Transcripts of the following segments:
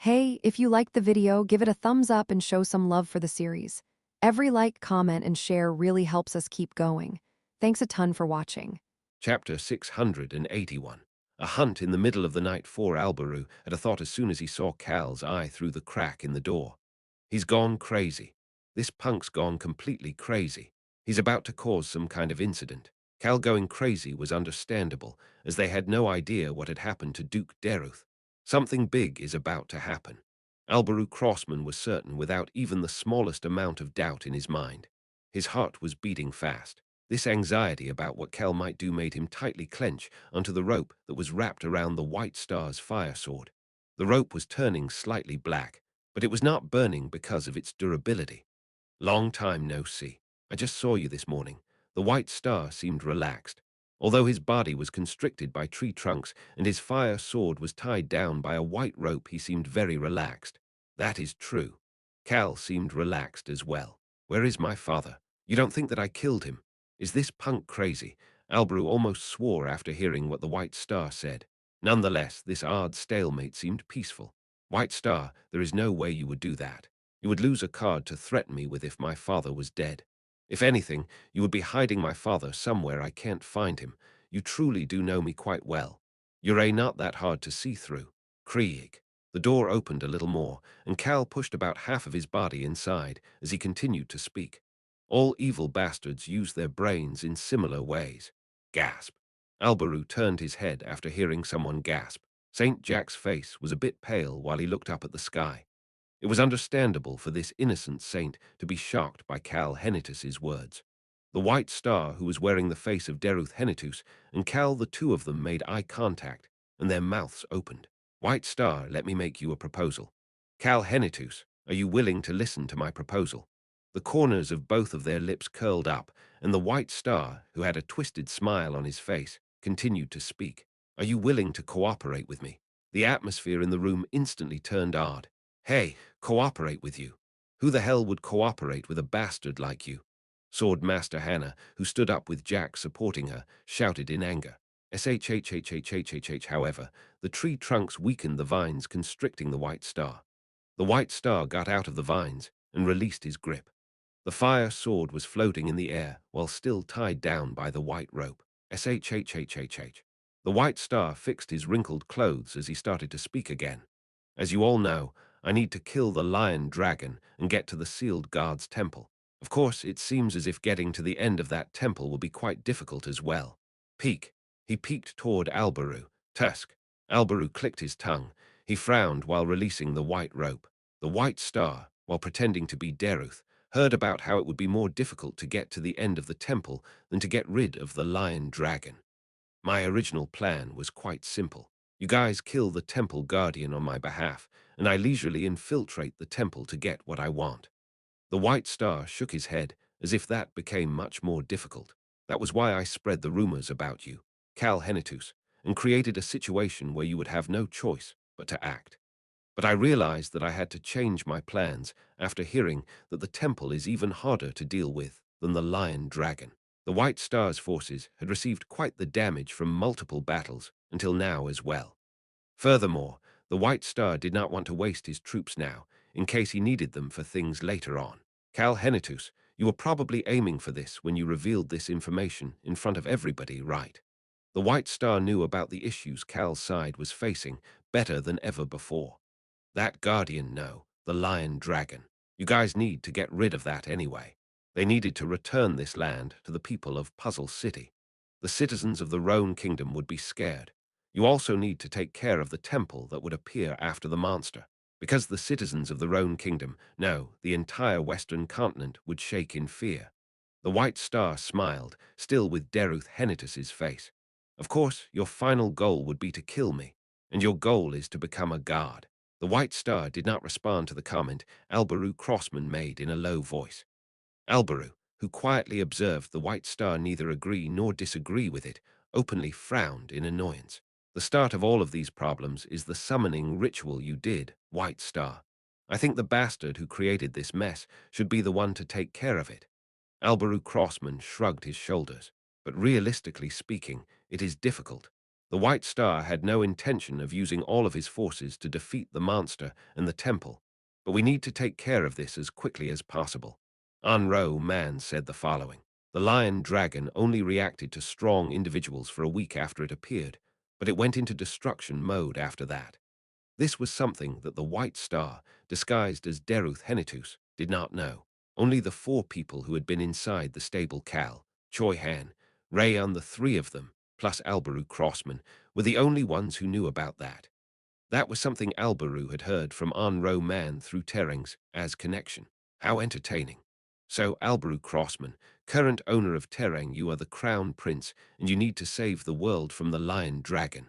Hey, if you liked the video, give it a thumbs up and show some love for the series. Every like, comment, and share really helps us keep going. Thanks a ton for watching. Chapter 681. A hunt in the middle of the night for Albaru had a thought as soon as he saw Cal's eye through the crack in the door. He's gone crazy. This punk's gone completely crazy. He's about to cause some kind of incident. Cal going crazy was understandable, as they had no idea what had happened to Duke Deruth. Something big is about to happen. Albaru Crossman was certain without even the smallest amount of doubt in his mind. His heart was beating fast. This anxiety about what Cal might do made him tightly clench onto the rope that was wrapped around the White Star's fire sword. The rope was turning slightly black, but it was not burning because of its durability. Long time no see. I just saw you this morning. The White Star seemed relaxed. Although his body was constricted by tree trunks and his fire sword was tied down by a white rope, he seemed very relaxed. That is true. Cal seemed relaxed as well. Where is my father? You don't think that I killed him? Is this punk crazy? Albaru almost swore after hearing what the White Star said. Nonetheless, this odd stalemate seemed peaceful. White Star, there is no way you would do that. You would lose a card to threaten me with if my father was dead. If anything, you would be hiding my father somewhere I can't find him. You truly do know me quite well. You're not that hard to see through. Krieg. The door opened a little more, and Cal pushed about half of his body inside as he continued to speak. All evil bastards use their brains in similar ways. Gasp. Albaru turned his head after hearing someone gasp. St. Jack's face was a bit pale while he looked up at the sky. It was understandable for this innocent saint to be shocked by Cal Henitus's words. The White Star, who was wearing the face of Deruth Henitus, and Cal, the two of them made eye contact, and their mouths opened. White Star, let me make you a proposal. Cal Henitus, are you willing to listen to my proposal? The corners of both of their lips curled up, and the White Star, who had a twisted smile on his face, continued to speak. Are you willing to cooperate with me? The atmosphere in the room instantly turned odd. Hey, cooperate with you. Who the hell would cooperate with a bastard like you? Sword Master Hannah, who stood up with Jack supporting her, shouted in anger. Shhhhhhhh. However, the tree trunks weakened the vines constricting the White Star. The White Star got out of the vines and released his grip. The fire sword was floating in the air while still tied down by the white rope. Shhhhhh. The White Star fixed his wrinkled clothes as he started to speak again. As you all know, I need to kill the lion dragon and get to the sealed guard's temple. Of course, it seems as if getting to the end of that temple will be quite difficult as well. Peek. He peeked toward Albaru. Tusk. Albaru clicked his tongue. He frowned while releasing the white rope. The White Star, while pretending to be Deruth, heard about how it would be more difficult to get to the end of the temple than to get rid of the lion dragon. My original plan was quite simple. You guys kill the temple guardian on my behalf, and I leisurely infiltrate the temple to get what I want. The White Star shook his head, as if that became much more difficult. That was why I spread the rumors about you, Cal Henitus, and created a situation where you would have no choice but to act. But I realized that I had to change my plans after hearing that the temple is even harder to deal with than the lion dragon. The White Star's forces had received quite the damage from multiple battles until now as well. Furthermore, the White Star did not want to waste his troops now, in case he needed them for things later on. Cal Henitus, you were probably aiming for this when you revealed this information in front of everybody, right? The White Star knew about the issues Cal's side was facing better than ever before. That guardian, no, the lion dragon. You guys need to get rid of that anyway. They needed to return this land to the people of Puzzle City. The citizens of the Roan Kingdom would be scared. You also need to take care of the temple that would appear after the monster, because the citizens of the Roan Kingdom, no, the entire Western continent would shake in fear. The White Star smiled, still with Deruth Henitus's face. Of course, your final goal would be to kill me, and your goal is to become a god. The White Star did not respond to the comment Albaru Crossman made in a low voice. Albaru, who quietly observed the White Star neither agree nor disagree with it, openly frowned in annoyance. The start of all of these problems is the summoning ritual you did, White Star. I think the bastard who created this mess should be the one to take care of it. Albaru Crossman shrugged his shoulders. But realistically speaking, it is difficult. The White Star had no intention of using all of his forces to defeat the monster and the temple, but we need to take care of this as quickly as possible. Unro Man said the following. The lion dragon only reacted to strong individuals for a week after it appeared, but it went into destruction mode after that. This was something that the White Star, disguised as Deruth Henitus, did not know. Only the 4 people who had been inside the stable Cal, Choi Han, Rayon, the 3 of them, plus Albaru Crossman, were the only ones who knew about that. That was something Albaru had heard from Anro Man through Tereng's as connection. How entertaining. So, Albaru Crossman, current owner of Tereng, you are the crown prince, and you need to save the world from the lion dragon.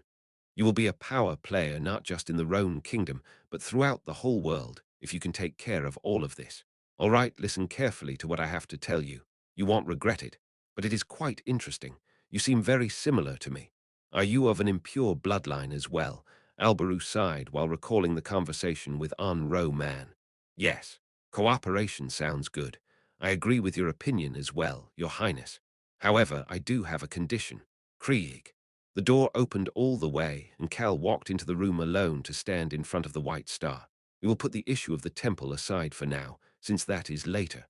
You will be a power player not just in the Roan kingdom, but throughout the whole world, if you can take care of all of this. All right, listen carefully to what I have to tell you. You won't regret it, but it is quite interesting. You seem very similar to me. Are you of an impure bloodline as well? Albaru sighed while recalling the conversation with Anro Man. Yes, cooperation sounds good. I agree with your opinion as well, Your Highness. However, I do have a condition. Krieg. The door opened all the way, and Cal walked into the room alone to stand in front of the White Star. We will put the issue of the temple aside for now, since that is later.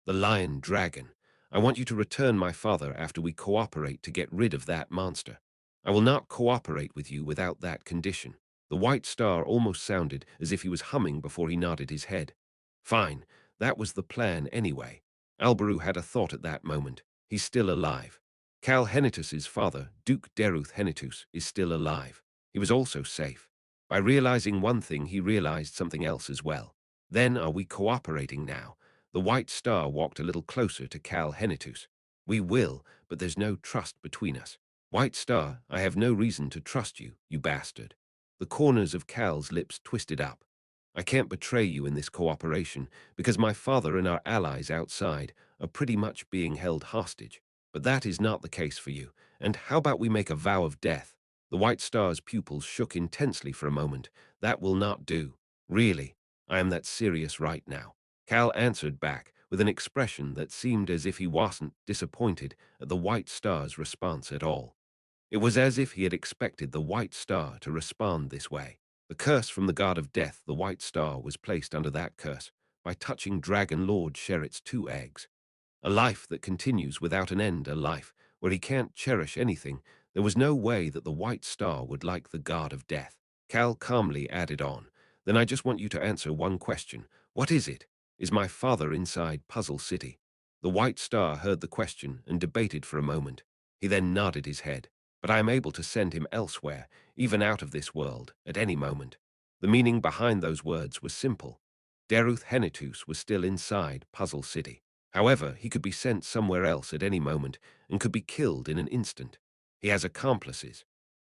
The Lion Dragon. I want you to return my father after we cooperate to get rid of that monster. I will not cooperate with you without that condition. The White Star almost sounded as if he was humming before he nodded his head. Fine, that was the plan anyway. Albaru had a thought at that moment. He's still alive. Cal Henitus's father, Duke Deruth Henitus, is still alive. He was also safe. By realizing one thing, he realized something else as well. Then are we cooperating now? The White Star walked a little closer to Cal Henitus. We will, but there's no trust between us. White Star, I have no reason to trust you, you bastard. The corners of Cal's lips twisted up. I can't betray you in this cooperation because my father and our allies outside are pretty much being held hostage. But that is not the case for you. And how about we make a vow of death? The White Star's pupils shook intensely for a moment. That will not do. Really, I am that serious right now. Cal answered back with an expression that seemed as if he wasn't disappointed at the White Star's response at all. It was as if he had expected the White Star to respond this way. The curse from the god of death, the White Star, was placed under that curse by touching Dragon Lord Sherritt's 2 eggs. A life that continues without an end, a life where he can't cherish anything. There was no way that the White Star would like the god of death. Cal calmly added on, then I just want you to answer one question. What is it? Is my father inside Puzzle City? The White Star heard the question and debated for a moment. He then nodded his head. But I am able to send him elsewhere, even out of this world, at any moment. The meaning behind those words was simple. Deruth Henitus was still inside Puzzle City. However, he could be sent somewhere else at any moment and could be killed in an instant. He has accomplices.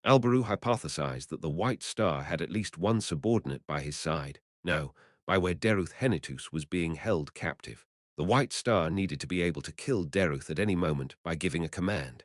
Albaru hypothesized that the White Star had at least one subordinate by his side. No, by where Deruth Henitus was being held captive. The White Star needed to be able to kill Deruth at any moment by giving a command.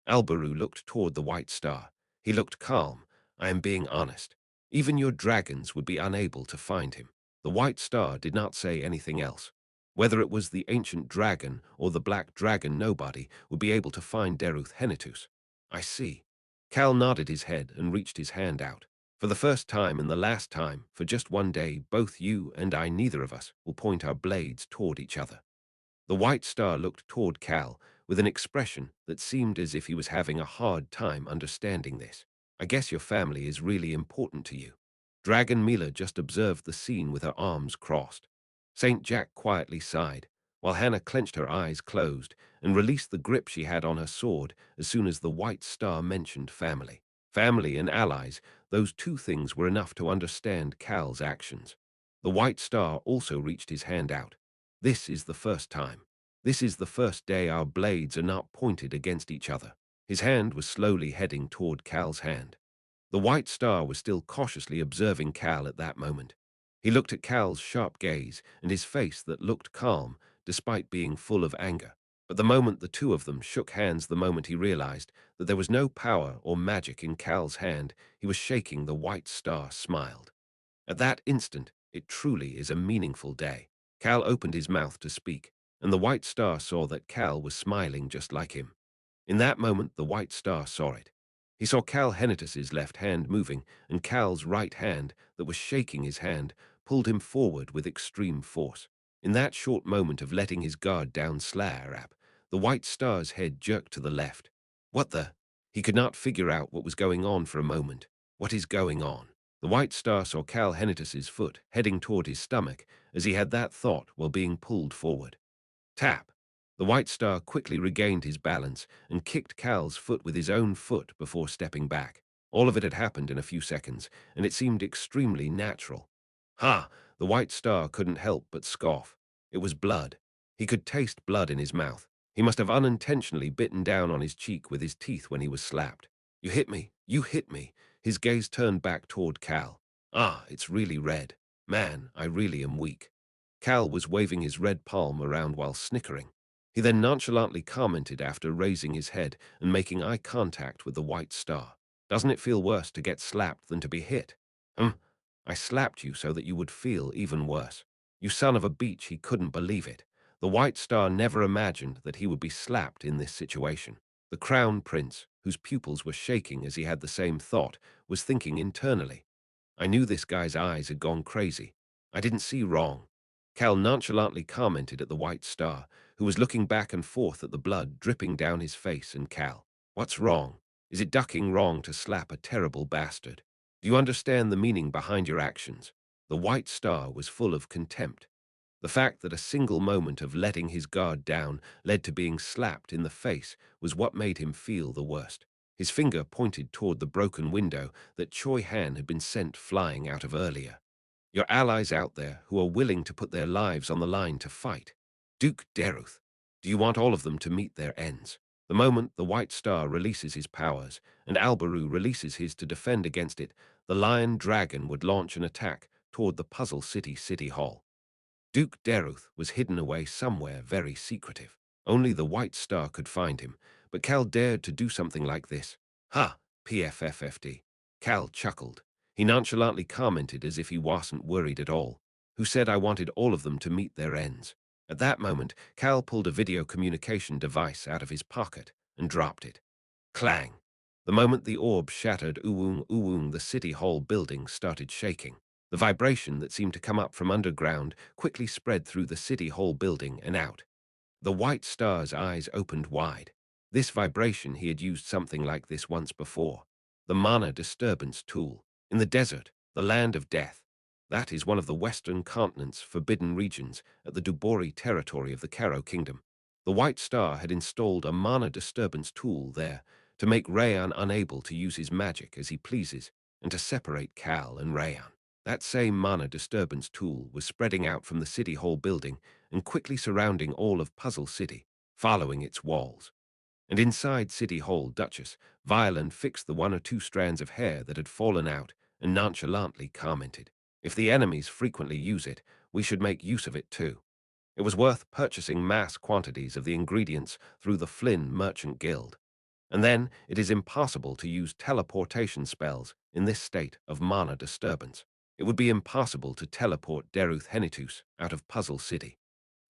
Albaru looked toward the White Star. He looked calm. I am being honest. Even your dragons would be unable to find him. The White Star did not say anything else. Whether it was the ancient dragon or the black dragon, nobody would be able to find Deruth Henitus. I see. Cal nodded his head and reached his hand out. For the first time and the last time, for just one day, both you and I, neither of us, will point our blades toward each other. The White Star looked toward Cal with an expression that seemed as if he was having a hard time understanding this. I guess your family is really important to you. Dragon Mila just observed the scene with her arms crossed. Saint Jack quietly sighed, while Hannah clenched her eyes closed and released the grip she had on her sword as soon as the White Star mentioned family. Family and allies, those 2 things were enough to understand Cal's actions. The White Star also reached his hand out. This is the first time. This is the first day our blades are not pointed against each other. His hand was slowly heading toward Cal's hand. The White Star was still cautiously observing Cal at that moment. He looked at Cal's sharp gaze and his face that looked calm despite being full of anger. But the moment the 2 of them shook hands, the moment he realized that there was no power or magic in Cal's hand, he was shaking, the White Star smiled. At that instant, it truly is a meaningful day. Cal opened his mouth to speak, and the White Star saw that Cal was smiling just like him. In that moment, the White Star saw it. He saw Cal Henitus's left hand moving, and Cal's right hand, that was shaking his hand, pulled him forward with extreme force. In that short moment of letting his guard down slap, the White Star's head jerked to the left. What the? He could not figure out what was going on for a moment. What is going on? The White Star saw Cal Henitus's foot heading toward his stomach as he had that thought while being pulled forward. Tap! The White Star quickly regained his balance and kicked Cal's foot with his own foot before stepping back. All of it had happened in a few seconds, and it seemed extremely natural. Ha! The White Star couldn't help but scoff. It was blood. He could taste blood in his mouth. He must have unintentionally bitten down on his cheek with his teeth when he was slapped. You hit me! You hit me! His gaze turned back toward Cal. Ah, it's really red. Man, I really am weak. Cal was waving his red palm around while snickering. He then nonchalantly commented after raising his head and making eye contact with the White Star. Doesn't it feel worse to get slapped than to be hit? I slapped you so that you would feel even worse. You son of a beach, he couldn't believe it. The White Star never imagined that he would be slapped in this situation. The Crown Prince, whose pupils were shaking as he had the same thought, was thinking internally. I knew this guy's eyes had gone crazy. I didn't see wrong. Cal nonchalantly commented at the White Star, who was looking back and forth at the blood dripping down his face, and Cal. What's wrong? Is it ducking wrong to slap a terrible bastard? Do you understand the meaning behind your actions? The White Star was full of contempt. The fact that a single moment of letting his guard down led to being slapped in the face was what made him feel the worst. His finger pointed toward the broken window that Choi Han had been sent flying out of earlier. Your allies out there who are willing to put their lives on the line to fight. Duke Deruth, do you want all of them to meet their ends? The moment the White Star releases his powers and Albaru releases his to defend against it, the Lion Dragon would launch an attack toward the Puzzle City Hall. Duke Deruth was hidden away somewhere very secretive. Only the White Star could find him, but Cal dared to do something like this. Ha! PFFFD. Cal chuckled. He nonchalantly commented as if he wasn't worried at all. Who said I wanted all of them to meet their ends? At that moment, Cal pulled a video communication device out of his pocket and dropped it. Clang! The moment the orb shattered, ooong, the City Hall building started shaking. The vibration that seemed to come up from underground quickly spread through the City Hall building and out. The White Star's eyes opened wide. This vibration, he had used something like this once before. The mana disturbance tool. In the desert, the land of death. That is one of the western continent's forbidden regions at the Dubori territory of the Karo Kingdom. The White Star had installed a mana disturbance tool there to make Rayan unable to use his magic as he pleases and to separate Cal and Rayan. That same mana disturbance tool was spreading out from the City Hall building and quickly surrounding all of Puzzle City, following its walls. And inside City Hall, Duchess Violen fixed the 1 or 2 strands of hair that had fallen out and nonchalantly commented, "If the enemies frequently use it, we should make use of it too." It was worth purchasing mass quantities of the ingredients through the Flynn Merchant Guild. And then it is impossible to use teleportation spells in this state of mana disturbance. It would be impossible to teleport Deruth Henitus out of Puzzle City.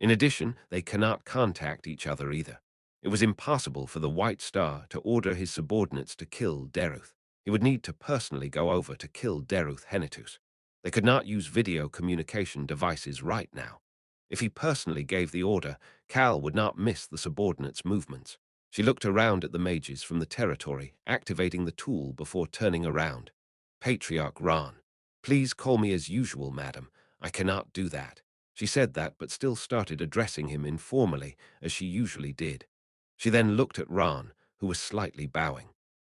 In addition, they cannot contact each other either. It was impossible for the White Star to order his subordinates to kill Deruth. He would need to personally go over to kill Deruth Henitus. They could not use video communication devices right now. If he personally gave the order, Cal would not miss the subordinates' movements. She looked around at the mages from the territory, activating the tool before turning around. Patriarch Ran. Please call me as usual, madam. I cannot do that. She said that, but still started addressing him informally, as she usually did. She then looked at Ran, who was slightly bowing.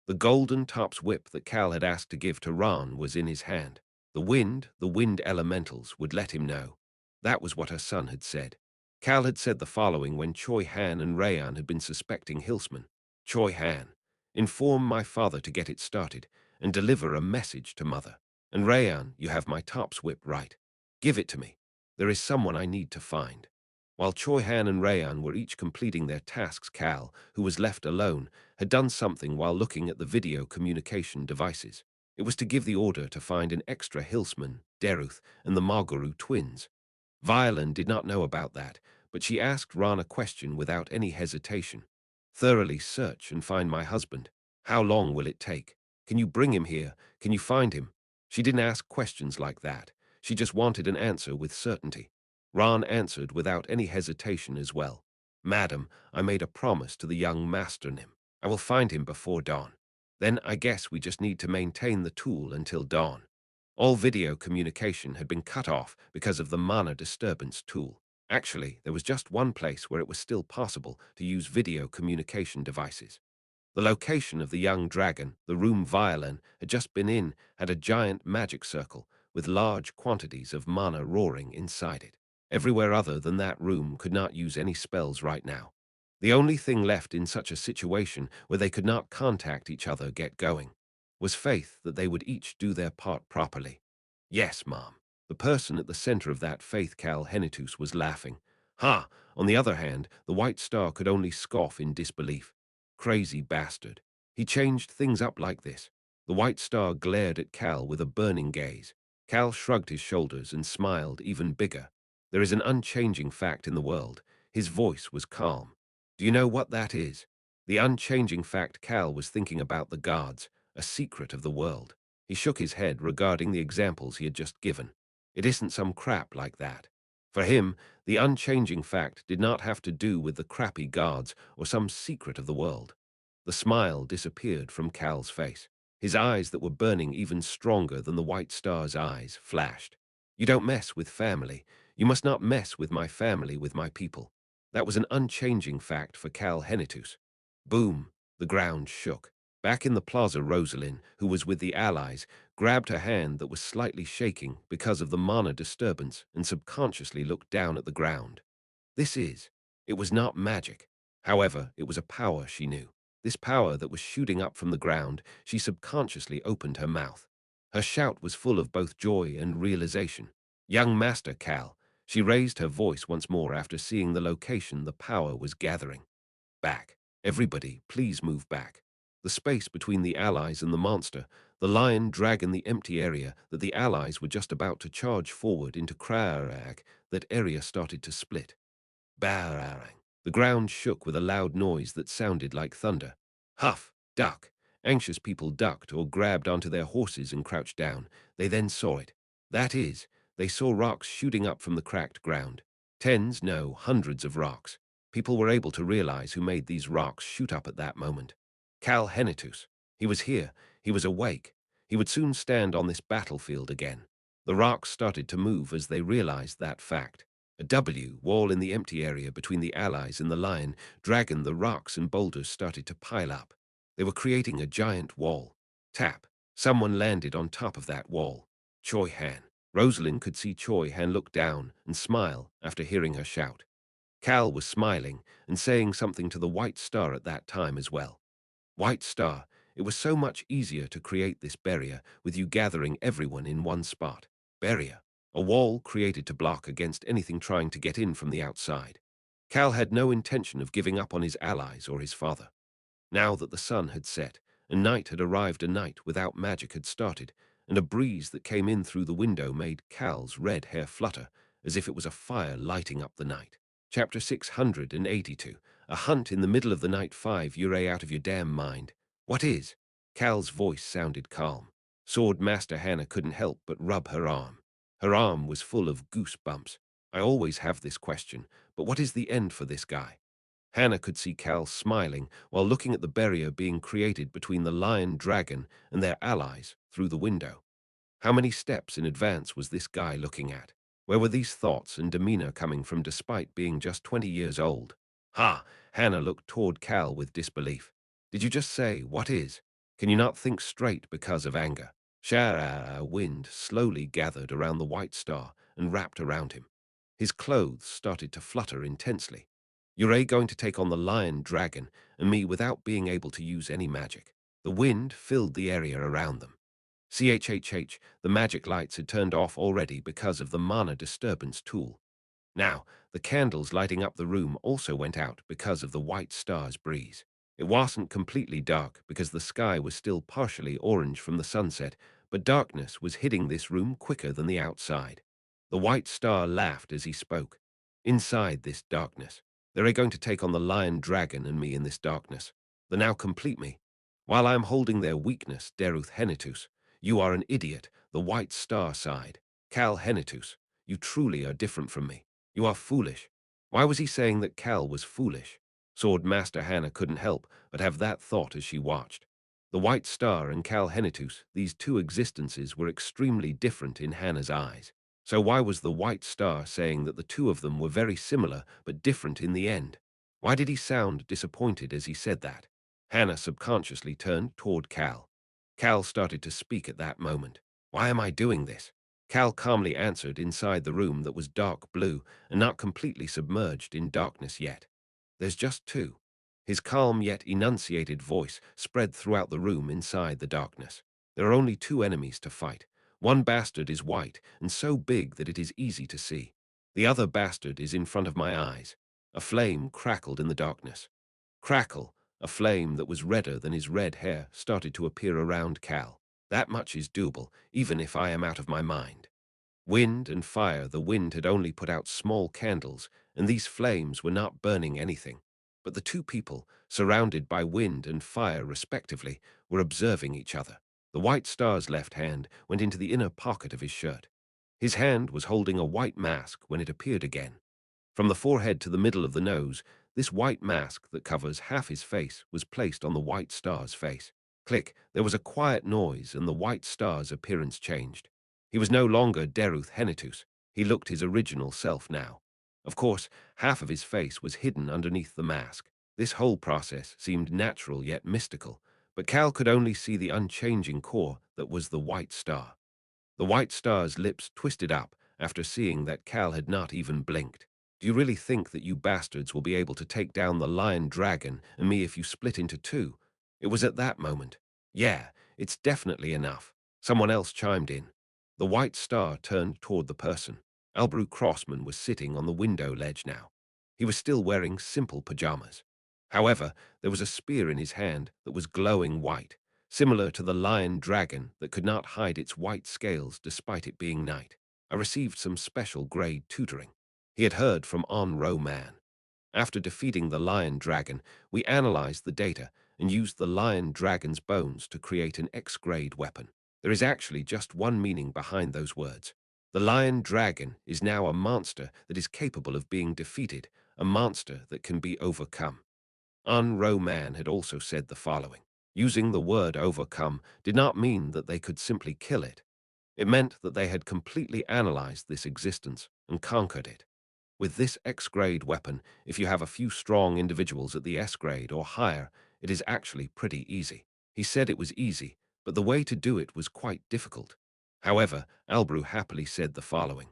The golden top's whip that Cal had asked to give to Ran was in his hand. The wind elementals would let him know. That was what her son had said. Cal had said the following when Choi Han and Rayan had been suspecting Hilsman. Choi Han, inform my father to get it started, and deliver a message to mother. And Rayan, you have my top's whip right. Give it to me. There is someone I need to find. While Choi Han and Rayan were each completing their tasks, Cal, who was left alone, had done something while looking at the video communication devices. It was to give the order to find an extra Hilsman, Deruth, and the Marguru twins. Violen did not know about that, but she asked Ran a question without any hesitation. Thoroughly search and find my husband. How long will it take? Can you bring him here? Can you find him? She didn't ask questions like that. She just wanted an answer with certainty. Ran answered without any hesitation as well. Madam, I made a promise to the young master Nim. I will find him before dawn. Then I guess we just need to maintain the tool until dawn. All video communication had been cut off because of the mana disturbance tool. Actually, there was just one place where it was still possible to use video communication devices. The location of the young dragon, the room Violin had just been in, had a giant magic circle with large quantities of mana roaring inside it. Everywhere other than that room could not use any spells right now. The only thing left in such a situation where they could not contact each other get going was faith that they would each do their part properly. Yes, Mom. The person at the center of that faith, Cal Henitus, was laughing. Ha! On the other hand, the White Star could only scoff in disbelief. Crazy bastard. He changed things up like this. The White Star glared at Cal with a burning gaze. Cal shrugged his shoulders and smiled even bigger. There is an unchanging fact in the world. His voice was calm. Do you know what that is? The unchanging fact. Cal was thinking about the guards, a secret of the world. He shook his head regarding the examples he had just given. It isn't some crap like that. For him, the unchanging fact did not have to do with the crappy guards or some secret of the world. The smile disappeared from Cal's face. His eyes that were burning even stronger than the White Star's eyes flashed. You don't mess with family. You must not mess with my family, with my people. That was an unchanging fact for Cal Henitus. Boom! The ground shook. Back in the plaza, Rosalind, who was with the allies, grabbed her hand that was slightly shaking because of the mana disturbance and subconsciously looked down at the ground. It was not magic. However, it was a power she knew. This power that was shooting up from the ground, she subconsciously opened her mouth. Her shout was full of both joy and realization. Young Master Cal, she raised her voice once more after seeing the location the power was gathering. Back. Everybody, please move back. The space between the allies and the monster, the lion, dragon, the empty area that the allies were just about to charge forward into Krarag, that area started to split. Bararang. The ground shook with a loud noise that sounded like thunder. Huff, duck. Anxious people ducked or grabbed onto their horses and crouched down. They then saw it. That is, they saw rocks shooting up from the cracked ground. Tens, no, hundreds of rocks. People were able to realize who made these rocks shoot up at that moment. Cal Henitus. He was here. He was awake. He would soon stand on this battlefield again. The rocks started to move as they realized that fact. A W wall in the empty area between the allies and the lion, dragon, the rocks and boulders started to pile up. They were creating a giant wall. Tap. Someone landed on top of that wall. Choi Han. Rosalind could see Choi Han look down and smile after hearing her shout. Cal was smiling and saying something to the White Star at that time as well. White Star, it was so much easier to create this barrier with you gathering everyone in one spot. Barrier. A wall created to block against anything trying to get in from the outside. Cal had no intention of giving up on his allies or his father. Now that the sun had set, and night had arrived, a night without magic had started, and a breeze that came in through the window made Cal's red hair flutter, as if it was a fire lighting up the night. Chapter 682. A hunt in the middle of the night. 5. You're out of your damn mind. What is? Cal's voice sounded calm. Sword Master Hannah couldn't help but rub her arm. Her arm was full of goosebumps. I always have this question, but what is the end for this guy? Hannah could see Cal smiling while looking at the barrier being created between the lion dragon and their allies through the window. How many steps in advance was this guy looking at? Where were these thoughts and demeanor coming from despite being just 20 years old? Ha! Hannah looked toward Cal with disbelief. Did you just say, what is? Can you not think straight because of anger? Shara wind slowly gathered around the White Star and wrapped around him. His clothes started to flutter intensely. You're going to take on the lion dragon and me without being able to use any magic. The wind filled the area around them. CHHH, the magic lights had turned off already because of the mana disturbance tool. Now, the candles lighting up the room also went out because of the White Star's breeze. It wasn't completely dark because the sky was still partially orange from the sunset, but darkness was hitting this room quicker than the outside. The White Star laughed as he spoke. Inside this darkness, they're going to take on the lion dragon and me in this darkness. They now complete me. While I am holding their weakness, Deruth Henitus, you are an idiot, the White Star sighed. Cal Henitus, you truly are different from me. You are foolish. Why was he saying that Cal was foolish? Sword Master Hannah couldn't help but have that thought as she watched. The White Star and Cal Henitus, these two existences were extremely different in Hannah's eyes. So why was the White Star saying that the two of them were very similar but different in the end? Why did he sound disappointed as he said that? Hannah subconsciously turned toward Cal. Cal started to speak at that moment. Why am I doing this? Cal calmly answered inside the room that was dark blue and not completely submerged in darkness yet. There's just two. His calm yet enunciated voice spread throughout the room inside the darkness. There are only two enemies to fight. One bastard is white and so big that it is easy to see. The other bastard is in front of my eyes. A flame crackled in the darkness. Crackle, a flame that was redder than his red hair started to appear around Cal. That much is doable, even if I am out of my mind. Wind and fire, the wind had only put out small candles, and these flames were not burning anything. But the two people, surrounded by wind and fire respectively, were observing each other. The White Star's left hand went into the inner pocket of his shirt. His hand was holding a white mask when it appeared again. From the forehead to the middle of the nose, this white mask that covers half his face was placed on the White Star's face. Click, there was a quiet noise and the White Star's appearance changed. He was no longer Deruth Henitus. He looked his original self now. Of course, half of his face was hidden underneath the mask. This whole process seemed natural yet mystical, but Cal could only see the unchanging core that was the White Star. The White Star's lips twisted up after seeing that Cal had not even blinked. Do you really think that you bastards will be able to take down the lion dragon and me if you split into two? It was at that moment. Yeah, it's definitely enough. Someone else chimed in. The White Star turned toward the person. Albrew Crossman was sitting on the window ledge now. He was still wearing simple pajamas. However, there was a spear in his hand that was glowing white, similar to the lion dragon that could not hide its white scales despite it being night. I received some special grade tutoring. He had heard from On-Ro Man. After defeating the lion dragon, we analyzed the data and used the lion dragon's bones to create an X-grade weapon. There is actually just one meaning behind those words. The lion dragon is now a monster that is capable of being defeated, a monster that can be overcome. On-Ro Man had also said the following. Using the word overcome did not mean that they could simply kill it. It meant that they had completely analyzed this existence and conquered it. With this X-grade weapon, if you have a few strong individuals at the S-grade or higher, it is actually pretty easy. He said it was easy, but the way to do it was quite difficult. However, Albrew happily said the following.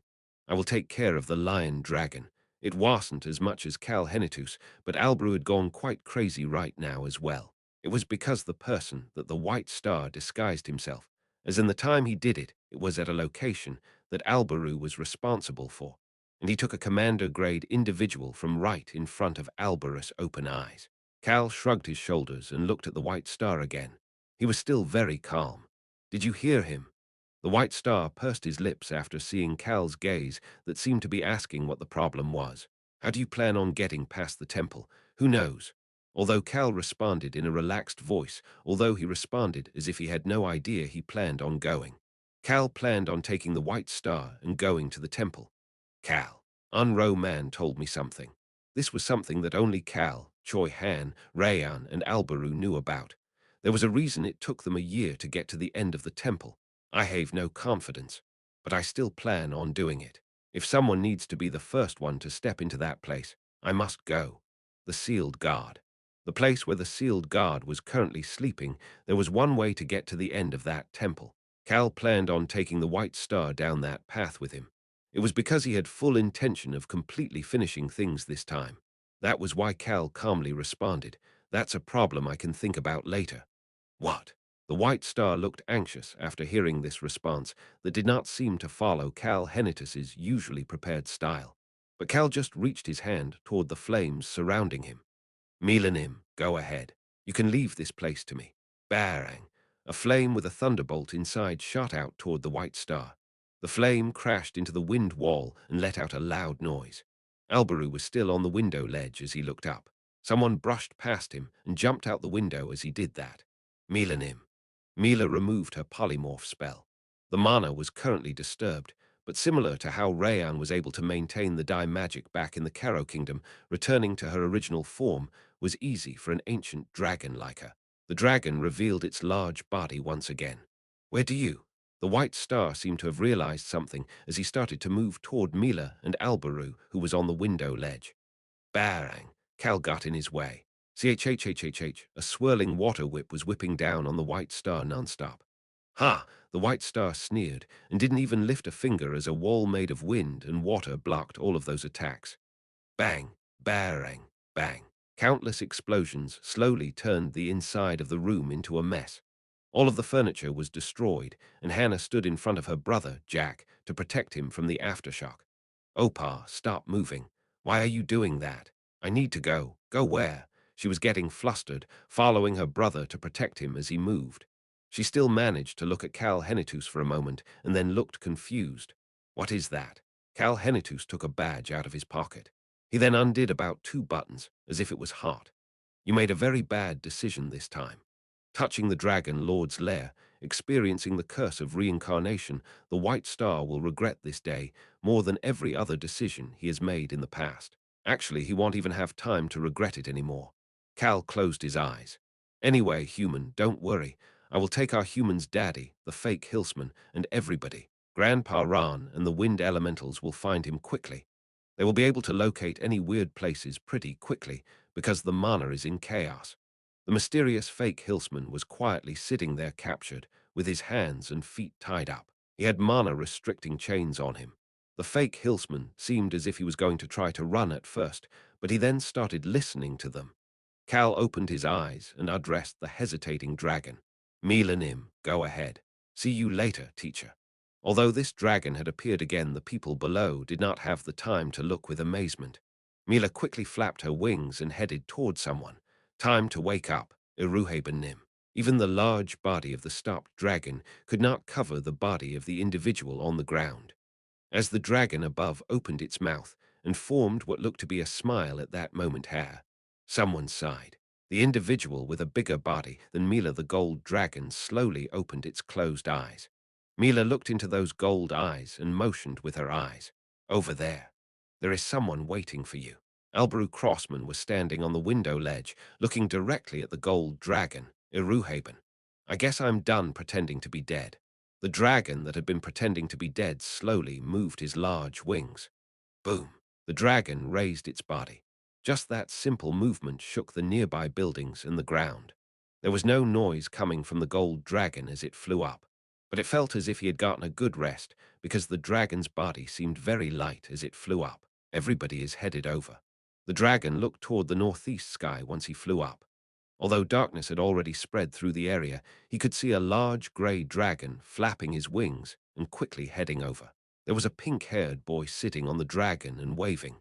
I will take care of the lion dragon. It wasn't as much as Cal Henitus, but Albrew had gone quite crazy right now as well. It was because the person that the White Star disguised himself, as in the time he did it, it was at a location that Albrew was responsible for, and he took a commander-grade individual from right in front of Alberus' open eyes. Cal shrugged his shoulders and looked at the White Star again. He was still very calm. Did you hear him? The White Star pursed his lips after seeing Cal's gaze that seemed to be asking what the problem was. How do you plan on getting past the temple? Who knows? Although Cal responded in a relaxed voice, although he responded as if he had no idea he planned on going. Cal planned on taking the White Star and going to the temple. Cal. On-Ro Man told me something. This was something that only Cal, Choi Han, Rayan, and Alberu knew about. There was a reason it took them a year to get to the end of the temple. I have no confidence, but I still plan on doing it. If someone needs to be the first one to step into that place, I must go. The Sealed Guard. The place where the Sealed Guard was currently sleeping, there was one way to get to the end of that temple. Cal planned on taking the White Star down that path with him. It was because he had full intention of completely finishing things this time. That was why Cal calmly responded, "That's a problem I can think about later." What? The White Star looked anxious after hearing this response that did not seem to follow Cal Henitus's usually prepared style. But Cal just reached his hand toward the flames surrounding him. Milanim, go ahead. You can leave this place to me. Barang. A flame with a thunderbolt inside shot out toward the White Star. The flame crashed into the wind wall and let out a loud noise. Alberu was still on the window ledge as he looked up. Someone brushed past him and jumped out the window as he did that. Melanim. Mila removed her polymorph spell. The mana was currently disturbed, but similar to how Rayan was able to maintain the dye magic back in the Karo Kingdom, returning to her original form was easy for an ancient dragon like her. The dragon revealed its large body once again. Where do you? The white star seemed to have realized something as he started to move toward Mila and Albaru, who was on the window ledge. Barang! Cal got in his way. CHHHHH, a swirling water whip was whipping down on the white star nonstop. Ha! The white star sneered and didn't even lift a finger as a wall made of wind and water blocked all of those attacks. Bang! Barang! Bang! Countless explosions slowly turned the inside of the room into a mess. All of the furniture was destroyed, and Hannah stood in front of her brother, Jack, to protect him from the aftershock. Opa, stop moving. Why are you doing that? I need to go. Go where? She was getting flustered, following her brother to protect him as he moved. She still managed to look at Cal Henitus for a moment and then looked confused. What is that? Cal Henitus took a badge out of his pocket. He then undid about 2 buttons, as if it was hot. You made a very bad decision this time. Touching the Dragon Lord's lair, experiencing the curse of reincarnation, the White Star will regret this day more than every other decision he has made in the past. Actually, he won't even have time to regret it anymore. Cal closed his eyes. Anyway, human, don't worry. I will take our human's daddy, the fake Hillsman, and everybody. Grandpa Ran and the wind elementals will find him quickly. They will be able to locate any weird places pretty quickly because the mana is in chaos. The mysterious fake Hillsman was quietly sitting there captured, with his hands and feet tied up. He had mana-restricting chains on him. The fake Hillsman seemed as if he was going to try to run at first, but he then started listening to them. Cal opened his eyes and addressed the hesitating dragon. Melanim, go ahead. See you later, teacher. Although this dragon had appeared again, the people below did not have the time to look with amazement. Mila quickly flapped her wings and headed toward someone. Time to wake up, Iruhaben Nim. Even the large body of the stopped dragon could not cover the body of the individual on the ground. As the dragon above opened its mouth and formed what looked to be a smile at that moment, someone sighed. The individual with a bigger body than Mila the gold dragon slowly opened its closed eyes. Mila looked into those gold eyes and motioned with her eyes. Over there. There is someone waiting for you. Albaru Crossman was standing on the window ledge, looking directly at the gold dragon, Iruhaben. I guess I'm done pretending to be dead. The dragon that had been pretending to be dead slowly moved his large wings. Boom! The dragon raised its body. Just that simple movement shook the nearby buildings and the ground. There was no noise coming from the gold dragon as it flew up, but it felt as if he had gotten a good rest because the dragon's body seemed very light as it flew up. Everybody is headed over. The dragon looked toward the northeast sky once he flew up. Although darkness had already spread through the area, he could see a large gray dragon flapping his wings and quickly heading over. There was a pink-haired boy sitting on the dragon and waving.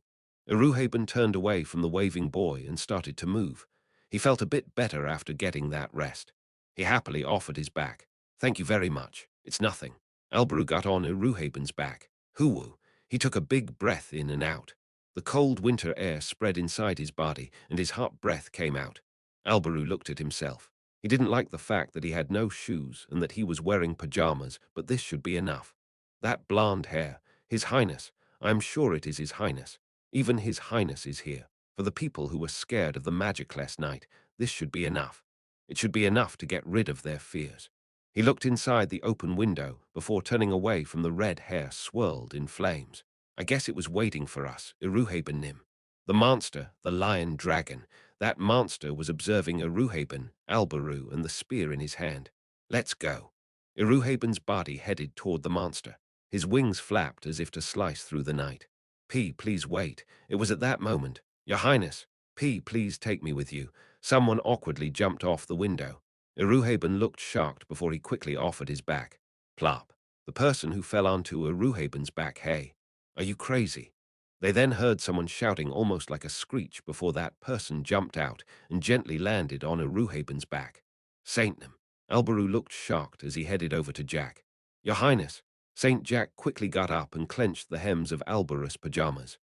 Iruhaben turned away from the waving boy and started to move. He felt a bit better after getting that rest. He happily offered his back. Thank you very much. It's nothing. Albaru got on Iruhaben's back. Hoo-woo. He took a big breath in and out. The cold winter air spread inside his body and his hot breath came out. Albaru looked at himself. He didn't like the fact that he had no shoes and that he was wearing pajamas, but this should be enough. That blonde hair, His Highness, I am sure it is His Highness. Even His Highness is here. For the people who were scared of the magic last night, this should be enough. It should be enough to get rid of their fears. He looked inside the open window before turning away from the red hair swirled in flames. I guess it was waiting for us, Iruhaben Nim. The monster, the lion dragon, that monster was observing Iruhaben, Albaru, and the spear in his hand. Let's go. Iruhaben's body headed toward the monster. His wings flapped as if to slice through the night. Please wait. It was at that moment. Your Highness, please take me with you. Someone awkwardly jumped off the window. Iruhaben looked shocked before he quickly offered his back. Plop. The person who fell onto Iruhaben's back, hey. Are you crazy? They then heard someone shouting almost like a screech before that person jumped out and gently landed on Iruhaben's back. Saintnam. Albaru looked shocked as he headed over to Jack. Your Highness. Saint Jack quickly got up and clenched the hems of Albarus' pajamas.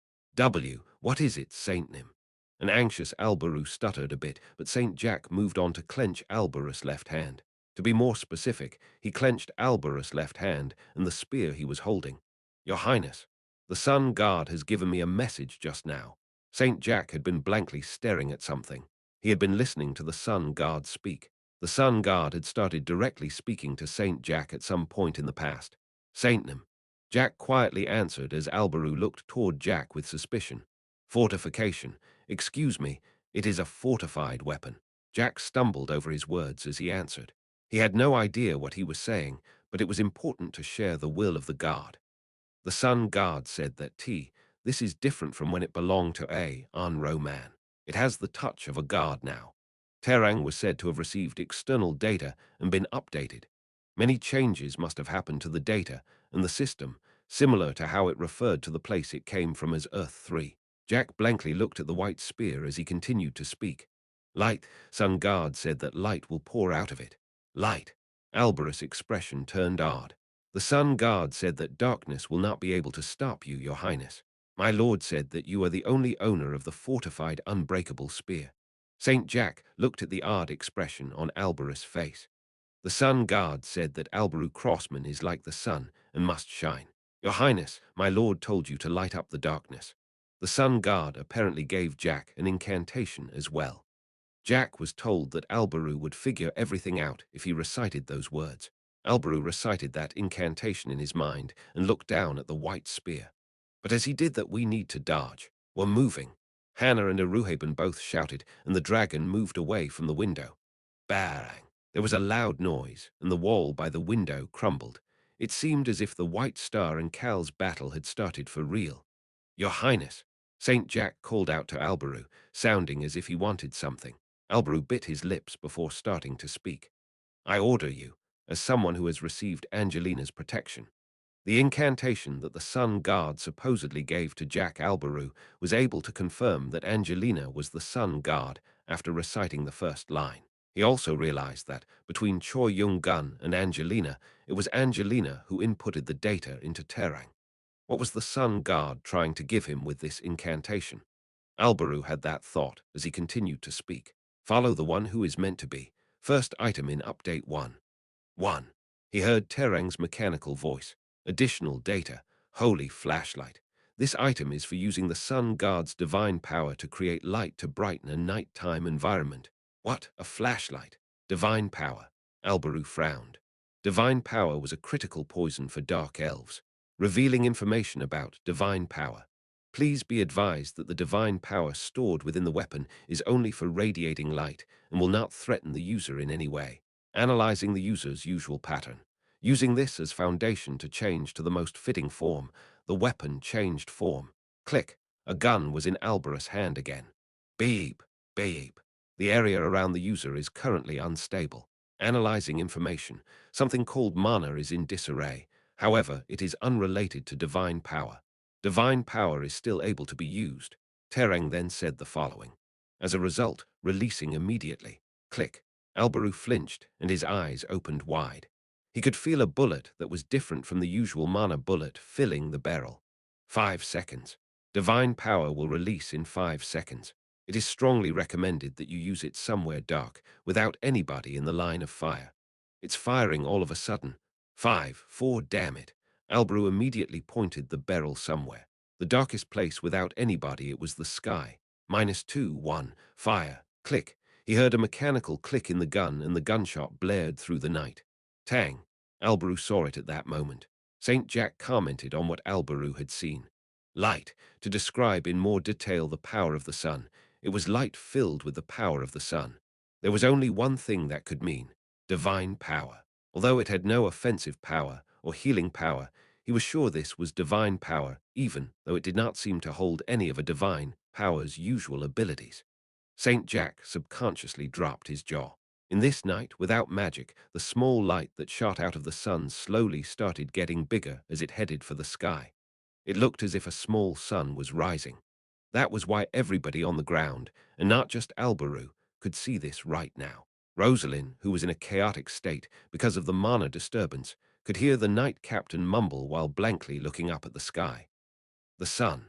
What is it, Saintnam? An anxious Albaru stuttered a bit, but St. Jack moved on to clench Albarus' left hand. To be more specific, he clenched Albarus' left hand and the spear he was holding. Your Highness, the Sun Guard has given me a message just now. St. Jack had been blankly staring at something. He had been listening to the Sun Guard speak. The Sun Guard had started directly speaking to St. Jack at some point in the past. Saintnam, Jack quietly answered as Albaru looked toward Jack with suspicion. Fortification. Excuse me, it is a fortified weapon. Jack stumbled over his words as he answered. He had no idea what he was saying, but it was important to share the will of the guard. The Sun Guard said that this is different from when it belonged to a Anro man. It has the touch of a guard now. Terang was said to have received external data and been updated. Many changes must have happened to the data and the system, similar to how it referred to the place it came from as Earth 3. Jack blankly looked at the white spear as he continued to speak. Light, Sun Guard said that light will pour out of it. Light. Albarus' expression turned odd. The Sun Guard said that darkness will not be able to stop you, Your Highness. My lord said that you are the only owner of the fortified unbreakable spear. St. Jack looked at the odd expression on Albarus' face. The Sun Guard said that Albaru Crossman is like the sun and must shine. Your Highness, my lord told you to light up the darkness. The Sun Guard apparently gave Jack an incantation as well. Jack was told that Albaru would figure everything out if he recited those words. Albaru recited that incantation in his mind and looked down at the white spear. But as he did that, we need to dodge. We're moving. Hannah and Aruhaben both shouted, and the dragon moved away from the window. Bang! There was a loud noise, and the wall by the window crumbled. It seemed as if the White Star and Cal's battle had started for real. Your Highness, St. Jack called out to Albaru, sounding as if he wanted something. Albaru bit his lips before starting to speak. I order you, as someone who has received Angelina's protection. The incantation that the Sun Guard supposedly gave to Jack Albaru was able to confirm that Angelina was the Sun Guard after reciting the first line. He also realized that, between Choi Yung-gun and Angelina, it was Angelina who inputted the data into Terang. What was the Sun Guard trying to give him with this incantation? Albaru had that thought as he continued to speak. Follow the one who is meant to be. First item in Update 1. 1. He heard Terang's mechanical voice. Additional data. Holy flashlight. This item is for using the Sun Guard's divine power to create light to brighten a nighttime environment. What? A flashlight? Divine power. Albaru frowned. Divine power was a critical poison for dark elves. Revealing information about divine power. Please be advised that the divine power stored within the weapon is only for radiating light and will not threaten the user in any way. Analyzing the user's usual pattern. Using this as foundation to change to the most fitting form, the weapon changed form. Click. A gun was in Albarus' hand again. Beep, beep. The area around the user is currently unstable. Analyzing information. Something called mana is in disarray. However, it is unrelated to divine power. Divine power is still able to be used. Terang then said the following. As a result, releasing immediately. Click. Albaru flinched and his eyes opened wide. He could feel a bullet that was different from the usual mana bullet filling the barrel. 5 seconds. Divine power will release in 5 seconds. It is strongly recommended that you use it somewhere dark, without anybody in the line of fire. It's firing all of a sudden. 5, 4, damn it. Albaru immediately pointed the barrel somewhere. The darkest place without anybody, it was the sky. -2, 1, fire, click. He heard a mechanical click in the gun and the gunshot blared through the night. Tang. Albaru saw it at that moment. St. Jack commented on what Albaru had seen. Light. To describe in more detail the power of the sun, it was light filled with the power of the sun. There was only one thing that could mean: divine power. Although it had no offensive power or healing power, he was sure this was divine power, even though it did not seem to hold any of a divine power's usual abilities. St. Jack subconsciously dropped his jaw. In this night, without magic, the small light that shot out of the sun slowly started getting bigger as it headed for the sky. It looked as if a small sun was rising. That was why everybody on the ground, and not just Albaru, could see this right now. Rosalind, who was in a chaotic state because of the mana disturbance, could hear the night captain mumble while blankly looking up at the sky. The sun.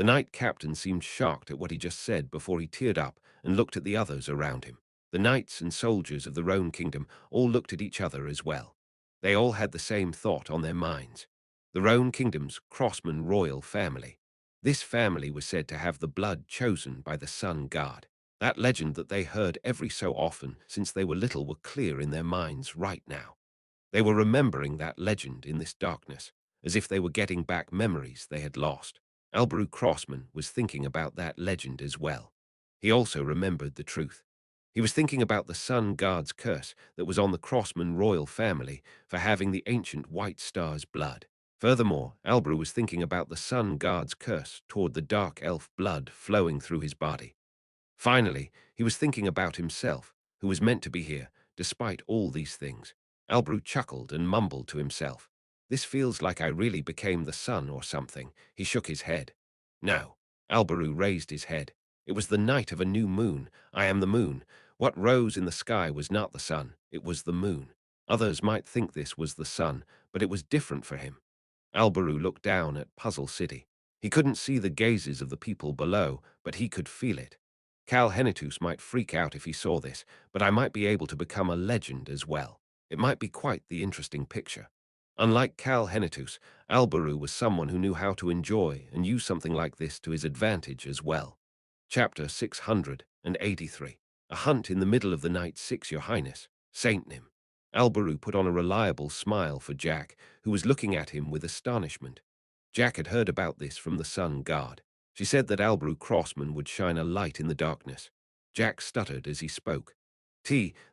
The knight captain seemed shocked at what he just said before he teared up and looked at the others around him. The knights and soldiers of the Roan kingdom all looked at each other as well. They all had the same thought on their minds. The Roan kingdom's Crossman royal family. This family was said to have the blood chosen by the sun god. That legend that they heard every so often since they were little were clear in their minds right now. They were remembering that legend in this darkness, as if they were getting back memories they had lost. Alberu Crossman was thinking about that legend as well. He also remembered the truth. He was thinking about the sun god's curse that was on the Crossman royal family for having the ancient White Star's blood. Furthermore, Alberu was thinking about the sun god's curse toward the dark elf blood flowing through his body. Finally, he was thinking about himself, who was meant to be here, despite all these things. Alberu chuckled and mumbled to himself. This feels like I really became the sun or something. He shook his head. No. Alberu raised his head. It was the night of a new moon. I am the moon. What rose in the sky was not the sun. It was the moon. Others might think this was the sun, but it was different for him. Alberu looked down at Puzzle City. He couldn't see the gazes of the people below, but he could feel it. Cal Henitus might freak out if he saw this, but I might be able to become a legend as well. It might be quite the interesting picture. Unlike Cal Henitus, Alberu was someone who knew how to enjoy and use something like this to his advantage as well. Chapter 683. A hunt in the middle of the night 6, Your Highness. Saint Nim. Alberu put on a reliable smile for Jack, who was looking at him with astonishment. Jack had heard about this from the sun god. She said that Alberu Crossman would shine a light in the darkness. Jack stuttered as he spoke.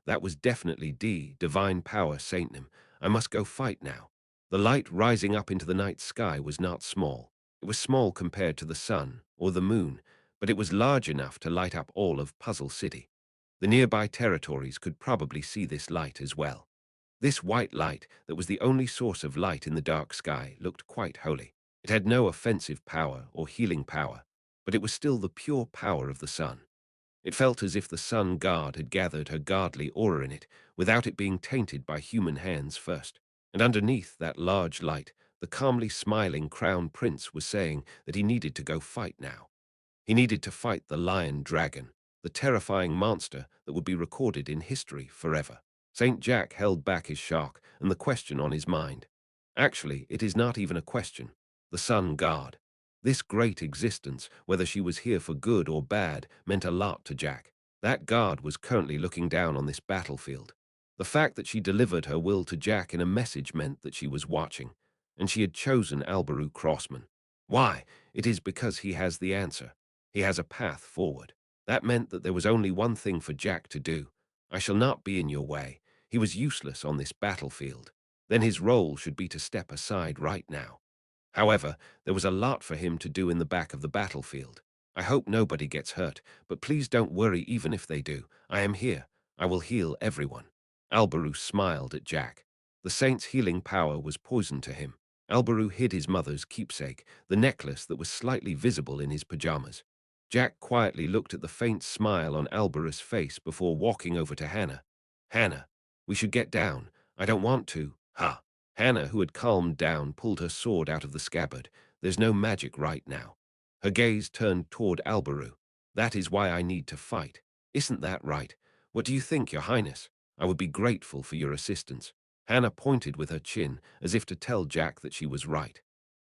That was definitely divine power, Saintnim. I must go fight now. The light rising up into the night sky was not small. It was small compared to the sun or the moon, but it was large enough to light up all of Puzzle City. The nearby territories could probably see this light as well. This white light that was the only source of light in the dark sky looked quite holy. It had no offensive power or healing power, but it was still the pure power of the sun. It felt as if the sun god had gathered her godly aura in it without it being tainted by human hands first. And underneath that large light, the calmly smiling crown prince was saying that he needed to go fight now. He needed to fight the lion dragon, the terrifying monster that would be recorded in history forever. St. Jack held back his shock and the question on his mind. Actually, it is not even a question. The sun god. This great existence, whether she was here for good or bad, meant a lot to Jack. That god was currently looking down on this battlefield. The fact that she delivered her will to Jack in a message meant that she was watching, and she had chosen Alberu Crossman. Why? It is because he has the answer. He has a path forward. That meant that there was only one thing for Jack to do. I shall not be in your way. He was useless on this battlefield. Then his role should be to step aside right now. However, there was a lot for him to do in the back of the battlefield. I hope nobody gets hurt, but please don't worry even if they do. I am here. I will heal everyone. Alberu smiled at Jack. The saint's healing power was poison to him. Alberu hid his mother's keepsake, the necklace that was slightly visible in his pajamas. Jack quietly looked at the faint smile on Alberu's face before walking over to Hannah. Hannah, we should get down. I don't want to. Ha! Hannah, who had calmed down, pulled her sword out of the scabbard. There's no magic right now. Her gaze turned toward Alberu. That is why I need to fight. Isn't that right? What do you think, Your Highness? I would be grateful for your assistance. Hannah pointed with her chin, as if to tell Jack that she was right.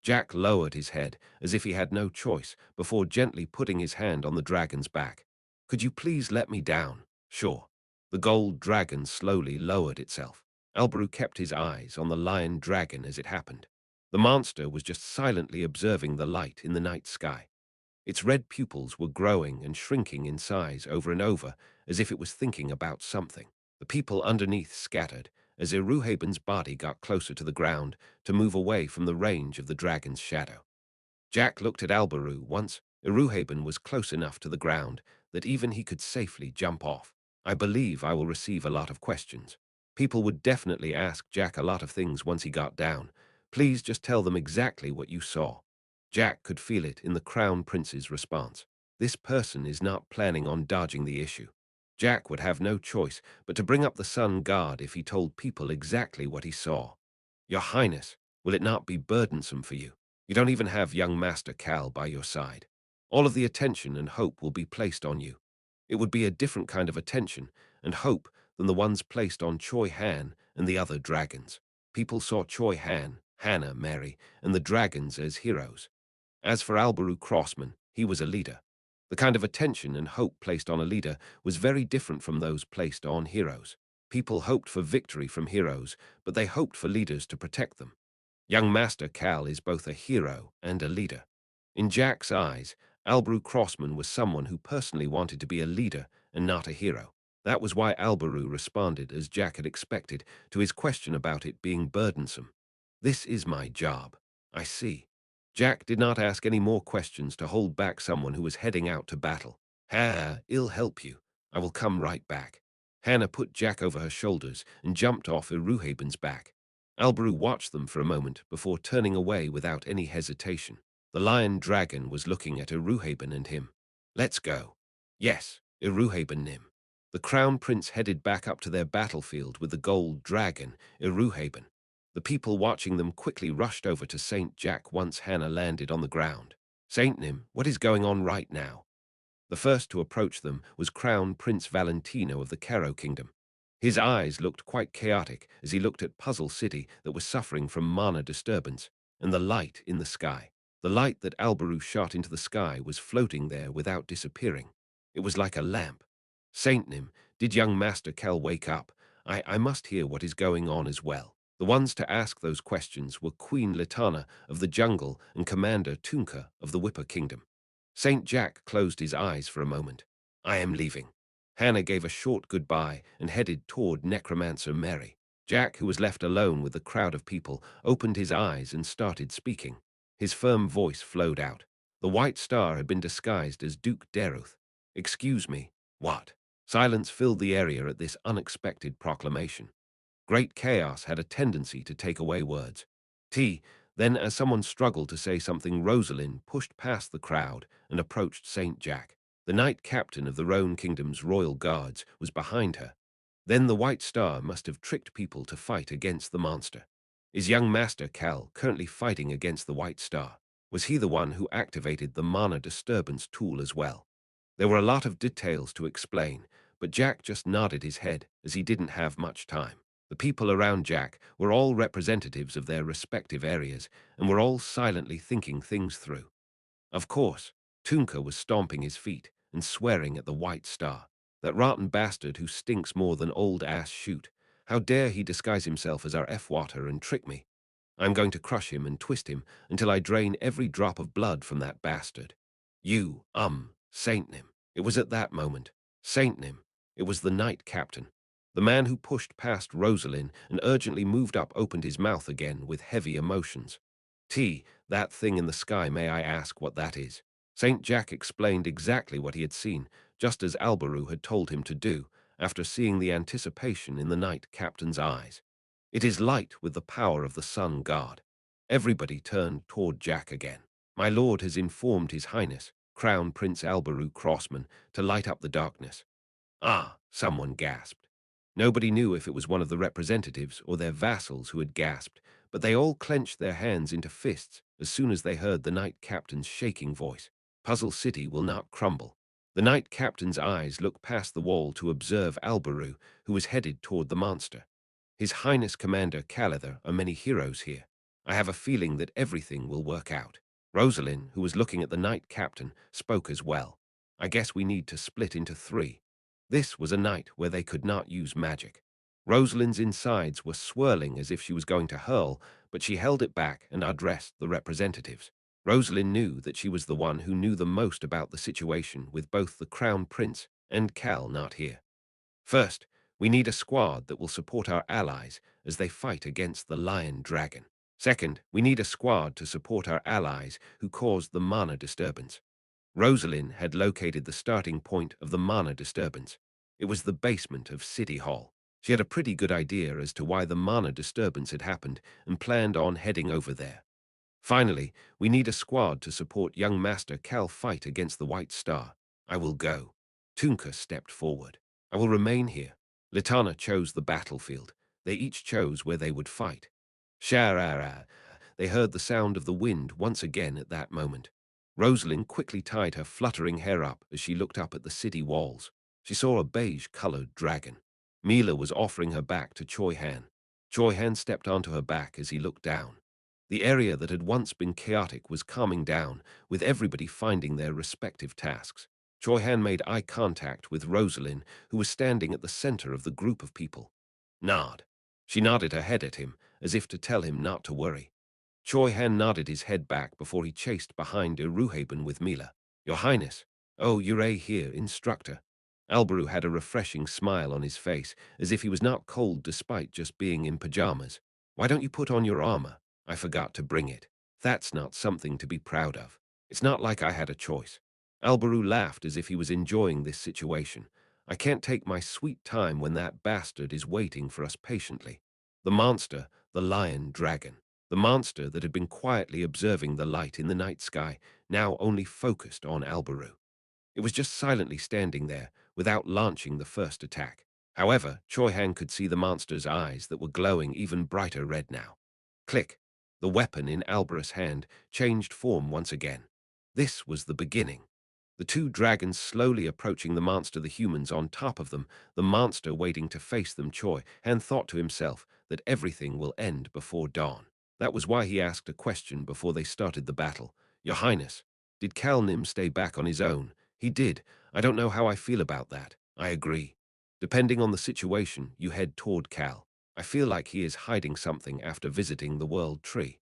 Jack lowered his head, as if he had no choice, before gently putting his hand on the dragon's back. Could you please let me down? Sure. The gold dragon slowly lowered itself. Alberu kept his eyes on the lion dragon as it happened. The monster was just silently observing the light in the night sky. Its red pupils were growing and shrinking in size over and over, as if it was thinking about something. The people underneath scattered, as Iruhaben's body got closer to the ground to move away from the range of the dragon's shadow. Jack looked at Alberu once. Iruhaben was close enough to the ground that even he could safely jump off. I believe I will receive a lot of questions. People would definitely ask Jack a lot of things once he got down. Please just tell them exactly what you saw. Jack could feel it in the Crown Prince's response. This person is not planning on dodging the issue. Jack would have no choice but to bring up the sun god if he told people exactly what he saw. Your Highness, will it not be burdensome for you? You don't even have young Master Cal by your side. All of the attention and hope will be placed on you. It would be a different kind of attention and hope than the ones placed on Choi Han and the other dragons. People saw Choi Han, Hannah, Mary, and the dragons as heroes. As for Albaru Crossman, he was a leader. The kind of attention and hope placed on a leader was very different from those placed on heroes. People hoped for victory from heroes, but they hoped for leaders to protect them. Young Master Cal is both a hero and a leader. In Jack's eyes, Albaru Crossman was someone who personally wanted to be a leader and not a hero. That was why Albaru responded, as Jack had expected, to his question about it being burdensome. This is my job. I see. Jack did not ask any more questions to hold back someone who was heading out to battle. I'll help you. I will come right back. Hannah put Jack over her shoulders and jumped off Iruhaben's back. Albaru watched them for a moment before turning away without any hesitation. The lion dragon was looking at Iruhaben and him. Let's go. Yes, Iruhaben Nim. The crown prince headed back up to their battlefield with the gold dragon, Iruhaben. The people watching them quickly rushed over to Saint Jack once Hannah landed on the ground. Saint Nim, what is going on right now? The first to approach them was Crown Prince Valentino of the Caro Kingdom. His eyes looked quite chaotic as he looked at Puzzle City that was suffering from mana disturbance, and the light in the sky. The light that Albaru shot into the sky was floating there without disappearing. It was like a lamp. Saint Nim, did young Master Cal wake up? I must hear what is going on as well. The ones to ask those questions were Queen Litana of the Jungle and Commander Tunka of the Whipper Kingdom. Saint Jack closed his eyes for a moment. I am leaving. Hannah gave a short goodbye and headed toward Necromancer Mary. Jack, who was left alone with the crowd of people, opened his eyes and started speaking. His firm voice flowed out. The White Star had been disguised as Duke Deruth. Excuse me. What? Silence filled the area at this unexpected proclamation. Great chaos had a tendency to take away words. Then, as someone struggled to say something, Rosalind pushed past the crowd and approached Saint Jack. The knight captain of the Roan Kingdom's royal guards was behind her. Then the White Star must have tricked people to fight against the monster. Is young Master Cal currently fighting against the White Star? Was he the one who activated the mana disturbance tool as well? There were a lot of details to explain, but Jack just nodded his head as he didn't have much time. The people around Jack were all representatives of their respective areas and were all silently thinking things through. Of course, Tunka was stomping his feet and swearing at the White Star. That rotten bastard who stinks more than old-ass shoot. How dare he disguise himself as our F-water and trick me? I'm going to crush him and twist him until I drain every drop of blood from that bastard. Saint Nim. It was at that moment. Saint Nim. It was the knight captain. The man who pushed past Rosalind and urgently moved up opened his mouth again with heavy emotions. That thing in the sky, may I ask what that is? St. Jack explained exactly what he had seen, just as Albaru had told him to do, after seeing the anticipation in the knight captain's eyes. It is light with the power of the sun god. Everybody turned toward Jack again. My lord has informed his highness, Crown Prince Albaru Crossman, to light up the darkness. Ah, someone gasped. Nobody knew if it was one of the representatives or their vassals who had gasped, but they all clenched their hands into fists as soon as they heard the knight captain's shaking voice. Puzzle City will not crumble. The knight captain's eyes looked past the wall to observe Albaru, who was headed toward the monster. His Highness Commander Calither are many heroes here. I have a feeling that everything will work out. Rosalind, who was looking at the knight captain, spoke as well. I guess we need to split into three. This was a night where they could not use magic. Rosalind's insides were swirling as if she was going to hurl, but she held it back and addressed the representatives. Rosalind knew that she was the one who knew the most about the situation, with both the Crown Prince and Cal not here. First, we need a squad that will support our allies as they fight against the Lion Dragon. Second, we need a squad to support our allies who caused the mana disturbance. Rosalind had located the starting point of the mana disturbance. It was the basement of City Hall. She had a pretty good idea as to why the mana disturbance had happened and planned on heading over there. Finally, we need a squad to support young Master Cal fight against the White Star. I will go. Tunka stepped forward. I will remain here. Litana chose the battlefield. They each chose where they would fight. Sharara. they heard the sound of the wind once again at that moment. Rosalind quickly tied her fluttering hair up as she looked up at the city walls. She saw a beige-colored dragon. Mila was offering her back to Choi Han. Choi Han stepped onto her back as he looked down. The area that had once been chaotic was calming down, with everybody finding their respective tasks. Choi Han made eye contact with Rosalind, who was standing at the center of the group of people. Nod. She nodded her head at him, as if to tell him not to worry. Choi Han nodded his head back before he chased behind Iruhaben with Mila. Your Highness. Oh, Ure here, instructor. Alberu had a refreshing smile on his face, as if he was not cold despite just being in pajamas. Why don't you put on your armor? I forgot to bring it. That's not something to be proud of. It's not like I had a choice. Alberu laughed as if he was enjoying this situation. I can't take my sweet time when that bastard is waiting for us patiently. The monster, the lion dragon. The monster that had been quietly observing the light in the night sky, now only focused on Alberu. It was just silently standing there, without launching the first attack. However, Choi Han could see the monster's eyes that were glowing even brighter red now. Click. The weapon in Alberus' hand changed form once again. This was the beginning. The two dragons slowly approaching the monster, the humans on top of them, the monster waiting to face them. Choi Han thought to himself that everything will end before dawn. That was why he asked a question before they started the battle. Your Highness, did Cal Nim stay back on his own? He did. I don't know how I feel about that. I agree. Depending on the situation, you head toward Cal. I feel like he is hiding something after visiting the World Tree.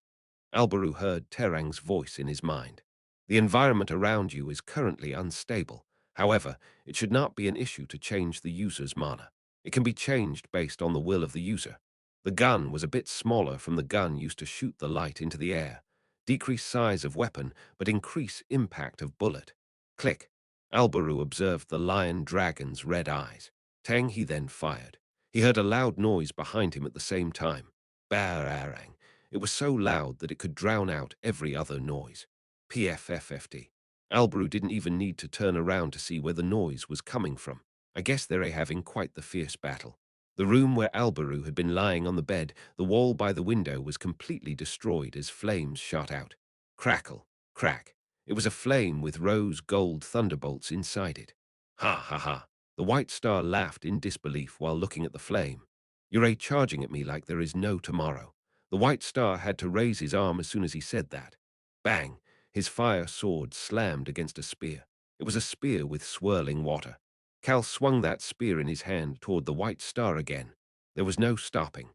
Alberu heard Terang's voice in his mind. The environment around you is currently unstable. However, it should not be an issue to change the user's mana. It can be changed based on the will of the user. The gun was a bit smaller from the gun used to shoot the light into the air. Decrease size of weapon, but increase impact of bullet. Click. Alberu observed the lion dragon's red eyes. Tang he then fired. He heard a loud noise behind him at the same time. Bararang. It was so loud that it could drown out every other noise. PFFFD. Alberu didn't even need to turn around to see where the noise was coming from. I guess they're having quite the fierce battle. The room where Alberu had been lying on the bed, the wall by the window, was completely destroyed as flames shot out. Crackle, crack. It was a flame with rose gold thunderbolts inside it. Ha ha ha. The white star laughed in disbelief while looking at the flame. You're charging at me like there is no tomorrow. The white star had to raise his arm as soon as he said that. Bang! His fire sword slammed against a spear. It was a spear with swirling water. Cal swung that spear in his hand toward the white star again. There was no stopping.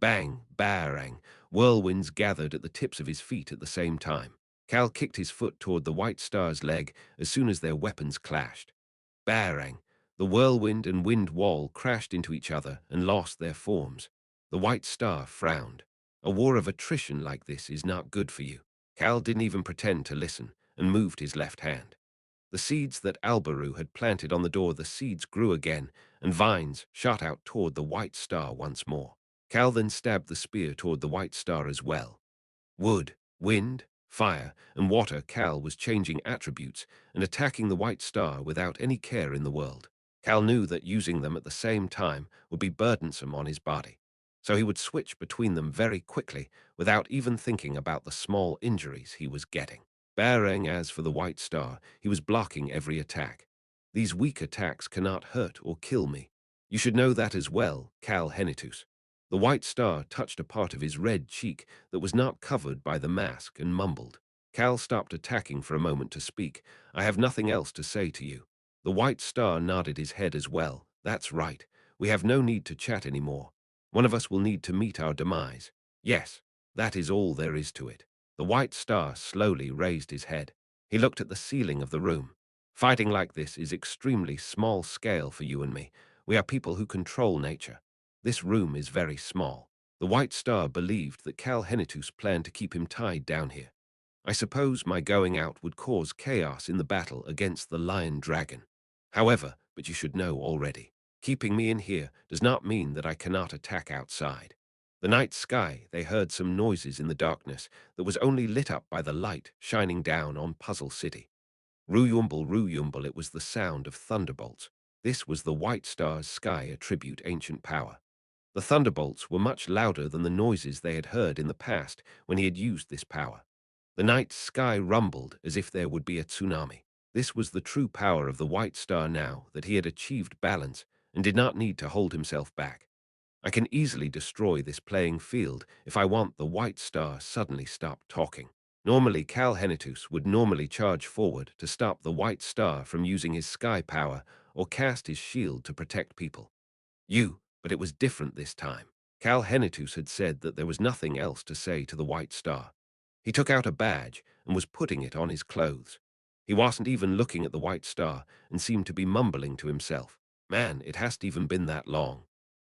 Bang, barang, whirlwinds gathered at the tips of his feet at the same time. Cal kicked his foot toward the white star's leg as soon as their weapons clashed. Barang, the whirlwind and wind wall crashed into each other and lost their forms. The white star frowned. A war of attrition like this is not good for you. Cal didn't even pretend to listen and moved his left hand. The seeds that Alberu had planted on the door, the seeds grew again, and vines shot out toward the white star once more. Cal then stabbed the spear toward the white star as well. Wood, wind, fire, and water. Cal was changing attributes and attacking the white star without any care in the world. Cal knew that using them at the same time would be burdensome on his body, so he would switch between them very quickly without even thinking about the small injuries he was getting. Barang, as for the white star, he was blocking every attack. These weak attacks cannot hurt or kill me. You should know that as well, Cal Henitus. The white star touched a part of his red cheek that was not covered by the mask and mumbled. Cal stopped attacking for a moment to speak. I have nothing else to say to you. The white star nodded his head as well. That's right. We have no need to chat anymore. One of us will need to meet our demise. Yes, that is all there is to it. The white star slowly raised his head. He looked at the ceiling of the room. Fighting like this is extremely small scale for you and me. We are people who control nature. This room is very small. The white star believed that Cal Henitus planned to keep him tied down here. I suppose my going out would cause chaos in the battle against the lion dragon. However, but you should know already, keeping me in here does not mean that I cannot attack outside. The night sky, they heard some noises in the darkness that was only lit up by the light shining down on Puzzle City. Ruyumble, it was the sound of thunderbolts. This was the white star's sky attribute ancient power. The thunderbolts were much louder than the noises they had heard in the past when he had used this power. The night sky rumbled as if there would be a tsunami. This was the true power of the White Star now that he had achieved balance and did not need to hold himself back. I can easily destroy this playing field if I want the White Star suddenly stop talking. Normally, Cal Henitus would normally charge forward to stop the White Star from using his sky power or cast his shield to protect people. But it was different this time. Cal Henitus had said that there was nothing else to say to the White Star. He took out a badge and was putting it on his clothes. He wasn't even looking at the White Star and seemed to be mumbling to himself. Man, it hasn't even been that long.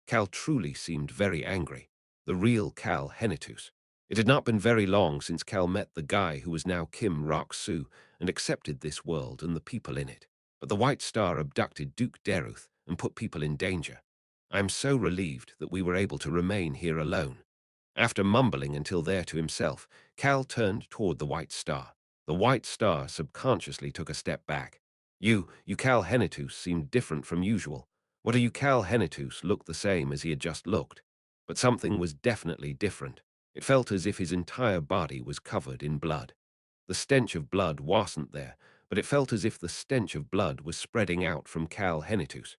Cal truly seemed very angry. The real Cal Henitus. It had not been very long since Cal met the guy who was now Kim Rock-Soo and accepted this world and the people in it. But the White Star abducted Duke Deruth and put people in danger. I am so relieved that we were able to remain here alone. After mumbling until there to himself, Cal turned toward the White Star. The White Star subconsciously took a step back. You Cal Henitus seemed different from usual. What are you Cal Henitus looked the same as he had just looked. But something was definitely different. It felt as if his entire body was covered in blood. The stench of blood wasn't there, but it felt as if the stench of blood was spreading out from Cal Henitus.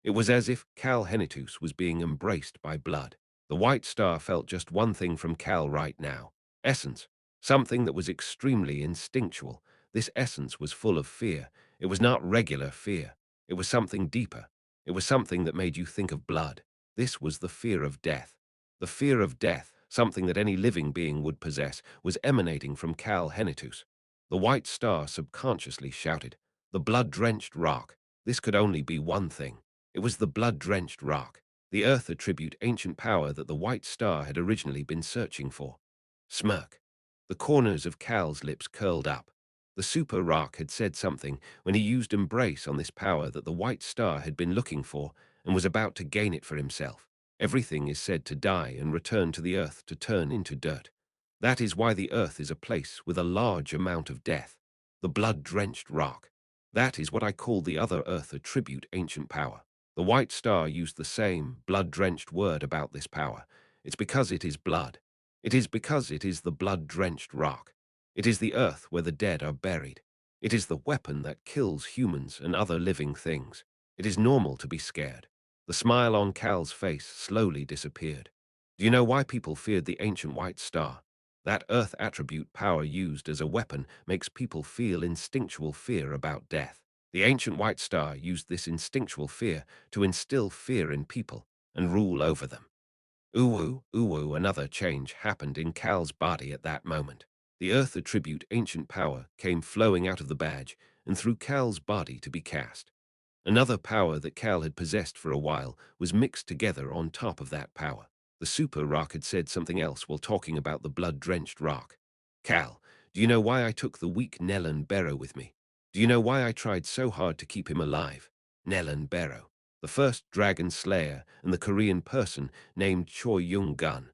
It was as if Cal Henitus was being embraced by blood. The White Star felt just one thing from Cal right now. Essence. Something that was extremely instinctual. This essence was full of fear. It was not regular fear. It was something deeper. It was something that made you think of blood. This was the fear of death. The fear of death, something that any living being would possess, was emanating from Cal Henitus. The White Star subconsciously shouted, "The blood-drenched rock." This could only be one thing. It was the blood-drenched rock, the Earth attribute ancient power that the White Star had originally been searching for. Smirk. The corners of Cal's lips curled up. The super rock had said something when he used embrace on this power that the White Star had been looking for and was about to gain it for himself. Everything is said to die and return to the Earth to turn into dirt. That is why the Earth is a place with a large amount of death. The blood-drenched rock. That is what I call the other Earth attribute ancient power. The White Star used the same blood-drenched word about this power. It's because it is blood. It is because it is the blood-drenched rock. It is the Earth where the dead are buried. It is the weapon that kills humans and other living things. It is normal to be scared. The smile on Cal's face slowly disappeared. Do you know why people feared the ancient White Star? That Earth attribute power used as a weapon makes people feel instinctual fear about death. The ancient White Star used this instinctual fear to instill fear in people and rule over them. Uwu, another change happened in Cal's body at that moment. The Earth attribute ancient power came flowing out of the badge and through Cal's body to be cast. Another power that Cal had possessed for a while was mixed together on top of that power. The super rock had said something else while talking about the blood-drenched rock. Cal, do you know why I took the weak Nellan Barrow with me? Do you know why I tried so hard to keep him alive? Nellan Barrow, the first dragon slayer and the Korean person named Choi Gun.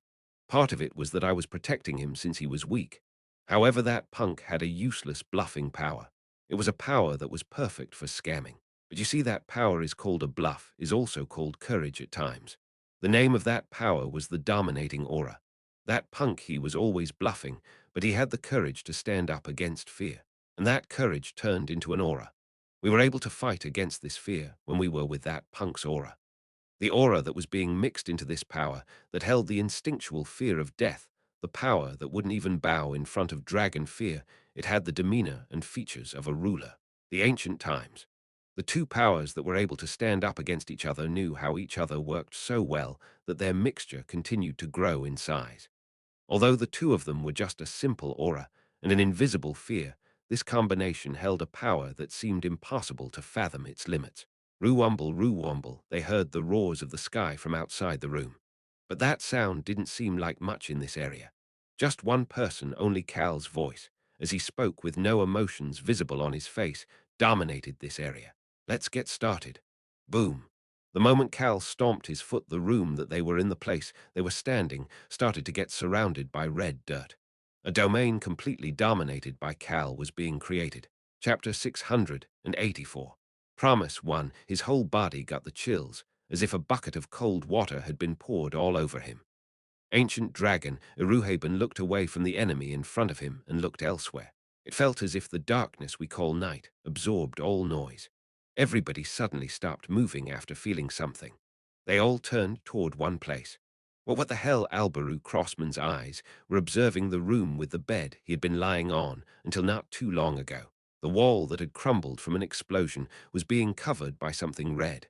Part of it was that I was protecting him since he was weak. However, that punk had a useless bluffing power. It was a power that was perfect for scamming. But you see, that power is called a bluff, is also called courage at times. The name of that power was the dominating aura. That punk, he was always bluffing, but he had the courage to stand up against fear. And that courage turned into an aura. We were able to fight against this fear when we were with that punk's aura. The aura that was being mixed into this power that held the instinctual fear of death, the power that wouldn't even bow in front of dragon fear. It had the demeanor and features of a ruler. The ancient times. The two powers that were able to stand up against each other knew how each other worked so well that their mixture continued to grow in size. Although the two of them were just a simple aura and an invisible fear, this combination held a power that seemed impossible to fathom its limits. Roo-wumble, they heard the roars of the sky from outside the room. But that sound didn't seem like much in this area. Just one person, only Cal's voice, as he spoke with no emotions visible on his face, dominated this area. Let's get started. Boom. The moment Cal stomped his foot, the room that they were in, the place they were standing, started to get surrounded by red dirt. A domain completely dominated by Cal was being created. Chapter 684. Promise 1. His whole body got the chills, as if a bucket of cold water had been poured all over him. Ancient dragon, Iruhaben looked away from the enemy in front of him and looked elsewhere. It felt as if the darkness we call night absorbed all noise. Everybody suddenly stopped moving after feeling something. They all turned toward one place. Well, what the hell? Albaru Crossman's eyes were observing the room with the bed he had been lying on until not too long ago. The wall that had crumbled from an explosion was being covered by something red.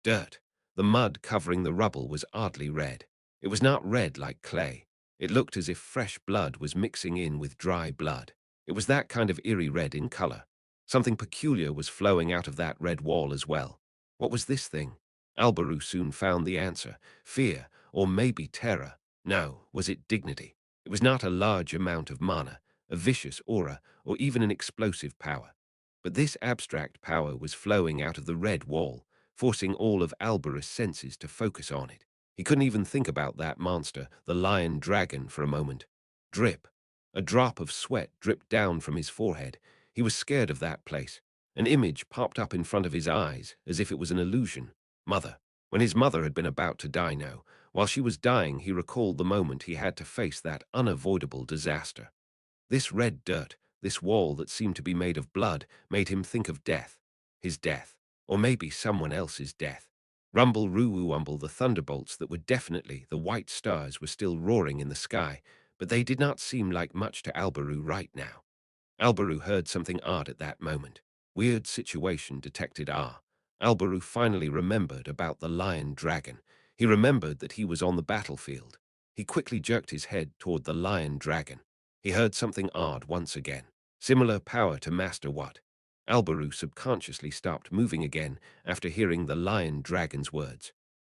Dirt. The mud covering the rubble was oddly red. It was not red like clay. It looked as if fresh blood was mixing in with dry blood. It was that kind of eerie red in color. Something peculiar was flowing out of that red wall as well. What was this thing? Albaru soon found the answer. Fear, or maybe terror. No, was it dignity? It was not a large amount of mana, a vicious aura, or even an explosive power. But this abstract power was flowing out of the red wall, forcing all of Albarus' senses to focus on it. He couldn't even think about that monster, the lion dragon, for a moment. Drip. A drop of sweat dripped down from his forehead. He was scared of that place. An image popped up in front of his eyes, as if it was an illusion. Mother. When his mother had been about to die now, while she was dying, he recalled the moment he had to face that unavoidable disaster. This red dirt, this wall that seemed to be made of blood, made him think of death. His death. Or maybe someone else's death. Rumble, roo-woo-umble, the thunderbolts that were definitely the white stars were still roaring in the sky, but they did not seem like much to Albaru right now. Albaru heard something odd at that moment. Weird situation detected R. Albaru finally remembered about the lion dragon. He remembered that he was on the battlefield. He quickly jerked his head toward the lion dragon. He heard something odd once again. Similar power to Master What? Albaru subconsciously stopped moving again after hearing the lion dragon's words.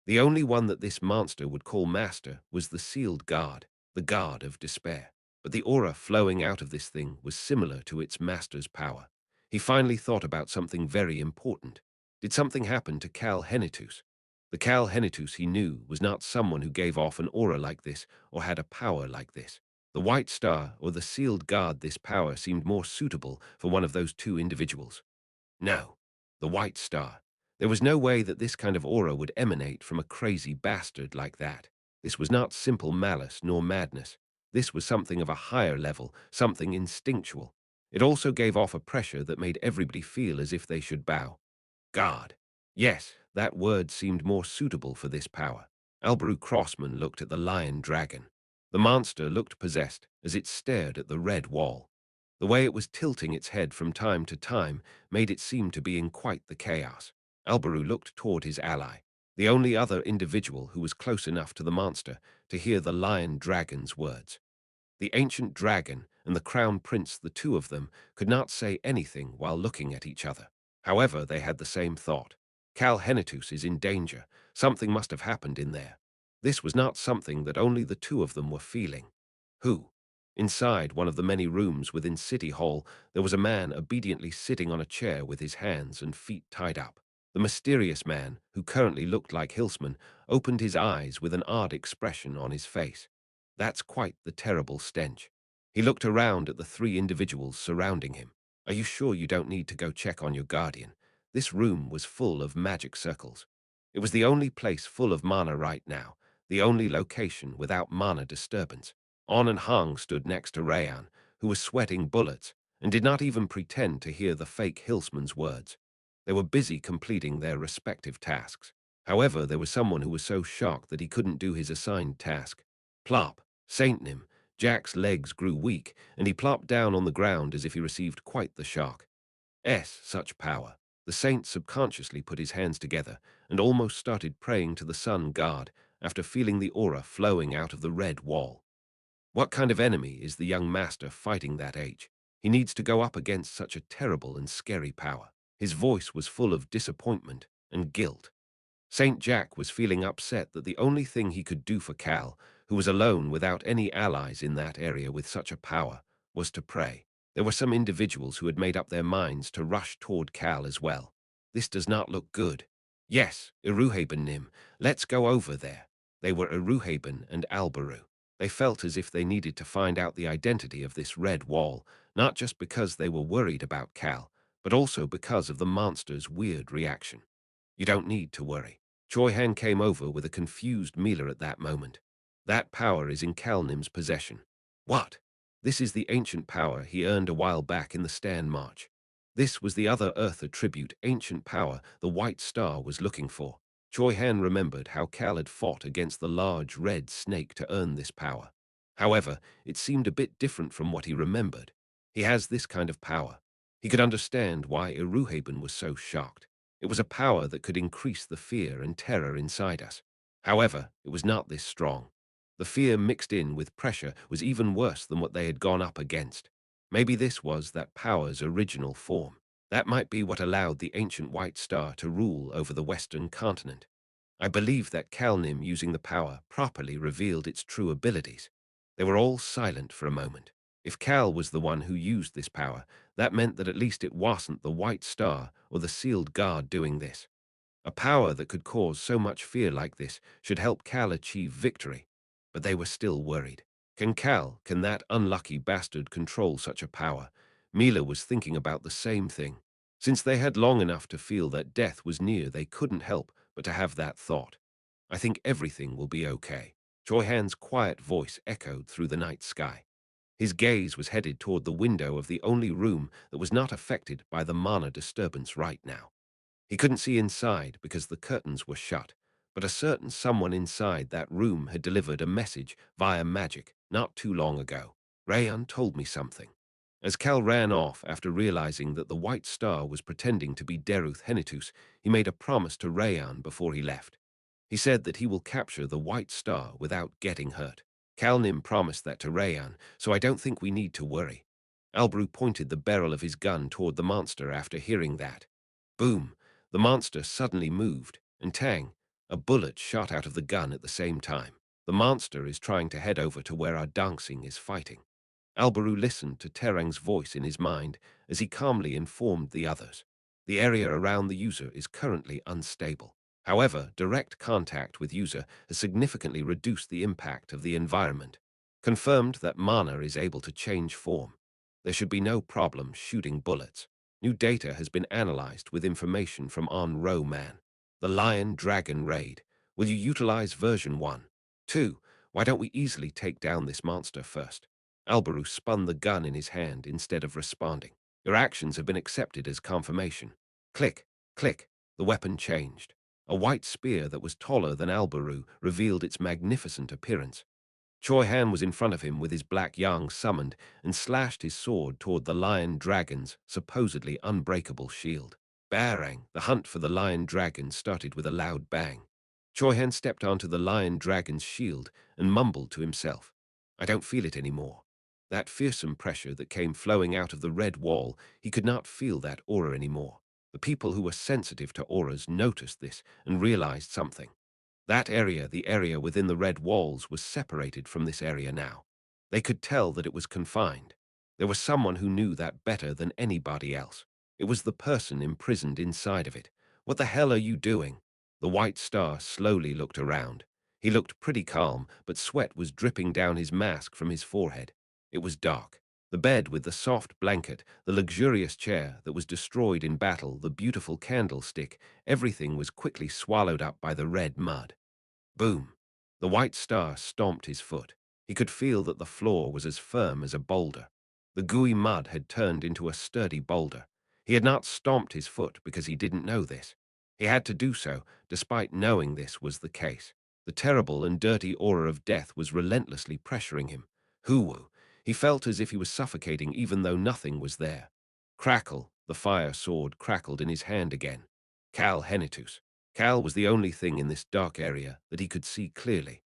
The only one that this monster would call master was the sealed guard, the guard of despair. But the aura flowing out of this thing was similar to its master's power. He finally thought about something very important. Did something happen to Cal Henitus? The Cal Henitus he knew was not someone who gave off an aura like this or had a power like this. The White Star or the Sealed Guard, this power seemed more suitable for one of those two individuals. No, the White Star. There was no way that this kind of aura would emanate from a crazy bastard like that. This was not simple malice nor madness. This was something of a higher level, something instinctual. It also gave off a pressure that made everybody feel as if they should bow. God. Yes, that word seemed more suitable for this power. Albaru Crossman looked at the lion dragon. The monster looked possessed as it stared at the red wall. The way it was tilting its head from time to time made it seem to be in quite the chaos. Albaru looked toward his ally, the only other individual who was close enough to the monster to hear the lion dragon's words. The ancient dragon and the crown prince, the two of them, could not say anything while looking at each other. However, they had the same thought. Cal Henitus is in danger. Something must have happened in there. This was not something that only the two of them were feeling. Who? Inside one of the many rooms within City Hall, there was a man obediently sitting on a chair with his hands and feet tied up. The mysterious man, who currently looked like Hilsman, opened his eyes with an odd expression on his face. That's quite the terrible stench. He looked around at the three individuals surrounding him. Are you sure you don't need to go check on your guardian? This room was full of magic circles. It was the only place full of mana right now, the only location without mana disturbance. On and Hong stood next to Rayan, who was sweating bullets, and did not even pretend to hear the fake Hilsman's words. They were busy completing their respective tasks. However, there was someone who was so shocked that he couldn't do his assigned task. Plop. Saint Nim. Jack's legs grew weak, and he plopped down on the ground as if he received quite the shock. Such power. The saint subconsciously put his hands together and almost started praying to the sun god after feeling the aura flowing out of the red wall. What kind of enemy is the young master fighting that age? He needs to go up against such a terrible and scary power. His voice was full of disappointment and guilt. St. Jack was feeling upset that the only thing he could do for Cal, who was alone without any allies in that area with such a power, was to pray. There were some individuals who had made up their minds to rush toward Cal as well. This does not look good. Yes, Iruhaben Nim, let's go over there. They were Iruhaben and Albaru. They felt as if they needed to find out the identity of this red wall, not just because they were worried about Cal, but also because of the monster's weird reaction. You don't need to worry. Choi Han came over with a confused Mila at that moment. That power is in Kalnim's possession. What? This is the ancient power he earned a while back in the Stan March. This was the other Earther tribute ancient power the White Star was looking for. Choi Han remembered how Cal had fought against the large red snake to earn this power. However, it seemed a bit different from what he remembered. He has this kind of power. He could understand why Iruhaben was so shocked. It was a power that could increase the fear and terror inside us. However, it was not this strong. The fear mixed in with pressure was even worse than what they had gone up against. Maybe this was that power's original form. That might be what allowed the ancient White Star to rule over the Western continent. I believe that Kalnim using the power properly revealed its true abilities. They were all silent for a moment. If Cal was the one who used this power, that meant that at least it wasn't the White Star or the Sealed Guard doing this. A power that could cause so much fear like this should help Cal achieve victory. But they were still worried. Can that unlucky bastard control such a power? Mila was thinking about the same thing. Since they had long enough to feel that death was near, they couldn't help but to have that thought. I think everything will be okay. Choi Han's quiet voice echoed through the night sky. His gaze was headed toward the window of the only room that was not affected by the mana disturbance right now. He couldn't see inside because the curtains were shut, but a certain someone inside that room had delivered a message via magic not too long ago. Rayan told me something. As Cal ran off after realizing that the White Star was pretending to be Deruth Henitus, he made a promise to Rayan before he left. He said that he will capture the White Star without getting hurt. Kalnim promised that to Rayan, so I don't think we need to worry. Albrew pointed the barrel of his gun toward the monster after hearing that. Boom! The monster suddenly moved, and tang! A bullet shot out of the gun at the same time. The monster is trying to head over to where our dancing is fighting. Alberu listened to Terang's voice in his mind as he calmly informed the others. The area around the user is currently unstable. However, direct contact with user has significantly reduced the impact of the environment. Confirmed that mana is able to change form. There should be no problem shooting bullets. New data has been analyzed with information from On-Ro Man. The Lion Dragon Raid. Will you utilize version 1? 2. Why don't we easily take down this monster first? Alberu spun the gun in his hand instead of responding. Your actions have been accepted as confirmation. Click, click. The weapon changed. A white spear that was taller than Alberu revealed its magnificent appearance. Choi Han was in front of him with his black yang summoned and slashed his sword toward the lion dragon's supposedly unbreakable shield. Barang, the hunt for the lion dragon started with a loud bang. Choi Han stepped onto the lion dragon's shield and mumbled to himself. I don't feel it anymore. That fearsome pressure that came flowing out of the red wall, he could not feel that aura anymore. The people who were sensitive to auras noticed this and realized something. That area, the area within the red walls, was separated from this area now. They could tell that it was confined. There was someone who knew that better than anybody else. It was the person imprisoned inside of it. What the hell are you doing? The White Star slowly looked around. He looked pretty calm, but sweat was dripping down his mask from his forehead. It was dark. The bed with the soft blanket, the luxurious chair that was destroyed in battle, the beautiful candlestick, everything was quickly swallowed up by the red mud. Boom! The White Star stomped his foot. He could feel that the floor was as firm as a boulder. The gooey mud had turned into a sturdy boulder. He had not stomped his foot because he didn't know this. He had to do so, despite knowing this was the case. The terrible and dirty aura of death was relentlessly pressuring him. Hoo-woo! He felt as if he was suffocating even though nothing was there. Crackle! The fire sword crackled in his hand again. Cal Henitus. Cal was the only thing in this dark area that he could see clearly.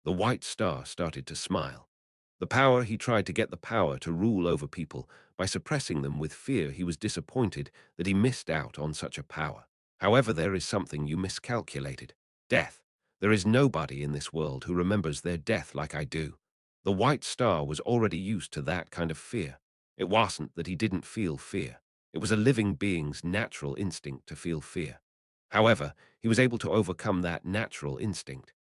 The White Star started to smile. The power he tried to get the power to rule over people. By suppressing them with fear, he was disappointed that he missed out on such a power. However, there is something you miscalculated. Death. There is nobody in this world who remembers their death like I do. The White Star was already used to that kind of fear. It wasn't that he didn't feel fear. It was a living being's natural instinct to feel fear. However, he was able to overcome that natural instinct.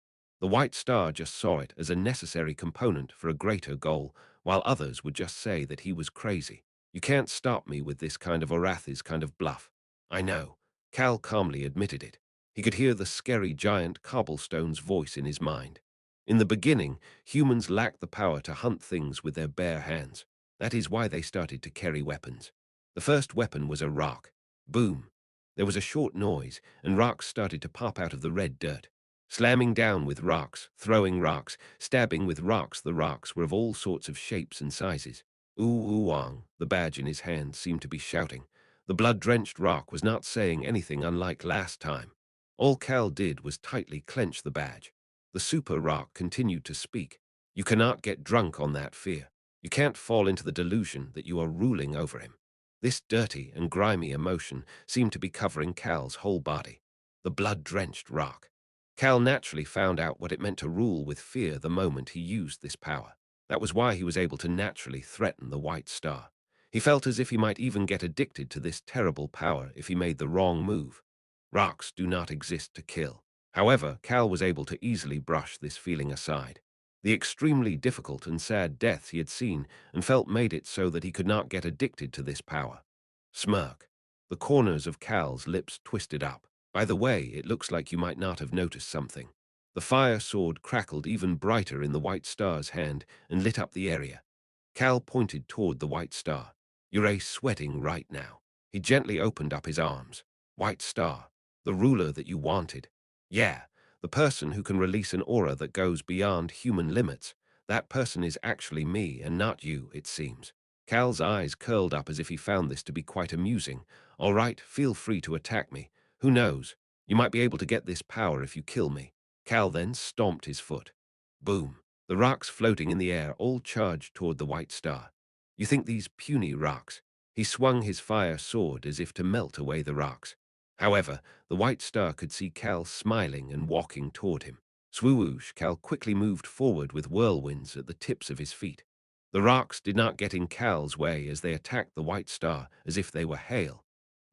The White Star just saw it as a necessary component for a greater goal, while others would just say that he was crazy. You can't stop me with this kind of Orathi's kind of bluff. I know. Cal calmly admitted it. He could hear the scary giant cobblestone's voice in his mind. In the beginning, humans lacked the power to hunt things with their bare hands. That is why they started to carry weapons. The first weapon was a rock. Boom! There was a short noise, and rocks started to pop out of the red dirt. Slamming down with rocks, throwing rocks, stabbing with rocks, the rocks were of all sorts of shapes and sizes. Ooh-wong, the badge in his hand, seemed to be shouting. The blood-drenched rock was not saying anything unlike last time. All Cal did was tightly clench the badge. The super rock continued to speak. You cannot get drunk on that fear. You can't fall into the delusion that you are ruling over him. This dirty and grimy emotion seemed to be covering Cal's whole body. The blood-drenched rock. Cal naturally found out what it meant to rule with fear the moment he used this power. That was why he was able to naturally threaten the White Star. He felt as if he might even get addicted to this terrible power if he made the wrong move. Rocks do not exist to kill. However, Cal was able to easily brush this feeling aside. The extremely difficult and sad deaths he had seen and felt made it so that he could not get addicted to this power. Smirk. The corners of Cal's lips twisted up. By the way, it looks like you might not have noticed something. The fire sword crackled even brighter in the White Star's hand and lit up the area. Cal pointed toward the White Star. You're sweating right now. He gently opened up his arms. White Star, the ruler that you wanted. Yeah, the person who can release an aura that goes beyond human limits. That person is actually me and not you, it seems. Cal's eyes curled up as if he found this to be quite amusing. All right, feel free to attack me. Who knows? You might be able to get this power if you kill me. Cal then stomped his foot. Boom. The rocks floating in the air all charged toward the White Star. You think these puny rocks? He swung his fire sword as if to melt away the rocks. However, the White Star could see Cal smiling and walking toward him. Swoosh, Cal quickly moved forward with whirlwinds at the tips of his feet. The rocks did not get in Cal's way as they attacked the White Star as if they were hail.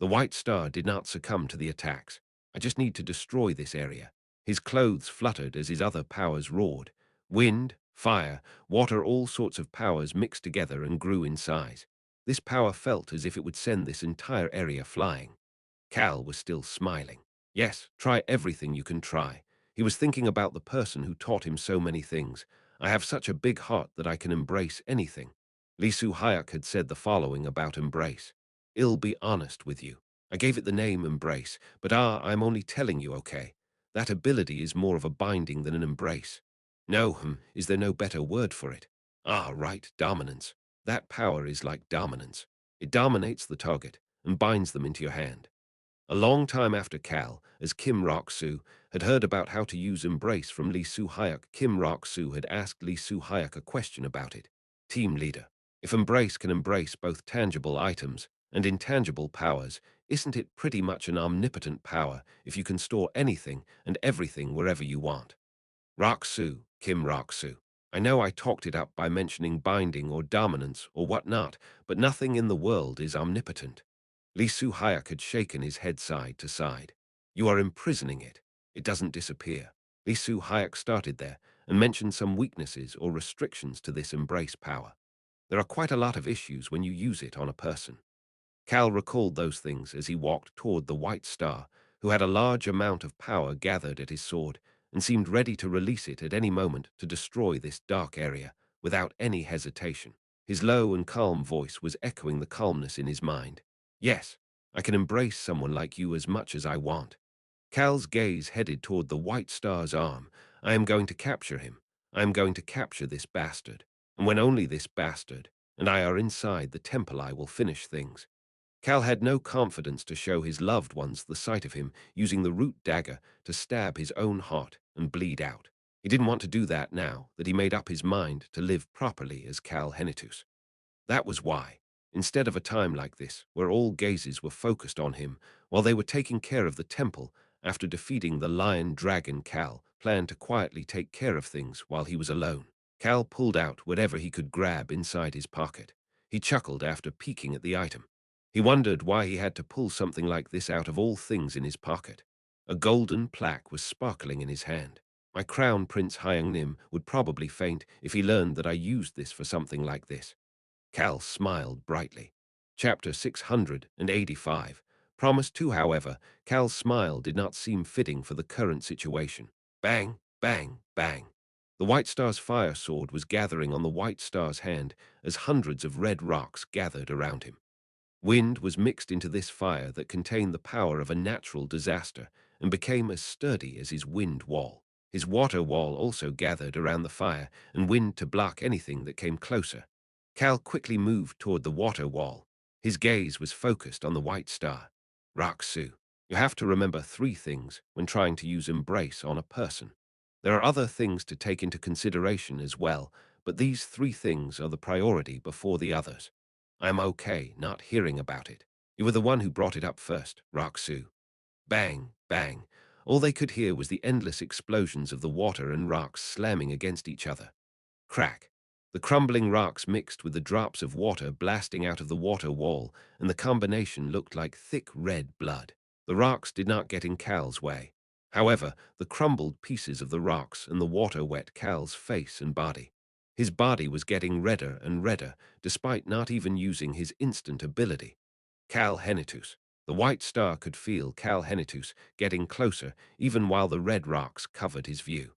The White Star did not succumb to the attacks. I just need to destroy this area. His clothes fluttered as his other powers roared. Wind, fire, water, all sorts of powers mixed together and grew in size. This power felt as if it would send this entire area flying. Cal was still smiling. Yes, try everything you can try. He was thinking about the person who taught him so many things. I have such a big heart that I can embrace anything. Lee Hyuk had said the following about embrace. I'll be honest with you. I gave it the name embrace, but I'm only telling you, okay? That ability is more of a binding than an embrace. No, is there no better word for it? Right, dominance. That power is like dominance. It dominates the target and binds them into your hand. A long time after Cal, as Kim Rok-soo, had heard about how to use Embrace from Lee Hyuk, Kim Rok-soo had asked Lee Hyuk a question about it. Team leader, if Embrace can embrace both tangible items and intangible powers, isn't it pretty much an omnipotent power if you can store anything and everything wherever you want? Rok-soo, Kim Rok-soo. I know I talked it up by mentioning binding or dominance or whatnot, but nothing in the world is omnipotent. Lee Hyuk had shaken his head side to side. You are imprisoning it. It doesn't disappear. Lee Hyuk started there and mentioned some weaknesses or restrictions to this embrace power. There are quite a lot of issues when you use it on a person. Cal recalled those things as he walked toward the White Star, who had a large amount of power gathered at his sword and seemed ready to release it at any moment to destroy this dark area without any hesitation. His low and calm voice was echoing the calmness in his mind. Yes, I can embrace someone like you as much as I want. Cal's gaze headed toward the White Star's arm. I am going to capture him. I am going to capture this bastard. And when only this bastard and I are inside the temple, I will finish things. Cal had no confidence to show his loved ones the sight of him using the root dagger to stab his own heart and bleed out. He didn't want to do that now that he made up his mind to live properly as Cal Henitus. That was why, instead of a time like this, where all gazes were focused on him while they were taking care of the temple after defeating the lion dragon, Cal planned to quietly take care of things while he was alone. Cal pulled out whatever he could grab inside his pocket. He chuckled after peeking at the item. He wondered why he had to pull something like this out of all things in his pocket. A golden plaque was sparkling in his hand. My crown Prince Hyang-nim would probably faint if he learned that I used this for something like this. Cal smiled brightly. Chapter 685. Promise 2, however, Cal's smile did not seem fitting for the current situation. Bang, bang, bang. The White Star's fire sword was gathering on the White Star's hand as hundreds of red rocks gathered around him. Wind was mixed into this fire that contained the power of a natural disaster and became as sturdy as his wind wall. His water wall also gathered around the fire and wind to block anything that came closer. Cal quickly moved toward the water wall. His gaze was focused on the White Star. Raksu, you have to remember 3 things when trying to use embrace on a person. There are other things to take into consideration as well, but these 3 things are the priority before the others. I'm okay not hearing about it. You were the one who brought it up first, Raksu. Bang, bang. All they could hear was the endless explosions of the water and rocks slamming against each other. Crack. The crumbling rocks mixed with the drops of water blasting out of the water wall, and the combination looked like thick red blood. The rocks did not get in Cal's way. However, the crumbled pieces of the rocks and the water wet Cal's face and body. His body was getting redder and redder, despite not even using his instant ability. Cal Henitus. The White Star could feel Cal Henitus getting closer even while the red rocks covered his view.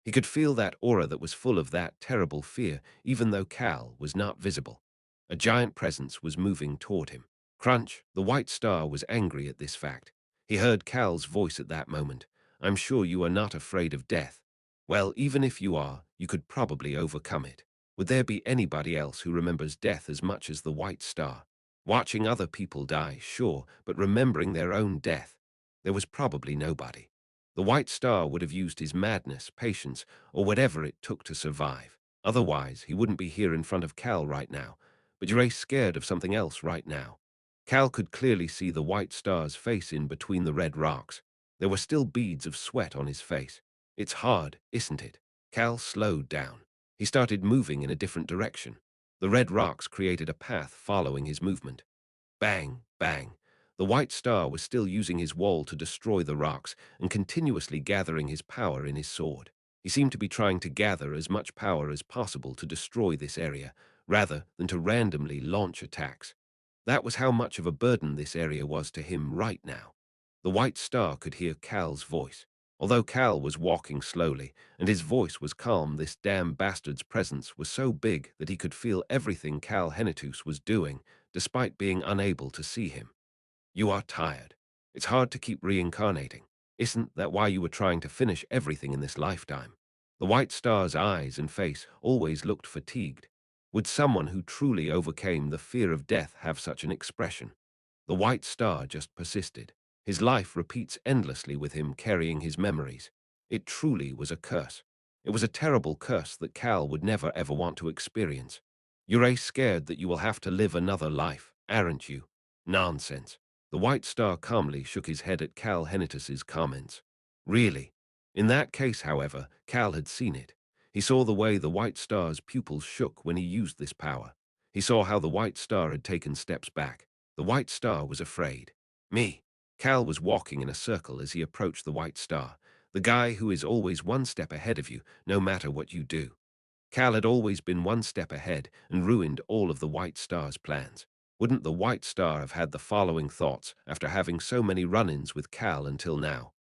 He could feel that aura that was full of that terrible fear, even though Cal was not visible. A giant presence was moving toward him. Crunch, the White Star was angry at this fact. He heard Cal's voice at that moment. I'm sure you are not afraid of death. Well, even if you are, you could probably overcome it. Would there be anybody else who remembers death as much as the White Star? Watching other people die, sure, but remembering their own death? There was probably nobody. The White Star would have used his madness, patience, or whatever it took to survive. Otherwise, he wouldn't be here in front of Cal right now. But you're scared of something else right now. Cal could clearly see the White Star's face in between the red rocks. There were still beads of sweat on his face. It's hard, isn't it? Cal slowed down. He started moving in a different direction. The red rocks created a path following his movement. Bang, bang. The White Star was still using his wall to destroy the rocks and continuously gathering his power in his sword. He seemed to be trying to gather as much power as possible to destroy this area, rather than to randomly launch attacks. That was how much of a burden this area was to him right now. The White Star could hear Cal's voice. Although Cal was walking slowly, and his voice was calm, this damn bastard's presence was so big that he could feel everything Cal Henitus was doing, despite being unable to see him. You are tired. It's hard to keep reincarnating. Isn't that why you were trying to finish everything in this lifetime? The White Star's eyes and face always looked fatigued. Would someone who truly overcame the fear of death have such an expression? The White Star just persisted. His life repeats endlessly with him carrying his memories. It truly was a curse. It was a terrible curse that Cal would never ever want to experience. You're scared that you will have to live another life, aren't you? Nonsense. The White Star calmly shook his head at Cal Henitus's comments. Really? In that case, however, Cal had seen it. He saw the way the White Star's pupils shook when he used this power. He saw how the White Star had taken steps back. The White Star was afraid. Me. Cal was walking in a circle as he approached the White Star, the guy who is always one step ahead of you, no matter what you do. Cal had always been one step ahead and ruined all of the White Star's plans. Wouldn't the White Star have had the following thoughts after having so many run-ins with Cal until now?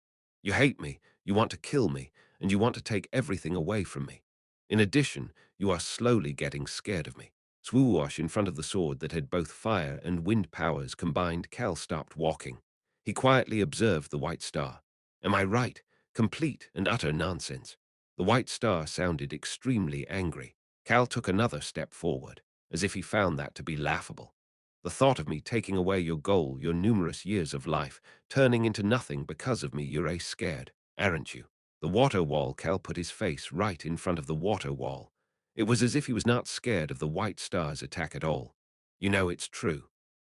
You hate me, you want to kill me, and you want to take everything away from me. In addition, you are slowly getting scared of me. Swoosh in front of the sword that had both fire and wind powers combined. Cal stopped walking. He quietly observed the White Star. Am I right? Complete and utter nonsense. The White Star sounded extremely angry. Cal took another step forward, as if he found that to be laughable. The thought of me taking away your goal, your numerous years of life, turning into nothing because of me, you're scared, aren't you? The water wall. Cal put his face right in front of the water wall. It was as if he was not scared of the White Star's attack at all. You know it's true.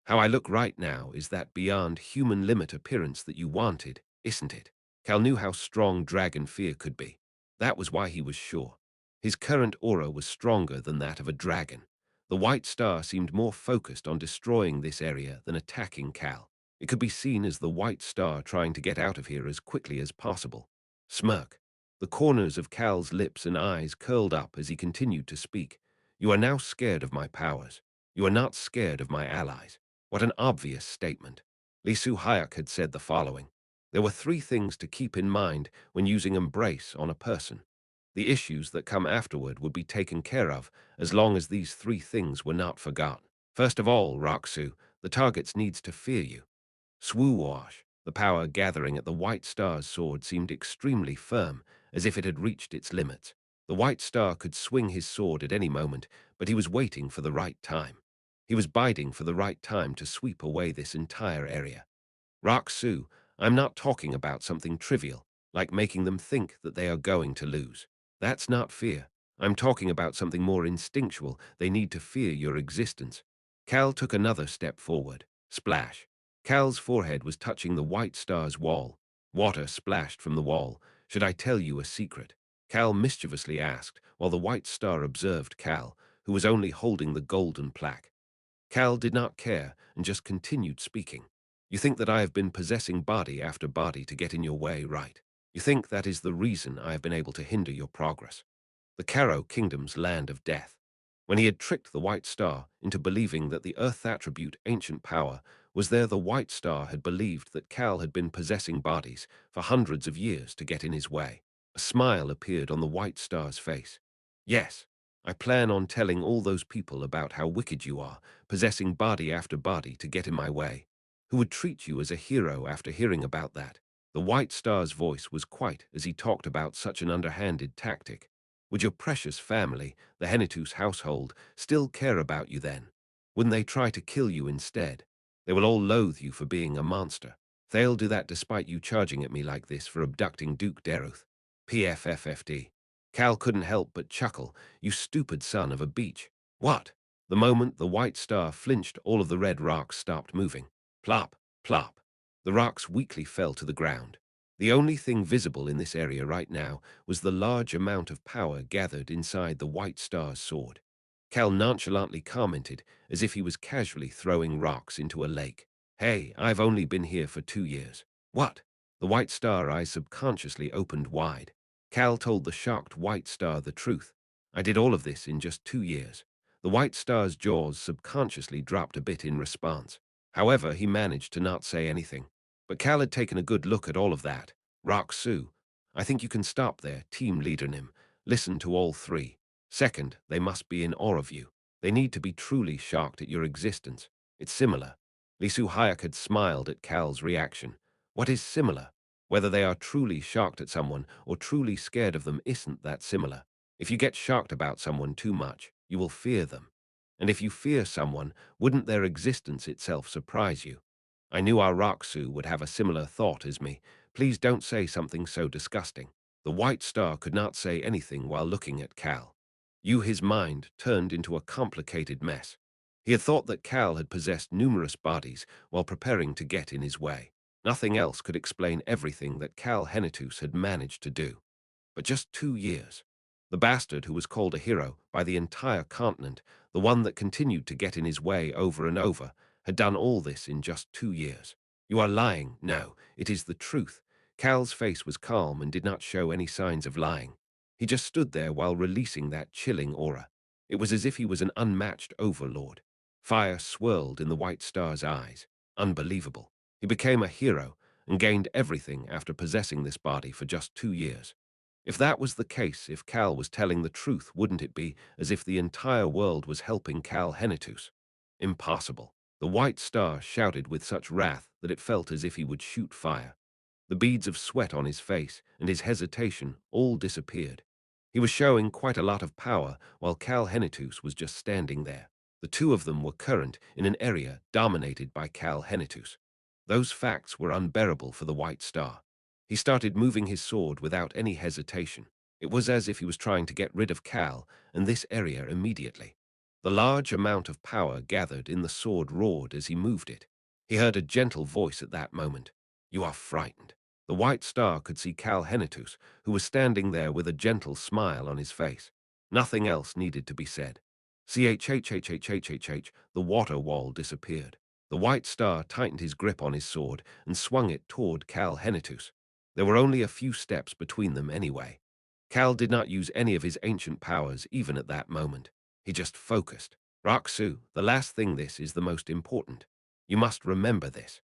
How I look right now is that beyond human limit appearance that you wanted, isn't it? Cal knew how strong dragon fear could be. That was why he was sure. His current aura was stronger than that of a dragon. The White Star seemed more focused on destroying this area than attacking Cal. It could be seen as the White Star trying to get out of here as quickly as possible. Smirk. The corners of Cal's lips and eyes curled up as he continued to speak. You are now scared of my powers. You are not scared of my allies. What an obvious statement. Lee Hayek had said the following. There were three things to keep in mind when using embrace on a person. The issues that come afterward would be taken care of as long as these three things were not forgotten. First of all, Raksu, the targets needs to fear you. Swoosh, the power gathering at the White Star's sword seemed extremely firm, as if it had reached its limits. The White Star could swing his sword at any moment, but he was waiting for the right time. He was biding for the right time to sweep away this entire area. Raksu, I'm not talking about something trivial, like making them think that they are going to lose. That's not fear. I'm talking about something more instinctual. They need to fear your existence. Cal took another step forward. Splash. Cal's forehead was touching the White Star's wall. Water splashed from the wall. Should I tell you a secret? Cal mischievously asked, while the White Star observed Cal, who was only holding the golden plaque. Cal did not care and just continued speaking. You think that I have been possessing body after body to get in your way, right? You think that is the reason I have been able to hinder your progress. The Caro Kingdom's land of death. When he had tricked the White Star into believing that the Earth attribute ancient power was there, the White Star had believed that Cal had been possessing bodies for hundreds of years to get in his way. A smile appeared on the White Star's face. Yes, I plan on telling all those people about how wicked you are, possessing body after body to get in my way. Who would treat you as a hero after hearing about that? The White Star's voice was quiet as he talked about such an underhanded tactic. Would your precious family, the Henitus household, still care about you then? Wouldn't they try to kill you instead? They will all loathe you for being a monster. They'll do that despite you charging at me like this for abducting Duke Deruth. PFFFD. Cal couldn't help but chuckle. You stupid son of a beach. What? The moment the White Star flinched, all of the red rocks stopped moving. Plop, plop. The rocks weakly fell to the ground. The only thing visible in this area right now was the large amount of power gathered inside the White Star's sword. Cal nonchalantly commented as if he was casually throwing rocks into a lake. Hey, I've only been here for 2 years. What? The White Star eyes subconsciously opened wide. Cal told the shocked White Star the truth. I did all of this in just 2 years. The White Star's jaws subconsciously dropped a bit in response. However, he managed to not say anything. But Cal had taken a good look at all of that. Rock Sue, I think you can stop there, team leader Nim. Listen to all three. Second, they must be in awe of you. They need to be truly shocked at your existence. It's similar. Lisu Hayek had smiled at Cal's reaction. What is similar? Whether they are truly shocked at someone or truly scared of them isn't that similar. If you get shocked about someone too much, you will fear them. And if you fear someone, wouldn't their existence itself surprise you? I knew our Raksu would have a similar thought as me. Please don't say something so disgusting. The White Star could not say anything while looking at Cal. His mind turned into a complicated mess. He had thought that Cal had possessed numerous bodies while preparing to get in his way. Nothing else could explain everything that Cal Henitus had managed to do. But just 2 years. The bastard who was called a hero by the entire continent, the one that continued to get in his way over and over, had done all this in just 2 years. You are lying. No, it is the truth. Cal's face was calm and did not show any signs of lying. He just stood there while releasing that chilling aura. It was as if he was an unmatched overlord. Fire swirled in the White Star's eyes. Unbelievable. He became a hero and gained everything after possessing this body for just 2 years. If that was the case, if Cal was telling the truth, wouldn't it be as if the entire world was helping Cal Henitus? Impossible. The White Star shouted with such wrath that it felt as if he would shoot fire. The beads of sweat on his face and his hesitation all disappeared. He was showing quite a lot of power while Cal Henitus was just standing there. The two of them were current in an area dominated by Cal Henitus. Those facts were unbearable for the White Star. He started moving his sword without any hesitation. It was as if he was trying to get rid of Cal and this area immediately. The large amount of power gathered in the sword roared as he moved it. He heard a gentle voice at that moment. You are frightened. The White Star could see Cal Henitus, who was standing there with a gentle smile on his face. Nothing else needed to be said. Chhhhhhhh, the water wall disappeared. The White Star tightened his grip on his sword and swung it toward Cal Henitus. There were only a few steps between them anyway. Cal did not use any of his ancient powers even at that moment. He just focused. Raksu, the last thing, this is the most important. You must remember this.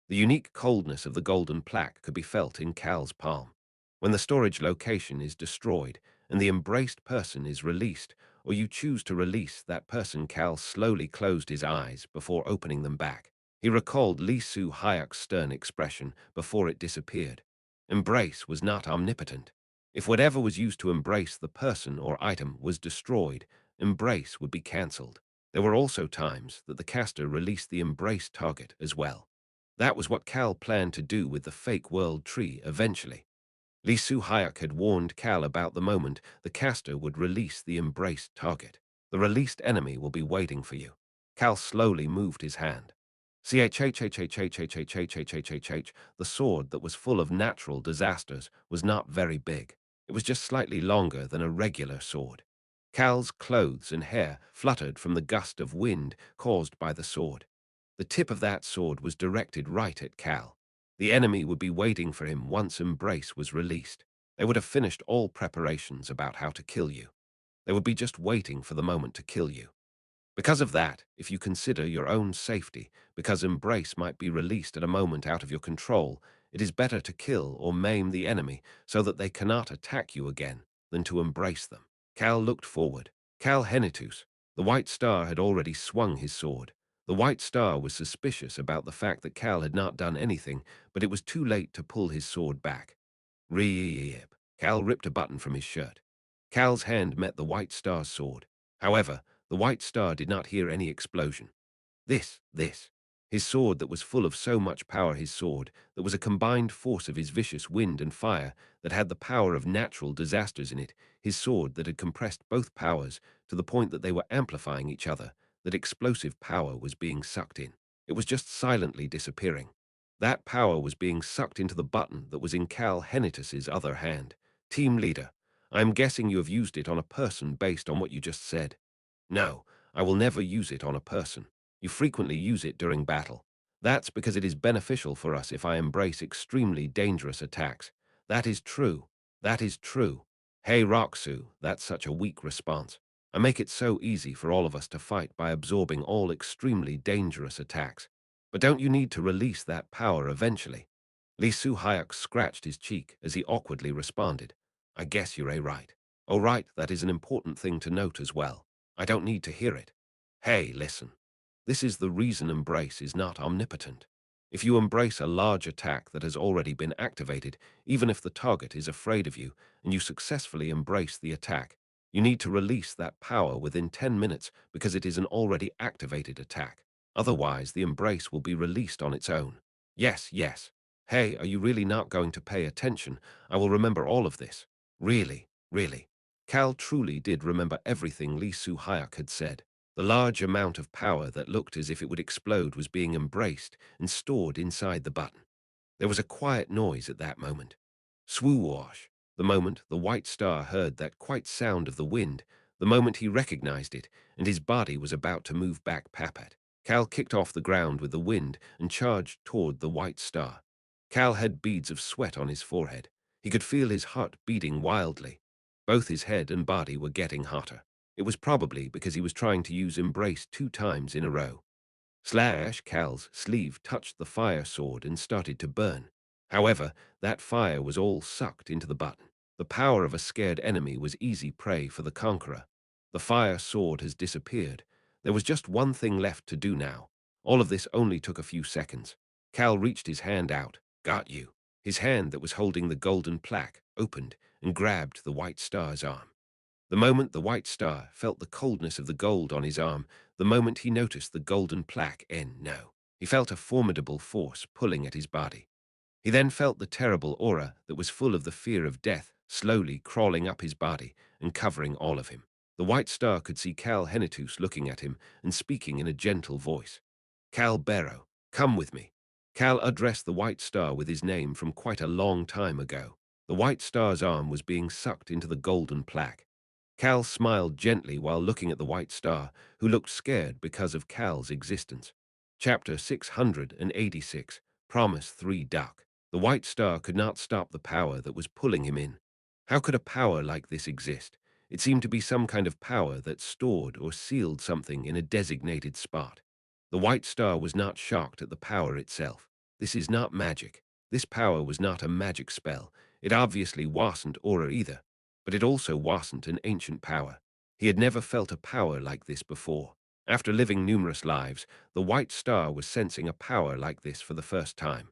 The unique coldness of the golden plaque could be felt in Cal's palm. When the storage location is destroyed and the embraced person is released, or you choose to release that person, Cal slowly closed his eyes before opening them back. He recalled Lee Soo-hyuk's stern expression before it disappeared. Embrace was not omnipotent. If whatever was used to embrace the person or item was destroyed, embrace would be cancelled. There were also times that the caster released the embraced target as well. That was what Cal planned to do with the fake world tree eventually. Lee Soo-hyuk had warned Cal about the moment the caster would release the embraced target. The released enemy will be waiting for you. Cal slowly moved his hand. CHHHHHHHHHHHHH, the sword that was full of natural disasters was not very big. It was just slightly longer than a regular sword. Cal's clothes and hair fluttered from the gust of wind caused by the sword. The tip of that sword was directed right at Cal. The enemy would be waiting for him once Embrace was released. They would have finished all preparations about how to kill you. They would be just waiting for the moment to kill you. Because of that, if you consider your own safety, because Embrace might be released at a moment out of your control, it is better to kill or maim the enemy so that they cannot attack you again than to embrace them. Cal looked forward. Cal Henitus, the White Star, had already swung his sword. The White Star was suspicious about the fact that Cal had not done anything, but it was too late to pull his sword back. Reep. Cal ripped a button from his shirt. Cal's hand met the White Star's sword. However, the White Star did not hear any explosion. This. His sword that was full of so much power, his sword that was a combined force of his vicious wind and fire that had the power of natural disasters in it, his sword that had compressed both powers to the point that they were amplifying each other, that explosive power was being sucked in. It was just silently disappearing. That power was being sucked into the button that was in Cal Henitus's other hand. Team leader, I am guessing you have used it on a person based on what you just said. No, I will never use it on a person. You frequently use it during battle. That's because it is beneficial for us if I embrace extremely dangerous attacks. That is true. That is true. Hey Roxu, that's such a weak response. I make it so easy for all of us to fight by absorbing all extremely dangerous attacks. But don't you need to release that power eventually? Lee Soo-hyuk scratched his cheek as he awkwardly responded. I guess you're right. Oh right, that is an important thing to note as well. I don't need to hear it. Hey, listen. This is the reason Embrace is not omnipotent. If you embrace a large attack that has already been activated, even if the target is afraid of you, and you successfully embrace the attack, you need to release that power within 10 minutes because it is an already activated attack. Otherwise, the embrace will be released on its own. Yes. Hey, are you really not going to pay attention? I will remember all of this. Really. Cal truly did remember everything Lee Soo-hyuk had said. The large amount of power that looked as if it would explode was being embraced and stored inside the button. There was a quiet noise at that moment. Swoosh! The moment the White Star heard that quiet sound of the wind, the moment he recognized it, and his body was about to move back Papat. Cal kicked off the ground with the wind and charged toward the White Star. Cal had beads of sweat on his forehead. He could feel his heart beating wildly. Both his head and body were getting hotter. It was probably because he was trying to use Embrace 2 times in a row. Cal's sleeve touched the fire sword and started to burn. However, that fire was all sucked into the button. The power of a scared enemy was easy prey for the conqueror. The fire sword has disappeared. There was just one thing left to do now. All of this only took a few seconds. Cal reached his hand out. Got you. His hand that was holding the golden plaque opened and grabbed the White Star's arm. The moment the White Star felt the coldness of the gold on his arm, the moment he noticed the golden plaque he felt a formidable force pulling at his body. He then felt the terrible aura that was full of the fear of death slowly crawling up his body and covering all of him. The White Star could see Cal Henitus looking at him and speaking in a gentle voice. Cal Barrow, come with me. Cal addressed the White Star with his name from quite a long time ago. The White Star's arm was being sucked into the golden plaque. Cal smiled gently while looking at the White Star, who looked scared because of Cal's existence. Chapter 686, Promise 3 Duck. The White Star could not stop the power that was pulling him in. How could a power like this exist? It seemed to be some kind of power that stored or sealed something in a designated spot. The White Star was not shocked at the power itself. This is not magic. This power was not a magic spell. It obviously wasn't aura either, but it also wasn't an ancient power. He had never felt a power like this before. After living numerous lives, the White Star was sensing a power like this for the first time.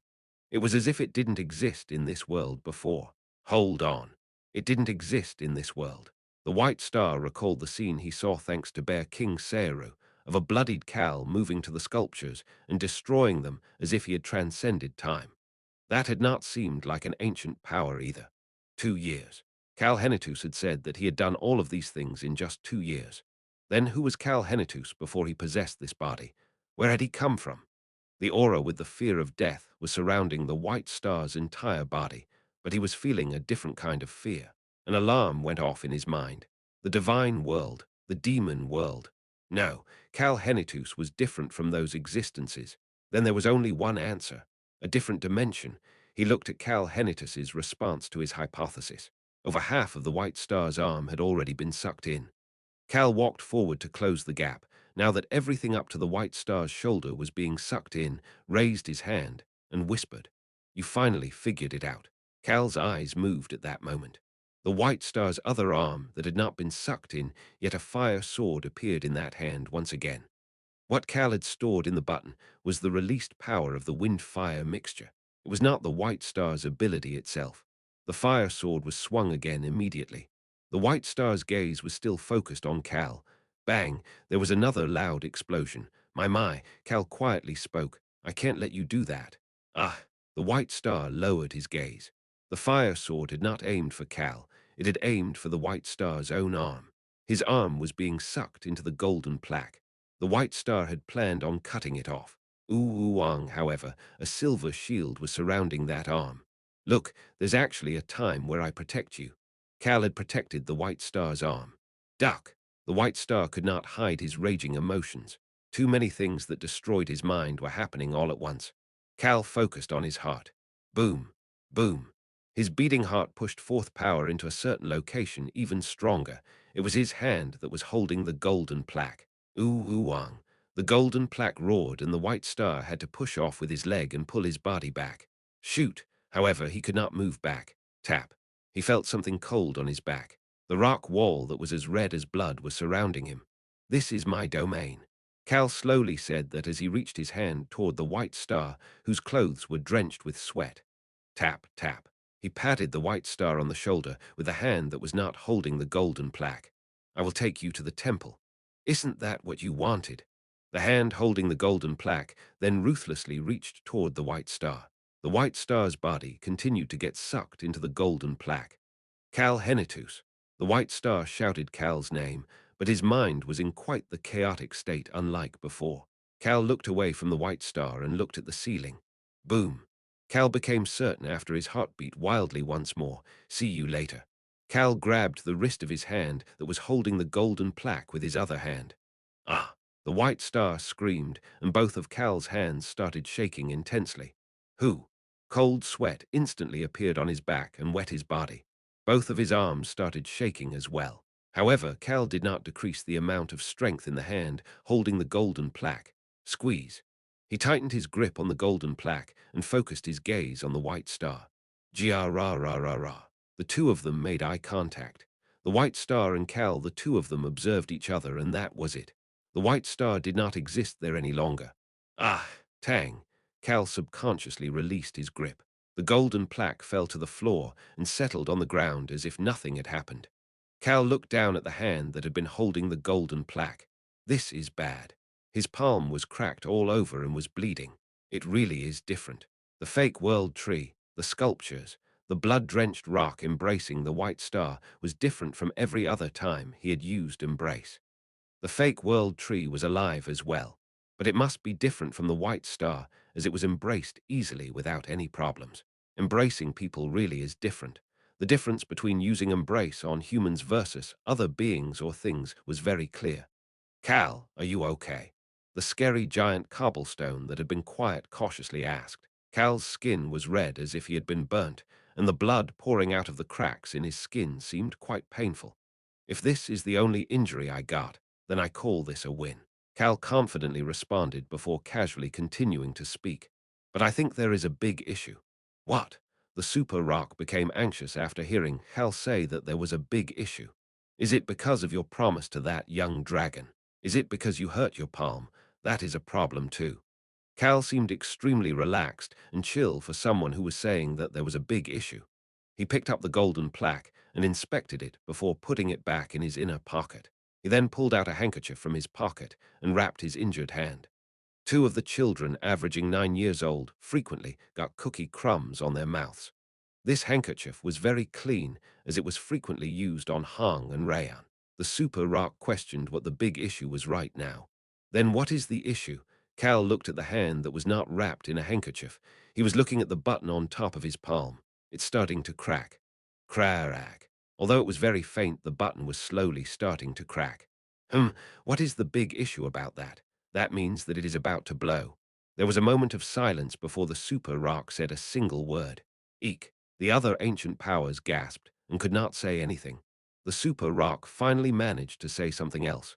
It was as if it didn't exist in this world before. Hold on. It didn't exist in this world. The White Star recalled the scene he saw thanks to Bear King Seru, of a bloodied Cal moving to the sculptures and destroying them as if he had transcended time. That had not seemed like an ancient power either. 2 years. Cal Henitus had said that he had done all of these things in just 2 years. Then who was Cal Henitus before he possessed this body? Where had he come from? The aura with the fear of death was surrounding the White Star's entire body, but he was feeling a different kind of fear. An alarm went off in his mind. The divine world, the demon world. No, Cal Henitus was different from those existences. Then there was only one answer, a different dimension. He looked at Cal Henitus's response to his hypothesis. Over half of the White Star's arm had already been sucked in. Cal walked forward to close the gap. Now that everything up to the White Star's shoulder was being sucked in, raised his hand and whispered, "You finally figured it out." Cal's eyes moved at that moment. The White Star's other arm that had not been sucked in, yet a fire sword appeared in that hand once again. What Cal had stored in the button was the released power of the wind-fire mixture. It was not the White Star's ability itself. The fire sword was swung again immediately. The White Star's gaze was still focused on Cal. Bang! There was another loud explosion. My, Cal quietly spoke. "I can't let you do that." Ah! The White Star lowered his gaze. The fire sword had not aimed for Cal. It had aimed for the White Star's own arm. His arm was being sucked into the golden plaque. The White Star had planned on cutting it off. Oolong, however, a silver shield was surrounding that arm. "Look, there's actually a time where I protect you." Cal had protected the White Star's arm. Duck! The White Star could not hide his raging emotions. Too many things that destroyed his mind were happening all at once. Cal focused on his heart. Boom! Boom! His beating heart pushed forth power into a certain location even stronger. It was his hand that was holding the golden plaque. Ooh-wang. The golden plaque roared, and the White Star had to push off with his leg and pull his body back. Shoot! However, he could not move back. Tap! He felt something cold on his back. The rock wall that was as red as blood was surrounding him. "This is my domain." Cal slowly said that as he reached his hand toward the White Star, whose clothes were drenched with sweat. Tap, tap. He patted the White Star on the shoulder with a hand that was not holding the golden plaque. "I will take you to the temple." "Isn't that what you wanted?" The hand holding the golden plaque then ruthlessly reached toward the White Star. The White Star's body continued to get sucked into the golden plaque. "Cal Henitus." The White Star shouted Cal's name, but his mind was in quite the chaotic state unlike before. Cal looked away from the White Star and looked at the ceiling. Boom. Cal became certain after his heart beat wildly once more. "See you later." Cal grabbed the wrist of his hand that was holding the golden plaque with his other hand. Ah! The White Star screamed, and both of Cal's hands started shaking intensely. Who? Cold sweat instantly appeared on his back and wet his body. Both of his arms started shaking as well. However, Cal did not decrease the amount of strength in the hand holding the golden plaque. Squeeze. He tightened his grip on the golden plaque and focused his gaze on the White Star. Gia-ra-ra-ra-ra. The two of them made eye contact. The White Star and Cal, the two of them observed each other, and that was it. The White Star did not exist there any longer. Ah, tang! Cal subconsciously released his grip. The golden plaque fell to the floor and settled on the ground as if nothing had happened. Cal looked down at the hand that had been holding the golden plaque. This is bad. His palm was cracked all over and was bleeding. It really is different. The fake world tree, the sculptures, the blood-drenched rock embracing the White Star was different from every other time he had used embrace. The fake world tree was alive as well, but it must be different from the White Star as it was embraced easily without any problems. Embracing people really is different. The difference between using embrace on humans versus other beings or things was very clear. "Cal, are you okay?" The scary giant cobblestone that had been quiet cautiously asked. Cal's skin was red as if he had been burnt, and the blood pouring out of the cracks in his skin seemed quite painful. "If this is the only injury I got, then I call this a win." Cal confidently responded before casually continuing to speak. But I think there is a big issue. What? The super rock became anxious after hearing Hal say that there was a big issue. Is it because of your promise to that young dragon? Is it because you hurt your palm? That is a problem too. Cal seemed extremely relaxed and chill for someone who was saying that there was a big issue. He picked up the golden plaque and inspected it before putting it back in his inner pocket. He then pulled out a handkerchief from his pocket and wrapped his injured hand. Two of the children, averaging 9 years old, frequently got cookie crumbs on their mouths. This handkerchief was very clean, as it was frequently used on Hong and Rayan. The super rock questioned what the big issue was right now. Then what is the issue? Cal looked at the hand that was not wrapped in a handkerchief. He was looking at the button on top of his palm. It's starting to crack. Crack. Although it was very faint, the button was slowly starting to crack. What is the big issue about that? That means that it is about to blow. There was a moment of silence before the super rock said a single word. Eek. The other ancient powers gasped and could not say anything. The super rock finally managed to say something else.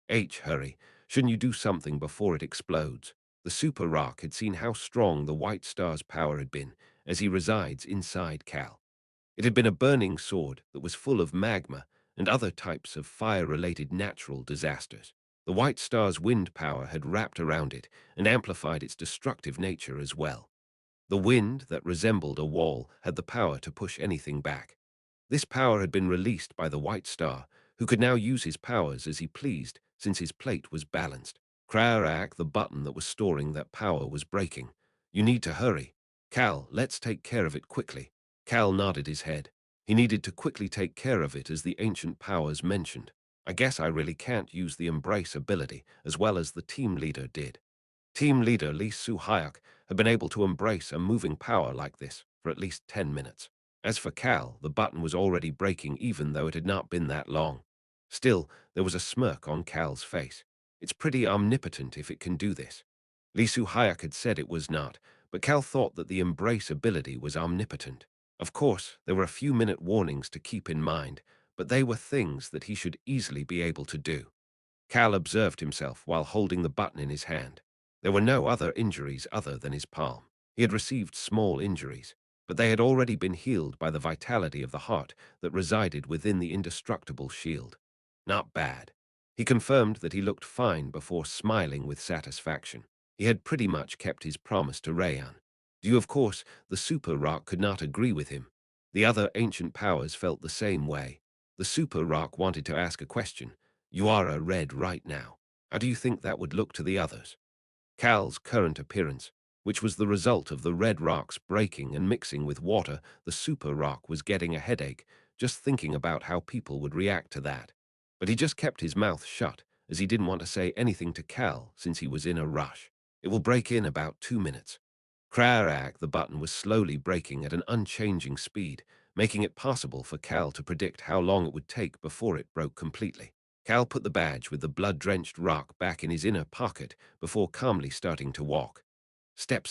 Hurry. Shouldn't you do something before it explodes? The super rock had seen how strong the white star's power had been, as he resides inside Cal. It had been a burning sword that was full of magma and other types of fire-related natural disasters. The white star's wind power had wrapped around it and amplified its destructive nature as well. The wind that resembled a wall had the power to push anything back. This power had been released by the White Star, who could now use his powers as he pleased since his plate was balanced. Crack, the button that was storing that power was breaking. You need to hurry. Cal, let's take care of it quickly. Cal nodded his head. He needed to quickly take care of it as the ancient powers mentioned. I guess I really can't use the embrace ability as well as the team leader did. Team leader Lee Soo-hyuk had been able to embrace a moving power like this for at least 10 minutes. As for Cal, the button was already breaking even though it had not been that long. Still, there was a smirk on Cal's face. It's pretty omnipotent if it can do this. Lee Soo-hyuk had said it was not, but Cal thought that the embrace ability was omnipotent. Of course, there were a few minute warnings to keep in mind, but they were things that he should easily be able to do. Cal observed himself while holding the button in his hand. There were no other injuries other than his palm. He had received small injuries, but they had already been healed by the vitality of the heart that resided within the indestructible shield. Not bad. He confirmed that he looked fine before smiling with satisfaction. He had pretty much kept his promise to Rayan. Of course, the super rock could not agree with him. The other ancient powers felt the same way. The super rock wanted to ask a question. You are a red right now. How do you think that would look to the others? Cal's current appearance, which was the result of the red rocks breaking and mixing with water, the super rock was getting a headache just thinking about how people would react to that. But he just kept his mouth shut, as he didn't want to say anything to Cal since he was in a rush. It will break in about 2 minutes. Crack, the button was slowly breaking at an unchanging speed, making it possible for Cal to predict how long it would take before it broke completely. Cal put the badge with the blood-drenched rock back in his inner pocket before calmly starting to walk. Step.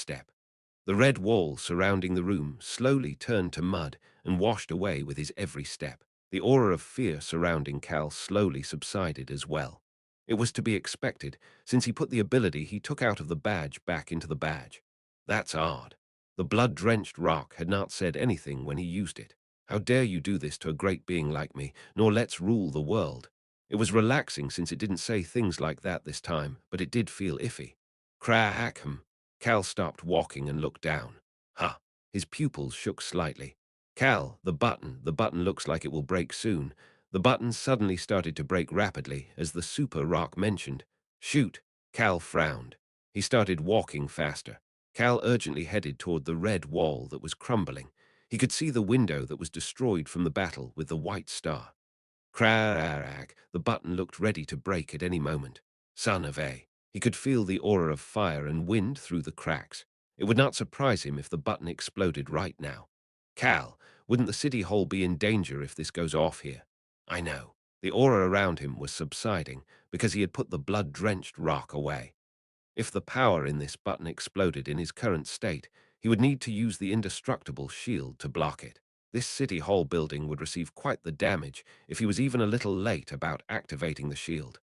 The red wall surrounding the room slowly turned to mud and washed away with his every step. The aura of fear surrounding Cal slowly subsided as well. It was to be expected, since he put the ability he took out of the badge back into the badge. That's odd. The blood-drenched rock had not said anything when he used it. How dare you do this to a great being like me, nor let's rule the world. It was relaxing since it didn't say things like that this time, but it did feel iffy. Crack. Cal stopped walking and looked down. Huh. His pupils shook slightly. Cal, the button looks like it will break soon. The button suddenly started to break rapidly, as the super rock mentioned. Shoot. Cal frowned. He started walking faster. Cal urgently headed toward the red wall that was crumbling. He could see the window that was destroyed from the battle with the white star. Crack, the button looked ready to break at any moment. Son of a. He could feel the aura of fire and wind through the cracks. It would not surprise him if the button exploded right now. Cal, wouldn't the city hall be in danger if this goes off here? I know. The aura around him was subsiding because he had put the blood-drenched rock away. If the power in this button exploded in his current state, he would need to use the indestructible shield to block it. This city hall building would receive quite the damage if he was even a little late about activating the shield.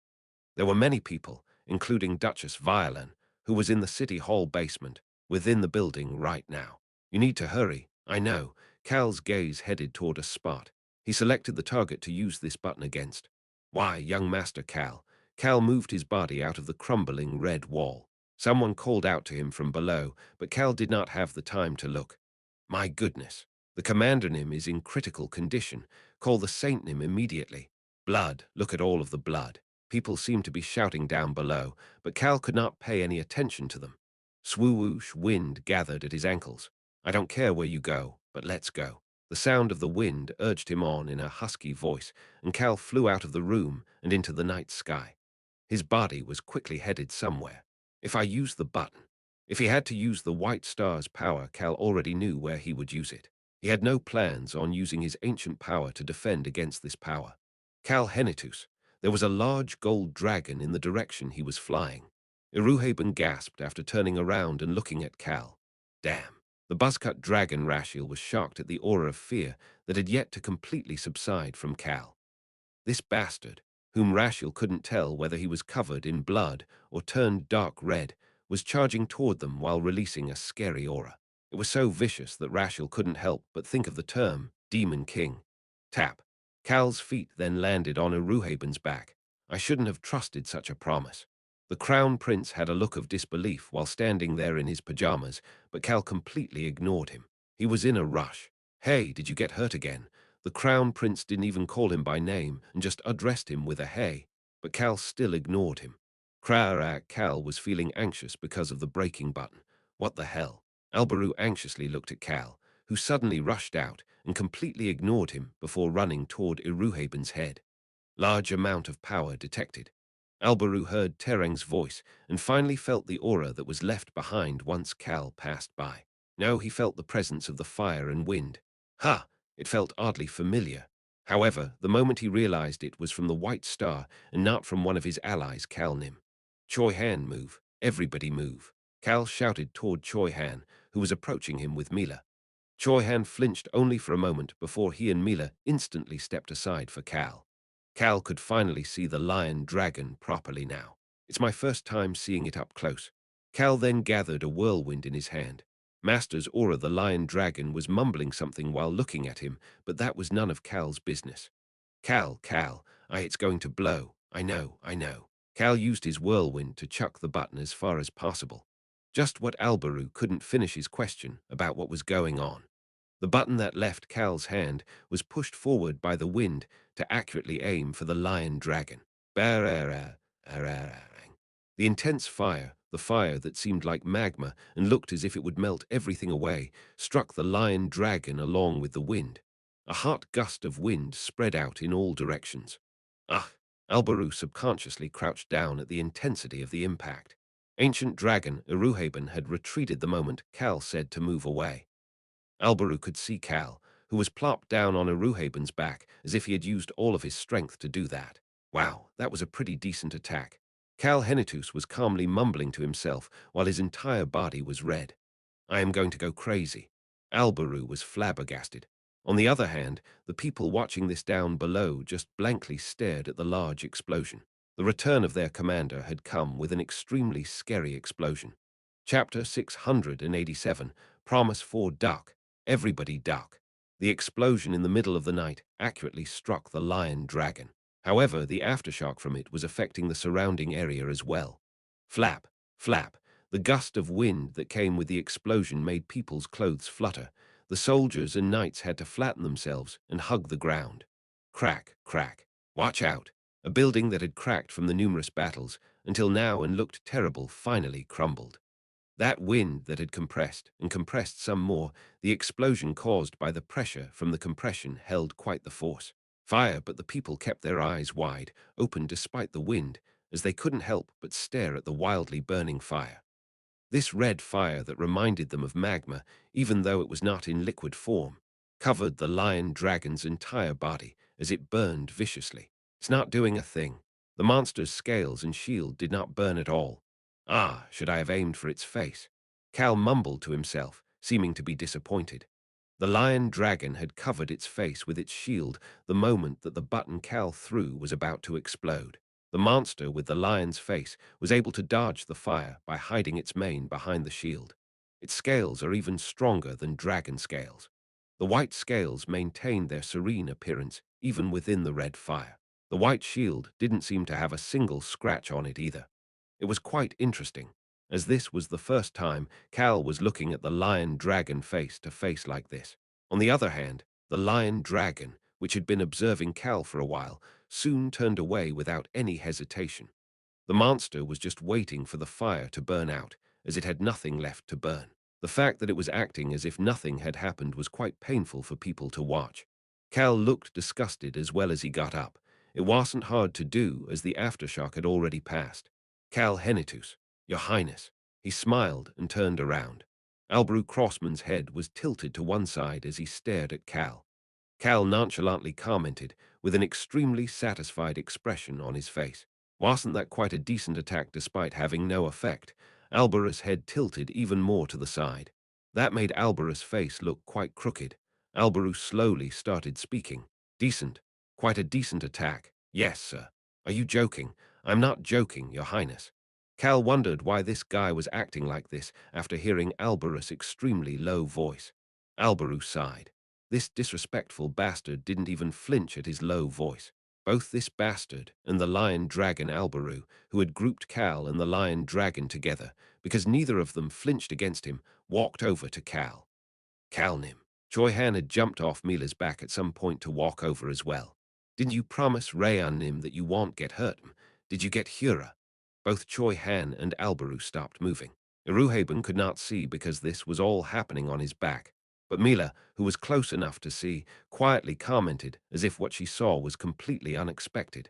There were many people, including Duchess Violin, who was in the city hall basement, within the building right now. You need to hurry. I know. Cal's gaze headed toward a spot. He selected the target to use this button against. Why, young Master Cal. Cal moved his body out of the crumbling red wall. Someone called out to him from below, but Cal did not have the time to look. My goodness. The Commander Nim is in critical condition. Call the Saint Nim immediately. Blood. Look at all of the blood. People seemed to be shouting down below, but Cal could not pay any attention to them. Swoosh wind gathered at his ankles. I don't care where you go, but let's go. The sound of the wind urged him on in a husky voice, and Cal flew out of the room and into the night sky. His body was quickly headed somewhere. If I use the button. If he had to use the White Star's power, Cal already knew where he would use it. He had no plans on using his ancient power to defend against this power. Cal Henitus. There was a large gold dragon in the direction he was flying. Iruhaben gasped after turning around and looking at Cal. Damn. The buzzcut dragon Rashiel was shocked at the aura of fear that had yet to completely subside from Cal. This bastard, whom Rashiel couldn't tell whether he was covered in blood or turned dark red, was charging toward them while releasing a scary aura. It was so vicious that Rashiel couldn't help but think of the term Demon King. Tap. Cal's feet then landed on Iruhaben's back. I shouldn't have trusted such a promise. The Crown Prince had a look of disbelief while standing there in his pajamas, but Cal completely ignored him. He was in a rush. Hey, did you get hurt again? The Crown Prince didn't even call him by name and just addressed him with a hey, but Cal still ignored him. Cal was feeling anxious because of the braking button. What the hell? Albaru anxiously looked at Cal, who suddenly rushed out and completely ignored him before running toward Iruhaben's head. Large amount of power detected. Albaru heard Tereng's voice and finally felt the aura that was left behind once Cal passed by. No, he felt the presence of the fire and wind. Ha! It felt oddly familiar. However, the moment he realized it was from the White Star and not from one of his allies, Cal Nim. Choi Han, move. Everybody move. Cal shouted toward Choi Han, who was approaching him with Mila. Choi Han flinched only for a moment before he and Mila instantly stepped aside for Cal. Cal could finally see the lion dragon properly now. It's my first time seeing it up close. Cal then gathered a whirlwind in his hand. Master's aura, the lion dragon, was mumbling something while looking at him, but that was none of Cal's business. Cal, it's going to blow. I know. Cal used his whirlwind to chuck the button as far as possible. Just what Albaru couldn't finish his question about what was going on. The button that left Cal's hand was pushed forward by the wind to accurately aim for the lion dragon. The intense fire, the fire that seemed like magma and looked as if it would melt everything away, struck the lion dragon along with the wind. A hot gust of wind spread out in all directions. Ah! Albaru subconsciously crouched down at the intensity of the impact. Ancient dragon Iruhaben had retreated the moment Cal said to move away. Albaru could see Cal, who was plopped down on Iruhaben's back as if he had used all of his strength to do that. Wow, that was a pretty decent attack. Cal Henitus was calmly mumbling to himself while his entire body was red. I am going to go crazy. Albaru was flabbergasted. On the other hand, the people watching this down below just blankly stared at the large explosion. The return of their commander had come with an extremely scary explosion. Chapter 687, Promise for Duck. Everybody duck. The explosion in the middle of the night accurately struck the lion dragon. However, the aftershock from it was affecting the surrounding area as well. Flap, flap. The gust of wind that came with the explosion made people's clothes flutter. The soldiers and knights had to flatten themselves and hug the ground. Crack, crack. Watch out. A building that had cracked from the numerous battles until now and looked terrible finally crumbled. That wind that had compressed and compressed some more, the explosion caused by the pressure from the compression held quite the force. Fire, but the people kept their eyes wide open despite the wind, as they couldn't help but stare at the wildly burning fire. This red fire that reminded them of magma, even though it was not in liquid form, covered the lion dragon's entire body as it burned viciously. It's not doing a thing. The monster's scales and shield did not burn at all. Ah, should I have aimed for its face? Cal mumbled to himself, seeming to be disappointed. The lion dragon had covered its face with its shield the moment that the button Cal threw was about to explode. The monster with the lion's face was able to dodge the fire by hiding its mane behind the shield. Its scales are even stronger than dragon scales. The white scales maintained their serene appearance even within the red fire. The white shield didn't seem to have a single scratch on it either. It was quite interesting, as this was the first time Cal was looking at the lion-dragon face to face like this. On the other hand, the lion-dragon, which had been observing Cal for a while, soon turned away without any hesitation. The monster was just waiting for the fire to burn out, as it had nothing left to burn. The fact that it was acting as if nothing had happened was quite painful for people to watch. Cal looked disgusted as well as he got up. It wasn't hard to do, as the aftershock had already passed. Cal Henitus, Your Highness. He smiled and turned around. Albrew Crossman's head was tilted to one side as he stared at Cal. Cal nonchalantly commented, with an extremely satisfied expression on his face. Wasn't that quite a decent attack despite having no effect? Alberus' head tilted even more to the side. That made Alberus' face look quite crooked. Alberus slowly started speaking. Decent. Quite a decent attack. Yes, sir. Are you joking? I'm not joking, Your Highness. Cal wondered why this guy was acting like this after hearing Alberus' extremely low voice. Alberus sighed. This disrespectful bastard didn't even flinch at his low voice. Both this bastard and the lion-dragon Alberu, who had grouped Cal and the lion-dragon together, because neither of them flinched against him, walked over to Cal. Calnim. Choi Han had jumped off Mila's back at some point to walk over as well. Didn't you promise Rayanim that you won't get hurt? Did you get Hura? Both Choi Han and Alberu stopped moving. Iruhaben could not see because this was all happening on his back. But Mila, who was close enough to see, quietly commented as if what she saw was completely unexpected.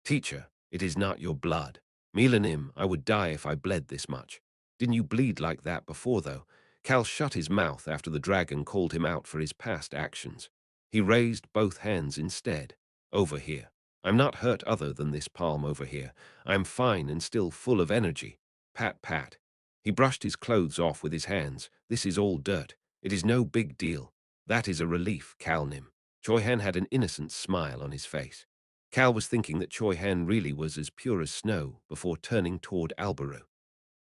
Teacher, it is not your blood. Milanim, I would die if I bled this much. Didn't you bleed like that before, though? Cal shut his mouth after the dragon called him out for his past actions. He raised both hands instead. Over here. I'm not hurt other than this palm over here. I'm fine and still full of energy. Pat, pat. He brushed his clothes off with his hands. This is all dirt. It is no big deal. That is a relief, Calnim. Choi Han had an innocent smile on his face. Cal was thinking that Choi Han really was as pure as snow before turning toward Alberu.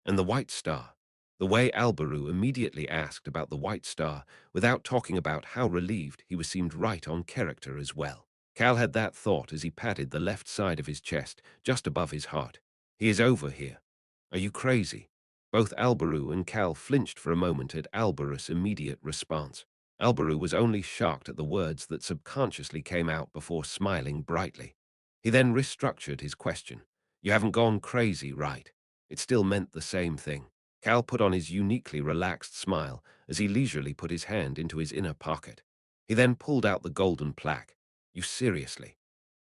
And the White Star. The way Alberu immediately asked about the White Star without talking about how relieved he was seemed right on character as well. Cal had that thought as he patted the left side of his chest, just above his heart. He is over here. Are you crazy? Both Alberu and Cal flinched for a moment at Alberus' immediate response. Alberu was only shocked at the words that subconsciously came out before smiling brightly. He then restructured his question. You haven't gone crazy, right? It still meant the same thing. Cal put on his uniquely relaxed smile as he leisurely put his hand into his inner pocket. He then pulled out the golden plaque. You seriously?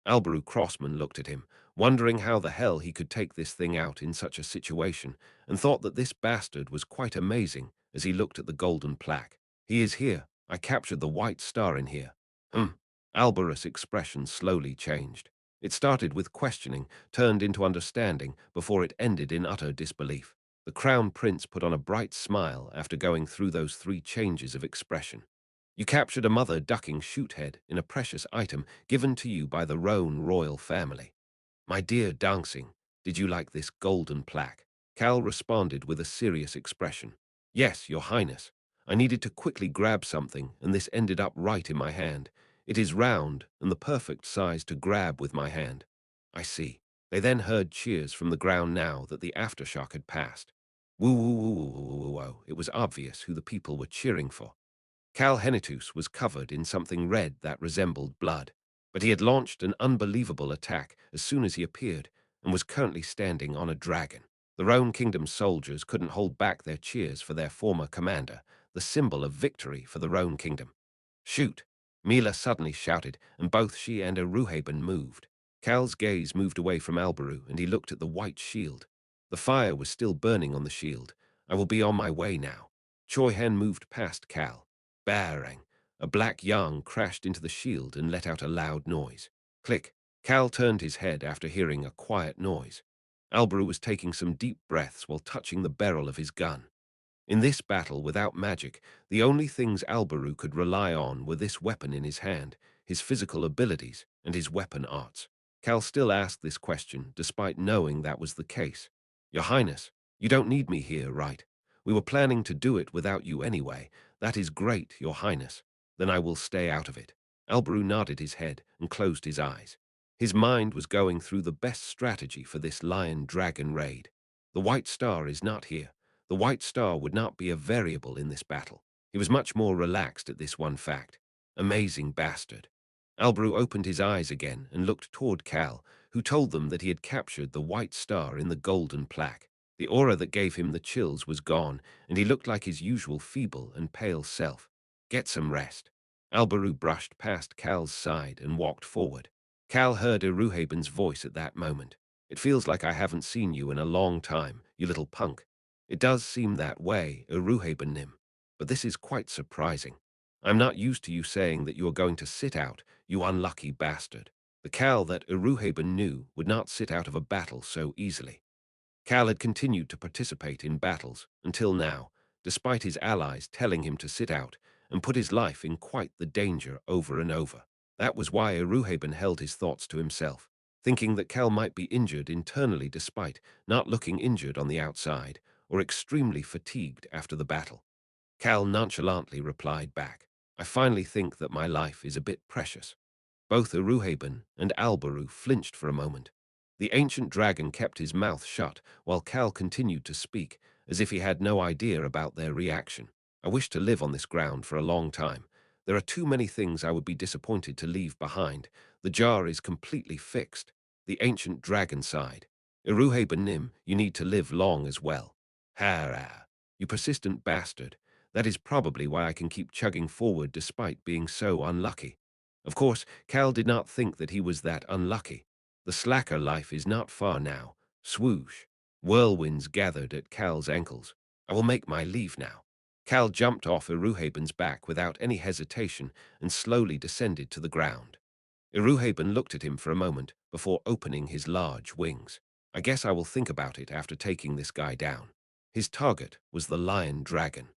Alberu Crossman looked at him, wondering how the hell he could take this thing out in such a situation, and thought that this bastard was quite amazing as he looked at the golden plaque. He is here. I captured the White Star in here. Alberus' expression slowly changed. It started with questioning, turned into understanding, before it ended in utter disbelief. The Crown Prince put on a bright smile after going through those 3 changes of expression. You captured a mother ducking shoothead in a precious item given to you by the Roan royal family. My dear Dancing, did you like this golden plaque? Cal responded with a serious expression. Yes, Your Highness. I needed to quickly grab something, and this ended up right in my hand. It is round and the perfect size to grab with my hand. I see. They then heard cheers from the ground now that the aftershock had passed. Woo woo woo woo woo woo woo. It was obvious who the people were cheering for. Cal Henitus was covered in something red that resembled blood, but he had launched an unbelievable attack as soon as he appeared and was currently standing on a dragon. The Roan Kingdom's soldiers couldn't hold back their cheers for their former commander, the symbol of victory for the Roan Kingdom. Shoot! Mila suddenly shouted, and both she and Iruhaben moved. Cal's gaze moved away from Alberu, and he looked at the white shield. The fire was still burning on the shield. I will be on my way now. Choi Han moved past Cal. Bang! A black yarn crashed into the shield and let out a loud noise. Click! Cal turned his head after hearing a quiet noise. Alberu was taking some deep breaths while touching the barrel of his gun. In this battle without magic, the only things Alberu could rely on were this weapon in his hand, his physical abilities, and his weapon arts. Cal still asked this question, despite knowing that was the case. Your Highness, you don't need me here, right? We were planning to do it without you anyway. That is great, Your Highness. Then I will stay out of it. Alberu nodded his head and closed his eyes. His mind was going through the best strategy for this lion-dragon raid. The White Star is not here. The White Star would not be a variable in this battle. He was much more relaxed at this one fact. Amazing bastard. Alberu opened his eyes again and looked toward Cal, who told them that he had captured the White Star in the golden plaque. The aura that gave him the chills was gone, and he looked like his usual feeble and pale self. Get some rest. Alberu brushed past Cal's side and walked forward. Cal heard Iruhaben's voice at that moment. It feels like I haven't seen you in a long time, you little punk. It does seem that way, Iruhaben Nim. But this is quite surprising. I'm not used to you saying that you are going to sit out, you unlucky bastard. The Cal that Iruhaben knew would not sit out of a battle so easily. Cal had continued to participate in battles until now, despite his allies telling him to sit out and put his life in quite the danger over and over. That was why Iruhaben held his thoughts to himself, thinking that Cal might be injured internally despite not looking injured on the outside or extremely fatigued after the battle. Cal nonchalantly replied back, I finally think that my life is a bit precious. Both Iruhaben and Alberu flinched for a moment. The ancient dragon kept his mouth shut while Cal continued to speak, as if he had no idea about their reaction. I wish to live on this ground for a long time. There are too many things I would be disappointed to leave behind. The jar is completely fixed. The ancient dragon sighed. Iruhaben Nim, you need to live long as well. Hara, you persistent bastard. That is probably why I can keep chugging forward despite being so unlucky. Of course, Cal did not think that he was that unlucky. The slacker life is not far now. Swoosh. Whirlwinds gathered at Cal's ankles. I will make my leave now. Cal jumped off Iruhaben's back without any hesitation and slowly descended to the ground. Iruhaben looked at him for a moment before opening his large wings. I guess I will think about it after taking this guy down. His target was the lion dragon.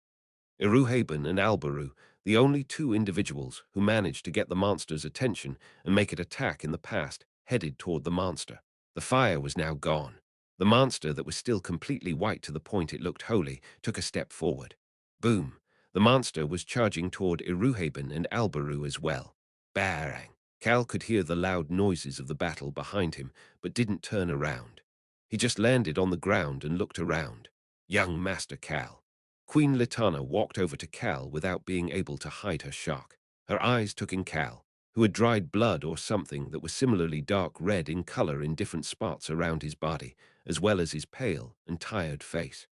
Iruhaben and Alberu, the only two individuals who managed to get the monster's attention and make it attack in the past, headed toward the monster. The fire was now gone. The monster, that was still completely white to the point it looked holy, took a step forward. Boom! The monster was charging toward Iruhaben and Alberu as well. Bang! Cal could hear the loud noises of the battle behind him, but didn't turn around. He just landed on the ground and looked around. Young Master Cal. Queen Litana walked over to Cal without being able to hide her shock. Her eyes took in Cal, who had dried blood or something that was similarly dark red in color in different spots around his body, as well as his pale and tired face.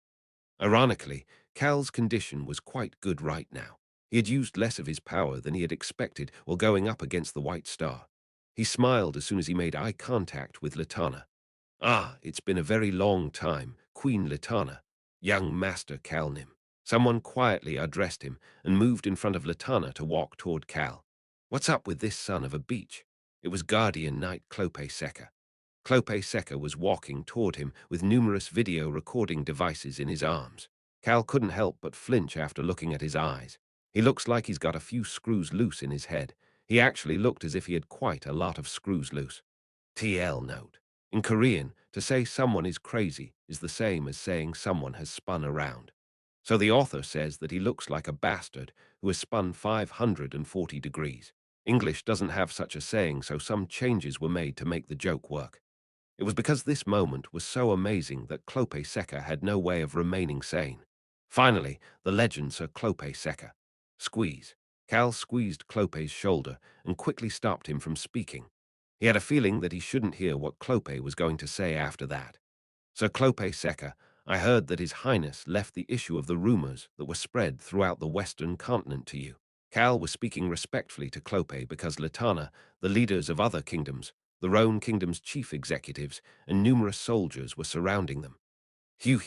Ironically, Cal's condition was quite good right now. He had used less of his power than he had expected while going up against the White Star. He smiled as soon as he made eye contact with Litana. Ah, it's been a very long time, Queen Litana. Young Master Calnim. Someone quietly addressed him and moved in front of Latana to walk toward Cal. What's up with this son of a beach? It was Guardian Knight Clope Seca. Clope Seca was walking toward him with numerous video recording devices in his arms. Cal couldn't help but flinch after looking at his eyes. He looks like he's got a few screws loose in his head. He actually looked as if he had quite a lot of screws loose. TL note. In Korean, to say someone is crazy is the same as saying someone has spun around. So the author says that he looks like a bastard who has spun 540 degrees. English doesn't have such a saying, so some changes were made to make the joke work. It was because this moment was so amazing that Clope Seca had no way of remaining sane. Finally, the legend Sir Clope Seca. Squeeze. Cal squeezed Clope's shoulder and quickly stopped him from speaking. He had a feeling that he shouldn't hear what Clope was going to say after that. Sir Clope Seca, I heard that His Highness left the issue of the rumors that were spread throughout the Western continent to you. Cal was speaking respectfully to Clope because Latana, the leaders of other kingdoms, the Roan kingdom's chief executives, and numerous soldiers were surrounding them. Hew.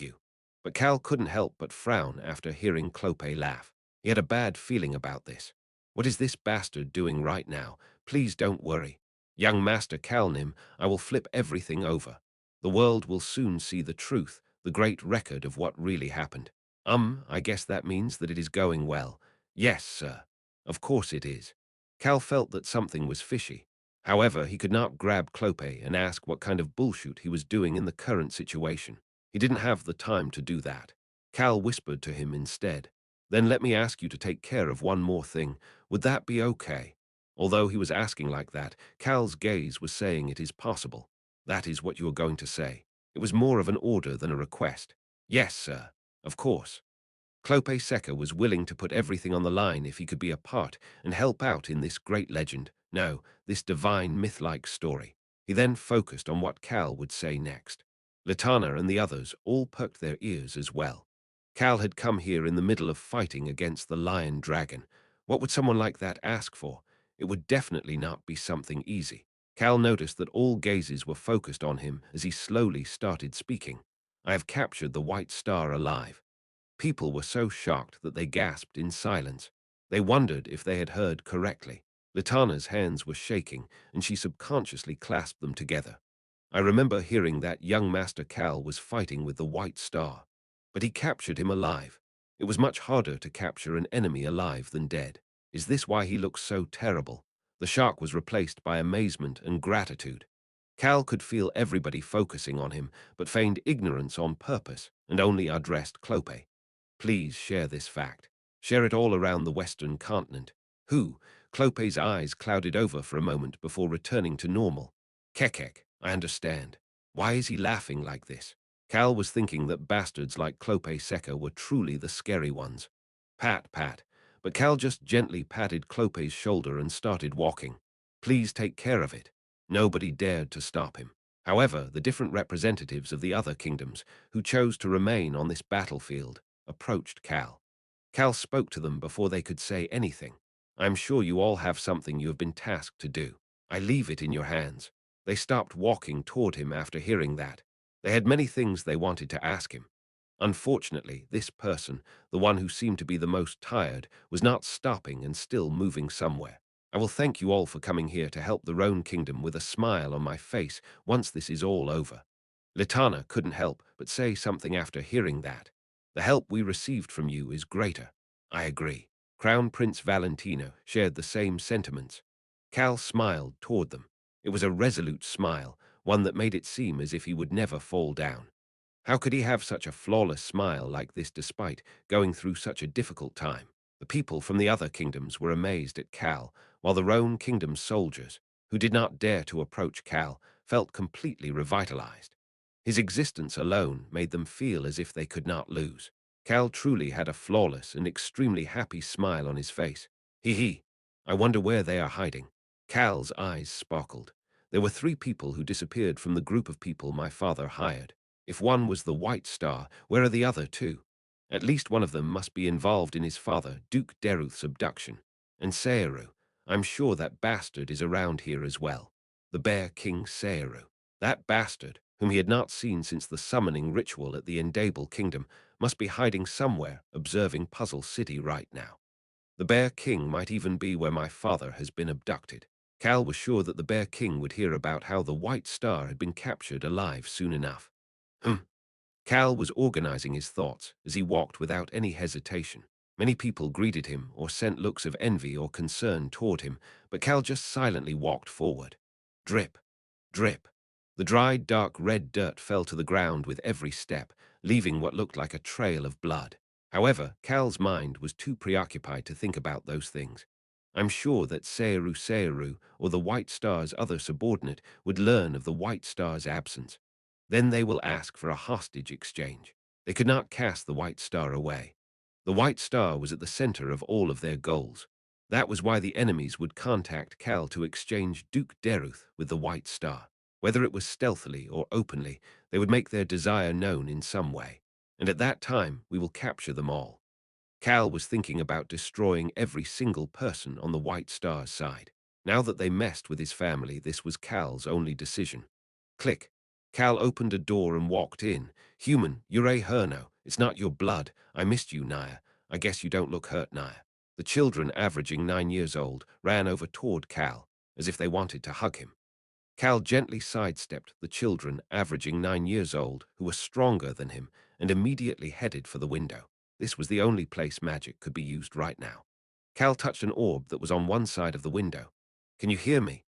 But Cal couldn't help but frown after hearing Clope laugh. He had a bad feeling about this. What is this bastard doing right now? Please don't worry. Young Master Calnim, I will flip everything over. The world will soon see the truth, the great record of what really happened. I guess that means that it is going well. Yes, sir. Of course it is. Cal felt that something was fishy. However, he could not grab Clope and ask what kind of bullshit he was doing in the current situation. He didn't have the time to do that. Cal whispered to him instead. Then let me ask you to take care of one more thing. Would that be okay? Although he was asking like that, Cal's gaze was saying it is possible. That is what you are going to say. It was more of an order than a request. Yes, sir. Of course. Clope Seca was willing to put everything on the line if he could be a part and help out in this great legend, no, this divine myth-like story. He then focused on what Cal would say next. Latana and the others all perked their ears as well. Cal had come here in the middle of fighting against the lion dragon. What would someone like that ask for? It would definitely not be something easy. Cal noticed that all gazes were focused on him as he slowly started speaking. I have captured the White Star alive. People were so shocked that they gasped in silence. They wondered if they had heard correctly. Latana's hands were shaking, and she subconsciously clasped them together. I remember hearing that young Master Cal was fighting with the White Star, but he captured him alive. It was much harder to capture an enemy alive than dead. Is this why he looks so terrible? The shock was replaced by amazement and gratitude. Cal could feel everybody focusing on him, but feigned ignorance on purpose and only addressed Clope. Please share this fact. Share it all around the Western continent. Who? Clope's eyes clouded over for a moment before returning to normal. Kekek, I understand. Why is he laughing like this? Cal was thinking that bastards like Clope Seca were truly the scary ones. Pat, pat. But Cal just gently patted Clope's shoulder and started walking. Please take care of it. Nobody dared to stop him. However, the different representatives of the other kingdoms who chose to remain on this battlefield approached Cal. Cal spoke to them before they could say anything. I am sure you all have something you have been tasked to do. I leave it in your hands. They stopped walking toward him after hearing that. They had many things they wanted to ask him. Unfortunately, this person, the one who seemed to be the most tired, was not stopping and still moving somewhere. I will thank you all for coming here to help the Roan Kingdom with a smile on my face once this is all over. Litana couldn't help but say something after hearing that. The help we received from you is greater. I agree. Crown Prince Valentino shared the same sentiments. Cal smiled toward them. It was a resolute smile, one that made it seem as if he would never fall down. How could he have such a flawless smile like this despite going through such a difficult time? The people from the other kingdoms were amazed at Cal, while the Roan Kingdom's soldiers, who did not dare to approach Cal, felt completely revitalized. His existence alone made them feel as if they could not lose. Cal truly had a flawless and extremely happy smile on his face. Hee hee. I wonder where they are hiding. Cal's eyes sparkled. There were 3 people who disappeared from the group of people my father hired. If one was the White Star, where are the other 2? At least one of them must be involved in his father, Duke Deruth's abduction. And Searu, I'm sure that bastard is around here as well. The Bear King Searu. That bastard, whom he had not seen since the summoning ritual at the Endable Kingdom, must be hiding somewhere, observing Puzzle City right now. The Bear King might even be where my father has been abducted. Cal was sure that the Bear King would hear about how the White Star had been captured alive soon enough. Cal was organizing his thoughts as he walked without any hesitation. Many people greeted him or sent looks of envy or concern toward him, but Cal just silently walked forward. Drip, drip. The dried, dark red dirt fell to the ground with every step, leaving what looked like a trail of blood. However, Cal's mind was too preoccupied to think about those things. I'm sure that Searu or the White Star's other subordinate would learn of the White Star's absence. Then they will ask for a hostage exchange. They could not cast the White Star away. The White Star was at the center of all of their goals. That was why the enemies would contact Cal to exchange Duke Deruth with the White Star. Whether it was stealthily or openly, they would make their desire known in some way. And at that time, we will capture them all. Cal was thinking about destroying every single person on the White Star's side. Now that they messed with his family, this was Cal's only decision. Click. Cal opened a door and walked in. Human, you're a Herno. It's not your blood. I missed you, Naya. I guess you don't look hurt, Naya. The children, averaging 9 years old, ran over toward Cal, as if they wanted to hug him. Cal gently sidestepped the children, averaging 9 years old, who were stronger than him, and immediately headed for the window. This was the only place magic could be used right now. Cal touched an orb that was on one side of the window. Can you hear me?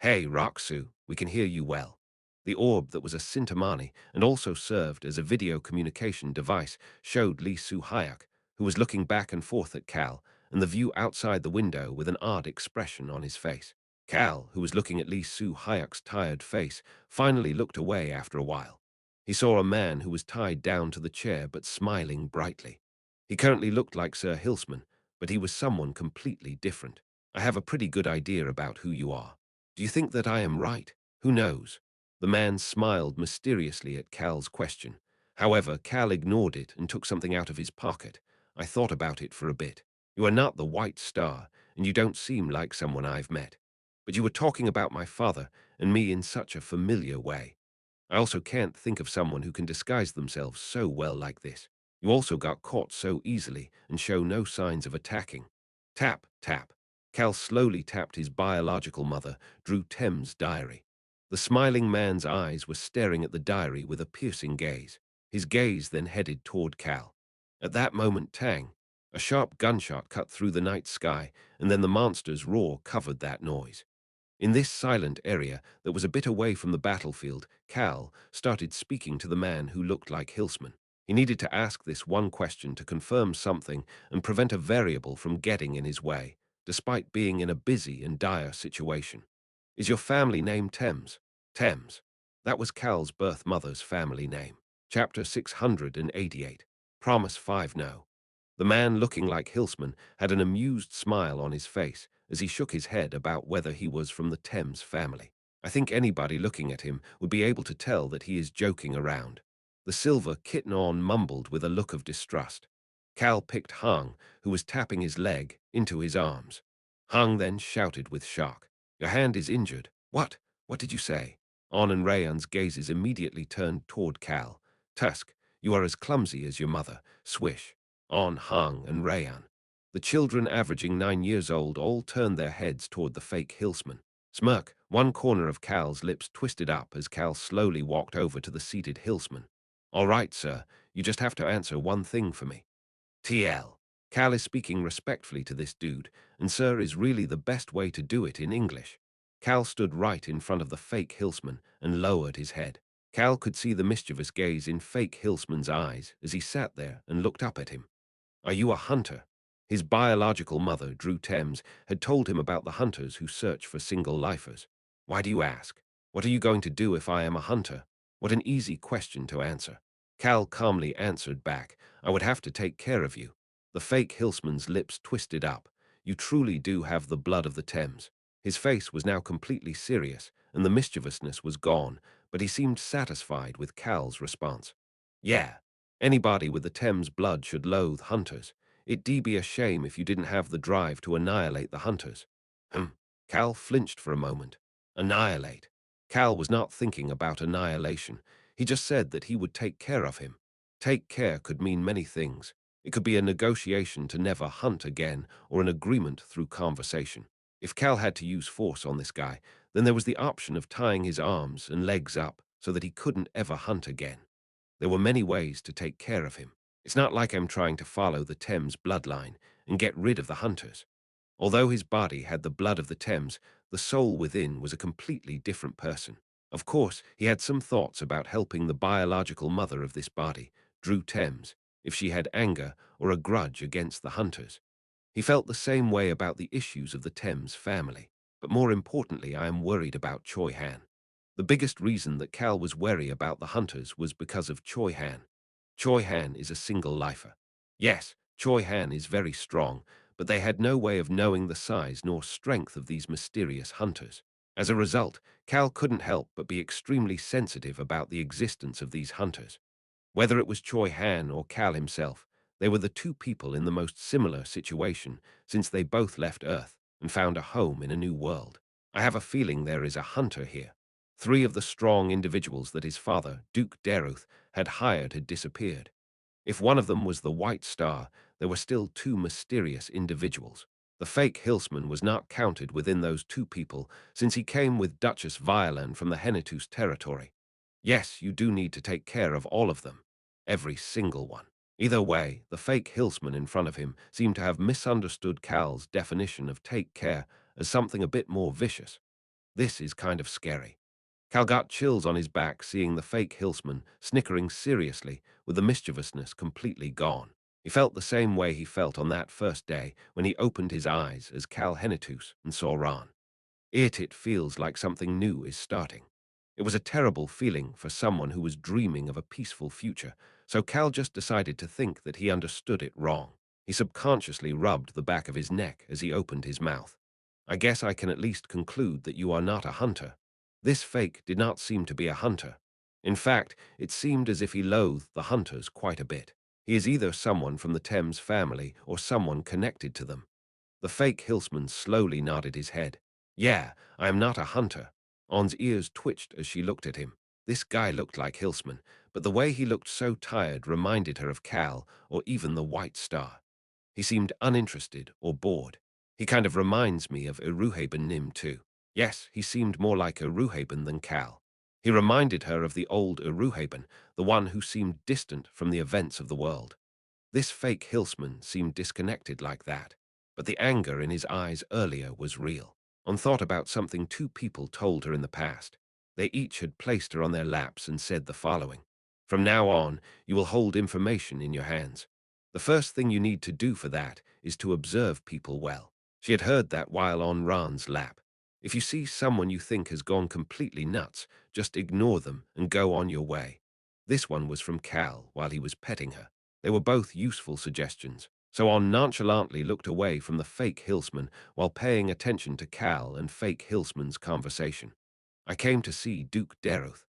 Hey, Roxu, we can hear you well. The orb that was a Sintamani and also served as a video communication device showed Lee Soo-hyuk, who was looking back and forth at Cal, and the view outside the window with an odd expression on his face. Cal, who was looking at Lee Soo-hyuk's tired face, finally looked away after a while. He saw a man who was tied down to the chair but smiling brightly. He currently looked like Sir Hilsman, but he was someone completely different. I have a pretty good idea about who you are. Do you think that I am right? Who knows? The man smiled mysteriously at Cal's question. However, Cal ignored it and took something out of his pocket. I thought about it for a bit. You are not the White Star, and you don't seem like someone I've met. But you were talking about my father and me in such a familiar way. I also can't think of someone who can disguise themselves so well like this. You also got caught so easily and show no signs of attacking. Tap, tap. Cal slowly tapped his biological mother, Drew Thames' diary. The smiling man's eyes were staring at the diary with a piercing gaze. His gaze then headed toward Cal. At that moment, tang! A sharp gunshot cut through the night sky, and then the monster's roar covered that noise. In this silent area that was a bit away from the battlefield, Cal started speaking to the man who looked like Hilsman. He needed to ask this one question to confirm something and prevent a variable from getting in his way, despite being in a busy and dire situation. Is your family name Thames? Thames. That was Cal's birth mother's family name. Chapter 688. Promise 5 No. The man looking like Hilsman had an amused smile on his face as he shook his head about whether he was from the Thames family. I think anybody looking at him would be able to tell that he is joking around. The silver Kitnon mumbled with a look of distrust. Cal picked Hung, who was tapping his leg, into his arms. Hung then shouted with shock. Your hand is injured. What? What did you say? On and Rayan's gazes immediately turned toward Cal. Tusk, you are as clumsy as your mother. Swish. On Hung and Rayan. The children, averaging 9 years old, all turned their heads toward the fake Hilsman. Smirk, one corner of Cal's lips twisted up as Cal slowly walked over to the seated Hilsman. All right, sir, you just have to answer one thing for me. TL. Cal is speaking respectfully to this dude, and sir is really the best way to do it in English. Cal stood right in front of the fake Hilsman and lowered his head. Cal could see the mischievous gaze in fake Hilsman's eyes as he sat there and looked up at him. Are you a hunter? His biological mother, Drew Thames, had told him about the hunters who search for single lifers. Why do you ask? What are you going to do if I am a hunter? What an easy question to answer. Cal calmly answered back, I would have to take care of you. The fake Hilsman's lips twisted up. You truly do have the blood of the Thames. His face was now completely serious, and the mischievousness was gone, but he seemed satisfied with Cal's response. Yeah, anybody with the Thames blood should loathe hunters. It'd be a shame if you didn't have the drive to annihilate the hunters. Cal flinched for a moment. Annihilate. Cal was not thinking about annihilation. He just said that he would take care of him. Take care could mean many things. It could be a negotiation to never hunt again or an agreement through conversation. If Cal had to use force on this guy, then there was the option of tying his arms and legs up so that he couldn't ever hunt again. There were many ways to take care of him. It's not like I'm trying to follow the Thames bloodline and get rid of the hunters. Although his body had the blood of the Thames, the soul within was a completely different person. Of course, he had some thoughts about helping the biological mother of this body, Drew Thames, if she had anger or a grudge against the hunters. He felt the same way about the issues of the Thames family. But more importantly, I am worried about Choi Han. The biggest reason that Cal was wary about the hunters was because of Choi Han. Choi Han is a single lifer. Yes, Choi Han is very strong, but they had no way of knowing the size nor strength of these mysterious hunters. As a result, Cal couldn't help but be extremely sensitive about the existence of these hunters. Whether it was Choi Han or Cal himself, they were the two people in the most similar situation since they both left Earth and found a home in a new world. I have a feeling there is a hunter here. 3 of the strong individuals that his father, Duke Daruth, had hired had disappeared. If one of them was the White Star, there were still 2 mysterious individuals. The fake Hilsman was not counted within those 2 people since he came with Duchess Violan from the Hennetus territory. Yes, you do need to take care of all of them. Every single one. Either way, the fake Hilsman in front of him seemed to have misunderstood Cal's definition of take care as something a bit more vicious. This is kind of scary. Cal got chills on his back seeing the fake Hillsman snickering seriously with the mischievousness completely gone. He felt the same way he felt on that first day when he opened his eyes as Cal Henitus and saw Ron. It feels like something new is starting. It was a terrible feeling for someone who was dreaming of a peaceful future, so Cal just decided to think that he understood it wrong. He subconsciously rubbed the back of his neck as he opened his mouth. I guess I can at least conclude that you are not a hunter. This fake did not seem to be a hunter. In fact, it seemed as if he loathed the hunters quite a bit. He is either someone from the Thames family or someone connected to them. The fake Hillsman slowly nodded his head. Yeah, I am not a hunter. On's ears twitched as she looked at him. This guy looked like Hillsman, but the way he looked so tired reminded her of Cal or even the White Star. He seemed uninterested or bored. He kind of reminds me of Iruhaben Nim too. Yes, he seemed more like Iruhaben than Cal. He reminded her of the old Iruhaben, the one who seemed distant from the events of the world. This fake Hillsman seemed disconnected like that, but the anger in his eyes earlier was real. On thought about something two people told her in the past. They each had placed her on their laps and said the following: "From now on, you will hold information in your hands. The first thing you need to do for that is to observe people well." She had heard that while on Ran's lap. If you see someone you think has gone completely nuts, just ignore them and go on your way. This one was from Cal while he was petting her. They were both useful suggestions, so On nonchalantly looked away from the fake Hillsman while paying attention to Cal and fake Hillsman's conversation. "I came to see Duke Deruth.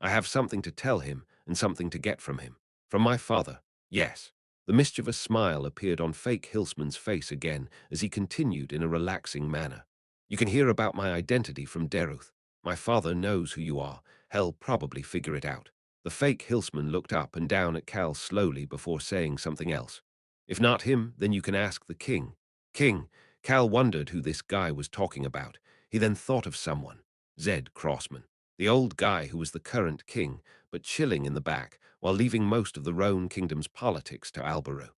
I have something to tell him and something to get from him. From my father, yes." The mischievous smile appeared on fake Hillsman's face again as he continued in a relaxing manner. "You can hear about my identity from Deruth. My father knows who you are. He'll probably figure it out." The fake Hillsman looked up and down at Cal slowly before saying something else. "If not him, then you can ask the king." King? Cal wondered who this guy was talking about. He then thought of someone. Zed Crossman. The old guy who was the current king, but chilling in the back while leaving most of the Roan kingdom's politics to Alberu.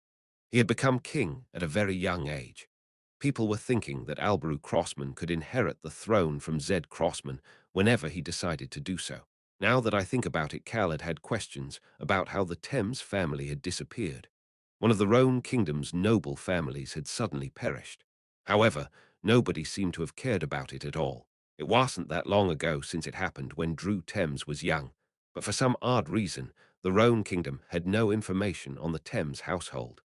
He had become king at a very young age. People were thinking that Alberu Crossman could inherit the throne from Zed Crossman whenever he decided to do so. Now that I think about it, Cal had questions about how the Thames family had disappeared. One of the Roan kingdom's noble families had suddenly perished. However, nobody seemed to have cared about it at all. It wasn't that long ago since it happened when Drew Thames was young, but for some odd reason, the Roan kingdom had no information on the Thames household.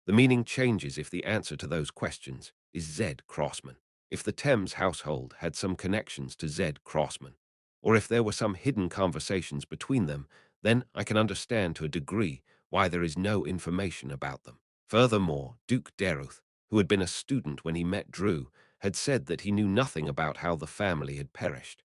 The meaning changes if the answer to those questions is Zed Crossman. If the Thames household had some connections to Zed Crossman, or if there were some hidden conversations between them, then I can understand to a degree why there is no information about them. Furthermore, Duke Deruth, who had been a student when he met Drew, had said that he knew nothing about how the family had perished.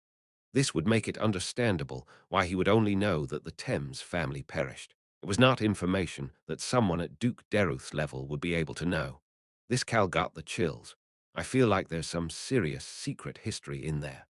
This would make it understandable why he would only know that the Thames family perished. It was not information that someone at Duke Deruth's level would be able to know. This Cal got the chills. I feel like there's some serious secret history in there.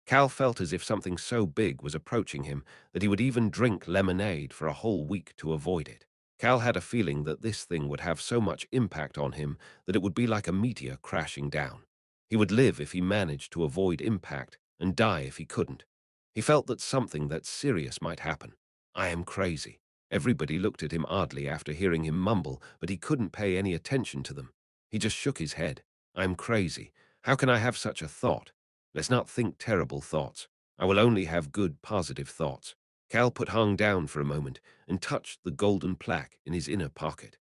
Cal felt as if something so big was approaching him that he would even drink lemonade for a whole week to avoid it. Cal had a feeling that this thing would have so much impact on him that it would be like a meteor crashing down. He would live if he managed to avoid impact and die if he couldn't. He felt that something that serious might happen. "I am crazy." Everybody looked at him oddly after hearing him mumble, but he couldn't pay any attention to them. He just shook his head. "I'm crazy. How can I have such a thought? Let's not think terrible thoughts. I will only have good, positive thoughts." Cal put Hung down for a moment and touched the golden plaque in his inner pocket.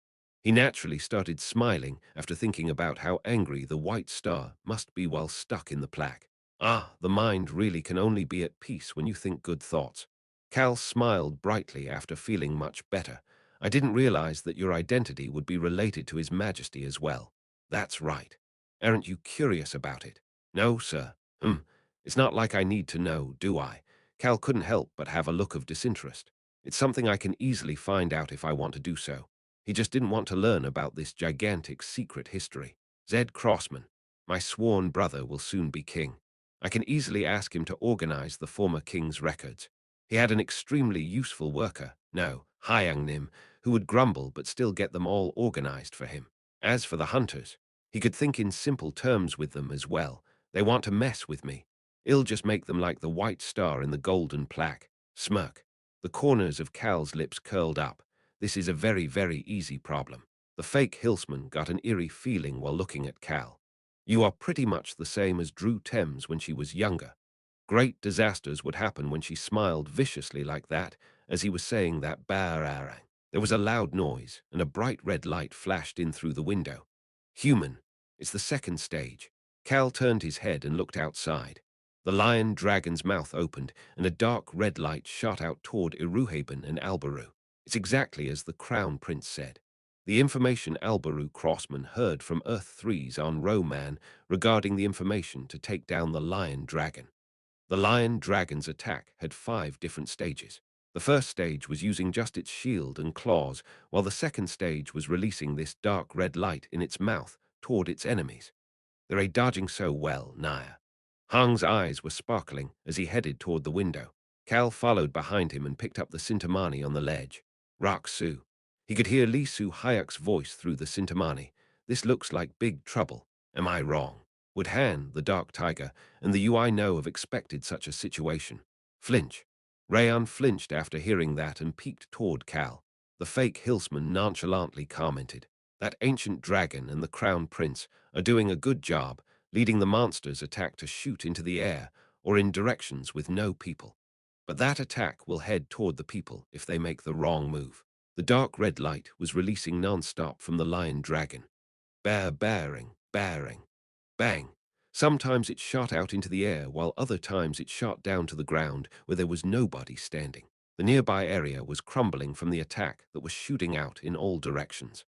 He naturally started smiling after thinking about how angry the White Star must be while stuck in the plaque. Ah, the mind really can only be at peace when you think good thoughts. Cal smiled brightly after feeling much better. "I didn't realize that your identity would be related to His Majesty as well." "That's right. Aren't you curious about it?" "No, sir." It's not like I need to know, do I?" Cal couldn't help but have a look of disinterest. "It's something I can easily find out if I want to do so." He just didn't want to learn about this gigantic secret history. "Zed Crossman, my sworn brother, will soon be king. I can easily ask him to organize the former king's records. He had an extremely useful worker, no, Hyang Nim, who would grumble but still get them all organized for him. As for the hunters, he could think in simple terms with them as well. They want to mess with me. It'll just make them like the white star in the golden plaque. Smirk. The corners of Cal's lips curled up. This is a very, very easy problem. The fake Hillsman got an eerie feeling while looking at Cal. You are pretty much the same as Drew Thames when she was younger. Great disasters would happen when she smiled viciously like that as he was saying that bararang. There was a loud noise, and a bright red light flashed in through the window. Human. It's the second stage. Cal turned his head and looked outside. The lion dragon's mouth opened, and a dark red light shot out toward Iruhaben and Albaru. It's exactly as the Crown Prince said. The information Albaru Crossman heard from Earth 3's on Roman regarding the information to take down the lion dragon. The lion dragon's attack had 5 different stages. The first stage was using just its shield and claws, while the second stage was releasing this dark red light in its mouth toward its enemies. They're dodging so well, Naya. Hang's eyes were sparkling as he headed toward the window. Cal followed behind him and picked up the Sintamani on the ledge. Rak Su. He could hear Li Su Hayek's voice through the Sintamani. This looks like big trouble. Am I wrong? Would Han, the dark tiger, and the UI know have expected such a situation? Flinch. Rayan flinched after hearing that and peeked toward Cal. The fake Hillsman nonchalantly commented, "That ancient dragon and the crown prince are doing a good job leading the monster's attack to shoot into the air or in directions with no people. But that attack will head toward the people if they make the wrong move." The dark red light was releasing non-stop from the lion dragon. Bearing, bang. Sometimes it shot out into the air, while other times it shot down to the ground where there was nobody standing. The nearby area was crumbling from the attack that was shooting out in all directions.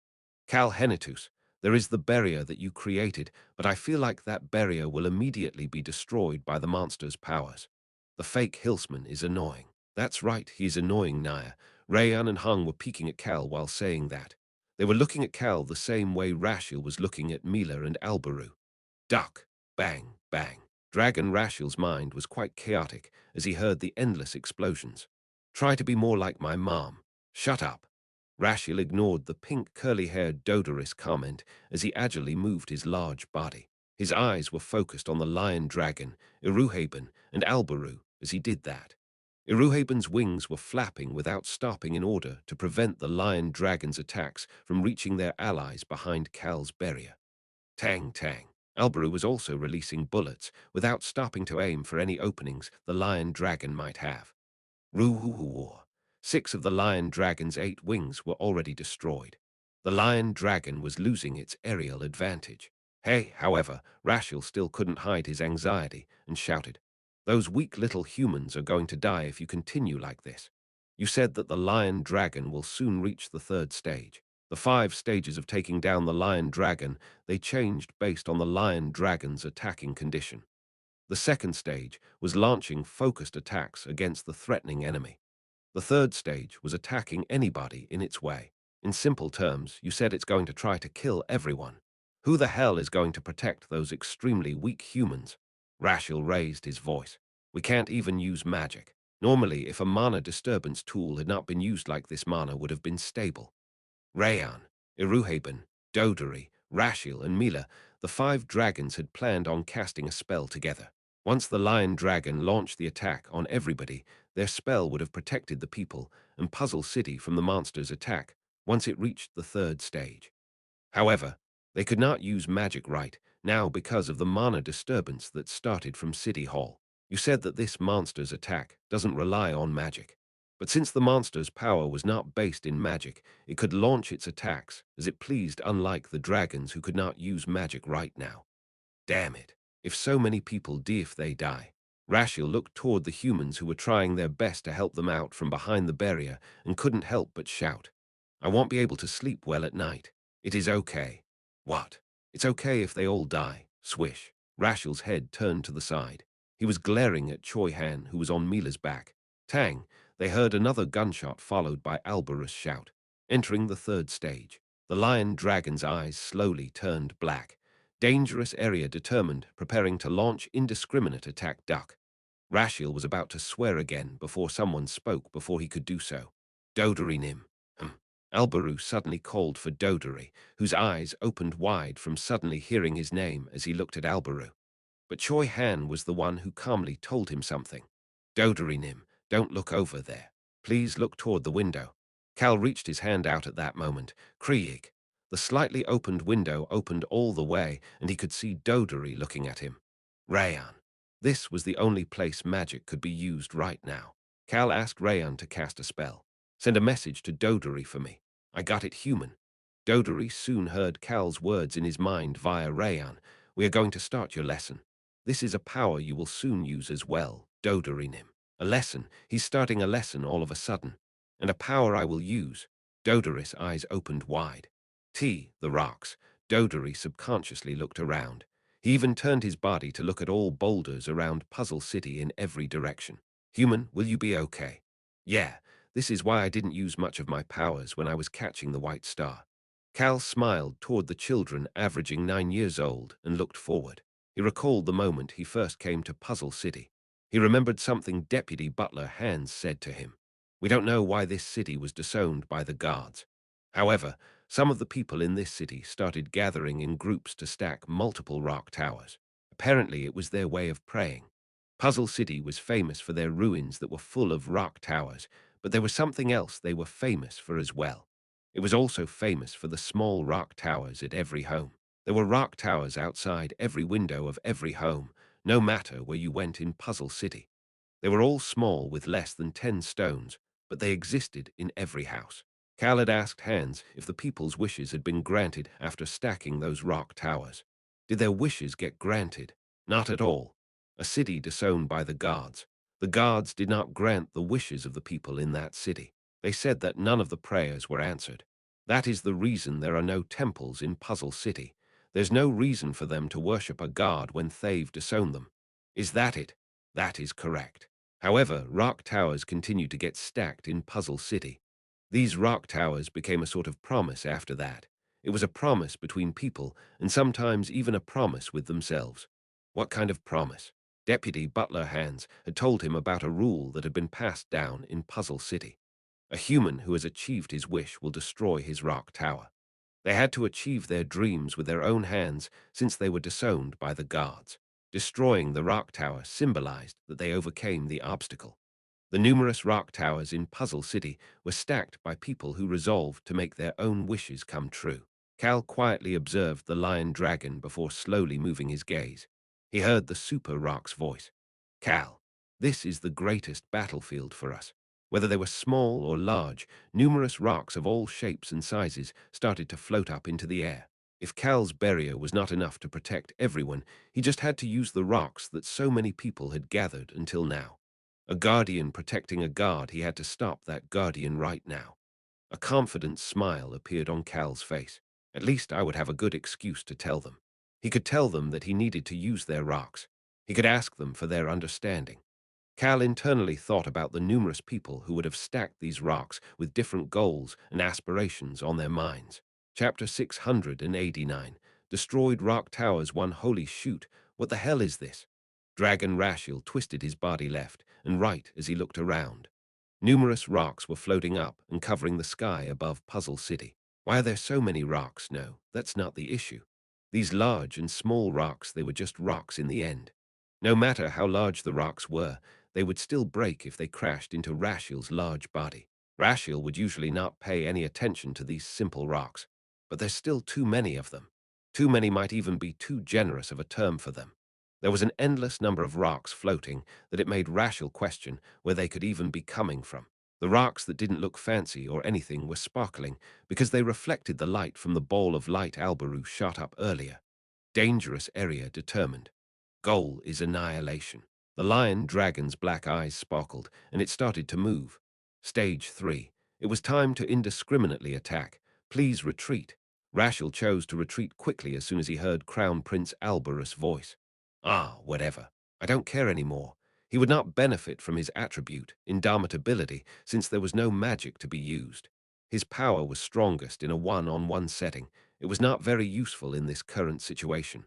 Cal Henitus, there is the barrier that you created, but I feel like that barrier will immediately be destroyed by the monster's powers. The fake Hillsman is annoying. That's right, he's annoying, Naya. Rayan and Hung were peeking at Cal while saying that. They were looking at Cal the same way Rashil was looking at Mila and Albaru. Duck, bang. Dragon Rashil's mind was quite chaotic as he heard the endless explosions. Try to be more like my mom. Shut up. Rashil ignored the pink curly-haired Dodoris comment as he agilely moved his large body. His eyes were focused on the lion dragon, Iruhaben, and Albaru as he did that. Iruhaben's wings were flapping without stopping in order to prevent the lion dragon's attacks from reaching their allies behind Cal's barrier. Tang. Albaru was also releasing bullets without stopping to aim for any openings the lion dragon might have. Roo-hoo-hoo-war. 6 of the lion dragon's 8 wings were already destroyed. The lion dragon was losing its aerial advantage. Hey, however, Rashil still couldn't hide his anxiety and shouted, "Those weak little humans are going to die if you continue like this. You said that the lion dragon will soon reach the 3rd stage. The 5 stages of taking down the lion dragon, they changed based on the lion dragon's attacking condition. The 2nd stage was launching focused attacks against the threatening enemy. The 3rd stage was attacking anybody in its way. In simple terms, you said it's going to try to kill everyone. Who the hell is going to protect those extremely weak humans?" Rashil raised his voice. "We can't even use magic. Normally, if a mana disturbance tool had not been used like this, mana would have been stable." Rayan, Iruhaben, Dodori, Rashil, and Mila, the 5 dragons had planned on casting a spell together. Once the lion dragon launched the attack on everybody, their spell would have protected the people and Puzzle City from the monster's attack once it reached the 3rd stage. However, they could not use magic right now because of the mana disturbance that started from City Hall. You said that this monster's attack doesn't rely on magic. But since the monster's power was not based in magic, it could launch its attacks as it pleased, unlike the dragons who could not use magic right now. Damn it. If so many people if they die. Rashil looked toward the humans who were trying their best to help them out from behind the barrier and couldn't help but shout, "I won't be able to sleep well at night. It is okay." What? It's okay if they all die. Swish. Rashil's head turned to the side. He was glaring at Choi Han, who was on Mila's back. Tang. They heard another gunshot followed by Albarus' shout. Entering the 3rd stage, the lion dragon's eyes slowly turned black. Dangerous area determined, preparing to launch indiscriminate attack duck. Rashil was about to swear again before someone spoke before he could do so. Dodori Nim. Albaru suddenly called for Dodori, whose eyes opened wide from suddenly hearing his name as he looked at Albaru. But Choi Han was the one who calmly told him something. Dodory-nim, don't look over there. Please look toward the window. Cal reached his hand out at that moment. Krieg. The slightly opened window opened all the way, and he could see Dodory looking at him. Rayan. This was the only place magic could be used right now. Cal asked Rayan to cast a spell. Send a message to Dodory for me. I got it human. Dodory soon heard Cal's words in his mind via Rayan. We are going to start your lesson. This is a power you will soon use as well, Dodory-nim. A lesson. He's starting a lesson all of a sudden. And a power I will use. Dodory's eyes opened wide. The rocks. Dodory subconsciously looked around. He even turned his body to look at all boulders around Puzzle City in every direction. Human, will you be okay? Yeah, this is why I didn't use much of my powers when I was catching the white star. Cal smiled toward the children averaging 9 years old and looked forward. He recalled the moment he first came to Puzzle City. He remembered something Deputy Butler Hans said to him. We don't know why this city was disowned by the guards. However, some of the people in this city started gathering in groups to stack multiple rock towers. Apparently, it was their way of praying. Puzzle City was famous for their ruins that were full of rock towers, but there was something else they were famous for as well. It was also famous for the small rock towers at every home. There were rock towers outside every window of every home, no matter where you went in Puzzle City. They were all small with less than 10 stones, but they existed in every house. Cal had asked Hans if the people's wishes had been granted after stacking those rock towers. Did their wishes get granted? Not at all. A city disowned by the gods. The gods did not grant the wishes of the people in that city. They said that none of the prayers were answered. That is the reason there are no temples in Puzzle City. There's no reason for them to worship a god when they've disowned them. Is that it? That is correct. However, rock towers continued to get stacked in Puzzle City. These rock towers became a sort of promise after that. It was a promise between people, and sometimes even a promise with themselves. What kind of promise? Deputy Butler Hans had told him about a rule that had been passed down in Puzzle City. A human who has achieved his wish will destroy his rock tower. They had to achieve their dreams with their own hands since they were disowned by the gods. Destroying the rock tower symbolized that they overcame the obstacle. The numerous rock towers in Puzzle City were stacked by people who resolved to make their own wishes come true. Cal quietly observed the lion dragon before slowly moving his gaze. He heard the Super Rock's voice. Cal, this is the greatest battlefield for us. Whether they were small or large, numerous rocks of all shapes and sizes started to float up into the air. If Cal's barrier was not enough to protect everyone, he just had to use the rocks that so many people had gathered until now. A guardian protecting a guard, he had to stop that guardian right now. A confident smile appeared on Cal's face. At least I would have a good excuse to tell them. He could tell them that he needed to use their rocks. He could ask them for their understanding. Cal internally thought about the numerous people who would have stacked these rocks with different goals and aspirations on their minds. Chapter 689. Destroyed Rock Towers. One holy shoot, what the hell is this? Dragon Rashiel twisted his body left and right as he looked around. Numerous rocks were floating up and covering the sky above Puzzle City. Why are there so many rocks? No, that's not the issue. These large and small rocks, they were just rocks in the end. No matter how large the rocks were, they would still break if they crashed into Rashiel's large body. Rashiel would usually not pay any attention to these simple rocks, but there's still too many of them. Too many might even be too generous of a term for them. There was an endless number of rocks floating that it made Rashiel question where they could even be coming from. The rocks that didn't look fancy or anything were sparkling because they reflected the light from the ball of light Alberu shot up earlier. Dangerous area determined. Goal is annihilation. The lion dragon's black eyes sparkled, and it started to move. Stage 3. It was time to indiscriminately attack. Please retreat. Rashiel chose to retreat quickly as soon as he heard Crown Prince Alberus' voice. Ah, whatever. I don't care anymore. He would not benefit from his attribute, indomitability, since there was no magic to be used. His power was strongest in a one-on-one setting. It was not very useful in this current situation.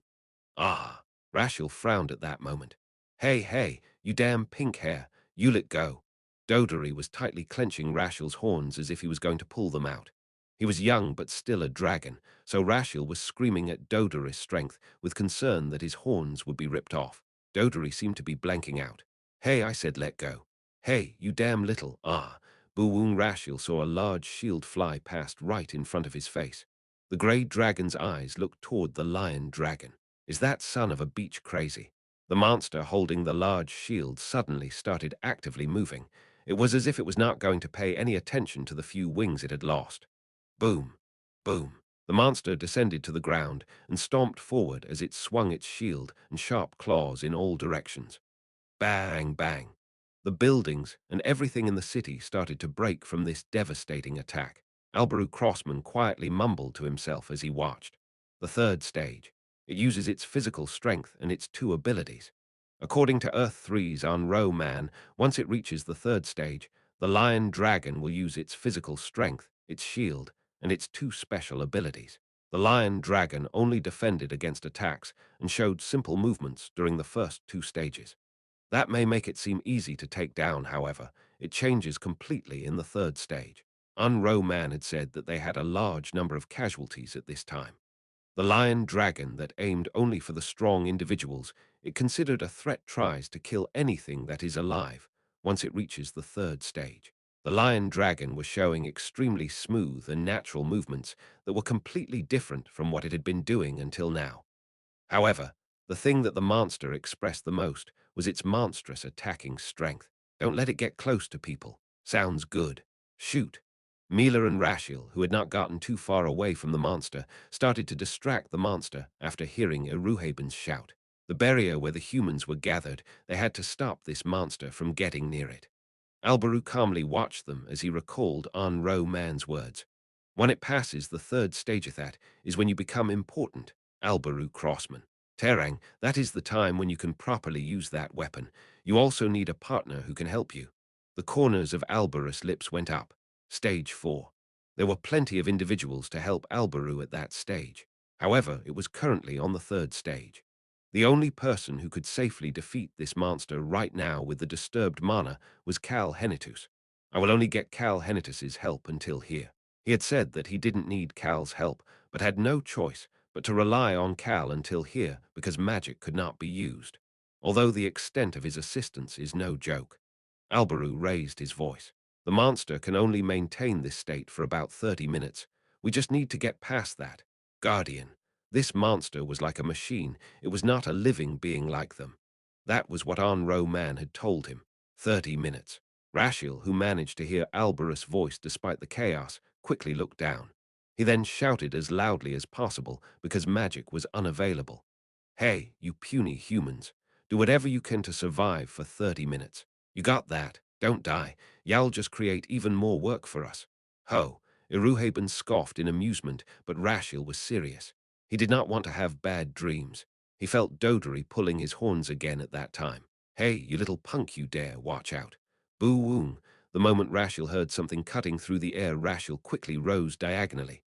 Ah, Rashiel frowned at that moment. Hey, you damn pink hair, you let go. Dodory was tightly clenching Rashiel's horns as if he was going to pull them out. He was young but still a dragon, so Rashiel was screaming at Dodory's strength with concern that his horns would be ripped off. Dodory seemed to be blanking out. "Hey," I said, "let go." "Hey, you damn little, ah." Boo-woong. Rashiel saw a large shield fly past right in front of his face. The grey dragon's eyes looked toward the lion dragon. Is that son of a beach crazy? The monster holding the large shield suddenly started actively moving. It was as if it was not going to pay any attention to the few wings it had lost. Boom, boom. The monster descended to the ground and stomped forward as it swung its shield and sharp claws in all directions. Bang, bang. The buildings and everything in the city started to break from this devastating attack. Alberu Crossman quietly mumbled to himself as he watched. The third stage. It uses its physical strength and its two abilities. According to Earth 3's On-Ro Man, once it reaches the third stage, the lion dragon will use its physical strength, its shield, and its two special abilities. The lion dragon only defended against attacks and showed simple movements during the first two stages. That may make it seem easy to take down, however. It changes completely in the third stage. On-Ro Man had said that they had a large number of casualties at this time. The lion dragon that aimed only for the strong individuals it considered a threat tries to kill anything that is alive once it reaches the third stage. The lion dragon was showing extremely smooth and natural movements that were completely different from what it had been doing until now. However, the thing that the monster expressed the most was its monstrous attacking strength. Don't let it get close to people. Sounds good. Shoot. Mila and Rashiel, who had not gotten too far away from the monster, started to distract the monster after hearing Eruhaben's shout. The barrier where the humans were gathered, they had to stop this monster from getting near it. Alberu calmly watched them as he recalled On-Ro Man's words. When it passes the third stage of that is when you become important, Alberu Crossman. Terang, that is the time when you can properly use that weapon. You also need a partner who can help you. The corners of Alberus' lips went up. Stage 4. There were plenty of individuals to help Alberu at that stage. However, it was currently on the third stage. The only person who could safely defeat this monster right now with the disturbed mana was Cal Henitus. I will only get Cal Henitus's help until here. He had said that he didn't need Cal's help, but had no choice but to rely on Cal until here because magic could not be used. Although the extent of his assistance is no joke. Alberu raised his voice. The monster can only maintain this state for about 30 minutes. We just need to get past that. Guardian. This monster was like a machine. It was not a living being like them. That was what On-Ro Man had told him. 30 minutes. Rashiel, who managed to hear Alberus' voice despite the chaos, quickly looked down. He then shouted as loudly as possible because magic was unavailable. "Hey, you puny humans. Do whatever you can to survive for 30 minutes. You got that? Don't die. Y'all just create even more work for us." Ho! Eruhaben scoffed in amusement, but Rashiel was serious. He did not want to have bad dreams. He felt Dodory pulling his horns again at that time. "Hey, you little punk, you dare, watch out." Boo-woong. The moment Rashiel heard something cutting through the air, Rashiel quickly rose diagonally.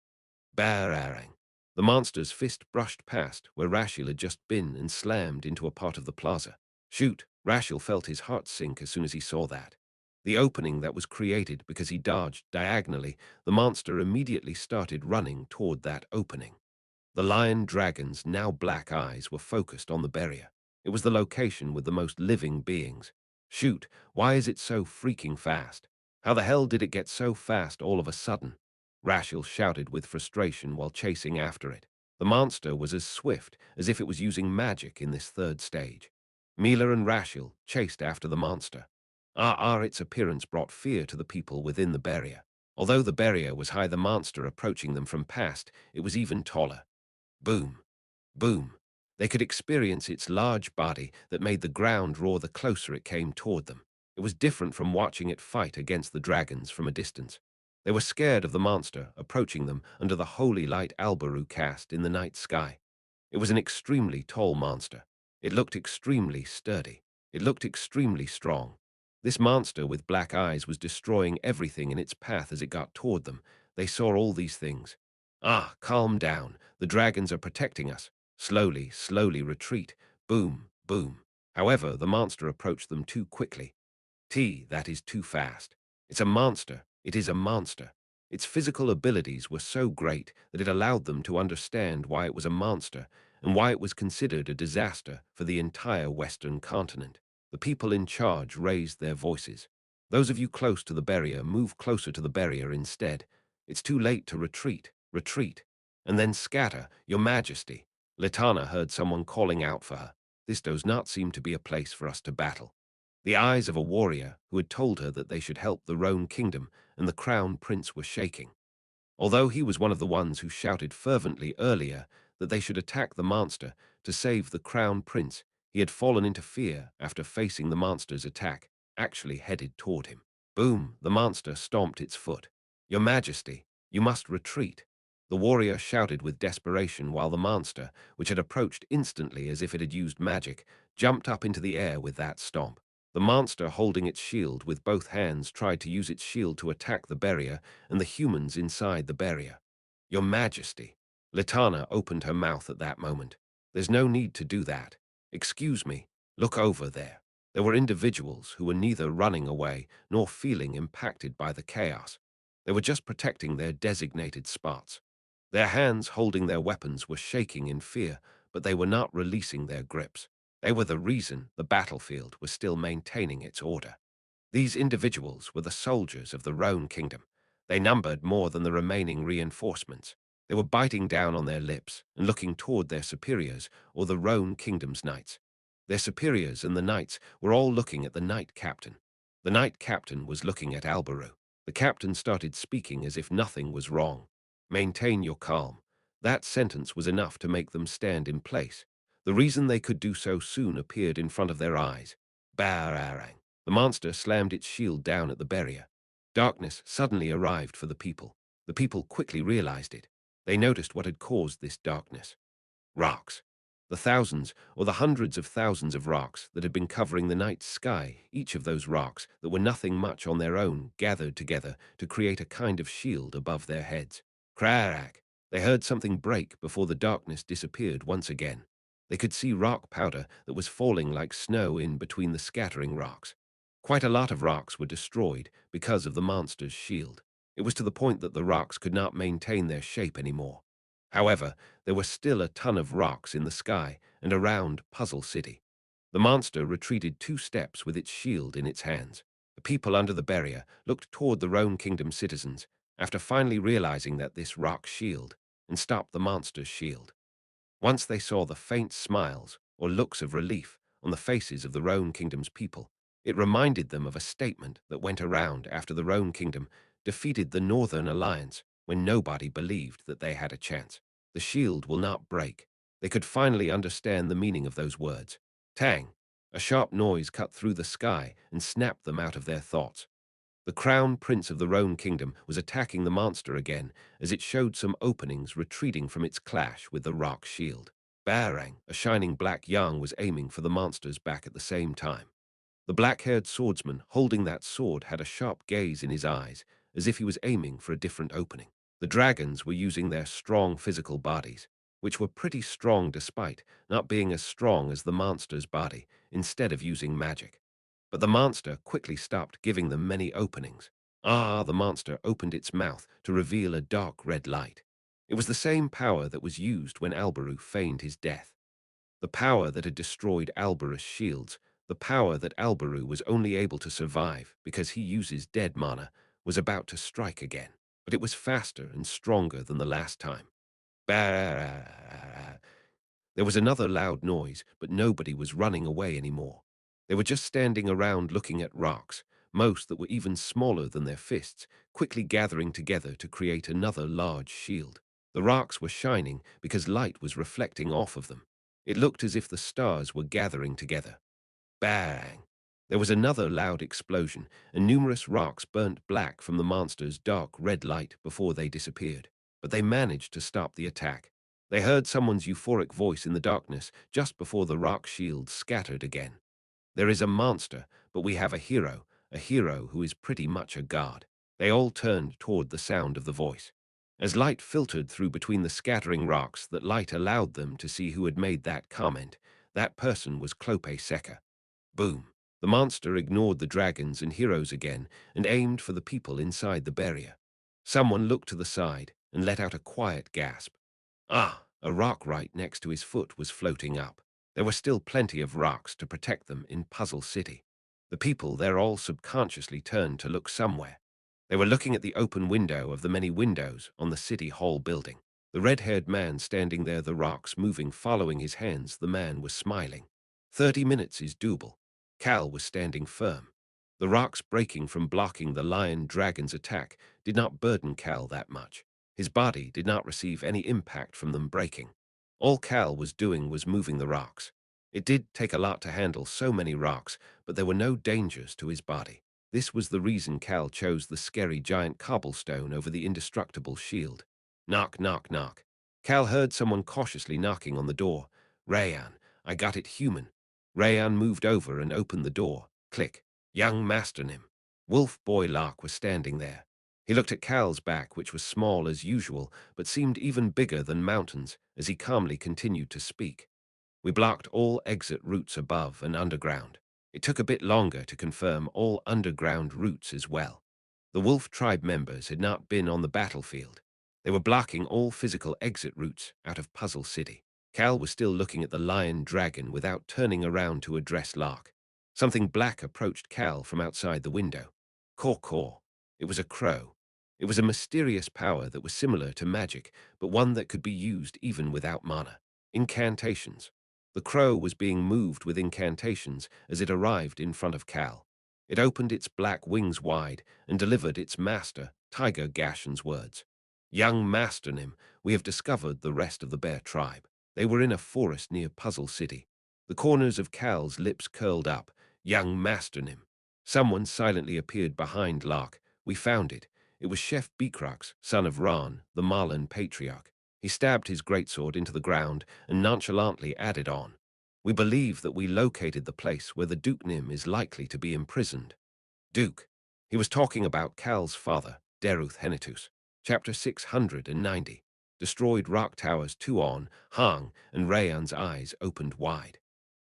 Bararang. The monster's fist brushed past where Rashiel had just been and slammed into a part of the plaza. Shoot! Rashiel felt his heart sink as soon as he saw that. The opening that was created because he dodged diagonally, the monster immediately started running toward that opening. The lion dragon's now black eyes were focused on the barrier. It was the location with the most living beings. Shoot, why is it so freaking fast? How the hell did it get so fast all of a sudden? Rashiel shouted with frustration while chasing after it. The monster was as swift as if it was using magic in this third stage. Mila and Rashiel chased after the monster. Its appearance brought fear to the people within the barrier. Although the barrier was high, the monster approaching them from past, it was even taller. Boom, boom. They could experience its large body that made the ground roar the closer it came toward them. It was different from watching it fight against the dragons from a distance. They were scared of the monster approaching them under the holy light Alberu cast in the night sky. It was an extremely tall monster. It looked extremely sturdy. It looked extremely strong. This monster with black eyes was destroying everything in its path as it got toward them. They saw all these things. Calm down. The dragons are protecting us. Slowly, slowly retreat. Boom, boom. However, the monster approached them too quickly. That is too fast. It's a monster. It is a monster. Its physical abilities were so great that it allowed them to understand why it was a monster and why it was considered a disaster for the entire Western continent. The people in charge raised their voices. Those of you close to the barrier, move closer to the barrier instead. It's too late to retreat. Retreat. And then scatter, Your Majesty. Litana heard someone calling out for her. This does not seem to be a place for us to battle. The eyes of a warrior who had told her that they should help the Roan kingdom and the crown prince were shaking. Although he was one of the ones who shouted fervently earlier that they should attack the monster to save the crown prince, he had fallen into fear after facing the monster's attack, actually headed toward him. Boom! The monster stomped its foot. Your Majesty, you must retreat. The warrior shouted with desperation while the monster, which had approached instantly as if it had used magic, jumped up into the air with that stomp. The monster, holding its shield with both hands, tried to use its shield to attack the barrier and the humans inside the barrier. Your Majesty. Litana opened her mouth at that moment. There's no need to do that. Excuse me, look over there. There were individuals who were neither running away nor feeling impacted by the chaos. They were just protecting their designated spots. Their hands holding their weapons were shaking in fear, but they were not releasing their grips. They were the reason the battlefield was still maintaining its order. These individuals were the soldiers of the Roan kingdom. They numbered more than the remaining reinforcements. They were biting down on their lips and looking toward their superiors or the Roan kingdom's knights. Their superiors and the knights were all looking at the knight captain. The knight captain was looking at Alberu. The captain started speaking as if nothing was wrong. Maintain your calm. That sentence was enough to make them stand in place. The reason they could do so soon appeared in front of their eyes. Bararang. The monster slammed its shield down at the barrier. Darkness suddenly arrived for the people. The people quickly realized it. They noticed what had caused this darkness. Rocks. The thousands or the hundreds of thousands of rocks that had been covering the night sky, each of those rocks that were nothing much on their own, gathered together to create a kind of shield above their heads. Crack! They heard something break before the darkness disappeared once again. They could see rock powder that was falling like snow in between the scattering rocks. Quite a lot of rocks were destroyed because of the monster's shield. It was to the point that the rocks could not maintain their shape anymore. However, there were still a ton of rocks in the sky and around Puzzle City. The monster retreated 2 steps with its shield in its hands. The people under the barrier looked toward the Roan Kingdom citizens after finally realizing that this rock shield and stopped the monster's shield. Once they saw the faint smiles or looks of relief on the faces of the Roan Kingdom's people, it reminded them of a statement that went around after the Roan Kingdom defeated the Northern Alliance when nobody believed that they had a chance. The shield will not break. They could finally understand the meaning of those words. Tang! A sharp noise cut through the sky and snapped them out of their thoughts. The crown prince of the Roan kingdom was attacking the monster again as it showed some openings retreating from its clash with the rock shield. Barang, a shining black yang, was aiming for the monster's back at the same time. The black-haired swordsman holding that sword had a sharp gaze in his eyes, as if he was aiming for a different opening. The dragons were using their strong physical bodies, which were pretty strong despite not being as strong as the monster's body, instead of using magic. But the monster quickly stopped giving them many openings. The monster opened its mouth to reveal a dark red light. It was the same power that was used when Alberu feigned his death. The power that had destroyed Alberus' shields, the power that Alberu was only able to survive because he uses dead mana, was about to strike again. But it was faster and stronger than the last time. Bah! There was another loud noise, but nobody was running away anymore. They were just standing around looking at rocks, most that were even smaller than their fists, quickly gathering together to create another large shield. The rocks were shining because light was reflecting off of them. It looked as if the stars were gathering together. Bang! There was another loud explosion, and numerous rocks burnt black from the monster's dark red light before they disappeared. But they managed to stop the attack. They heard someone's euphoric voice in the darkness just before the rock shields scattered again. There is a monster, but we have a hero who is pretty much a god. They all turned toward the sound of the voice. As light filtered through between the scattering rocks, that light allowed them to see who had made that comment. That person was Clope Seca. Boom. The monster ignored the dragons and heroes again and aimed for the people inside the barrier. Someone looked to the side and let out a quiet gasp. Ah, a rock right next to his foot was floating up. There were still plenty of rocks to protect them in Puzzle City. The people there all subconsciously turned to look somewhere. They were looking at the open window of the many windows on the City Hall building. The red-haired man standing there, the rocks moving, following his hands, the man was smiling. 30 minutes is doable. Cal was standing firm. The rocks breaking from blocking the lion dragon's attack did not burden Cal that much. His body did not receive any impact from them breaking. All Cal was doing was moving the rocks. It did take a lot to handle so many rocks, but there were no dangers to his body. This was the reason Cal chose the scary giant cobblestone over the indestructible shield. Knock, knock, knock. Cal heard someone cautiously knocking on the door. Rayan, I got it, human. Rayan moved over and opened the door. Click. Young Masternim. Wolf Boy Lark was standing there. He looked at Cal's back, which was small as usual, but seemed even bigger than mountains, as he calmly continued to speak. We blocked all exit routes above and underground. It took a bit longer to confirm all underground routes as well. The Wolf Tribe members had not been on the battlefield. They were blocking all physical exit routes out of Puzzle City. Cal was still looking at the lion dragon without turning around to address Lark. Something black approached Cal from outside the window. Caw caw. It was a crow. It was a mysterious power that was similar to magic, but one that could be used even without mana. Incantations. The crow was being moved with incantations as it arrived in front of Cal. It opened its black wings wide and delivered its master, Tiger Gashan's words. Young Masternim, we have discovered the rest of the bear tribe. They were in a forest near Puzzle City. The corners of Cal's lips curled up. Young Masternim. Someone silently appeared behind Lark. We found it. It was Chef Beacrox, son of Ran, the Marlan patriarch. He stabbed his greatsword into the ground and nonchalantly added on. We believe that we located the place where the Duke Nim is likely to be imprisoned. Duke. He was talking about Cal's father, Deruth Henitus. Chapter 690. Destroyed rock towers Tuon, Hang, and Rayan's eyes opened wide.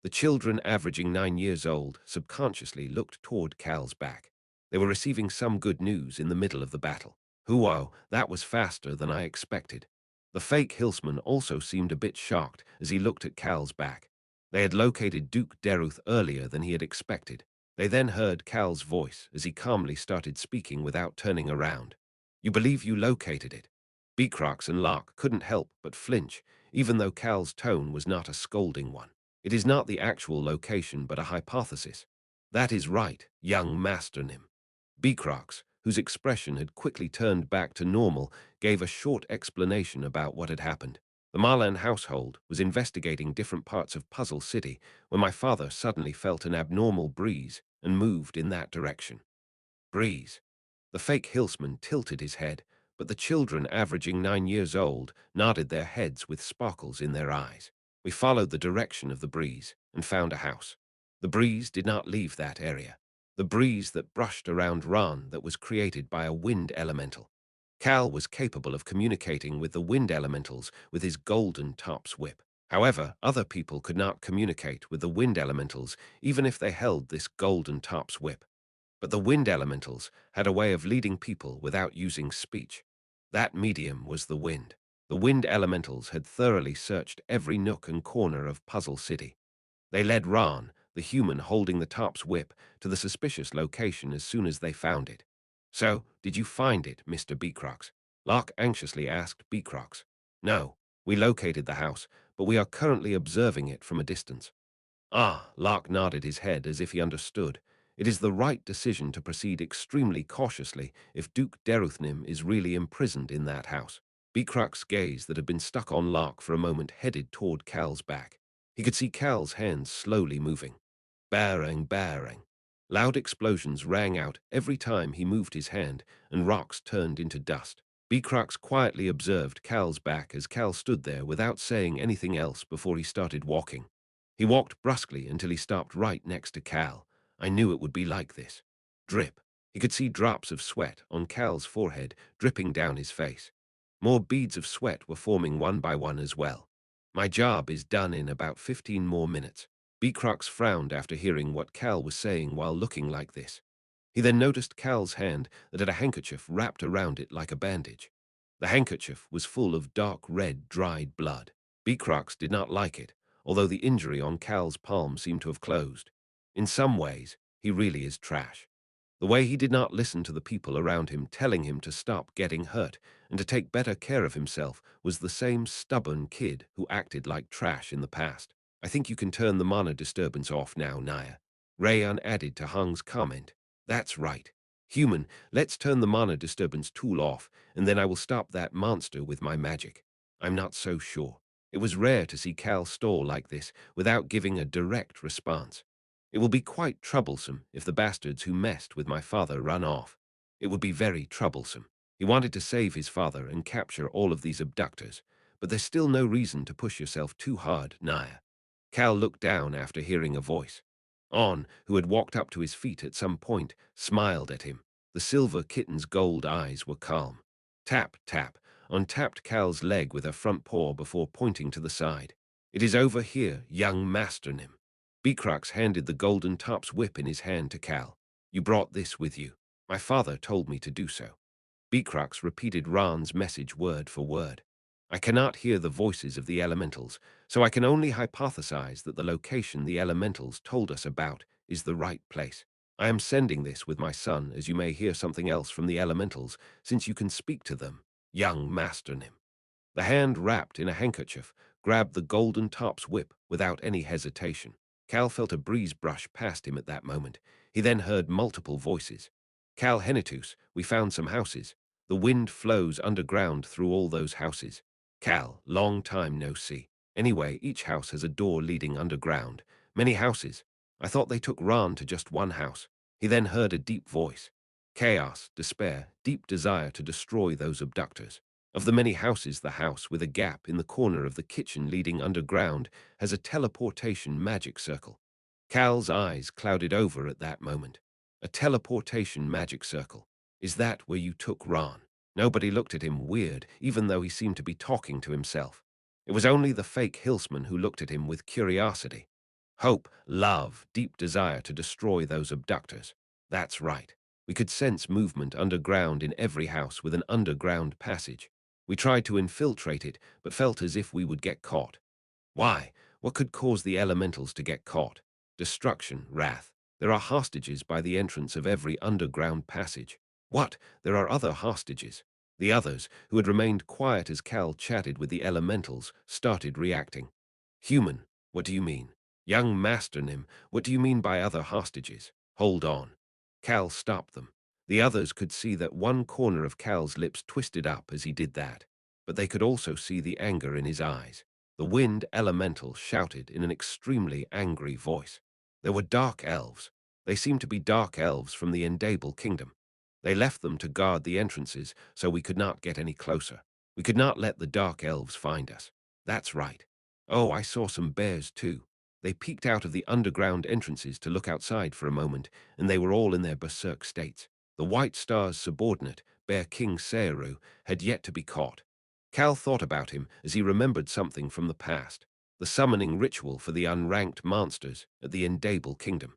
The children, averaging 9 years old, subconsciously looked toward Cal's back. They were receiving some good news in the middle of the battle. Whoa, that was faster than I expected. The fake hillsman also seemed a bit shocked as he looked at Cal's back. They had located Duke Deruth earlier than he had expected. They then heard Cal's voice as he calmly started speaking without turning around. You believe you located it? Beacrox and Lark couldn't help but flinch, even though Cal's tone was not a scolding one. It is not the actual location but a hypothesis. That is right, young Master Nim. Beacrox, whose expression had quickly turned back to normal, gave a short explanation about what had happened. The Marlan household was investigating different parts of Puzzle City when my father suddenly felt an abnormal breeze and moved in that direction. Breeze. The fake hillsman tilted his head, but the children, averaging 9 years old, nodded their heads with sparkles in their eyes. We followed the direction of the breeze and found a house. The breeze did not leave that area. The breeze that brushed around Ran that was created by a wind elemental. Cal was capable of communicating with the wind elementals with his golden tops whip. However, other people could not communicate with the wind elementals even if they held this golden tops whip. But the wind elementals had a way of leading people without using speech. That medium was the wind. The wind elementals had thoroughly searched every nook and corner of Puzzle City. They led Ran, the human holding the top's whip, to the suspicious location as soon as they found it. So, did you find it, Mr. Beacrox? Lark anxiously asked Beacrox. No, we located the house, but we are currently observing it from a distance. Ah, Lark nodded his head as if he understood. It is the right decision to proceed extremely cautiously if Duke Deruthnim is really imprisoned in that house. Beacrox's gaze that had been stuck on Lark for a moment headed toward Cal's back. He could see Cal's hands slowly moving. Bang, bang. Loud explosions rang out every time he moved his hand, and rocks turned into dust. Beacrox quietly observed Cal's back as Cal stood there without saying anything else before he started walking. He walked brusquely until he stopped right next to Cal. I knew it would be like this. Drip. He could see drops of sweat on Cal's forehead dripping down his face. More beads of sweat were forming one by one as well. My job is done in about 15 more minutes. Beacrox frowned after hearing what Cal was saying while looking like this. He then noticed Cal's hand that had a handkerchief wrapped around it like a bandage. The handkerchief was full of dark red, dried blood. Beacrox did not like it, although the injury on Cal's palm seemed to have closed. In some ways, he really is trash. The way he did not listen to the people around him telling him to stop getting hurt and to take better care of himself was the same stubborn kid who acted like trash in the past. I think you can turn the mana disturbance off now, Naya. Rayan added to Hung's comment. That's right. Human, let's turn the mana disturbance tool off, and then I will stop that monster with my magic. I'm not so sure. It was rare to see Cal stall like this without giving a direct response. It will be quite troublesome if the bastards who messed with my father run off. It would be very troublesome. He wanted to save his father and capture all of these abductors, but there's still no reason to push yourself too hard, Naya. Cal looked down after hearing a voice. On, who had walked up to his feet at some point, smiled at him. The silver kitten's gold eyes were calm. Tap, tap. On tapped Cal's leg with her front paw before pointing to the side. It is over here, young Masternim. Beacrox handed the golden top's whip in his hand to Cal. You brought this with you. My father told me to do so. Beacrox repeated Ran's message word for word. I cannot hear the voices of the elementals, so I can only hypothesize that the location the elementals told us about is the right place. I am sending this with my son, as you may hear something else from the elementals, since you can speak to them, young Masternim. The hand wrapped in a handkerchief grabbed the golden top's whip without any hesitation. Cal felt a breeze brush past him at that moment. He then heard multiple voices. Cal Henitus, we found some houses. The wind flows underground through all those houses. Cal, long time no see. Anyway, each house has a door leading underground. Many houses. I thought they took Ran to just one house. He then heard a deep voice. Chaos, despair, deep desire to destroy those abductors. Of the many houses, the house with a gap in the corner of the kitchen leading underground has a teleportation magic circle. Cal's eyes clouded over at that moment. A teleportation magic circle. Is that where you took Ran? Nobody looked at him weird, even though he seemed to be talking to himself. It was only the fake Hillsman who looked at him with curiosity. Hope, love, deep desire to destroy those abductors. That's right. We could sense movement underground in every house with an underground passage. We tried to infiltrate it, but felt as if we would get caught. Why? What could cause the elementals to get caught? Destruction, wrath. There are hostages by the entrance of every underground passage. What? There are other hostages. The others, who had remained quiet as Cal chatted with the elementals, started reacting. Human, what do you mean? Young Masternim, what do you mean by other hostages? Hold on. Cal stopped them. The others could see that one corner of Cal's lips twisted up as he did that, but they could also see the anger in his eyes. The wind elemental shouted in an extremely angry voice. There were dark elves. They seemed to be dark elves from the Endable kingdom. They left them to guard the entrances so we could not get any closer. We could not let the dark elves find us. That's right. Oh, I saw some bears too. They peeked out of the underground entrances to look outside for a moment, and they were all in their berserk states. The White Star's subordinate, Bear King Searu, had yet to be caught. Cal thought about him as he remembered something from the past, the summoning ritual for the unranked monsters at the Endable kingdom.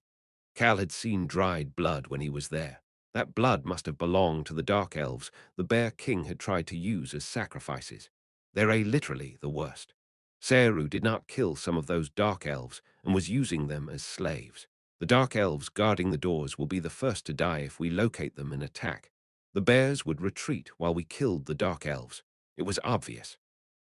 Cal had seen dried blood when he was there. That blood must have belonged to the Dark Elves the Bear King had tried to use as sacrifices. They're literally the worst. Searu did not kill some of those Dark Elves and was using them as slaves. The Dark Elves guarding the doors will be the first to die if we locate them and attack. The bears would retreat while we killed the Dark Elves. It was obvious.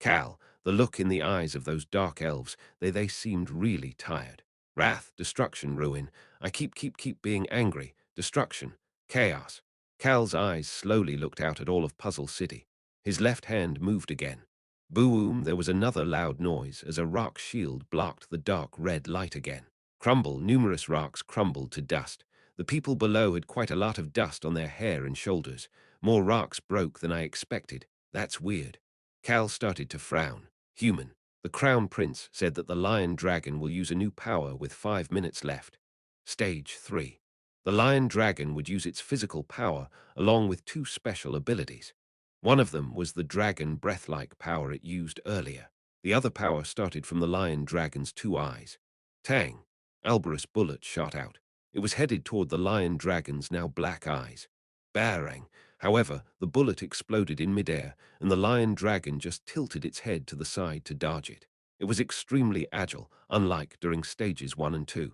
Cal, the look in the eyes of those Dark Elves, they seemed really tired. Wrath, destruction, ruin. I keep being angry. Destruction. Chaos. Cal's eyes slowly looked out at all of Puzzle City. His left hand moved again. Boom, there was another loud noise as a rock shield blocked the dark red light again. Crumble, numerous rocks crumbled to dust. The people below had quite a lot of dust on their hair and shoulders. More rocks broke than I expected. That's weird. Cal started to frown. Human. The Crown Prince said that the Lion Dragon will use a new power with 5 minutes left. Stage 3. The Lion Dragon would use its physical power along with 2 special abilities. One of them was the dragon breath-like power it used earlier. The other power started from the Lion Dragon's 2 eyes. Tang! Alberus bullet shot out. It was headed toward the lion dragon's now black eyes. Barang. However, the bullet exploded in midair, and the lion dragon just tilted its head to the side to dodge it. It was extremely agile, unlike during stages 1 and 2.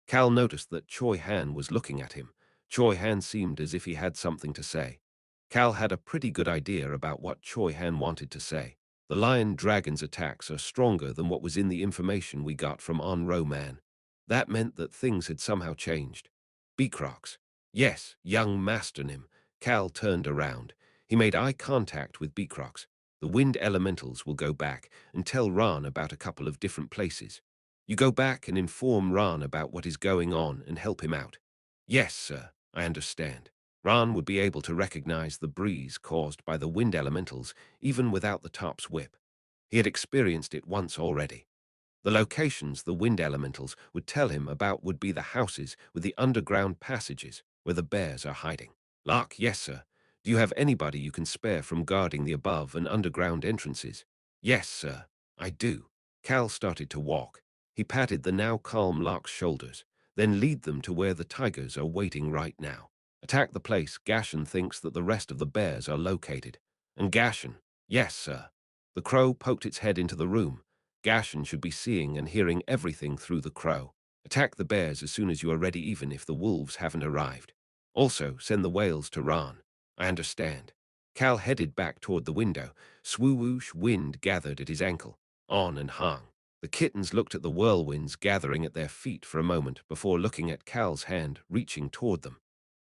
Cal noticed that Choi Han was looking at him. Choi Han seemed as if he had something to say. Cal had a pretty good idea about what Choi Han wanted to say. The lion dragon's attacks are stronger than what was in the information we got from On-Ro Man. That meant that things had somehow changed. Beacrox. Yes, young Masternim. Cal turned around. He made eye contact with Beacrox. The wind elementals will go back and tell Ran about a couple of different places. You go back and inform Ran about what is going on and help him out. Yes, sir, I understand. Ran would be able to recognize the breeze caused by the wind elementals even without the top's whip. He had experienced it once already. The locations the wind elementals would tell him about would be the houses with the underground passages where the bears are hiding. Lark, yes, sir. Do you have anybody you can spare from guarding the above and underground entrances? Yes, sir, I do. Cal started to walk. He patted the now calm Lark's shoulders, then lead them to where the tigers are waiting right now. Attack the place Gashan thinks that the rest of the bears are located. And Gashan, yes, sir. The crow poked its head into the room. Gashan should be seeing and hearing everything through the crow. Attack the bears as soon as you are ready, even if the wolves haven't arrived. Also, send the whales to Ran. I understand. Cal headed back toward the window. Swoosh wind gathered at his ankle. On and hung. The kittens looked at the whirlwinds gathering at their feet for a moment before looking at Cal's hand reaching toward them.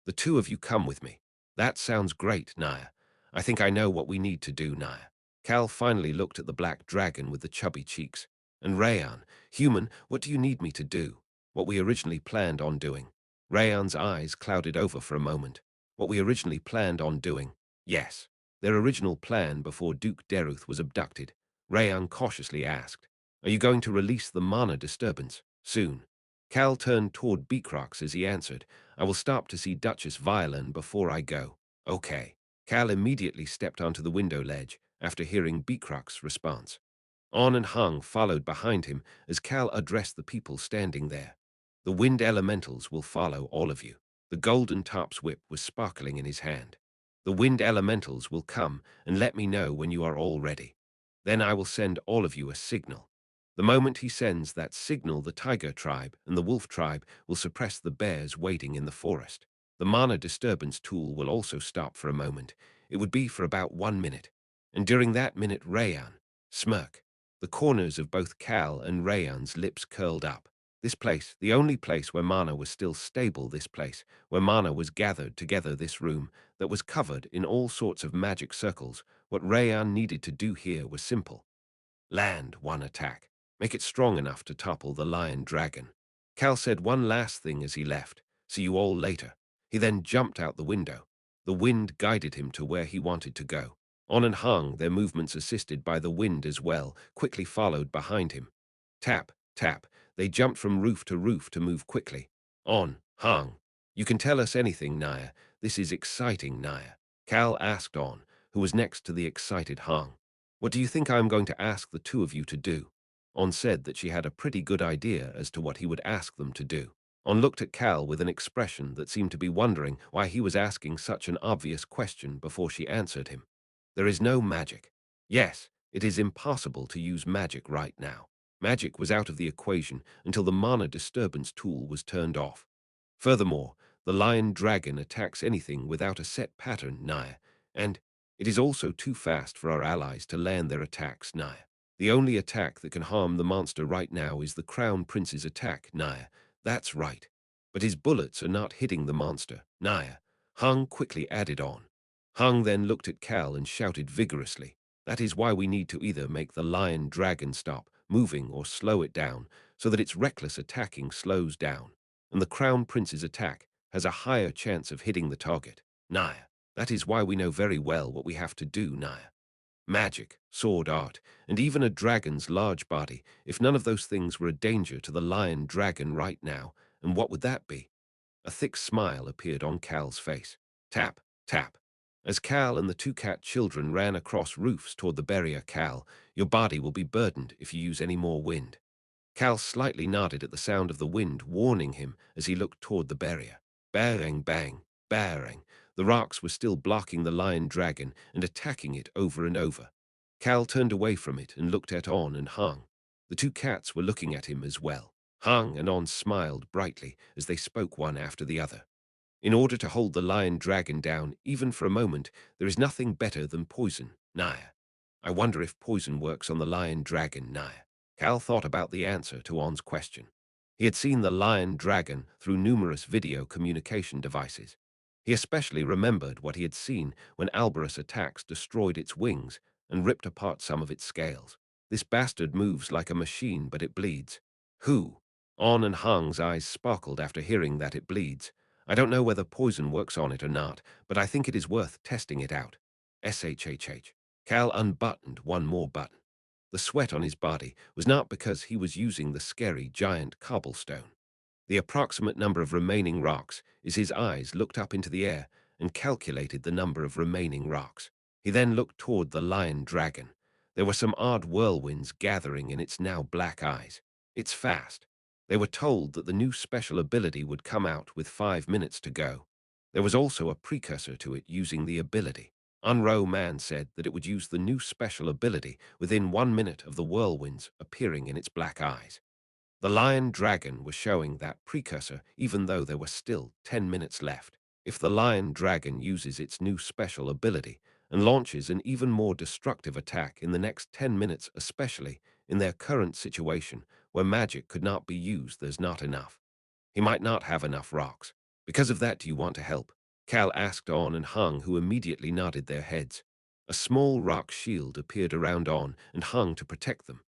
The two of you come with me. That sounds great, Naya. I think I know what we need to do, Naya. Cal finally looked at the black dragon with the chubby cheeks. And Rayan, human, what do you need me to do? What we originally planned on doing. Rayan's eyes clouded over for a moment. What we originally planned on doing. Yes. Their original plan before Duke Deruth was abducted. Rayan cautiously asked, are you going to release the mana disturbance? Soon. Cal turned toward Beacrox as he answered, I will stop to see Duchess Violin before I go. Okay. Cal immediately stepped onto the window ledge after hearing Beacrox's response. On and Hung followed behind him as Cal addressed the people standing there. The wind elementals will follow all of you. The golden top's whip was sparkling in his hand. The wind elementals will come and let me know when you are all ready. Then I will send all of you a signal. The moment he sends that signal, the tiger tribe and the wolf tribe will suppress the bears waiting in the forest. The mana disturbance tool will also stop for a moment. It would be for about 1 minute. And during that minute, Rayan, smirk. The corners of both Cal and Rayan's lips curled up. This place, the only place where mana was still stable, this place, where mana was gathered together, this room, that was covered in all sorts of magic circles, what Rayan needed to do here was simple. Land one attack. Make it strong enough to topple the lion dragon. Cal said one last thing as he left. See you all later. He then jumped out the window. The wind guided him to where he wanted to go. On and Hung, their movements assisted by the wind as well, quickly followed behind him. Tap, tap. They jumped from roof to move quickly. On, Hung. You can tell us anything, Naya. This is exciting, Naya. Cal asked On, who was next to the excited Hung. What do you think I am going to ask the two of you to do? On said that she had a pretty good idea as to what he would ask them to do. On looked at Cal with an expression that seemed to be wondering why he was asking such an obvious question before she answered him. There is no magic. Yes, it is impossible to use magic right now. Magic was out of the equation until the mana disturbance tool was turned off. Furthermore, the lion dragon attacks anything without a set pattern, Naya, and it is also too fast for our allies to land their attacks, Naya. The only attack that can harm the monster right now is the Crown Prince's attack, Naya. That's right. But his bullets are not hitting the monster, Naya. Hung quickly added on. Hung then looked at Cal and shouted vigorously. That is why we need to either make the lion dragon stop moving or slow it down so that its reckless attacking slows down, and the Crown Prince's attack has a higher chance of hitting the target, Naya. That is why we know very well what we have to do, Naya. Magic, sword art, and even a dragon's large body, if none of those things were a danger to the lion dragon right now, and what would that be? A thick smile appeared on Cal's face. Tap, tap. As Cal and the two cat children ran across roofs toward the barrier, Cal, your body will be burdened if you use any more wind. Cal slightly nodded at the sound of the wind warning him as he looked toward the barrier. Bang, bang, bang. The rocks were still blocking the lion dragon and attacking it over and over. Cal turned away from it and looked at On and Hung. The two cats were looking at him as well. Hung and On smiled brightly as they spoke one after the other. In order to hold the lion dragon down, even for a moment, there is nothing better than poison, Naya. I wonder if poison works on the lion dragon, Naya. Cal thought about the answer to On's question. He had seen the lion dragon through numerous video communication devices. He especially remembered what he had seen when Alberus' attacks destroyed its wings and ripped apart some of its scales. This bastard moves like a machine, but it bleeds. Who? On and Hung's eyes sparkled after hearing that it bleeds. I don't know whether poison works on it or not, but I think it is worth testing it out. SHHH. Cal unbuttoned one more button. The sweat on his body was not because he was using the scary giant cobblestone. The approximate number of remaining rocks is his eyes looked up into the air and calculated the number of remaining rocks. He then looked toward the lion dragon. There were some odd whirlwinds gathering in its now black eyes. It's fast. They were told that the new special ability would come out with 5 minutes to go. There was also a precursor to it using the ability. Unro Man said that it would use the new special ability within 1 minute of the whirlwinds appearing in its black eyes. The lion dragon was showing that precursor even though there were still 10 minutes left. If the lion dragon uses its new special ability and launches an even more destructive attack in the next 10 minutes, especially in their current situation where magic could not be used, there's not enough. He might not have enough rocks. Because of that, do you want to help? Cal asked On and Hung, who immediately nodded their heads. A small rock shield appeared around On and Hung to protect them.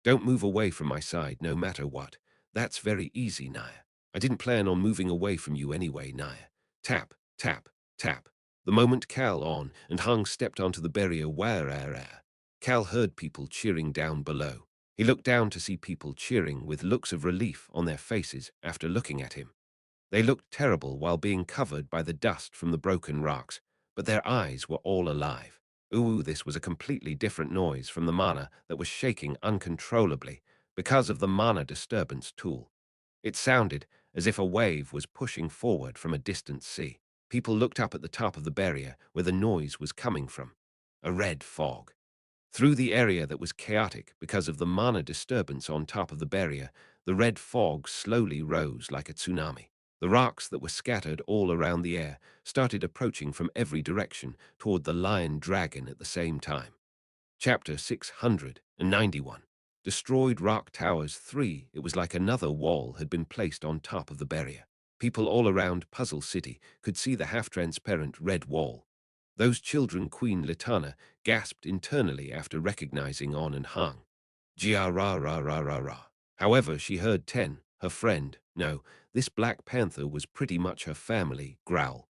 Don't move away from my side no matter what. That's very easy, Naya. I didn't plan on moving away from you anyway, Naya. Tap, tap, tap. The moment Cal, On, and Hung stepped onto the barrier, Cal heard people cheering down below. He looked down to see people cheering with looks of relief on their faces after looking at him. They looked terrible while being covered by the dust from the broken rocks, but their eyes were all alive. Ooh, this was a completely different noise from the mana that was shaking uncontrollably because of the mana disturbance tool. It sounded as if a wave was pushing forward from a distant sea. People looked up at the top of the barrier where the noise was coming from. A red fog. Through the area that was chaotic because of the mana disturbance on top of the barrier, the red fog slowly rose like a tsunami. The rocks that were scattered all around the air started approaching from every direction toward the lion dragon at the same time. Chapter 691. Destroyed Rock Towers 3. It was like another wall had been placed on top of the barrier. People all around Puzzle City could see the half-transparent red wall. Those children, Queen Litana gasped internally after recognizing On and Hung. Gia-ra-ra-ra-ra-ra. However, she heard Ten, her friend, no, this Black Panther was pretty much her family, growl.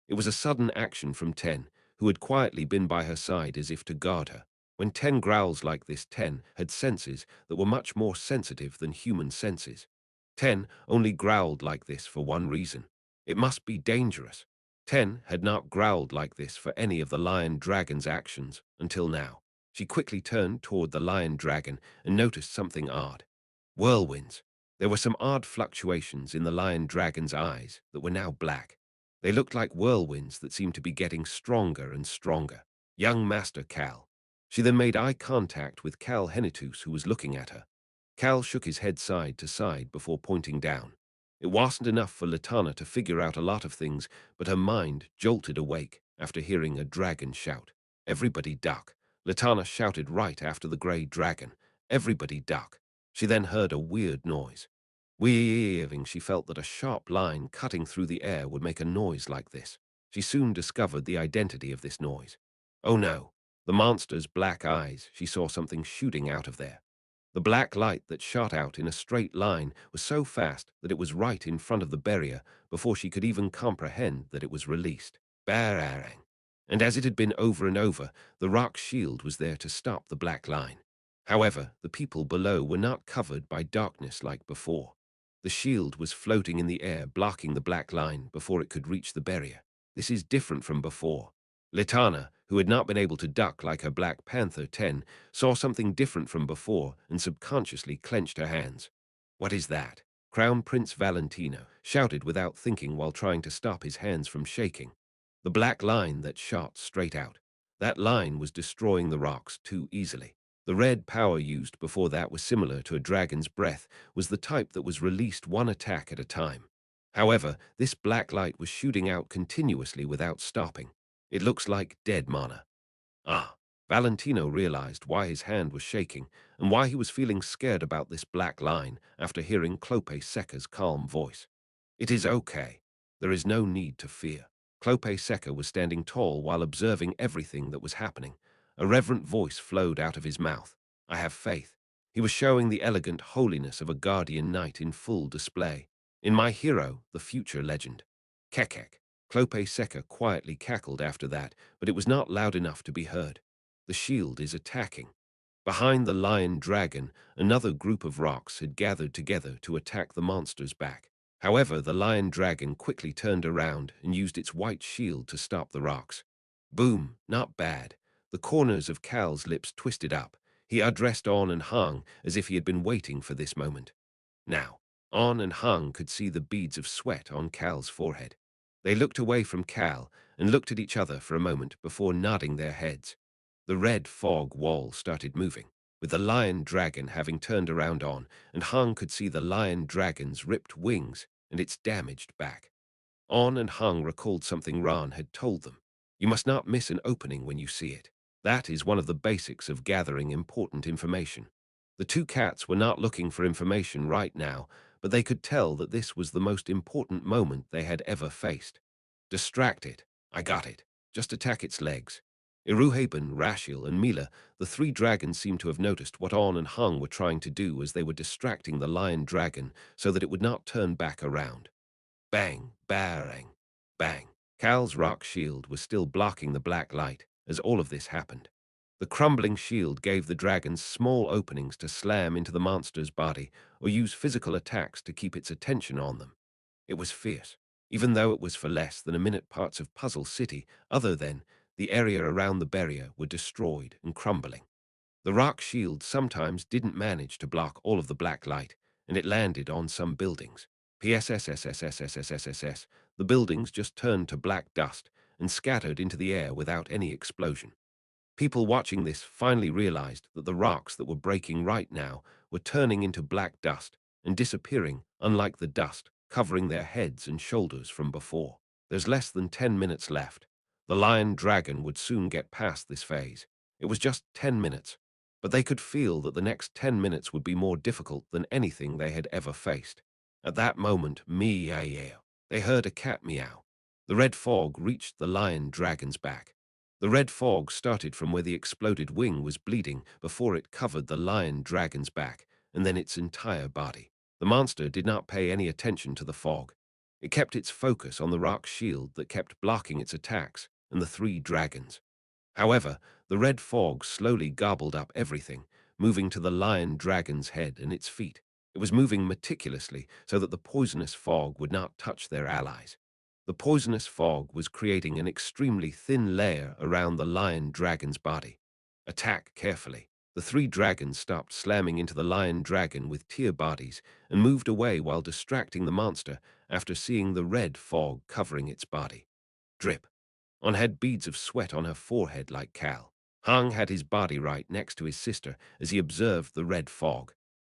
It was a sudden action from Ten, who had quietly been by her side as if to guard her. When Ten growls like this, Ten had senses that were much more sensitive than human senses. Ten only growled like this for one reason. It must be dangerous. Ten had not growled like this for any of the lion dragon's actions until now. She quickly turned toward the lion dragon and noticed something odd. Whirlwinds. There were some odd fluctuations in the lion dragon's eyes that were now black. They looked like whirlwinds that seemed to be getting stronger and stronger. Young Master Cal. She then made eye contact with Cal Henitus, who was looking at her. Cal shook his head side to side before pointing down. It wasn't enough for Litana to figure out a lot of things, but her mind jolted awake after hearing a dragon shout. Everybody duck. Litana shouted right after the grey dragon. Everybody duck. She then heard a weird noise. Weaving, she felt that a sharp line cutting through the air would make a noise like this. She soon discovered the identity of this noise. Oh no, the monster's black eyes, she saw something shooting out of there. The black light that shot out in a straight line was so fast that it was right in front of the barrier before she could even comprehend that it was released. Bararang. And as it had been over and over, the rock shield was there to stop the black line. However, the people below were not covered by darkness like before. The shield was floating in the air, blocking the black line before it could reach the barrier. This is different from before. Litana, who had not been able to duck like her Black Panther 10, saw something different from before and subconsciously clenched her hands. What is that? Crown Prince Valentino shouted without thinking while trying to stop his hands from shaking. The black line that shot straight out. That line was destroying the rocks too easily. The red power used before that was similar to a dragon's breath, was the type that was released one attack at a time. However, this black light was shooting out continuously without stopping. It looks like dead mana. Ah, Valentino realized why his hand was shaking and why he was feeling scared about this black line after hearing Clope Seca's calm voice. It is okay. There is no need to fear. Clope Seca was standing tall while observing everything that was happening. A reverent voice flowed out of his mouth. I have faith. He was showing the elegant holiness of a guardian knight in full display. In my hero, the future legend. Kekek. Clope Seca quietly cackled after that, but it was not loud enough to be heard. The shield is attacking. Behind the lion dragon, another group of rocks had gathered together to attack the monster's back. However, the lion dragon quickly turned around and used its white shield to stop the rocks. Boom, not bad. The corners of Cal's lips twisted up. He addressed On and Hung as if he had been waiting for this moment. Now, On and Hung could see the beads of sweat on Cal's forehead. They looked away from Cal and looked at each other for a moment before nodding their heads. The red fog wall started moving, with the lion dragon having turned around On, and Hung could see the lion dragon's ripped wings and its damaged back. On and Hung recalled something Ran had told them. You must not miss an opening when you see it. That is one of the basics of gathering important information. The two cats were not looking for information right now, but they could tell that this was the most important moment they had ever faced. Distract it. I got it. Just attack its legs. Iruhaben, Rashiel, and Mila, the three dragons seemed to have noticed what On and Hung were trying to do as they were distracting the lion dragon so that it would not turn back around. Bang, bang, bang. Cal's rock shield was still blocking the black light as all of this happened. The crumbling shield gave the dragons small openings to slam into the monster's body or use physical attacks to keep its attention on them. It was fierce, even though it was for less than a minute. Parts of Puzzle City, other than the area around the barrier, were destroyed and crumbling. The rock shield sometimes didn't manage to block all of the black light, and it landed on some buildings. PSSSSSSSSSS, the buildings just turned to black dust and scattered into the air without any explosion. People watching this finally realized that the rocks that were breaking right now were turning into black dust and disappearing, unlike the dust covering their heads and shoulders from before. There's less than 10 minutes left. The lion dragon would soon get past this phase. It was just 10 minutes, but they could feel that the next 10 minutes would be more difficult than anything they had ever faced. At that moment, meow, they heard a cat meow. The red fog reached the lion dragon's back. The red fog started from where the exploded wing was bleeding before it covered the lion dragon's back, and then its entire body. The monster did not pay any attention to the fog. It kept its focus on the rock shield that kept blocking its attacks and the three dragons. However, the red fog slowly gobbled up everything, moving to the lion dragon's head and its feet. It was moving meticulously so that the poisonous fog would not touch their allies. The poisonous fog was creating an extremely thin layer around the lion dragon's body. Attack carefully. The three dragons stopped slamming into the lion dragon with tear bodies and moved away while distracting the monster after seeing the red fog covering its body. Drip. On had beads of sweat on her forehead like Cal. Hung had his body right next to his sister as he observed the red fog.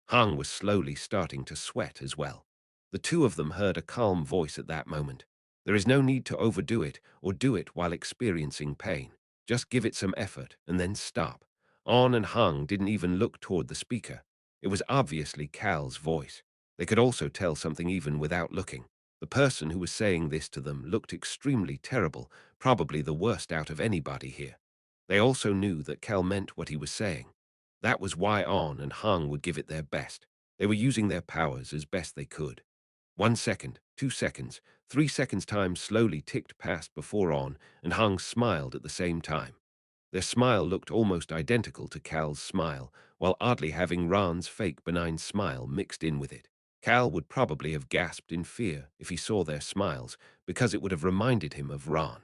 Hung was slowly starting to sweat as well. The two of them heard a calm voice at that moment. There is no need to overdo it or do it while experiencing pain. Just give it some effort and then stop. On and Hung didn't even look toward the speaker. It was obviously Cal's voice. They could also tell something even without looking. The person who was saying this to them looked extremely terrible, probably the worst out of anybody here. They also knew that Cal meant what he was saying. That was why On and Hung would give it their best. They were using their powers as best they could. 1 second, 2 seconds, 3 seconds time slowly ticked past before On and Hung smiled at the same time. Their smile looked almost identical to Cal's smile, while oddly having Ran's fake benign smile mixed in with it. Cal would probably have gasped in fear if he saw their smiles, because it would have reminded him of Ran.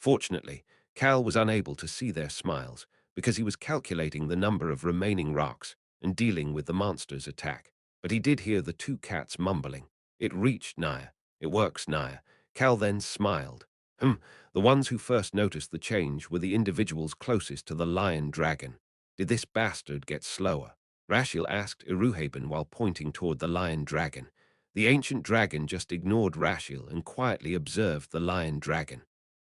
Fortunately, Cal was unable to see their smiles, because he was calculating the number of remaining rocks and dealing with the monster's attack. but he did hear the two cats mumbling. It reached Naya. It works, Naya. Cal then smiled. Hmm, the ones who first noticed the change were the individuals closest to the lion dragon. Did this bastard get slower? Rashiel asked Iruhaben while pointing toward the lion dragon. The ancient dragon just ignored Rashiel and quietly observed the lion dragon.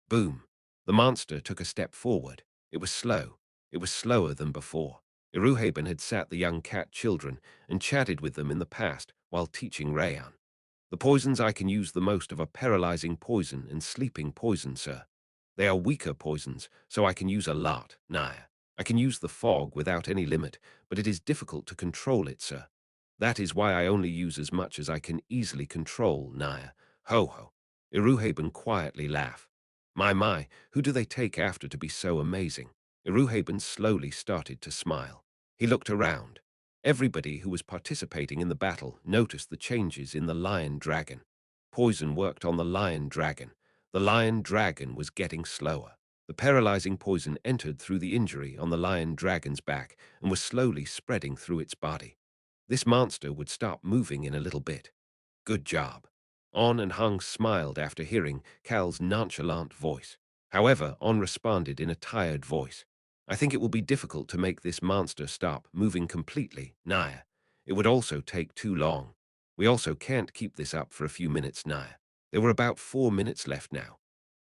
Boom! The monster took a step forward. It was slow. It was slower than before. Iruhaben had sat the young cat children and chatted with them in the past while teaching Rayan. The poisons I can use the most are paralyzing poison and sleeping poison, sir. They are weaker poisons, so I can use a lot, Naya. I can use the fog without any limit, but it is difficult to control it, sir. That is why I only use as much as I can easily control, Naya. Ho ho. Iruhaben quietly laughed. My, who do they take after to be so amazing? Iruhaben slowly started to smile. He looked around. Everybody who was participating in the battle noticed the changes in the lion dragon. Poison worked on the lion dragon. The lion dragon was getting slower. The paralyzing poison entered through the injury on the lion dragon's back and was slowly spreading through its body. This monster would stop moving in a little bit. Good job. On and Hung smiled after hearing Cal's nonchalant voice. However, On responded in a tired voice. I think it will be difficult to make this monster stop moving completely, Naya. It would also take too long. We also can't keep this up for a few minutes, Naya. There were about 4 minutes left now.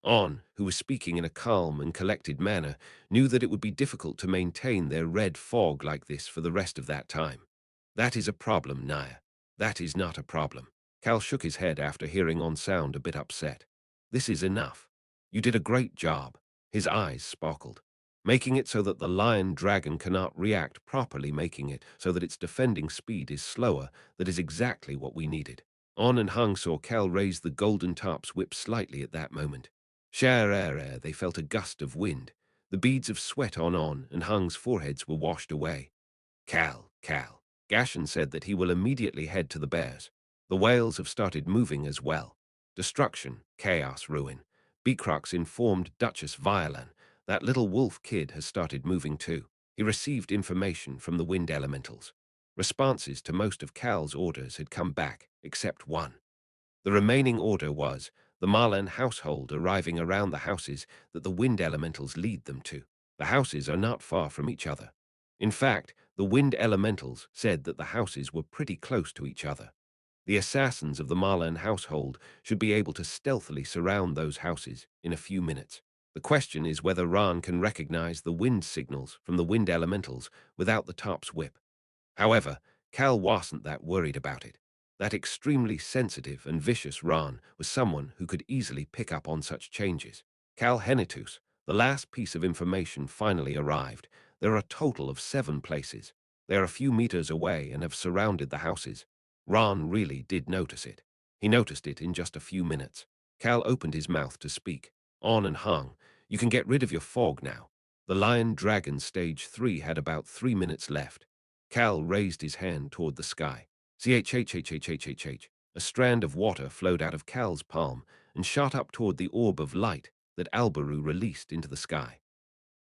On, who was speaking in a calm and collected manner, knew that it would be difficult to maintain their red fog like this for the rest of that time. That is a problem, Naya. That is not a problem. Cal shook his head after hearing On sound a bit upset. This is enough. You did a great job. His eyes sparkled. Making it so that the lion dragon cannot react properly, making it so that its defending speed is slower, that is exactly what we needed. On and Hung saw Cal raise the golden tops whip slightly at that moment. Share, they felt a gust of wind. The beads of sweat on and Hung's foreheads were washed away. Cal. Gashan said that he will immediately head to the bears. The whales have started moving as well. Destruction, chaos, ruin. Beacrox informed Duchess Violan that little wolf kid has started moving too. He received information from the wind elementals. Responses to most of Cal's orders had come back, except one. The remaining order was the Marlan household arriving around the houses that the wind elementals lead them to. The houses are not far from each other. In fact, the wind elementals said that the houses were pretty close to each other. The assassins of the Marlan household should be able to stealthily surround those houses in a few minutes. The question is whether Ran can recognize the wind signals from the wind elementals without the top's whip. However, Cal wasn't that worried about it. That extremely sensitive and vicious Ran was someone who could easily pick up on such changes. Cal Henitus, the last piece of information finally arrived. There are a total of 7 places. They are a few meters away and have surrounded the houses. Ran really did notice it. He noticed it in just a few minutes. Cal opened his mouth to speak. On and Hung, you can get rid of your fog now. The Lion Dragon Stage 3 had about 3 minutes left. Cal raised his hand toward the sky. Chhhhhhhh. A strand of water flowed out of Cal's palm and shot up toward the orb of light that Albaru released into the sky.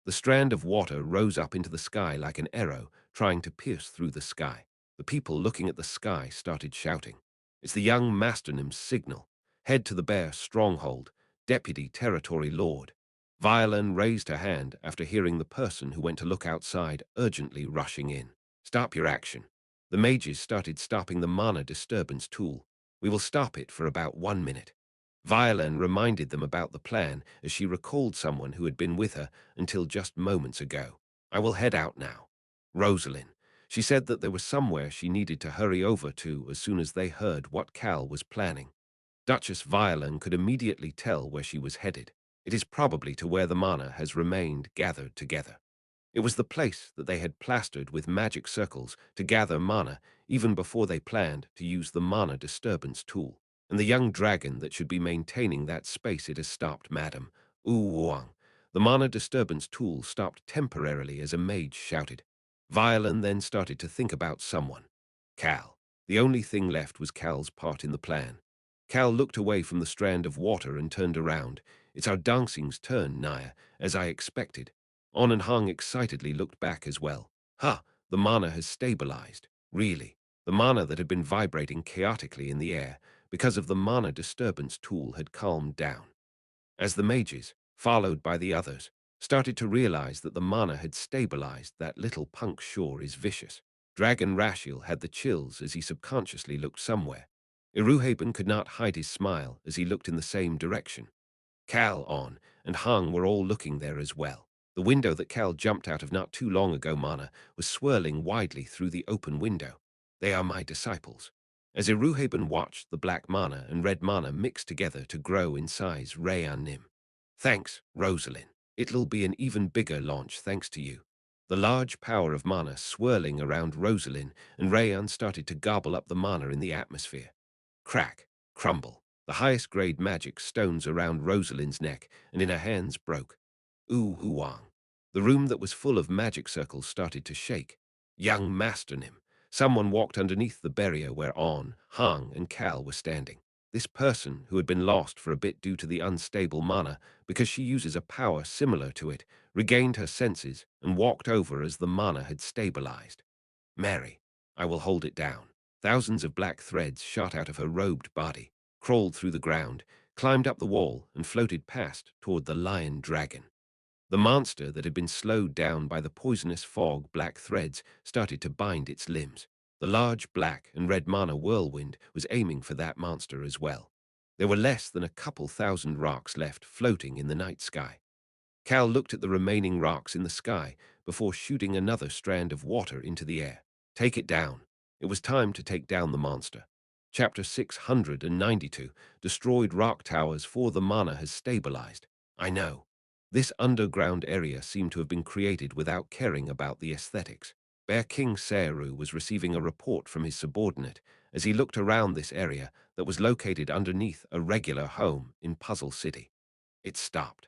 The strand of water rose up into the sky like an arrow trying to pierce through the sky. The people looking at the sky started shouting. It's the young Masternim's signal. Head to the bear stronghold, Deputy Territory Lord. Violan raised her hand after hearing the person who went to look outside urgently rushing in. Stop your action. The mages started stopping the mana disturbance tool. We will stop it for about 1 minute. Violan reminded them about the plan as she recalled someone who had been with her until just moments ago. I will head out now. Rosalind. She said that there was somewhere she needed to hurry over to as soon as they heard what Cal was planning. Duchess Violan could immediately tell where she was headed. It is probably to where the mana has remained gathered together. It was the place that they had plastered with magic circles to gather mana even before they planned to use the mana disturbance tool. And the young dragon that should be maintaining that space it has stopped, madam. Wang. The mana disturbance tool stopped temporarily as a mage shouted. Violan then started to think about someone. Cal. The only thing left was Cal's part in the plan. Cal looked away from the strand of water and turned around. It's our dancing's turn, Naya, as I expected. On and Hung excitedly looked back as well. Ha! The mana has stabilized. Really. The mana that had been vibrating chaotically in the air because of the mana disturbance tool had calmed down. As the mages, followed by the others, started to realize that the mana had stabilized, that little punk sure is vicious. Dragon Rashiel had the chills as he subconsciously looked somewhere. Iruhaben could not hide his smile as he looked in the same direction. Cal, On, and Hung were all looking there as well. The window that Cal jumped out of not too long ago, mana, was swirling widely through the open window. They are my disciples. As Iruhaben watched the black mana and red mana mix together to grow in size, Rayan Nim. Thanks, Rosalind. It'll be an even bigger launch thanks to you. The large power of mana swirling around Rosalind and Rayan started to gobble up the mana in the atmosphere. Crack, crumble. The highest grade magic stones around Rosalind's neck and in her hands broke. Ooh, Huang. The room that was full of magic circles started to shake. Young Master Nim. Someone walked underneath the barrier where On, Hung, and Cal were standing. This person, who had been lost for a bit due to the unstable mana because she uses a power similar to it, regained her senses and walked over as the mana had stabilized. Mary, I will hold it down. Thousands of black threads shot out of her robed body, crawled through the ground, climbed up the wall, and floated past toward the lion dragon. The monster that had been slowed down by the poisonous fog black threads started to bind its limbs. The large black and red mana whirlwind was aiming for that monster as well. There were less than a couple thousand rocks left floating in the night sky. Cal looked at the remaining rocks in the sky before shooting another strand of water into the air. Take it down. It was time to take down the monster. Chapter 692, Destroyed Rock Towers for the Mana has stabilized. I know. This underground area seemed to have been created without caring about the aesthetics. Bear King Seru was receiving a report from his subordinate as he looked around this area that was located underneath a regular home in Puzzle City. It stopped.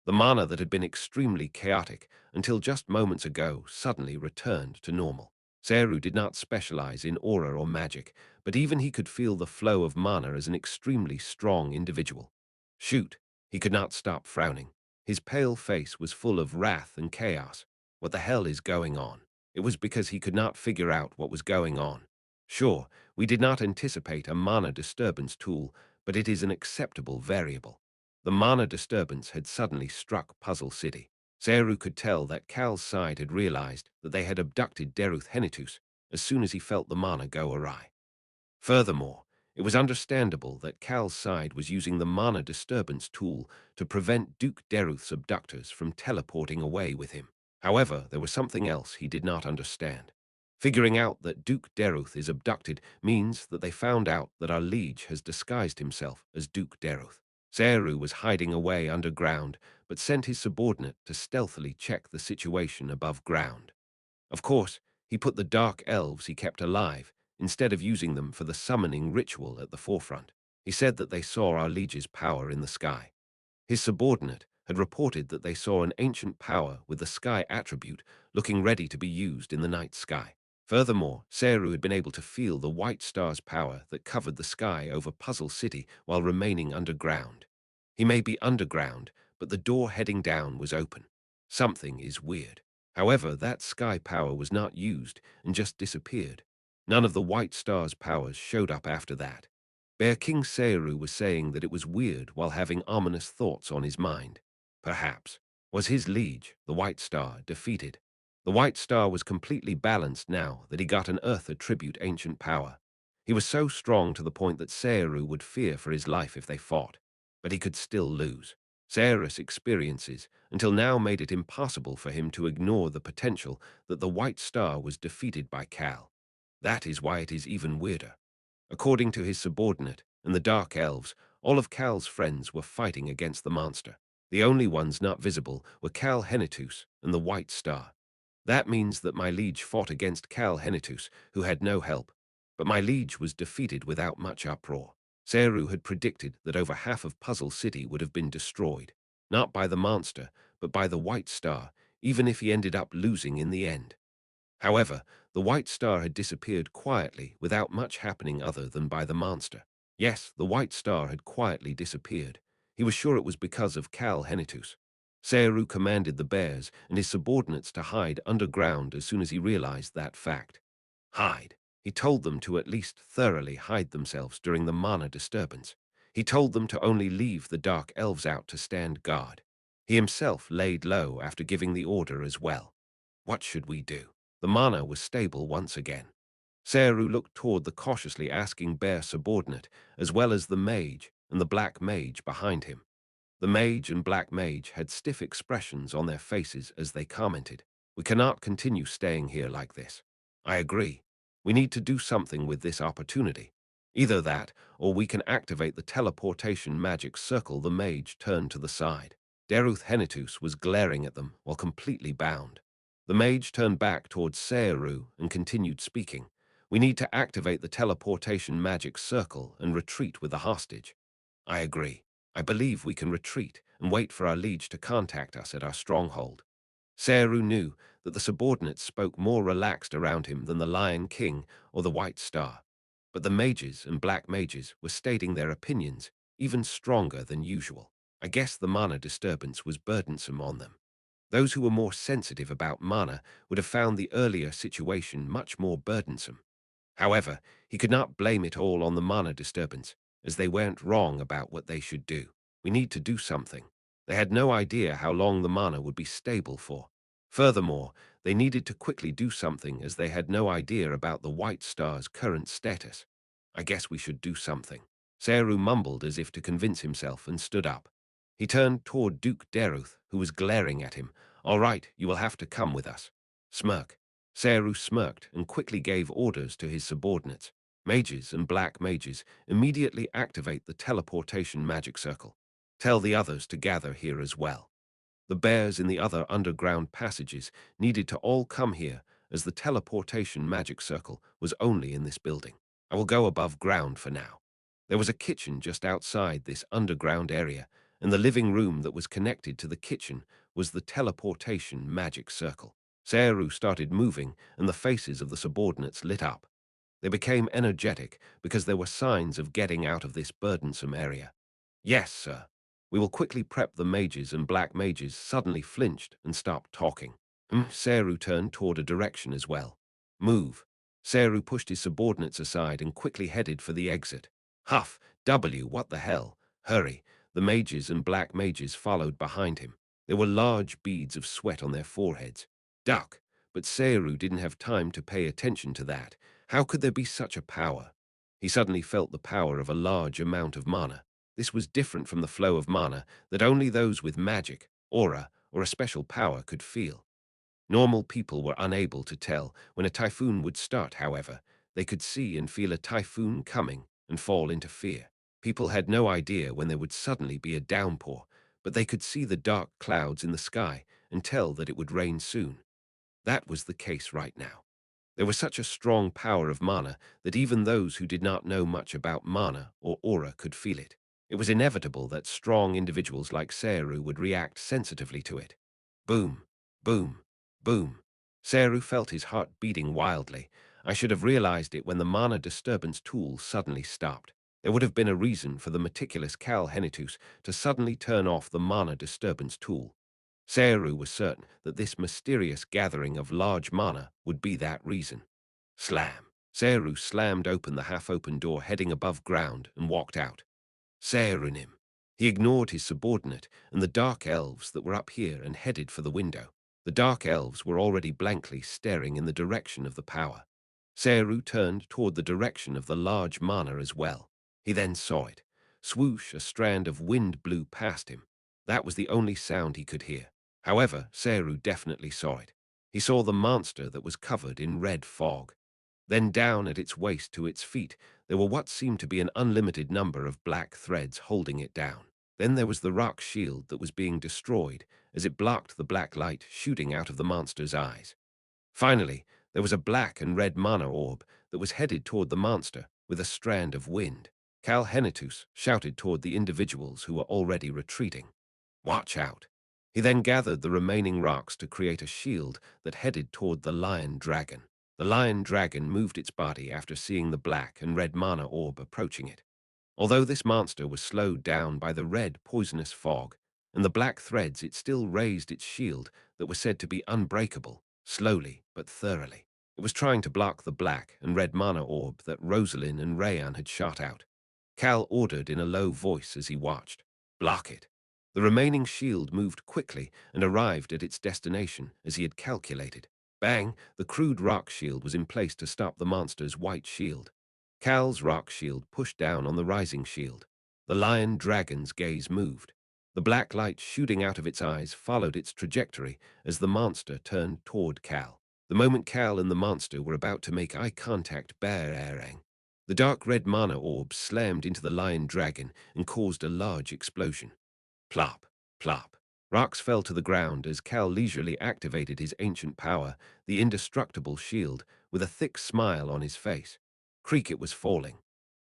The mana that had been extremely chaotic until just moments ago suddenly returned to normal. Seru did not specialize in aura or magic, but even he could feel the flow of mana as an extremely strong individual. Shoot, he could not stop frowning. His pale face was full of wrath and chaos. What the hell is going on? It was because he could not figure out what was going on. Sure, we did not anticipate a mana disturbance tool, but it is an acceptable variable. The mana disturbance had suddenly struck Puzzle City. Seru could tell that Cal's side had realized that they had abducted Deruth Henitus as soon as he felt the mana go awry. Furthermore, it was understandable that Cal's side was using the mana disturbance tool to prevent Duke Deruth's abductors from teleporting away with him. However, there was something else he did not understand. Figuring out that Duke Deruth is abducted means that they found out that our liege has disguised himself as Duke Deruth. Seru was hiding away underground, but sent his subordinate to stealthily check the situation above ground. Of course, he put the dark elves he kept alive, instead of using them for the summoning ritual at the forefront. He said that they saw our liege's power in the sky. His subordinate had reported that they saw an ancient power with the sky attribute looking ready to be used in the night sky. Furthermore, Seru had been able to feel the white star's power that covered the sky over Puzzle City while remaining underground. He may be underground, but the door heading down was open. Something is weird. However, that sky power was not used and just disappeared. None of the white star's powers showed up after that. Bear King Seru was saying that it was weird while having ominous thoughts on his mind. Perhaps. Was his liege, the White Star, defeated? The White Star was completely balanced now that he got an Earth attribute ancient power. He was so strong to the point that Seru would fear for his life if they fought. But he could still lose. Seru's experiences until now made it impossible for him to ignore the potential that the White Star was defeated by Cal. That is why it is even weirder. According to his subordinate and the Dark Elves, all of Cal's friends were fighting against the monster. The only ones not visible were Cal Henitus and the White Star. That means that my liege fought against Cal Henitus, who had no help. But my liege was defeated without much uproar. Seru had predicted that over half of Puzzle City would have been destroyed, not by the monster, but by the White Star, even if he ended up losing in the end. However, the White Star had disappeared quietly without much happening other than by the monster. Yes, the White Star had quietly disappeared. He was sure it was because of Cal Henitus. Seru commanded the bears and his subordinates to hide underground as soon as he realized that fact. Hide. He told them to at least thoroughly hide themselves during the mana disturbance. He told them to only leave the dark elves out to stand guard. He himself laid low after giving the order as well. What should we do? The mana was stable once again. Seru looked toward the cautiously asking bear subordinate, as well as the mage and the black mage behind him. The mage and black mage had stiff expressions on their faces as they commented, "We cannot continue staying here like this." I agree. We need to do something with this opportunity. Either that, or we can activate the teleportation magic circle. The mage turned to the side. Deruth Henitus was glaring at them while completely bound. The mage turned back towards Seru and continued speaking. We need to activate the teleportation magic circle and retreat with the hostage. I agree. I believe we can retreat and wait for our liege to contact us at our stronghold. Seru knew that the subordinates spoke more relaxed around him than the Lion King or the White Star. But the mages and black mages were stating their opinions even stronger than usual. I guess the mana disturbance was burdensome on them. Those who were more sensitive about mana would have found the earlier situation much more burdensome. However, he could not blame it all on the mana disturbance, as they weren't wrong about what they should do. We need to do something. They had no idea how long the mana would be stable for. Furthermore, they needed to quickly do something as they had no idea about the White Star's current status. I guess we should do something. Seru mumbled as if to convince himself and stood up. He turned toward Duke Deruth, who was glaring at him. "All right, you will have to come with us." Smirk. Seru smirked and quickly gave orders to his subordinates. Mages and black mages immediately activate the teleportation magic circle. Tell the others to gather here as well. The bears in the other underground passages needed to all come here, as the teleportation magic circle was only in this building. I will go above ground for now. There was a kitchen just outside this underground area, and the living room that was connected to the kitchen was the teleportation magic circle. Seru started moving, and the faces of the subordinates lit up. They became energetic because there were signs of getting out of this burdensome area. "Yes, sir. We will quickly prep." The mages and black mages suddenly flinched and stopped talking. Seru turned toward a direction as well. "Move." Seru pushed his subordinates aside and quickly headed for the exit. "Huff, what the hell? Hurry." The mages and black mages followed behind him. There were large beads of sweat on their foreheads. "Duck." But Seru didn't have time to pay attention to that. How could there be such a power? He suddenly felt the power of a large amount of mana. This was different from the flow of mana that only those with magic, aura, or a special power could feel. Normal people were unable to tell when a typhoon would start. However, they could see and feel a typhoon coming and fall into fear. People had no idea when there would suddenly be a downpour, but they could see the dark clouds in the sky and tell that it would rain soon. That was the case right now. There was such a strong power of mana that even those who did not know much about mana or aura could feel it. It was inevitable that strong individuals like Seru would react sensitively to it. Boom, boom, boom. Seru felt his heart beating wildly. I should have realized it when the mana disturbance tool suddenly stopped. There would have been a reason for the meticulous Cal Henitus to suddenly turn off the mana disturbance tool. Seru was certain that this mysterious gathering of large mana would be that reason. Slam. Seru slammed open the half-open door heading above ground and walked out. Serunim. He ignored his subordinate and the dark elves that were up here and headed for the window. The dark elves were already blankly staring in the direction of the power. Seru turned toward the direction of the large mana as well. He then saw it. Swoosh, a strand of wind blew past him. That was the only sound he could hear. However, Seru definitely saw it. He saw the monster that was covered in red fog. Then down at its waist to its feet, there were what seemed to be an unlimited number of black threads holding it down. Then there was the rock shield that was being destroyed as it blocked the black light shooting out of the monster's eyes. Finally, there was a black and red mana orb that was headed toward the monster with a strand of wind. Cal Henitus shouted toward the individuals who were already retreating. "Watch out." He then gathered the remaining rocks to create a shield that headed toward the lion dragon. The lion dragon moved its body after seeing the black and red mana orb approaching it. Although this monster was slowed down by the red poisonous fog and the black threads, it still raised its shield that was said to be unbreakable, slowly but thoroughly. It was trying to block the black and red mana orb that Rosalind and Rayan had shot out. Cal ordered in a low voice as he watched. Block it. The remaining shield moved quickly and arrived at its destination as he had calculated. Bang! The crude rock shield was in place to stop the monster's white shield. Cal's rock shield pushed down on the rising shield. The lion dragon's gaze moved. The black light shooting out of its eyes followed its trajectory as the monster turned toward Cal. The moment Cal and the monster were about to make eye contact, Barang, the dark red mana orb slammed into the lion dragon and caused a large explosion. Plop, plop. Rocks fell to the ground as Cal leisurely activated his ancient power, the indestructible shield, with a thick smile on his face. Creak, it was falling.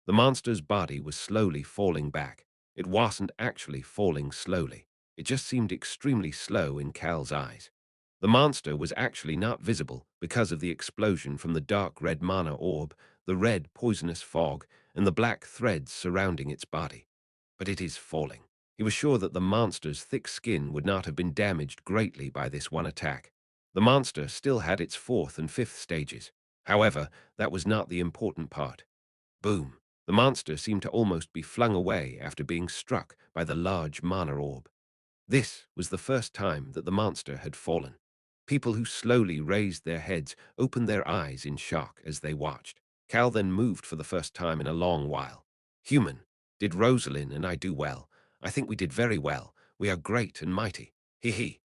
The monster's body was slowly falling back. It wasn't actually falling slowly. It just seemed extremely slow in Cal's eyes. The monster was actually not visible because of the explosion from the dark red mana orb, the red poisonous fog, and the black threads surrounding its body. But it is falling. He was sure that the monster's thick skin would not have been damaged greatly by this one attack. The monster still had its fourth and fifth stages. However, that was not the important part. Boom! The monster seemed to almost be flung away after being struck by the large mana orb. This was the first time that the monster had fallen. People who slowly raised their heads opened their eyes in shock as they watched. Cal then moved for the first time in a long while. Human, did Rosalind and I do well? I think we did very well. We are great and mighty. Hee hee.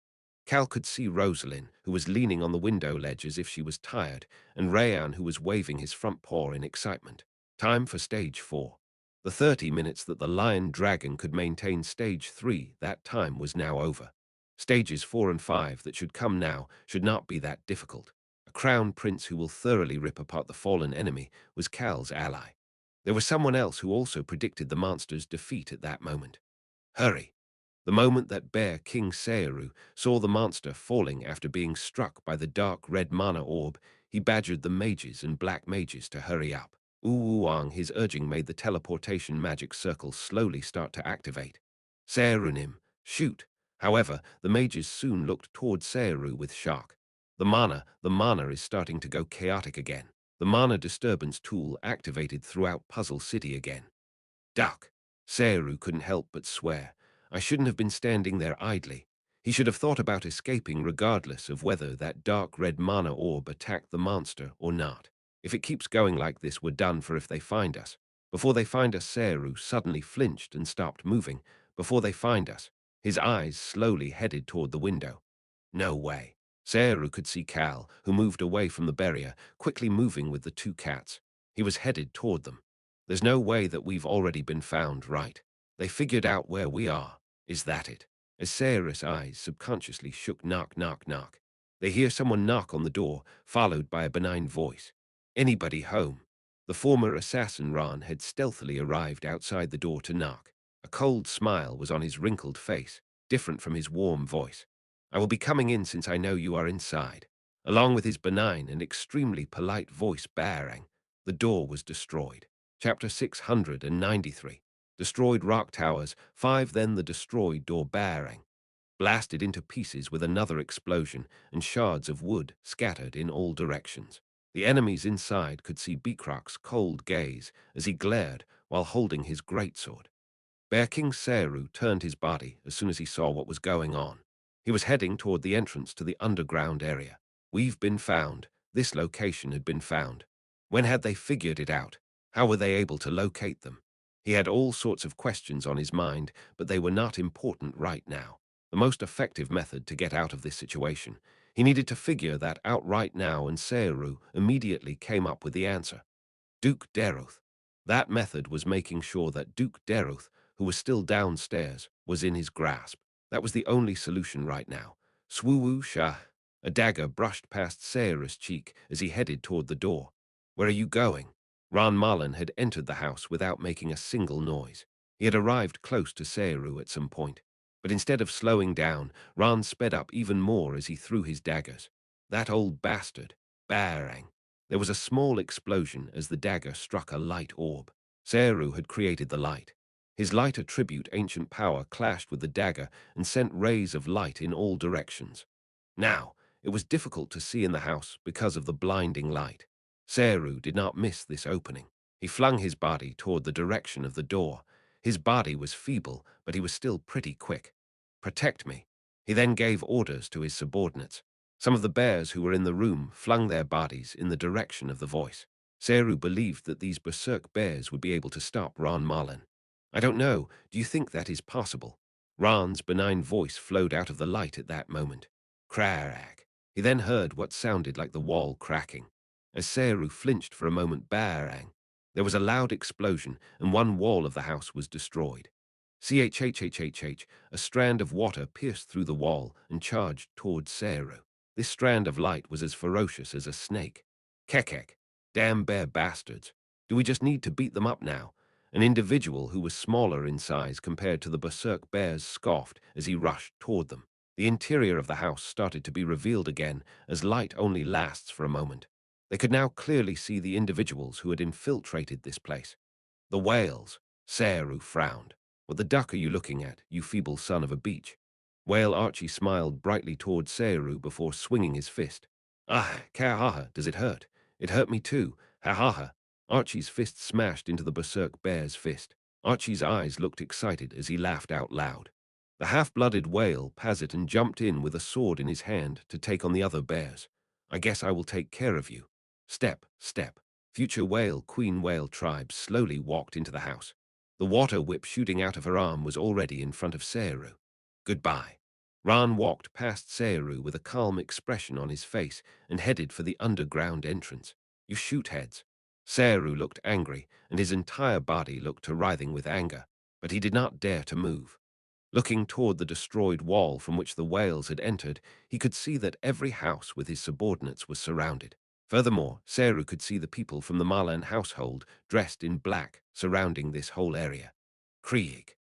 Cal could see Rosalind, who was leaning on the window ledge as if she was tired, and Rayan, who was waving his front paw in excitement. Time for stage 4. The 30 minutes that the lion dragon could maintain stage 3, that time was now over. Stages 4 and 5 that should come now should not be that difficult. A crown prince who will thoroughly rip apart the fallen enemy was Cal's ally. There was someone else who also predicted the monster's defeat at that moment. Hurry! The moment that Bear King Searu saw the monster falling after being struck by the dark red mana orb, he badgered the mages and black mages to hurry up. Uwuang, his urging made the teleportation magic circle slowly start to activate. Searunim, shoot! However, the mages soon looked toward Searu with shock. The mana is starting to go chaotic again. The mana disturbance tool activated throughout Puzzle City again. Duck! Searu couldn't help but swear. I shouldn't have been standing there idly. He should have thought about escaping regardless of whether that dark red mana orb attacked the monster or not. If it keeps going like this, we're done for if they find us. Before they find us, Searu suddenly flinched and stopped moving. Before they find us, his eyes slowly headed toward the window. No way. Searu could see Cal, who moved away from the barrier, quickly moving with the two cats. He was headed toward them. There's no way that we've already been found, right? They figured out where we are. Is that it? As Sarah's eyes subconsciously shook, knock, knock, knock. They hear someone knock on the door, followed by a benign voice. Anybody home? The former assassin Ron had stealthily arrived outside the door to knock. A cold smile was on his wrinkled face, different from his warm voice. I will be coming in since I know you are inside. Along with his benign and extremely polite voice barring, the door was destroyed. Chapter 693. Destroyed rock towers, 5. Then the destroyed door barang blasted into pieces with another explosion, and shards of wood scattered in all directions. The enemies inside could see Beakroc's cold gaze as he glared while holding his greatsword. Bear King Seru turned his body as soon as he saw what was going on. He was heading toward the entrance to the underground area. We've been found. This location had been found. When had they figured it out? How were they able to locate them? He had all sorts of questions on his mind, but they were not important right now. The most effective method to get out of this situation. He needed to figure that out right now, and Seru immediately came up with the answer. Duke Deroth. That method was making sure that Duke Deroth, who was still downstairs, was in his grasp. That was the only solution right now. Swoo Shah. A dagger brushed past Sarah's cheek as he headed toward the door. Where are you going? Ron Marlin had entered the house without making a single noise. He had arrived close to Seru at some point. But instead of slowing down, Ron sped up even more as he threw his daggers. That old bastard. Barang. There was a small explosion as the dagger struck a light orb. Seru had created the light. His light attribute ancient power clashed with the dagger and sent rays of light in all directions. Now, It was difficult to see in the house because of the blinding light. Seru did not miss this opening. He flung his body toward the direction of the door. His body was feeble, but he was still pretty quick. Protect me. He then gave orders to his subordinates. Some of the bears who were in the room flung their bodies in the direction of the voice. Seru believed that these berserk bears would be able to stop Ran Marlin. I don't know. Do you think that is possible? Ran's benign voice flowed out of the light at that moment. Crack. He then heard what sounded like the wall cracking. As Seru flinched for a moment, bang, there was a loud explosion and one wall of the house was destroyed. Chhhhhh, a strand of water pierced through the wall and charged towards Seru. This strand of light was as ferocious as a snake. Kekek, damn bear bastards. Do we just need to beat them up now? An individual who was smaller in size compared to the berserk bears scoffed as he rushed toward them. The interior of the house started to be revealed again, as light only lasts for a moment. They could now clearly see the individuals who had infiltrated this place. The whales. Seru frowned. What the duck are you looking at, you feeble son of a beach? Whale Archie smiled brightly toward Seru before swinging his fist. Ah, kahaha, does it hurt? It hurt me too. Ha ha ha. Archie's fist smashed into the berserk bear's fist. Archie's eyes looked excited as he laughed out loud. The half-blooded whale Pazitan jumped in with a sword in his hand to take on the other bears. I guess I will take care of you. Step, step. Future whale queen whale tribes slowly walked into the house. The water whip shooting out of her arm was already in front of Seru. Goodbye. Ran walked past Seru with a calm expression on his face and headed for the underground entrance. You shoot heads. Seru looked angry, and his entire body looked to writhing with anger, but he did not dare to move. Looking toward the destroyed wall from which the whales had entered, he could see that every house with his subordinates was surrounded. Furthermore, Seru could see the people from the Marlan household dressed in black surrounding this whole area. Krieg.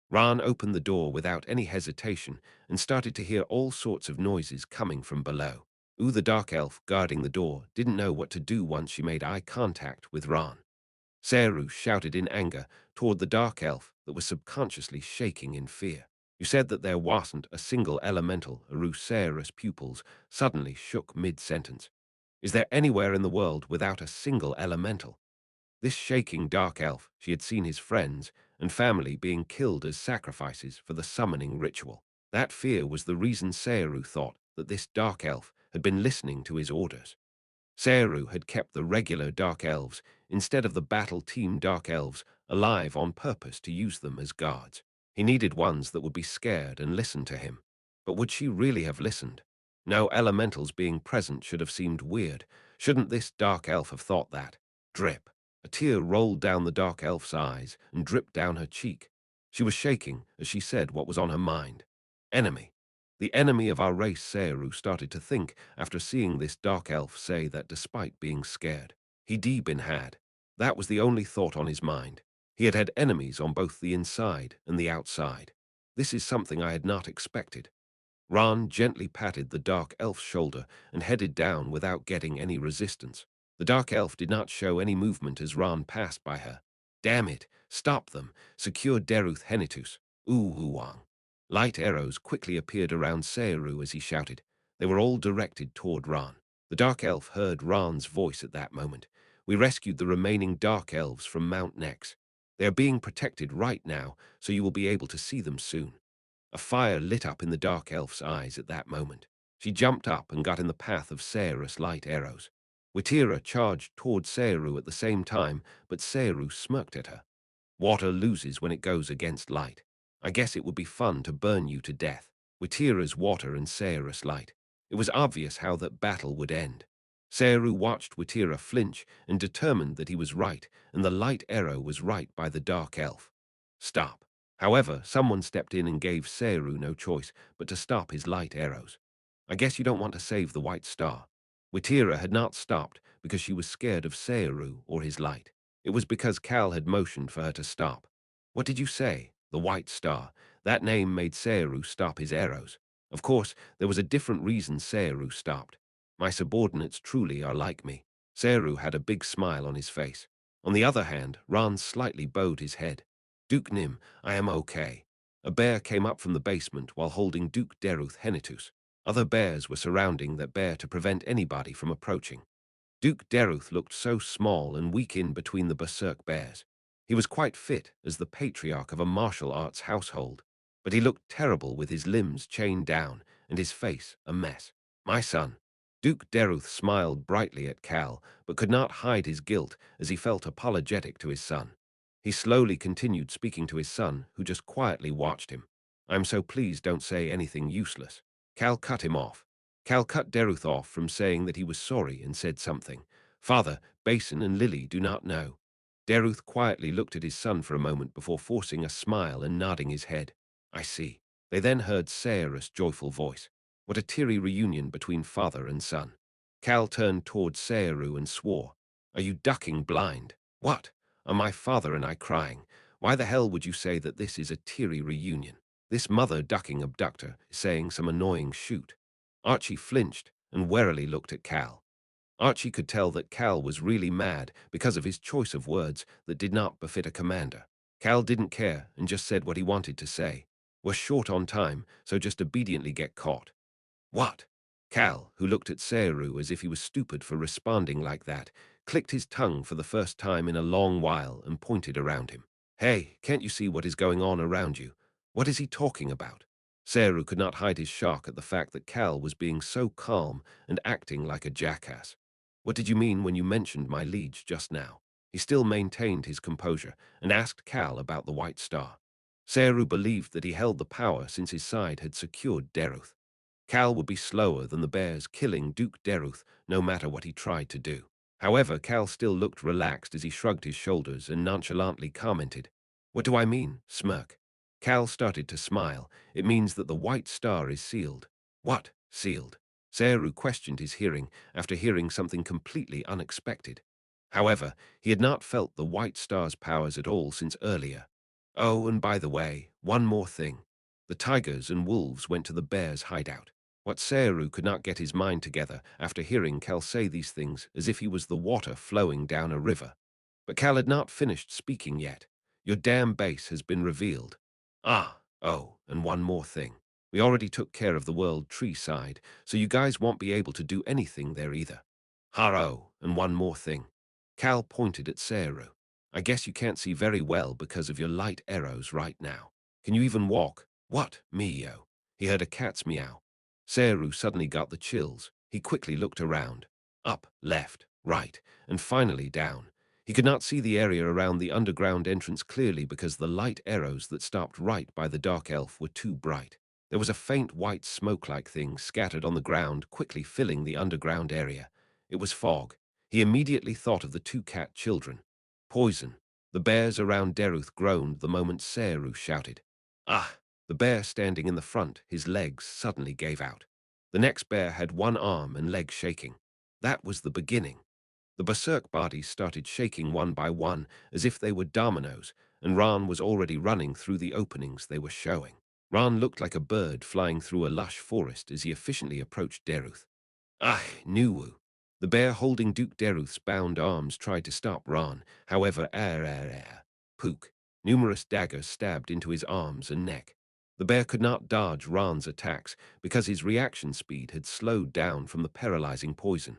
Ran opened the door without any hesitation and started to hear all sorts of noises coming from below. The dark elf guarding the door didn't know what to do once she made eye contact with Ran. Seru shouted in anger toward the dark elf that was subconsciously shaking in fear. You said that there wasn't a single elemental. Seru's pupils suddenly shook mid-sentence. Is there anywhere in the world without a single elemental? This shaking dark elf, she had seen his friends and family being killed as sacrifices for the summoning ritual. That fear was the reason Seru thought that this dark elf had been listening to his orders. Seru had kept the regular Dark Elves instead of the battle team Dark Elves alive on purpose to use them as guards. He needed ones that would be scared and listen to him. But would she really have listened? No elementals being present should have seemed weird. Shouldn't this Dark Elf have thought that? Drip. A tear rolled down the Dark Elf's eyes and dripped down her cheek. She was shaking as she said what was on her mind. Enemy. The enemy of our race, Seru started to think after seeing this dark elf say that despite being scared, he been had. That was the only thought on his mind. He had had enemies on both the inside and the outside. This is something I had not expected. Ran gently patted the dark elf's shoulder and headed down without getting any resistance. The dark elf did not show any movement as Ran passed by her. Damn it! Stop them! Secure Deruth Henitus! Wang. Light arrows quickly appeared around Seru as he shouted. They were all directed toward Ran. The dark elf heard Ran's voice at that moment. We rescued the remaining dark elves from Mount Nex. They are being protected right now, so you will be able to see them soon. A fire lit up in the dark elf's eyes at that moment. She jumped up and got in the path of Seru's light arrows. Witira charged toward Seru at the same time, but Seru smirked at her. Water loses when it goes against light. I guess it would be fun to burn you to death. Witira's water and Seru's light. It was obvious how that battle would end. Seru watched Witira flinch and determined that he was right, and the light arrow was right by the dark elf. Stop. However, someone stepped in and gave Seru no choice but to stop his light arrows. I guess you don't want to save the white star. Witira had not stopped because she was scared of Seru or his light. It was because Cal had motioned for her to stop. What did you say? The White Star. That name made Seru stop his arrows. Of course, there was a different reason Seru stopped. My subordinates truly are like me. Seru had a big smile on his face. On the other hand, Ran slightly bowed his head. Duke Nim, I am okay. A bear came up from the basement while holding Duke Deruth Henitus. Other bears were surrounding that bear to prevent anybody from approaching. Duke Deruth looked so small and weak in between the berserk bears. He was quite fit as the patriarch of a martial arts household, but he looked terrible with his limbs chained down and his face a mess. My son. Duke Deruth smiled brightly at Cal, but could not hide his guilt as he felt apologetic to his son. He slowly continued speaking to his son, who just quietly watched him. I'm so pleased, don't say anything useless. Cal cut him off. Cal cut Deruth off from saying that he was sorry and said something. Father, Basin and Lily do not know. Deruth quietly looked at his son for a moment before forcing a smile and nodding his head. I see. They then heard Sarah's joyful voice. What a teary reunion between father and son. Cal turned towards Searu and swore. Are you ducking blind? What? Are my father and I crying? Why the hell would you say that this is a teary reunion? This mother-ducking abductor is saying some annoying shoot. Archie flinched and warily looked at Cal. Archie could tell that Cal was really mad because of his choice of words that did not befit a commander. Cal didn't care and just said what he wanted to say. We're short on time, so just obediently get caught. What? Cal, who looked at Searu as if he was stupid for responding like that, clicked his tongue for the first time in a long while and pointed around him. Hey, can't you see what is going on around you? What is he talking about? Searu could not hide his shock at the fact that Cal was being so calm and acting like a jackass. What did you mean when you mentioned my liege just now? He still maintained his composure and asked Cal about the White Star. Searu believed that he held the power since his side had secured Deruth. Cal would be slower than the bears, killing Duke Deruth no matter what he tried to do. However, Cal still looked relaxed as he shrugged his shoulders and nonchalantly commented, What do I mean? Smirk. Cal started to smile. It means that the White Star is sealed. What? Sealed? Searu questioned his hearing after hearing something completely unexpected. However, he had not felt the White Star's powers at all since earlier. Oh, and by the way, one more thing. The tigers and wolves went to the bears' hideout. What Searu could not get his mind together after hearing Cal say these things as if he was the water flowing down a river. But Cal had not finished speaking yet. Your damn base has been revealed. Oh, and one more thing. We already took care of the World Tree side, so you guys won't be able to do anything there either. And one more thing. Cal pointed at Searu. I guess you can't see very well because of your light arrows right now. Can you even walk? What? Me-yo. He heard a cat's meow. Searu suddenly got the chills. He quickly looked around. Up, left, right, and finally down. He could not see the area around the underground entrance clearly because the light arrows that stopped right by the dark elf were too bright. There was a faint white smoke-like thing scattered on the ground, quickly filling the underground area. It was fog. He immediately thought of the two cat children. Poison. The bears around Deruth groaned the moment Searu shouted. Ah! The bear standing in the front, his legs suddenly gave out. The next bear had one arm and leg shaking. That was the beginning. The berserk bodies started shaking one by one as if they were dominoes, and Ran was already running through the openings they were showing. Ran looked like a bird flying through a lush forest as he efficiently approached Deruth. Nuwu. The bear holding Duke Deruth's bound arms tried to stop Ran. However, Pook. Numerous daggers stabbed into his arms and neck. The bear could not dodge Ran's attacks because his reaction speed had slowed down from the paralyzing poison.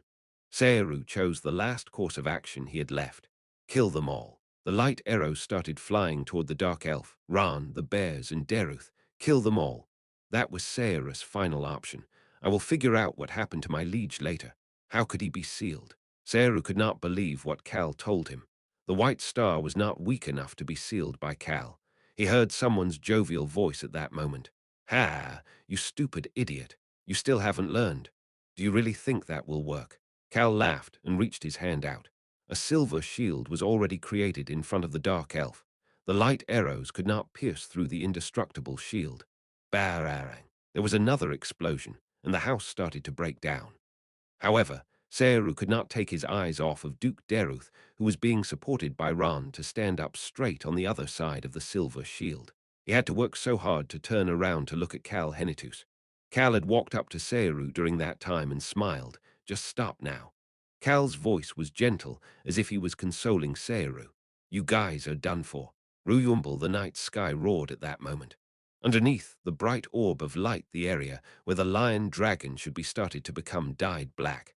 Searu chose the last course of action he had left. Kill them all. The light arrows started flying toward the dark elf, Ran, the bears, and Deruth. Kill them all. That was Searu's final option. I will figure out what happened to my liege later. How could he be sealed? Searu could not believe what Cal told him. The White Star was not weak enough to be sealed by Cal. He heard someone's jovial voice at that moment. Ha, you stupid idiot. You still haven't learned. Do you really think that will work? Cal laughed and reached his hand out. A silver shield was already created in front of the dark elf. The light arrows could not pierce through the indestructible shield. Bararang. There was another explosion, and the house started to break down. However, Searu could not take his eyes off of Duke Deruth, who was being supported by Ran to stand up straight on the other side of the silver shield. He had to work so hard to turn around to look at Cal Henitus. Cal had walked up to Searu during that time and smiled. Just stop now. Cal's voice was gentle, as if he was consoling Searu. You guys are done for. Ruyumble, the night sky roared at that moment. Underneath, the bright orb of light, the area where the lion dragon should be started to become dyed black.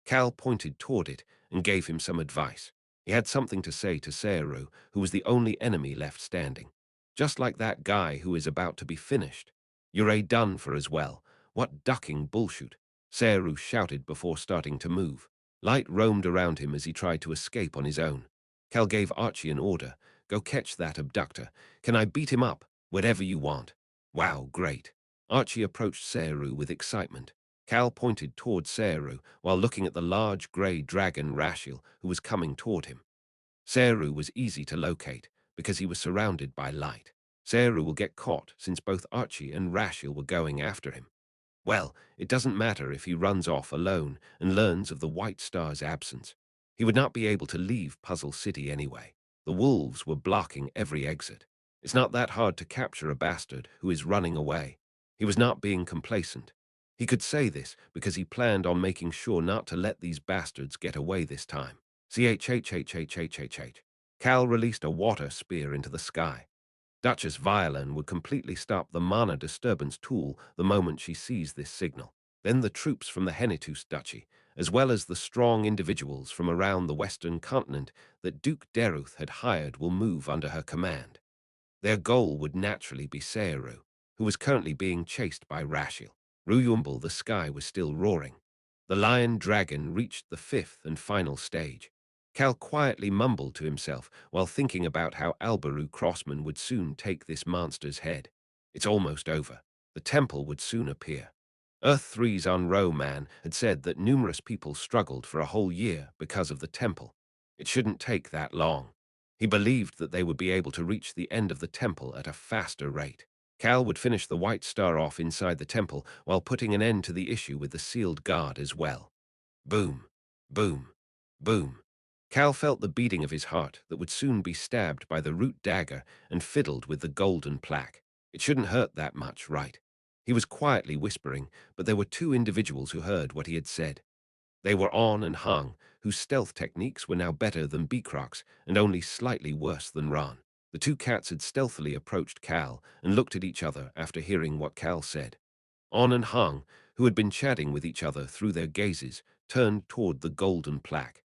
Cal pointed toward it and gave him some advice. He had something to say to Seru, who was the only enemy left standing. Just like that guy who is about to be finished. You're a done for as well. What ducking bullshit, Seru shouted before starting to move. Light roamed around him as he tried to escape on his own. Cal gave Archie an order. Go catch that abductor. Can I beat him up? Whatever you want. Wow, great. Archie approached Seru with excitement. Cal pointed toward Seru while looking at the large grey dragon Rashil who was coming toward him. Seru was easy to locate because he was surrounded by light. Seru will get caught since both Archie and Rashil were going after him. Well, it doesn't matter if he runs off alone and learns of the White Star's absence. He would not be able to leave Puzzle City anyway. The wolves were blocking every exit. It's not that hard to capture a bastard who is running away. He was not being complacent. He could say this because he planned on making sure not to let these bastards get away this time. CHHHHHHH. Cal released a water spear into the sky. Duchess Violin would completely stop the mana disturbance tool the moment she sees this signal. Then the troops from the Henitus Duchy, as well as the strong individuals from around the western continent that Duke Deruth had hired, will move under her command. Their goal would naturally be Seru, who was currently being chased by Rashil. Ruyumble, the sky was still roaring. The lion dragon reached the fifth and final stage. Cal quietly mumbled to himself while thinking about how Albaru Crossman would soon take this monster's head. It's almost over. The temple would soon appear. Earth 3's Unro man had said that numerous people struggled for a whole year because of the temple. It shouldn't take that long. He believed that they would be able to reach the end of the temple at a faster rate. Cal would finish the White Star off inside the temple while putting an end to the issue with the sealed guard as well. Boom, boom, boom. Cal felt the beating of his heart that would soon be stabbed by the root dagger and fiddled with the golden plaque. It shouldn't hurt that much, right? He was quietly whispering, but there were two individuals who heard what he had said. They were On and Hung, whose stealth techniques were now better than Beecrock's and only slightly worse than Ron. The two cats had stealthily approached Cal and looked at each other after hearing what Cal said. On and Hung, who had been chatting with each other through their gazes, turned toward the golden plaque.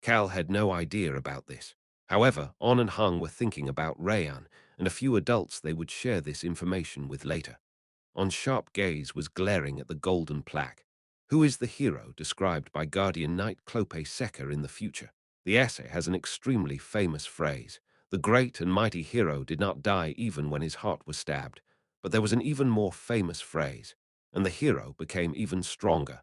Cal had no idea about this. However, On and Hung were thinking about Rayan and a few adults they would share this information with later. On's sharp gaze was glaring at the golden plaque. Who is the hero described by Guardian Knight Clope Secker in the future? The essay has an extremely famous phrase. The great and mighty hero did not die even when his heart was stabbed. But there was an even more famous phrase, and the hero became even stronger.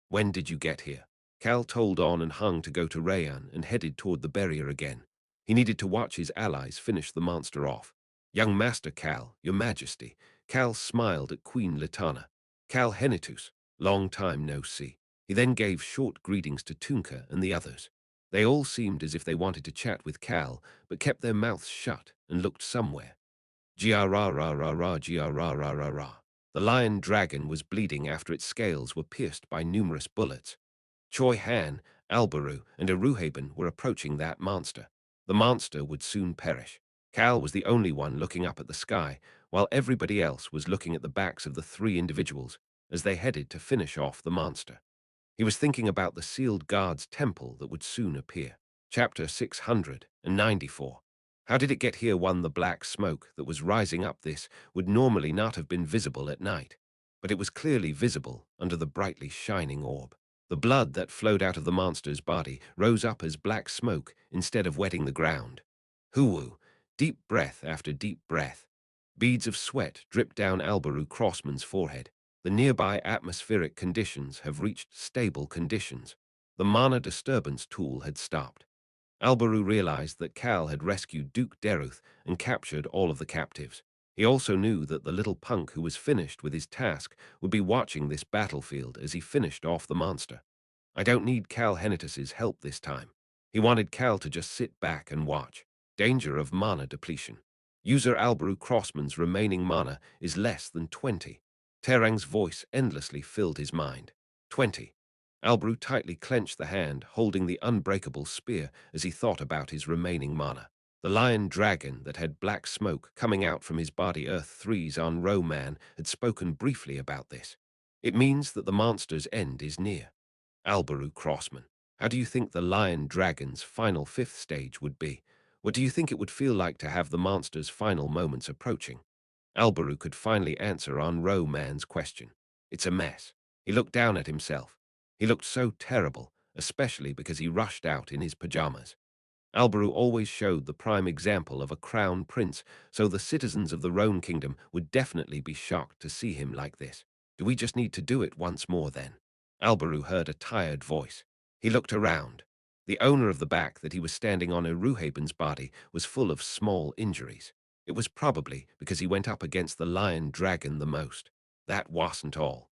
When did you get here? Cal told On and Hung to go to Rayan and headed toward the barrier again. He needed to watch his allies finish the monster off. Young Master Cal, Your Majesty. Cal smiled at Queen Litana. Cal Henitus, long time no see. He then gave short greetings to Tunka and the others. They all seemed as if they wanted to chat with Cal, but kept their mouths shut and looked somewhere. Gia-ra-ra-ra-ra, gia-ra-ra-ra-ra. The lion dragon was bleeding after its scales were pierced by numerous bullets. Choi Han, Albaru, and Aruhaben were approaching that monster. The monster would soon perish. Cal was the only one looking up at the sky, while everybody else was looking at the backs of the three individuals as they headed to finish off the monster. He was thinking about the sealed guard's temple that would soon appear. Chapter 694. How did it get here? The black smoke that was rising up this would normally not have been visible at night, but it was clearly visible under the brightly shining orb. The blood that flowed out of the monster's body rose up as black smoke instead of wetting the ground. Hoo-woo, deep breath after deep breath. Beads of sweat dripped down Albaru Crossman's forehead. The nearby atmospheric conditions have reached stable conditions. The mana disturbance tool had stopped. Albaru realized that Cal had rescued Duke Deruth and captured all of the captives. He also knew that the little punk who was finished with his task would be watching this battlefield as he finished off the monster. I don't need Cal Henitus's help this time. He wanted Cal to just sit back and watch. Danger of mana depletion. User Albaru Crossman's remaining mana is less than 20. Terang's voice endlessly filled his mind. 20. Albaru tightly clenched the hand, holding the unbreakable spear as he thought about his remaining mana. The lion dragon that had black smoke coming out from his body Earth three's on-row man had spoken briefly about this. It means that the monster's end is near. Albaru Crossman, how do you think the lion dragon's final fifth stage would be? What do you think it would feel like to have the monster's final moments approaching? Albaru could finally answer on-row man's question. It's a mess. He looked down at himself. He looked so terrible, especially because he rushed out in his pajamas. Albaru always showed the prime example of a crown prince, so the citizens of the Rhone kingdom would definitely be shocked to see him like this. Do we just need to do it once more then? Albaru heard a tired voice. He looked around. The owner of the back that he was standing on Eruhaben's body was full of small injuries. It was probably because he went up against the lion dragon the most. That wasn't all.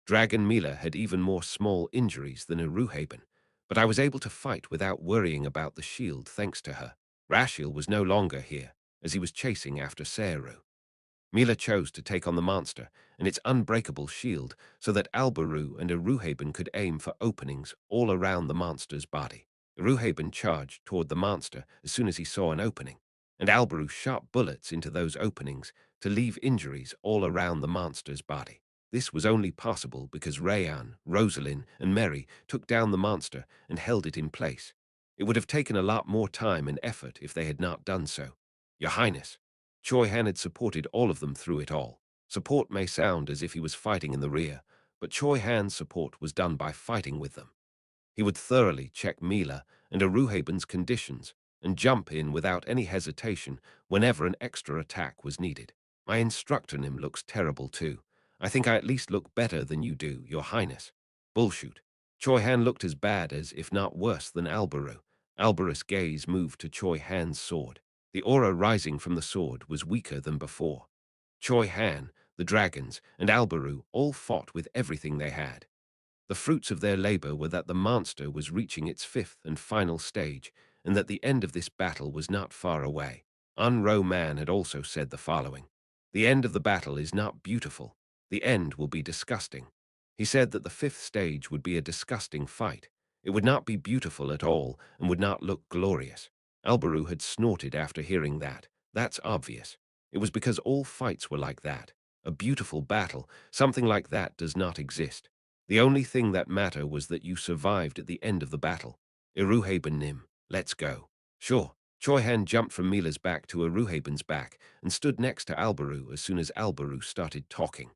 Dragon Mila had even more small injuries than Eruhaben, but I was able to fight without worrying about the shield thanks to her. Rashiel was no longer here, as he was chasing after Seru. Mila chose to take on the monster and its unbreakable shield so that Albaru and Eruhaben could aim for openings all around the monster's body. Eruhaben charged toward the monster as soon as he saw an opening, and Albaru shot bullets into those openings to leave injuries all around the monster's body. This was only possible because Rayan, Rosalind, and Mary took down the monster and held it in place. It would have taken a lot more time and effort if they had not done so. Your Highness, Choi Han had supported all of them through it all. Support may sound as if he was fighting in the rear, but Choi Han's support was done by fighting with them. He would thoroughly check Mila and Eruhaben's conditions and jump in without any hesitation whenever an extra attack was needed. My instructor Nim looks terrible too. I think I at least look better than you do, Your Highness. Bullshit. Choi Han looked as bad as, if not worse, than Albaru. Albaru's gaze moved to Choi Han's sword. The aura rising from the sword was weaker than before. Choi Han, the dragons, and Albaru all fought with everything they had. The fruits of their labor were that the monster was reaching its fifth and final stage, and that the end of this battle was not far away. Unro Man had also said the following: "The end of the battle is not beautiful. The end will be disgusting." He said that the fifth stage would be a disgusting fight. It would not be beautiful at all and would not look glorious. Albaru had snorted after hearing that. That's obvious. It was because all fights were like that. A beautiful battle, something like that does not exist. The only thing that mattered was that you survived at the end of the battle. Eruhaben Nim, let's go. Sure. Choi Han jumped from Mila's back to Eruhaben's back and stood next to Albaru as soon as Albaru started talking.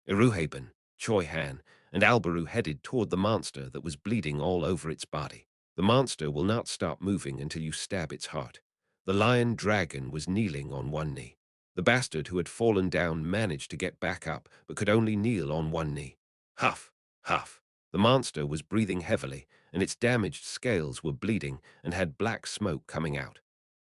Eruhaben, Choi Han, and Albaru headed toward the monster that was bleeding all over its body. The monster will not stop moving until you stab its heart. The lion dragon was kneeling on one knee. The bastard who had fallen down managed to get back up, but could only kneel on one knee. Huff, huff. The monster was breathing heavily, and its damaged scales were bleeding and had black smoke coming out.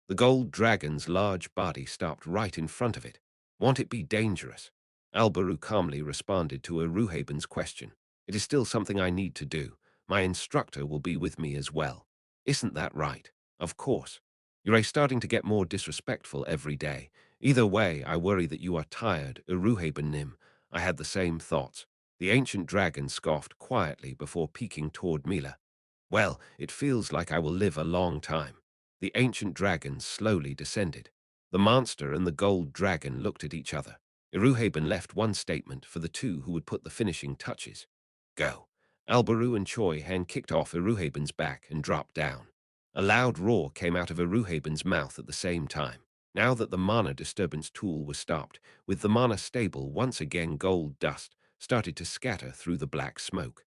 The gold dragon's large body stopped right in front of it. Won't it be dangerous? Albaru calmly responded to Eruhaben's question. It is still something I need to do. My instructor will be with me as well. Isn't that right? Of course. You're starting to get more disrespectful every day. Either way, I worry that you are tired, Eruhaben Nim. I had the same thoughts. The ancient dragon scoffed quietly before peeking toward Mila. Well, it feels like I will live a long time. The ancient dragon slowly descended. The monster and the gold dragon looked at each other. Eruhaben left one statement for the two who would put the finishing touches. Go. Albaru and Choi Han kicked off Eruhaben's back and dropped down. A loud roar came out of Eruhaben's mouth at the same time. Now that the mana disturbance tool was stopped, with the mana stable once again, gold dust started to scatter through the black smoke.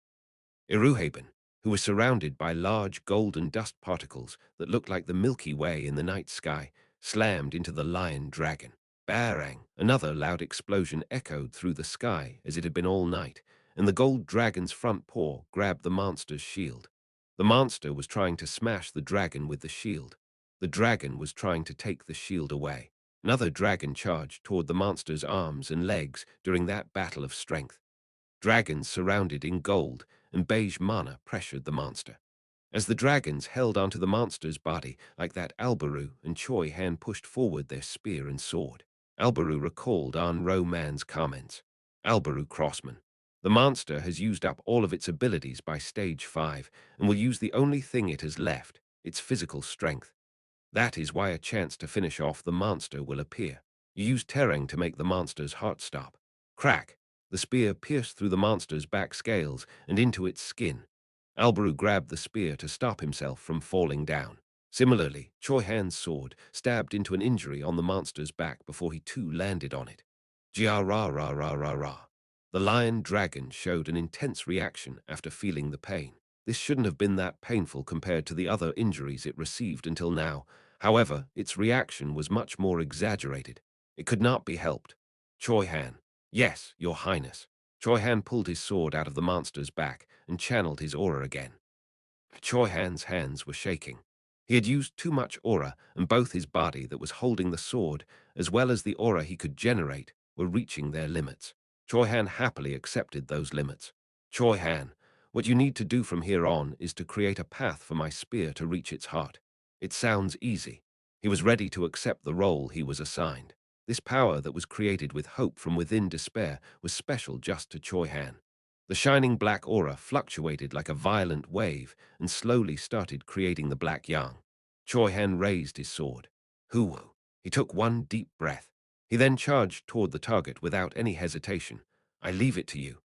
Eruhaben, who was surrounded by large golden dust particles that looked like the Milky Way in the night sky, slammed into the lion dragon. Barang! Another loud explosion echoed through the sky as it had been all night, and the gold dragon's front paw grabbed the monster's shield. The monster was trying to smash the dragon with the shield. The dragon was trying to take the shield away. Another dragon charged toward the monster's arms and legs during that battle of strength. Dragons surrounded in gold and beige mana pressured the monster. As the dragons held onto the monster's body like that, Albaru and Choi Han pushed forward their spear and sword. Albaru recalled Ro Man's comments. Albaru Crossman. The monster has used up all of its abilities by stage 5 and will use the only thing it has left, its physical strength. That is why a chance to finish off the monster will appear. You use terang to make the monster's heart stop. Crack! The spear pierced through the monster's back scales and into its skin. Alberu grabbed the spear to stop himself from falling down. Similarly, Choi Han's sword stabbed into an injury on the monster's back before he too landed on it. Jia ra ra ra ra ra. The lion dragon showed an intense reaction after feeling the pain. This shouldn't have been that painful compared to the other injuries it received until now. However, its reaction was much more exaggerated. It could not be helped. Choi Han. Yes, your highness. Choi Han pulled his sword out of the monster's back and channeled his aura again. Choi Han's hands were shaking. He had used too much aura, and both his body that was holding the sword, as well as the aura he could generate, were reaching their limits. Choi Han happily accepted those limits. Choi Han, what you need to do from here on is to create a path for my spear to reach its heart. It sounds easy. He was ready to accept the role he was assigned. This power that was created with hope from within despair was special just to Choi Han. The shining black aura fluctuated like a violent wave and slowly started creating the black yang. Choi Han raised his sword. Hoo-woo. He took one deep breath. He then charged toward the target without any hesitation. I leave it to you.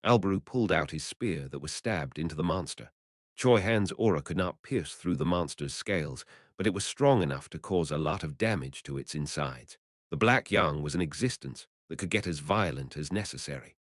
Alberu pulled out his spear that was stabbed into the monster. Choi Han's aura could not pierce through the monster's scales, but it was strong enough to cause a lot of damage to its insides. The black yang was an existence that could get as violent as necessary.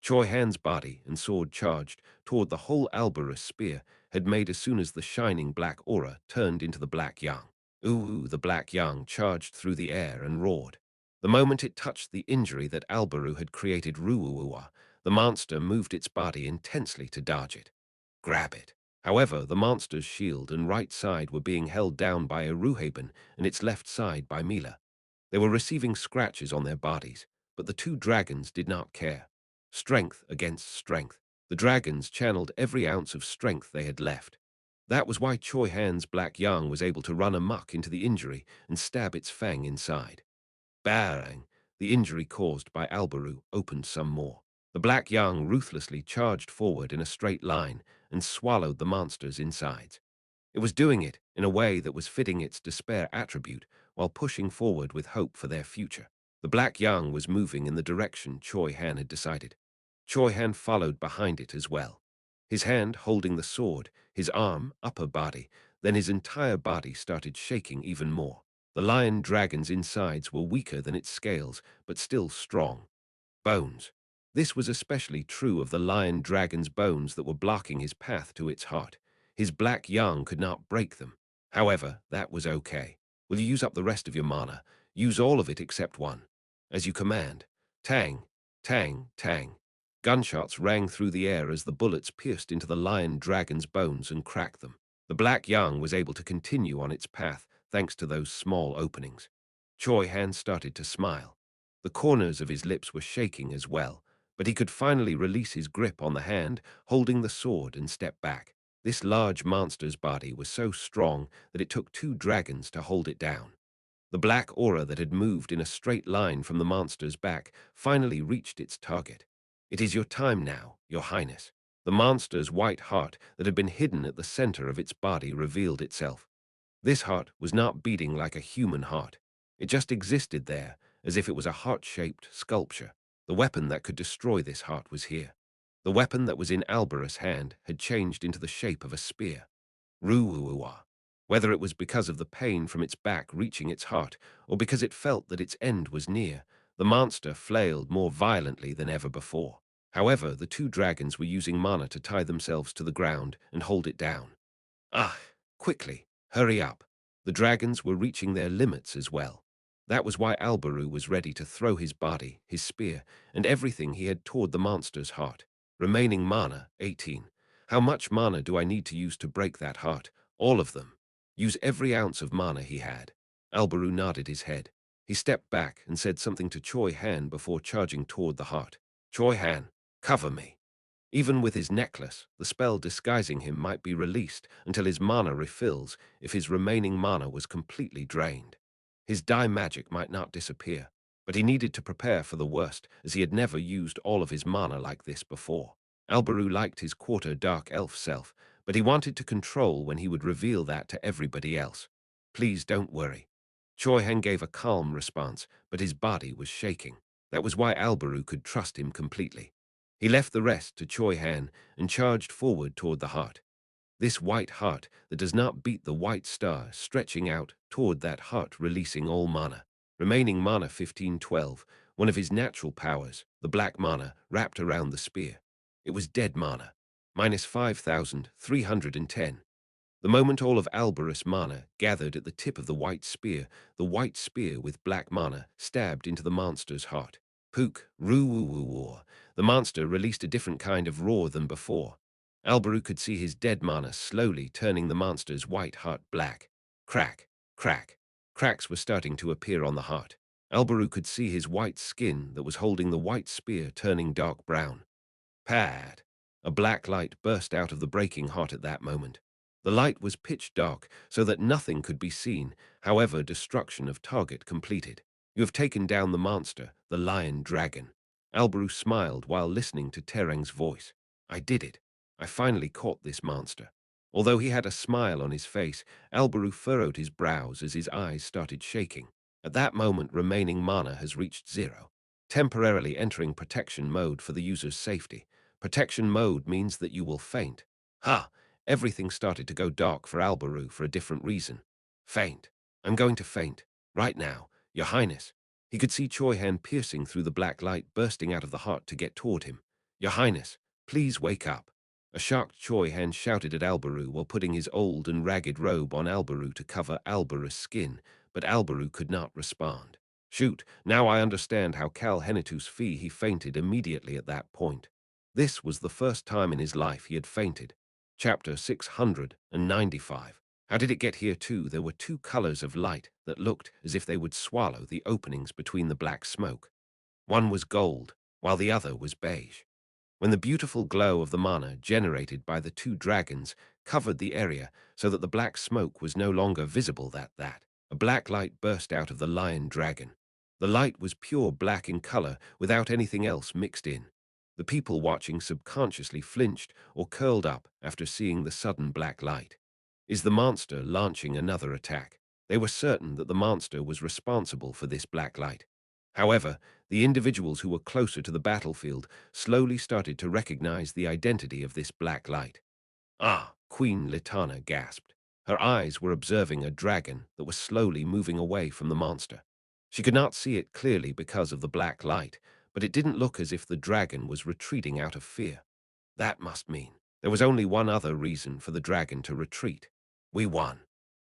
Choi Han's body and sword charged toward the whole Alberus spear had made as soon as the shining black aura turned into the black yang. Ooh, the black yang charged through the air and roared. The moment it touched the injury that Alberu had created Ruuua, the monster moved its body intensely to dodge it. Grab it. However, the monster's shield and right side were being held down by Eruhaben and its left side by Mila. They were receiving scratches on their bodies, but the two dragons did not care. Strength against strength. The dragons channeled every ounce of strength they had left. That was why Choi Han's black yang was able to run amok into the injury and stab its fang inside. Bang! The injury caused by Alberu opened some more. The black yang ruthlessly charged forward in a straight line and swallowed the monster's insides. It was doing it in a way that was fitting its despair attribute while pushing forward with hope for their future. The black yang was moving in the direction Choi Han had decided. Choi Han followed behind it as well. His hand holding the sword, his arm, upper body, then his entire body started shaking even more. The lion dragon's insides were weaker than its scales, but still strong. Bones. This was especially true of the lion dragon's bones that were blocking his path to its heart. His black yang could not break them. However, that was okay. Will you use up the rest of your mana? Use all of it except one. As you command. Tang, tang, tang. Gunshots rang through the air as the bullets pierced into the lion dragon's bones and cracked them. The black yang was able to continue on its path thanks to those small openings. Choi Han started to smile. The corners of his lips were shaking as well, but he could finally release his grip on the hand, holding the sword, and step back. This large monster's body was so strong that it took two dragons to hold it down. The black aura that had moved in a straight line from the monster's back finally reached its target. It is your time now, your highness. The monster's white heart that had been hidden at the center of its body revealed itself. This heart was not beating like a human heart. It just existed there, as if it was a heart-shaped sculpture. The weapon that could destroy this heart was here. The weapon that was in Alberus' hand had changed into the shape of a spear. Ruuua. Whether it was because of the pain from its back reaching its heart, or because it felt that its end was near, the monster flailed more violently than ever before. However, the two dragons were using mana to tie themselves to the ground and hold it down. Ah, quickly, hurry up. The dragons were reaching their limits as well. That was why Alberu was ready to throw his body, his spear, and everything he had toward the monster's heart. Remaining mana, 18. How much mana do I need to use to break that heart? All of them. Use every ounce of mana he had. Alberu nodded his head. He stepped back and said something to Choi Han before charging toward the heart. Choi Han, cover me. Even with his necklace, the spell disguising him might be released until his mana refills if his remaining mana was completely drained. His dye magic might not disappear, but he needed to prepare for the worst as he had never used all of his mana like this before. Alberu liked his quarter dark elf self, but he wanted to control when he would reveal that to everybody else. Please don't worry. Choi Han gave a calm response, but his body was shaking. That was why Alberu could trust him completely. He left the rest to Choi Han and charged forward toward the heart. This white heart that does not beat the white star stretching out toward that heart, releasing all mana. Remaining mana 1512, one of his natural powers, the black mana, wrapped around the spear. It was dead mana, minus 5,310. The moment all of Alberus mana gathered at the tip of the white spear with black mana stabbed into the monster's heart. Pook, roo-woo-woo-woo. The monster released a different kind of roar than before. Alberu could see his dead mana slowly turning the monster's white heart black. Crack, crack. Cracks were starting to appear on the heart. Alberu could see his white skin that was holding the white spear turning dark brown. Pad. A black light burst out of the breaking heart at that moment. The light was pitch dark, so that nothing could be seen, however, destruction of target completed. You have taken down the monster, the lion dragon. Alberu smiled while listening to Tereng's voice. I did it. I finally caught this monster. Although he had a smile on his face, Alberu furrowed his brows as his eyes started shaking. At that moment, remaining mana has reached 0, temporarily entering protection mode for the user's safety. Protection mode means that you will faint. Ha! Everything started to go dark for Alberu for a different reason. Faint. I'm going to faint. Right now, Your Highness. He could see Choi Han piercing through the black light bursting out of the heart to get toward him. Your Highness, please wake up. A shocked Choi Han shouted at Alberu while putting his old and ragged robe on Alberu to cover Alberu's skin, but Alberu could not respond. Shoot, now I understand how Cal Henitu's fee he fainted immediately at that point. This was the first time in his life he had fainted. Chapter 695. How did it get here too? There were two colors of light that looked as if they would swallow the openings between the black smoke. One was gold, while the other was beige. When the beautiful glow of the mana generated by the two dragons covered the area so that the black smoke was no longer visible, a black light burst out of the lion dragon. The light was pure black in color without anything else mixed in. The people watching subconsciously flinched or curled up after seeing the sudden black light. Is the monster launching another attack? They were certain that the monster was responsible for this black light. However, the individuals who were closer to the battlefield slowly started to recognize the identity of this black light. Ah, Queen Litana gasped. Her eyes were observing a dragon that was slowly moving away from the monster. She could not see it clearly because of the black light, but it didn't look as if the dragon was retreating out of fear. That must mean there was only one other reason for the dragon to retreat. We won.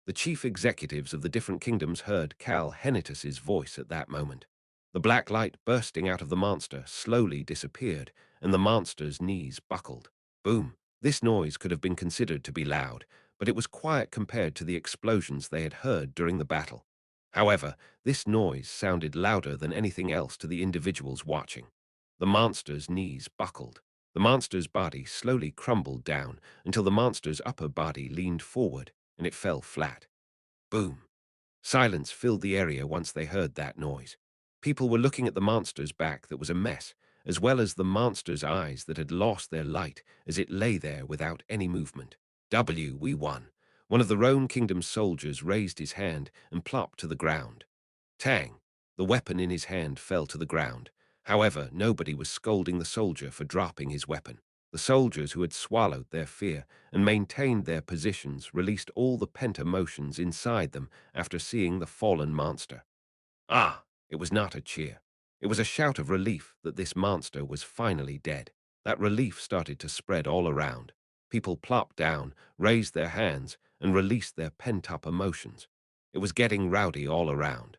The chief executives of the different kingdoms heard Cal Henitus's voice at that moment. The black light bursting out of the monster slowly disappeared, and the monster's knees buckled. Boom! This noise could have been considered to be loud, but it was quiet compared to the explosions they had heard during the battle. However, this noise sounded louder than anything else to the individuals watching. The monster's knees buckled. The monster's body slowly crumbled down until the monster's upper body leaned forward and it fell flat. Boom! Silence filled the area once they heard that noise. People were looking at the monster's back that was a mess, as well as the monster's eyes that had lost their light as it lay there without any movement. We won. One of the Roan Kingdom's soldiers raised his hand and plopped to the ground. Tang! The weapon in his hand fell to the ground. However, nobody was scolding the soldier for dropping his weapon. The soldiers who had swallowed their fear and maintained their positions released all the pent emotions inside them after seeing the fallen monster. Ah, it was not a cheer. It was a shout of relief that this monster was finally dead. That relief started to spread all around. People plopped down, raised their hands, and released their pent-up emotions. It was getting rowdy all around.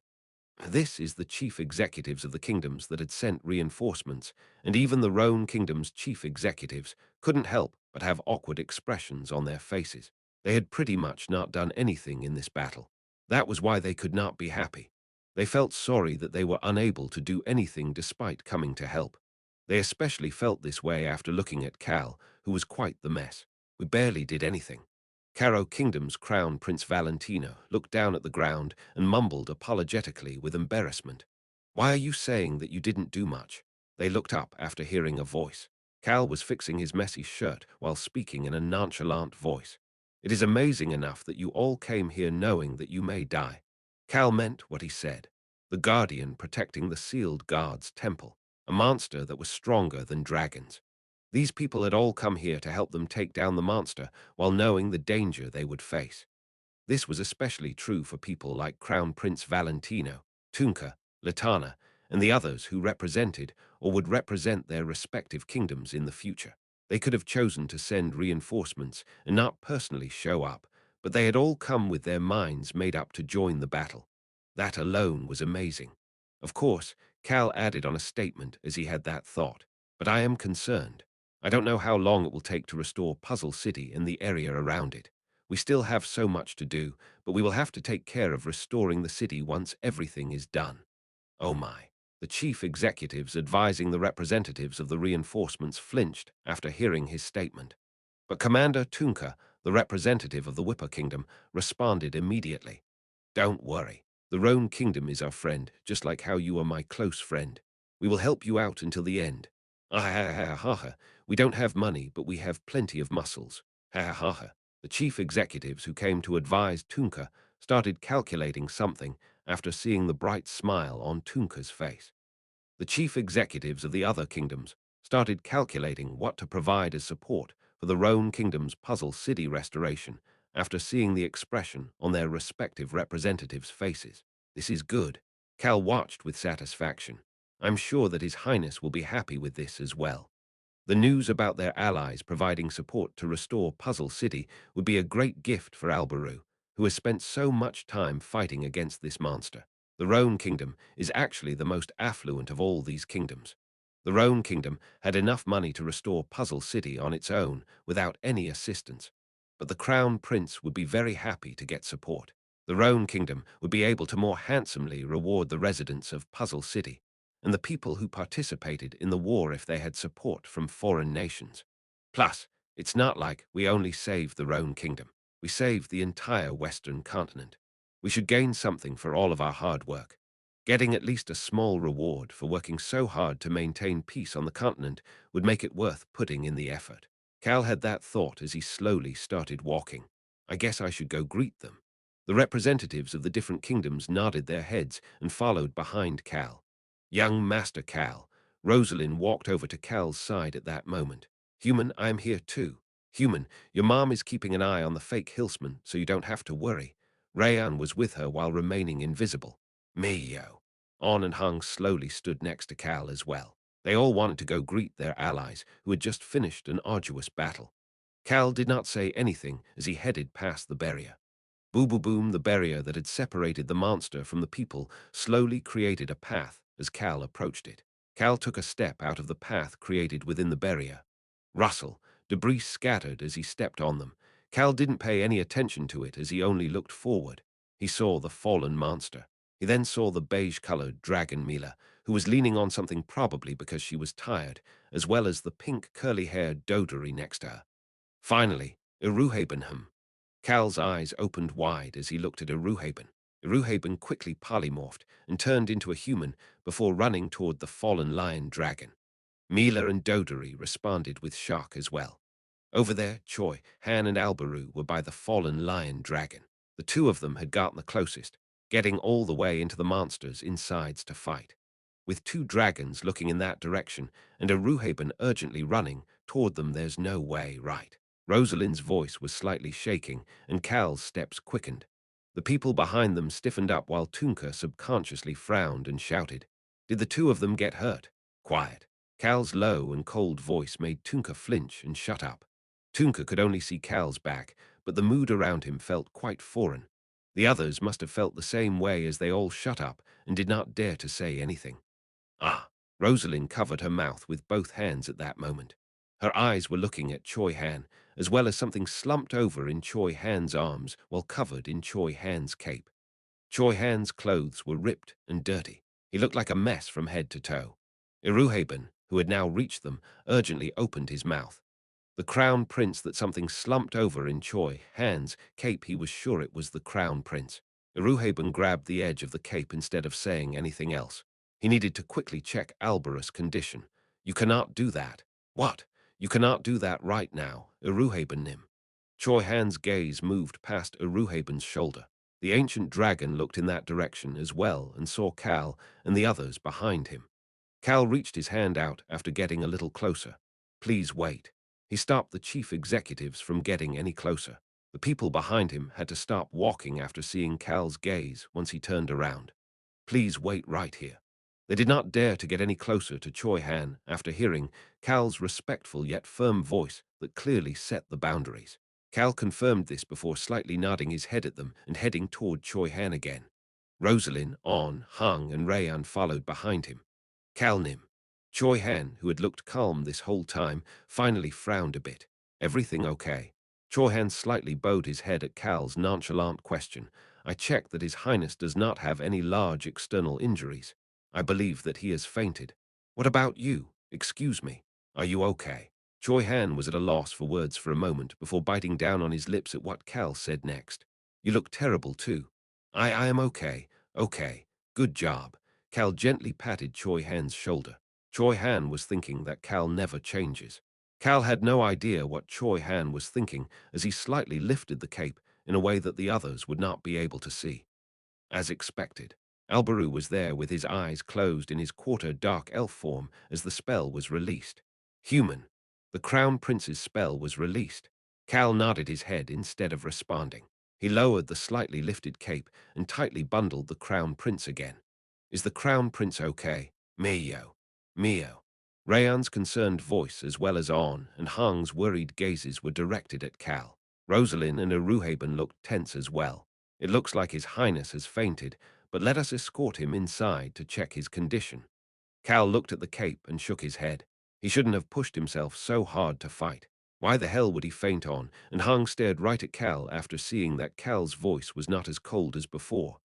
This is the chief executives of the kingdoms that had sent reinforcements, and even the Roan Kingdom's chief executives couldn't help but have awkward expressions on their faces. They had pretty much not done anything in this battle. That was why they could not be happy. They felt sorry that they were unable to do anything despite coming to help. They especially felt this way after looking at Cal, who was quite the mess. We barely did anything. Caro Kingdom's Crown Prince Valentino looked down at the ground and mumbled apologetically with embarrassment. Why are you saying that you didn't do much? They looked up after hearing a voice. Cal was fixing his messy shirt while speaking in a nonchalant voice. It is amazing enough that you all came here knowing that you may die. Cal meant what he said. The guardian protecting the sealed guard's temple, a monster that was stronger than dragons. These people had all come here to help them take down the monster while knowing the danger they would face. This was especially true for people like Crown Prince Valentino, Tunka, Latana, and the others who represented or would represent their respective kingdoms in the future. They could have chosen to send reinforcements and not personally show up, but they had all come with their minds made up to join the battle. That alone was amazing. Of course, Cal added on a statement as he had that thought, but I am concerned. I don't know how long it will take to restore Puzzle City and the area around it. We still have so much to do, but we will have to take care of restoring the city once everything is done. Oh my. The chief executives advising the representatives of the reinforcements flinched after hearing his statement. But Commander Tunka, the representative of the Whipper Kingdom, responded immediately. Don't worry. The Roan Kingdom is our friend, just like how you are my close friend. We will help you out until the end. Ah ha ha ha ha. We don't have money, but we have plenty of muscles. Ha ha ha ha. The chief executives who came to advise Tunka started calculating something after seeing the bright smile on Tunka's face. The chief executives of the other kingdoms started calculating what to provide as support for the Roan Kingdom's puzzle city restoration after seeing the expression on their respective representatives' faces. This is good. Cal watched with satisfaction. I'm sure that His Highness will be happy with this as well. The news about their allies providing support to restore Puzzle City would be a great gift for Albaru, who has spent so much time fighting against this monster. The Roan Kingdom is actually the most affluent of all these kingdoms. The Roan Kingdom had enough money to restore Puzzle City on its own without any assistance, but the Crown Prince would be very happy to get support. The Roan Kingdom would be able to more handsomely reward the residents of Puzzle City and the people who participated in the war if they had support from foreign nations. Plus, it's not like we only saved the Roan Kingdom. We saved the entire Western continent. We should gain something for all of our hard work. Getting at least a small reward for working so hard to maintain peace on the continent would make it worth putting in the effort. Cal had that thought as he slowly started walking. I guess I should go greet them. The representatives of the different kingdoms nodded their heads and followed behind Cal. Young Master Cal. Rosalind walked over to Cal's side at that moment. Human, I'm here too. Human, your mom is keeping an eye on the fake hillsman, so you don't have to worry. Rayan was with her while remaining invisible. Yo. On and Hung slowly stood next to Cal as well. They all wanted to go greet their allies, who had just finished an arduous battle. Cal did not say anything as he headed past the barrier. Boo-boo-boom, the barrier that had separated the monster from the people, slowly created a path as Cal approached it. Cal took a step out of the path created within the barrier. Rustle, debris scattered as he stepped on them. Cal didn't pay any attention to it as he only looked forward. He saw the fallen monster. He then saw the beige-colored dragon Mila, who was leaning on something probably because she was tired, as well as the pink curly-haired Dodori next to her. Finally, Iruhabenham. Cal's eyes opened wide as he looked at Iruhaben. Iruhaben quickly polymorphed and turned into a human before running toward the fallen lion dragon. Mila and Dodori responded with shock as well. Over there, Choi, Han, and Albaru were by the fallen lion dragon. The two of them had gotten the closest, getting all the way into the monster's insides to fight. With two dragons looking in that direction and Iruhaben urgently running toward them, there's no way right. Rosalind's voice was slightly shaking, and Cal's steps quickened. The people behind them stiffened up while Tunka subconsciously frowned and shouted. Did the two of them get hurt? Quiet. Cal's low and cold voice made Tunka flinch and shut up. Tunka could only see Cal's back, but the mood around him felt quite foreign. The others must have felt the same way as they all shut up and did not dare to say anything. Ah! Rosalind covered her mouth with both hands at that moment. Her eyes were looking at Choi Han, as well as something slumped over in Choi Han's arms while covered in Choi Han's cape. Choi Han's clothes were ripped and dirty. He looked like a mess from head to toe. Iruhaben, who had now reached them, urgently opened his mouth. The crown prince that something slumped over in Choi Han's cape, he was sure it was the crown prince. Iruhaben grabbed the edge of the cape instead of saying anything else. He needed to quickly check Albarus' condition. You cannot do that. What? You cannot do that right now, Iruhaben Nim. Choi Han's gaze moved past Uruhaben's shoulder. The ancient dragon looked in that direction as well and saw Cal and the others behind him. Cal reached his hand out after getting a little closer. Please wait. He stopped the chief executives from getting any closer. The people behind him had to stop walking after seeing Cal's gaze once he turned around. Please wait right here. They did not dare to get any closer to Choi Han after hearing Cal's respectful yet firm voice that clearly set the boundaries. Cal confirmed this before slightly nodding his head at them and heading toward Choi Han again. Rosalind, On, Hung, and Rayan followed behind him. Calnim. Choi Han, who had looked calm this whole time, finally frowned a bit. Everything okay? Choi Han slightly bowed his head at Cal's nonchalant question. I checked that His Highness does not have any large external injuries. I believe that he has fainted. What about you? Excuse me. Are you okay? Choi Han was at a loss for words for a moment before biting down on his lips at what Cal said next. You look terrible too. I am okay. Okay. Good job. Cal gently patted Choi Han's shoulder. Choi Han was thinking that Cal never changes. Cal had no idea what Choi Han was thinking as he slightly lifted the cape in a way that the others would not be able to see. As expected, Alberu was there with his eyes closed in his quarter-dark elf form as the spell was released. Human. The Crown Prince's spell was released. Cal nodded his head instead of responding. He lowered the slightly lifted cape and tightly bundled the Crown Prince again. Is the Crown Prince okay? Mio. Mio. Rayan's concerned voice as well as On and Hang's worried gazes were directed at Cal. Rosalind and Aruhaben looked tense as well. It looks like His Highness has fainted, but let us escort him inside to check his condition. Cal looked at the cape and shook his head. He shouldn't have pushed himself so hard to fight. Why the hell would he faint on? And Hang stared right at Cal after seeing that Cal's voice was not as cold as before.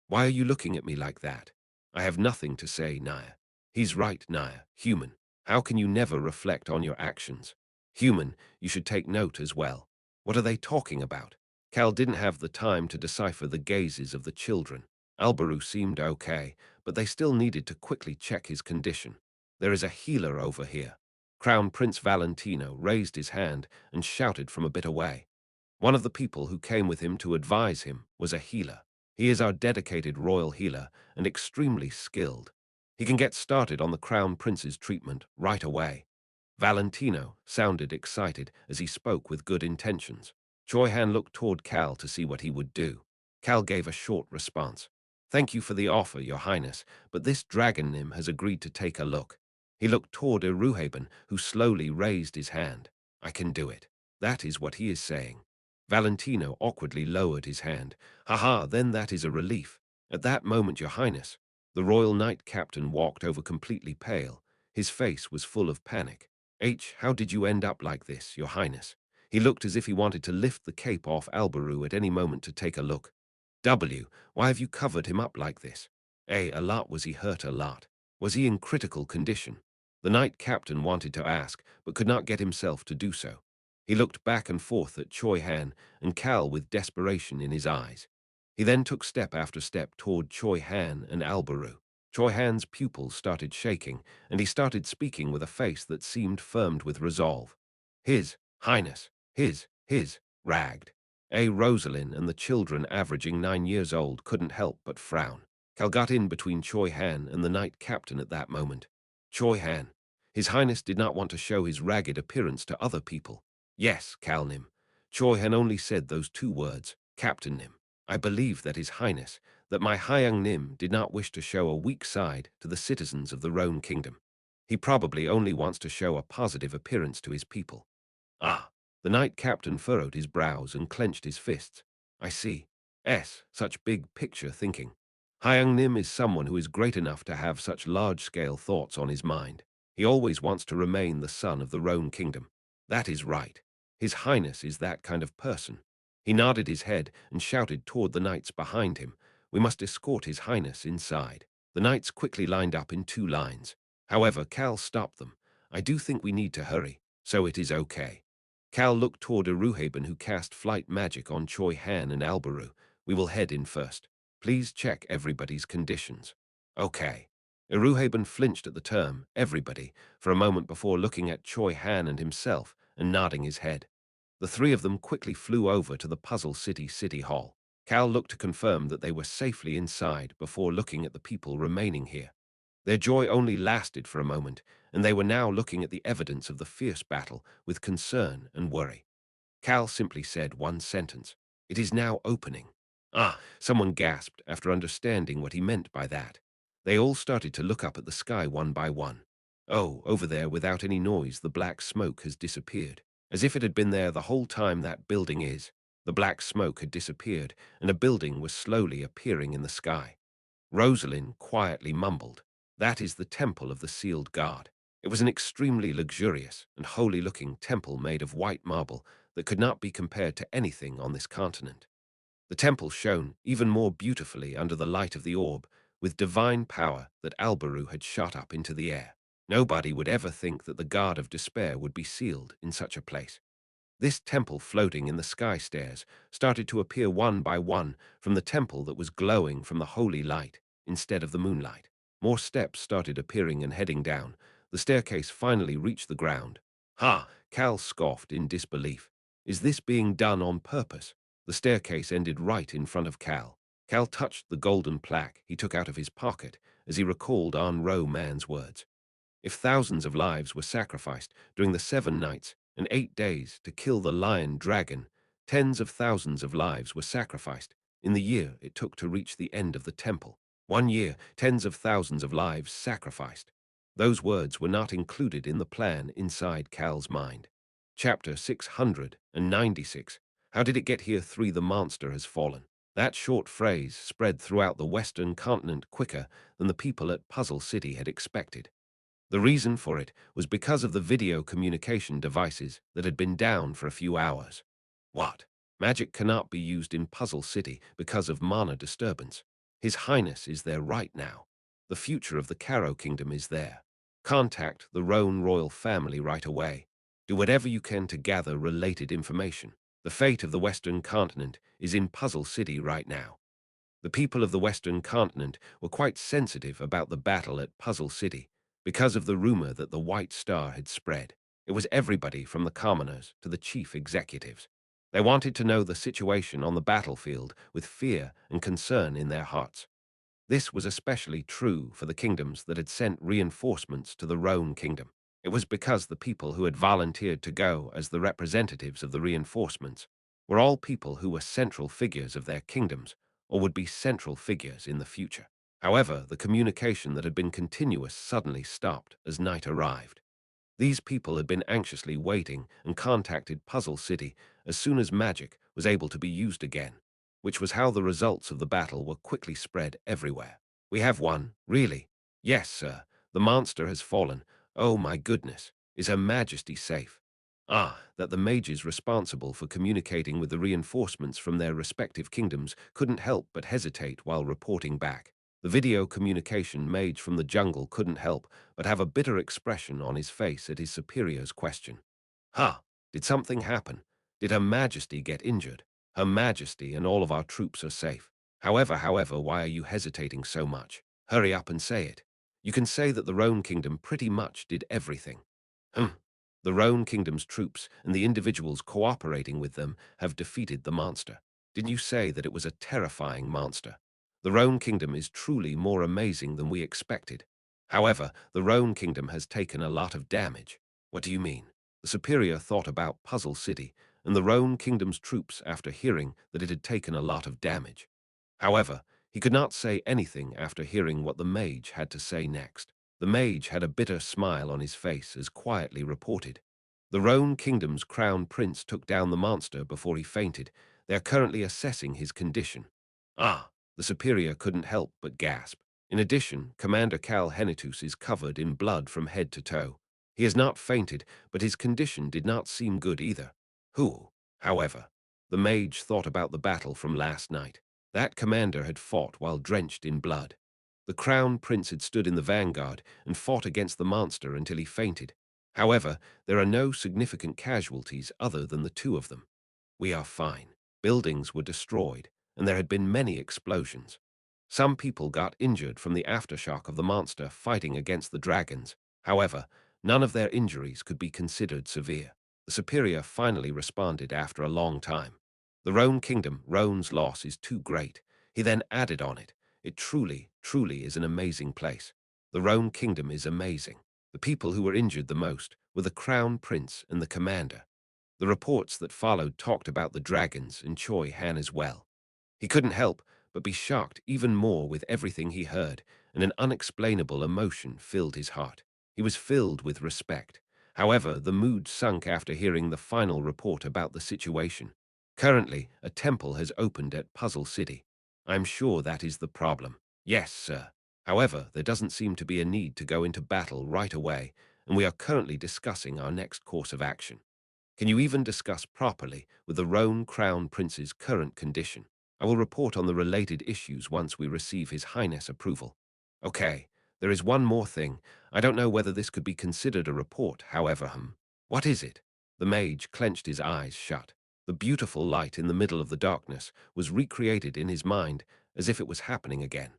Why are you looking at me like that? I have nothing to say, Naya. He's right, Naya. Human. How can you never reflect on your actions? Human, you should take note as well. What are they talking about? Cal didn't have the time to decipher the gazes of the children. Alberu seemed okay, but they still needed to quickly check his condition. There is a healer over here. Crown Prince Valentino raised his hand and shouted from a bit away. One of the people who came with him to advise him was a healer. He is our dedicated royal healer and extremely skilled. He can get started on the Crown Prince's treatment right away. Valentino sounded excited as he spoke with good intentions. Choi Han looked toward Cal to see what he would do. Cal gave a short response. Thank you for the offer, Your Highness, but this dragon nymph has agreed to take a look. He looked toward Iruhaben, who slowly raised his hand. I can do it. That is what he is saying. Valentino awkwardly lowered his hand. Haha, then that is a relief. At that moment, Your Highness, the Royal Knight Captain walked over completely pale. His face was full of panic. How did you end up like this, Your Highness? He looked as if he wanted to lift the cape off Alberu at any moment to take a look. Why have you covered him up like this? A lot. Was he hurt a lot? Was he in critical condition? The Knight Captain wanted to ask, but could not get himself to do so. He looked back and forth at Choi Han and Cal with desperation in his eyes. He then took step after step toward Choi Han and Alberu. Choi Han's pupils started shaking, and he started speaking with a face that seemed firmed with resolve. His Highness, his, ragged. Rosalind and the children averaging 9 years old couldn't help but frown. Cal got in between Choi Han and the Knight Captain at that moment. Choi Han. His Highness did not want to show his ragged appearance to other people. Yes, Calnim. Choi Han only said those 2 words, Captain Nim. I believe that His Highness, that my Hyang Nim did not wish to show a weak side to the citizens of the Rhone Kingdom. He probably only wants to show a positive appearance to his people. Ah, the Knight Captain furrowed his brows and clenched his fists. I see. Such big picture thinking. Hyang Nim is someone who is great enough to have such large-scale thoughts on his mind. He always wants to remain the son of the Rhone Kingdom. That is right. His Highness is that kind of person. He nodded his head and shouted toward the knights behind him. We must escort His Highness inside. The knights quickly lined up in 2 lines. However, Cal stopped them. I do think we need to hurry, so it is okay. Cal looked toward Aruhaben, who cast flight magic on Choi Han and Alberu. We will head in first. Please check everybody's conditions. Okay. Aruhaben flinched at the term, everybody, for a moment before looking at Choi Han and himself and nodding his head. The three of them quickly flew over to the Puzzle City Hall. Cal looked to confirm that they were safely inside before looking at the people remaining here. Their joy only lasted for a moment, and they were now looking at the evidence of the fierce battle with concern and worry. Cal simply said one sentence. "It is now opening." Ah, someone gasped after understanding what he meant by that. They all started to look up at the sky one by one. Oh, over there, without any noise, the black smoke has disappeared. As if it had been there the whole time that building is. The black smoke had disappeared, and a building was slowly appearing in the sky. Rosalind quietly mumbled, "That is the temple of the sealed god." It was an extremely luxurious and holy-looking temple made of white marble that could not be compared to anything on this continent. The temple shone even more beautifully under the light of the orb, with divine power that Alberu had shot up into the air. Nobody would ever think that the god of despair would be sealed in such a place. This temple floating in the sky stairs started to appear one by one from the temple that was glowing from the holy light instead of the moonlight. More steps started appearing and heading down. The staircase finally reached the ground. "Ha!" Cal scoffed in disbelief. "Is this being done on purpose?" The staircase ended right in front of Cal. Cal touched the golden plaque he took out of his pocket as he recalled Ro Man's words. If thousands of lives were sacrificed during the 7 nights and 8 days to kill the lion dragon, tens of thousands of lives were sacrificed in the year it took to reach the end of the temple. 1 year, tens of thousands of lives sacrificed. Those words were not included in the plan inside Cal's mind. Chapter 696. How did it get here? 3. The monster has fallen. That short phrase spread throughout the Western continent quicker than the people at Puzzle City had expected. The reason for it was because of the video communication devices that had been down for a few hours. What? Magic cannot be used in Puzzle City because of mana disturbance. His Highness is there right now. The future of the Caro Kingdom is there. Contact the Roan royal family right away. Do whatever you can to gather related information. The fate of the Western continent is in Puzzle City right now. The people of the Western continent were quite sensitive about the battle at Puzzle City because of the rumor that the White Star had spread. It was everybody from the commoners to the chief executives. They wanted to know the situation on the battlefield with fear and concern in their hearts. This was especially true for the kingdoms that had sent reinforcements to the Roan kingdom. It was because the people who had volunteered to go as the representatives of the reinforcements were all people who were central figures of their kingdoms or would be central figures in the future. However, the communication that had been continuous suddenly stopped as night arrived. These people had been anxiously waiting and contacted Puzzle City as soon as magic was able to be used again, which was how the results of the battle were quickly spread everywhere. "We have won, really?" "Yes, sir. The monster has fallen. Oh my goodness. Is Her Majesty safe?" Ah, that the mages responsible for communicating with the reinforcements from their respective kingdoms couldn't help but hesitate while reporting back. The video communication mage from the jungle couldn't help but have a bitter expression on his face at his superior's question. "Ha! Did something happen? Did Her Majesty get injured? Her Majesty and all of our troops are safe. However, why are you hesitating so much? Hurry up and say it. You can say that the Roan Kingdom pretty much did everything." The Roan Kingdom's troops and the individuals cooperating with them have defeated the monster. Didn't you say that it was a terrifying monster? The Roan Kingdom is truly more amazing than we expected. However, the Roan Kingdom has taken a lot of damage. What do you mean? The superior thought about Puzzle City and the Roan Kingdom's troops after hearing that it had taken a lot of damage. However, he could not say anything after hearing what the mage had to say next. The mage had a bitter smile on his face as quietly reported. The Roan Kingdom's crown prince took down the monster before he fainted. They are currently assessing his condition. Ah, the superior couldn't help but gasp. In addition, Commander Cal Henitus is covered in blood from head to toe. He has not fainted, but his condition did not seem good either. Who, however, the mage thought about the battle from last night. That commander had fought while drenched in blood. The crown prince had stood in the vanguard and fought against the monster until he fainted. However, there are no significant casualties other than the two of them. We are fine. Buildings were destroyed, and there had been many explosions. Some people got injured from the aftershock of the monster fighting against the dragons. However, none of their injuries could be considered severe. The superior finally responded after a long time. The Roan kingdom, Roan's loss is too great. He then added on it. It truly, truly is an amazing place. The Roan kingdom is amazing. The people who were injured the most were the crown prince and the commander. The reports that followed talked about the dragons and Choi Han as well. He couldn't help but be shocked even more with everything he heard, and an unexplainable emotion filled his heart. He was filled with respect. However, the mood sunk after hearing the final report about the situation. Currently, a temple has opened at Puzzle City. I'm sure that is the problem. Yes, sir. However, there doesn't seem to be a need to go into battle right away, and we are currently discussing our next course of action. Can you even discuss properly with the Roan Crown Prince's current condition? I will report on the related issues once we receive His Highness approval. Okay, there is one more thing. I don't know whether this could be considered a report, however, What is it? The mage clenched his eyes shut. The beautiful light in the middle of the darkness was recreated in his mind as if it was happening again.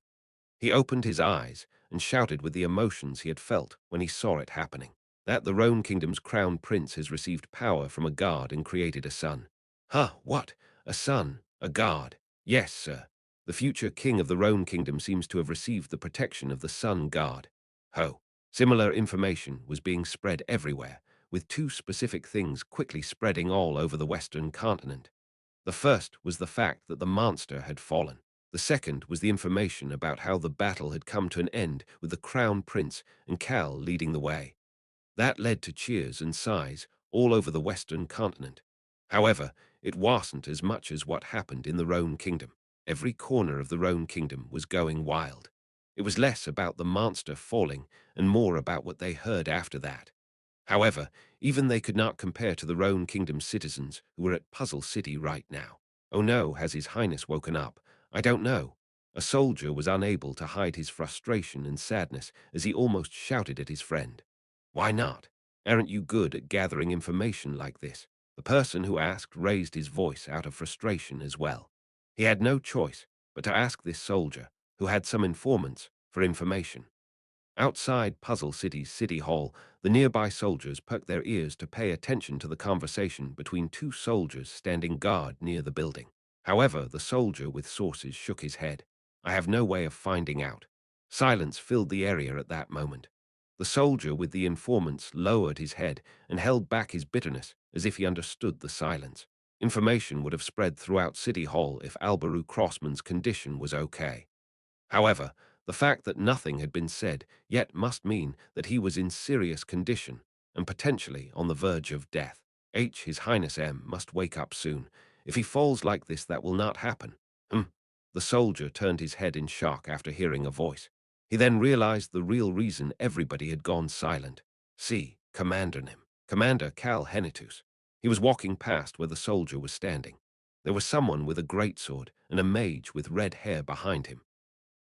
He opened his eyes and shouted with the emotions he had felt when he saw it happening. That the Roan Kingdom's crown prince has received power from a god and created a son. Huh, what? A son? A god? Yes, sir. The future king of the Roan Kingdom seems to have received the protection of the sun god. Ho. Similar information was being spread everywhere, with two specific things quickly spreading all over the western continent. The first was the fact that the monster had fallen. The second was the information about how the battle had come to an end with the Crown Prince and Cal leading the way. That led to cheers and sighs all over the western continent. However, it wasn't as much as what happened in the Roan Kingdom. Every corner of the Roan Kingdom was going wild. It was less about the monster falling and more about what they heard after that. However, even they could not compare to the Roan Kingdom's citizens who were at Puzzle City right now. Oh no, has His Highness woken up? I don't know. A soldier was unable to hide his frustration and sadness as he almost shouted at his friend. Why not? Aren't you good at gathering information like this? The person who asked raised his voice out of frustration as well. He had no choice but to ask this soldier, who had some informants, for information. Outside Puzzle City's City Hall, the nearby soldiers perked their ears to pay attention to the conversation between two soldiers standing guard near the building. However, the soldier with sources shook his head. I have no way of finding out. Silence filled the area at that moment. The soldier with the informants lowered his head and held back his bitterness as if he understood the silence. Information would have spread throughout City Hall if Albaru Crossman's condition was okay. However, the fact that nothing had been said yet must mean that he was in serious condition and potentially on the verge of death. His Highness M must wake up soon. If he falls like this, that will not happen. The soldier turned his head in shock after hearing a voice. He then realized the real reason everybody had gone silent. See, Commander Nim. Commander Cal Henitus. He was walking past where the soldier was standing. There was someone with a greatsword and a mage with red hair behind him.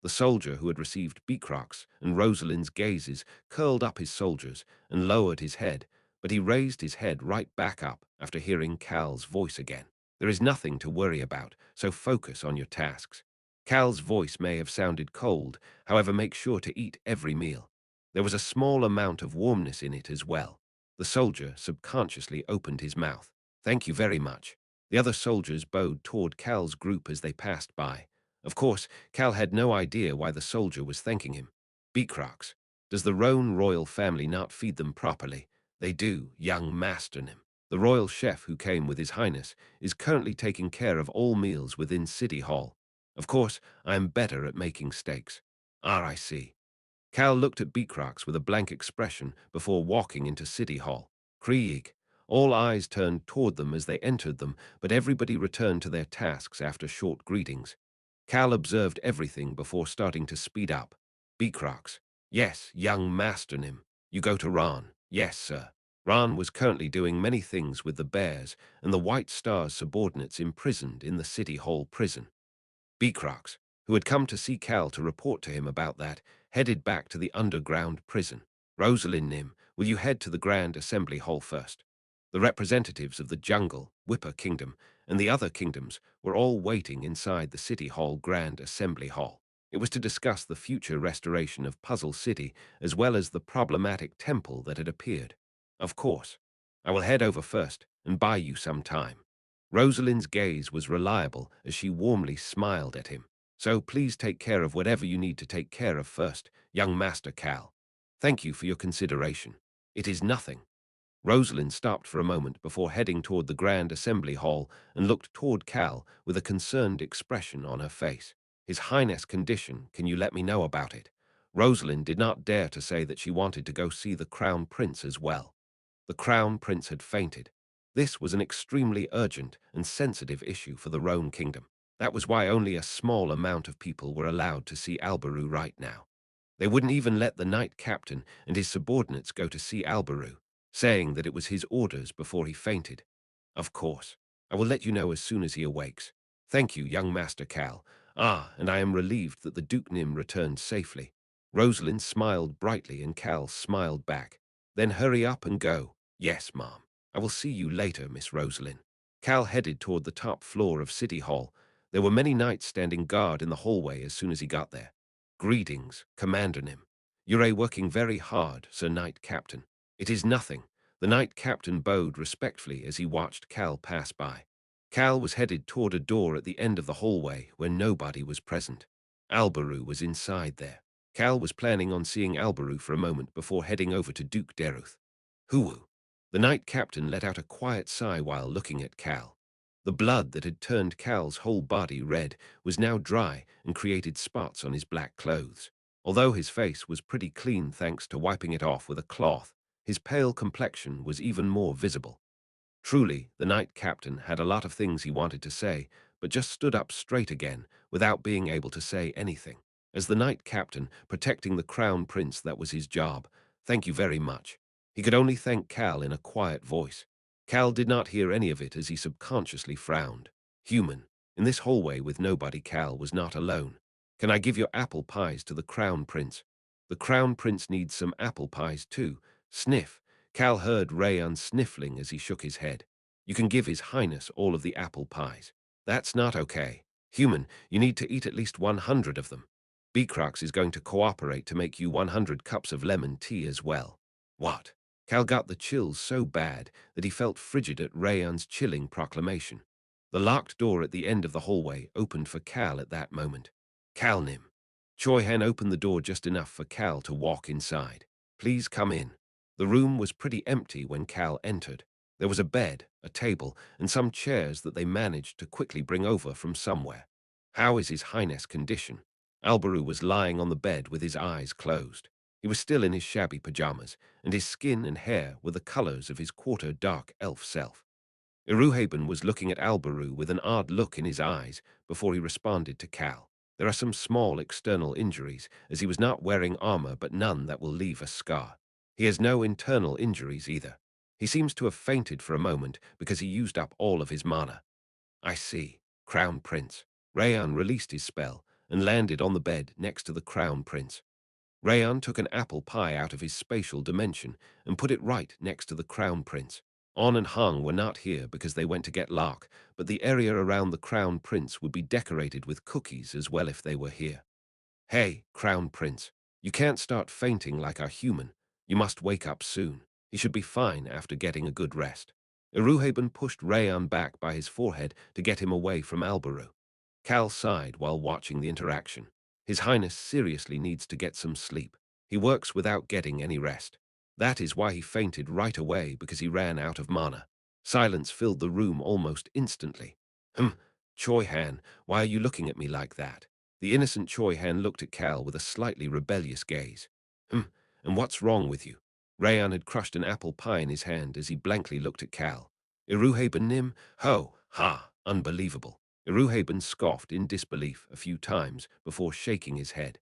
The soldier who had received Beecrock's and Rosalind's gazes curled up his shoulders and lowered his head, but he raised his head right back up after hearing Cal's voice again. There is nothing to worry about, so focus on your tasks. Cal's voice may have sounded cold, however make sure to eat every meal. There was a small amount of warmness in it as well. The soldier subconsciously opened his mouth. Thank you very much. The other soldiers bowed toward Cal's group as they passed by. Of course, Cal had no idea why the soldier was thanking him. Beecrocks. Does the Roan royal family not feed them properly? They do, young Master Nim. The royal chef who came with His Highness is currently taking care of all meals within City Hall. Of course, I am better at making steaks. Ah, I see. Cal looked at Beecrocks with a blank expression before walking into City Hall. Krieg. All eyes turned toward them as they entered them, but everybody returned to their tasks after short greetings. Cal observed everything before starting to speed up. Beecrocks. Yes, young Master Nim. You go to Ran. Yes, sir. Ran was currently doing many things with the Bears and the White Star's subordinates imprisoned in the City Hall prison. Beecrocks, who had come to see Cal to report to him about that, headed back to the underground prison. Rosalind Nim, will you head to the Grand Assembly Hall first? The representatives of the Jungle, Whipper Kingdom, and the other kingdoms were all waiting inside the City Hall Grand Assembly Hall. It was to discuss the future restoration of Puzzle City as well as the problematic temple that had appeared. Of course. I will head over first and buy you some time. Rosalind's gaze was reliable as she warmly smiled at him. So please take care of whatever you need to take care of first, young Master Cal. Thank you for your consideration. It is nothing. Rosalind stopped for a moment before heading toward the Grand Assembly Hall and looked toward Cal with a concerned expression on her face. His Highness' condition, can you let me know about it? Rosalind did not dare to say that she wanted to go see the Crown Prince as well. The Crown Prince had fainted. This was an extremely urgent and sensitive issue for the Rhone Kingdom. That was why only a small amount of people were allowed to see Alberu right now. They wouldn't even let the knight captain and his subordinates go to see Alberu, saying that it was his orders before he fainted. Of course, I will let you know as soon as he awakes. Thank you, young Master Cal. Ah, and I am relieved that the Duke Nim returned safely. Rosalind smiled brightly and Cal smiled back. Then hurry up and go. Yes, ma'am. I will see you later, Miss Rosalind. Cal headed toward the top floor of City Hall. There were many knights standing guard in the hallway as soon as he got there. Greetings, Commander Nim. You're working very hard, Sir Knight Captain. It is nothing. The knight captain bowed respectfully as he watched Cal pass by. Cal was headed toward a door at the end of the hallway where nobody was present. Alberu was inside there. Cal was planning on seeing Alberu for a moment before heading over to Duke Deruth. Hoo-woo. The knight captain let out a quiet sigh while looking at Cal. The blood that had turned Cal's whole body red was now dry and created spots on his black clothes. Although his face was pretty clean thanks to wiping it off with a cloth, his pale complexion was even more visible. Truly, the knight captain had a lot of things he wanted to say, but just stood up straight again without being able to say anything. As the knight captain, protecting the crown prince, that was his job. Thank you very much. He could only thank Cal in a quiet voice. Cal did not hear any of it as he subconsciously frowned. Human. In this hallway with nobody, Cal was not alone. Can I give your apple pies to the crown prince? The crown prince needs some apple pies too. Sniff. Cal heard Rayan sniffling as he shook his head. You can give His Highness all of the apple pies. That's not okay. Human, you need to eat at least 100 of them. Beecrox is going to cooperate to make you 100 cups of lemon tea as well. What? Cal got the chills so bad that he felt frigid at Rayan's chilling proclamation. The locked door at the end of the hallway opened for Cal at that moment. Cal Nim. Choi Han opened the door just enough for Cal to walk inside. Please come in. The room was pretty empty when Cal entered. There was a bed, a table, and some chairs that they managed to quickly bring over from somewhere. How is His Highness' condition? Alberu was lying on the bed with his eyes closed. He was still in his shabby pajamas, and his skin and hair were the colors of his quarter-dark elf self. Iruhaben was looking at Alberu with an odd look in his eyes before he responded to Cal. There are some small external injuries, as he was not wearing armor, but none that will leave a scar. He has no internal injuries either. He seems to have fainted for a moment because he used up all of his mana. I see. Crown Prince. Rayan released his spell and landed on the bed next to the Crown Prince. Rayan took an apple pie out of his spatial dimension and put it right next to the Crown Prince. On and Hung were not here because they went to get Lark, but the area around the Crown Prince would be decorated with cookies as well if they were here. Hey, Crown Prince, you can't start fainting like a human. You must wake up soon. He should be fine after getting a good rest. Iruhaben pushed Rayan back by his forehead to get him away from Alberu. Cal sighed while watching the interaction. His Highness seriously needs to get some sleep. He works without getting any rest. That is why he fainted right away, because he ran out of mana. Silence filled the room almost instantly. Choi Han, why are you looking at me like that? The innocent Choi Han looked at Cal with a slightly rebellious gaze. And what's wrong with you? Rayan had crushed an apple pie in his hand as he blankly looked at Cal. Iruhaben Nim? Ho, ha, unbelievable. Iruhaben scoffed in disbelief a few times before shaking his head.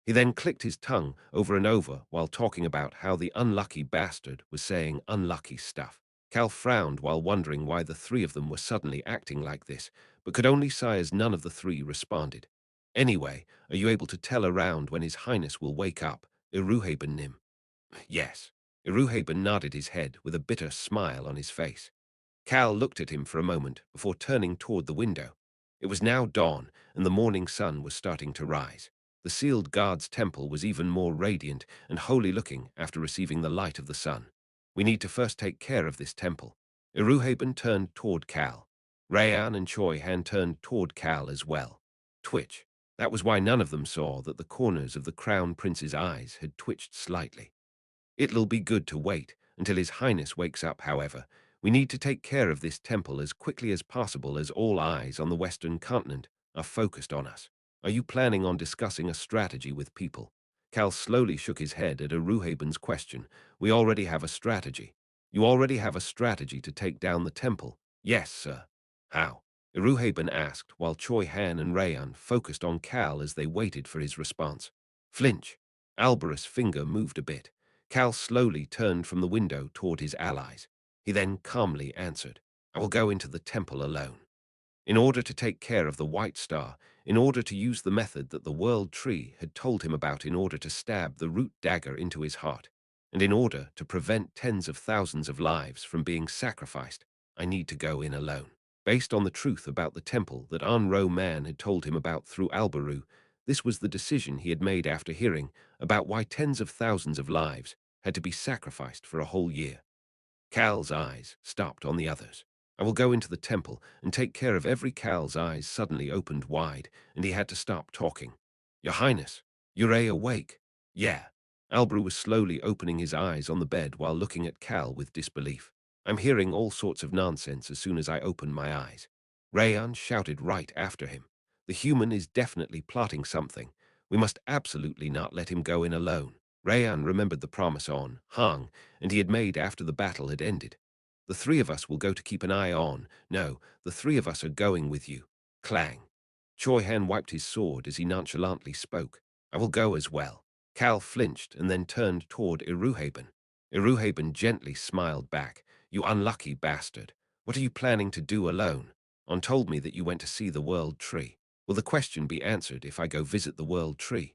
He then clicked his tongue over and over while talking about how the unlucky bastard was saying unlucky stuff. Cal frowned while wondering why the three of them were suddenly acting like this, but could only sigh as none of the three responded. Anyway, are you able to tell around when His Highness will wake up, Iruhaben Nim? Yes. Iruhaben nodded his head with a bitter smile on his face. Cal looked at him for a moment before turning toward the window. It was now dawn, and the morning sun was starting to rise. The sealed guard's temple was even more radiant and holy looking after receiving the light of the sun. We need to first take care of this temple. Iruhaben turned toward Cal. Rayan and Choi Han turned toward Cal as well. Twitch. That was why none of them saw that the corners of the Crown Prince's eyes had twitched slightly. It'll be good to wait until His Highness wakes up, however. We need to take care of this temple as quickly as possible as all eyes on the Western continent are focused on us. Are you planning on discussing a strategy with people? Cal slowly shook his head at Iruhaben's question. We already have a strategy. You already have a strategy to take down the temple? Yes, sir. How? Iruhaben asked, while Choi Han and Rayan focused on Cal as they waited for his response. Flinch. Alberus' finger moved a bit. Cal slowly turned from the window toward his allies. He then calmly answered, I will go into the temple alone. In order to take care of the White Star, in order to use the method that the World Tree had told him about, in order to stab the root dagger into his heart, and in order to prevent tens of thousands of lives from being sacrificed, I need to go in alone. Based on the truth about the temple that Anro Man had told him about through Albaru, this was the decision he had made after hearing about why tens of thousands of lives had to be sacrificed for a whole year. Cal's eyes stopped on the others. I will go into the temple and take care of every Cal's eyes suddenly opened wide, and he had to stop talking. Your Highness, you're awake? Yeah. Albrew was slowly opening his eyes on the bed while looking at Cal with disbelief. I'm hearing all sorts of nonsense as soon as I open my eyes. Rayan shouted right after him. The human is definitely plotting something. We must absolutely not let him go in alone. Rayan remembered the promise on Hang, and he had made after the battle had ended. The three of us will go to keep an eye on. No, the three of us are going with you. Clang. Choi Han wiped his sword as he nonchalantly spoke. I will go as well. Cal flinched and then turned toward Iruhaben. Iruhaben gently smiled back. You unlucky bastard. What are you planning to do alone? On told me that you went to see the World Tree. Will the question be answered if I go visit the World Tree?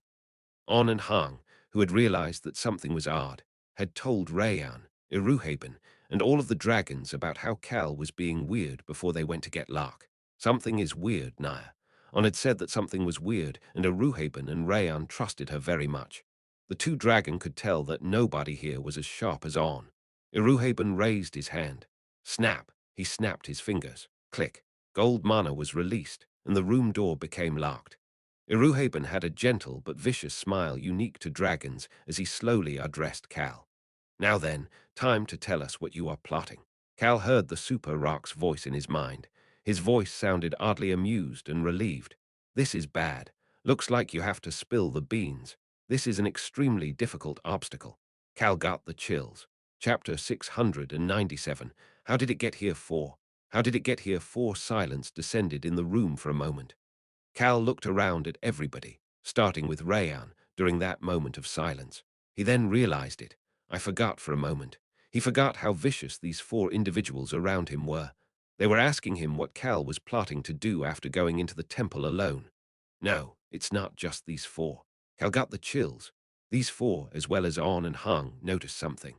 On and Hang, who had realized that something was odd, had told Rayan, Iruhaben, and all of the dragons about how Cal was being weird before they went to get Lark. Something is weird, Naya. On had said that something was weird, and Iruhaben and Rayan trusted her very much. The two dragon could tell that nobody here was as sharp as On. Iruhaben raised his hand. Snap! He snapped his fingers. Click. Gold mana was released, and the room door became locked. Iruhaben had a gentle but vicious smile unique to dragons as he slowly addressed Cal. Now then, time to tell us what you are plotting. Cal heard the Super Rock's voice in his mind. His voice sounded oddly amused and relieved. This is bad. Looks like you have to spill the beans. This is an extremely difficult obstacle. Cal got the chills. Chapter 697. How did it get here for? How did it get here for? Silence descended in the room for a moment. Cal looked around at everybody, starting with Rayan, during that moment of silence. He then realized it. I forgot for a moment. He forgot how vicious these four individuals around him were. They were asking him what Cal was plotting to do after going into the temple alone. No, it's not just these four. Cal got the chills. These four, as well as On and Hung, noticed something.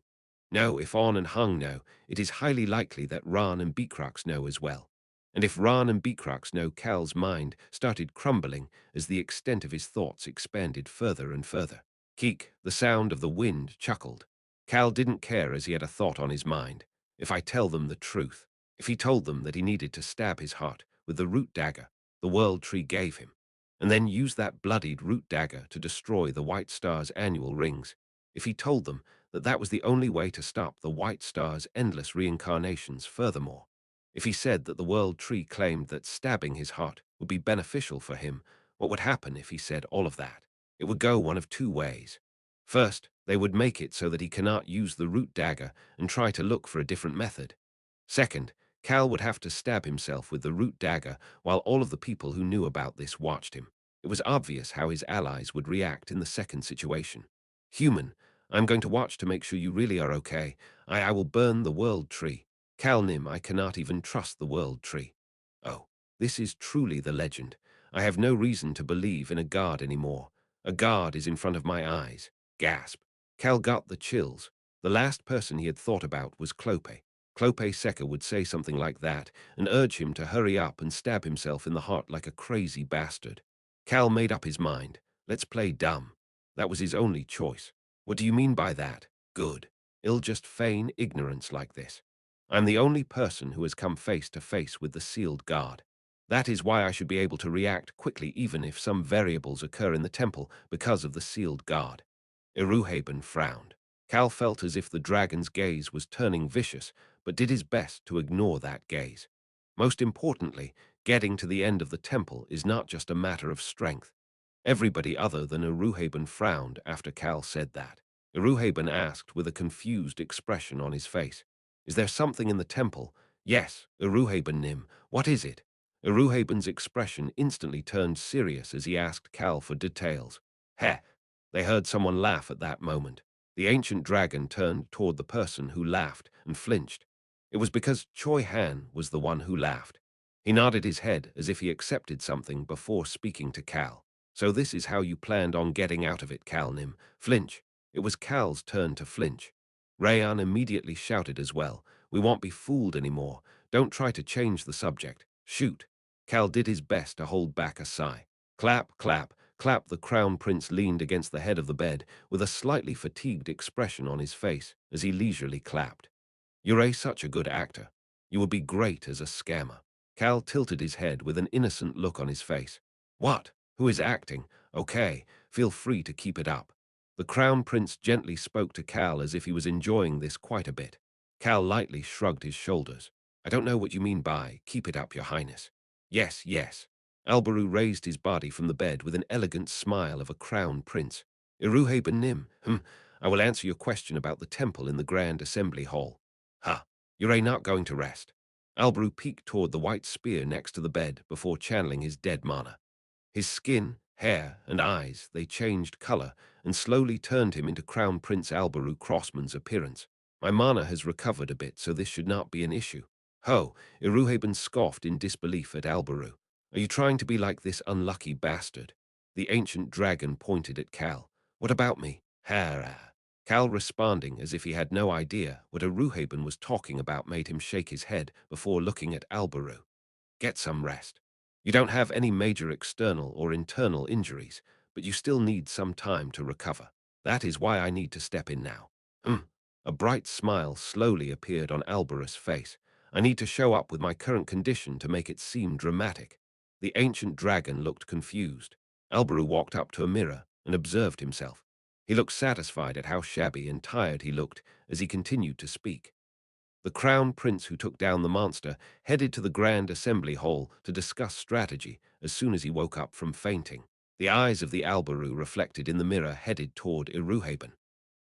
No, if On and Hung know, it is highly likely that Ran and Beacrox know as well. And if Ran and Beacrox know, Cal's mind started crumbling as the extent of his thoughts expanded further and further. Keek, the sound of the wind, chuckled. Cal didn't care as he had a thought on his mind. If I tell them the truth, if he told them that he needed to stab his heart with the root dagger the World Tree gave him, and then use that bloodied root dagger to destroy the White Star's annual rings, if he told them that that was the only way to stop the White Star's endless reincarnations, furthermore, if he said that the World Tree claimed that stabbing his heart would be beneficial for him, what would happen if he said all of that? It would go one of two ways. First, they would make it so that he cannot use the root dagger and try to look for a different method. Second, Cal would have to stab himself with the root dagger while all of the people who knew about this watched him. It was obvious how his allies would react in the second situation. Human, I'm going to watch to make sure you really are okay. I will burn the World Tree. Cal Nim, I cannot even trust the World Tree. Oh, this is truly the legend. I have no reason to believe in a god anymore. A god is in front of my eyes. Gasp. Cal got the chills. The last person he had thought about was Clope. Clope Seca would say something like that and urge him to hurry up and stab himself in the heart like a crazy bastard. Cal made up his mind. Let's play dumb. That was his only choice. What do you mean by that? Good. I'll just feign ignorance like this. I'm the only person who has come face to face with the sealed guard. That is why I should be able to react quickly even if some variables occur in the temple because of the sealed guard. Iruhaben frowned. Cal felt as if the dragon's gaze was turning vicious, but did his best to ignore that gaze. Most importantly, getting to the end of the temple is not just a matter of strength. Everybody other than Iruhaben frowned after Cal said that. Iruhaben asked with a confused expression on his face, "Is there something in the temple?" "Yes, Iruhaben Nim. What is it?" Iruhaben's expression instantly turned serious as he asked Cal for details. Heh! They heard someone laugh at that moment. The ancient dragon turned toward the person who laughed and flinched. It was because Choi Han was the one who laughed. He nodded his head as if he accepted something before speaking to Cal. "So this is how you planned on getting out of it, Cal Nim. Flinch." It was Cal's turn to flinch. Rayan immediately shouted as well, "We won't be fooled anymore. Don't try to change the subject. Shoot." Cal did his best to hold back a sigh. Clap, clap, clap. The crown prince leaned against the head of the bed with a slightly fatigued expression on his face as he leisurely clapped. "You're such a good actor. You would be great as a scammer." Cal tilted his head with an innocent look on his face. "What? Who is acting? Okay, feel free to keep it up." The crown prince gently spoke to Cal as if he was enjoying this quite a bit. Cal lightly shrugged his shoulders. "I don't know what you mean by keep it up, your highness." "Yes, yes." Albaru raised his body from the bed with an elegant smile of a crown prince. "Iruhe Nim, I will answer your question about the temple in the Grand Assembly Hall." "Huh, you're not going to rest." Albaru peeked toward the white spear next to the bed before channeling his dead mana. His skin, hair, and eyes, they changed color and slowly turned him into Crown Prince Albaru Crossman's appearance. "My mana has recovered a bit, so this should not be an issue." "Ho!" Iruhaben scoffed in disbelief at Albaru. "Are you trying to be like this unlucky bastard?" The ancient dragon pointed at Cal. "What about me?" "Hara." Cal, responding as if he had no idea what Iruhaben was talking about, made him shake his head before looking at Albaru. "Get some rest. You don't have any major external or internal injuries, but you still need some time to recover. That is why I need to step in now." A bright smile slowly appeared on Albarus' face. "I need to show up with my current condition to make it seem dramatic." The ancient dragon looked confused. Albaru walked up to a mirror and observed himself. He looked satisfied at how shabby and tired he looked as he continued to speak. The crown prince who took down the monster headed to the Grand Assembly Hall to discuss strategy as soon as he woke up from fainting. The eyes of the Albaru reflected in the mirror headed toward Iruhaben.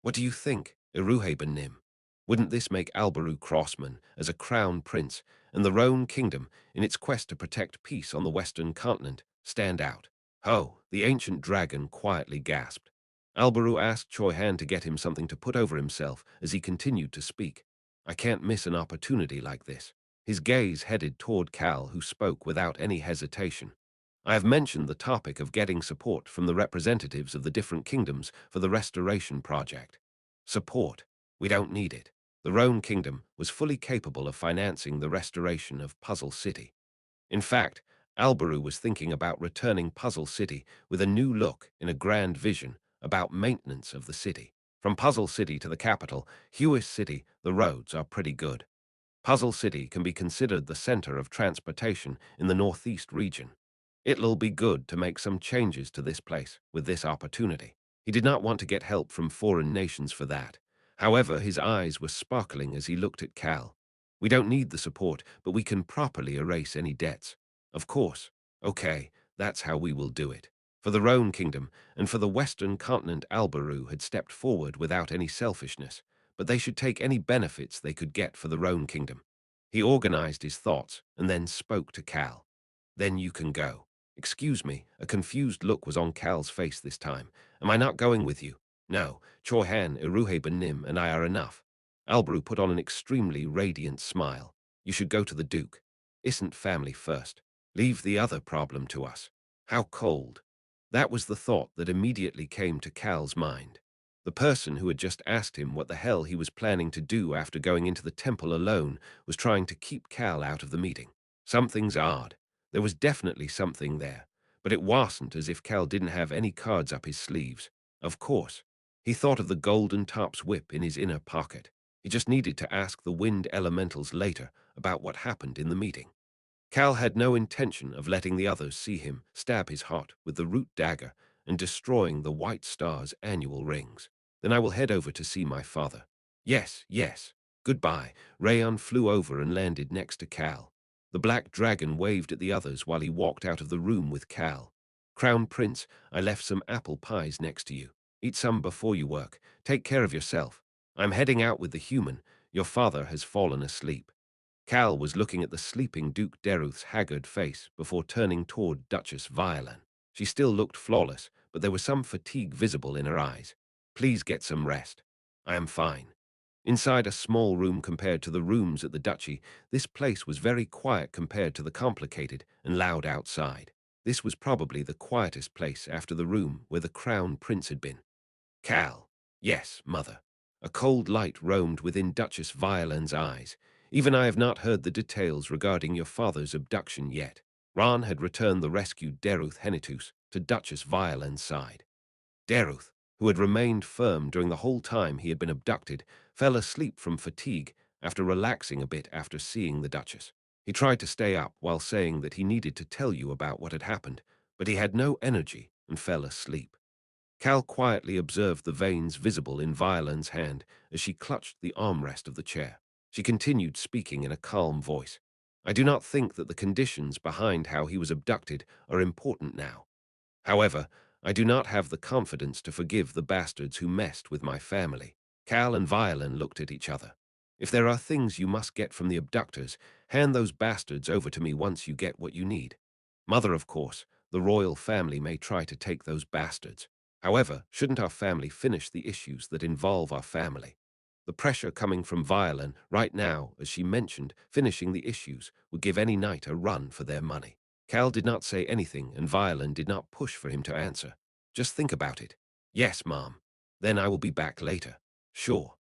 "What do you think, Iruhaben Nim? Wouldn't this make Albaru Crossman as a crown prince and the Roan kingdom in its quest to protect peace on the western continent stand out?" "Ho!" The ancient dragon quietly gasped. Albaru asked Choi Han to get him something to put over himself as he continued to speak. "I can't miss an opportunity like this." His gaze headed toward Cal, who spoke without any hesitation. "I have mentioned the topic of getting support from the representatives of the different kingdoms for the restoration project." "Support? We don't need it. The Roan kingdom was fully capable of financing the restoration of Puzzle City. In fact, Albaru was thinking about returning Puzzle City with a new look in a grand vision about maintenance of the city. From Puzzle City to the capital, Huis City, the roads are pretty good. Puzzle City can be considered the center of transportation in the northeast region. It'll be good to make some changes to this place with this opportunity." He did not want to get help from foreign nations for that. However, his eyes were sparkling as he looked at Cal. "We don't need the support, but we can properly erase any debts." "Of course." "Okay, that's how we will do it." For the Roan kingdom and for the western continent, Albaru had stepped forward without any selfishness, but they should take any benefits they could get for the Roan kingdom. He organized his thoughts and then spoke to Cal. "Then you can go." "Excuse me," a confused look was on Cal's face this time. "Am I not going with you?" "No, Choi Han, Iruhe Nim, and I are enough." Albaru put on an extremely radiant smile. "You should go to the Duke. Isn't family first? Leave the other problem to us." How cold. That was the thought that immediately came to Cal's mind. The person who had just asked him what the hell he was planning to do after going into the temple alone was trying to keep Cal out of the meeting. Something's odd. There was definitely something there, but it wasn't as if Cal didn't have any cards up his sleeves. Of course. He thought of the golden top's whip in his inner pocket. He just needed to ask the wind elementals later about what happened in the meeting. Cal had no intention of letting the others see him stab his heart with the root dagger and destroying the White Star's annual rings. Then I will head over to see my father. Yes, yes. Goodbye. Rayon flew over and landed next to Cal. The black dragon waved at the others while he walked out of the room with Cal. Crown Prince, I left some apple pies next to you. Eat some before you work. Take care of yourself. I'm heading out with the human. Your father has fallen asleep. Cal was looking at the sleeping Duke Deruth's haggard face before turning toward Duchess Violin. She still looked flawless, but there was some fatigue visible in her eyes. Please get some rest. I am fine. Inside a small room compared to the rooms at the duchy, this place was very quiet compared to the complicated and loud outside. This was probably the quietest place after the room where the crown prince had been. Cal. Yes, mother. A cold light roamed within Duchess Violin's eyes. Even I have not heard the details regarding your father's abduction yet. Ron had returned the rescued Deruth Henitus to Duchess Violin's side. Deruth, who had remained firm during the whole time he had been abducted, fell asleep from fatigue after relaxing a bit after seeing the Duchess. He tried to stay up while saying that he needed to tell you about what had happened, but he had no energy and fell asleep. Cal quietly observed the veins visible in Violin's hand as she clutched the armrest of the chair. She continued speaking in a calm voice. I do not think that the conditions behind how he was abducted are important now. However, I do not have the confidence to forgive the bastards who messed with my family. Cal and Violin looked at each other. If there are things you must get from the abductors, hand those bastards over to me once you get what you need. Mother, of course, the royal family may try to take those bastards. However, shouldn't our family finish the issues that involve our family? The pressure coming from Violin right now, as she mentioned, finishing the issues would give any knight a run for their money. Cal did not say anything, and Violin did not push for him to answer. Just think about it. Yes, Mom. Then I will be back later. Sure.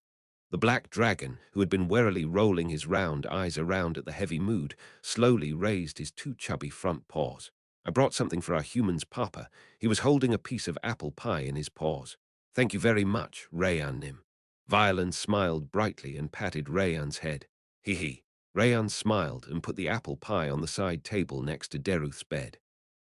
The black dragon, who had been warily rolling his round eyes around at the heavy mood, slowly raised his two chubby front paws. I brought something for our human's papa. He was holding a piece of apple pie in his paws. Thank you very much, Rayan Nim. Violin smiled brightly and patted Rayan's head. Hee hee. Rayan smiled and put the apple pie on the side table next to Deruth's bed.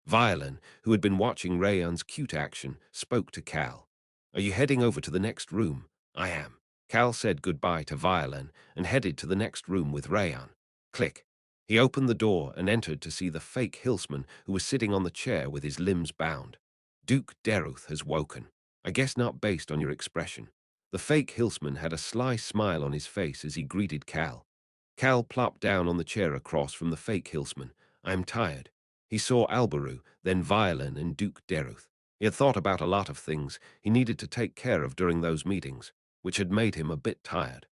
Violin, who had been watching Rayan's cute action, spoke to Cal. Are you heading over to the next room? I am. Cal said goodbye to Violin and headed to the next room with Rayan. Click. He opened the door and entered to see the fake Hilsman who was sitting on the chair with his limbs bound. Duke Deruth has woken. I guess not based on your expression. The fake Hilsman had a sly smile on his face as he greeted Cal. Cal plopped down on the chair across from the fake Hilsman. I'm tired. He saw Alberu, then Violin and Duke Deruth. He had thought about a lot of things he needed to take care of during those meetings, which had made him a bit tired.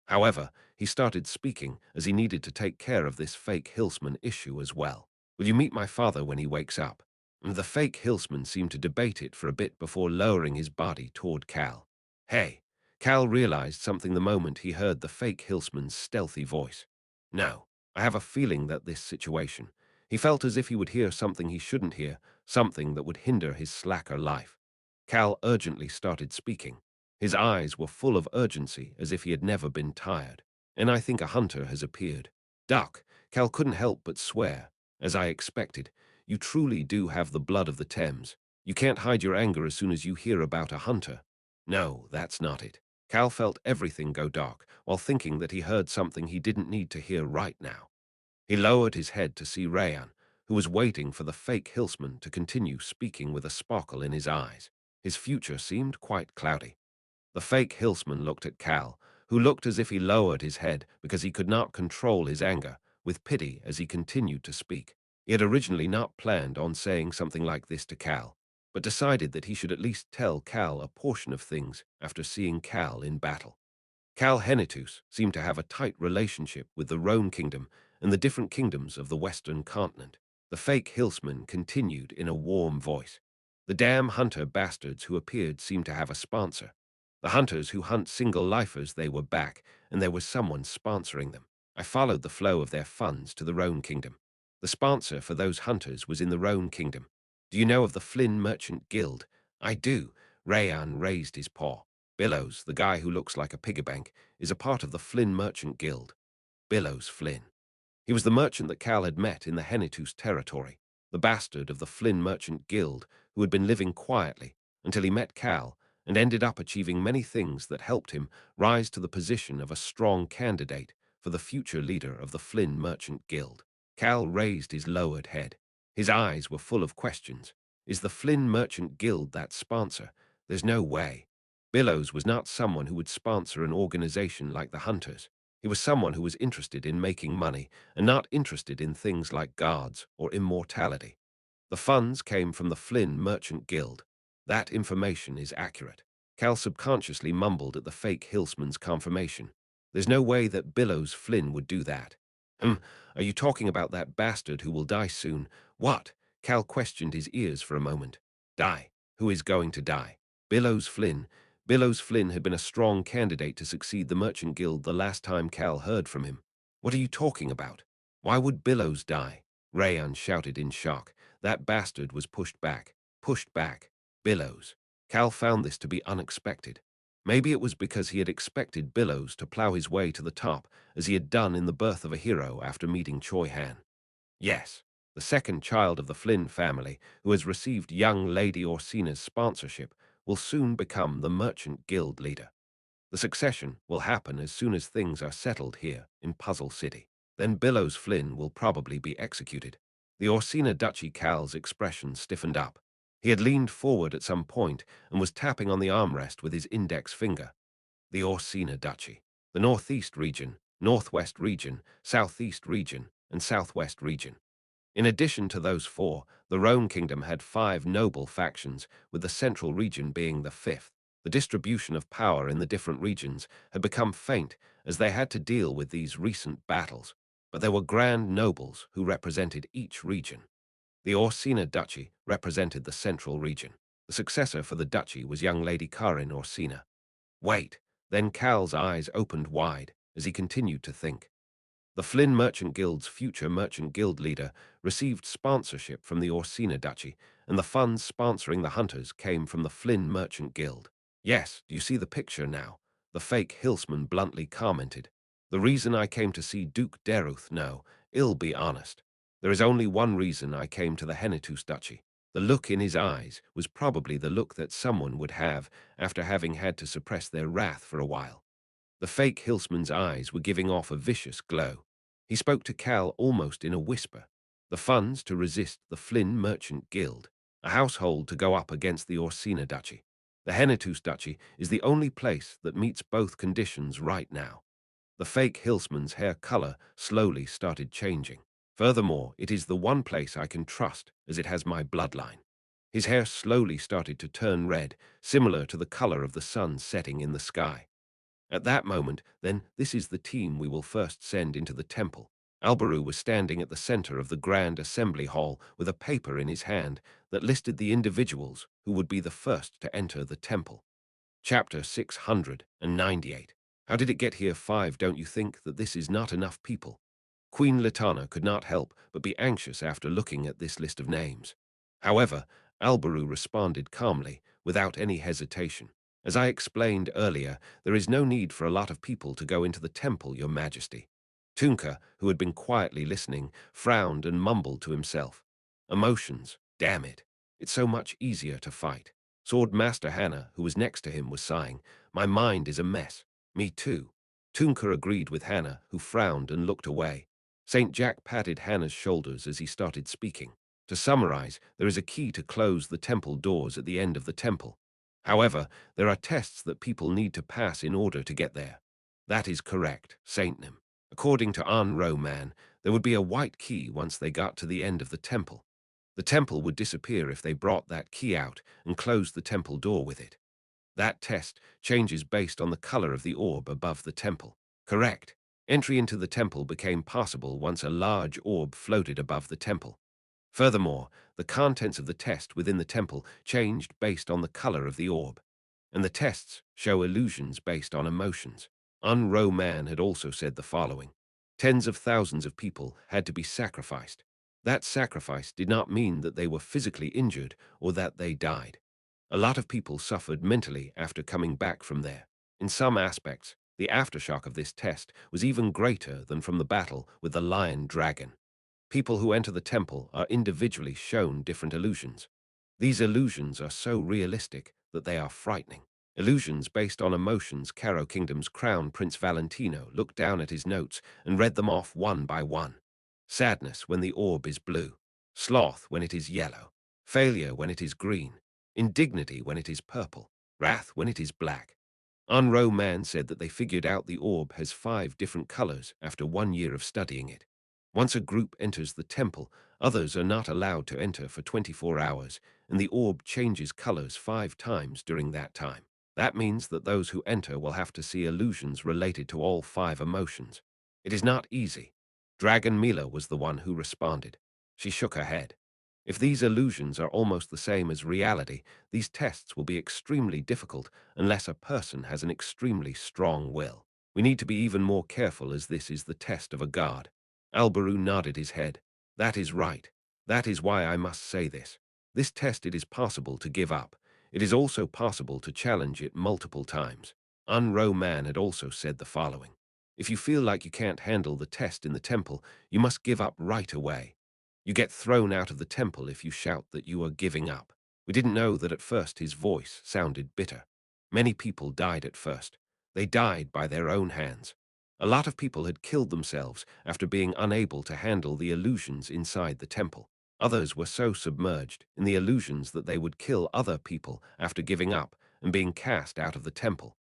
However, he started speaking as he needed to take care of this fake Hilsman issue as well. Will you meet my father when he wakes up? And the fake Hilsman seemed to debate it for a bit before lowering his body toward Cal. Hey. Cal realized something the moment he heard the fake Hilsman's stealthy voice. No, I have a feeling that this situation. He felt as if he would hear something he shouldn't hear, something that would hinder his slacker life. Cal urgently started speaking. His eyes were full of urgency, as if he had never been tired. And I think a hunter has appeared. Duck, Cal couldn't help but swear. As I expected, you truly do have the blood of the Thames. You can't hide your anger as soon as you hear about a hunter. No, that's not it. Cal felt everything go dark, while thinking that he heard something he didn't need to hear right now. He lowered his head to see Rayan, who was waiting for the fake Hilsman to continue speaking with a sparkle in his eyes. His future seemed quite cloudy. The fake Hilsman looked at Cal, who looked as if he lowered his head because he could not control his anger, with pity as he continued to speak. He had originally not planned on saying something like this to Cal, but decided that he should at least tell Cal a portion of things after seeing Cal in battle. Cal Henitus seemed to have a tight relationship with the Rhone Kingdom and the different kingdoms of the Western continent. The fake Hilsman continued in a warm voice. The damn hunter bastards who appeared seemed to have a sponsor. The hunters who hunt single lifers, they were back, and there was someone sponsoring them. I followed the flow of their funds to the Rhone Kingdom. The sponsor for those hunters was in the Rhone Kingdom. Do you know of the Flynn Merchant Guild? I do. Rayan raised his paw. Billows, the guy who looks like a piggy bank, is a part of the Flynn Merchant Guild. Billows Flynn. He was the merchant that Cal had met in the Hennitus territory, the bastard of the Flynn Merchant Guild who had been living quietly until he met Cal and ended up achieving many things that helped him rise to the position of a strong candidate for the future leader of the Flynn Merchant Guild. Cal raised his lowered head. His eyes were full of questions. Is the Flynn Merchant Guild that sponsor? There's no way. Billows was not someone who would sponsor an organization like the Hunters. He was someone who was interested in making money and not interested in things like guards or immortality. The funds came from the Flynn Merchant Guild. That information is accurate. Cal subconsciously mumbled at the fake Hillsman's confirmation. There's no way that Billows Flynn would do that. Are you talking about that bastard who will die soon? What? Cal questioned his ears for a moment. Die? Who is going to die? Billows Flynn. Billows Flynn had been a strong candidate to succeed the Merchant Guild the last time Cal heard from him. What are you talking about? Why would Billows die? Rayan shouted in shock. That bastard was pushed back. Pushed back. Billows. Cal found this to be unexpected. Maybe it was because he had expected Billows to plow his way to the top, as he had done in The Birth of a Hero after meeting Choi Han. Yes, the second child of the Flynn family, who has received young Lady Orsina's sponsorship, will soon become the Merchant Guild leader. The succession will happen as soon as things are settled here in Puzzle City. Then Billows Flynn will probably be executed. The Orsina Duchy Cal's expression stiffened up. He had leaned forward at some point and was tapping on the armrest with his index finger. The Orsina Duchy, the Northeast region, Northwest region, Southeast region, and Southwest region. In addition to those four, the Rhone Kingdom had 5 noble factions, with the central region being the fifth. The distribution of power in the different regions had become faint as they had to deal with these recent battles, but there were grand nobles who represented each region. The Orsina Duchy represented the central region. The successor for the duchy was young Lady Karin Orsina. Wait, then Cal's eyes opened wide as he continued to think. The Flynn Merchant Guild's future Merchant Guild leader received sponsorship from the Orsina Duchy, and the funds sponsoring the Hunters came from the Flynn Merchant Guild. Yes, do you see the picture now? The fake Hillsman bluntly commented. The reason I came to see Duke Deruth, no, I'll be honest. There is only one reason I came to the Hennitus Duchy. The look in his eyes was probably the look that someone would have after having had to suppress their wrath for a while. The fake Hillsman's eyes were giving off a vicious glow. He spoke to Cal almost in a whisper. The funds to resist the Flynn Merchant Guild, a household to go up against the Orsina Duchy. The Hennitus Duchy is the only place that meets both conditions right now. The fake Hillsman's hair color slowly started changing. Furthermore, it is the one place I can trust, as it has my bloodline. His hair slowly started to turn red, similar to the color of the sun setting in the sky. At that moment, then, this is the team we will first send into the temple. Albaru was standing at the center of the grand assembly hall with a paper in his hand that listed the individuals who would be the first to enter the temple. Chapter 698. How did it get here 5? Don't you think that this is not enough people? Queen Latana could not help but be anxious after looking at this list of names. However, Albaru responded calmly, without any hesitation. As I explained earlier, there is no need for a lot of people to go into the temple, Your Majesty. Tunka, who had been quietly listening, frowned and mumbled to himself. Emotions, damn it. It's so much easier to fight. Sword Master Hannah, who was next to him, was sighing. My mind is a mess. Me too. Tunka agreed with Hannah, who frowned and looked away. St. Jack patted Hannah's shoulders as he started speaking. To summarize, there is a key to close the temple doors at the end of the temple. However, there are tests that people need to pass in order to get there. That is correct, Saint Nim. According to Anro Man, there would be a white key once they got to the end of the temple. The temple would disappear if they brought that key out and closed the temple door with it. That test changes based on the color of the orb above the temple. Correct. Entry into the temple became possible once a large orb floated above the temple. Furthermore, the contents of the test within the temple changed based on the color of the orb, and the tests show illusions based on emotions. Unro Man had also said the following. Tens of thousands of people had to be sacrificed. That sacrifice did not mean that they were physically injured or that they died. A lot of people suffered mentally after coming back from there. In some aspects, the aftershock of this test was even greater than from the battle with the lion dragon. People who enter the temple are individually shown different illusions. These illusions are so realistic that they are frightening. Illusions based on emotions. Caro Kingdom's crown Prince Valentino looked down at his notes and read them off one by one. Sadness when the orb is blue, sloth when it is yellow, failure when it is green, indignity when it is purple, wrath when it is black. Unro Man said that they figured out the orb has 5 different colors after 1 year of studying it. Once a group enters the temple, others are not allowed to enter for 24 hours, and the orb changes colors 5 times during that time. That means that those who enter will have to see illusions related to all 5 emotions. It is not easy. Dragon Mila was the one who responded. She shook her head. If these illusions are almost the same as reality, these tests will be extremely difficult unless a person has an extremely strong will. We need to be even more careful as this is the test of a god. Albaru nodded his head. That is right. That is why I must say this. This test it is possible to give up. It is also possible to challenge it multiple times. Unro Man had also said the following. If you feel like you can't handle the test in the temple, you must give up right away. You get thrown out of the temple if you shout that you are giving up. We didn't know that at first his voice sounded bitter. Many people died at first. They died by their own hands. A lot of people had killed themselves after being unable to handle the illusions inside the temple. Others were so submerged in the illusions that they would kill other people after giving up and being cast out of the temple.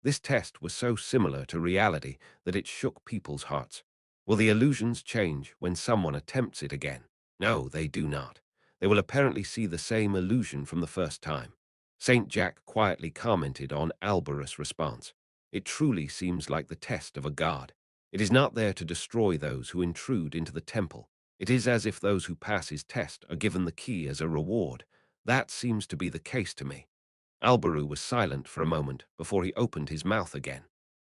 This test was so similar to reality that it shook people's hearts. Will the illusions change when someone attempts it again? No, they do not. They will apparently see the same illusion from the first time. Saint Jack quietly commented on Albarus' response. It truly seems like the test of a god. It is not there to destroy those who intrude into the temple. It is as if those who pass his test are given the key as a reward. That seems to be the case to me. Albaru was silent for a moment before he opened his mouth again.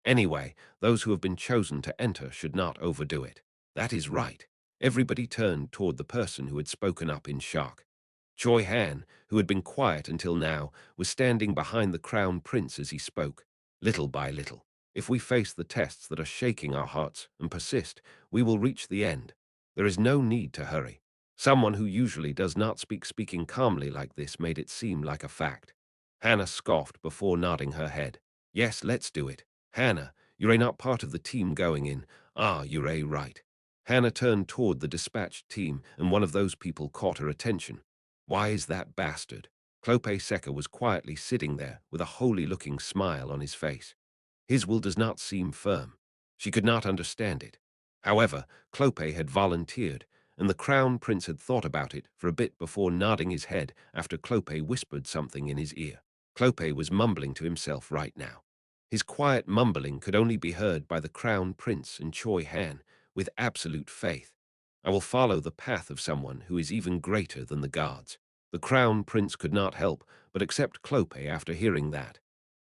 Anyway, those who have been chosen to enter should not overdo it. That is right. Everybody turned toward the person who had spoken up in shock. Choi Han, who had been quiet until now, was standing behind the crown prince as he spoke. Little by little, if we face the tests that are shaking our hearts and persist, we will reach the end. There is no need to hurry. Someone who usually does not speaking calmly like this made it seem like a fact. Hannah scoffed before nodding her head. Yes, let's do it. Hannah, you're not part of the team going in. Ah, you're right. Hannah turned toward the dispatched team, and one of those people caught her attention. Why is that bastard? Clope Seca was quietly sitting there with a holy-looking smile on his face. His will does not seem firm. She could not understand it. However, Clope had volunteered, and the crown prince had thought about it for a bit before nodding his head after Clope whispered something in his ear. Clope was mumbling to himself right now. His quiet mumbling could only be heard by the crown prince and Choi Han with absolute faith. I will follow the path of someone who is even greater than the gods. The crown prince could not help but accept Clope after hearing that.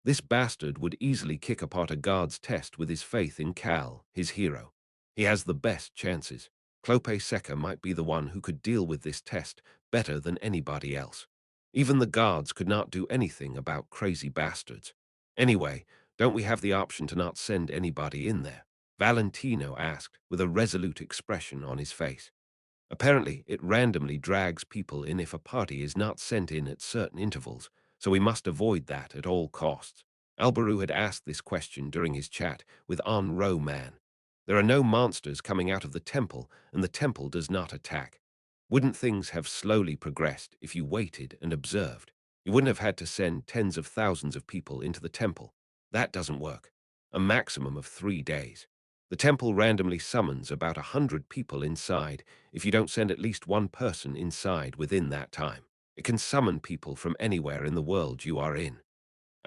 This bastard would easily kick apart a god's test with his faith in Cal, his hero. He has the best chances. Clope Seca might be the one who could deal with this test better than anybody else. Even the gods could not do anything about crazy bastards. Anyway, don't we have the option to not send anybody in there? Valentino asked with a resolute expression on his face. Apparently, it randomly drags people in if a party is not sent in at certain intervals, so we must avoid that at all costs. Albaru had asked this question during his chat with On-Ro Man. There are no monsters coming out of the temple, and the temple does not attack. Wouldn't things have slowly progressed if you waited and observed? You wouldn't have had to send tens of thousands of people into the temple. That doesn't work. A maximum of 3 days. The temple randomly summons about 100 people inside if you don't send at least one person inside within that time. It can summon people from anywhere in the world you are in.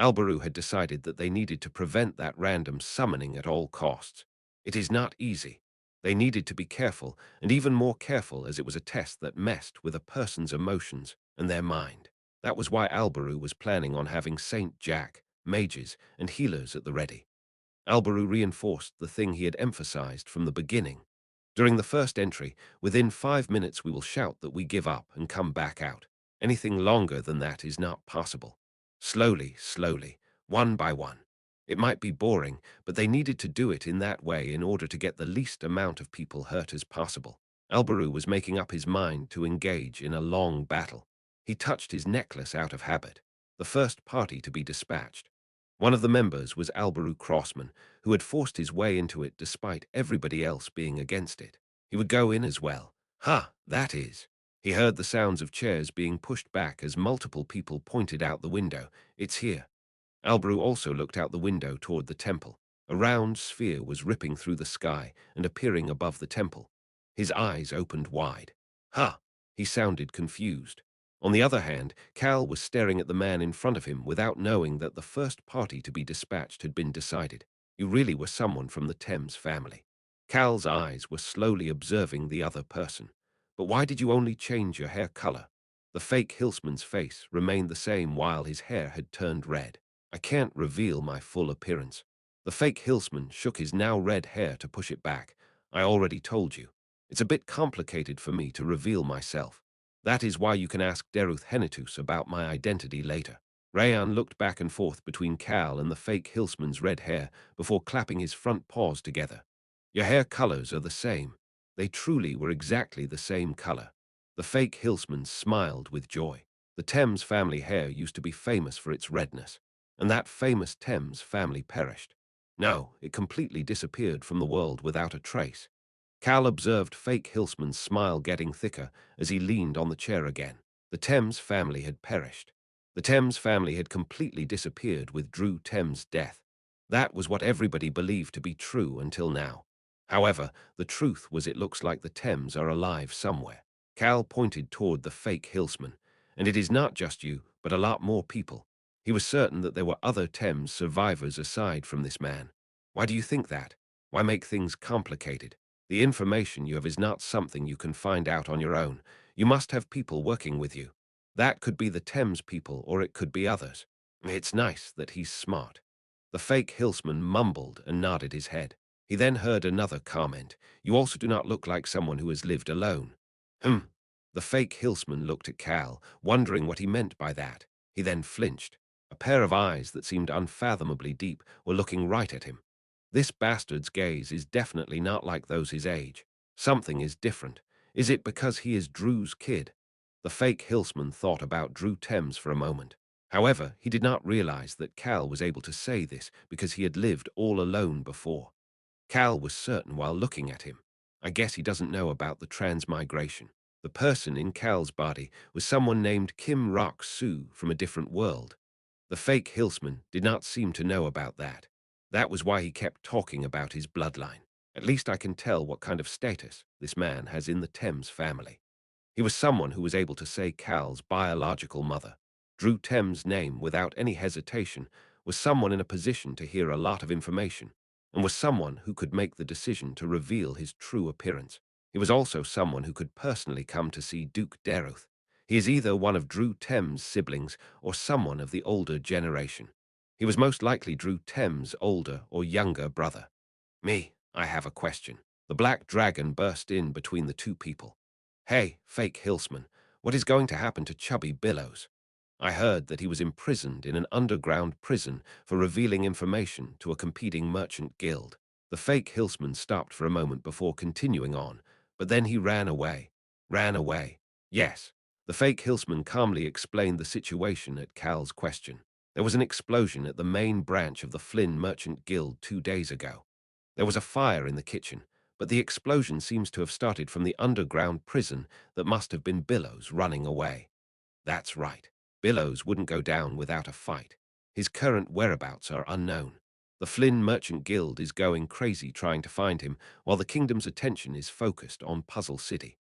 Albaru had decided that they needed to prevent that random summoning at all costs. It is not easy. They needed to be careful, and even more careful as it was a test that messed with a person's emotions and their mind. That was why Albaru was planning on having Saint Jack, mages, and healers at the ready. Albaru reinforced the thing he had emphasized from the beginning. During the first entry, within 5 minutes we will shout that we give up and come back out. Anything longer than that is not possible. Slowly, slowly, one by one. It might be boring, but they needed to do it in that way in order to get the least amount of people hurt as possible. Alberu was making up his mind to engage in a long battle. He touched his necklace out of habit, the first party to be dispatched. One of the members was Alberu Crossman, who had forced his way into it despite everybody else being against it. He would go in as well. Ha, that is. He heard the sounds of chairs being pushed back as multiple people pointed out the window. It's here. Alberu also looked out the window toward the temple. A round sphere was ripping through the sky and appearing above the temple. His eyes opened wide. Ha! He sounded confused. On the other hand, Cal was staring at the man in front of him without knowing that the first party to be dispatched had been decided. You really were someone from the Thames family. Cal's eyes were slowly observing the other person. But why did you only change your hair color? The fake Hillsman's face remained the same while his hair had turned red. I can't reveal my full appearance. The fake Hillsman shook his now red hair to push it back. I already told you. It's a bit complicated for me to reveal myself. That is why you can ask Deruth Henitus about my identity later. Rayan looked back and forth between Cal and the fake Hillsman's red hair before clapping his front paws together. Your hair colors are the same. They truly were exactly the same color. The fake Hillsman smiled with joy. The Thames family hair used to be famous for its redness, and that famous Thames family perished. No, it completely disappeared from the world without a trace. Cal observed fake Hillsman's smile getting thicker as he leaned on the chair again. The Thames family had perished. The Thames family had completely disappeared with Drew Thames' death. That was what everybody believed to be true until now. However, the truth was it looks like the Thames are alive somewhere. Cal pointed toward the fake Hillsman. And it is not just you, but a lot more people. He was certain that there were other Thames survivors aside from this man. Why do you think that? Why make things complicated? The information you have is not something you can find out on your own. You must have people working with you. That could be the Thames people or it could be others. It's nice that he's smart. The fake Hillsman mumbled and nodded his head. He then heard another comment. You also do not look like someone who has lived alone. Hmm. The fake Hillsman looked at Cal, wondering what he meant by that. He then flinched. A pair of eyes that seemed unfathomably deep were looking right at him. This bastard's gaze is definitely not like those his age. Something is different. Is it because he is Drew's kid? The fake Hillsman thought about Drew Thames for a moment. However, he did not realize that Cal was able to say this because he had lived all alone before. Cal was certain while looking at him. I guess he doesn't know about the transmigration. The person in Cal's body was someone named Kim Rock Soo from a different world. The fake Hillsman did not seem to know about that. That was why he kept talking about his bloodline. At least I can tell what kind of status this man has in the Thames family. He was someone who was able to say Cal's biological mother. Drew Thames' name without any hesitation was someone in a position to hear a lot of information, and was someone who could make the decision to reveal his true appearance. He was also someone who could personally come to see Duke Deruth. He is either one of Drew Thames' siblings or someone of the older generation. He was most likely Drew Thames' older or younger brother. Me, I have a question. The black dragon burst in between the two people. Hey, fake Hillsman, what is going to happen to Chubby Billows? I heard that he was imprisoned in an underground prison for revealing information to a competing merchant guild. The fake Hillsman stopped for a moment before continuing on, but then he ran away. Ran away. Yes. The fake Hillsman calmly explained the situation at Cal's question. There was an explosion at the main branch of the Flynn Merchant Guild 2 days ago. There was a fire in the kitchen, but the explosion seems to have started from the underground prison that must have been Billows running away. That's right. Billows wouldn't go down without a fight. His current whereabouts are unknown. The Flynn Merchant Guild is going crazy trying to find him, while the kingdom's attention is focused on Puzzle City.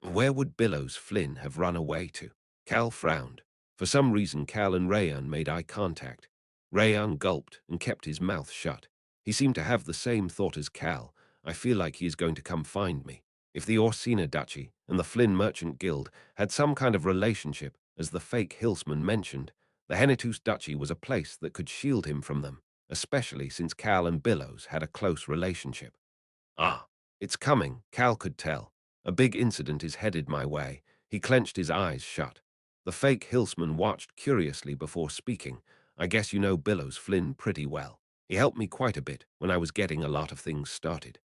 Where would Billows Flynn have run away to? Cal frowned. For some reason, Cal and Rayan made eye contact. Rayan gulped and kept his mouth shut. He seemed to have the same thought as Cal. I feel like he is going to come find me. If the Orsina Duchy and the Flynn Merchant Guild had some kind of relationship, as the fake Hillsman mentioned, the Henitus Duchy was a place that could shield him from them, especially since Cal and Billows had a close relationship. Ah, it's coming, Cal could tell. A big incident is headed my way. He clenched his eyes shut. The fake hillsman watched curiously before speaking. I guess you know Billows Flynn pretty well. He helped me quite a bit when I was getting a lot of things started.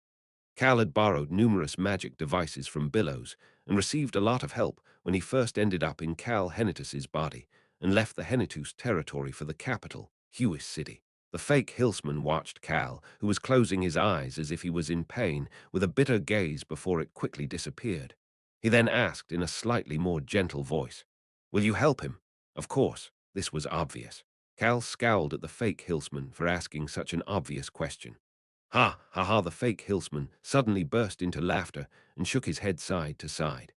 Cal had borrowed numerous magic devices from Billows and received a lot of help when he first ended up in Cal Henitus's body and left the Henitus territory for the capital, Hewis City. The fake hillsman watched Cal, who was closing his eyes as if he was in pain, with a bitter gaze before it quickly disappeared. He then asked in a slightly more gentle voice, "Will you help him?" Of course, this was obvious. Cal scowled at the fake hillsman for asking such an obvious question. Ha, ha, ha, the fake hillsman suddenly burst into laughter and shook his head side to side.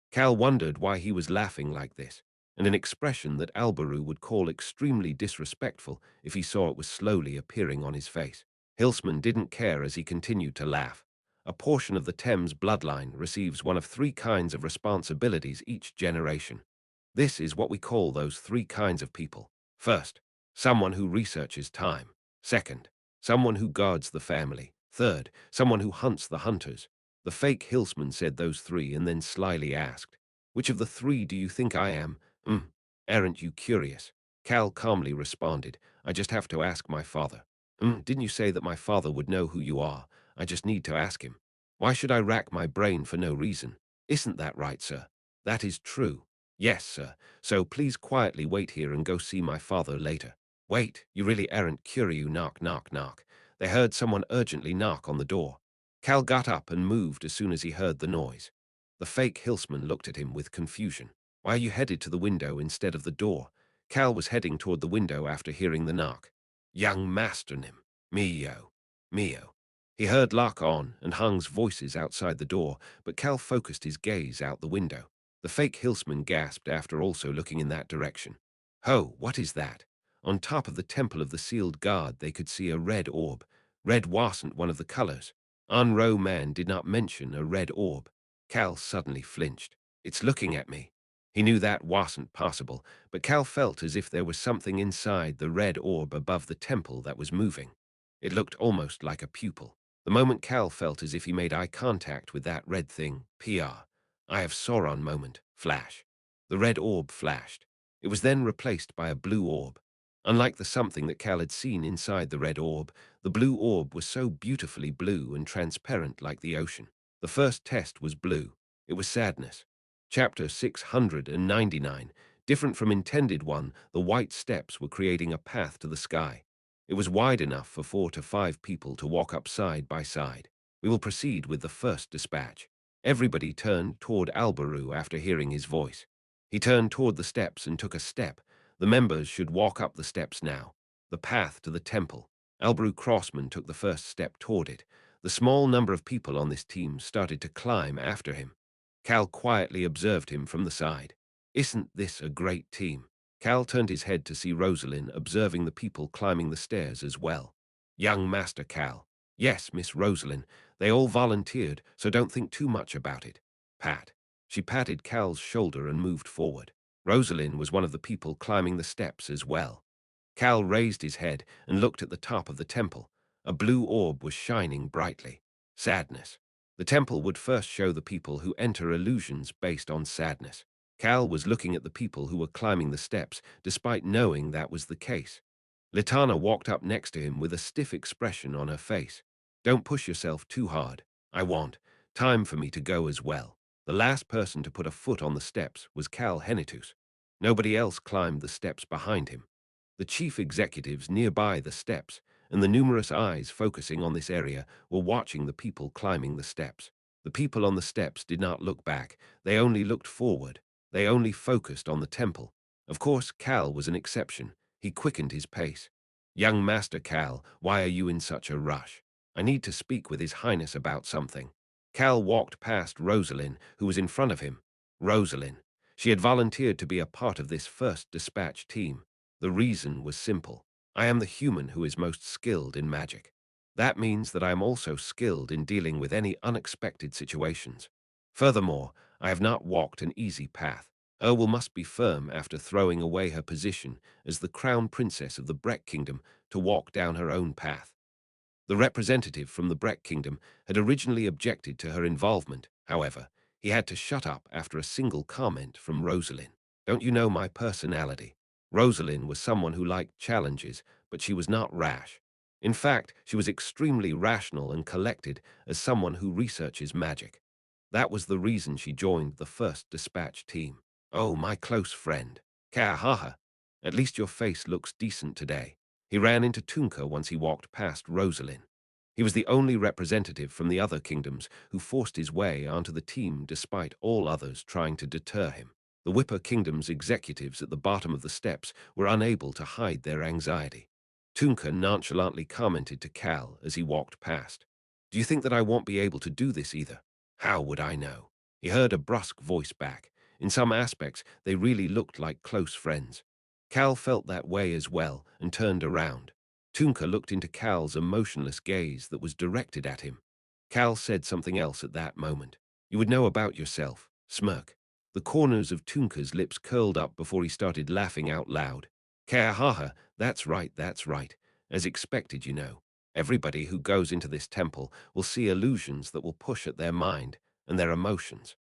Cal wondered why he was laughing like this, and an expression that Alberu would call extremely disrespectful if he saw it was slowly appearing on his face. Hillsman didn't care as he continued to laugh. A portion of the Thames bloodline receives one of three kinds of responsibilities each generation. This is what we call those three kinds of people. First, someone who researches time. Second, someone who guards the family. Third, someone who hunts the hunters. The fake hillsman said those three and then slyly asked, "Which of the three do you think I am?" Aren't you curious?" Cal calmly responded, "I just have to ask my father." Didn't you say that my father would know who you are? I just need to ask him. Why should I rack my brain for no reason? Isn't that right, sir?" "That is true." "Yes, sir. So please quietly wait here and go see my father later." "Wait, you really aren't curious, knock, knock, knock." They heard someone urgently knock on the door. Cal got up and moved as soon as he heard the noise. The fake hillsman looked at him with confusion. "Why are you headed to the window instead of the door?" Cal was heading toward the window after hearing the knock. "Young masternim, Mio, Mio." He heard Lock On and Hung's voices outside the door, but Cal focused his gaze out the window. The fake hillsman gasped after also looking in that direction. "Ho, what is that?" On top of the temple of the sealed guard they could see a red orb. Red wasn't one of the colors. Unro Man did not mention a red orb. Cal suddenly flinched. "It's looking at me." He knew that wasn't possible, but Cal felt as if there was something inside the red orb above the temple that was moving. It looked almost like a pupil. The moment Cal felt as if he made eye contact with that red thing, I have Sauron moment, flash. The red orb flashed. It was then replaced by a blue orb. Unlike the something that Cal had seen inside the red orb, the blue orb was so beautifully blue and transparent like the ocean. The first test was blue. It was sadness. Chapter 699. Different from intended one, the white steps were creating a path to the sky. It was wide enough for 4 to 5 people to walk up side by side. We will proceed with the first dispatch. Everybody turned toward Alberu after hearing his voice. He turned toward the steps and took a step. The members should walk up the steps now. The path to the temple. Alberu Crossman took the first step toward it. The small number of people on this team started to climb after him. Cal quietly observed him from the side. "Isn't this a great team?" Cal turned his head to see Rosalind observing the people climbing the stairs as well. "Young Master Cal." "Yes, Miss Rosalind. They all volunteered, so don't think too much about it." "Pat." She patted Cal's shoulder and moved forward. Rosalind was one of the people climbing the steps as well. Cal raised his head and looked at the top of the temple. A blue orb was shining brightly. Sadness. The temple would first show the people who enter illusions based on sadness. Cal was looking at the people who were climbing the steps, despite knowing that was the case. Litana walked up next to him with a stiff expression on her face. "Don't push yourself too hard. I want time for me to go as well." The last person to put a foot on the steps was Cal Henitus. Nobody else climbed the steps behind him. The chief executives nearby the steps and the numerous eyes focusing on this area were watching the people climbing the steps. The people on the steps did not look back. They only looked forward. They only focused on the temple. Of course, Cal was an exception. He quickened his pace. "Young Master Cal, why are you in such a rush? I need to speak with His Highness about something." Cal walked past Rosalind, who was in front of him. Rosalind. She had volunteered to be a part of this first dispatch team. The reason was simple. I am the human who is most skilled in magic. That means that I am also skilled in dealing with any unexpected situations. Furthermore, I have not walked an easy path. Erwil must be firm after throwing away her position as the crown princess of the Breck Kingdom to walk down her own path. The representative from the Breck Kingdom had originally objected to her involvement. However, he had to shut up after a single comment from Rosalind. Don't you know my personality? Rosalind was someone who liked challenges, but she was not rash. In fact, she was extremely rational and collected as someone who researches magic. That was the reason she joined the first dispatch team. Oh, my close friend. Kahaha. At least your face looks decent today. He ran into Tunka once he walked past Rosalind. He was the only representative from the other kingdoms who forced his way onto the team despite all others trying to deter him. The Whipper Kingdom's executives at the bottom of the steps were unable to hide their anxiety. Tunka nonchalantly commented to Cal as he walked past. Do you think that I won't be able to do this either? How would I know? He heard a brusque voice back. In some aspects, they really looked like close friends. Cal felt that way as well and turned around. Tunka looked into Cal's emotionless gaze that was directed at him. Cal said something else at that moment. You would know about yourself. Smirk. The corners of Tunka's lips curled up before he started laughing out loud. Kahaha, that's right, that's right. As expected, you know. Everybody who goes into this temple will see illusions that will push at their mind and their emotions.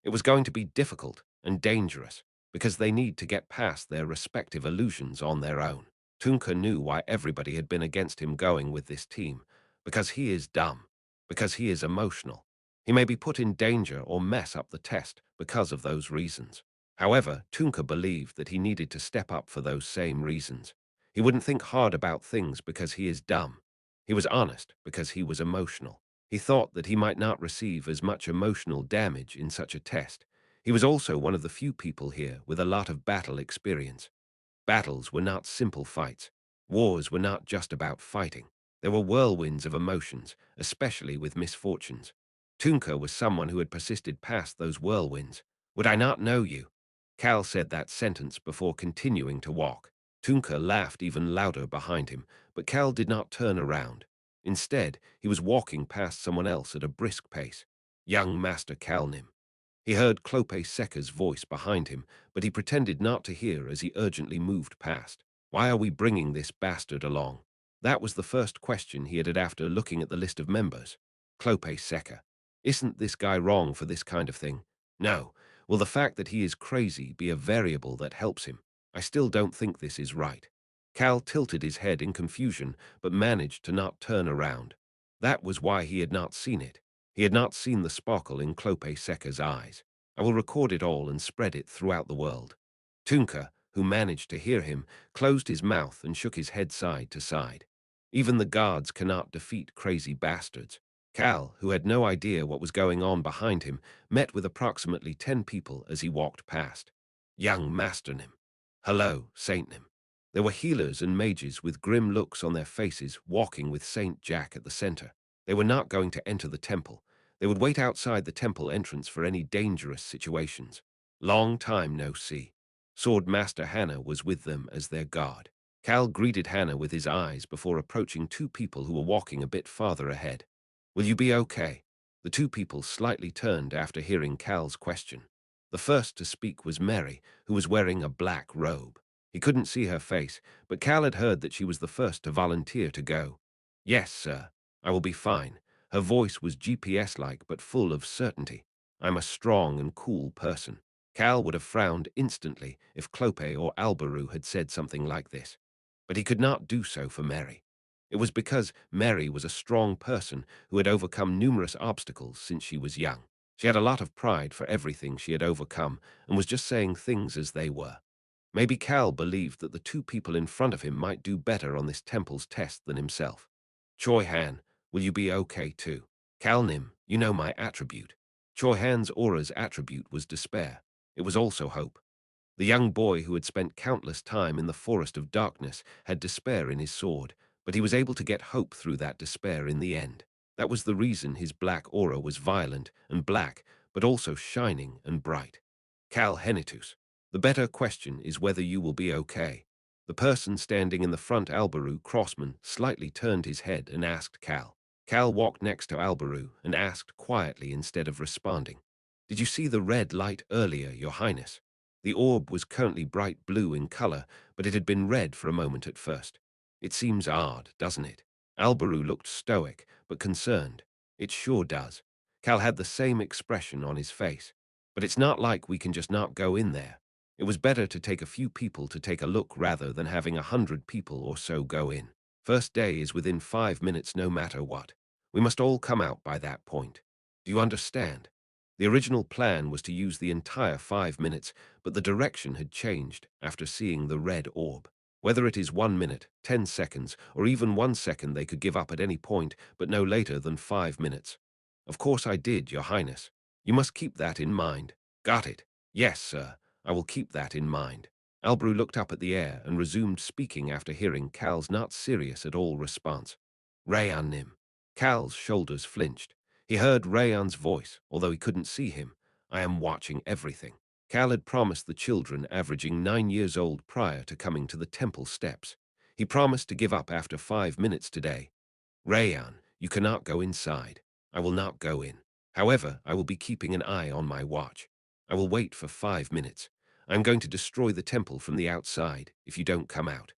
It was going to be difficult and dangerous because they need to get past their respective illusions on their own. Tunka knew why everybody had been against him going with this team, because he is dumb, because he is emotional. He may be put in danger or mess up the test because of those reasons. However, Tunka believed that he needed to step up for those same reasons. He wouldn't think hard about things because he is dumb. He was honest because he was emotional. He thought that he might not receive as much emotional damage in such a test. He was also one of the few people here with a lot of battle experience. Battles were not simple fights. Wars were not just about fighting. There were whirlwinds of emotions, especially with misfortunes. Tunka was someone who had persisted past those whirlwinds. Would I not know you? Cal said that sentence before continuing to walk. Tunka laughed even louder behind him, but Cal did not turn around. Instead, he was walking past someone else at a brisk pace. Young Master Calnim. He heard Clope Seca's voice behind him, but he pretended not to hear as he urgently moved past. Why are we bringing this bastard along? That was the first question he had after looking at the list of members. Clope Seca. Isn't this guy wrong for this kind of thing? No. Will the fact that he is crazy be a variable that helps him? I still don't think this is right. Cal tilted his head in confusion, but managed to not turn around. That was why he had not seen it. He had not seen the sparkle in Clope Seca's eyes. I will record it all and spread it throughout the world. Tunka, who managed to hear him, closed his mouth and shook his head side to side. Even the guards cannot defeat crazy bastards. Cal, who had no idea what was going on behind him, met with approximately 10 people as he walked past. Young Masternim. Hello, Saintnim. There were healers and mages with grim looks on their faces walking with Saint Jack at the center. They were not going to enter the temple. They would wait outside the temple entrance for any dangerous situations. Long time no see. Sword Master Hannah was with them as their guard. Cal greeted Hannah with his eyes before approaching two people who were walking a bit farther ahead. Will you be okay? The two people slightly turned after hearing Cal's question. The first to speak was Mary, who was wearing a black robe. He couldn't see her face, but Cal had heard that she was the first to volunteer to go. Yes, sir. I will be fine. Her voice was GPS-like but full of certainty. I'm a strong and cool person. Cal would have frowned instantly if Clope or Albaru had said something like this. But he could not do so for Mary. It was because Mary was a strong person who had overcome numerous obstacles since she was young. She had a lot of pride for everything she had overcome and was just saying things as they were. Maybe Cal believed that the two people in front of him might do better on this temple's test than himself. Choi Han, will you be okay too? Cal Nim, you know my attribute. Choi Han's aura's attribute was despair. It was also hope. The young boy who had spent countless time in the forest of darkness had despair in his sword, but he was able to get hope through that despair in the end. That was the reason his black aura was violent and black, but also shining and bright. Cal Henitus. The better question is whether you will be okay. The person standing in the front Albaru crossman slightly turned his head and asked Cal. Cal walked next to Albaru and asked quietly instead of responding. Did you see the red light earlier, Your Highness? The orb was currently bright blue in color, but it had been red for a moment at first. It seems odd, doesn't it? Albaru looked stoic, but concerned. It sure does. Cal had the same expression on his face. But it's not like we can just not go in there. It was better to take a few people to take a look rather than having 100 people or so go in. First day is within 5 minutes no matter what. We must all come out by that point. Do you understand? The original plan was to use the entire 5 minutes, but the direction had changed after seeing the red orb. Whether it is 1 minute, 10 seconds, or even 1 second, they could give up at any point, but no later than 5 minutes. Of course I did, Your Highness. You must keep that in mind. Got it? Yes, sir. I will keep that in mind. Albrew looked up at the air and resumed speaking after hearing Cal's not serious at all response. Rayan Nim. Cal's shoulders flinched. He heard Rayan's voice, although he couldn't see him. I am watching everything. Cal had promised the children averaging 9 years old prior to coming to the temple steps. He promised to give up after 5 minutes today. Rayan, you cannot go inside. I will not go in. However, I will be keeping an eye on my watch. I will wait for 5 minutes. I am going to destroy the temple from the outside if you don't come out.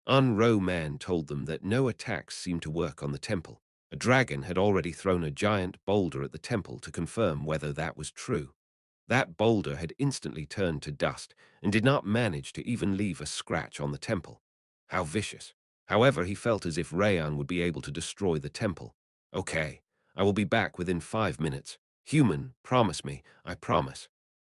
Unro Man told them that no attacks seemed to work on the temple. A dragon had already thrown a giant boulder at the temple to confirm whether that was true. That boulder had instantly turned to dust and did not manage to even leave a scratch on the temple. How vicious. However, he felt as if Rayan would be able to destroy the temple. Okay, I will be back within 5 minutes. Human, promise me, I promise.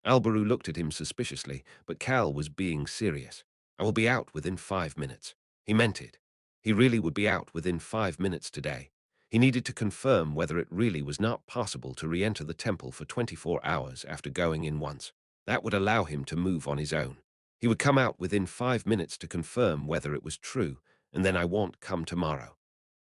Albaru looked at him suspiciously, but Cal was being serious. I will be out within 5 minutes. He meant it. He really would be out within 5 minutes today. He needed to confirm whether it really was not possible to re-enter the temple for 24 hours after going in once. That would allow him to move on his own. He would come out within 5 minutes to confirm whether it was true, and then I won't come tomorrow.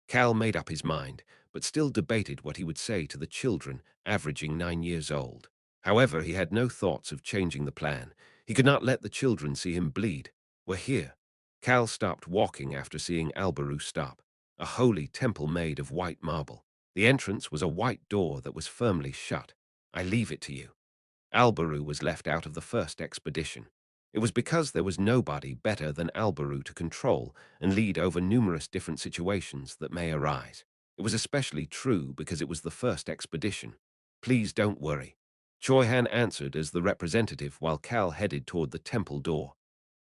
Cal made up his mind, but still debated what he would say to the children averaging 9 years old. However, he had no thoughts of changing the plan. He could not let the children see him bleed. We're here. Cal stopped walking after seeing Albaru stop. A holy temple made of white marble. The entrance was a white door that was firmly shut. I leave it to you. Albaru was left out of the first expedition. It was because there was nobody better than Albaru to control and lead over numerous different situations that may arise. It was especially true because it was the first expedition. Please don't worry. Choi Han answered as the representative while Cal headed toward the temple door.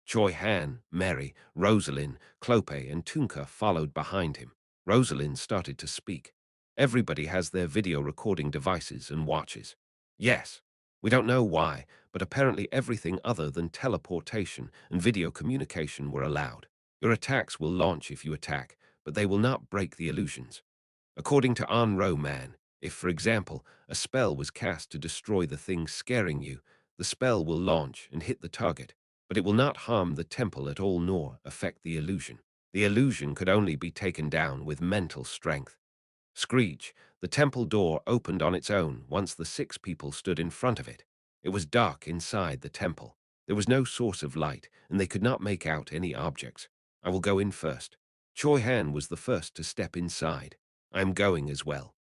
Choi Han, Mary, Rosalind, Clope, and Tunka followed behind him. Rosalind started to speak. Everybody has their video recording devices and watches. Yes. We don't know why, but apparently everything other than teleportation and video communication were allowed. Your attacks will launch if you attack, but they will not break the illusions. According to Anro Man, if, for example, a spell was cast to destroy the thing scaring you, the spell will launch and hit the target, but it will not harm the temple at all nor affect the illusion. The illusion could only be taken down with mental strength. Screech, the temple door opened on its own once the 6 people stood in front of it. It was dark inside the temple. There was no source of light, and they could not make out any objects. I will go in first. Choi Han was the first to step inside. I am going as well.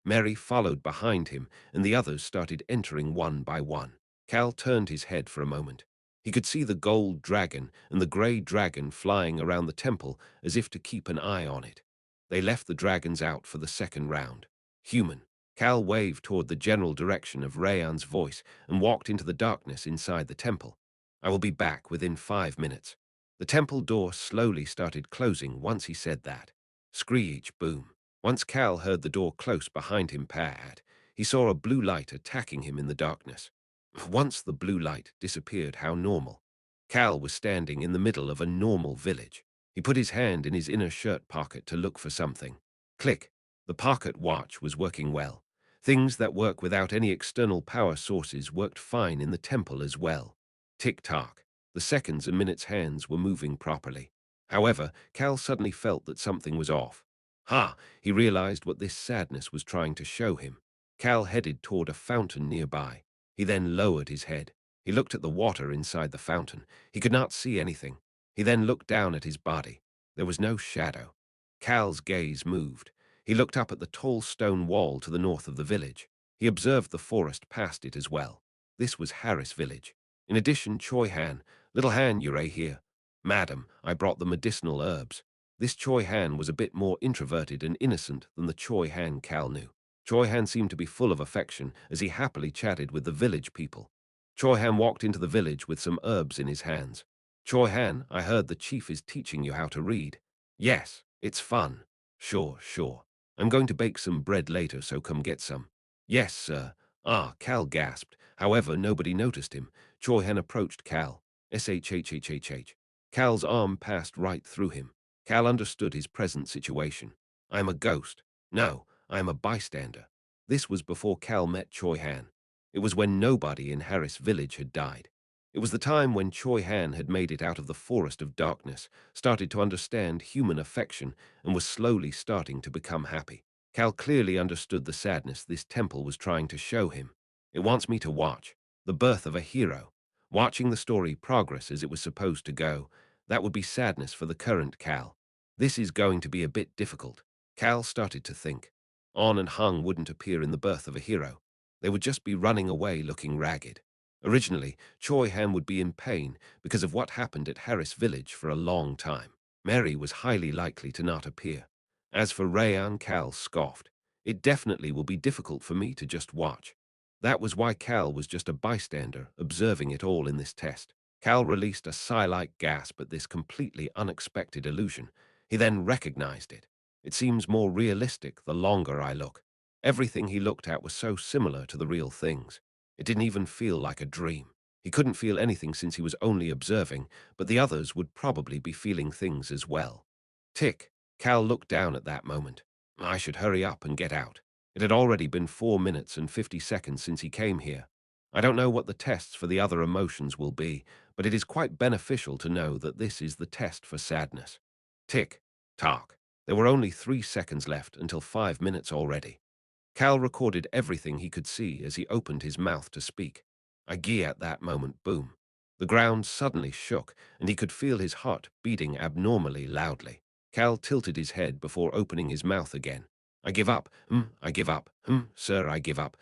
Mary followed behind him, and the others started entering one by one. Cal turned his head for a moment. He could see the gold dragon and the grey dragon flying around the temple as if to keep an eye on it. They left the dragons out for the second round. Human. Cal waved toward the general direction of Rayan's voice and walked into the darkness inside the temple. I will be back within 5 minutes. The temple door slowly started closing once he said that. Screech, boom. Once Cal heard the door close behind him pat, he saw a blue light attacking him in the darkness. Once the blue light disappeared, how normal. Cal was standing in the middle of a normal village. He put his hand in his inner shirt pocket to look for something. Click. The pocket watch was working well. Things that work without any external power sources worked fine in the temple as well. Tick-tock. The seconds and minutes hands were moving properly. However, Cal suddenly felt that something was off. Ha! He realized what this sadness was trying to show him. Cal headed toward a fountain nearby. He then lowered his head. He looked at the water inside the fountain. He could not see anything. He then looked down at his body. There was no shadow. Cal's gaze moved. He looked up at the tall stone wall to the north of the village. He observed the forest past it as well. This was Harris village. In addition, Choi Han, little Han, you're here. Madam, I brought the medicinal herbs. This Choi Han was a bit more introverted and innocent than the Choi Han Cal knew. Choi Han seemed to be full of affection as he happily chatted with the village people. Choi Han walked into the village with some herbs in his hands. Choi Han, I heard the chief is teaching you how to read. Yes, it's fun. Sure, sure. I'm going to bake some bread later, so come get some. Yes, sir. Ah, Cal gasped. However, nobody noticed him. Choi Han approached Cal. Shhhhh. Cal's arm passed right through him. Cal understood his present situation. I'm a ghost. No, I'm a bystander. This was before Cal met Choi Han. It was when nobody in Harris village had died. It was the time when Choi Han had made it out of the forest of darkness, started to understand human affection, and was slowly starting to become happy. Cal clearly understood the sadness this temple was trying to show him. It wants me to watch the birth of a hero. Watching the story progress as it was supposed to go, that would be sadness for the current Cal. This is going to be a bit difficult. Cal started to think. On and Hung wouldn't appear in the birth of a hero. They would just be running away looking ragged. Originally, Choi Han would be in pain because of what happened at Harris Village for a long time. Mary was highly likely to not appear. As for Rayan, Cal scoffed. It definitely will be difficult for me to just watch. That was why Cal was just a bystander, observing it all in this test. Cal released a sigh-like gasp at this completely unexpected illusion. He then recognized it. It seems more realistic the longer I look. Everything he looked at was so similar to the real things. It didn't even feel like a dream. He couldn't feel anything since he was only observing, but the others would probably be feeling things as well. Tick. Cal looked down at that moment. I should hurry up and get out. It had already been 4 minutes and 50 seconds since he came here. I don't know what the tests for the other emotions will be, but it is quite beneficial to know that this is the test for sadness. Tick. Tock. There were only 3 seconds left until 5 minutes already. Cal recorded everything he could see as he opened his mouth to speak. At that moment, boom. The ground suddenly shook, and he could feel his heart beating abnormally loudly. Cal tilted his head before opening his mouth again. I give up. I give up. Sir, I give up.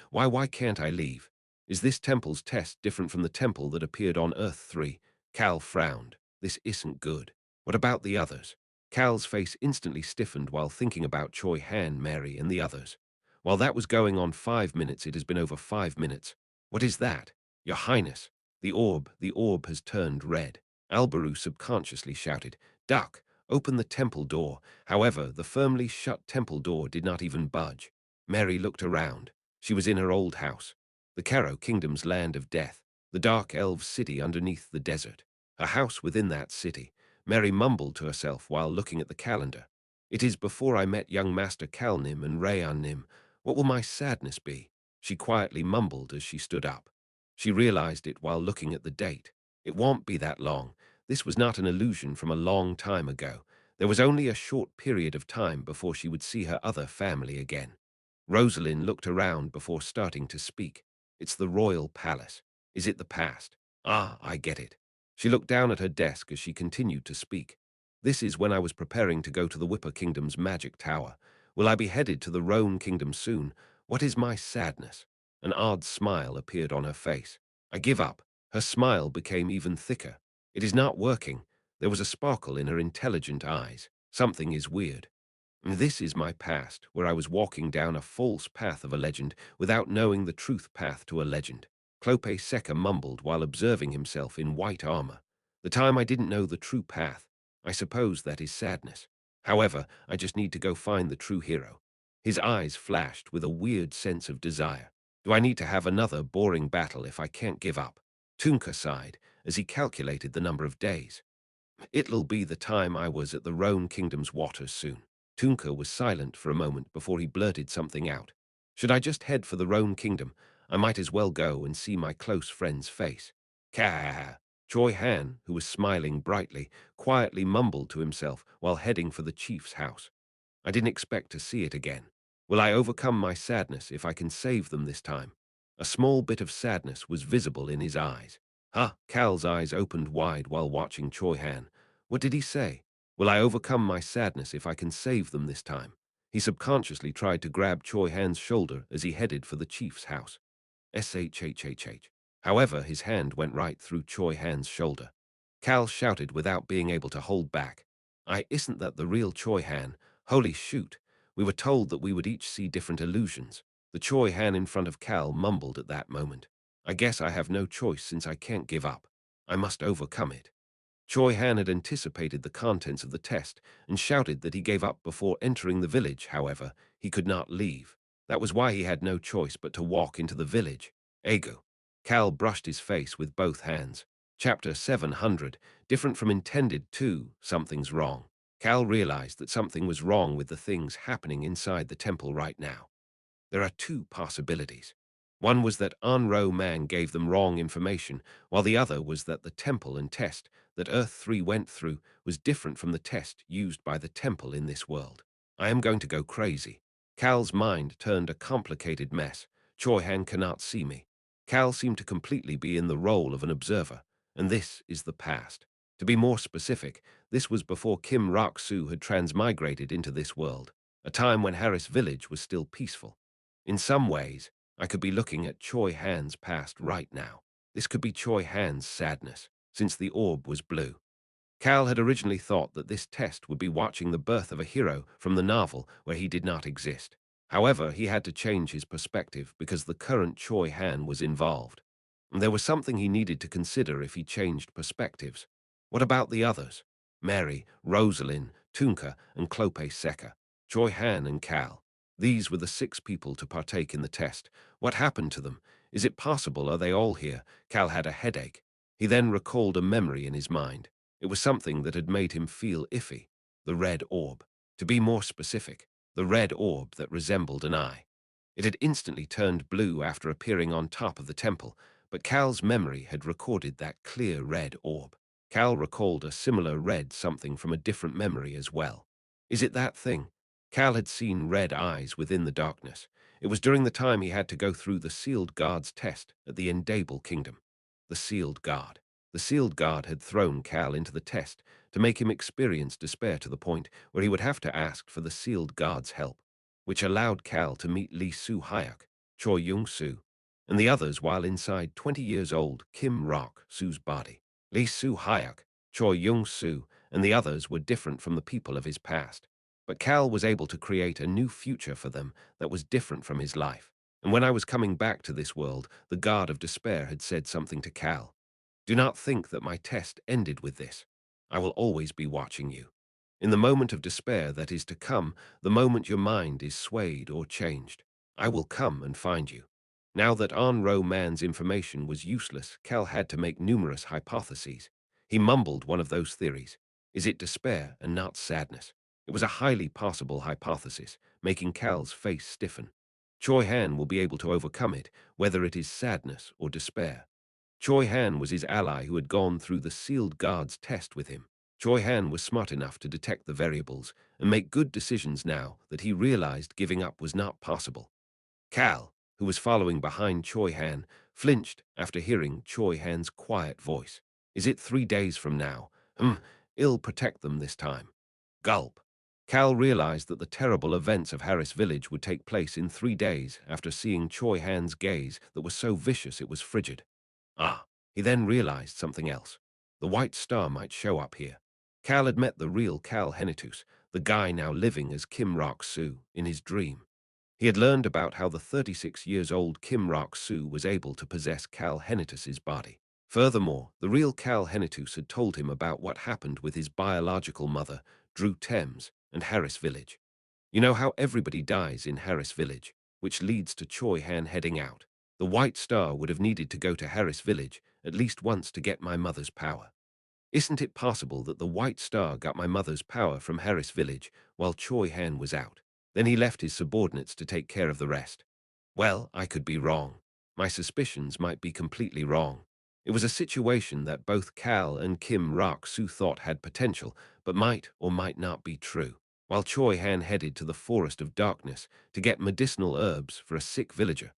Why can't I leave? Is this temple's test different from the temple that appeared on Earth 3? Cal frowned. This isn't good. What about the others? Cal's face instantly stiffened while thinking about Choi Han, Mary, and the others. While that was going on 5 minutes, it has been over 5 minutes. What is that? Your Highness, the orb has turned red. Albaru subconsciously shouted, Duck, open the temple door. However, the firmly shut temple door did not even budge. Mary looked around. She was in her old house. The Karo Kingdom's land of death, the dark elf city underneath the desert. A house within that city. Mary mumbled to herself while looking at the calendar. It is before I met young Master Kalnim and Rayan Nim. What will my sadness be? She quietly mumbled as she stood up. She realized it while looking at the date. It won't be that long. This was not an illusion from a long time ago. There was only a short period of time before she would see her other family again. Rosalind looked around before starting to speak. It's the royal palace. Is it the past? Ah, I get it. She looked down at her desk as she continued to speak. This is when I was preparing to go to the Whipper Kingdom's magic tower. Will I be headed to the Roan Kingdom soon? What is my sadness? An odd smile appeared on her face. I give up. Her smile became even thicker. It is not working. There was a sparkle in her intelligent eyes. Something is weird. This is my past, where I was walking down a false path of a legend without knowing the truth path to a legend. Clope Seca mumbled while observing himself in white armor. The time I didn't know the true path. I suppose that is sadness. However, I just need to go find the true hero. His eyes flashed with a weird sense of desire. Do I need to have another boring battle if I can't give up? Tunka sighed as he calculated the number of days. It'll be the time I was at the Roan Kingdom's waters soon. Tunka was silent for a moment before he blurted something out. Should I just head for the Roan Kingdom? I might as well go and see my close friend's face. Kah! Choi Han, who was smiling brightly, quietly mumbled to himself while heading for the chief's house. I didn't expect to see it again. Will I overcome my sadness if I can save them this time? A small bit of sadness was visible in his eyes. Cal's eyes opened wide while watching Choi Han. What did he say? Will I overcome my sadness if I can save them this time? He subconsciously tried to grab Choi Han's shoulder as he headed for the chief's house. Shhhh. However, his hand went right through Choi Han's shoulder. Cal shouted without being able to hold back. Isn't that the real Choi Han? Holy shoot. We were told that we would each see different illusions. The Choi Han in front of Cal mumbled at that moment. I guess I have no choice since I can't give up. I must overcome it. Choi Han had anticipated the contents of the test and shouted that he gave up before entering the village. However, he could not leave. That was why he had no choice but to walk into the village. Ego. Cal brushed his face with both hands. Chapter 700. Different from intended to, something's wrong. Cal realized that something was wrong with the things happening inside the temple right now. There are two possibilities. One was that Anro Man gave them wrong information, while the other was that the temple and test that Earth 3 went through was different from the test used by the temple in this world. I am going to go crazy. Cal's mind turned a complicated mess. Choi Han cannot see me. Cal seemed to completely be in the role of an observer, and this is the past. To be more specific, this was before Kim Rak-Soo had transmigrated into this world, a time when Harris Village was still peaceful. In some ways, I could be looking at Choi Han's past right now. This could be Choi Han's sadness, since the orb was blue. Cal had originally thought that this test would be watching the birth of a hero from the novel where he did not exist. However, he had to change his perspective because the current Choi Han was involved. And there was something he needed to consider if he changed perspectives. What about the others? Mary, Rosalind, Tunka, and Clope Seca. Choi Han and Cal. These were the 6 people to partake in the test. What happened to them? Is it possible? Are they all here? Cal had a headache. He then recalled a memory in his mind. It was something that had made him feel iffy. The red orb. To be more specific, the red orb that resembled an eye. It had instantly turned blue after appearing on top of the temple, but Cal's memory had recorded that clear red orb. Cal recalled a similar red something from a different memory as well. Is it that thing? Cal had seen red eyes within the darkness. It was during the time he had to go through the sealed guard's test at the Endable Kingdom. The sealed guard. The sealed guard had thrown Cal into the test to make him experience despair to the point where he would have to ask for the sealed guard's help, which allowed Cal to meet Lee Soo-hyuk, Choi Young-soo, and the others while inside 20 years old Kim Rak-soo's body. Lee Soo-hyuk, Choi Young-soo, and the others were different from the people of his past. But Cal was able to create a new future for them that was different from his life. And when I was coming back to this world, the guard of despair had said something to Cal. Do not think that my test ended with this. I will always be watching you. In the moment of despair that is to come, the moment your mind is swayed or changed, I will come and find you. Now that Anro Man's information was useless, Cal had to make numerous hypotheses. He mumbled one of those theories. Is it despair and not sadness? It was a highly possible hypothesis, making Cal's face stiffen. Choi Han will be able to overcome it, whether it is sadness or despair. Choi Han was his ally who had gone through the sealed guard's test with him. Choi Han was smart enough to detect the variables and make good decisions now that he realized giving up was not possible. Cal, who was following behind Choi Han, flinched after hearing Choi Han's quiet voice. Is it 3 days from now? I'll protect them this time. Gulp. Cal realized that the terrible events of Harris Village would take place in 3 days after seeing Choi Han's gaze that was so vicious it was frigid. Ah, he then realized something else. The white star might show up here. Cal had met the real Cal Henitus, the guy now living as Kim Rak-soo, in his dream. He had learned about how the 36 years old Kim Rak-soo was able to possess Cal Henitus's body. Furthermore, the real Cal Henitus had told him about what happened with his biological mother, Drew Thames, and Harris Village. You know how everybody dies in Harris Village, which leads to Choi Han heading out. The White Star would have needed to go to Harris Village at least once to get my mother's power. Isn't it possible that the White Star got my mother's power from Harris Village while Choi Han was out? Then he left his subordinates to take care of the rest. Well, I could be wrong. My suspicions might be completely wrong. It was a situation that both Cal and Kim Rak-soo thought had potential, but might or might not be true. While Choi Han headed to the Forest of Darkness to get medicinal herbs for a sick villager,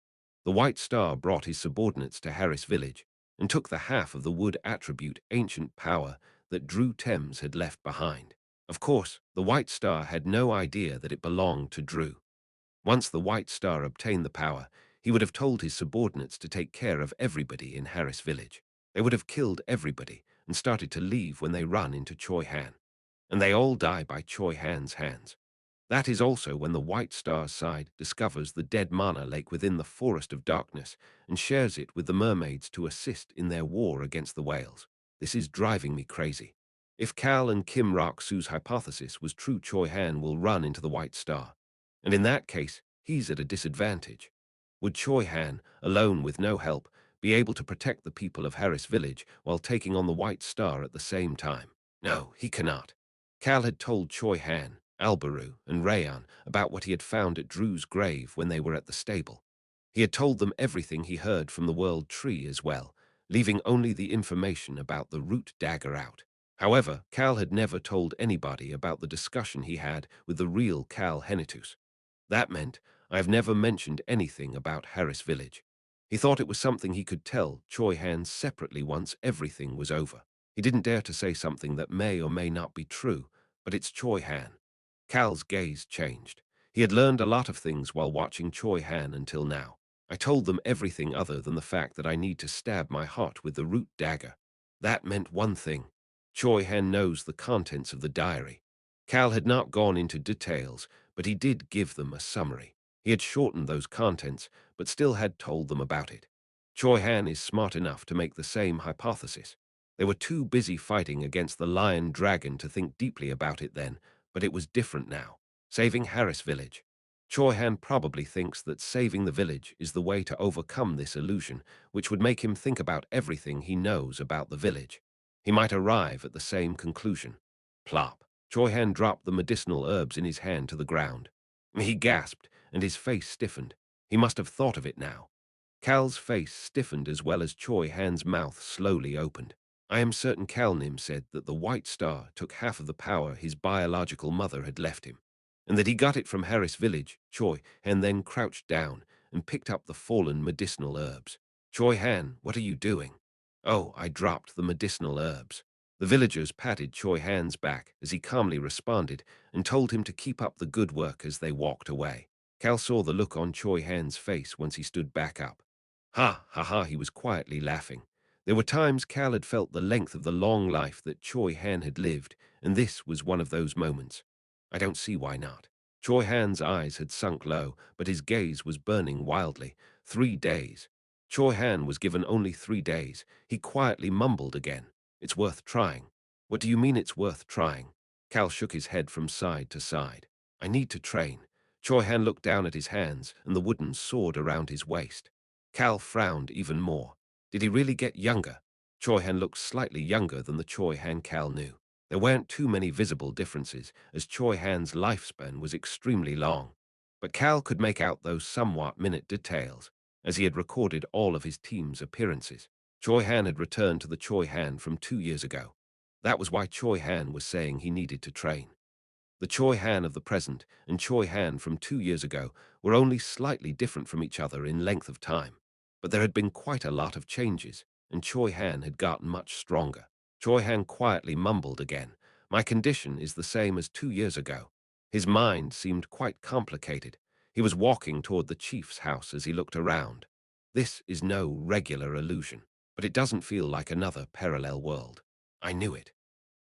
the White Star brought his subordinates to Harris Village and took the half of the wood attribute ancient power that Drew Thames had left behind. Of course, the White Star had no idea that it belonged to Drew. Once the White Star obtained the power, he would have told his subordinates to take care of everybody in Harris Village. They would have killed everybody and started to leave when they run into Choi Han. And they all die by Choi Han's hands. That is also when the White Star's side discovers the dead mana lake within the Forest of Darkness and shares it with the mermaids to assist in their war against the whales. This is driving me crazy. If Cal and Kim Rak-Su's hypothesis was true, Choi Han will run into the White Star. And in that case, he's at a disadvantage. Would Choi Han, alone with no help, be able to protect the people of Harris Village while taking on the White Star at the same time? No, he cannot. Cal had told Choi Han, Albaru, and Rayan about what he had found at Drew's grave when they were at the stable. He had told them everything he heard from the World Tree as well, leaving only the information about the root dagger out. However, Cal had never told anybody about the discussion he had with the real Cal Henitus. That meant I have never mentioned anything about Harris Village. He thought it was something he could tell Choi Han separately once everything was over. He didn't dare to say something that may or may not be true, but it's Choi Han. Cal's gaze changed. He had learned a lot of things while watching Choi Han until now. I told them everything other than the fact that I need to stab my heart with the root dagger. That meant one thing. Choi Han knows the contents of the diary. Cal had not gone into details, but he did give them a summary. He had shortened those contents, but still had told them about it. Choi Han is smart enough to make the same hypothesis. They were too busy fighting against the lion dragon to think deeply about it then, but it was different now. Saving Harris Village. Choi Han probably thinks that saving the village is the way to overcome this illusion, which would make him think about everything he knows about the village. He might arrive at the same conclusion. Plop. Choi Han dropped the medicinal herbs in his hand to the ground. He gasped, and his face stiffened. He must have thought of it now. Cal's face stiffened as well as Choi Han's mouth slowly opened. I am certain Cal Nim said that the White Star took half of the power his biological mother had left him, and that he got it from Harris Village. Choi Han then crouched down and picked up the fallen medicinal herbs. Choi Han, what are you doing? Oh, I dropped the medicinal herbs. The villagers patted Choi Han's back as he calmly responded and told him to keep up the good work as they walked away. Cal saw the look on Choi Han's face once he stood back up. Ha, ha, ha, he was quietly laughing. There were times Cal had felt the length of the long life that Choi Han had lived, and this was one of those moments. I don't see why not. Choi Han's eyes had sunk low, but his gaze was burning wildly. 3 days. Choi Han was given only 3 days. He quietly mumbled again. It's worth trying. What do you mean it's worth trying? Cal shook his head from side to side. I need to train. Choi Han looked down at his hands and the wooden sword around his waist. Cal frowned even more. Did he really get younger? Choi Han looked slightly younger than the Choi Han Cal knew. There weren't too many visible differences, as Choi Han's lifespan was extremely long. But Cal could make out those somewhat minute details, as he had recorded all of his team's appearances. Choi Han had returned to the Choi Han from 2 years ago. That was why Choi Han was saying he needed to train. The Choi Han of the present and Choi Han from 2 years ago were only slightly different from each other in length of time. But there had been quite a lot of changes, and Choi Han had gotten much stronger. Choi Han quietly mumbled again. My condition is the same as 2 years ago. His mind seemed quite complicated. He was walking toward the chief's house as he looked around. This is no regular illusion, but it doesn't feel like another parallel world. I knew it.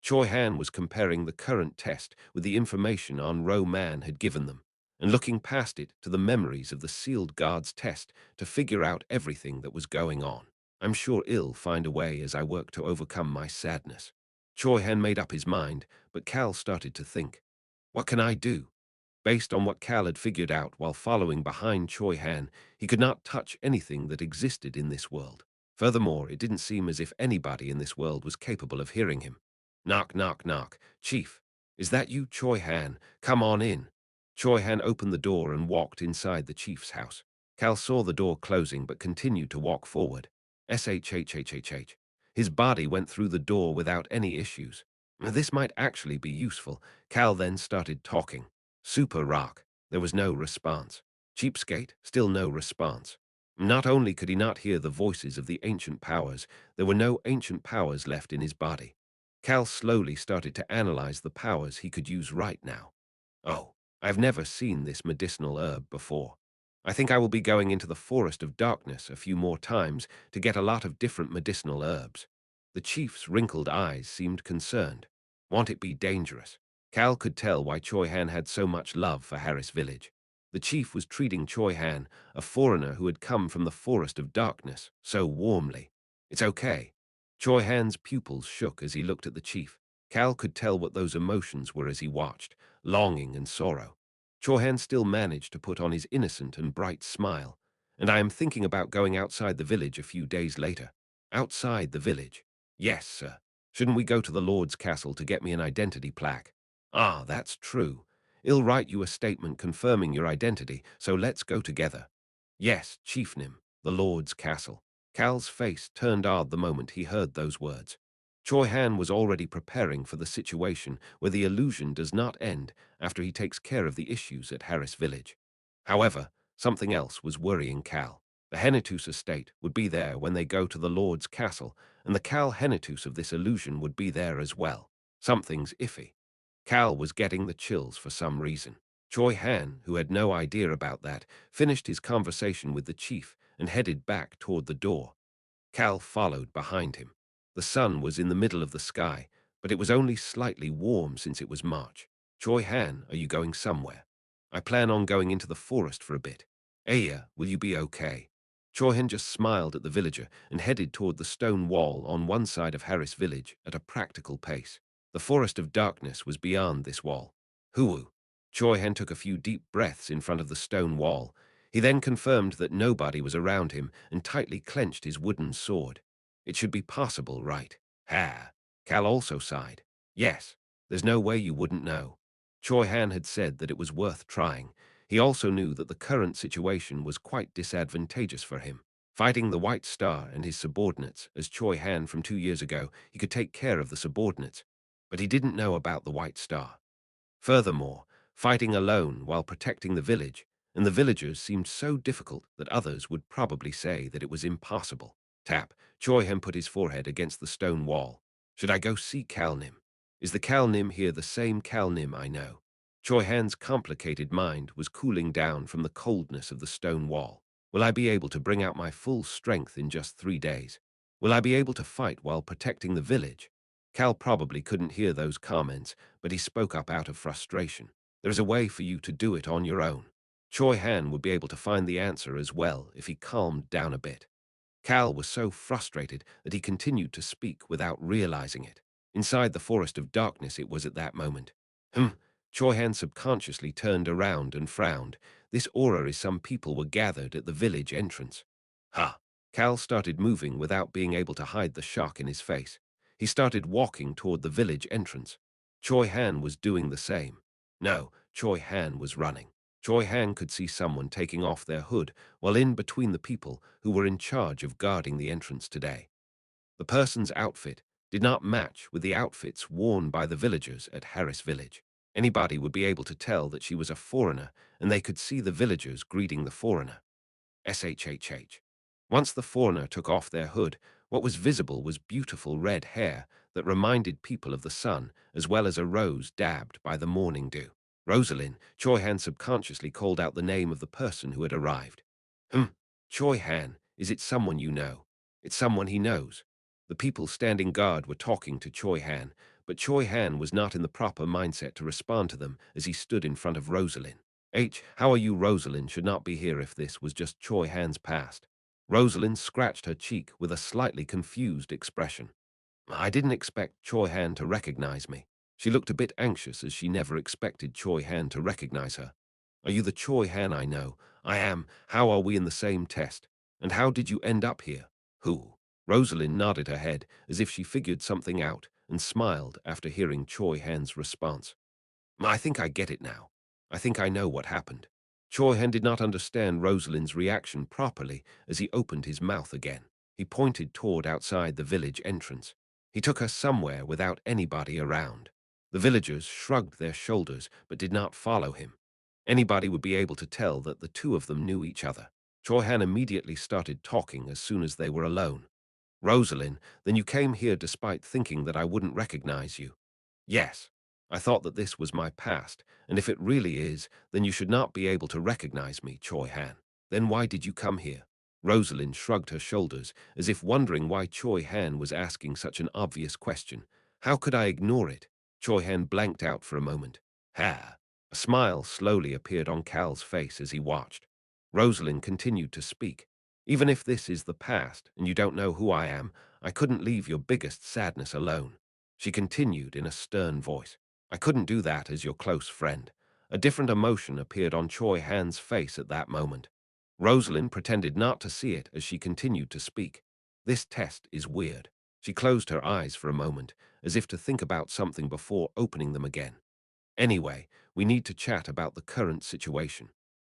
Choi Han was comparing the current test with the information on Ro Man had given them, and looking past it to the memories of the sealed guard's test to figure out everything that was going on. I'm sure I'll find a way as I work to overcome my sadness. Choi Han made up his mind, but Cal started to think. What can I do? Based on what Cal had figured out while following behind Choi Han, he could not touch anything that existed in this world. Furthermore, it didn't seem as if anybody in this world was capable of hearing him. Knock, knock, knock. Chief, is that you, Choi Han? Come on in. Choi Han opened the door and walked inside the chief's house. Cal saw the door closing but continued to walk forward. SHHHHH. His body went through the door without any issues. This might actually be useful. Cal then started talking. Super Rock. There was no response. Cheapskate. Still no response. Not only could he not hear the voices of the ancient powers, there were no ancient powers left in his body. Cal slowly started to analyze the powers he could use right now. Oh, I've never seen this medicinal herb before. I think I will be going into the Forest of Darkness a few more times to get a lot of different medicinal herbs. The chief's wrinkled eyes seemed concerned. Won't it be dangerous? Cal could tell why Choi Han had so much love for Harris Village. The chief was treating Choi Han, a foreigner who had come from the forest of darkness, so warmly. It's okay. Choi Han's pupils shook as he looked at the chief. Cal could tell what those emotions were as he watched, longing and sorrow. Choi Han still managed to put on his innocent and bright smile. And I am thinking about going outside the village a few days later. Outside the village? Yes, sir. Shouldn't we go to the Lord's castle to get me an identity plaque? Ah, that's true. I'll write you a statement confirming your identity, so let's go together. Yes, Chiefnim, the Lord's castle. Cal's face turned odd the moment he heard those words. Choi Han was already preparing for the situation where the illusion does not end after he takes care of the issues at Harris Village. However, something else was worrying Cal. The Henitus estate would be there when they go to the Lord's castle, and the Cal Henitus of this illusion would be there as well. Something's iffy. Cal was getting the chills for some reason. Choi Han, who had no idea about that, finished his conversation with the chief and headed back toward the door. Cal followed behind him. The sun was in the middle of the sky, but it was only slightly warm since it was March. Choi Han, are you going somewhere? I plan on going into the forest for a bit. Aya, will you be okay? Choi Han just smiled at the villager and headed toward the stone wall on one side of Harris Village at a practical pace. The forest of darkness was beyond this wall. Hoo! Choi Han took a few deep breaths in front of the stone wall. He then confirmed that nobody was around him and tightly clenched his wooden sword. It should be possible, right? Ha! Cal also sighed. Yes, there's no way you wouldn't know. Choi Han had said that it was worth trying. He also knew that the current situation was quite disadvantageous for him. Fighting the White Star and his subordinates, as Choi Han from 2 years ago, he could take care of the subordinates. But he didn't know about the White Star. Furthermore, fighting alone while protecting the village and the villagers seemed so difficult that others would probably say that it was impossible. Tap. Choi Han put his forehead against the stone wall. Should I go see Kalnim? Is the Kalnim here the same Kalnim I know? Choi Han's complicated mind was cooling down from the coldness of the stone wall. Will I be able to bring out my full strength in just 3 days? Will I be able to fight while protecting the village? Cal probably couldn't hear those comments, but he spoke up out of frustration. There is a way for you to do it on your own. Choi Han would be able to find the answer as well if he calmed down a bit. Cal was so frustrated that he continued to speak without realizing it. Inside the forest of darkness it was at that moment. Choi Han subconsciously turned around and frowned. This aura is some people were gathered at the village entrance. Ha! Cal started moving without being able to hide the shock in his face. He started walking toward the village entrance. Choi Han was doing the same. No, Choi Han was running. Choi Han could see someone taking off their hood while in between the people who were in charge of guarding the entrance today. The person's outfit did not match with the outfits worn by the villagers at Harris Village. Anybody would be able to tell that she was a foreigner, and they could see the villagers greeting the foreigner. SHHH. Once the foreigner took off their hood, what was visible was beautiful red hair that reminded people of the sun, as well as a rose dabbed by the morning dew. Rosalind, Choi Han subconsciously called out the name of the person who had arrived. Choi Han, is it someone you know? It's someone he knows. The people standing guard were talking to Choi Han, but Choi Han was not in the proper mindset to respond to them as he stood in front of Rosalind. How are you? Rosalind should not be here if this was just Choi Han's past. Rosalind scratched her cheek with a slightly confused expression. I didn't expect Choi Han to recognize me. She looked a bit anxious as she never expected Choi Han to recognize her. Are you the Choi Han I know? I am. How are we in the same test? And how did you end up here? Who? Rosalind nodded her head as if she figured something out and smiled after hearing Choi Han's response. I think I get it now. I think I know what happened. Choi Han did not understand Rosalind's reaction properly as he opened his mouth again. He pointed toward outside the village entrance. He took her somewhere without anybody around. The villagers shrugged their shoulders but did not follow him. Anybody would be able to tell that the two of them knew each other. Choi Han immediately started talking as soon as they were alone. Rosalind, then you came here despite thinking that I wouldn't recognize you. Yes. I thought that this was my past, and if it really is, then you should not be able to recognize me, Choi Han. Then why did you come here? Rosalind shrugged her shoulders, as if wondering why Choi Han was asking such an obvious question. How could I ignore it? Choi Han blanked out for a moment. Ha! A smile slowly appeared on Cal's face as he watched. Rosalind continued to speak. Even if this is the past and you don't know who I am, I couldn't leave your biggest sadness alone. She continued in a stern voice. I couldn't do that as your close friend. A different emotion appeared on Choi Han's face at that moment. Rosalind pretended not to see it as she continued to speak. This test is weird. She closed her eyes for a moment, as if to think about something before opening them again. Anyway, we need to chat about the current situation.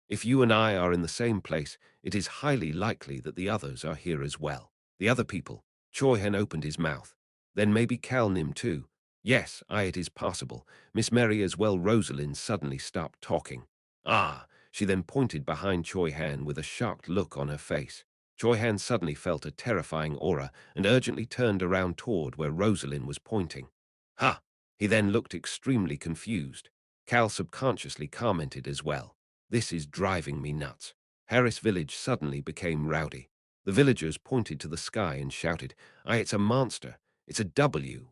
If you and I are in the same place, it is highly likely that the others are here as well. The other people. Choi Han opened his mouth. Then maybe Cal Nim too. Yes, it is possible. Miss Mary as well. Rosalind suddenly stopped talking. Ah, she then pointed behind Choi Han with a shocked look on her face. Choi Han suddenly felt a terrifying aura and urgently turned around toward where Rosalind was pointing. Ha! He then looked extremely confused. Cal subconsciously commented as well. This is driving me nuts. Harris Village suddenly became rowdy. The villagers pointed to the sky and shouted, it's a monster. It's a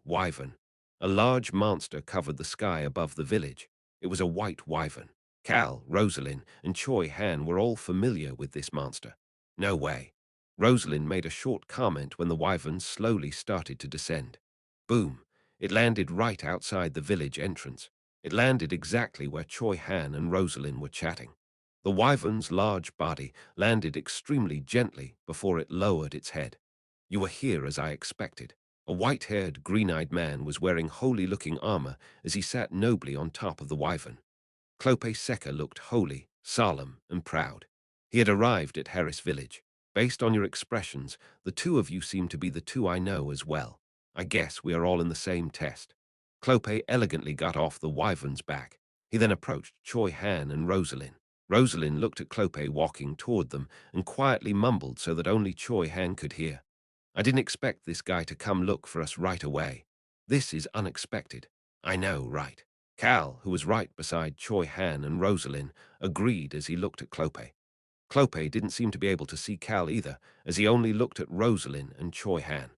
wyvern. A large monster covered the sky above the village. It was a white wyvern. Cal, Rosalind, and Choi Han were all familiar with this monster. No way. Rosalind made a short comment when the wyvern slowly started to descend. Boom. It landed right outside the village entrance. It landed exactly where Choi Han and Rosalind were chatting. The wyvern's large body landed extremely gently before it lowered its head. You were here as I expected. A white-haired, green-eyed man was wearing holy-looking armor as he sat nobly on top of the wyvern. Clope Seca looked holy, solemn, and proud. He had arrived at Harris Village. Based on your expressions, the two of you seem to be the two I know as well. I guess we are all in the same test. Clope elegantly got off the wyvern's back. He then approached Choi Han and Rosalind. Rosalind looked at Clope walking toward them and quietly mumbled so that only Choi Han could hear. I didn't expect this guy to come look for us right away. This is unexpected. I know, right? Cal, who was right beside Choi Han and Rosalind, agreed as he looked at Clope. Clope didn't seem to be able to see Cal either, as he only looked at Rosalind and Choi Han.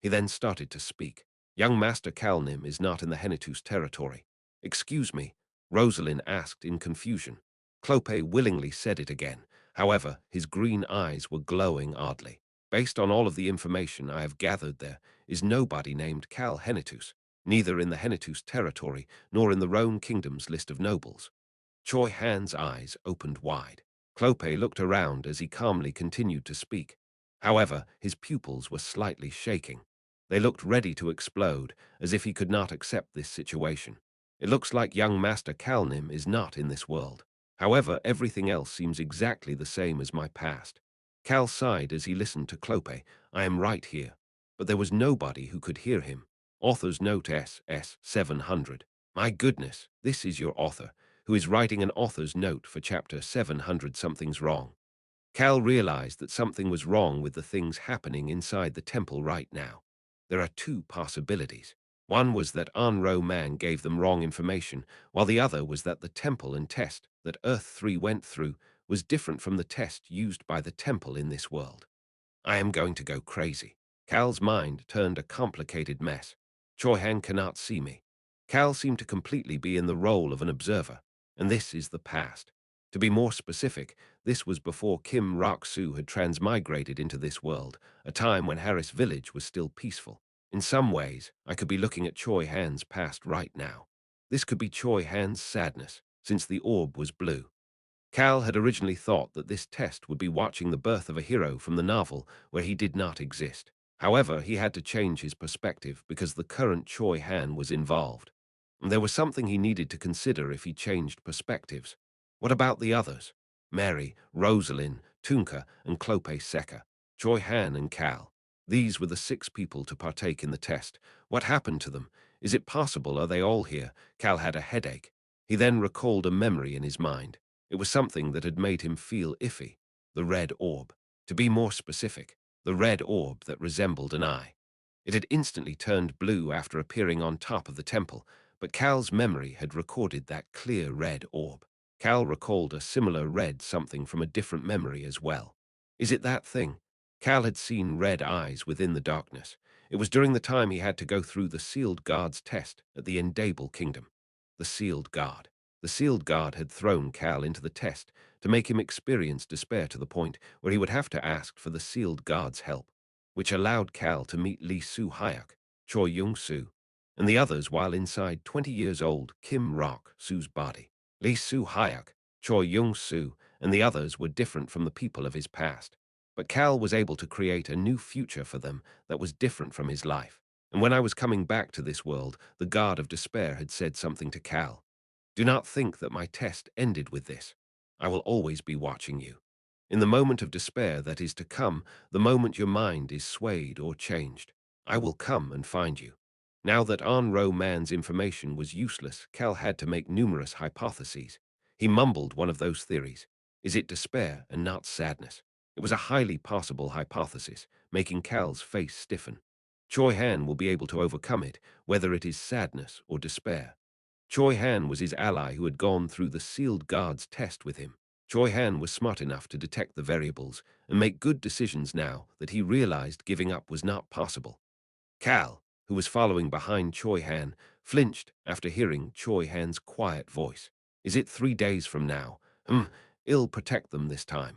He then started to speak. Young Master Calnim is not in the Henitus territory. Excuse me, Rosalind asked in confusion. Clope willingly said it again. However, his green eyes were glowing oddly. Based on all of the information I have gathered, there is nobody named Cal Henitus, neither in the Henitus territory nor in the Rhone Kingdom's list of nobles. Choi Han's eyes opened wide. Clope looked around as he calmly continued to speak. However, his pupils were slightly shaking. They looked ready to explode, as if he could not accept this situation. It looks like young Master Calnim is not in this world. However, everything else seems exactly the same as my past. Cal sighed as he listened to Clope. I am right here. But there was nobody who could hear him. Author's note SS 700. My goodness, this is your author, who is writing an author's note for chapter 700. Something's wrong. Cal realized that something was wrong with the things happening inside the temple right now. There are two possibilities. One was that Anro Man gave them wrong information, while the other was that the temple and test that Earth 3 went through was different from the test used by the temple in this world. I am going to go crazy. Cal's mind turned a complicated mess. Choi Han cannot see me. Cal seemed to completely be in the role of an observer, and this is the past. To be more specific, this was before Kim Rak-Su had transmigrated into this world, a time when Harris Village was still peaceful. In some ways, I could be looking at Choi Han's past right now. This could be Choi Han's sadness, since the orb was blue. Cal had originally thought that this test would be watching the birth of a hero from the novel where he did not exist. However, he had to change his perspective because the current Choi Han was involved. And there was something he needed to consider if he changed perspectives. What about the others? Mary, Rosalind, Tunka, and Clope Seca, Choi Han and Cal. These were the 6 people to partake in the test. What happened to them? Is it possible are they all here? Cal had a headache. He then recalled a memory in his mind. It was something that had made him feel iffy. The red orb. To be more specific, the red orb that resembled an eye. It had instantly turned blue after appearing on top of the temple, but Cal's memory had recorded that clear red orb. Cal recalled a similar red something from a different memory as well. Is it that thing? Cal had seen red eyes within the darkness. It was during the time he had to go through the sealed guard's test at the Endable Kingdom. The sealed guard. The sealed guard had thrown Cal into the test to make him experience despair to the point where he would have to ask for the sealed guard's help, which allowed Cal to meet Lee Soo-hyuk, Choi Young-soo, and the others while inside 20 years old Kim Rok-soo's body. Lee Soo-hyuk, Choi Young-soo, and the others were different from the people of his past. But Cal was able to create a new future for them that was different from his life. And when I was coming back to this world, the guard of despair had said something to Cal. Do not think that my test ended with this. I will always be watching you. In the moment of despair that is to come, the moment your mind is swayed or changed, I will come and find you. Now that Ro Man's information was useless, Cal had to make numerous hypotheses. He mumbled one of those theories. Is it despair and not sadness? It was a highly possible hypothesis, making Cal's face stiffen. Choi Han will be able to overcome it, whether it is sadness or despair. Choi Han was his ally who had gone through the sealed guard's test with him. Choi Han was smart enough to detect the variables and make good decisions now that he realized giving up was not possible. Cal, who was following behind Choi Han, flinched after hearing Choi Han's quiet voice. Is it 3 days from now? I'll protect them this time.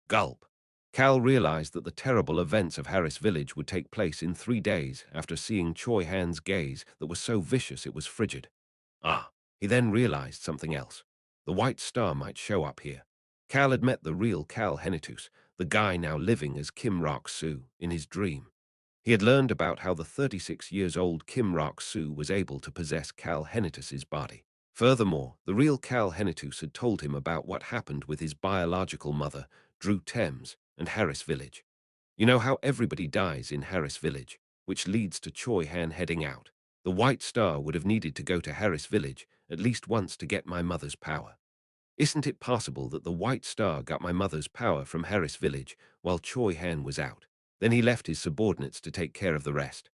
Gulp. Cal realized that the terrible events of Harris Village would take place in 3 days after seeing Choi Han's gaze that was so vicious it was frigid. He then realized something else. The white star might show up here. Cal had met the real Cal Henitus, the guy now living as Kim Rok-soo, in his dream. He had learned about how the 36 years old Kim Rok-soo was able to possess Cal Henitus's body. Furthermore, the real Cal Henitus had told him about what happened with his biological mother, Drew Thames, and Harris Village. You know how everybody dies in Harris Village, which leads to Choi Han heading out. The White Star would have needed to go to Harris Village at least once to get my mother's power. Isn't it possible that the White Star got my mother's power from Harris Village while Choi Han was out? Then he left his subordinates to take care of the rest.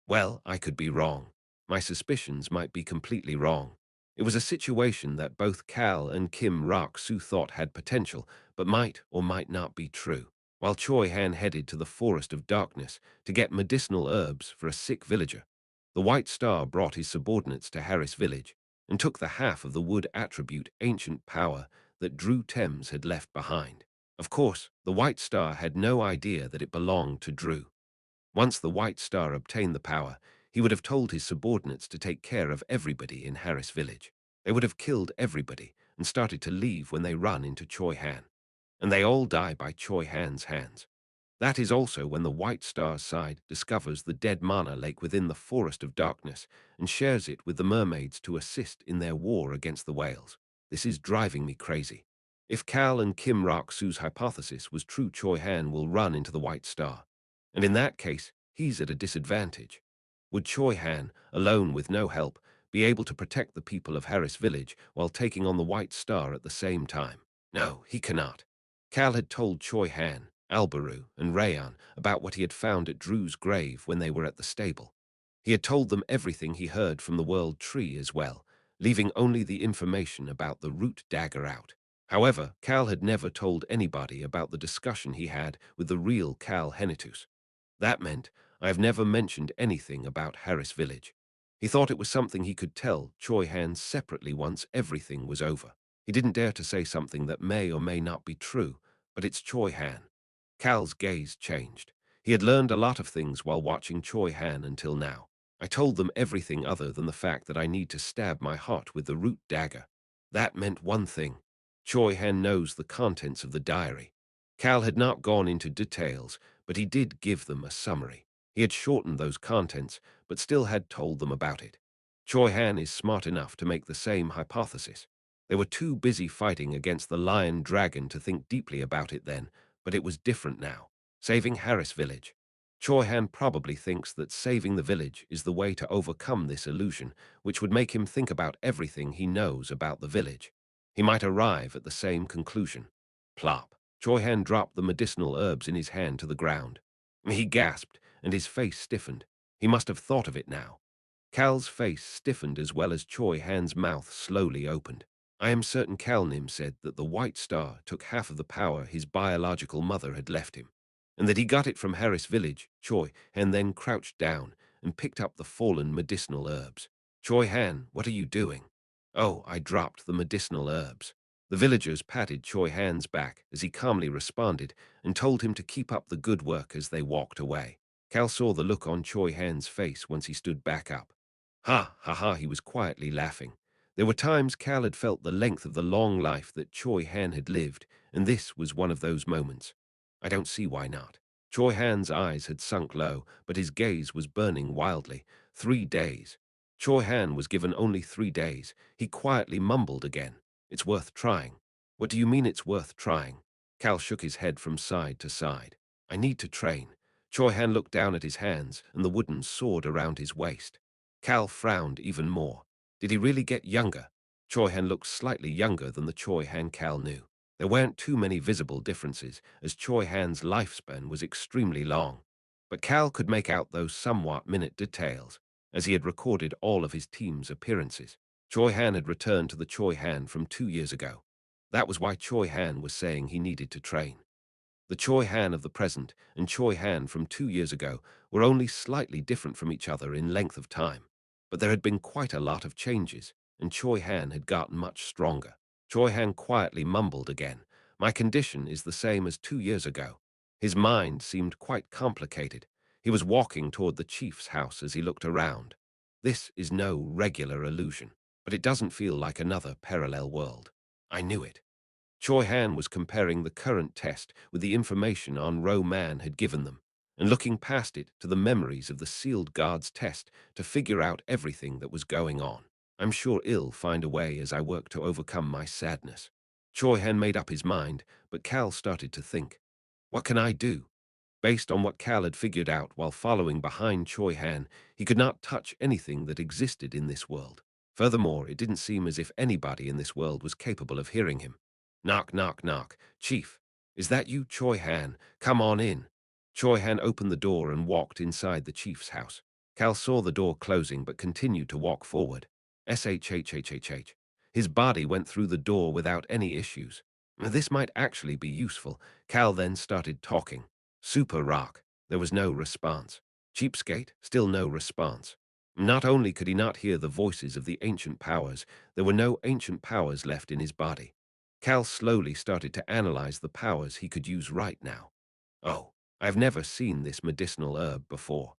Well, I could be wrong. My suspicions might be completely wrong. It was a situation that both Cal and Kim Rok-soo thought had potential, but might or might not be true. While Choi Han headed to the Forest of Darkness to get medicinal herbs for a sick villager, the White Star brought his subordinates to Harris Village and took the half of the wood attribute ancient power that Drew Thames had left behind. Of course, the White Star had no idea that it belonged to Drew. Once the White Star obtained the power, he would have told his subordinates to take care of everybody in Harris Village. They would have killed everybody and started to leave when they run into Choi Han. And they all die by Choi Han's hands. That is also when the White Star's side discovers the dead mana lake within the Forest of Darkness and shares it with the mermaids to assist in their war against the whales. This is driving me crazy. If Cal and Kim Rok-soo's hypothesis was true, Choi Han will run into the White Star. And in that case, he's at a disadvantage. Would Choi Han, alone with no help, be able to protect the people of Harris Village while taking on the White Star at the same time? No, he cannot. Cal had told Choi Han, Albaru, and Rayan about what he had found at Drew's grave when they were at the stable. He had told them everything he heard from the World Tree as well, leaving only the information about the root dagger out. However, Cal had never told anybody about the discussion he had with the real Cal Henitus. That meant I have never mentioned anything about Harris Village. He thought it was something he could tell Choi Han separately once everything was over. He didn't dare to say something that may or may not be true, but it's Choi Han. Cal's gaze changed. He had learned a lot of things while watching Choi Han until now. I told them everything other than the fact that I need to stab my heart with the root dagger. That meant one thing. Choi Han knows the contents of the diary. Cal had not gone into details, but he did give them a summary. He had shortened those contents, but still had told them about it. Choi Han is smart enough to make the same hypothesis. They were too busy fighting against the lion dragon to think deeply about it then, but it was different now. Saving Harris Village. Choi Han probably thinks that saving the village is the way to overcome this illusion, which would make him think about everything he knows about the village. He might arrive at the same conclusion. Plop. Choi Han dropped the medicinal herbs in his hand to the ground. He gasped, and his face stiffened. He must have thought of it now. Cal's face stiffened as well as Choi Han's mouth slowly opened. I am certain Cal Nim said that the White Star took half of the power his biological mother had left him. and that he got it from Harris village. Choi Han then crouched down and picked up the fallen medicinal herbs. Choi Han, what are you doing? Oh, I dropped the medicinal herbs. The villagers patted Choi Han's back as he calmly responded and told him to keep up the good work as they walked away. Cal saw the look on Choi Han's face once he stood back up. Ha, ha, ha, he was quietly laughing. There were times Cal had felt the length of the long life that Choi Han had lived, and this was one of those moments. I don't see why not. Choi Han's eyes had sunk low, but his gaze was burning wildly. 3 days. Choi Han was given only 3 days. He quietly mumbled again. It's worth trying. What do you mean it's worth trying? Cal shook his head from side to side. I need to train. Choi Han looked down at his hands and the wooden sword around his waist. Cal frowned even more. Did he really get younger? Choi Han looked slightly younger than the Choi Han Cal knew. There weren't too many visible differences, as Choi Han's lifespan was extremely long. But Cal could make out those somewhat minute details, as he had recorded all of his team's appearances. Choi Han had returned to the Choi Han from 2 years ago. That was why Choi Han was saying he needed to train. The Choi Han of the present and Choi Han from 2 years ago were only slightly different from each other in length of time. But there had been quite a lot of changes, and Choi Han had gotten much stronger. Choi Han quietly mumbled again. My condition is the same as 2 years ago. His mind seemed quite complicated. He was walking toward the chief's house as he looked around. This is no regular illusion, but it doesn't feel like another parallel world. I knew it. Choi Han was comparing the current test with the information on Ro Man had given them, and looking past it to the memories of the sealed guard's test to figure out everything that was going on. I'm sure I'll find a way as I work to overcome my sadness. Choi Han made up his mind, but Cal started to think. What can I do? Based on what Cal had figured out while following behind Choi Han, he could not touch anything that existed in this world. Furthermore, it didn't seem as if anybody in this world was capable of hearing him. Knock, knock, knock. Chief, is that you, Choi Han? Come on in. Choi Han opened the door and walked inside the chief's house. Cal saw the door closing but continued to walk forward. SHHHHH. His body went through the door without any issues. This might actually be useful. Cal then started talking. Super rock. There was no response. Cheapskate. Still no response. Not only could he not hear the voices of the ancient powers, there were no ancient powers left in his body. Cal slowly started to analyze the powers he could use right now. Oh, I've never seen this medicinal herb before.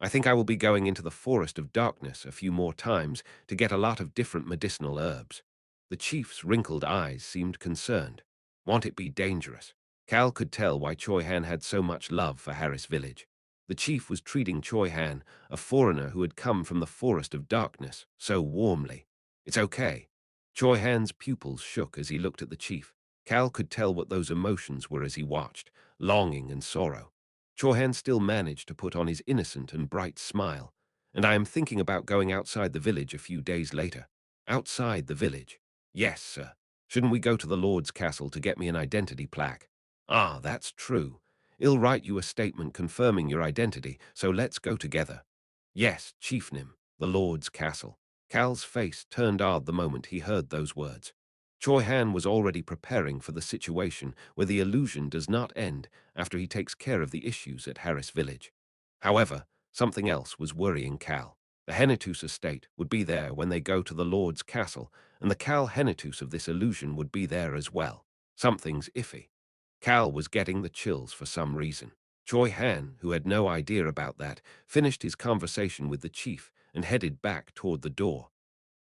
I think I will be going into the Forest of Darkness a few more times to get a lot of different medicinal herbs. The chief's wrinkled eyes seemed concerned. Won't it be dangerous? Cal could tell why Choi Han had so much love for Harris village. The chief was treating Choi Han, a foreigner who had come from the Forest of Darkness, so warmly. It's okay. Choi Han's pupils shook as he looked at the chief. Cal could tell what those emotions were as he watched, longing and sorrow. Choi Han still managed to put on his innocent and bright smile. And I am thinking about going outside the village a few days later. Outside the village? Yes, sir. Shouldn't we go to the Lord's castle to get me an identity plaque? Ah, that's true. I'll write you a statement confirming your identity, so let's go together. Yes, Chiefnim, the Lord's castle. Cal's face turned odd the moment he heard those words. Choi Han was already preparing for the situation where the illusion does not end after he takes care of the issues at Harris village. However, something else was worrying Cal. The Henitus estate would be there when they go to the Lord's castle, and the Cal Henitus of this illusion would be there as well. Something's iffy. Cal was getting the chills for some reason. Choi Han, who had no idea about that, finished his conversation with the chief and headed back toward the door.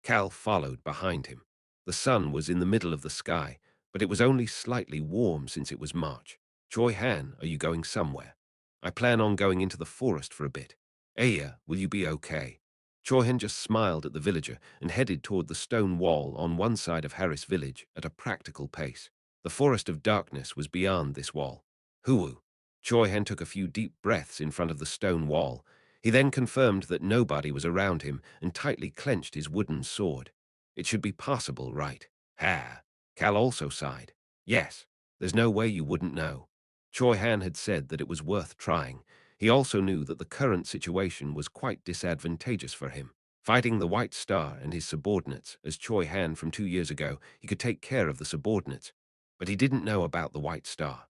Cal followed behind him. The sun was in the middle of the sky, but it was only slightly warm since it was March. Choi Han, are you going somewhere? I plan on going into the forest for a bit. Aya, will you be okay? Choi Han just smiled at the villager and headed toward the stone wall on one side of Harris village at a practical pace. The Forest of Darkness was beyond this wall. Hoo. Choi Han took a few deep breaths in front of the stone wall. He then confirmed that nobody was around him and tightly clenched his wooden sword. It should be possible, right? Ha. Cal also sighed. Yes, there's no way you wouldn't know. Choi Han had said that it was worth trying. He also knew that the current situation was quite disadvantageous for him. Fighting the White Star and his subordinates, as Choi Han from 2 years ago, he could take care of the subordinates. But he didn't know about the White Star.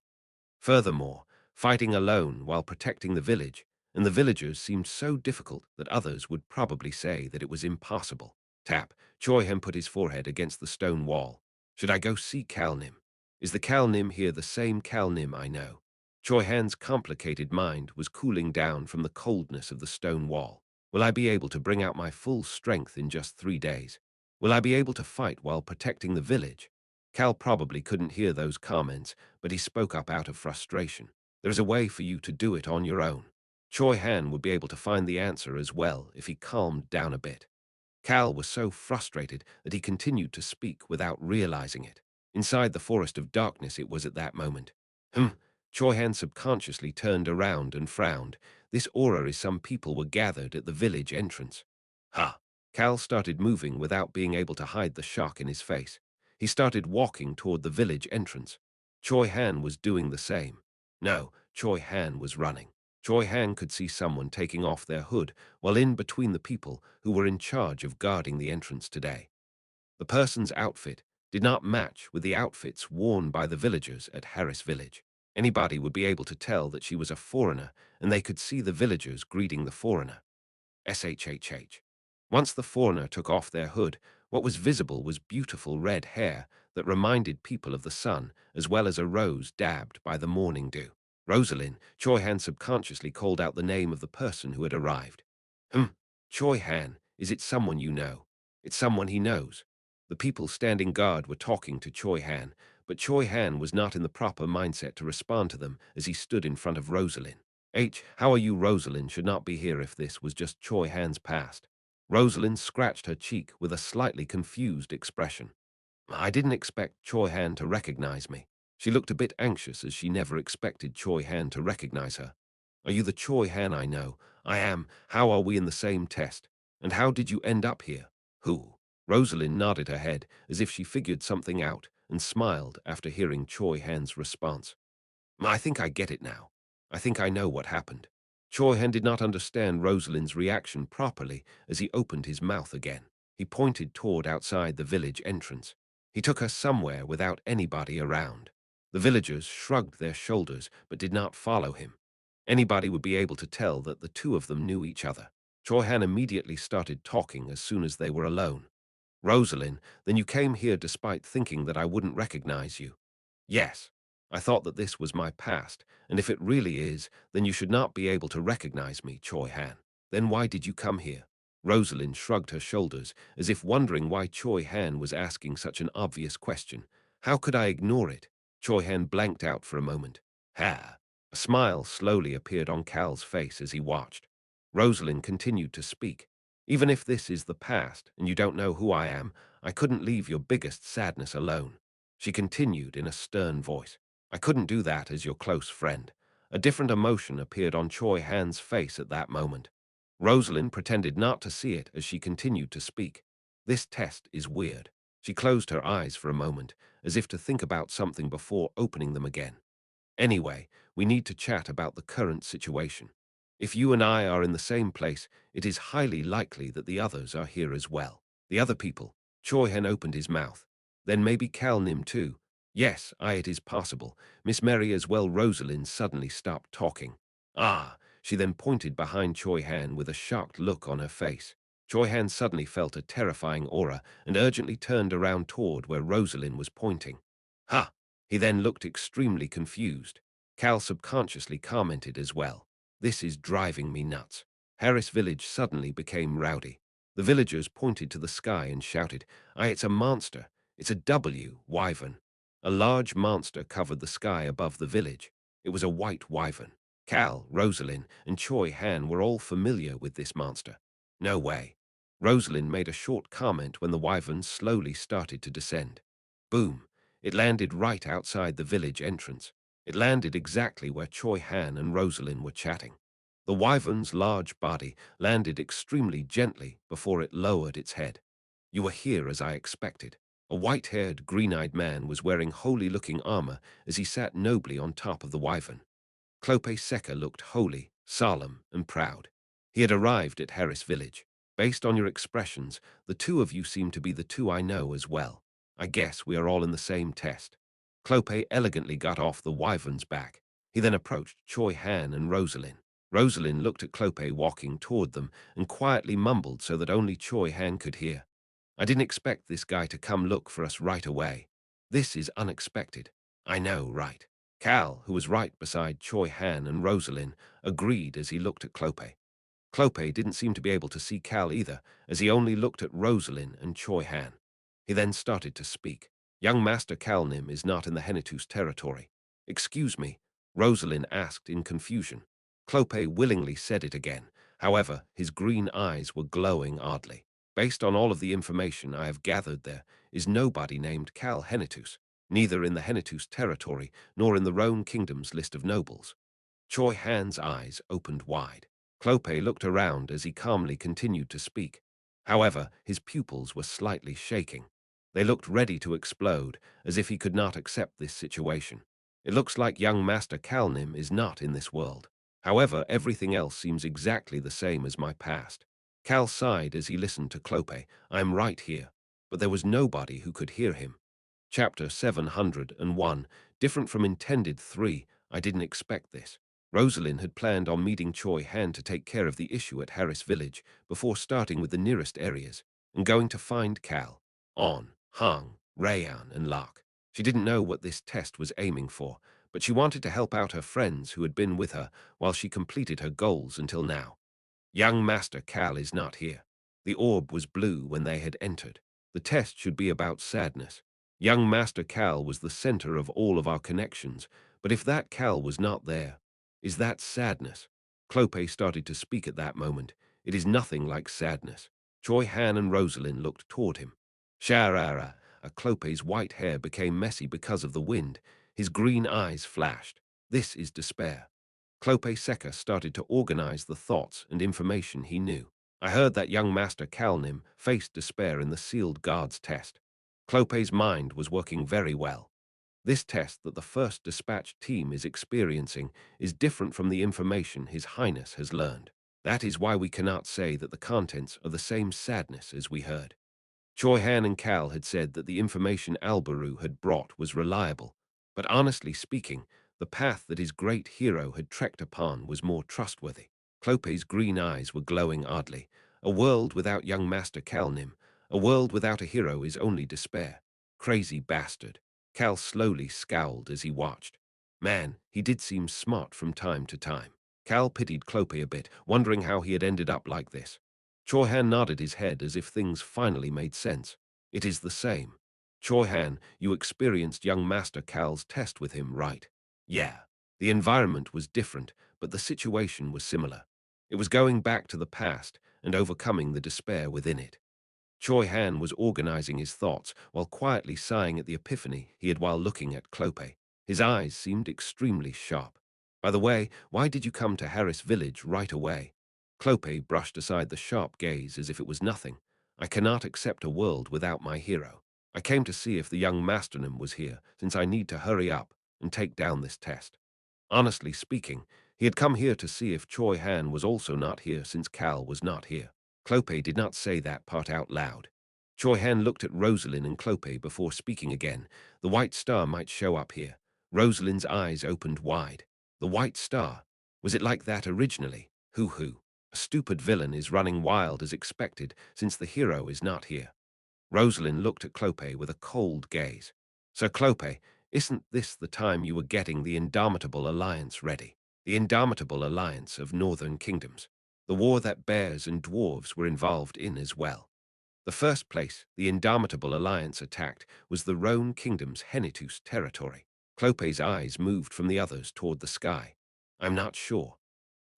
Furthermore, fighting alone while protecting the village, and the villagers seemed so difficult that others would probably say that it was impossible. Tap. Choi Han put his forehead against the stone wall. Should I go see Kalnim? Is the Kalnim here the same Kalnim I know? Choi Han's complicated mind was cooling down from the coldness of the stone wall. Will I be able to bring out my full strength in just 3 days? Will I be able to fight while protecting the village? Cal probably couldn't hear those comments, but he spoke up out of frustration. There is a way for you to do it on your own. Choi Han would be able to find the answer as well if he calmed down a bit. Cal was so frustrated that he continued to speak without realizing it. Inside the forest of darkness it was at that moment. Choi Han subconsciously turned around and frowned. This aura is some people were gathered at the village entrance. Ha! Cal started moving without being able to hide the shock in his face. He started walking toward the village entrance. Choi Han was doing the same. No, Choi Han was running. Choi Han could see someone taking off their hood while in between the people who were in charge of guarding the entrance today. The person's outfit did not match with the outfits worn by the villagers at Harris Village. Anybody would be able to tell that she was a foreigner, and they could see the villagers greeting the foreigner. SHHH. Once the foreigner took off their hood, what was visible was beautiful red hair that reminded people of the sun, as well as a rose dabbed by the morning dew. Rosalind. Choi Han subconsciously called out the name of the person who had arrived. Choi Han, is it someone you know? It's someone he knows. The people standing guard were talking to Choi Han, but Choi Han was not in the proper mindset to respond to them as he stood in front of Rosalind. How are you? Rosalind should not be here if this was just Choi Han's past. Rosalind scratched her cheek with a slightly confused expression. I didn't expect Choi Han to recognize me. She looked a bit anxious as she never expected Choi Han to recognize her. Are you the Choi Han I know? I am. How are we in the same test? And how did you end up here? Who? Rosalind nodded her head as if she figured something out and smiled after hearing Choi Han's response. I think I get it now. I think I know what happened. Choi Han did not understand Rosalind's reaction properly as he opened his mouth again. He pointed toward outside the village entrance. He took her somewhere without anybody around. The villagers shrugged their shoulders but did not follow him. Anybody would be able to tell that the two of them knew each other. Choi Han immediately started talking as soon as they were alone. Rosalind, then you came here despite thinking that I wouldn't recognize you. Yes. I thought that this was my past, and if it really is, then you should not be able to recognize me, Choi Han. Then why did you come here? Rosalind shrugged her shoulders, as if wondering why Choi Han was asking such an obvious question. How could I ignore it? Choi Han blanked out for a moment. Ha! A smile slowly appeared on Cal's face as he watched. Rosalind continued to speak. Even if this is the past, and you don't know who I am, I couldn't leave your biggest sadness alone. She continued in a stern voice. I couldn't do that as your close friend. A different emotion appeared on Choi Han's face at that moment. Rosalind pretended not to see it as she continued to speak. This test is weird. She closed her eyes for a moment, as if to think about something before opening them again. Anyway, we need to chat about the current situation. If you and I are in the same place, it is highly likely that the others are here as well. The other people. Choi Han opened his mouth. Then maybe Cal Nim too. Yes, it is possible. Miss Mary as well. Rosalind suddenly stopped talking. She then pointed behind Choi Han with a shocked look on her face. Choi Han suddenly felt a terrifying aura and urgently turned around toward where Rosalind was pointing. Ha! He then looked extremely confused. Cal subconsciously commented as well. This is driving me nuts. Harris Village suddenly became rowdy. The villagers pointed to the sky and shouted, it's a monster. It's a wyvern. A large monster covered the sky above the village. It was a white wyvern. Cal, Rosalind, and Choi Han were all familiar with this monster. No way. Rosalind made a short comment when the wyvern slowly started to descend. Boom. It landed right outside the village entrance. It landed exactly where Choi Han and Rosalind were chatting. The wyvern's large body landed extremely gently before it lowered its head. You were here as I expected. A white-haired, green-eyed man was wearing holy-looking armor as he sat nobly on top of the wyvern. Clope Seca looked holy, solemn, and proud. He had arrived at Harris Village. Based on your expressions, the two of you seem to be the two I know as well. I guess we are all in the same test. Clope elegantly got off the wyvern's back. He then approached Choi Han and Rosalind. Rosalind looked at Clope walking toward them and quietly mumbled so that only Choi Han could hear. I didn't expect this guy to come look for us right away. This is unexpected. I know, right? Cal, who was right beside Choi Han and Rosalind, agreed as he looked at Clope. Clope didn't seem to be able to see Cal either, as he only looked at Rosalind and Choi Han. He then started to speak. Young Master Calnim is not in the Henitu's territory. Excuse me, Rosalind asked in confusion. Clope willingly said it again. However, his green eyes were glowing oddly. Based on all of the information I have gathered, there is nobody named Cal Henitus, neither in the Henitu's territory nor in the Roan Kingdom's list of nobles. Choi Han's eyes opened wide. Clope looked around as he calmly continued to speak. However, his pupils were slightly shaking. They looked ready to explode, as if he could not accept this situation. It looks like young Master Kalnim is not in this world. However, everything else seems exactly the same as my past. Cal sighed as he listened to Clope. I'm right here. But there was nobody who could hear him. Chapter 701. Different from intended 3. I didn't expect this. Rosalind had planned on meeting Choi Han to take care of the issue at Harris Village before starting with the nearest areas and going to find Cal, On, Hang, Rayan, and Lak. She didn't know what this test was aiming for, but she wanted to help out her friends who had been with her while she completed her goals until now. Young Master Cal is not here. The orb was blue when they had entered. The test should be about sadness. Young Master Cal was the center of all of our connections, but if that Cal was not there, is that sadness? Clope started to speak at that moment. It is nothing like sadness. Choi Han and Rosalind looked toward him. Sharara, Clope's white hair became messy because of the wind. His green eyes flashed. This is despair. Clope Seca started to organize the thoughts and information he knew. I heard that young Master Kalnim faced despair in the sealed guards test. Clope's mind was working very well. This test that the first dispatch team is experiencing is different from the information His Highness has learned. That is why we cannot say that the contents are the same sadness as we heard. Choi Han and Cal had said that the information Albaru had brought was reliable, but honestly speaking, the path that his great hero had trekked upon was more trustworthy. Clope's green eyes were glowing oddly. A world without young Master Calnim, a world without a hero is only despair. Crazy bastard. Cal slowly scowled as he watched. Man, he did seem smart from time to time. Cal pitied Clope a bit, wondering how he had ended up like this. Choi Han nodded his head as if things finally made sense. It is the same. Choi Han, you experienced young Master Cal's test with him, right? Yeah. The environment was different, but the situation was similar. It was going back to the past and overcoming the despair within it. Choi Han was organizing his thoughts while quietly sighing at the epiphany he had while looking at Clope. His eyes seemed extremely sharp. By the way, why did you come to Harris Village right away? Clope brushed aside the sharp gaze as if it was nothing. I cannot accept a world without my hero. I came to see if the young Masternim was here, since I need to hurry up and take down this test. Honestly speaking, he had come here to see if Choi Han was also not here since Cal was not here. Clope did not say that part out loud. Choi Han looked at Rosalind and Clope before speaking again. The white star might show up here. Rosalind's eyes opened wide. The white star? Was it like that originally? Hoo-hoo. A stupid villain is running wild as expected since the hero is not here. Rosalind looked at Clope with a cold gaze. So Clope, isn't this the time you were getting the Indomitable Alliance ready? The Indomitable Alliance of Northern Kingdoms. The war that bears and dwarves were involved in as well. The first place the Indomitable Alliance attacked was the Roan Kingdom's Henitus territory. Clope's eyes moved from the others toward the sky. I'm not sure.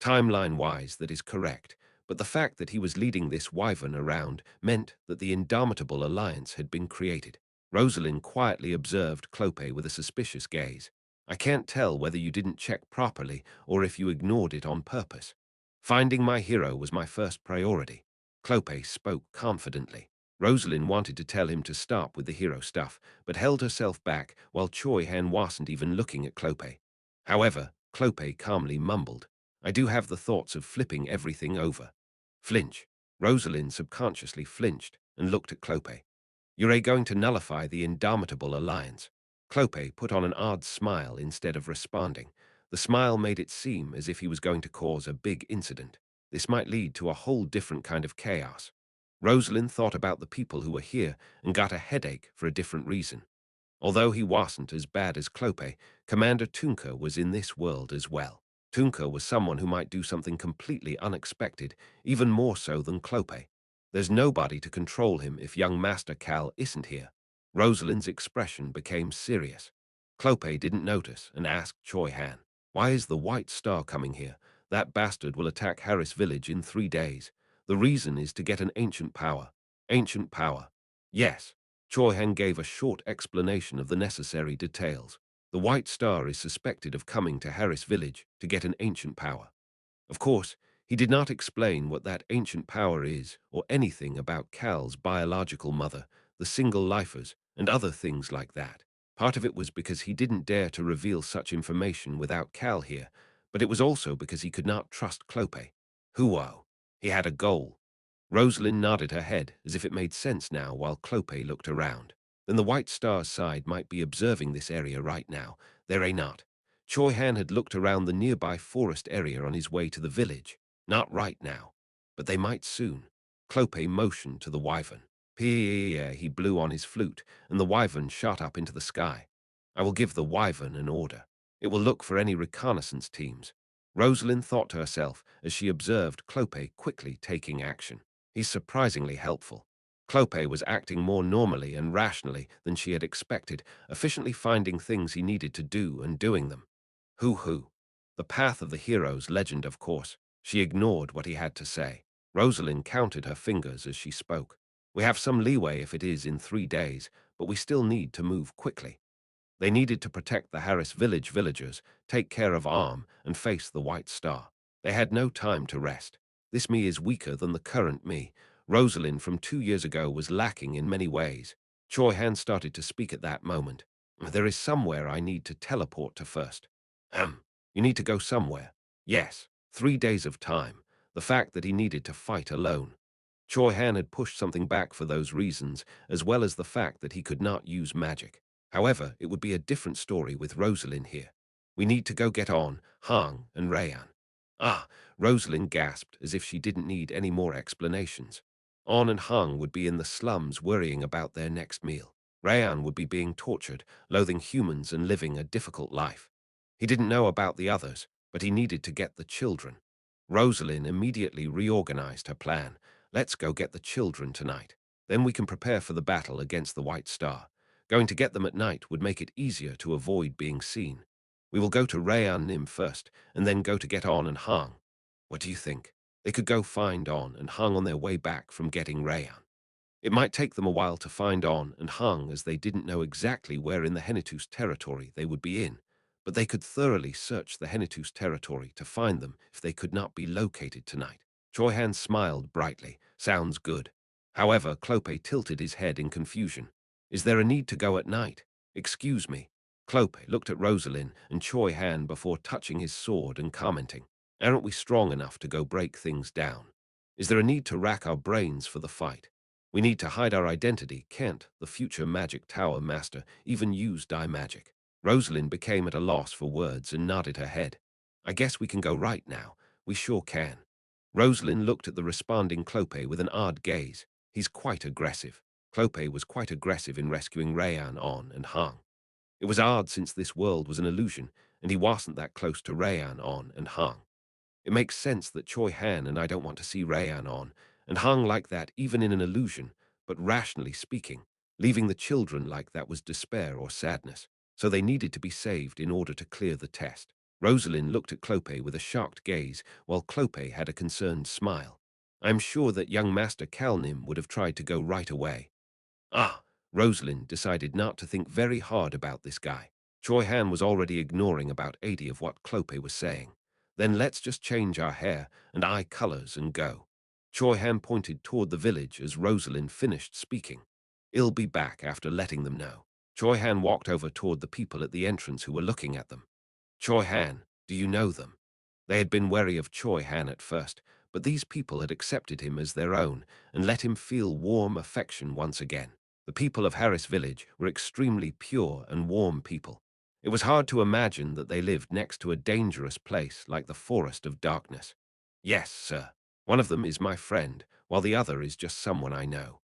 Timeline-wise, that is correct, but the fact that he was leading this wyvern around meant that the Indomitable Alliance had been created. Rosalind quietly observed Clope with a suspicious gaze. I can't tell whether you didn't check properly or if you ignored it on purpose. Finding my hero was my first priority. Clope spoke confidently. Rosalind wanted to tell him to stop with the hero stuff, but held herself back while Choi Han wasn't even looking at Clope. However, Clope calmly mumbled, I do have the thoughts of flipping everything over. Flinch. Rosalind subconsciously flinched and looked at Clope. You're going to nullify the Indomitable Alliance. Clope put on an odd smile instead of responding. The smile made it seem as if he was going to cause a big incident. This might lead to a whole different kind of chaos. Rosalind thought about the people who were here and got a headache for a different reason. Although he wasn't as bad as Clope, Commander Tunka was in this world as well. Tunka was someone who might do something completely unexpected, even more so than Clope. There's nobody to control him if young Master Cal isn't here. Rosalind's expression became serious. Clope didn't notice and asked Choi Han, "Why is the White Star coming here? That bastard will attack Harris Village in 3 days. The reason is to get an ancient power." Ancient power. Yes. Choi Han gave a short explanation of the necessary details. The White Star is suspected of coming to Harris Village to get an ancient power. Of course, he did not explain what that ancient power is or anything about Cal's biological mother, the single lifers, and other things like that. Part of it was because he didn't dare to reveal such information without Cal here, but it was also because he could not trust Clope. Huo. He had a goal. Rosalind nodded her head as if it made sense now while Clope looked around. Then the White Star's side might be observing this area right now. There ain't not. Choi Han had looked around the nearby forest area on his way to the village. Not right now, but they might soon. Clope motioned to the wyvern. He blew on his flute, and the wyvern shot up into the sky. I will give the wyvern an order. It will look for any reconnaissance teams. Rosalind thought to herself as she observed Clope quickly taking action. He's surprisingly helpful. Clope was acting more normally and rationally than she had expected, efficiently finding things he needed to do and doing them. Hoo-hoo. The path of the hero's legend, of course. She ignored what he had to say. Rosalind counted her fingers as she spoke. We have some leeway if it is in 3 days, but we still need to move quickly. They needed to protect the Harris Village villagers, take care of Arm, and face the White Star. They had no time to rest. This me is weaker than the current me. Rosalind from 2 years ago was lacking in many ways. Choi Han started to speak at that moment. There is somewhere I need to teleport to first. You need to go somewhere. Yes, 3 days of time. The fact that he needed to fight alone. Choi Han had pushed something back for those reasons, as well as the fact that he could not use magic. However, it would be a different story with Rosalind here. We need to go get on, Hang and Rayan. Ah, Rosalind gasped as if she didn't need any more explanations. On and Hang would be in the slums worrying about their next meal. Rayan would be being tortured, loathing humans and living a difficult life. He didn't know about the others, but he needed to get the children. Rosalind immediately reorganized her plan. Let's go get the children tonight. Then we can prepare for the battle against the White Star. Going to get them at night would make it easier to avoid being seen. We will go to Rayan Nim first, and then go to get On and Hang. What do you think? They could go find On and Hang on their way back from getting Rayan. It might take them a while to find On and Hang as they didn't know exactly where in the Henitus territory they would be in, but they could thoroughly search the Henitus territory to find them if they could not be located tonight. Choi Han smiled brightly. Sounds good. However, Clope tilted his head in confusion. Is there a need to go at night? Excuse me. Clope looked at Rosalind and Choi Han before touching his sword and commenting, aren't we strong enough to go break things down? Is there a need to rack our brains for the fight? We need to hide our identity. Can't the future magic tower master even use dye magic? Rosalind became at a loss for words and nodded her head. I guess we can go right now. We sure can. Rosalind looked at the responding Clope with an odd gaze. He's quite aggressive. Clope was quite aggressive in rescuing Rayan, On, and Hang. It was odd since this world was an illusion, and he wasn't that close to Rayan, On, and Hang. It makes sense that Choi Han and I don't want to see Rayan, On, and Hang like that even in an illusion, but rationally speaking, leaving the children like that was despair or sadness, so they needed to be saved in order to clear the test. Rosalind looked at Clope with a shocked gaze, while Clope had a concerned smile. I'm sure that young Master Calnim would have tried to go right away. Ah, Rosalind decided not to think very hard about this guy. Choi Han was already ignoring about 80 of what Clope was saying. Then let's just change our hair and eye colors and go. Choi Han pointed toward the village as Rosalind finished speaking. I'll be back after letting them know. Choi Han walked over toward the people at the entrance who were looking at them. Choi Han, do you know them? They had been wary of Choi Han at first, but these people had accepted him as their own and let him feel warm affection once again. The people of Harris Village were extremely pure and warm people. It was hard to imagine that they lived next to a dangerous place like the Forest of Darkness. Yes, sir. One of them is my friend, while the other is just someone I know.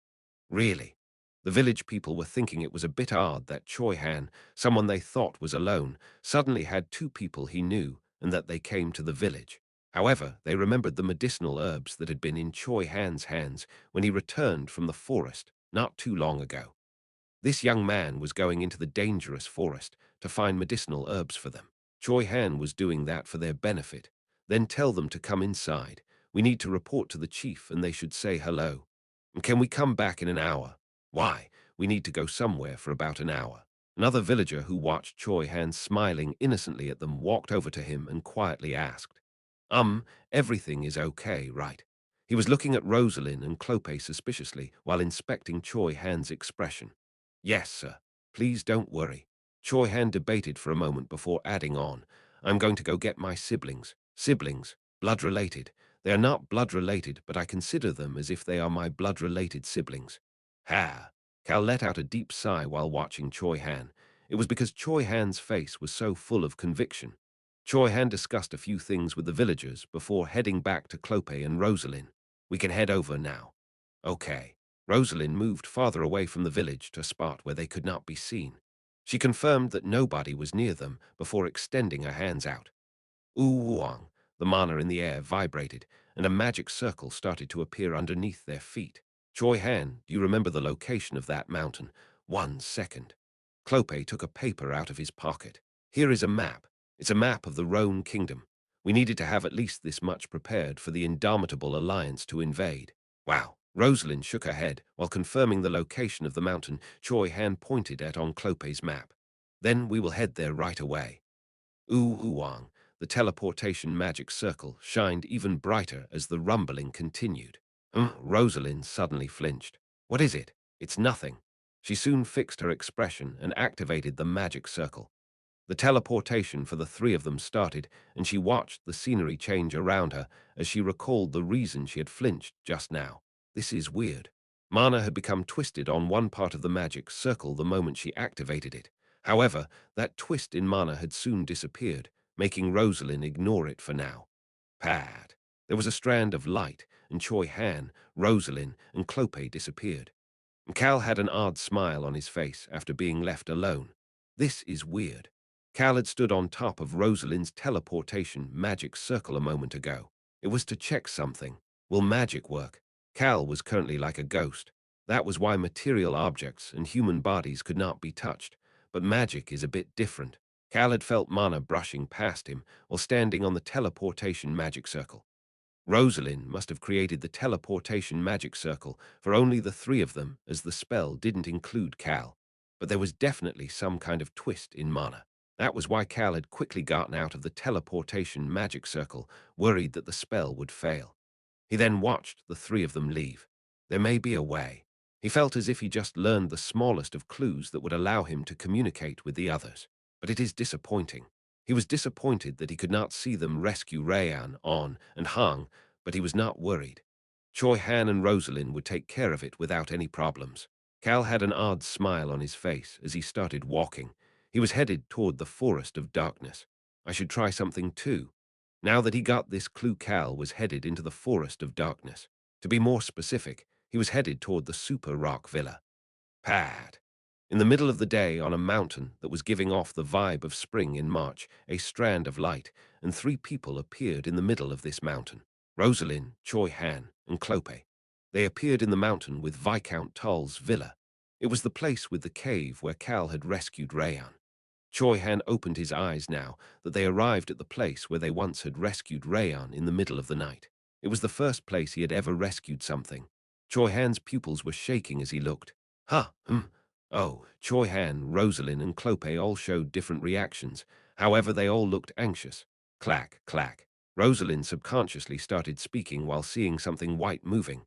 Really? The village people were thinking it was a bit odd that Choi Han, someone they thought was alone, suddenly had two people he knew and that they came to the village. However, they remembered the medicinal herbs that had been in Choi Han's hands when he returned from the forest not too long ago. This young man was going into the dangerous forest to find medicinal herbs for them. Choi Han was doing that for their benefit. Then tell them to come inside. We need to report to the chief and they should say hello. And can we come back in an hour? Why? We need to go somewhere for about an hour. Another villager who watched Choi Han smiling innocently at them walked over to him and quietly asked, everything is okay, right? He was looking at Rosalind and Clope suspiciously while inspecting Choi Han's expression. Yes, sir. Please don't worry. Choi Han debated for a moment before adding on, I'm going to go get my siblings. Siblings, blood-related. They are not blood-related, but I consider them as if they are my blood-related siblings. Ha! Cal let out a deep sigh while watching Choi Han. It was because Choi Han's face was so full of conviction. Choi Han discussed a few things with the villagers before heading back to Clope and Rosalind. We can head over now. Okay. Rosalind moved farther away from the village to a spot where they could not be seen. She confirmed that nobody was near them before extending her hands out. Ooh-wong, the mana in the air vibrated, and a magic circle started to appear underneath their feet. Choi Han, do you remember the location of that mountain? 1 second. Clope took a paper out of his pocket. Here is a map. It's a map of the Roan Kingdom. We needed to have at least this much prepared for the Indomitable Alliance to invade. Wow. Rosalind shook her head while confirming the location of the mountain Choi Han pointed at on Clope's map. Then we will head there right away. Ooh-wong, the teleportation magic circle shined even brighter as the rumbling continued. Rosalind suddenly flinched. What is it? It's nothing. She soon fixed her expression and activated the magic circle. The teleportation for the three of them started, and she watched the scenery change around her as she recalled the reason she had flinched just now. This is weird. Mana had become twisted on one part of the magic circle the moment she activated it. However, that twist in Mana had soon disappeared, making Rosalind ignore it for now. Pad. There was a strand of light, and Choi Han, Rosalind, and Clope disappeared. Cal had an odd smile on his face after being left alone. This is weird. Cal had stood on top of Rosalind's teleportation magic circle a moment ago. It was to check something. Will magic work? Cal was currently like a ghost. That was why material objects and human bodies could not be touched. But magic is a bit different. Cal had felt Mana brushing past him while standing on the teleportation magic circle. Rosalind must have created the teleportation magic circle for only the three of them, as the spell didn't include Cal. But there was definitely some kind of twist in Mana. That was why Cal had quickly gotten out of the teleportation magic circle, worried that the spell would fail. He then watched the three of them leave. There may be a way. He felt as if he just learned the smallest of clues that would allow him to communicate with the others. But it is disappointing. He was disappointed that he could not see them rescue Rayan, On, and Hang, but he was not worried. Choi Han and Rosalind would take care of it without any problems. Cal had an odd smile on his face as he started walking. He was headed toward the Forest of Darkness. I should try something too. Now that he got this clue, Cal was headed into the Forest of Darkness. To be more specific, he was headed toward the Super Rock Villa. Pad. In the middle of the day, on a mountain that was giving off the vibe of spring in March, a strand of light, and three people appeared in the middle of this mountain. Rosalind, Choi Han, and Clope. They appeared in the mountain with Viscount Tull's villa. It was the place with the cave where Cal had rescued Rayan. Choi Han opened his eyes now that they arrived at the place where they once had rescued Rayan in the middle of the night. It was the first place he had ever rescued something. Choi Han's pupils were shaking as he looked. Oh, Choi Han, Rosalind, and Clope all showed different reactions. However, they all looked anxious. Clack, clack. Rosalind subconsciously started speaking while seeing something white moving.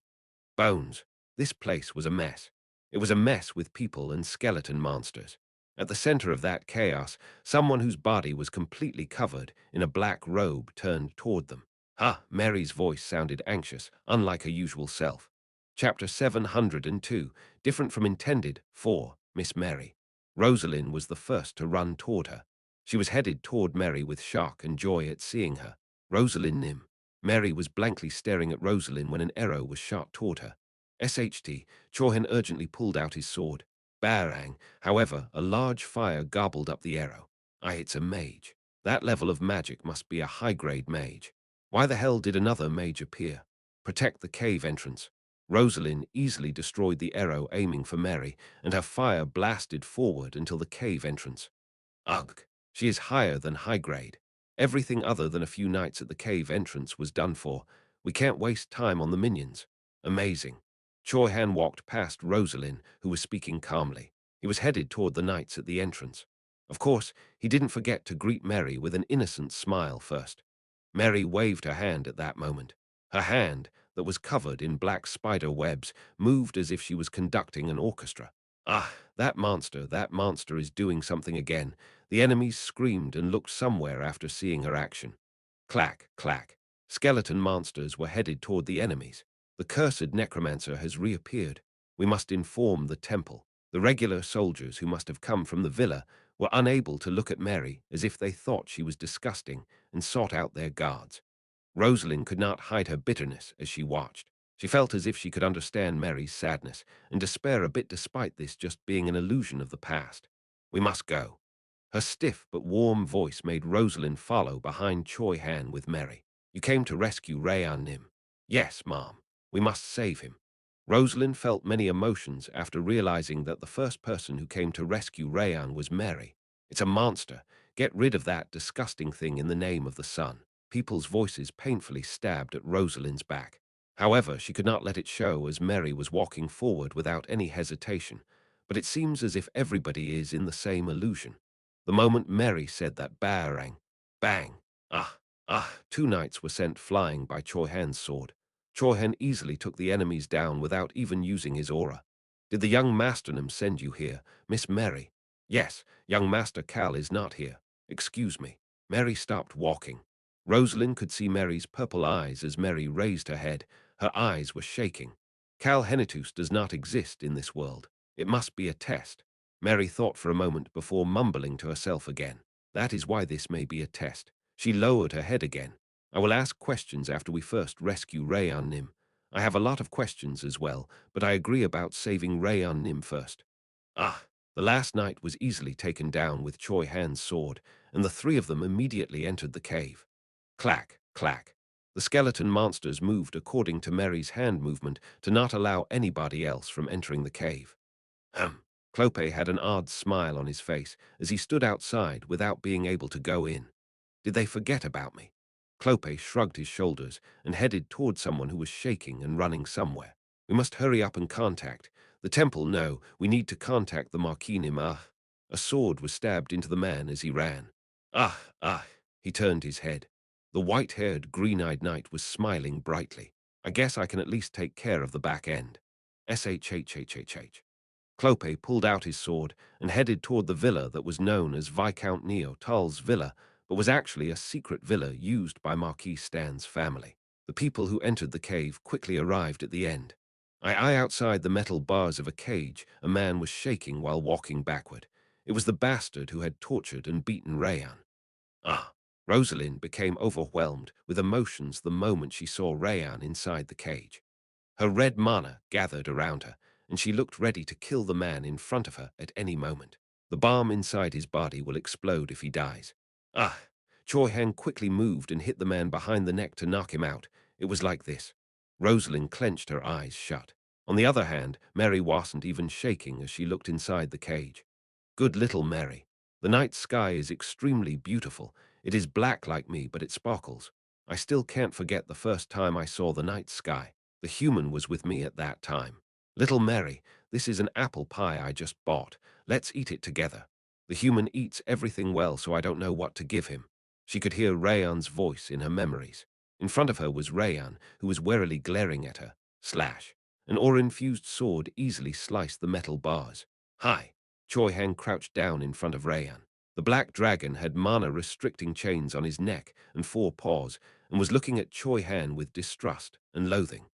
Bones. This place was a mess. It was a mess with people and skeleton monsters. At the center of that chaos, someone whose body was completely covered in a black robe turned toward them. Mary's voice sounded anxious, unlike her usual self. Chapter 702, different from intended, 4, Miss Mary. Rosalind was the first to run toward her. She was headed toward Mary with shock and joy at seeing her. Rosalind Nim. Mary was blankly staring at Rosalind when an arrow was shot toward her. SHT, Choi Han urgently pulled out his sword. Barang, however, a large fire gobbled up the arrow. It's a mage. That level of magic must be a high-grade mage. Why the hell did another mage appear? Protect the cave entrance. Rosalind easily destroyed the arrow aiming for Mary, and her fire blasted forward until the cave entrance. Ugh, she is higher than high grade. Everything other than a few knights at the cave entrance was done for. We can't waste time on the minions. Amazing. Choi Han walked past Rosalind, who was speaking calmly. He was headed toward the knights at the entrance. Of course, he didn't forget to greet Mary with an innocent smile first. Mary waved her hand at that moment. Her hand, that was covered in black spider webs, moved as if she was conducting an orchestra. That monster is doing something again. The enemies screamed and looked somewhere after seeing her action. Clack, clack. Skeleton monsters were headed toward the enemies. The cursed necromancer has reappeared. We must inform the temple. The regular soldiers who must have come from the villa were unable to look at Mary as if they thought she was disgusting and sought out their guards. Rosalind could not hide her bitterness as she watched. She felt as if she could understand Mary's sadness and despair a bit despite this just being an illusion of the past. We must go. Her stiff but warm voice made Rosalind follow behind Choi Han with Mary. You came to rescue Rayan Nim. Yes, Mom. We must save him. Rosalind felt many emotions after realizing that the first person who came to rescue Rayan was Mary. It's a monster. Get rid of that disgusting thing in the name of the sun. People's voices painfully stabbed at Rosalind's back. However, she could not let it show as Mary was walking forward without any hesitation, but it seems as if everybody is in the same illusion. The moment Mary said that bang, bang, two knights were sent flying by Choi Han's sword. Choi Han easily took the enemies down without even using his aura. Did the young Masternum send you here, Miss Mary? Yes, young Master Cal is not here. Excuse me. Mary stopped walking. Rosalind could see Mary's purple eyes as Mary raised her head. Her eyes were shaking. Cal Henitus does not exist in this world. It must be a test. Mary thought for a moment before mumbling to herself again. That is why this may be a test. She lowered her head again. I will ask questions after we first rescue Rayan Nim. I have a lot of questions as well, but I agree about saving Rayan Nim first. The last knight was easily taken down with Choi Han's sword, and the three of them immediately entered the cave. Clack, clack. The skeleton monsters moved according to Mary's hand movement to not allow anybody else from entering the cave. Clope had an odd smile on his face as he stood outside without being able to go in. Did they forget about me? Clope shrugged his shoulders and headed toward someone who was shaking and running somewhere. We must hurry up and contact. The temple, no, we need to contact the Marquis Nim. A sword was stabbed into the man as he ran. He turned his head. The white-haired, green-eyed knight was smiling brightly. I guess I can at least take care of the back end. SHHHHH. Clope pulled out his sword and headed toward the villa that was known as Viscount Neo Tull's villa, but was actually a secret villa used by Marquis Stan's family. The people who entered the cave quickly arrived at the end. Outside the metal bars of a cage, a man was shaking while walking backward. It was the bastard who had tortured and beaten Rayan. Rosalind became overwhelmed with emotions the moment she saw Rayan inside the cage. Her red mana gathered around her, and she looked ready to kill the man in front of her at any moment. The bomb inside his body will explode if he dies. Choi Han quickly moved and hit the man behind the neck to knock him out. It was like this. Rosalind clenched her eyes shut. On the other hand, Mary wasn't even shaking as she looked inside the cage. Good little Mary. The night sky is extremely beautiful. It is black like me, but it sparkles. I still can't forget the first time I saw the night sky. The human was with me at that time. Little Mary, this is an apple pie I just bought. Let's eat it together. The human eats everything well, so I don't know what to give him. She could hear Rayan's voice in her memories. In front of her was Rayan, who was warily glaring at her. Slash. An ore-infused sword easily sliced the metal bars. Hi. Choi Han crouched down in front of Rayan. The black dragon had mana-restricting chains on his neck and 4 paws, and was looking at Choi Han with distrust and loathing.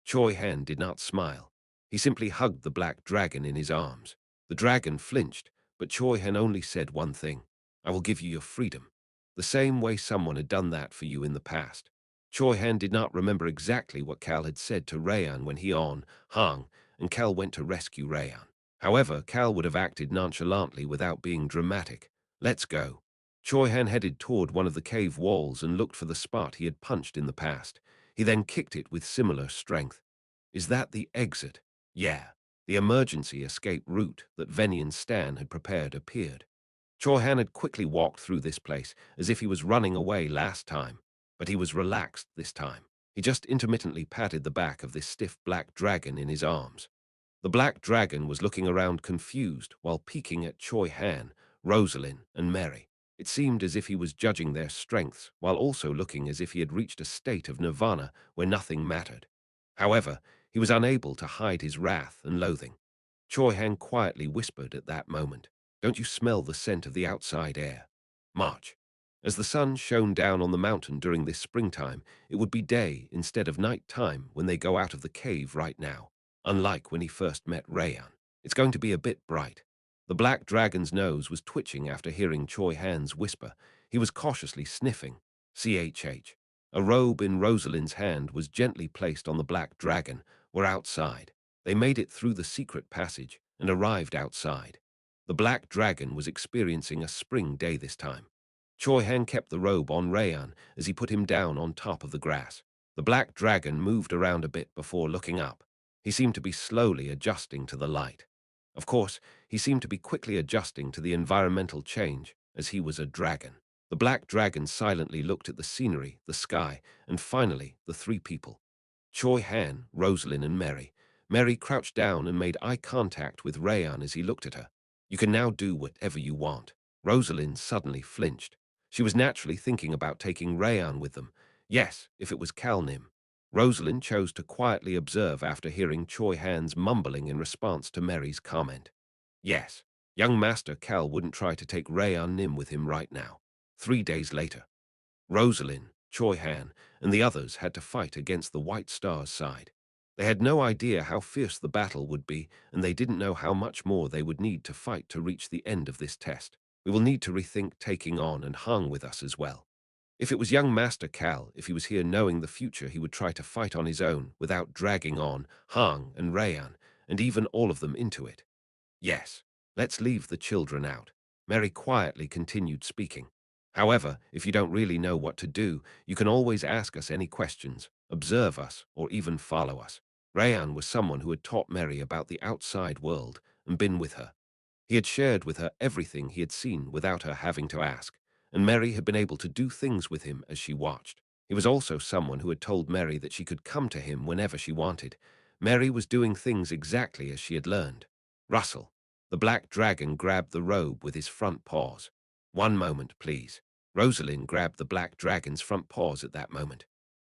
Choi Han did not smile. He simply hugged the black dragon in his arms. The dragon flinched, but Choi Han only said one thing. I will give you your freedom, the same way someone had done that for you in the past. Choi Han did not remember exactly what Cal had said to Rayan when he hung, and Cal went to rescue Rayan. However, Cal would have acted nonchalantly without being dramatic. Let's go. Choi Han headed toward one of the cave walls and looked for the spot he had punched in the past. He then kicked it with similar strength. Is that the exit? Yeah. The emergency escape route that Venian Stan had prepared appeared. Choi Han had quickly walked through this place as if he was running away last time, but he was relaxed this time. He just intermittently patted the back of this stiff black dragon in his arms. The black dragon was looking around confused while peeking at Choi Han, Rosalind, and Mary. It seemed as if he was judging their strengths while also looking as if he had reached a state of nirvana where nothing mattered. However, he was unable to hide his wrath and loathing. Choi Han quietly whispered at that moment, "Don't you smell the scent of the outside air?" March. As the sun shone down on the mountain during this springtime, it would be day instead of night time when they go out of the cave right now. Unlike when he first met Rayan, it's going to be a bit bright. The black dragon's nose was twitching after hearing Choi Han's whisper. He was cautiously sniffing. CHH. A robe in Rosalind's hand was gently placed on the black dragon. We're outside. They made it through the secret passage and arrived outside. The black dragon was experiencing a spring day this time. Choi Han kept the robe on Rayan as he put him down on top of the grass. The black dragon moved around a bit before looking up. He seemed to be slowly adjusting to the light. Of course, he seemed to be quickly adjusting to the environmental change, as he was a dragon. The black dragon silently looked at the scenery, the sky, and finally, the three people. Choi Han, Rosalind, and Mary. Mary crouched down and made eye contact with Rayan as he looked at her. You can now do whatever you want. Rosalind suddenly flinched. She was naturally thinking about taking Rayan with them. Yes, if it was Kalnim. Rosalind chose to quietly observe after hearing Choi Han's mumbling in response to Mary's comment. Yes, young Master Cal wouldn't try to take Rayan Nim with him right now. 3 days later, Rosalind, Choi Han, and the others had to fight against the White Star's side. They had no idea how fierce the battle would be, and they didn't know how much more they would need to fight to reach the end of this test. We will need to rethink taking on and Hung with us as well. If it was young Master Cal, if he was here knowing the future, he would try to fight on his own without dragging on Hang and Rayan, and even all of them into it. Yes, let's leave the children out. Mary quietly continued speaking. However, if you don't really know what to do, you can always ask us any questions, observe us, or even follow us. Rayan was someone who had taught Mary about the outside world and been with her. He had shared with her everything he had seen without her having to ask, and Mary had been able to do things with him as she watched. He was also someone who had told Mary that she could come to him whenever she wanted. Mary was doing things exactly as she had learned. Russell, the black dragon, grabbed the robe with his front paws. One moment, please. Rosalind grabbed the black dragon's front paws at that moment.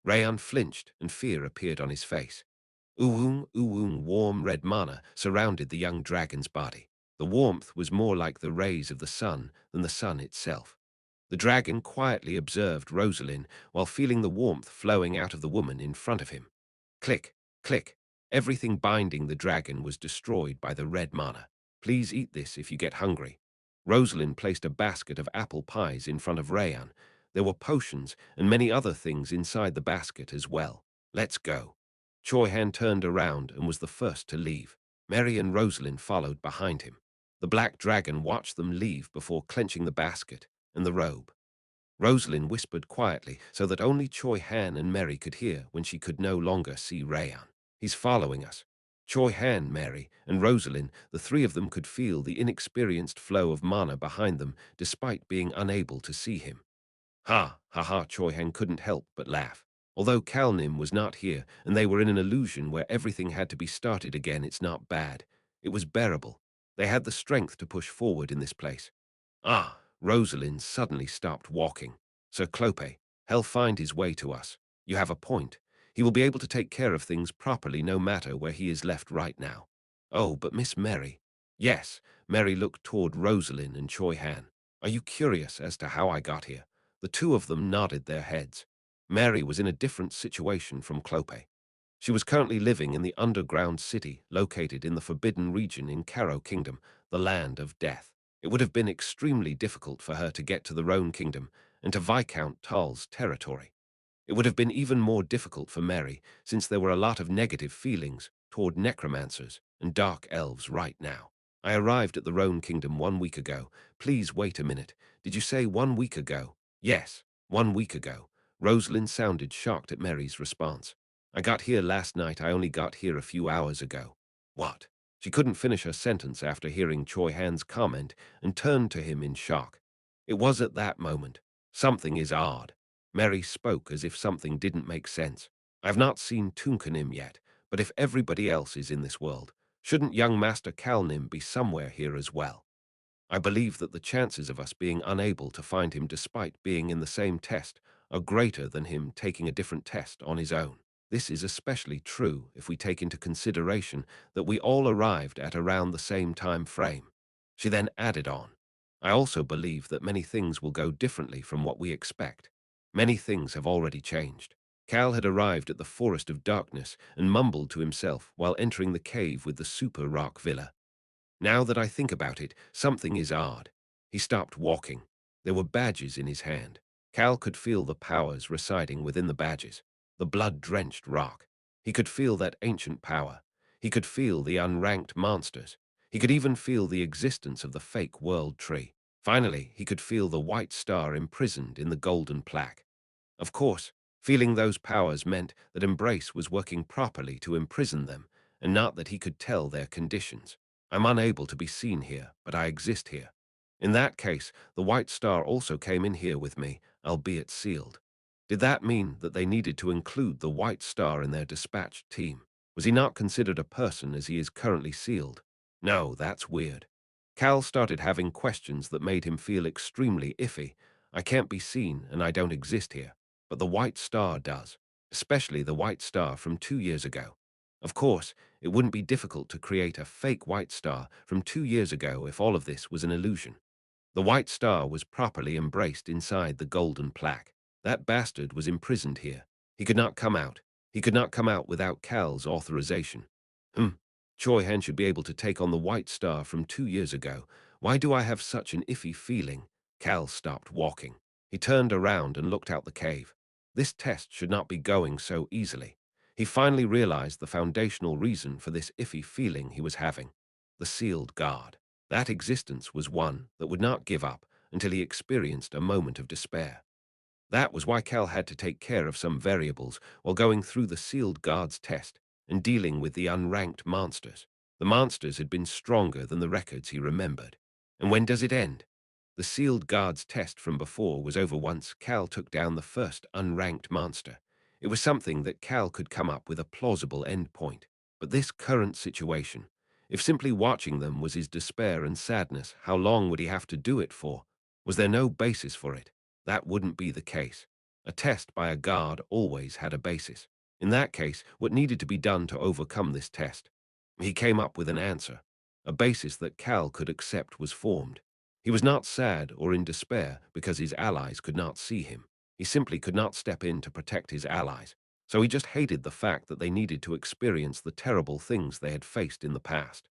Rayan flinched, and fear appeared on his face. Warm red mana surrounded the young dragon's body. The warmth was more like the rays of the sun than the sun itself. The dragon quietly observed Rosalind while feeling the warmth flowing out of the woman in front of him. Click, click. Everything binding the dragon was destroyed by the red mana. Please eat this if you get hungry. Rosalind placed a basket of apple pies in front of Rayan. There were potions and many other things inside the basket as well. Let's go. Choi Han turned around and was the first to leave. Mary and Rosalind followed behind him. The black dragon watched them leave before clenching the basket and the robe. Rosalind whispered quietly so that only Choi Han and Mary could hear when she could no longer see Rayan. He's following us. Choi Han, Mary, and Rosalind, the three of them could feel the inexperienced flow of mana behind them despite being unable to see him. Ha, ha, ha, Choi Han couldn't help but laugh. Although Kalnim was not here and they were in an illusion where everything had to be started again, it's not bad. It was bearable. They had the strength to push forward in this place. Ah, Rosalind suddenly stopped walking. Sir Clope, he'll find his way to us. You have a point. He will be able to take care of things properly no matter where he is left right now. Oh, but Miss Mary. Yes, Mary looked toward Rosalind and Choi Han. Are you curious as to how I got here? The two of them nodded their heads. Mary was in a different situation from Clope. She was currently living in the underground city located in the Forbidden region in Caro Kingdom, the land of death. It would have been extremely difficult for her to get to the Roan Kingdom and to Viscount Tal's territory. It would have been even more difficult for Mary, since there were a lot of negative feelings toward necromancers and dark elves right now. I arrived at the Roan Kingdom 1 week ago. Please wait a minute. Did you say 1 week ago? Yes, 1 week ago. Rosalind sounded shocked at Mary's response. I got here last night. I only got here a few hours ago. What? She couldn't finish her sentence after hearing Choi Han's comment and turned to him in shock. It was at that moment. Something is odd. Mary spoke as if something didn't make sense. I've not seen Tunkanim yet, but if everybody else is in this world, shouldn't young Master Kalnim be somewhere here as well? I believe that the chances of us being unable to find him despite being in the same test are greater than him taking a different test on his own. This is especially true if we take into consideration that we all arrived at around the same time frame. She then added on, I also believe that many things will go differently from what we expect. Many things have already changed. Cal had arrived at the Forest of Darkness and mumbled to himself while entering the cave with the super rock villa. Now that I think about it, something is odd. He stopped walking. There were badges in his hand. Cal could feel the powers residing within the badges, the blood-drenched rock. He could feel that ancient power. He could feel the unranked monsters. He could even feel the existence of the fake world tree. Finally, he could feel the white star imprisoned in the golden plaque. Of course, feeling those powers meant that Embrace was working properly to imprison them, and not that he could tell their conditions. I'm unable to be seen here, but I exist here. In that case, the White Star also came in here with me, albeit sealed. Did that mean that they needed to include the White Star in their dispatched team? Was he not considered a person as he is currently sealed? No, that's weird. Cal started having questions that made him feel extremely iffy. I can't be seen and I don't exist here, but the White Star does, especially the White Star from 2 years ago. Of course, it wouldn't be difficult to create a fake White Star from 2 years ago if all of this was an illusion. The White Star was properly embraced inside the golden plaque. That bastard was imprisoned here. He could not come out. He could not come out without Cal's authorization. Choi Han should be able to take on the White Star from 2 years ago. Why do I have such an iffy feeling? Cal stopped walking. He turned around and looked out the cave. This test should not be going so easily. He finally realized the foundational reason for this iffy feeling he was having. The sealed guard. That existence was one that would not give up until he experienced a moment of despair. That was why Cal had to take care of some variables while going through the sealed guard's test and dealing with the unranked monsters. The monsters had been stronger than the records he remembered. And when does it end? The sealed guard's test from before was over once Cal took down the first unranked monster. It was something that Cal could come up with a plausible end point. But this current situation, if simply watching them was his despair and sadness, how long would he have to do it for? Was there no basis for it? That wouldn't be the case. A test by a guard always had a basis. In that case, what needed to be done to overcome this test? He came up with an answer. A basis that Cal could accept was formed. He was not sad or in despair because his allies could not see him. He simply could not step in to protect his allies. So he just hated the fact that they needed to experience the terrible things they had faced in the past.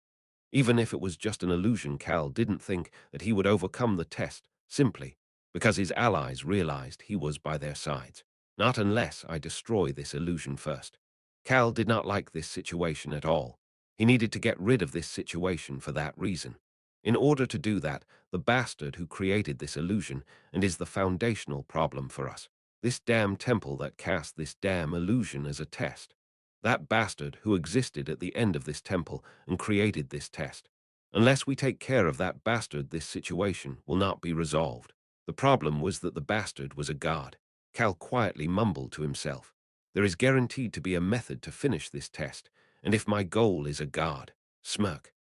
Even if it was just an illusion, Cal didn't think that he would overcome the test simply because his allies realized he was by their sides. Not unless I destroy this illusion first. Cal did not like this situation at all. He needed to get rid of this situation for that reason. In order to do that, the bastard who created this illusion and is the foundational problem for us. This damn temple that cast this damn illusion as a test. That bastard who existed at the end of this temple and created this test. Unless we take care of that bastard, this situation will not be resolved. The problem was that the bastard was a god. Cal quietly mumbled to himself. There is guaranteed to be a method to finish this test, and if my goal is a god, smirk.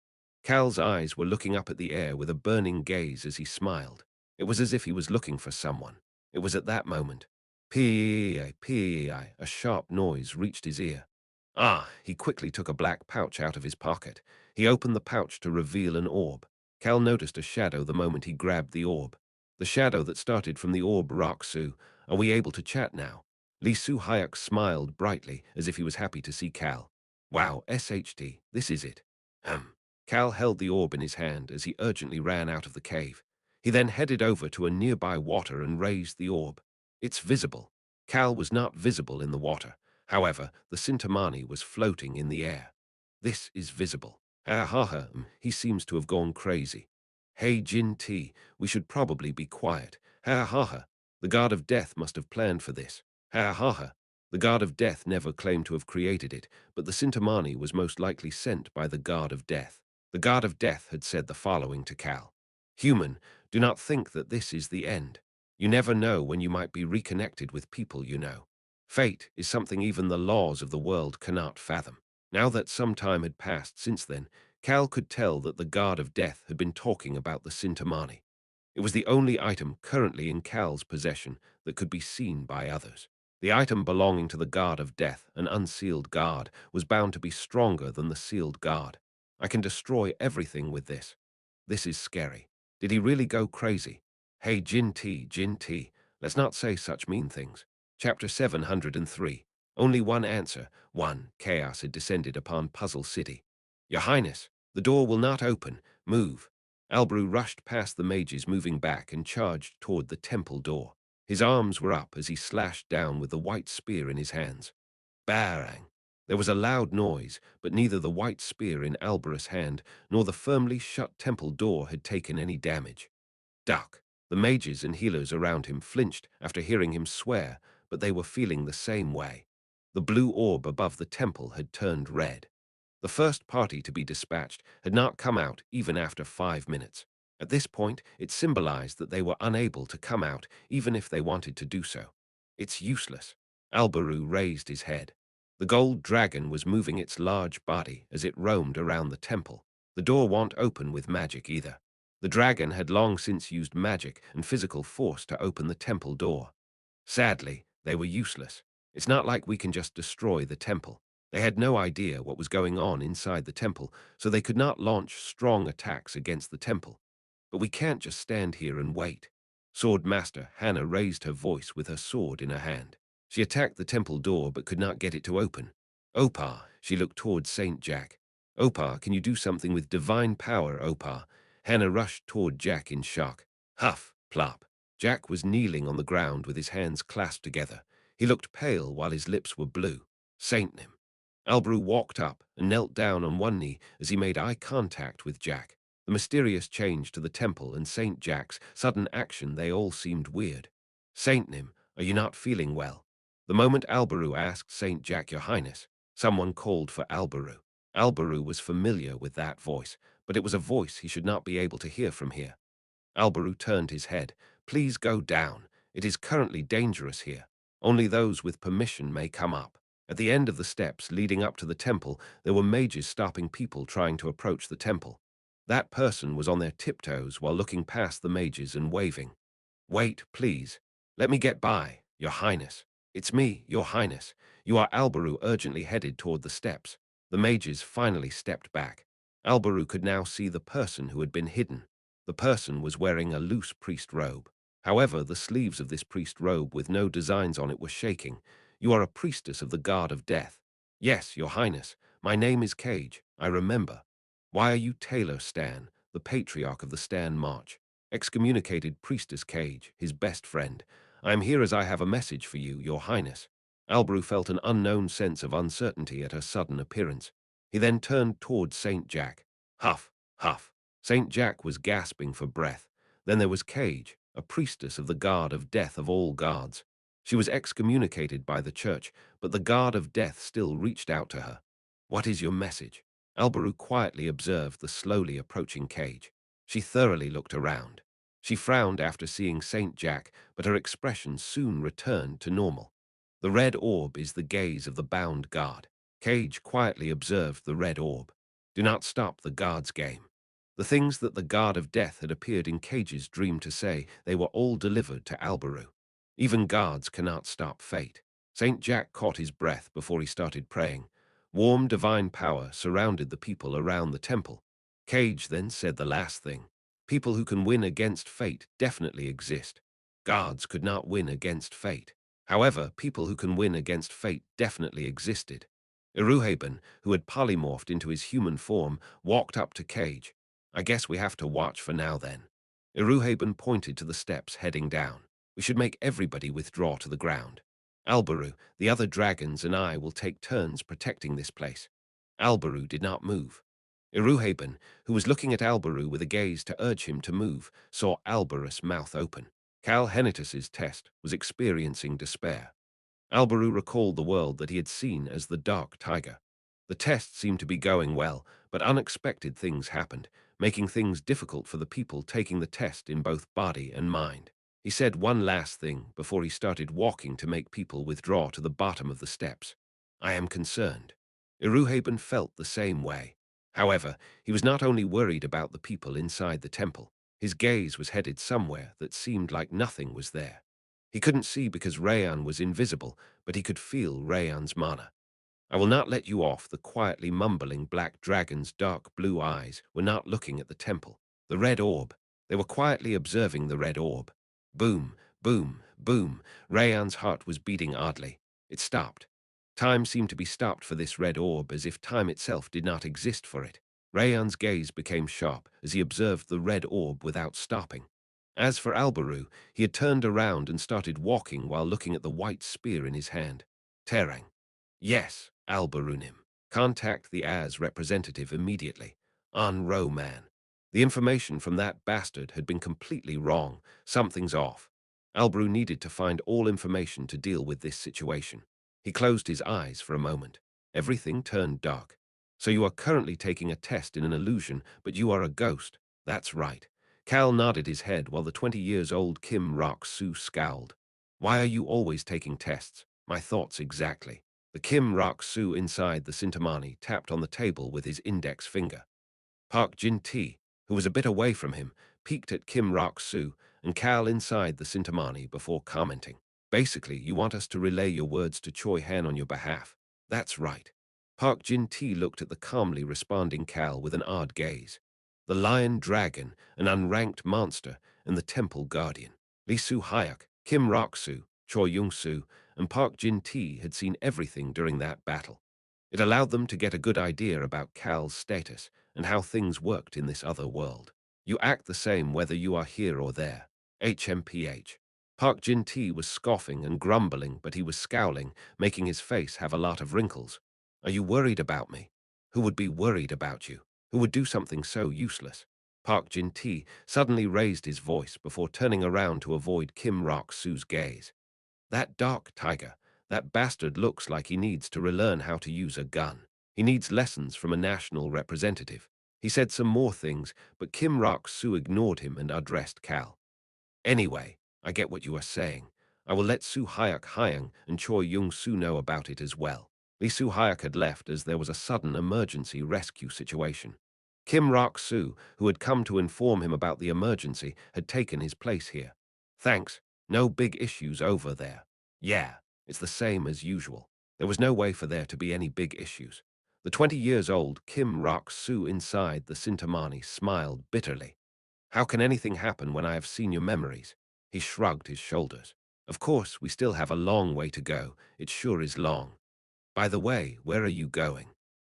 Cal's eyes were looking up at the air with a burning gaze as he smiled. It was as if he was looking for someone. It was at that moment. P-E-I, P-E-I, a sharp noise reached his ear. Ah, he quickly took a black pouch out of his pocket. He opened the pouch to reveal an orb. Cal noticed a shadow the moment he grabbed the orb. The shadow that started from the orb. Roxu, are we able to chat now? Lee Su Hayek smiled brightly as if he was happy to see Cal. Wow, SHT, this is it. Cal held the orb in his hand as he urgently ran out of the cave. He then headed over to a nearby water and raised the orb. It's visible. Cal was not visible in the water. However, the Sintamani was floating in the air. This is visible. Ah ha ha, he seems to have gone crazy. Hey Jin T, we should probably be quiet. Ha ha ha, the god of death must have planned for this. Ha ha ha, the god of death never claimed to have created it, but the Sintamani was most likely sent by the god of death. The god of death had said the following to Cal. Human, do not think that this is the end. You never know when you might be reconnected with people you know. Fate is something even the laws of the world cannot fathom. Now that some time had passed since then, Cal could tell that the god of death had been talking about the Sintamani. It was the only item currently in Cal's possession that could be seen by others. The item belonging to the god of death, an unsealed guard, was bound to be stronger than the sealed guard. I can destroy everything with this. This is scary. Did he really go crazy? Hey, Jin T, let's not say such mean things. Chapter 703. Only one answer. 1. Chaos had descended upon Puzzle City. Your Highness, the door will not open. Move. Albrew rushed past the mages moving back and charged toward the temple door. His arms were up as he slashed down with the white spear in his hands. Bang! There was a loud noise, but neither the white spear in Alberus' hand nor the firmly shut temple door had taken any damage. Duck! The mages and healers around him flinched after hearing him swear, but they were feeling the same way. The blue orb above the temple had turned red. The first party to be dispatched had not come out even after 5 minutes. At this point, it symbolized that they were unable to come out even if they wanted to do so. It's useless. Alberu raised his head. The gold dragon was moving its large body as it roamed around the temple. The door won't open with magic either. The dragon had long since used magic and physical force to open the temple door. Sadly, they were useless. It's not like we can just destroy the temple. They had no idea what was going on inside the temple, so they could not launch strong attacks against the temple. But we can't just stand here and wait. Sword Master Hannah raised her voice with her sword in her hand. She attacked the temple door but could not get it to open. Opar, she looked towards Saint Jack. Opar, can you do something with divine power, Opar? Hannah rushed toward Jack in shock. Huff, plop. Jack was kneeling on the ground with his hands clasped together. He looked pale while his lips were blue. Saint him. Albrew walked up and knelt down on one knee as he made eye contact with Jack. The mysterious change to the temple and Saint Jack's sudden action, they all seemed weird. Saint Nim, are you not feeling well? The moment Alberu asked Saint Jack, Your Highness, someone called for Alberu. Alberu was familiar with that voice, but it was a voice he should not be able to hear from here. Alberu turned his head. Please go down. It is currently dangerous here. Only those with permission may come up. At the end of the steps leading up to the temple, there were mages stopping people trying to approach the temple. That person was on their tiptoes while looking past the mages and waving. Wait, please. Let me get by, Your Highness. It's me, Your Highness. You are Alberu urgently headed toward the steps. The mages finally stepped back. Alberu could now see the person who had been hidden. The person was wearing a loose priest robe. However, the sleeves of this priest robe with no designs on it were shaking. You are a priestess of the god of death. Yes, Your Highness. My name is Cage. I remember. Why are you Taylor Stan, the patriarch of the Stan March? Excommunicated priestess Cage, his best friend. I am here as I have a message for you, Your Highness. Albrew felt an unknown sense of uncertainty at her sudden appearance. He then turned towards Saint Jack. Huff, huff. Saint Jack was gasping for breath. Then there was Cage, a priestess of the god of death of all gods. She was excommunicated by the church, but the god of death still reached out to her. What is your message? Alberu quietly observed the slowly approaching Cage. She thoroughly looked around. She frowned after seeing Saint Jack, but her expression soon returned to normal. The red orb is the gaze of the bound god. Cage quietly observed the red orb. Do not stop the god's game. The things that the god of death had appeared in Cage's dream to say, they were all delivered to Alberu. Even gods cannot stop fate. Saint Jack caught his breath before he started praying. Warm divine power surrounded the people around the temple. Cage then said the last thing. People who can win against fate definitely exist. Gods could not win against fate. However, people who can win against fate definitely existed. Iruhaben, who had polymorphed into his human form, walked up to Cage. I guess we have to watch for now then. Iruhaben pointed to the steps heading down. We should make everybody withdraw to the ground. Albaru, the other dragons, and I will take turns protecting this place. Albaru did not move. Iruhaben, who was looking at Albaru with a gaze to urge him to move, saw Albarus' mouth open. Cal Henitus's test was experiencing despair. Albaru recalled the world that he had seen as the Dark Tiger. The test seemed to be going well, but unexpected things happened, making things difficult for the people taking the test in both body and mind. He said one last thing before he started walking to make people withdraw to the bottom of the steps. I am concerned. Iruhaben felt the same way. However, he was not only worried about the people inside the temple. His gaze was headed somewhere that seemed like nothing was there. He couldn't see because Rayan was invisible, but he could feel Rayan's mana. I will not let you off. The quietly mumbling black dragon's dark blue eyes were not looking at the temple. The red orb. They were quietly observing the red orb. Boom, boom, boom. Rayan's heart was beating oddly. It stopped. Time seemed to be stopped for this red orb, as if time itself did not exist for it. Rayan's gaze became sharp as he observed the red orb without stopping. As for Albaru, he had turned around and started walking while looking at the white spear in his hand. Terang. Yes, Albarunim. Contact the AS representative immediately. On man. The information from that bastard had been completely wrong. Something's off. Albaru needed to find all information to deal with this situation. He closed his eyes for a moment. Everything turned dark. So you are currently taking a test in an illusion, but you are a ghost. That's right. Cal nodded his head while the 20-years-old Kim Rock-Soo scowled. Why are you always taking tests? My thoughts exactly. The Kim Rock-Soo inside the Sintamani tapped on the table with his index finger. Park Jin-T, who was a bit away from him, peeked at Kim Rock-Soo and Cal inside the Sintamani before commenting. Basically, you want us to relay your words to Choi Han on your behalf. That's right. Park Jin-T looked at the calmly responding Cal with an odd gaze. The Lion Dragon, an unranked monster, and the Temple Guardian. Lee Soo-hyuk, Kim Rock-Soo, Choi Young-Soo, and Park Jin-T had seen everything during that battle. It allowed them to get a good idea about Cal's status and how things worked in this other world. You act the same whether you are here or there. HMPH. Park Jin-T was scoffing and grumbling, but he was scowling, making his face have a lot of wrinkles. Are you worried about me? Who would be worried about you? Who would do something so useless? Park Jin-T suddenly raised his voice before turning around to avoid Kim Rock-Soo's gaze. That Dark Tiger, that bastard looks like he needs to relearn how to use a gun. He needs lessons from a national representative. He said some more things, but Kim Rock-Soo ignored him and addressed Cal. Anyway, I get what you are saying. I will let Soo-hyuk and Choi Young-Soo know about it as well. Lee Soo-hyuk had left as there was a sudden emergency rescue situation. Kim Rock-Soo, who had come to inform him about the emergency, had taken his place here. Thanks. No big issues over there. Yeah, it's the same as usual. There was no way for there to be any big issues. The 20-years-old Kim Rock-Soo inside the Sintamani smiled bitterly. How can anything happen when I have seen your memories? He shrugged his shoulders. Of course, we still have a long way to go. It sure is long. By the way, where are you going?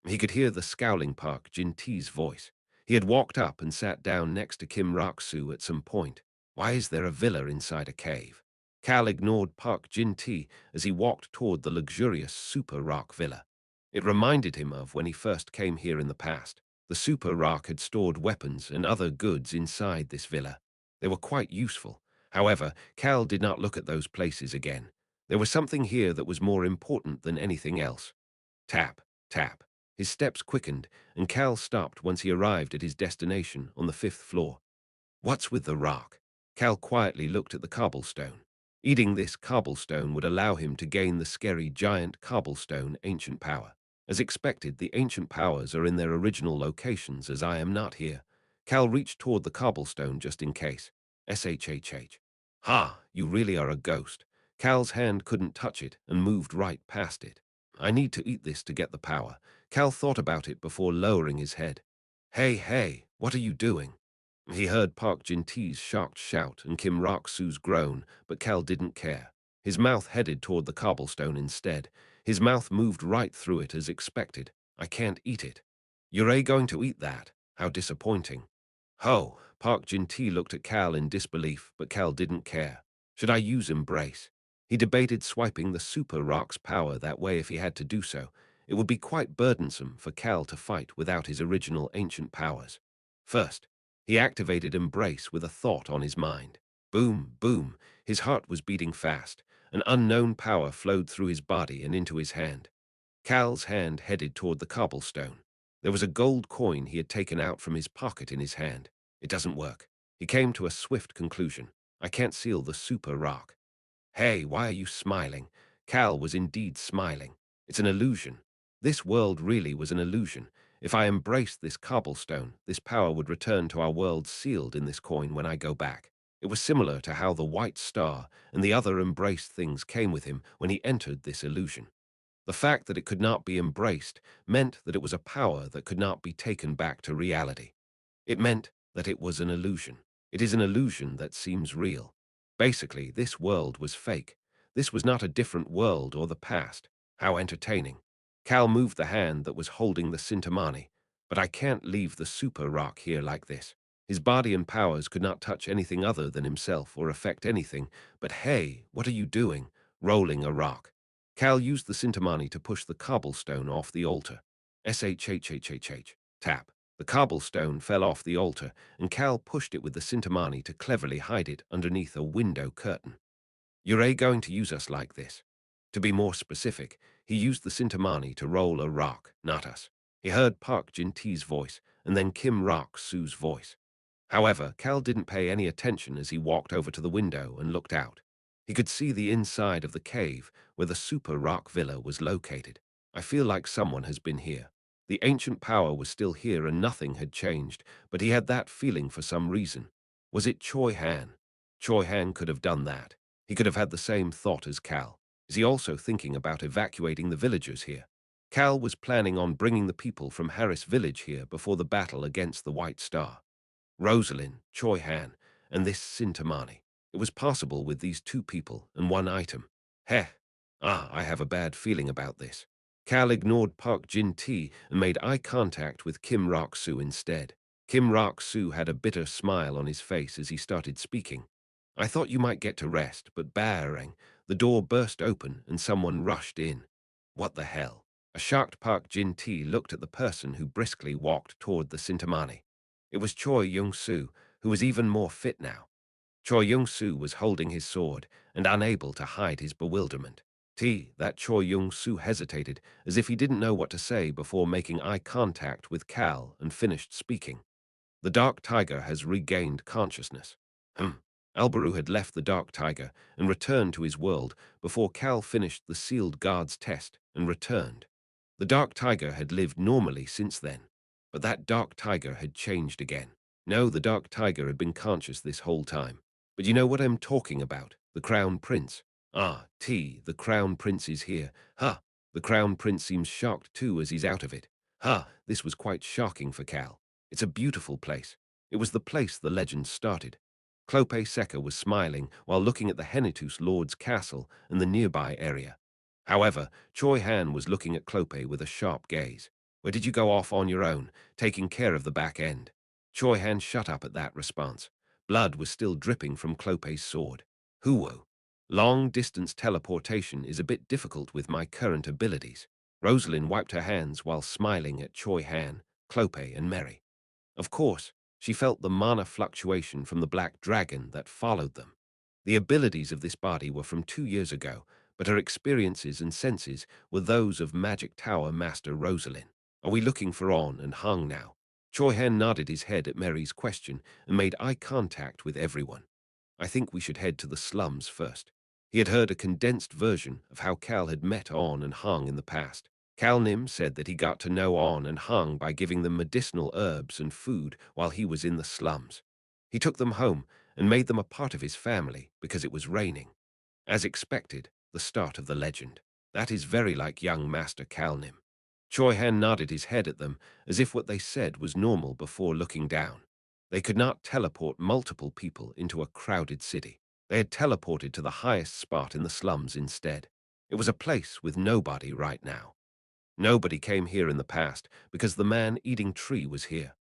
He could hear the scowling Park Jin-T's voice. He had walked up and sat down next to Kim Rock-Soo at some point. Why is there a villa inside a cave? Cal ignored Park Jin-T as he walked toward the luxurious Super Rock villa. It reminded him of when he first came here in the past. The Super Rock had stored weapons and other goods inside this villa. They were quite useful. However, Cal did not look at those places again. There was something here that was more important than anything else. Tap, tap. His steps quickened, and Cal stopped once he arrived at his destination on the 5th floor. What's with the rock? Cal quietly looked at the cobblestone. Eating this cobblestone would allow him to gain the scary giant cobblestone ancient power. As expected, the ancient powers are in their original locations as I am not here. Cal reached toward the cobblestone just in case. SHHH. Ha, you really are a ghost. Cal's hand couldn't touch it and moved right past it. I need to eat this to get the power. Cal thought about it before lowering his head. Hey, what are you doing? He heard Park Jin-T's shocked shout and Kim Rock-Soo's groan, but Cal didn't care. His mouth headed toward the cobblestone instead. His mouth moved right through it as expected. I can't eat it. You're going to eat that? How disappointing. Ho! Park Jin-T looked at Cal in disbelief, but Cal didn't care. Should I use embrace? He debated swiping the super rock's power that way if he had to do so. It would be quite burdensome for Cal to fight without his original ancient powers. First, he activated embrace with a thought on his mind. Boom, boom. His heart was beating fast. An unknown power flowed through his body and into his hand. Cal's hand headed toward the cobblestone. There was a gold coin he had taken out from his pocket in his hand. It doesn't work. He came to a swift conclusion. I can't seal the super rock. Hey, why are you smiling? Cal was indeed smiling. It's an illusion. This world really was an illusion. If I embraced this cobblestone, this power would return to our world sealed in this coin when I go back. It was similar to how the white star and the other embraced things came with him when he entered this illusion. The fact that it could not be embraced meant that it was a power that could not be taken back to reality. It meant that it was an illusion. It is an illusion that seems real. Basically, this world was fake. This was not a different world or the past. How entertaining. Cal moved the hand that was holding the Sintamani. But I can't leave the super rock here like this. His body and powers could not touch anything other than himself or affect anything. But hey, what are you doing? Rolling a rock. Cal used the Sintamani to push the cobblestone off the altar. Shhhhhh. Tap. The cobblestone fell off the altar, and Cal pushed it with the Sintamani to cleverly hide it underneath a window curtain. You're going to use us like this. To be more specific, he used the Sintamani to roll a rock, not us. He heard Park Jin-T's voice, and then Kim Rok-Su's voice. However, Cal didn't pay any attention as he walked over to the window and looked out. He could see the inside of the cave where the Super Rock Villa was located. I feel like someone has been here. The ancient power was still here and nothing had changed, but he had that feeling for some reason. Was it Choi Han? Choi Han could have done that. He could have had the same thought as Cal. Is he also thinking about evacuating the villagers here? Cal was planning on bringing the people from Harris Village here before the battle against the White Star. Rosalind, Choi Han, and this Sintamani. It was possible with these two people and one item. Heh. I have a bad feeling about this. Cal ignored Park Jin-T and made eye contact with Kim Rok-Su instead. Kim Rok-Su had a bitter smile on his face as he started speaking. I thought you might get to rest, but bang, the door burst open and someone rushed in. What the hell? A shocked Park Jin-T looked at the person who briskly walked toward the Sintamani. It was Choi Young-Soo, who was even more fit now. Choi Young-Soo was holding his sword and unable to hide his bewilderment. That Choi Young-Soo hesitated as if he didn't know what to say before making eye contact with Cal and finished speaking. The Dark Tiger has regained consciousness. Albaru had left the Dark Tiger and returned to his world before Cal finished the sealed guard's test and returned. The Dark Tiger had lived normally since then, but that Dark Tiger had changed again. No, the Dark Tiger had been conscious this whole time. But you know what I'm talking about, the Crown Prince. The Crown Prince is here. The Crown Prince seems shocked too as he's out of it. This was quite shocking for Cal. It's a beautiful place. It was the place the legend started. Clope Seca was smiling while looking at the Henitus Lord's castle and the nearby area. However, Choi Han was looking at Clope with a sharp gaze. Where did you go off on your own, taking care of the back end? Choi Han shut up at that response. Blood was still dripping from Clope's sword. Huwo. Long-distance teleportation is a bit difficult with my current abilities. Rosalind wiped her hands while smiling at Choi Han, Clope, and Mary. Of course, she felt the mana fluctuation from the black dragon that followed them. The abilities of this body were from 2 years ago, but her experiences and senses were those of Magic Tower Master Rosalind. Are we looking for On and Hung now? Choi Han nodded his head at Mary's question and made eye contact with everyone. I think we should head to the slums first. He had heard a condensed version of how Cal had met On and Hung in the past. Cal Nim said that he got to know On and Hung by giving them medicinal herbs and food while he was in the slums. He took them home and made them a part of his family because it was raining. As expected, the start of the legend. That is very like young Master Cal Nim. Choi Han nodded his head at them as if what they said was normal before looking down. They could not teleport multiple people into a crowded city. They had teleported to the highest spot in the slums instead. It was a place with nobody right now. Nobody came here in the past because the man-eating tree was here.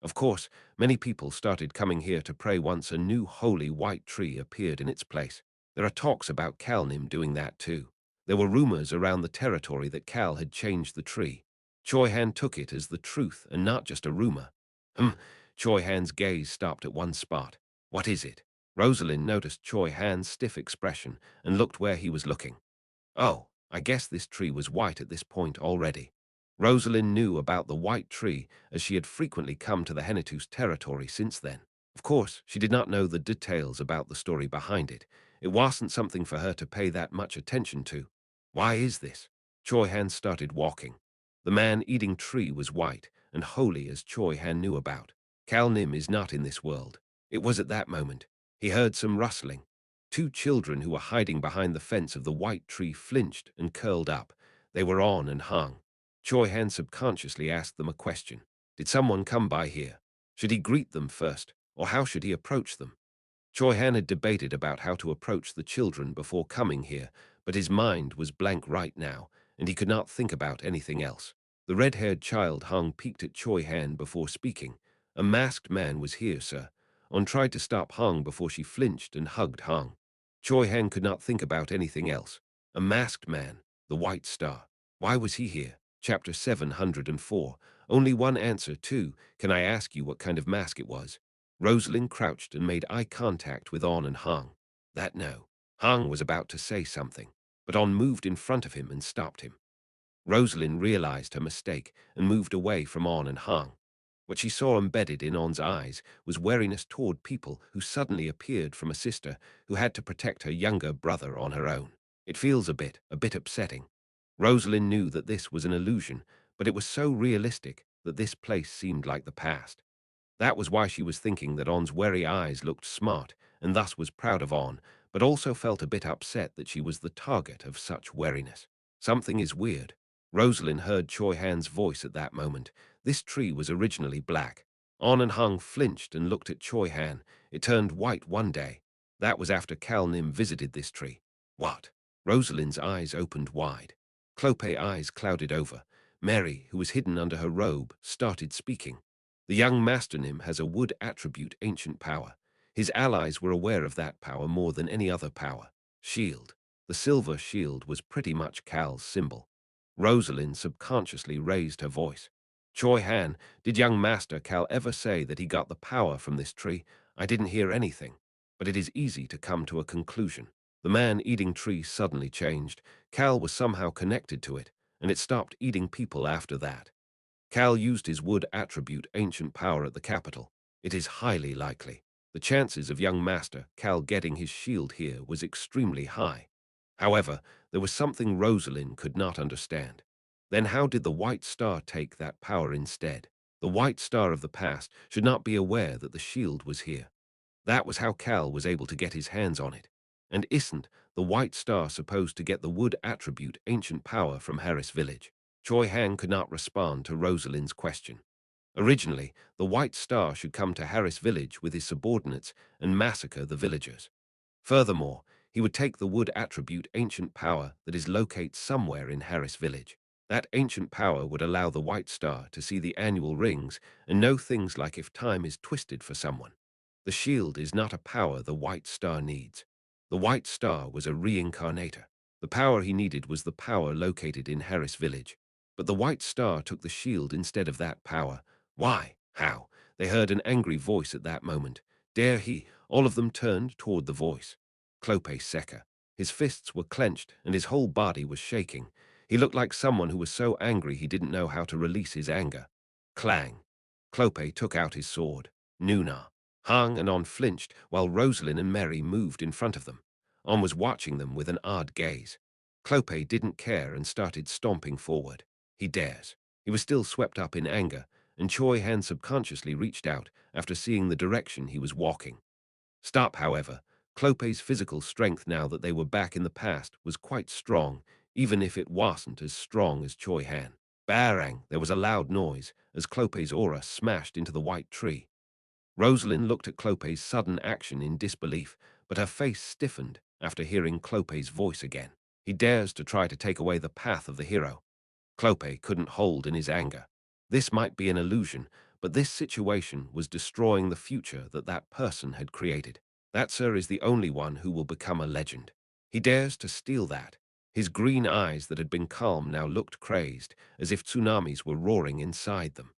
Of course, many people started coming here to pray once a new holy white tree appeared in its place. There are talks about Kalnim doing that too. There were rumors around the territory that Cal had changed the tree. Choi Han took it as the truth and not just a rumor. Hmm, Choi Han's gaze stopped at one spot. What is it? Rosalind noticed Choi Han's stiff expression and looked where he was looking. Oh, I guess this tree was white at this point already. Rosalind knew about the white tree as she had frequently come to the Hennetus territory since then. Of course, she did not know the details about the story behind it. It wasn't something for her to pay that much attention to. Why is this? Choi Han started walking. The man-eating tree was white and holy as Choi Han knew about. Kal Nim is not in this world. It was at that moment. He heard some rustling. Two children who were hiding behind the fence of the white tree flinched and curled up. They were on and hung. Choi Han subconsciously asked them a question. Did someone come by here? Should he greet them first, or how should he approach them? Choi Han had debated about how to approach the children before coming here, but his mind was blank right now, and he could not think about anything else. The red-haired child Hung peeked at Choi Han before speaking. A masked man was here, sir. On tried to stop Hung before she flinched and hugged Hung. Choi Han could not think about anything else. A masked man, the White Star. Why was he here? Chapter 704. Only one answer, too. Can I ask you what kind of mask it was? Rosalind crouched and made eye contact with On and Hung. That no. Hung was about to say something, but On moved in front of him and stopped him. Rosalind realized her mistake and moved away from On and Hung. What she saw embedded in On's eyes was wariness toward people who suddenly appeared from a sister who had to protect her younger brother on her own. It feels a bit upsetting. Rosalind knew that this was an illusion, but it was so realistic that this place seemed like the past. That was why she was thinking that On's wary eyes looked smart and thus was proud of On, but also felt a bit upset that she was the target of such wariness. Something is weird. Rosalind heard Choi Han's voice at that moment. This tree was originally black. On and Hung flinched and looked at Choi Han. It turned white one day. That was after Kal Nim visited this tree. What? Rosalind's eyes opened wide. Clope's eyes clouded over. Mary, who was hidden under her robe, started speaking. The young Master Nim has a wood attribute ancient power. His allies were aware of that power more than any other power. Shield. The silver shield was pretty much Cal's symbol. Rosalind subconsciously raised her voice. Choi Han, did young Master Cal ever say that he got the power from this tree? I didn't hear anything, but it is easy to come to a conclusion. The man-eating tree suddenly changed. Cal was somehow connected to it, and it stopped eating people after that. Cal used his wood attribute ancient power at the capital. It is highly likely. The chances of young Master Cal getting his shield here was extremely high. However, there was something Rosalind could not understand. Then how did the White Star take that power instead? The White Star of the past should not be aware that the shield was here. That was how Cal was able to get his hands on it. And isn't the White Star supposed to get the wood attribute ancient power from Harris Village? Choi Han could not respond to Rosalind's question. Originally, the White Star should come to Harris Village with his subordinates and massacre the villagers. Furthermore, he would take the wood attribute ancient power that is located somewhere in Harris Village. That ancient power would allow the White Star to see the annual rings and know things like if time is twisted for someone. The shield is not a power the White Star needs. The White Star was a reincarnator. The power he needed was the power located in Harris Village. But the White Star took the shield instead of that power. Why? How? They heard an angry voice at that moment. Dare he? All of them turned toward the voice. Clope Seca. His fists were clenched and his whole body was shaking. He looked like someone who was so angry he didn't know how to release his anger. Clang. Clope took out his sword. Nuna. Hung and On flinched while Rosalind and Mary moved in front of them. On was watching them with an odd gaze. Clope didn't care and started stomping forward. He dares. He was still swept up in anger, and Choi Han subconsciously reached out after seeing the direction he was walking. Stop, however. Clope's physical strength now that they were back in the past was quite strong, even if it wasn't as strong as Choi Han. Barang! There was a loud noise as Clope's aura smashed into the white tree. Rosalind looked at Clope's sudden action in disbelief, but her face stiffened after hearing Clope's voice again. He dares to try to take away the path of the hero. Clope couldn't hold in his anger. This might be an illusion, but this situation was destroying the future that that person had created. That, sir, is the only one who will become a legend. He dares to steal that. His green eyes that had been calm now looked crazed, as if tsunamis were roaring inside them.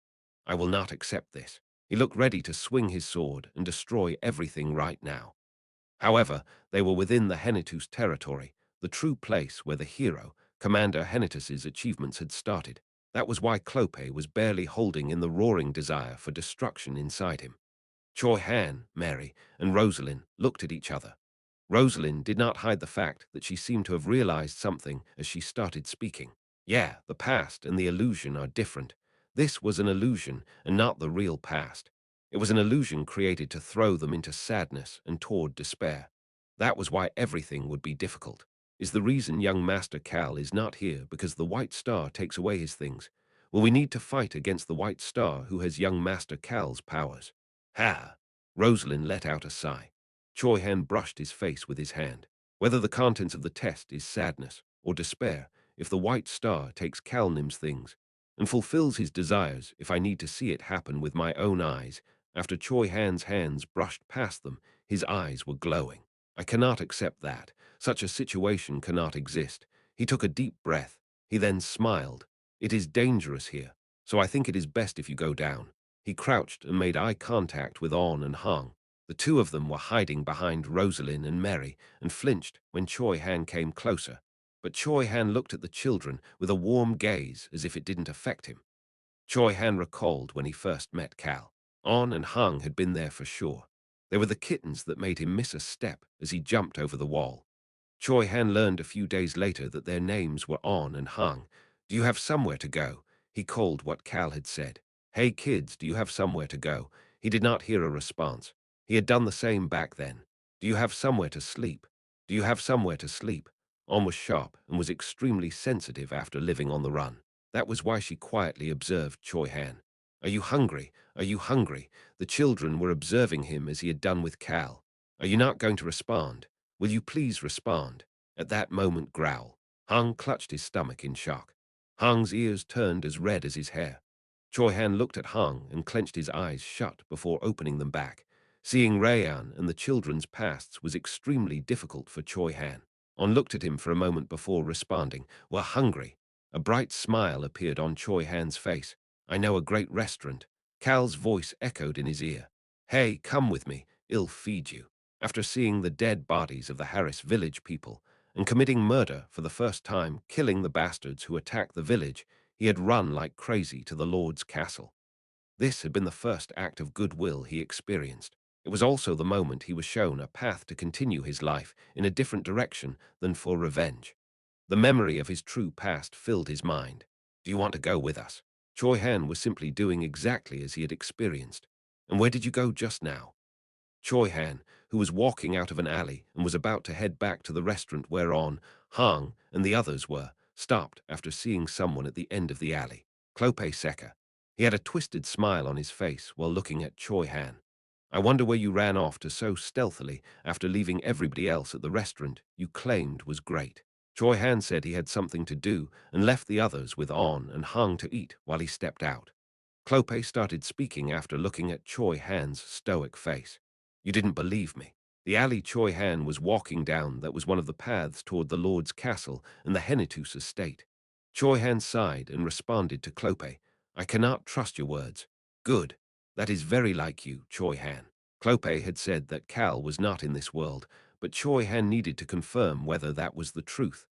I will not accept this. He looked ready to swing his sword and destroy everything right now. However, they were within the Henitus territory, the true place where the hero, Commander Henitus's achievements had started. That was why Clope was barely holding in the roaring desire for destruction inside him. Choi Han, Mary, and Rosalind looked at each other. Rosalind did not hide the fact that she seemed to have realized something as she started speaking. Yeah, the past and the illusion are different. This was an illusion and not the real past. It was an illusion created to throw them into sadness and toward despair. That was why everything would be difficult. Is the reason young Master Cal is not here because the White Star takes away his things? Will we need to fight against the White Star who has young Master Cal's powers? Ha! Rosalind let out a sigh. Choi Han brushed his face with his hand. Whether the contents of the test is sadness or despair, if the White Star takes Kalnim's things and fulfills his desires, if I need to see it happen with my own eyes, after Choi Han's hands brushed past them, his eyes were glowing. I cannot accept that. Such a situation cannot exist. He took a deep breath. He then smiled. It is dangerous here, so I think it is best if you go down. He crouched and made eye contact with On and Hong. The two of them were hiding behind Rosalind and Mary and flinched when Choi Han came closer. But Choi Han looked at the children with a warm gaze as if it didn't affect him. Choi Han recalled when he first met Cal. On and Hung had been there for sure. They were the kittens that made him miss a step as he jumped over the wall. Choi Han learned a few days later that their names were On and Hung. Do you have somewhere to go? He called what Cal had said. Hey kids, do you have somewhere to go? He did not hear a response. He had done the same back then. Do you have somewhere to sleep? Do you have somewhere to sleep? On was sharp and was extremely sensitive after living on the run. That was why she quietly observed Choi Han. Are you hungry? Are you hungry? The children were observing him as he had done with Cal. Are you not going to respond? Will you please respond? At that moment, growl. Hung clutched his stomach in shock. Hung's ears turned as red as his hair. Choi Han looked at Hung and clenched his eyes shut before opening them back. Seeing Rayan and the children's pasts was extremely difficult for Choi Han. On looked at him for a moment before responding. We're hungry. A bright smile appeared on Choi Han's face. I know a great restaurant. Cal's voice echoed in his ear. Hey, come with me. I'll feed you. After seeing the dead bodies of the Harris village people and committing murder for the first time, killing the bastards who attacked the village, he had run like crazy to the Lord's castle. This had been the first act of goodwill he experienced. It was also the moment he was shown a path to continue his life in a different direction than for revenge. The memory of his true past filled his mind. Do you want to go with us? Choi Han was simply doing exactly as he had experienced. And where did you go just now? Choi Han, who was walking out of an alley and was about to head back to the restaurant whereon Hang and the others were, stopped after seeing someone at the end of the alley. Clope Seka. He had a twisted smile on his face while looking at Choi Han. I wonder where you ran off to so stealthily after leaving everybody else at the restaurant you claimed was great. Choi Han said he had something to do and left the others with On and Hung to eat while he stepped out. Clope started speaking after looking at Choi Han's stoic face. You didn't believe me. The alley Choi Han was walking down that was one of the paths toward the Lord's castle and the Henitus estate. Choi Han sighed and responded to Clope. I cannot trust your words. Good. That is very like you, Choi Han. Clope had said that Cal was not in this world, but Choi Han needed to confirm whether that was the truth.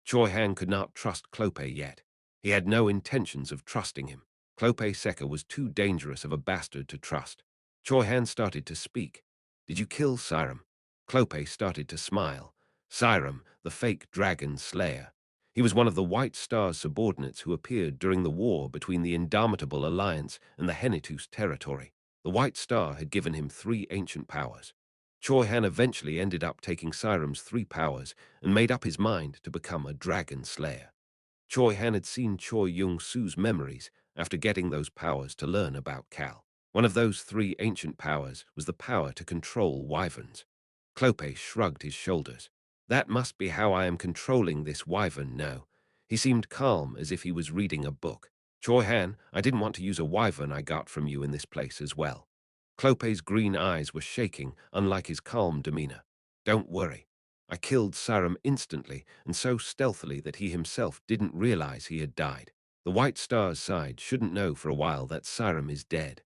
Choi Han could not trust Clope yet. He had no intentions of trusting him. Clope Seka was too dangerous of a bastard to trust. Choi Han started to speak. Did you kill Siram? Clope started to smile. Siram, the fake dragon slayer. He was one of the White Star's subordinates who appeared during the war between the Indomitable Alliance and the Henitus territory. The White Star had given him 3 ancient powers. Choi Han eventually ended up taking Siram's 3 powers and made up his mind to become a dragon slayer. Choi Han had seen Choi Yung-su's memories after getting those powers to learn about Cal. One of those 3 ancient powers was the power to control wyverns. Clope shrugged his shoulders. That must be how I am controlling this wyvern now. He seemed calm, as if he was reading a book. Choi Han, I didn't want to use a wyvern I got from you in this place as well. Clope's green eyes were shaking, unlike his calm demeanor. Don't worry. I killed Sarum instantly, and so stealthily that he himself didn't realize he had died. The White Star's side shouldn't know for a while that Sarum is dead.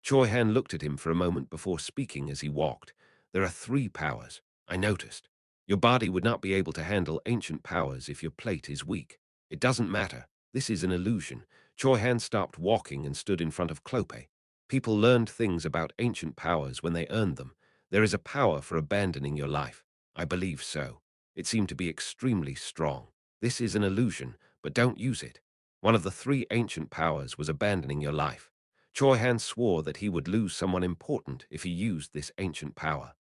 Choi Han looked at him for a moment before speaking as he walked. There are 3 powers, I noticed. Your body would not be able to handle ancient powers if your plate is weak. It doesn't matter. This is an illusion. Choi Han stopped walking and stood in front of Clope. People learned things about ancient powers when they earned them. There is a power for abandoning your life. I believe so. It seemed to be extremely strong. This is an illusion, but don't use it. One of the 3 ancient powers was abandoning your life. Choi Han swore that he would lose someone important if he used this ancient power.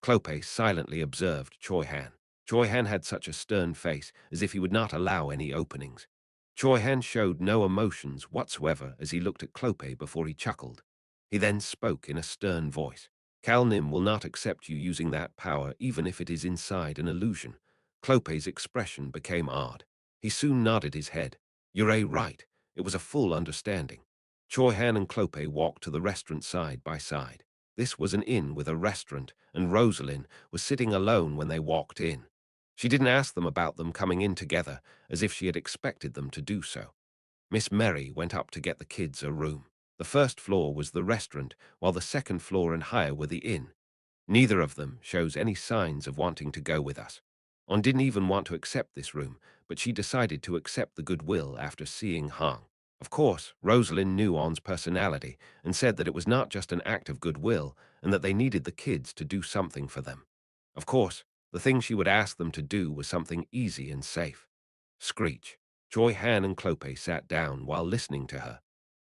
Clope silently observed Choi Han. Choi Han had such a stern face, as if he would not allow any openings. Choi Han showed no emotions whatsoever as he looked at Clope before he chuckled. He then spoke in a stern voice. Cal Nim will not accept you using that power even if it is inside an illusion. Clope's expression became odd. He soon nodded his head. You're right. It was a full understanding. Choi Han and Clope walked to the restaurant side by side. This was an inn with a restaurant, and Rosalind was sitting alone when they walked in. She didn't ask them about them coming in together, as if she had expected them to do so. Miss Mary went up to get the kids a room. The first floor was the restaurant, while the second floor and higher were the inn. Neither of them shows any signs of wanting to go with us. On didn't even want to accept this room, but she decided to accept the goodwill after seeing Hong. Of course, Rosalind knew On's personality and said that it was not just an act of goodwill and that they needed the kids to do something for them. Of course, the thing she would ask them to do was something easy and safe. Screech. Choi Han and Clope sat down while listening to her.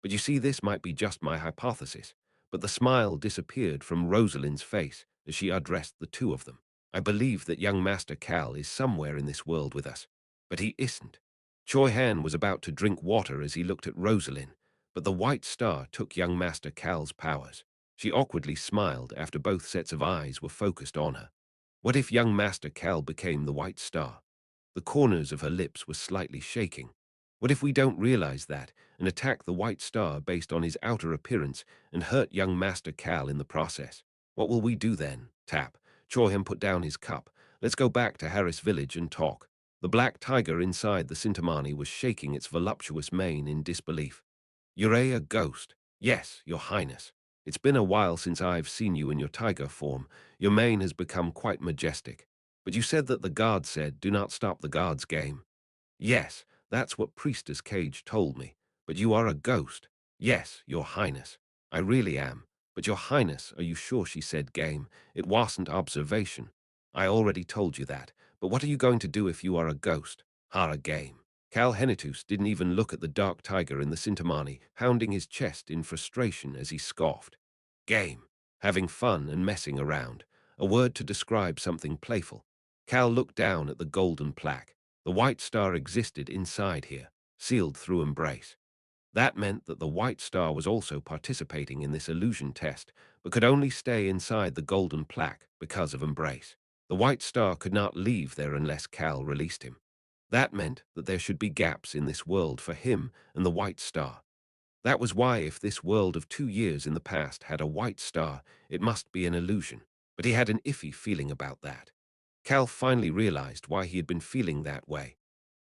But you see, this might be just my hypothesis. But the smile disappeared from Rosalind's face as she addressed the 2 of them. I believe that young Master Cal is somewhere in this world with us, but he isn't. Choi Han was about to drink water as he looked at Rosalind, but the White Star took young Master Cal's powers. She awkwardly smiled after both sets of eyes were focused on her. What if young Master Cal became the White Star? The corners of her lips were slightly shaking. What if we don't realize that and attack the White Star based on his outer appearance and hurt young Master Cal in the process? What will we do then? Tap. Choi Han put down his cup. Let's go back to Harris Village and talk. The black tiger inside the Sintamani was shaking its voluptuous mane in disbelief. You're a ghost. Yes, Your Highness. It's been a while since I've seen you in your tiger form. Your mane has become quite majestic. But you said that the guard said, do not stop the guard's game. Yes, that's what Priestess Cage told me. But you are a ghost. Yes, Your Highness. I really am. But Your Highness, are you sure she said game? It wasn't observation. I already told you that. But what are you going to do if you are a ghost? Hara game. Cal Henitus didn't even look at the dark tiger in the Sintamani, pounding his chest in frustration as he scoffed. Game. Having fun and messing around. A word to describe something playful. Cal looked down at the golden plaque. The White Star existed inside here, sealed through embrace. That meant that the White Star was also participating in this illusion test, but could only stay inside the golden plaque because of embrace. The White Star could not leave there unless Cal released him. That meant that there should be gaps in this world for him and the White Star. That was why if this world of 2 years in the past had a White Star, it must be an illusion. But he had an iffy feeling about that. Cal finally realized why he had been feeling that way.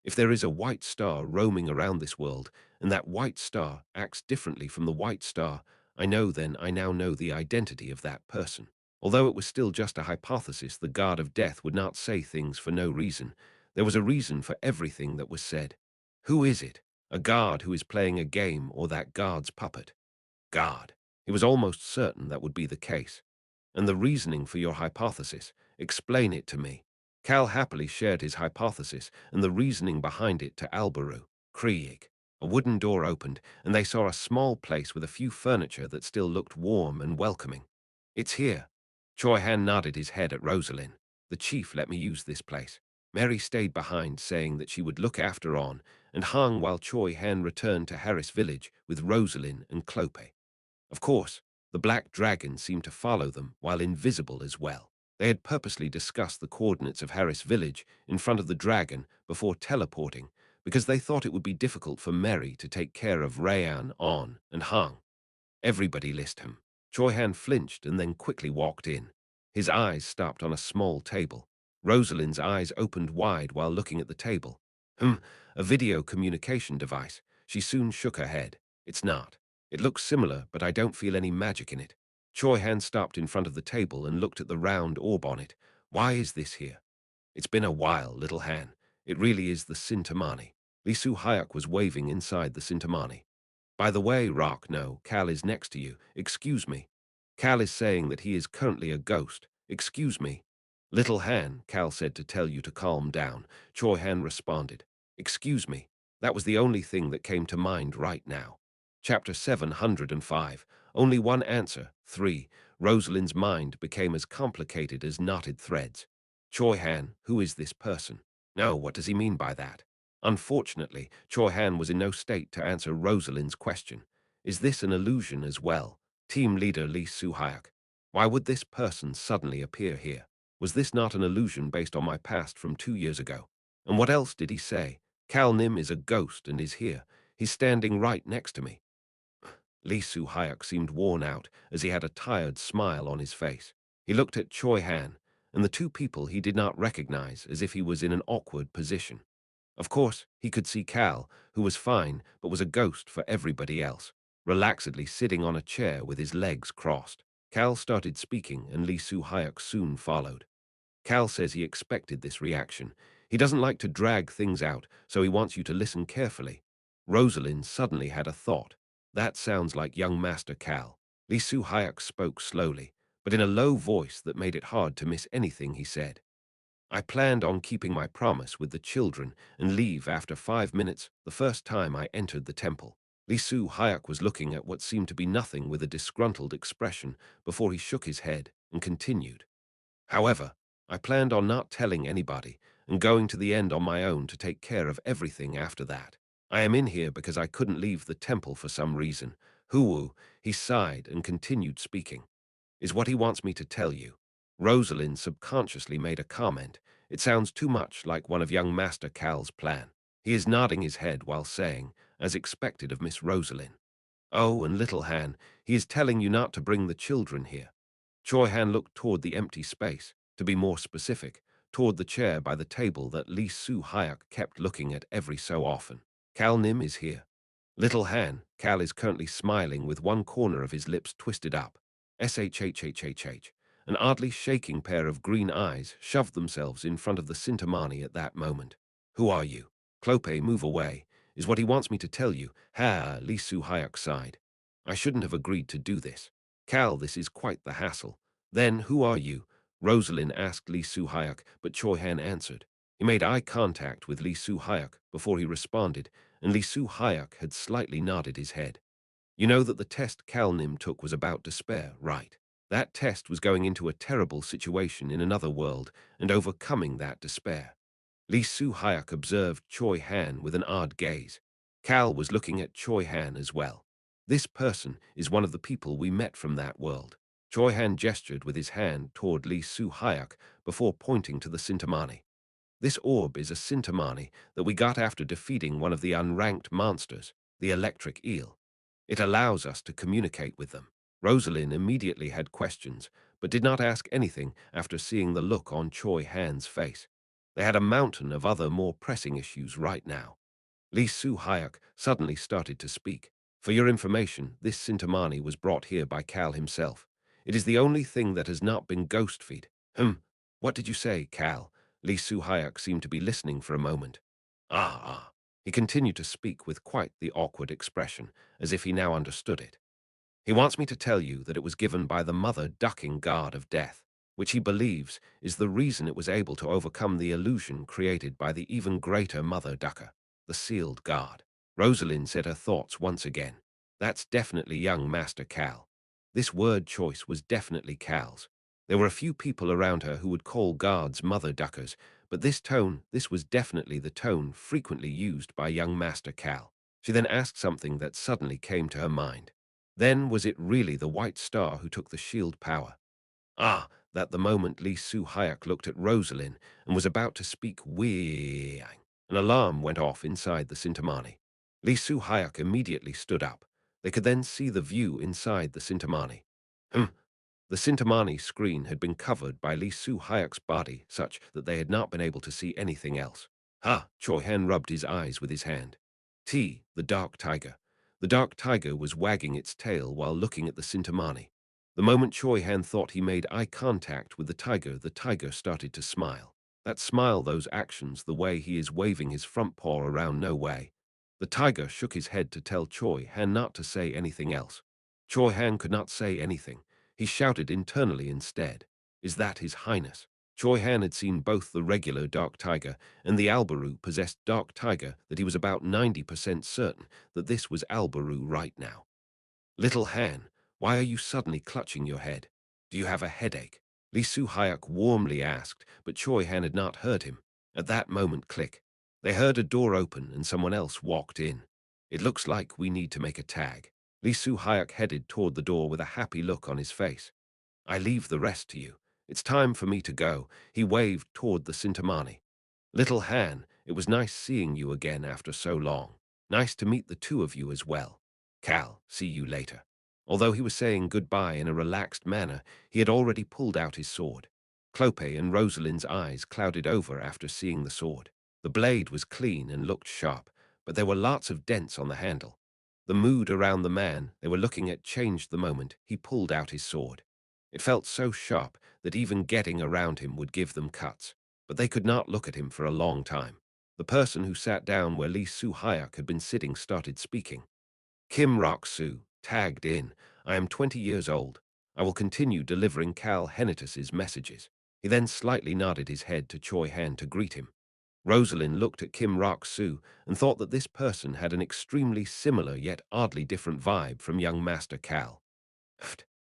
If there is a White Star roaming around this world, and that White Star acts differently from the White Star, I now know the identity of that person. Although it was still just a hypothesis, the God of Death would not say things for no reason. There was a reason for everything that was said. Who is it? A god who is playing a game, or that god's puppet? God. He was almost certain that would be the case. And the reasoning for your hypothesis, explain it to me. Cal happily shared his hypothesis and the reasoning behind it to Albaru. Krieg. A wooden door opened, and they saw a small place with a few furniture that still looked warm and welcoming. It's here. Choi Han nodded his head at Rosalind. The chief let me use this place. Mary stayed behind, saying that she would look after On, and hung while Choi Han returned to Harris Village with Rosalind and Clope. Of course, the black dragon seemed to follow them while invisible as well. They had purposely discussed the coordinates of Harris Village in front of the dragon before teleporting because they thought it would be difficult for Mary to take care of Rayan, On, and Hang. Everybody list him. Choi Han flinched and then quickly walked in. His eyes stopped on a small table. Rosalind's eyes opened wide while looking at the table. A video communication device. She soon shook her head. It's not. It looks similar, but I don't feel any magic in it. Choi Han stopped in front of the table and looked at the round orb on it. Why is this here? It's been a while, little Han. It really is the Sintamani. Lee Su Hyuk was waving inside the Sintamani. By the way, Rock, no, Cal is next to you. Excuse me. Cal is saying that he is currently a ghost. Excuse me. Little Han, Cal said to tell you to calm down. Choi Han responded. Excuse me. That was the only thing that came to mind right now. Chapter 705. Only one answer. 3. Rosalind's mind became as complicated as knotted threads. Choi Han, who is this person? No, what does he mean by that? Unfortunately, Choi Han was in no state to answer Rosalind's question. Is this an illusion as well? Team leader Lee Soo-hyuk. Why would this person suddenly appear here? Was this not an illusion based on my past from 2 years ago? And what else did he say? Cal Nim is a ghost and is here. He's standing right next to me. Lee Soo-hyuk seemed worn out as he had a tired smile on his face. He looked at Choi Han and the two people he did not recognize as if he was in an awkward position. Of course, he could see Cal, who was fine but was a ghost for everybody else, relaxedly sitting on a chair with his legs crossed. Cal started speaking and Lee Soo-hyuk soon followed. Cal says he expected this reaction. He doesn't like to drag things out, so he wants you to listen carefully. Rosalind suddenly had a thought. That sounds like young Master Cal. Lee Soo-hyuk spoke slowly, but in a low voice that made it hard to miss anything he said. I planned on keeping my promise with the children and leave after 5 minutes the first time I entered the temple. Lee Soo-hyuk was looking at what seemed to be nothing with a disgruntled expression before he shook his head and continued. However, I planned on not telling anybody and going to the end on my own to take care of everything after that. I am in here because I couldn't leave the temple for some reason. Hoo-woo, he sighed and continued speaking. Is what he wants me to tell you. Rosalind subconsciously made a comment. It sounds too much like one of young Master Cal's plan. He is nodding his head while saying, as expected of Miss Rosalind. Oh, and little Han, he is telling you not to bring the children here. Choi Han looked toward the empty space, to be more specific, toward the chair by the table that Lee Soo-hyuk kept looking at every so often. Cal Nim is here. Little Han, Cal is currently smiling with one corner of his lips twisted up. SHHHHH. An oddly shaking pair of green eyes shoved themselves in front of the Sintamani at that moment. Who are you? Clope, move away, is what he wants me to tell you. Ha, Lee Soo-hyuk sighed. I shouldn't have agreed to do this. Cal, this is quite the hassle. Then, who are you? Rosalind asked Lee Soo-hyuk, but Choi Han answered. He made eye contact with Lee Soo-hyuk before he responded, and Lee Soo-hyuk had slightly nodded his head. You know that the test Cal Nim took was about despair, right? That test was going into a terrible situation in another world and overcoming that despair. Lee Soo-hyuk observed Choi Han with an odd gaze. Cal was looking at Choi Han as well. This person is one of the people we met from that world. Choi Han gestured with his hand toward Lee Soo-hyuk before pointing to the Sintamani. This orb is a Sintamani that we got after defeating one of the unranked monsters, the electric eel. It allows us to communicate with them. Rosalind immediately had questions, but did not ask anything after seeing the look on Choi Han's face. They had a mountain of other more pressing issues right now. Lee Soo-hyuk suddenly started to speak. For your information, this Sintamani was brought here by Cal himself. It is the only thing that has not been ghost-feed. What did you say, Cal? Lee Soo-hyuk seemed to be listening for a moment. Ah. He continued to speak with quite the awkward expression, as if he now understood it. He wants me to tell you that it was given by the mother ducking god of death, which he believes is the reason it was able to overcome the illusion created by the even greater mother ducker, the sealed god. Rosalind said her thoughts once again. That's definitely young Master Cal. This word choice was definitely Cal's. There were a few people around her who would call guards mother duckers, but this was definitely the tone frequently used by young Master Cal. She then asked something that suddenly came to her mind. Then was it really the White Star who took the shield power? Ah, that the moment Lee Soo-hyuk looked at Rosalind and was about to speak Wee, an alarm went off inside the Sintamani. Lee Soo-hyuk immediately stood up. They could then see the view inside the Sintamani. The Sintamani screen had been covered by Lee Soo-hyuk's body such that they had not been able to see anything else. Choi Han rubbed his eyes with his hand. The dark tiger. The dark tiger was wagging its tail while looking at the Sintamani. The moment Choi Han thought he made eye contact with the tiger started to smile. That smile, those actions, the way he is waving his front paw around, no way. The tiger shook his head to tell Choi Han not to say anything else. Choi Han could not say anything. He shouted internally instead. Is that His Highness? Choi Han had seen both the regular dark tiger and the Albaru-possessed dark tiger, that he was about 90% certain that this was Albaru right now. Little Han, why are you suddenly clutching your head? Do you have a headache? Lee Soo-hyuk warmly asked, but Choi Han had not heard him. At that moment, click. They heard a door open and someone else walked in. It looks like we need to make a tag. Lee Soo-hyuk headed toward the door with a happy look on his face. I leave the rest to you. It's time for me to go. He waved toward the Sintamani. Little Han, it was nice seeing you again after so long. Nice to meet the two of you as well. Cal, see you later. Although he was saying goodbye in a relaxed manner, he had already pulled out his sword. Clope and Rosalind's eyes clouded over after seeing the sword. The blade was clean and looked sharp, but there were lots of dents on the handle. The mood around the man they were looking at changed the moment he pulled out his sword. It felt so sharp that even getting around him would give them cuts, but they could not look at him for a long time. The person who sat down where Lee Soo-hyuk had been sitting started speaking. Kim Rok-soo, tagged in. I am 20 years old. I will continue delivering Cal Henitus's messages. He then slightly nodded his head to Choi Han to greet him. Rosalind looked at Kim Rok-soo and thought that this person had an extremely similar yet oddly different vibe from young Master Cal.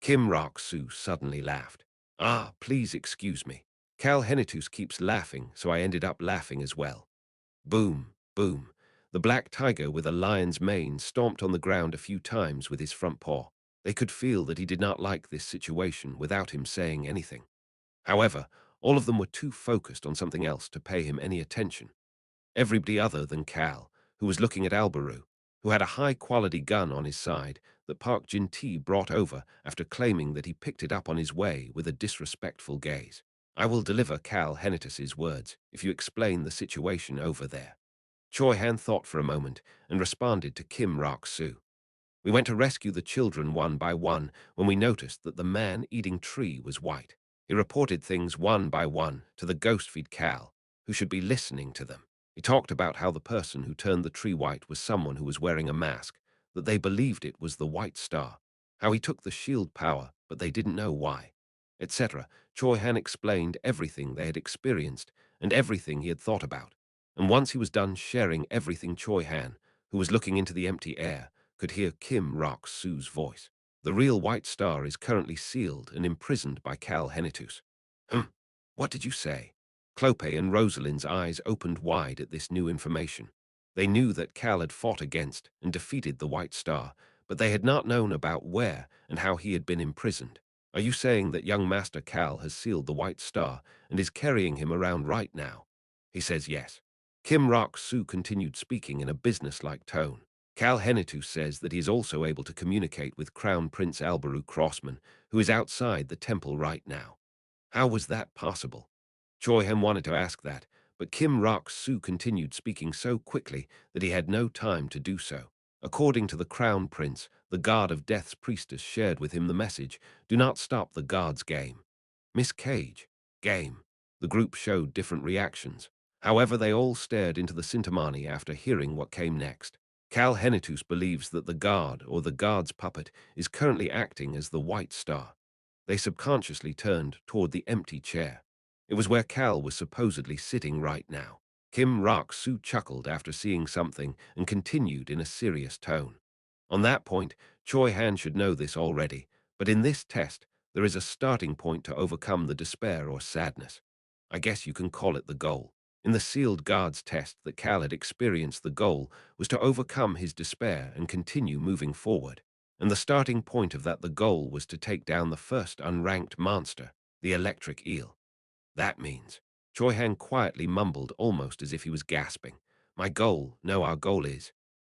Kim Rok-soo suddenly laughed. Please excuse me. Cal Henitus keeps laughing, so I ended up laughing as well. Boom, boom. The black tiger with a lion's mane stomped on the ground a few times with his front paw. They could feel that he did not like this situation without him saying anything. However, all of them were too focused on something else to pay him any attention. Everybody other than Cal, who was looking at Albaru, who had a high-quality gun on his side that Park Jin-tae brought over after claiming that he picked it up on his way with a disrespectful gaze. I will deliver Cal Henitus's words if you explain the situation over there. Choi Han thought for a moment and responded to Kim Rok-soo. We went to rescue the children one by one when we noticed that the man-eating tree was white. He reported things one by one to the ghost-feed Cal, who should be listening to them. He talked about how the person who turned the tree white was someone who was wearing a mask, that they believed it was the White Star, how he took the shield power, but they didn't know why, etc. Choi Han explained everything they had experienced and everything he had thought about. And once he was done sharing everything, Choi Han, who was looking into the empty air, could hear Kim Rok-soo's voice. The real White Star is currently sealed and imprisoned by Cal Henitus. What did you say? Clope and Rosalind's eyes opened wide at this new information. They knew that Cal had fought against and defeated the White Star, but they had not known about where and how he had been imprisoned. Are you saying that young Master Cal has sealed the White Star and is carrying him around right now? He says yes. Kim Rok-soo continued speaking in a business-like tone. Cal Henitus says that he is also able to communicate with Crown Prince Albaru Crossman, who is outside the temple right now. How was that possible? Choi Han wanted to ask that, but Kim Rok-soo continued speaking so quickly that he had no time to do so. According to the Crown Prince, the God of Death's priestess shared with him the message, do not stop the God's game. Miss Cage, game. The group showed different reactions. However, they all stared into the Sintamani after hearing what came next. Cal Henitus believes that the God or the God's puppet is currently acting as the White Star. They subconsciously turned toward the empty chair. It was where Cal was supposedly sitting right now. Kim Rok-soo chuckled after seeing something and continued in a serious tone. On that point, Choi Han should know this already, but in this test, there is a starting point to overcome the despair or sadness. I guess you can call it the goal. In the sealed guards test that Cal had experienced, the goal was to overcome his despair and continue moving forward. And the starting point of that, the goal was to take down the first unranked monster. The electric eel. That means. Choi Han quietly mumbled almost as if he was gasping. My goal, no, our goal is.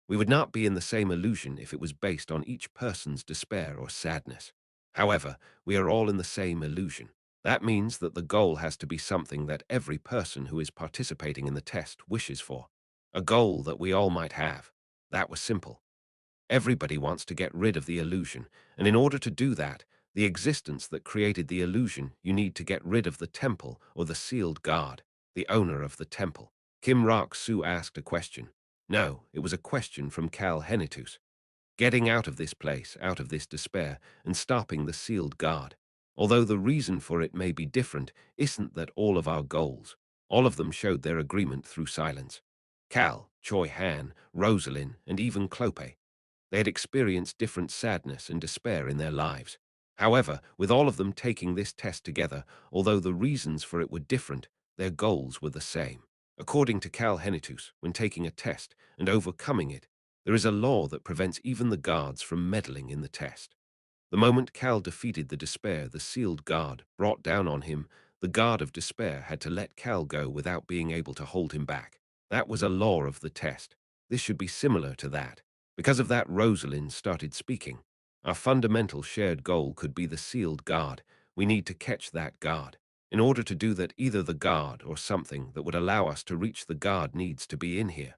We would not be in the same illusion if it was based on each person's despair or sadness. However, we are all in the same illusion. That means that the goal has to be something that every person who is participating in the test wishes for. A goal that we all might have. That was simple. Everybody wants to get rid of the illusion, and in order to do that, the existence that created the illusion, you need to get rid of the temple or the sealed guard, the owner of the temple. Kim Rak-Soo asked a question. No, it was a question from Cal Henitus. Getting out of this place, out of this despair, and stopping the sealed guard. Although the reason for it may be different, isn't that all of our goals? All of them showed their agreement through silence. Cal, Choi Han, Rosalind, and even Clope. They had experienced different sadness and despair in their lives. However, with all of them taking this test together, although the reasons for it were different, their goals were the same. According to Cal Henitus, when taking a test and overcoming it, there is a law that prevents even the guards from meddling in the test. The moment Cal defeated the despair the sealed guard brought down on him, the guard of despair had to let Cal go without being able to hold him back. That was a law of the test. This should be similar to that. Because of that, Rosalind started speaking. Our fundamental shared goal could be the sealed guard. We need to catch that guard. In order to do that, either the guard or something that would allow us to reach the guard needs to be in here.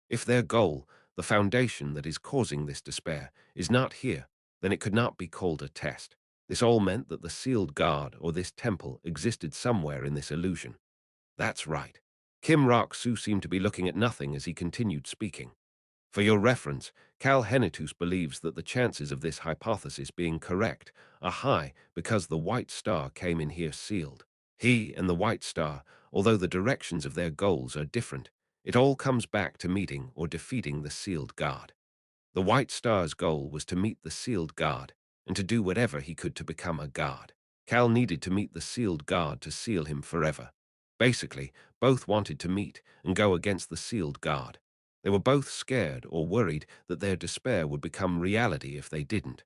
If their goal, the foundation that is causing this despair, is not here, then it could not be called a test. This all meant that the sealed guard or this temple existed somewhere in this illusion. That's right. Kim Rak-Soo seemed to be looking at nothing as he continued speaking. For your reference, Cal Henitus believes that the chances of this hypothesis being correct are high because the White Star came in here sealed. He and the White Star, although the directions of their goals are different, it all comes back to meeting or defeating the sealed guard. The White Star's goal was to meet the sealed guard and to do whatever he could to become a guard. Cal needed to meet the sealed guard to seal him forever. Basically, both wanted to meet and go against the sealed guard. They were both scared or worried that their despair would become reality if they didn't.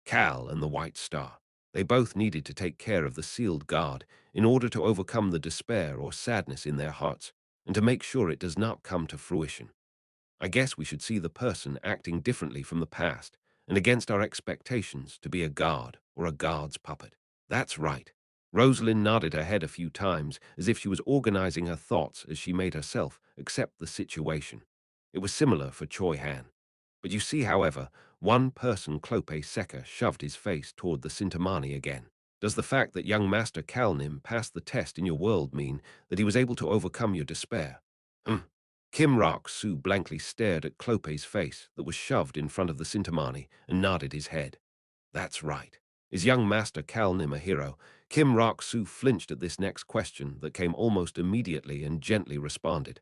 Cal and the White Star. They both needed to take care of the sealed guard in order to overcome the despair or sadness in their hearts and to make sure it does not come to fruition. I guess we should see the person acting differently from the past and against our expectations to be a guard or a guard's puppet. That's right. Rosalind nodded her head a few times as if she was organizing her thoughts as she made herself accept the situation. It was similar for Choi Han. But you see, however, one person Clope Secker shoved his face toward the Sintamani again. Does the fact that young Master Kalnim passed the test in your world mean that he was able to overcome your despair? Kim Rak-Soo blankly stared at Clope's face that was shoved in front of the Sintamani and nodded his head. That's right. Is young Master Kalnim a hero? Kim Rak-Soo flinched at this next question that came almost immediately and gently responded.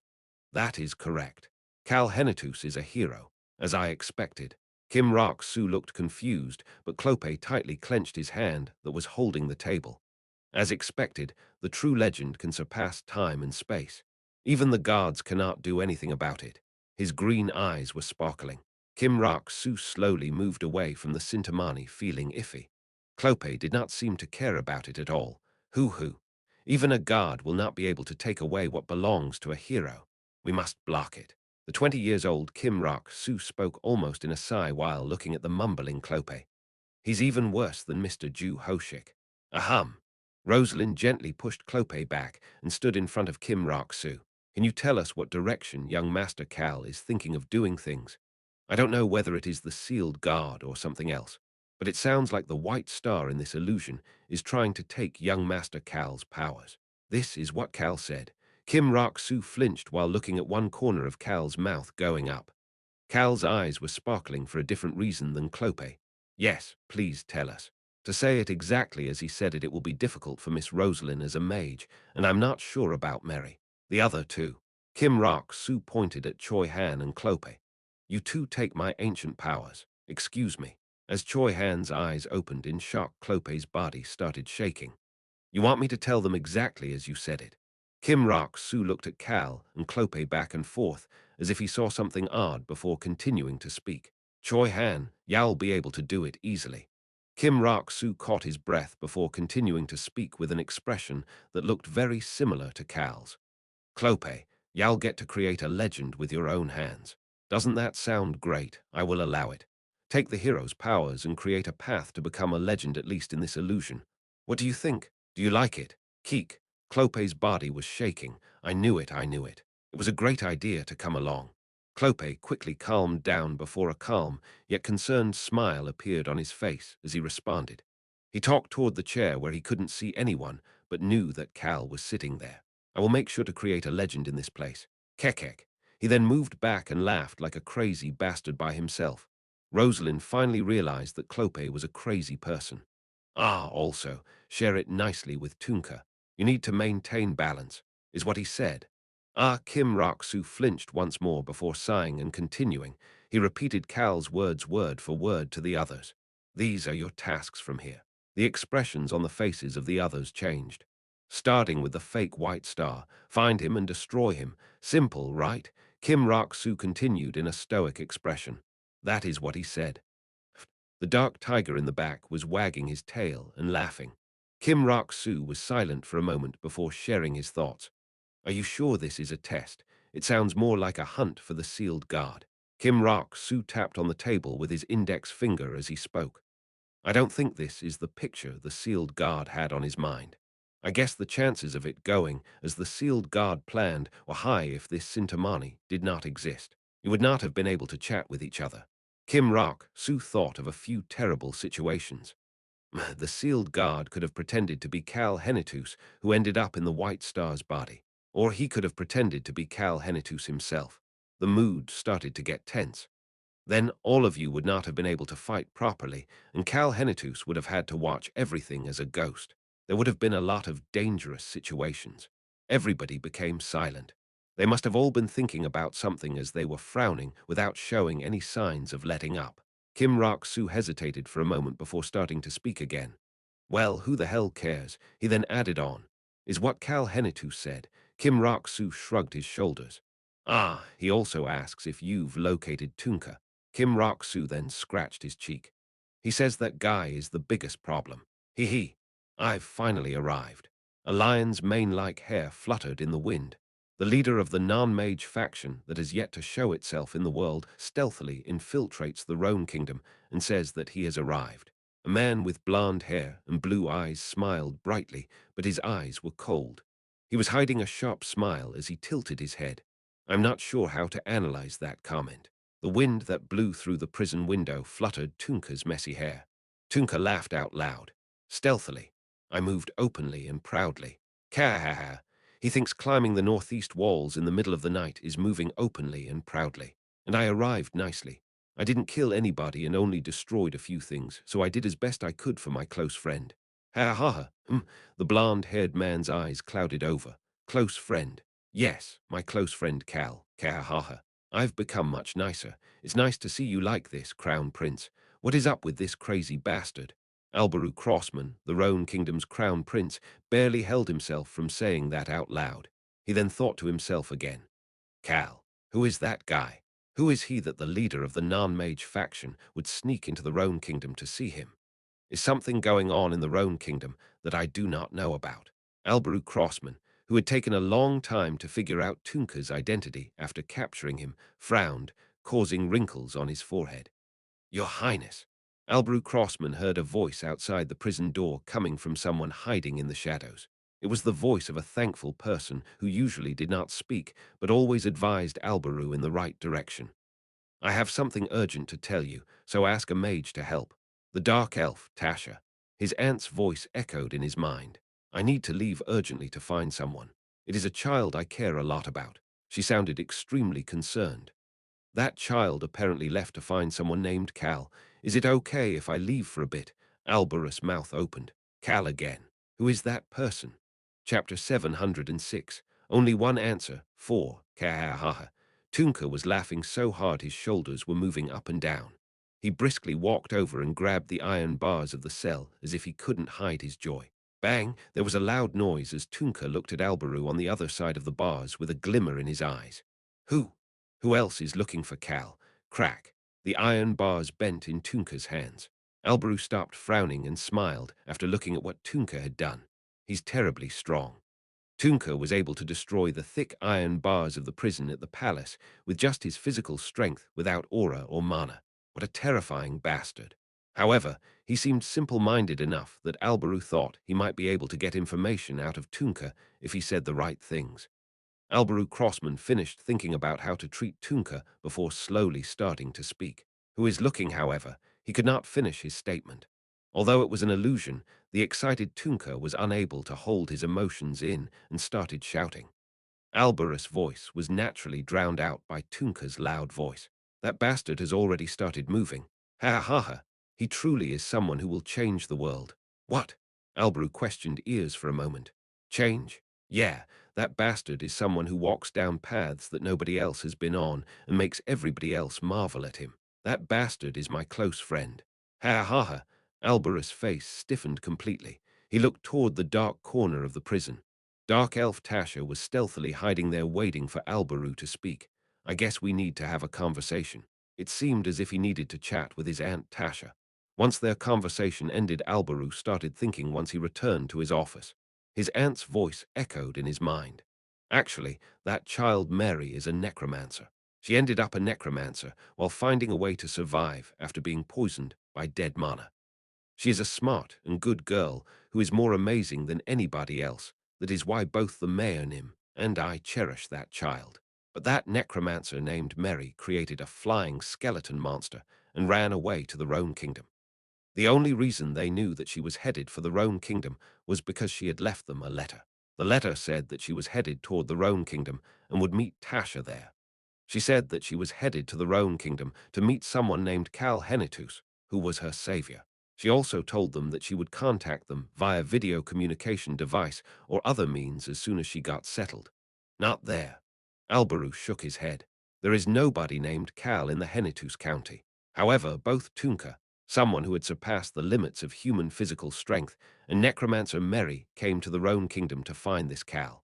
That is correct. Cal Henitus is a hero, as I expected. Kim Rak-Soo looked confused, but Clope tightly clenched his hand that was holding the table. As expected, the true legend can surpass time and space. Even the guards cannot do anything about it. His green eyes were sparkling. Kim Rak-Soo slowly moved away from the Sintamani, feeling iffy. Clope did not seem to care about it at all. Hoo-hoo. Even a guard will not be able to take away what belongs to a hero. We must block it. The 20 years old Kim Rak-Soo spoke almost in a sigh while looking at the mumbling Clope. He's even worse than Mr. Ju Hoshik. Ahem. Rosalind gently pushed Clope back and stood in front of Kim Rak-Soo. Can you tell us what direction young Master Cal is thinking of doing things? I don't know whether it is the sealed guard or something else, but it sounds like the White Star in this illusion is trying to take young Master Cal's powers. This is what Cal said. Kim Rak-Soo flinched while looking at one corner of Cal's mouth going up. Cal's eyes were sparkling for a different reason than Clope. Yes, please tell us. To say it exactly as he said it will be difficult for Miss Rosalind as a mage, and I'm not sure about Mary. The other two. Kim Rak-Soo pointed at Choi Han and Clope. You two take my ancient powers. Excuse me. As Choi Han's eyes opened in shock, Clope's body started shaking. You want me to tell them exactly as you said it? Kim Rak-Soo looked at Cal and Clope back and forth, as if he saw something odd before continuing to speak. Choi Han, you'll be able to do it easily. Kim Rak-Soo caught his breath before continuing to speak with an expression that looked very similar to Cal's. Clope, y'all get to create a legend with your own hands. Doesn't that sound great? I will allow it. Take the hero's powers and create a path to become a legend, at least in this illusion. What do you think? Do you like it? Keek. Clope's body was shaking. I knew it, I knew it. It was a great idea to come along. Clope quickly calmed down before a calm, yet concerned smile appeared on his face as he responded. He talked toward the chair where he couldn't see anyone, but knew that Cal was sitting there. I will make sure to create a legend in this place. Kekek. He then moved back and laughed like a crazy bastard by himself. Rosalind finally realized that Clope was a crazy person. Ah, also, share it nicely with Tunka. You need to maintain balance, is what he said. Ah, Kim Rak-Soo flinched once more before sighing and continuing. He repeated Cal's words word for word to the others. These are your tasks from here. The expressions on the faces of the others changed. Starting with the fake white star, find him and destroy him. Simple, right? Kim Rak-Soo continued in a stoic expression. That is what he said. The dark tiger in the back was wagging his tail and laughing. Kim Rak-Soo was silent for a moment before sharing his thoughts. Are you sure this is a test? It sounds more like a hunt for the sealed guard. Kim Rak-Soo tapped on the table with his index finger as he spoke. I don't think this is the picture the sealed guard had on his mind. I guess the chances of it going as the sealed guard planned were high if this Sintamani did not exist. You would not have been able to chat with each other. Kim Rak-Soo thought of a few terrible situations. The sealed guard could have pretended to be Cal Henitus, who ended up in the White Star's body. Or he could have pretended to be Cal Henitus himself. The mood started to get tense. Then all of you would not have been able to fight properly, and Cal Henitus would have had to watch everything as a ghost. There would have been a lot of dangerous situations. Everybody became silent. They must have all been thinking about something as they were frowning without showing any signs of letting up. Kim Rak-Soo hesitated for a moment before starting to speak again. Well, who the hell cares? He then added on. Is what Cal Henitus said. Kim Rak-Soo shrugged his shoulders. Ah, he also asks if you've located Tunka. Kim Rak-Soo then scratched his cheek. He says that guy is the biggest problem. Hee. I've finally arrived. A lion's mane-like hair fluttered in the wind. The leader of the non-mage faction that has yet to show itself in the world stealthily infiltrates the Rhone Kingdom and says that he has arrived. A man with blonde hair and blue eyes smiled brightly, but his eyes were cold. He was hiding a sharp smile as he tilted his head. I'm not sure how to analyze that comment. The wind that blew through the prison window fluttered Tunka's messy hair. Tunka laughed out loud. Stealthily. I moved openly and proudly. Ka-ha-ha. He thinks climbing the northeast walls in the middle of the night is moving openly and proudly. And I arrived nicely. I didn't kill anybody and only destroyed a few things, so I did as best I could for my close friend. Ha-ha-ha. The blonde-haired man's eyes clouded over. Close friend. Yes, my close friend Cal. Ka-ha-ha. I've become much nicer. It's nice to see you like this, Crown Prince. What is up with this crazy bastard? Albaru Crossman, the Rhone Kingdom's Crown Prince, barely held himself from saying that out loud. He then thought to himself again. Cal, who is that guy? Who is he that the leader of the non-mage faction would sneak into the Rhone Kingdom to see him? Is something going on in the Rhone Kingdom that I do not know about? Albaru Crossman, who had taken a long time to figure out Tunka's identity after capturing him, frowned, causing wrinkles on his forehead. Your Highness. Albaru Crossman heard a voice outside the prison door coming from someone hiding in the shadows. It was the voice of a thankful person who usually did not speak, but always advised Albaru in the right direction. I have something urgent to tell you, so ask a mage to help. The dark elf, Tasha. His aunt's voice echoed in his mind. I need to leave urgently to find someone. It is a child I care a lot about. She sounded extremely concerned. That child apparently left to find someone named Cal. Is it okay if I leave for a bit? Albarus' mouth opened. Cal again. Who is that person? Chapter 706. Only one answer. 4. Ka-ha-ha. Tunka was laughing so hard his shoulders were moving up and down. He briskly walked over and grabbed the iron bars of the cell as if he couldn't hide his joy. Bang! There was a loud noise as Tunka looked at Albaru on the other side of the bars with a glimmer in his eyes. Who? Who else is looking for Cal? Crack. The iron bars bent in Tunka's hands. Alberu stopped frowning and smiled after looking at what Tunka had done. He's terribly strong. Tunka was able to destroy the thick iron bars of the prison at the palace with just his physical strength without aura or mana. What a terrifying bastard. However, he seemed simple-minded enough that Alberu thought he might be able to get information out of Tunka if he said the right things. Alberu Crossman finished thinking about how to treat Tunka before slowly starting to speak. Who is looking, however, he could not finish his statement. Although it was an illusion, the excited Tunka was unable to hold his emotions in and started shouting. Alberus' voice was naturally drowned out by Tunka's loud voice. That bastard has already started moving. Ha ha ha. He truly is someone who will change the world. What? Alberu questioned ears for a moment. Change? Yeah, that bastard is someone who walks down paths that nobody else has been on and makes everybody else marvel at him. That bastard is my close friend. Ha ha ha. Alberus' face stiffened completely. He looked toward the dark corner of the prison. Dark Elf Tasha was stealthily hiding there waiting for Alberu to speak. I guess we need to have a conversation. It seemed as if he needed to chat with his Aunt Tasha. Once their conversation ended, Alberu started thinking once he returned to his office. His aunt's voice echoed in his mind. Actually, that child Mary is a necromancer. She ended up a necromancer while finding a way to survive after being poisoned by dead mana. She is a smart and good girl who is more amazing than anybody else. That is why both the mayor Nim and I cherish that child. But that necromancer named Mary created a flying skeleton monster and ran away to the Rhone Kingdom. The only reason they knew that she was headed for the Rhone Kingdom was because she had left them a letter. The letter said that she was headed toward the Rhone Kingdom and would meet Tasha there. She said that she was headed to the Rhone Kingdom to meet someone named Cal Henitus, who was her savior. She also told them that she would contact them via video communication device or other means as soon as she got settled. Not there. Alberu shook his head. There is nobody named Cal in the Henitus County. However, both Tunka, someone who had surpassed the limits of human physical strength, and Necromancer Mary came to the Rhone Kingdom to find this Cal.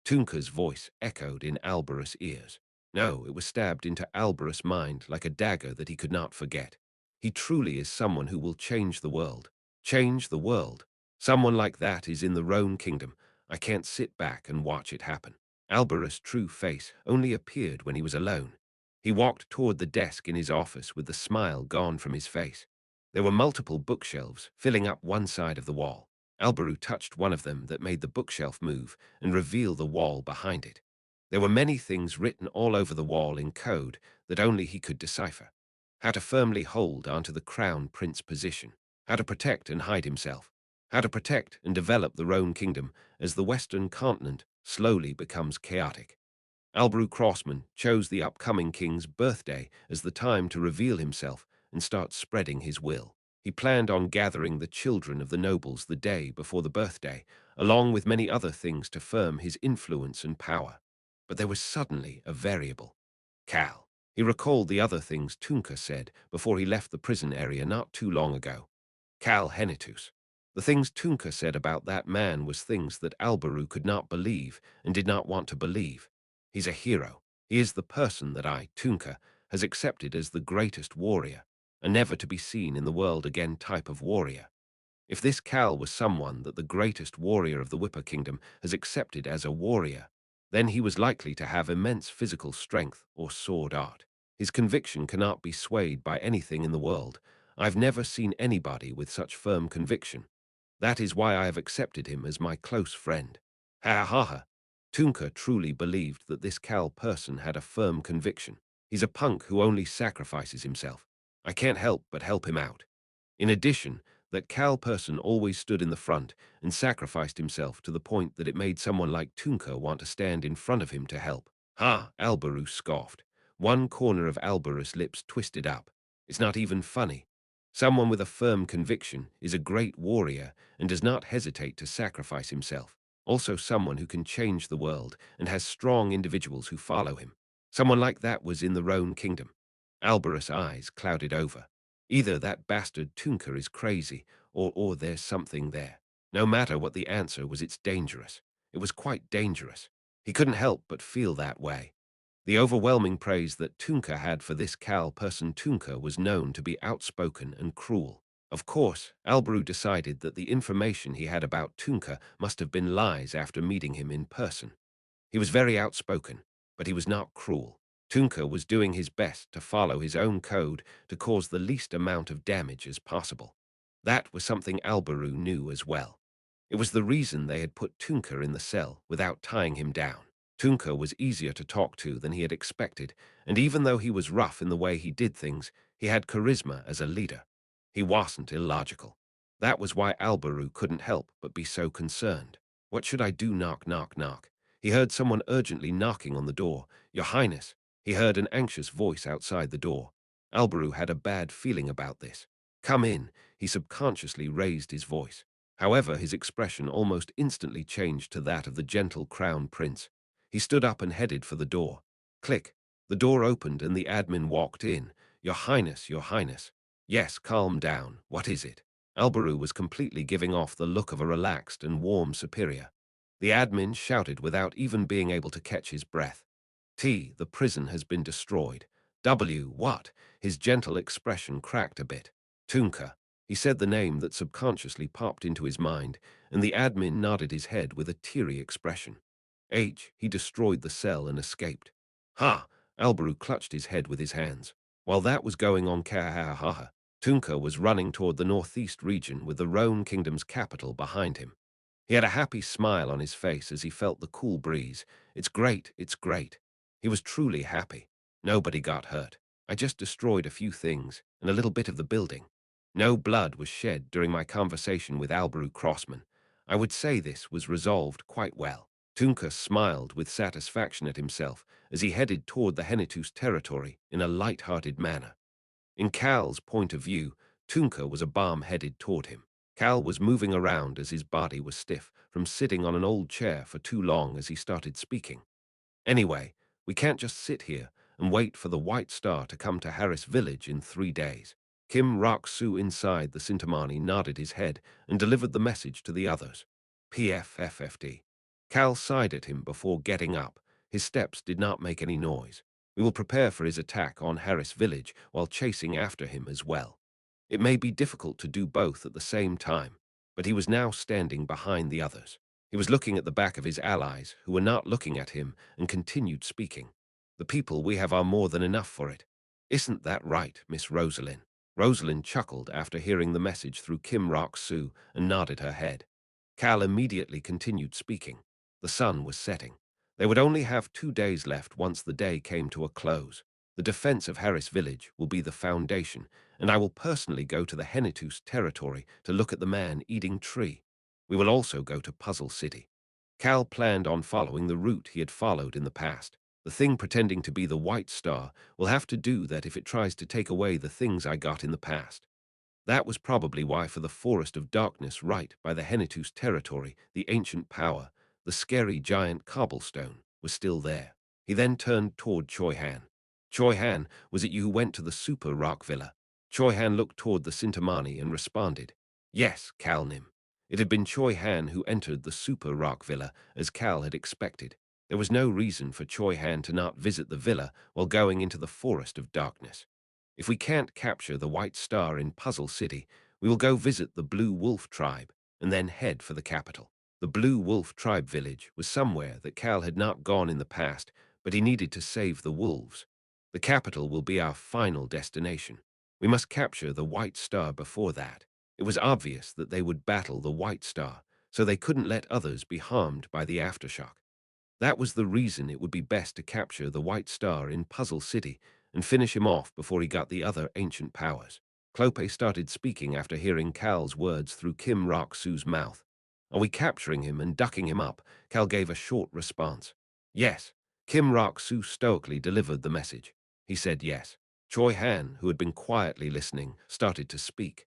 Tunka's voice echoed in Alberus' ears. No, it was stabbed into Alberus' mind like a dagger that he could not forget. He truly is someone who will change the world. Change the world. Someone like that is in the Rhone Kingdom. I can't sit back and watch it happen. Alberus' true face only appeared when he was alone. He walked toward the desk in his office with the smile gone from his face. There were multiple bookshelves filling up one side of the wall. Alberu touched one of them that made the bookshelf move and reveal the wall behind it. There were many things written all over the wall in code that only he could decipher. How to firmly hold onto the crown prince position. How to protect and hide himself. How to protect and develop the Rhone Kingdom as the Western continent slowly becomes chaotic. Alberu Crossman chose the upcoming king's birthday as the time to reveal himself and start spreading his will. He planned on gathering the children of the nobles the day before the birthday, along with many other things to firm his influence and power. But there was suddenly a variable. Cal. He recalled the other things Tunka said before he left the prison area not too long ago. Cal Henitus. The things Tunka said about that man was things that Alberu could not believe and did not want to believe. He's a hero. He is the person that I, Tunka, has accepted as the greatest warrior, a never to be seen in the world again type of warrior. If this Cal was someone that the greatest warrior of the Whipper Kingdom has accepted as a warrior, then he was likely to have immense physical strength or sword art. His conviction cannot be swayed by anything in the world. I've never seen anybody with such firm conviction. That is why I have accepted him as my close friend. Ha ha ha. Tunka truly believed that this Cal person had a firm conviction. He's a punk who only sacrifices himself. I can't help but help him out. In addition, that Cal person always stood in the front and sacrificed himself to the point that it made someone like Tunka want to stand in front of him to help. Ha, Alberu scoffed. One corner of Alberus' lips twisted up. It's not even funny. Someone with a firm conviction is a great warrior and does not hesitate to sacrifice himself. Also someone who can change the world and has strong individuals who follow him. Someone like that was in the Rhone Kingdom. Alberus' eyes clouded over. Either that bastard Tunka is crazy, or there's something there. No matter what the answer was, it's dangerous. It was quite dangerous. He couldn't help but feel that way. The overwhelming praise that Tunka had for this Cal person Tunka was known to be outspoken and cruel. Of course, Alberu decided that the information he had about Tunka must have been lies after meeting him in person. He was very outspoken, but he was not cruel. Tunka was doing his best to follow his own code to cause the least amount of damage as possible. That was something Alberu knew as well. It was the reason they had put Tunka in the cell without tying him down. Tunka was easier to talk to than he had expected, and even though he was rough in the way he did things, he had charisma as a leader. He wasn't illogical. That was why Alberu couldn't help but be so concerned. What should I do? Knock, knock, knock. He heard someone urgently knocking on the door. Your Highness. He heard an anxious voice outside the door. Alberu had a bad feeling about this. Come in. He subconsciously raised his voice. However, his expression almost instantly changed to that of the gentle crown prince. He stood up and headed for the door. Click. The door opened and the admin walked in. Your Highness, Your Highness. Yes, calm down. What is it? Alberu was completely giving off the look of a relaxed and warm superior. The admin shouted without even being able to catch his breath. T, the prison has been destroyed. W, what? His gentle expression cracked a bit. Tunka. He said the name that subconsciously popped into his mind, and the admin nodded his head with a teary expression. H, he destroyed the cell and escaped. Ha! Alberu clutched his head with his hands. While that was going on, Kahaha, Tunka was running toward the northeast region with the Roan Kingdom's capital behind him. He had a happy smile on his face as he felt the cool breeze. It's great, it's great. He was truly happy. Nobody got hurt. I just destroyed a few things and a little bit of the building. No blood was shed during my conversation with Alberu Crossman. I would say this was resolved quite well. Tunka smiled with satisfaction at himself as he headed toward the Henitus territory in a light-hearted manner. In Cal's point of view, Tunka was a bomb headed toward him. Cal was moving around as his body was stiff from sitting on an old chair for too long as he started speaking. Anyway, we can't just sit here and wait for the White Star to come to Harris Village in 3 days. Kim Rock-Soo inside the Sintamani nodded his head and delivered the message to the others. PFFFD. Cal sighed at him before getting up. His steps did not make any noise. We will prepare for his attack on Harris Village while chasing after him as well. It may be difficult to do both at the same time, but he was now standing behind the others. He was looking at the back of his allies, who were not looking at him, and continued speaking. The people we have are more than enough for it. Isn't that right, Miss Rosalind? Rosalind chuckled after hearing the message through Kim Rock-Soo and nodded her head. Cal immediately continued speaking. The sun was setting. They would only have 2 days left once the day came to a close. The defense of Harris Village will be the foundation, and I will personally go to the Henitus territory to look at the man-eating tree. We will also go to Puzzle City. Cal planned on following the route he had followed in the past. The thing pretending to be the White Star will have to do that if it tries to take away the things I got in the past. That was probably why for the Forest of Darkness right by the Henitus territory, the ancient power, the scary giant cobblestone, was still there. He then turned toward Choi Han. Choi Han, was it you who went to the Super Rock Villa? Choi Han looked toward the Sintamani and responded, Yes, Cal Nim. It had been Choi Han who entered the Super Rock Villa, as Cal had expected. There was no reason for Choi Han to not visit the villa while going into the Forest of Darkness. If we can't capture the White Star in Puzzle City, we will go visit the Blue Wolf tribe and then head for the capital. The Blue Wolf tribe village was somewhere that Cal had not gone in the past, but he needed to save the wolves. The capital will be our final destination. We must capture the White Star before that. It was obvious that they would battle the White Star, so they couldn't let others be harmed by the aftershock. That was the reason it would be best to capture the White Star in Puzzle City and finish him off before he got the other ancient powers. Clope started speaking after hearing Cal's words through Kim Rock-Soo's mouth. Are we capturing him and ducking him up? Cal gave a short response. Yes. Kim Rock-Soo stoically delivered the message. He said yes. Choi Han, who had been quietly listening, started to speak.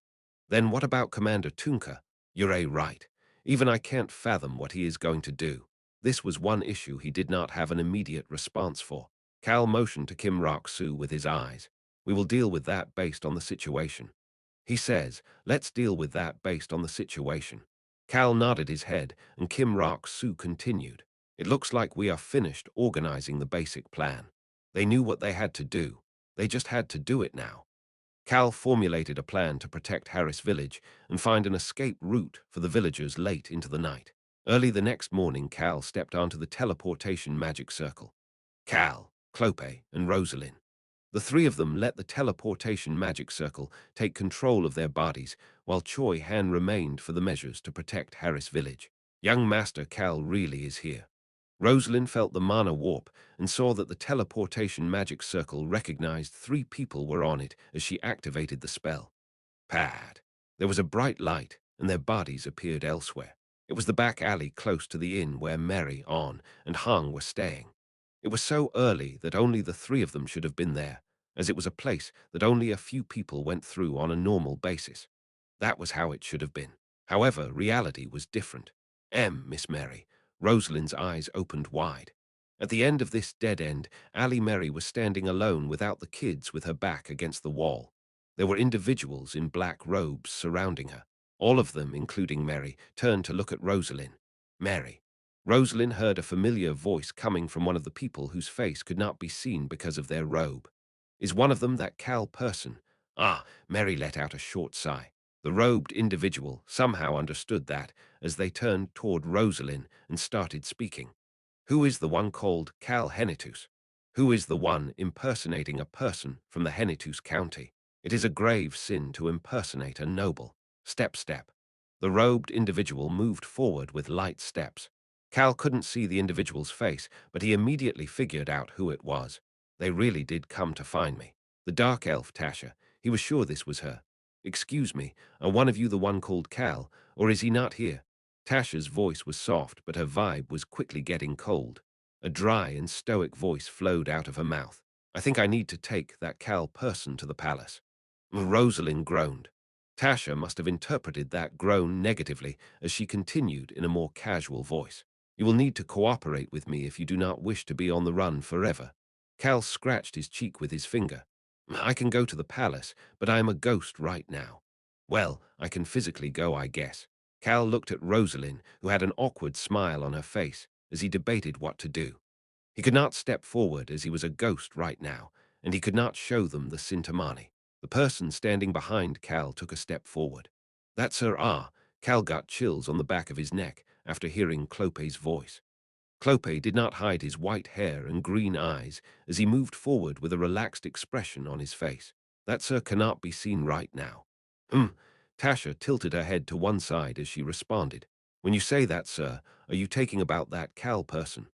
Then what about Commander Tunka? You're right. Even I can't fathom what he is going to do. This was one issue he did not have an immediate response for. Cal motioned to Kim Rock-Soo with his eyes. We will deal with that based on the situation. He says, let's deal with that based on the situation. Cal nodded his head and Kim Rock-Soo continued. It looks like we are finished organizing the basic plan. They knew what they had to do. They just had to do it now. Cal formulated a plan to protect Harris Village and find an escape route for the villagers late into the night. Early the next morning, Cal stepped onto the teleportation magic circle. Cal, Clope, and Rosalind. The three of them let the teleportation magic circle take control of their bodies, while Choi Han remained for the measures to protect Harris Village. Young Master Cal really is here. Rosalind felt the mana warp and saw that the teleportation magic circle recognized three people were on it as she activated the spell. Pad. There was a bright light, and their bodies appeared elsewhere. It was the back alley close to the inn where Mary, On, and Hung were staying. It was so early that only the three of them should have been there, as it was a place that only a few people went through on a normal basis. That was how it should have been. However, reality was different. Miss Mary. Rosalind's eyes opened wide. At the end of this dead end, Allie Mary was standing alone without the kids with her back against the wall. There were individuals in black robes surrounding her. All of them, including Mary, turned to look at Rosalind. Mary. Rosalind heard a familiar voice coming from one of the people whose face could not be seen because of their robe. Is one of them that Cal person? Ah, Mary let out a short sigh. The robed individual somehow understood that as they turned toward Rosalind and started speaking. Who is the one called Cal Henitus? Who is the one impersonating a person from the Henitus County? It is a grave sin to impersonate a noble. Step, step. The robed individual moved forward with light steps. Cal couldn't see the individual's face, but he immediately figured out who it was. They really did come to find me. The dark elf, Tasha. He was sure this was her. Excuse me, are one of you the one called Cal, or is he not here? Tasha's voice was soft, but her vibe was quickly getting cold. A dry and stoic voice flowed out of her mouth. I think I need to take that Cal person to the palace. Rosalind groaned. Tasha must have interpreted that groan negatively as she continued in a more casual voice. You will need to cooperate with me if you do not wish to be on the run forever. Cal scratched his cheek with his finger. I can go to the palace, but I am a ghost right now. Well, I can physically go, I guess. Cal looked at Rosalind, who had an awkward smile on her face, as he debated what to do. He could not step forward as he was a ghost right now, and he could not show them the Sintamani. The person standing behind Cal took a step forward. That's her. Cal got chills on the back of his neck after hearing Clope's voice. Clope did not hide his white hair and green eyes as he moved forward with a relaxed expression on his face. That sir cannot be seen right now. Tasha tilted her head to one side as she responded. When you say that, sir, are you taking about that Cal person?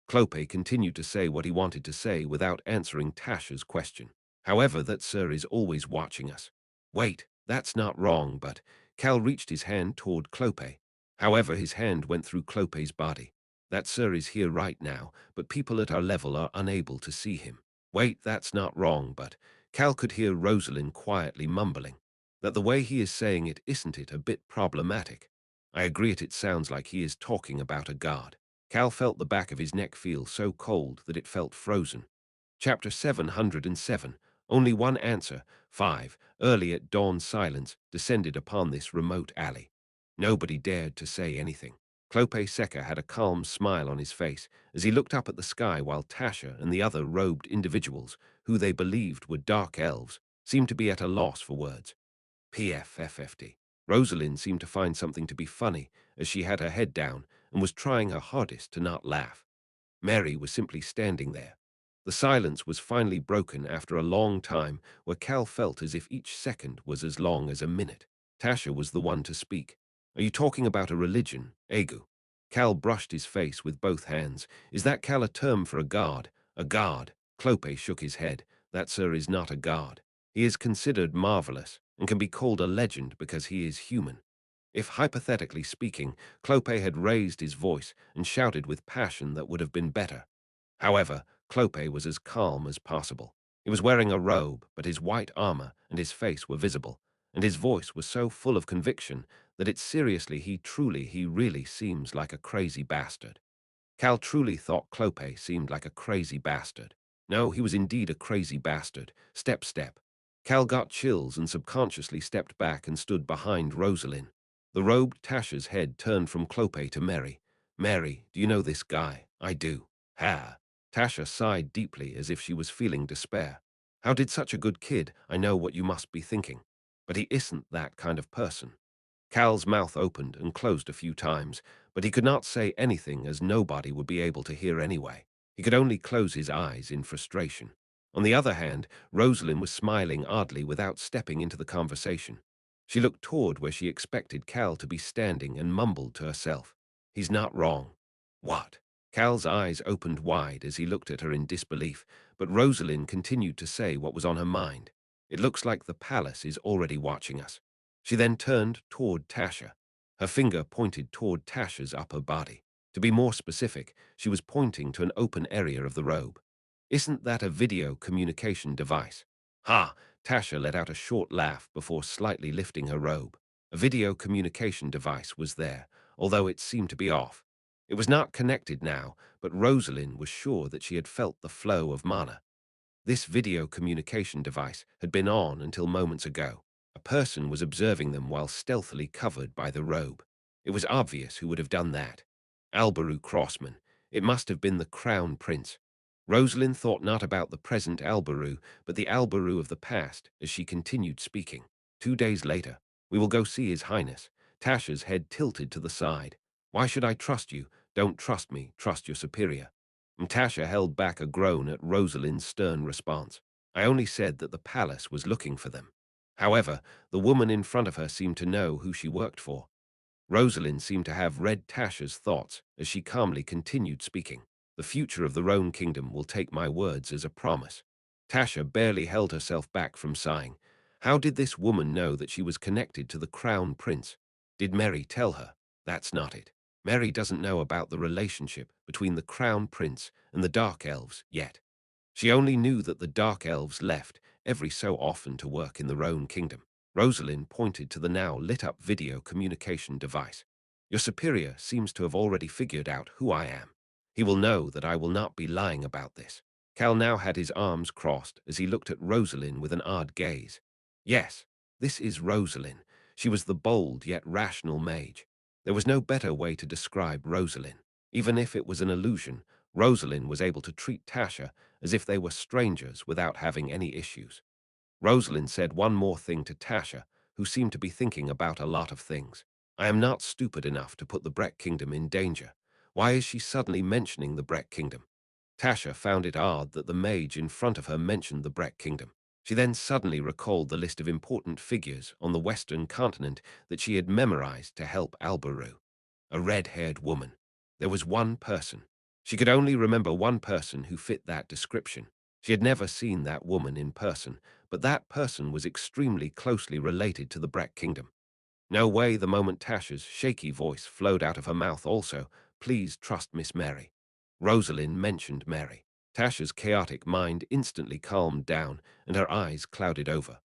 Clope continued to say what he wanted to say without answering Tasha's question. However, that sir is always watching us. Wait, that's not wrong, but Cal reached his hand toward Clope. However, his hand went through Clope's body. That sir is here right now, but people at our level are unable to see him. Wait, that's not wrong, but Cal could hear Rosalind quietly mumbling. That the way he is saying it, isn't it a bit problematic? I agree it sounds like he is talking about a god. Cal felt the back of his neck feel so cold that it felt frozen. Chapter 707. Only one answer. 5. Early at dawn silence descended upon this remote alley. Nobody dared to say anything. Clope Seca had a calm smile on his face as he looked up at the sky while Tasha and the other robed individuals, who they believed were dark elves, seemed to be at a loss for words. PFFFD. Rosalind seemed to find something to be funny as she had her head down and was trying her hardest to not laugh. Mary was simply standing there. The silence was finally broken after a long time where Cal felt as if each second was as long as a minute. Tasha was the one to speak. Are you talking about a religion, Egu? Cal brushed his face with both hands. Is that Cal a term for a god? A god? Clope shook his head. That, sir, is not a god. He is considered marvelous and can be called a legend because he is human. If, hypothetically speaking, Clope had raised his voice and shouted with passion, that would have been better. However, Clope was as calm as possible. He was wearing a robe, but his white armor and his face were visible, and his voice was so full of conviction that he really seems like a crazy bastard. Cal truly thought Clope seemed like a crazy bastard. No, he was indeed a crazy bastard. Step, step. Cal got chills and subconsciously stepped back and stood behind Rosalind. The robed Tasha's head turned from Clope to Mary. Mary, do you know this guy? I do. Ha. Tasha sighed deeply as if she was feeling despair. How did such a good kid? I know what you must be thinking. But he isn't that kind of person. Cal's mouth opened and closed a few times, but he could not say anything as nobody would be able to hear anyway. He could only close his eyes in frustration. On the other hand, Rosalind was smiling oddly without stepping into the conversation. She looked toward where she expected Cal to be standing and mumbled to herself, "He's not wrong." What? Cal's eyes opened wide as he looked at her in disbelief, but Rosalind continued to say what was on her mind. "It looks like the palace is already watching us." She then turned toward Tasha. Her finger pointed toward Tasha's upper body. To be more specific, she was pointing to an open area of the robe. "Isn't that a video communication device?" "Ha!" Tasha let out a short laugh before slightly lifting her robe. A video communication device was there, although it seemed to be off. It was not connected now, but Rosalind was sure that she had felt the flow of mana. This video communication device had been on until moments ago. A person was observing them while stealthily covered by the robe. It was obvious who would have done that. Albaru Crossman. It must have been the Crown Prince. Rosalind thought not about the present Albaru, but the Albaru of the past as she continued speaking. 2 days later, we will go see His Highness. Tasha's head tilted to the side. "Why should I trust you? Don't trust me. Trust your superior." Tasha held back a groan at Rosalind's stern response. "I only said that the palace was looking for them." However, the woman in front of her seemed to know who she worked for. Rosalind seemed to have read Tasha's thoughts as she calmly continued speaking. "The future of the Roan Kingdom will take my words as a promise." Tasha barely held herself back from sighing. How did this woman know that she was connected to the Crown Prince? Did Mary tell her? That's not it. Mary doesn't know about the relationship between the Crown Prince and the Dark Elves yet. She only knew that the Dark Elves left every so often to work in the Roan Kingdom. Rosalind pointed to the now lit-up video communication device. "Your superior seems to have already figured out who I am. He will know that I will not be lying about this." Cal now had his arms crossed as he looked at Rosalind with an odd gaze. Yes, this is Rosalind. She was the bold yet rational mage. There was no better way to describe Rosalind. Even if it was an illusion, Rosalind was able to treat Tasha as if they were strangers without having any issues. Rosalind said one more thing to Tasha, who seemed to be thinking about a lot of things. "I am not stupid enough to put the Breck Kingdom in danger. Why is she suddenly mentioning the Breck Kingdom?" Tasha found it odd that the mage in front of her mentioned the Breck Kingdom. She then suddenly recalled the list of important figures on the Western continent that she had memorized to help Albaru. A red-haired woman. There was one person. She could only remember one person who fit that description. She had never seen that woman in person, but that person was extremely closely related to the Breck Kingdom. "No way," the moment Tasha's shaky voice flowed out of her mouth also. "Please trust Miss Mary." Rosalind mentioned Mary. Tasha's chaotic mind instantly calmed down, and her eyes clouded over.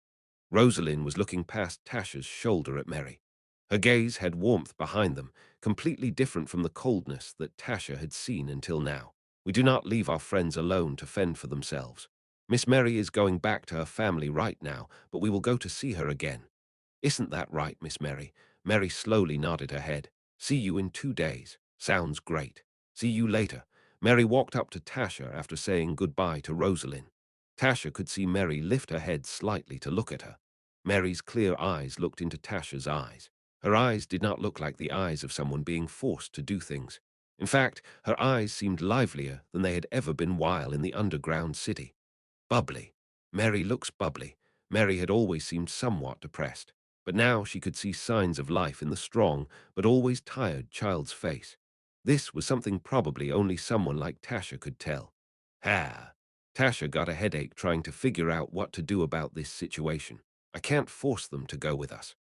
Rosalind was looking past Tasha's shoulder at Mary. Her gaze had warmth behind them, completely different from the coldness that Tasha had seen until now. "We do not leave our friends alone to fend for themselves. Miss Mary is going back to her family right now, but we will go to see her again." "Isn't that right, Miss Mary?" Mary slowly nodded her head. "See you in 2 days. Sounds great. See you later." Mary walked up to Tasha after saying goodbye to Rosalind. Tasha could see Mary lift her head slightly to look at her. Mary's clear eyes looked into Tasha's eyes. Her eyes did not look like the eyes of someone being forced to do things. In fact, her eyes seemed livelier than they had ever been while in the underground city. Bubbly. Mary looks bubbly. Mary had always seemed somewhat depressed, but now she could see signs of life in the strong but always tired child's face. This was something probably only someone like Tasha could tell. Ha! Tasha got a headache trying to figure out what to do about this situation. "I can't force them to go with us."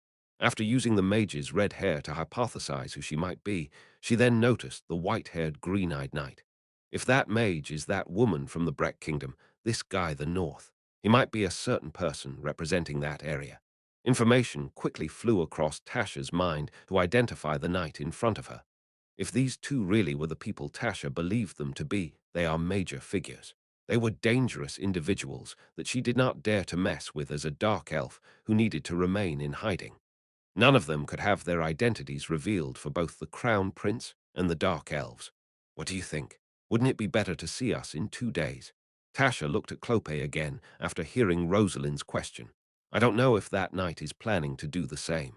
After using the mage's red hair to hypothesize who she might be, she then noticed the white-haired, green-eyed knight. If that mage is that woman from the Breck Kingdom, this guy the North, he might be a certain person representing that area. Information quickly flew across Tasha's mind to identify the knight in front of her. If these two really were the people Tasha believed them to be, they are major figures. They were dangerous individuals that she did not dare to mess with as a dark elf who needed to remain in hiding. None of them could have their identities revealed for both the Crown Prince and the Dark Elves. What do you think? Wouldn't it be better to see us in 2 days? Tasha looked at Clope again after hearing Rosalind's question. I don't know if that knight is planning to do the same.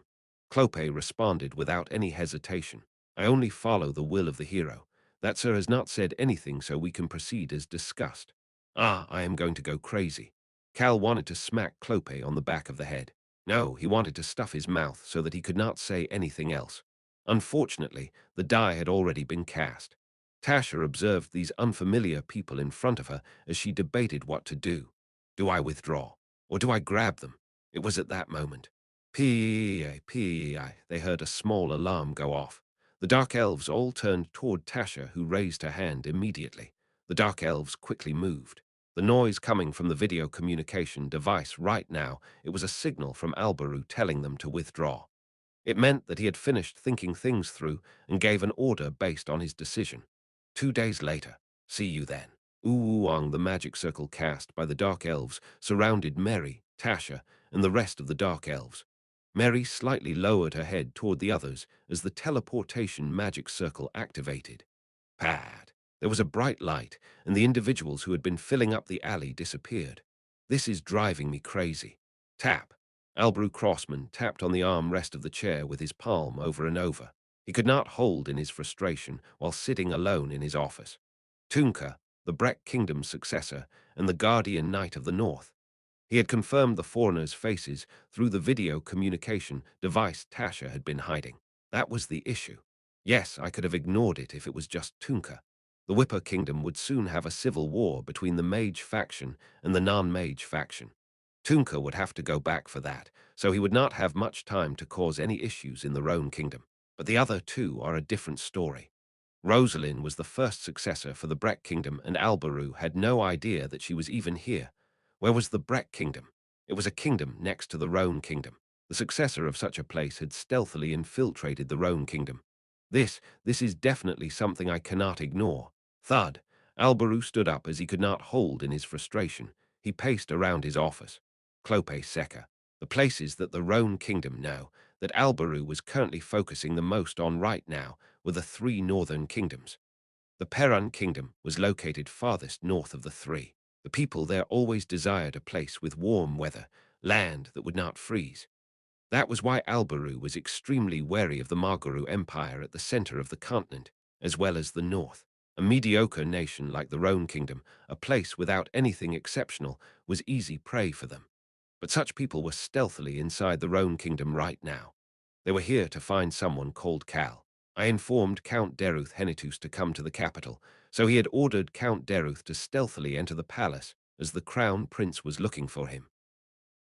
Clope responded without any hesitation. I only follow the will of the hero. That sir has not said anything, so we can proceed as discussed. Ah, I am going to go crazy. Cal wanted to smack Clope on the back of the head. No, he wanted to stuff his mouth so that he could not say anything else. Unfortunately, the die had already been cast. Tasha observed these unfamiliar people in front of her as she debated what to do. Do I withdraw? Or do I grab them? It was at that moment. P.E.I. P.E.I. They heard a small alarm go off. The dark elves all turned toward Tasha, who raised her hand immediately. The dark elves quickly moved. The noise coming from the video communication device right now, it was a signal from Albaru telling them to withdraw. It meant that he had finished thinking things through and gave an order based on his decision. 2 days later. See you then. Oolong, the magic circle cast by the Dark Elves, surrounded Mary, Tasha, and the rest of the Dark Elves. Mary slightly lowered her head toward the others as the teleportation magic circle activated. Pad. There was a bright light, and the individuals who had been filling up the alley disappeared. This is driving me crazy. Tap. Albrew Crossman tapped on the armrest of the chair with his palm over and over. He could not hold in his frustration while sitting alone in his office. Tunka, the Breck Kingdom's successor and the Guardian Knight of the North. He had confirmed the foreigners' faces through the video communication device Tasha had been hiding. That was the issue. Yes, I could have ignored it if it was just Tunka. The Whipper Kingdom would soon have a civil war between the mage faction and the non-mage faction. Tunka would have to go back for that, so he would not have much time to cause any issues in the Roan Kingdom. But the other two are a different story. Rosalind was the first successor for the Breck Kingdom, and Albaru had no idea that she was even here. Where was the Breck Kingdom? It was a kingdom next to the Roan Kingdom. The successor of such a place had stealthily infiltrated the Roan Kingdom. This is definitely something I cannot ignore. Thud. Albaru stood up as he could not hold in his frustration. He paced around his office. Clope Seca. The places that the Roan Kingdom know, that Albaru was currently focusing the most on right now, were the three northern kingdoms. The Perun Kingdom was located farthest north of the three. The people there always desired a place with warm weather, land that would not freeze. That was why Albaru was extremely wary of the Margaru Empire at the center of the continent, as well as the north. A mediocre nation like the Roan Kingdom, a place without anything exceptional, was easy prey for them. But such people were stealthily inside the Roan Kingdom right now. They were here to find someone called Cal. I informed Count Deruth Henitus to come to the capital, so he had ordered Count Deruth to stealthily enter the palace as the crown prince was looking for him.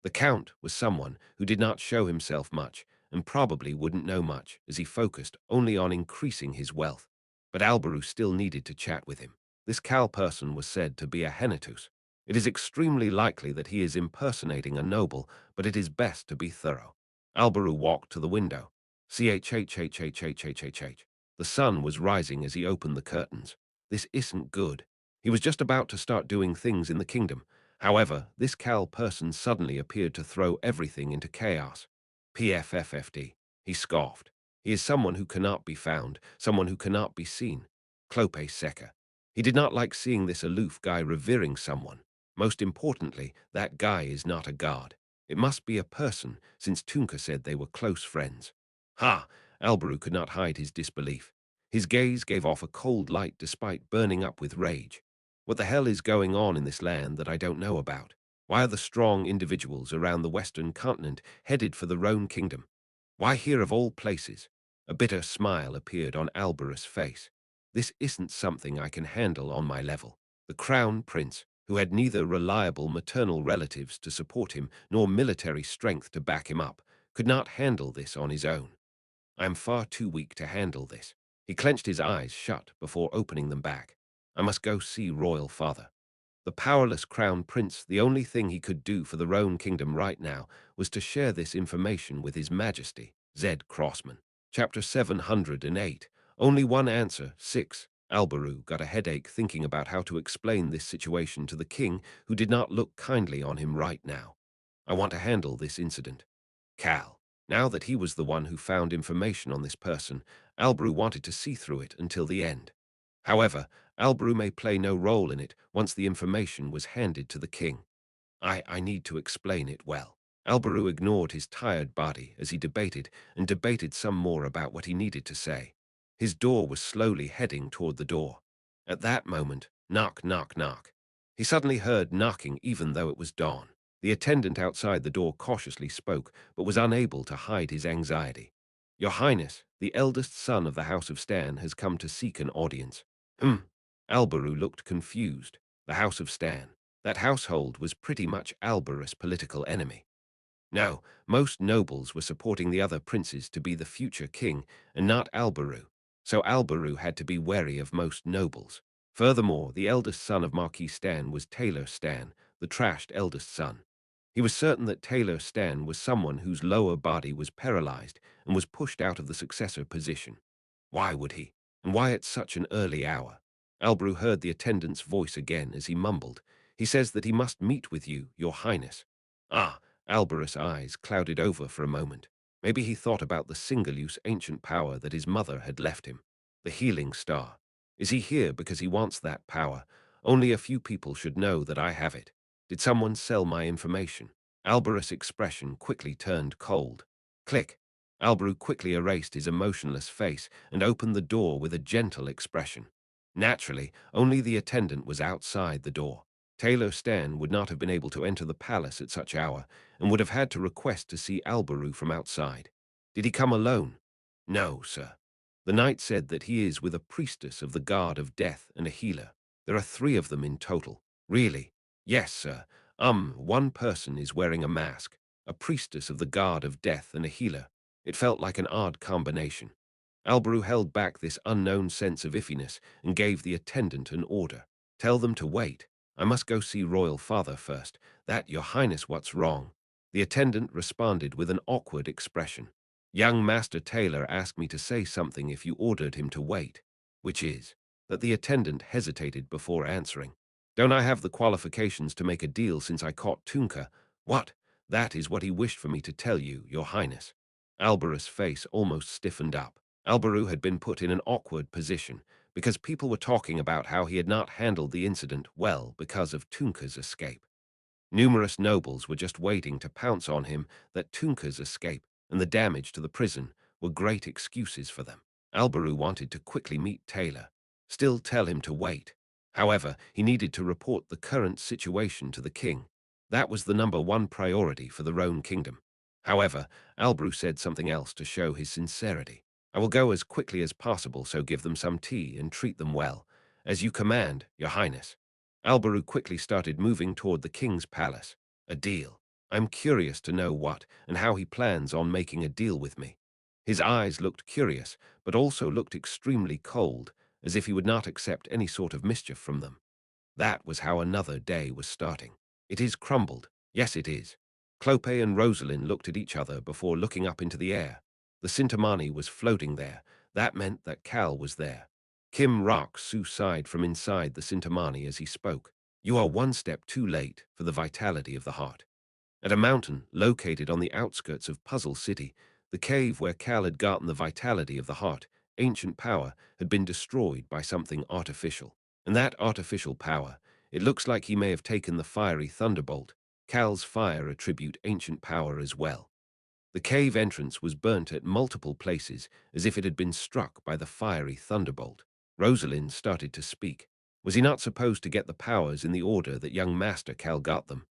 The Count was someone who did not show himself much and probably wouldn't know much as he focused only on increasing his wealth. But Albaru still needed to chat with him. This Cal person was said to be a Henitus. It is extremely likely that he is impersonating a noble, but it is best to be thorough. Albaru walked to the window. Chhhhhhhhh. The sun was rising as he opened the curtains. This isn't good. He was just about to start doing things in the kingdom. However, this Cal person suddenly appeared to throw everything into chaos. PFFFD. He scoffed. He is someone who cannot be found, someone who cannot be seen. Clope Seca. He did not like seeing this aloof guy revering someone. Most importantly, that guy is not a god. It must be a person, since Tunka said they were close friends. Ha! Albaru could not hide his disbelief. His gaze gave off a cold light despite burning up with rage. What the hell is going on in this land that I don't know about? Why are the strong individuals around the western continent headed for the Roan Kingdom? Why here of all places? A bitter smile appeared on Albarus' face. This isn't something I can handle on my level. The crown prince, who had neither reliable maternal relatives to support him nor military strength to back him up, could not handle this on his own. I am far too weak to handle this. He clenched his eyes shut before opening them back. I must go see royal father. The powerless crown prince, the only thing he could do for the Roan Kingdom right now was to share this information with his majesty, Zed Crossman. Chapter 708. Only one answer, 6. Albaru got a headache thinking about how to explain this situation to the king, who did not look kindly on him right now. I want to handle this incident. Cal. Now that he was the one who found information on this person, Albaru wanted to see through it until the end. However, Alberu may play no role in it once the information was handed to the king. I need to explain it well. Alberu ignored his tired body as he debated and debated some more about what he needed to say. His door was slowly heading toward the door. At that moment, knock, knock, knock. He suddenly heard knocking even though it was dawn. The attendant outside the door cautiously spoke, but was unable to hide his anxiety. Your Highness, the eldest son of the House of Stan has come to seek an audience. Alberu looked confused. The House of Stan. That household was pretty much Alberus' political enemy. No, most nobles were supporting the other princes to be the future king and not Alberu, so Alberu had to be wary of most nobles. Furthermore, the eldest son of Marquis Stan was Taylor Stan, the trashed eldest son. He was certain that Taylor Stan was someone whose lower body was paralyzed and was pushed out of the successor position. Why would he? And why at such an early hour? Alberu heard the attendant's voice again as he mumbled. He says that he must meet with you, your highness. Ah, Alberus' eyes clouded over for a moment. Maybe he thought about the single-use ancient power that his mother had left him. The healing star. Is he here because he wants that power? Only a few people should know that I have it. Did someone sell my information? Alberus' expression quickly turned cold. Click. Alberu quickly erased his emotionless face and opened the door with a gentle expression. Naturally, only the attendant was outside the door. Taylor Stan would not have been able to enter the palace at such hour and would have had to request to see Alberu from outside. Did he come alone? No, sir. The knight said that he is with a priestess of the god of death and a healer. There are 3 of them in total. Really? Yes, sir. One person is wearing a mask, a priestess of the god of death and a healer. It felt like an odd combination. Alberu held back this unknown sense of iffiness and gave the attendant an order. Tell them to wait. I must go see royal father first. That, your highness, what's wrong? The attendant responded with an awkward expression. Young Master Taylor asked me to say something if you ordered him to wait. Which is, that the attendant hesitated before answering. Don't I have the qualifications to make a deal since I caught Tunka? What? That is what he wished for me to tell you, your highness. Alberus' face almost stiffened up. Alberu had been put in an awkward position because people were talking about how he had not handled the incident well because of Tunka's escape. Numerous nobles were just waiting to pounce on him that Tunka's escape and the damage to the prison were great excuses for them. Alberu wanted to quickly meet Taylor, still tell him to wait. However, he needed to report the current situation to the king. That was the #1 priority for the Roan kingdom. However, Alberu said something else to show his sincerity. I will go as quickly as possible, so give them some tea and treat them well. As you command, your highness. Alberu quickly started moving toward the king's palace. A deal. I'm curious to know what and how he plans on making a deal with me. His eyes looked curious, but also looked extremely cold, as if he would not accept any sort of mischief from them. That was how another day was starting. It is crumbled. Yes, it is. Clope and Rosalind looked at each other before looking up into the air. The Sintamani was floating there. That meant that Cal was there. Kim Rock-Soo sighed from inside the Sintamani as he spoke. You are one step too late for the vitality of the heart. At a mountain located on the outskirts of Puzzle City, the cave where Cal had gotten the vitality of the heart, ancient power, had been destroyed by something artificial. And that artificial power, it looks like he may have taken the fiery thunderbolt. Cal's fire attribute ancient power as well. The cave entrance was burnt at multiple places as if it had been struck by the fiery thunderbolt. Rosalind started to speak. Was he not supposed to get the powers in the order that young Master Cal got them?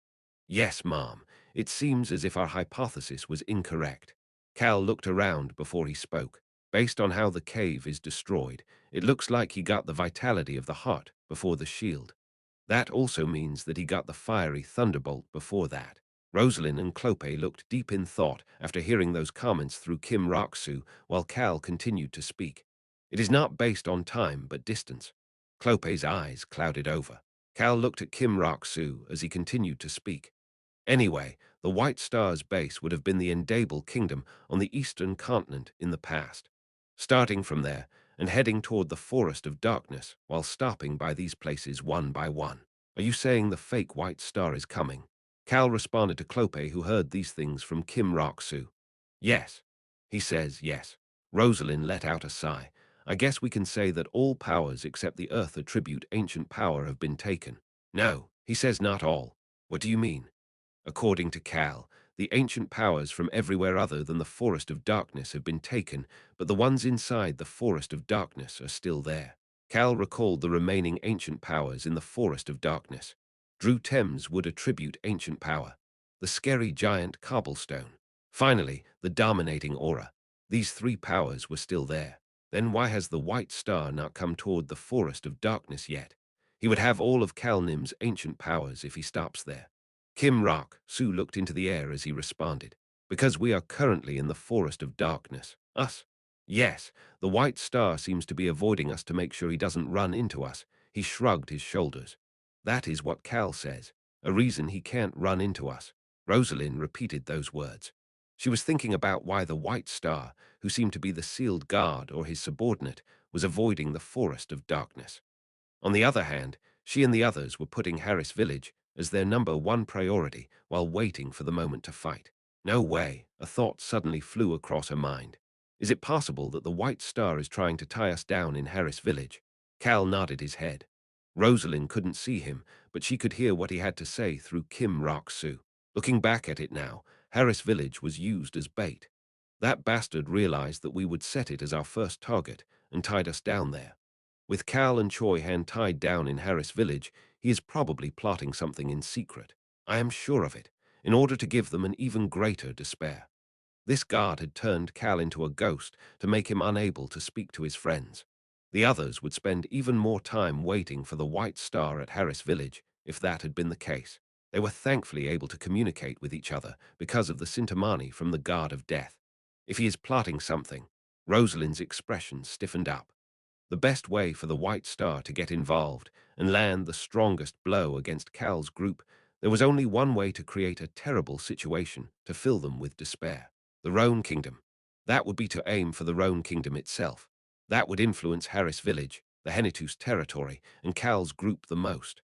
Yes, Mom. It seems as if our hypothesis was incorrect. Cal looked around before he spoke. Based on how the cave is destroyed, it looks like he got the vitality of the heart before the shield. That also means that he got the fiery thunderbolt before that. Rosalind and Clope looked deep in thought after hearing those comments through Kim Rock-Soo while Cal continued to speak. It is not based on time but distance. Clope's eyes clouded over. Cal looked at Kim Rock-Soo as he continued to speak. Anyway, the White Star's base would have been the Endable Kingdom on the eastern continent in the past. Starting from there and heading toward the Forest of Darkness while stopping by these places one by one. Are you saying the fake White Star is coming? Cal responded to Clope, who heard these things from Kim Rock-Soo. Yes. He says yes. Rosalind let out a sigh. I guess we can say that all powers except the Earth attribute ancient power have been taken. No, he says not all. What do you mean? According to Cal, the ancient powers from everywhere other than the Forest of Darkness have been taken, but the ones inside the Forest of Darkness are still there. Cal recalled the remaining ancient powers in the Forest of Darkness. Drew Thames would attribute ancient power. The scary giant cobblestone. Finally, the dominating aura. These three powers were still there. Then why has the White Star not come toward the Forest of Darkness yet? He would have all of Cal Nim's ancient powers if he stops there. Kim Rock, Sue looked into the air as he responded. Because we are currently in the Forest of Darkness. Us? Yes, the White Star seems to be avoiding us to make sure he doesn't run into us. He shrugged his shoulders. That is what Cal says. A reason he can't run into us. Rosalind repeated those words. She was thinking about why the White Star, who seemed to be the sealed guard or his subordinate, was avoiding the Forest of Darkness. On the other hand, she and the others were putting Harris Village as their number one priority while waiting for the moment to fight. No way, a thought suddenly flew across her mind. Is it possible that the White Star is trying to tie us down in Harris Village? Cal nodded his head. Rosalind couldn't see him, but she could hear what he had to say through Kim Rock-Soo. Looking back at it now, Harris Village was used as bait. That bastard realized that we would set it as our first target and tied us down there. With Cal and Choi Han tied down in Harris Village, he is probably plotting something in secret. I am sure of it, in order to give them an even greater despair. This guard had turned Cal into a ghost to make him unable to speak to his friends. The others would spend even more time waiting for the White Star at Harris Village, if that had been the case. They were thankfully able to communicate with each other because of the Sintamani from the Guard of Death. If he is plotting something, Rosalind's expression stiffened up. The best way for the White Star to get involved and land the strongest blow against Cal's group, there was only one way to create a terrible situation to fill them with despair. The Roan Kingdom. That would be to aim for the Roan Kingdom itself. That would influence Harris Village, the Henitus territory, and Cal's group the most.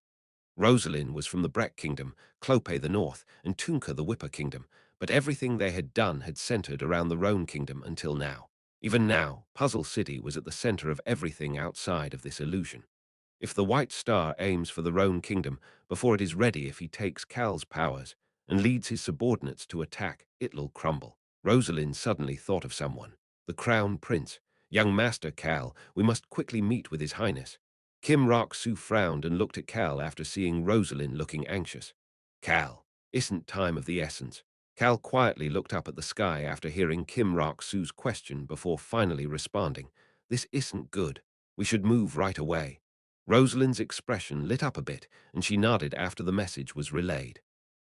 Rosalind was from the Brek Kingdom, Clope the North, and Tunka the Whipper Kingdom, but everything they had done had centered around the Roan Kingdom until now. Even now, Puzzle City was at the center of everything outside of this illusion. If the White Star aims for the Roan Kingdom before it is ready, if he takes Cal's powers and leads his subordinates to attack, it'll crumble. Rosalind suddenly thought of someone. The Crown Prince. Young Master Cal, we must quickly meet with His Highness. Kim Rock-Soo frowned and looked at Cal after seeing Rosalind looking anxious. Cal, isn't time of the essence? Cal quietly looked up at the sky after hearing Kim Rock-Soo's question before finally responding. This isn't good. We should move right away. Rosalind's expression lit up a bit, and she nodded after the message was relayed.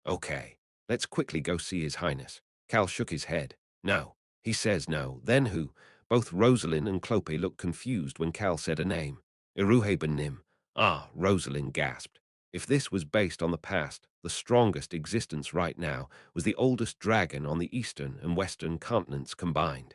Okay, let's quickly go see His Highness. Cal shook his head. No. He says no. Then who? Both Rosalind and Clope looked confused when Cal said a name. Iruheben Nim. Ah, Rosalind gasped. If this was based on the past, the strongest existence right now was the oldest dragon on the eastern and western continents combined.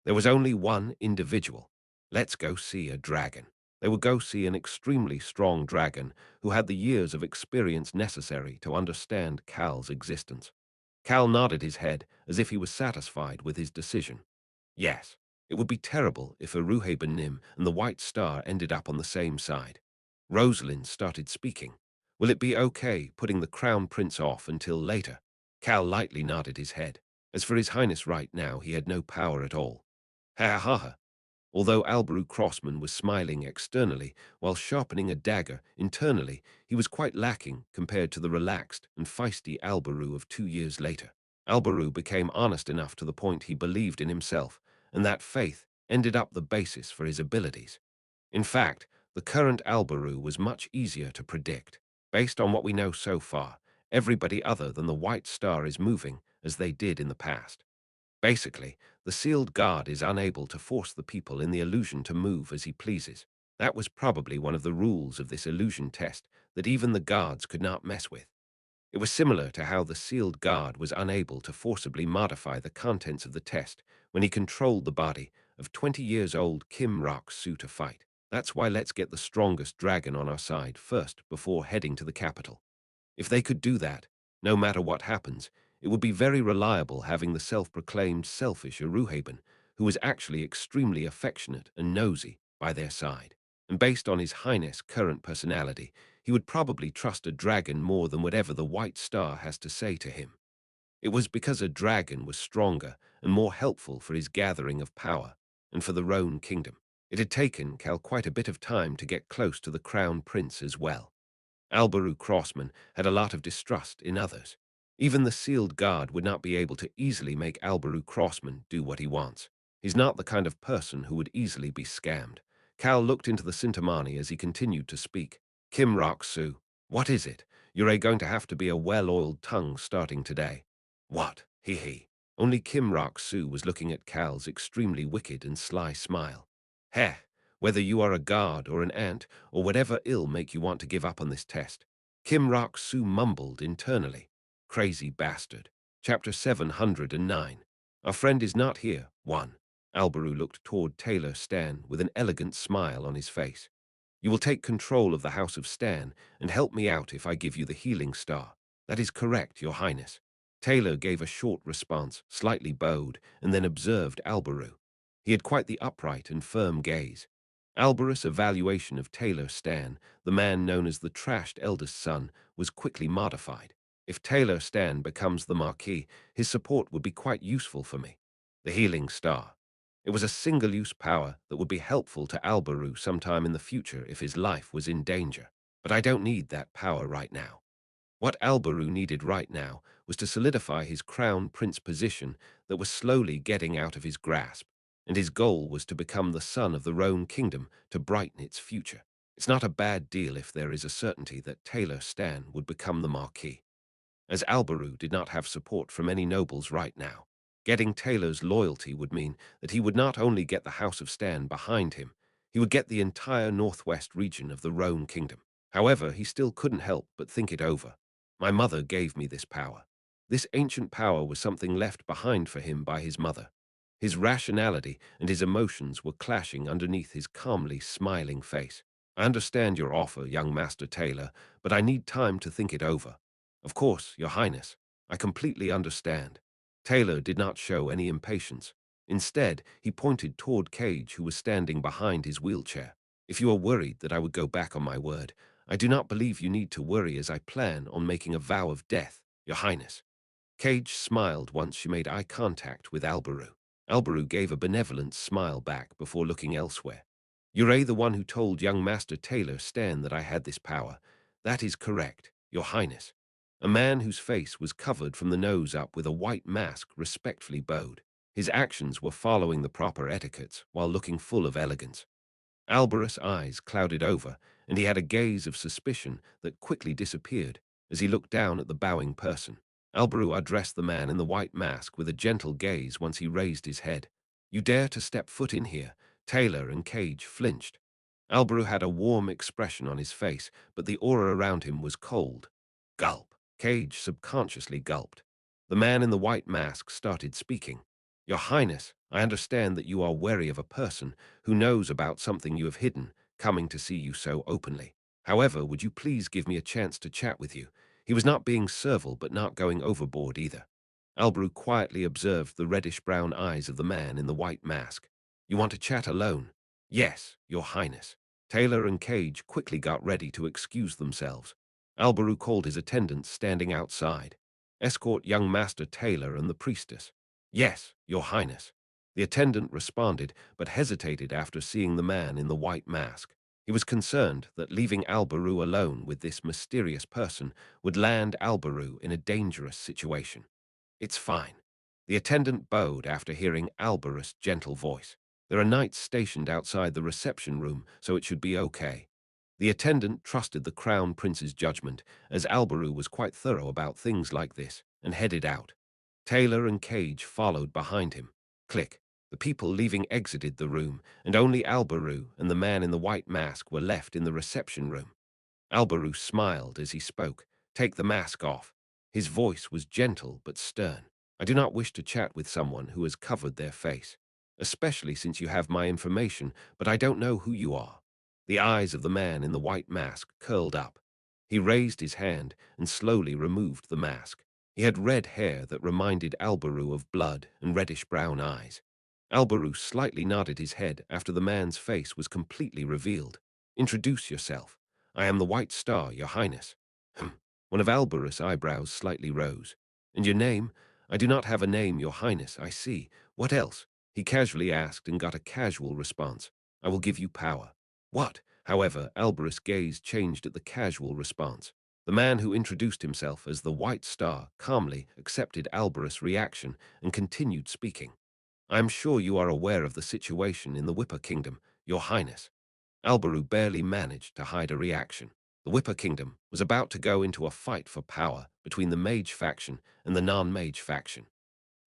There was only one individual. Let's go see a dragon. They would go see an extremely strong dragon who had the years of experience necessary to understand Cal's existence. Cal nodded his head as if he was satisfied with his decision. Yes, it would be terrible if Aruheben Nim and the White Star ended up on the same side. Rosalind started speaking. Will it be okay putting the Crown Prince off until later? Cal lightly nodded his head. As for His Highness right now, he had no power at all. Ha ha ha. Although Albaru Crossman was smiling externally while sharpening a dagger internally, he was quite lacking compared to the relaxed and feisty Albaru of 2 years later. Albaru became honest enough to the point he believed in himself, and that faith ended up the basis for his abilities. In fact, the current Albaru was much easier to predict. Based on what we know so far, everybody other than the White Star is moving as they did in the past. Basically, the sealed guard is unable to force the people in the illusion to move as he pleases. That was probably one of the rules of this illusion test that even the guards could not mess with. It was similar to how the sealed guard was unable to forcibly modify the contents of the test when he controlled the body of 20-year-old Kim Rock-Soo to fight. That's why let's get the strongest dragon on our side first before heading to the capital. If they could do that, no matter what happens, it would be very reliable having the self-proclaimed selfish Aruhaben, who was actually extremely affectionate and nosy by their side. And based on his highness' current personality, he would probably trust a dragon more than whatever the White Star has to say to him. It was because a dragon was stronger and more helpful for his gathering of power and for the Roan kingdom. It had taken Cal quite a bit of time to get close to the crown prince as well. Albaru Crossman had a lot of distrust in others. Even the sealed guard would not be able to easily make Albaru Crossman do what he wants. He's not the kind of person who would easily be scammed. Cal looked into the Sintamani as he continued to speak. Kim Rock-Soo, what is it? You're going to have to be a well-oiled tongue starting today. What? Hee hee. Only Kim Rock-Soo was looking at Cal's extremely wicked and sly smile. Heh, whether you are a guard or an ant, or whatever ill make you want to give up on this test. Kim Rock-Soo mumbled internally. Crazy bastard. Chapter 709. Our friend is not here. 1. Albaru looked toward Taylor Stan with an elegant smile on his face. You will take control of the House of Stan and help me out if I give you the healing star. That is correct, Your Highness. Taylor gave a short response, slightly bowed, and then observed Albaru. He had quite the upright and firm gaze. Albarus' evaluation of Taylor Stan, the man known as the trashed eldest son, was quickly modified. If Taylor Stan becomes the Marquis, his support would be quite useful for me. The healing star. It was a single-use power that would be helpful to Albaru sometime in the future if his life was in danger. But I don't need that power right now. What Albaru needed right now was to solidify his crown prince position that was slowly getting out of his grasp, and his goal was to become the son of the Roan kingdom to brighten its future. It's not a bad deal if there is a certainty that Taylor Stan would become the Marquis, as Albaru did not have support from any nobles right now. Getting Taylor's loyalty would mean that he would not only get the House of Stan behind him, he would get the entire northwest region of the Roan kingdom. However, he still couldn't help but think it over. My mother gave me this power. This ancient power was something left behind for him by his mother. His rationality and his emotions were clashing underneath his calmly smiling face. I understand your offer, young Master Taylor, but I need time to think it over. Of course, Your Highness, I completely understand. Taylor did not show any impatience. Instead, he pointed toward Cage, who was standing behind his wheelchair. If you are worried that I would go back on my word, I do not believe you need to worry, as I plan on making a vow of death, Your Highness. Cage smiled once she made eye contact with Albaru. Albaru gave a benevolent smile back before looking elsewhere. You're the one who told young Master Taylor Stan that I had this power. That is correct, Your Highness. A man whose face was covered from the nose up with a white mask respectfully bowed. His actions were following the proper etiquettes while looking full of elegance. Albarus' eyes clouded over, and he had a gaze of suspicion that quickly disappeared as he looked down at the bowing person. Albaru addressed the man in the white mask with a gentle gaze once he raised his head. You dare to step foot in here? Taylor and Cage flinched. Albaru had a warm expression on his face, but the aura around him was cold. Gulp. Cage subconsciously gulped. The man in the white mask started speaking. Your Highness, I understand that you are wary of a person who knows about something you have hidden, coming to see you so openly. However, would you please give me a chance to chat with you? He was not being servile, but not going overboard either. Albrew quietly observed the reddish-brown eyes of the man in the white mask. You want to chat alone? Yes, Your Highness. Taylor and Cage quickly got ready to excuse themselves. Albaru called his attendants standing outside. Escort young Master Taylor and the priestess. Yes, Your Highness. The attendant responded, but hesitated after seeing the man in the white mask. He was concerned that leaving Albaru alone with this mysterious person would land Albaru in a dangerous situation. It's fine. The attendant bowed after hearing Albarus' gentle voice. There are knights stationed outside the reception room, so it should be okay. The attendant trusted the Crown Prince's judgment, as Albaru was quite thorough about things like this, and headed out. Taylor and Cage followed behind him. Click. The people leaving exited the room, and only Albaru and the man in the white mask were left in the reception room. Albaru smiled as he spoke. Take the mask off. His voice was gentle but stern. I do not wish to chat with someone who has covered their face, especially since you have my information, but I don't know who you are. The eyes of the man in the white mask curled up. He raised his hand and slowly removed the mask. He had red hair that reminded Albaru of blood and reddish-brown eyes. Albaru slightly nodded his head after the man's face was completely revealed. Introduce yourself. I am the White Star, Your Highness. One of Albarus' eyebrows slightly rose. And your name? I do not have a name, Your Highness, I see. What else? He casually asked and got a casual response. I will give you power. What? However, Albarus' gaze changed at the casual response. The man who introduced himself as the White Star calmly accepted Albarus' reaction and continued speaking. I am sure you are aware of the situation in the Whipper Kingdom, Your Highness. Albaru barely managed to hide a reaction. The Whipper Kingdom was about to go into a fight for power between the mage faction and the non-mage faction.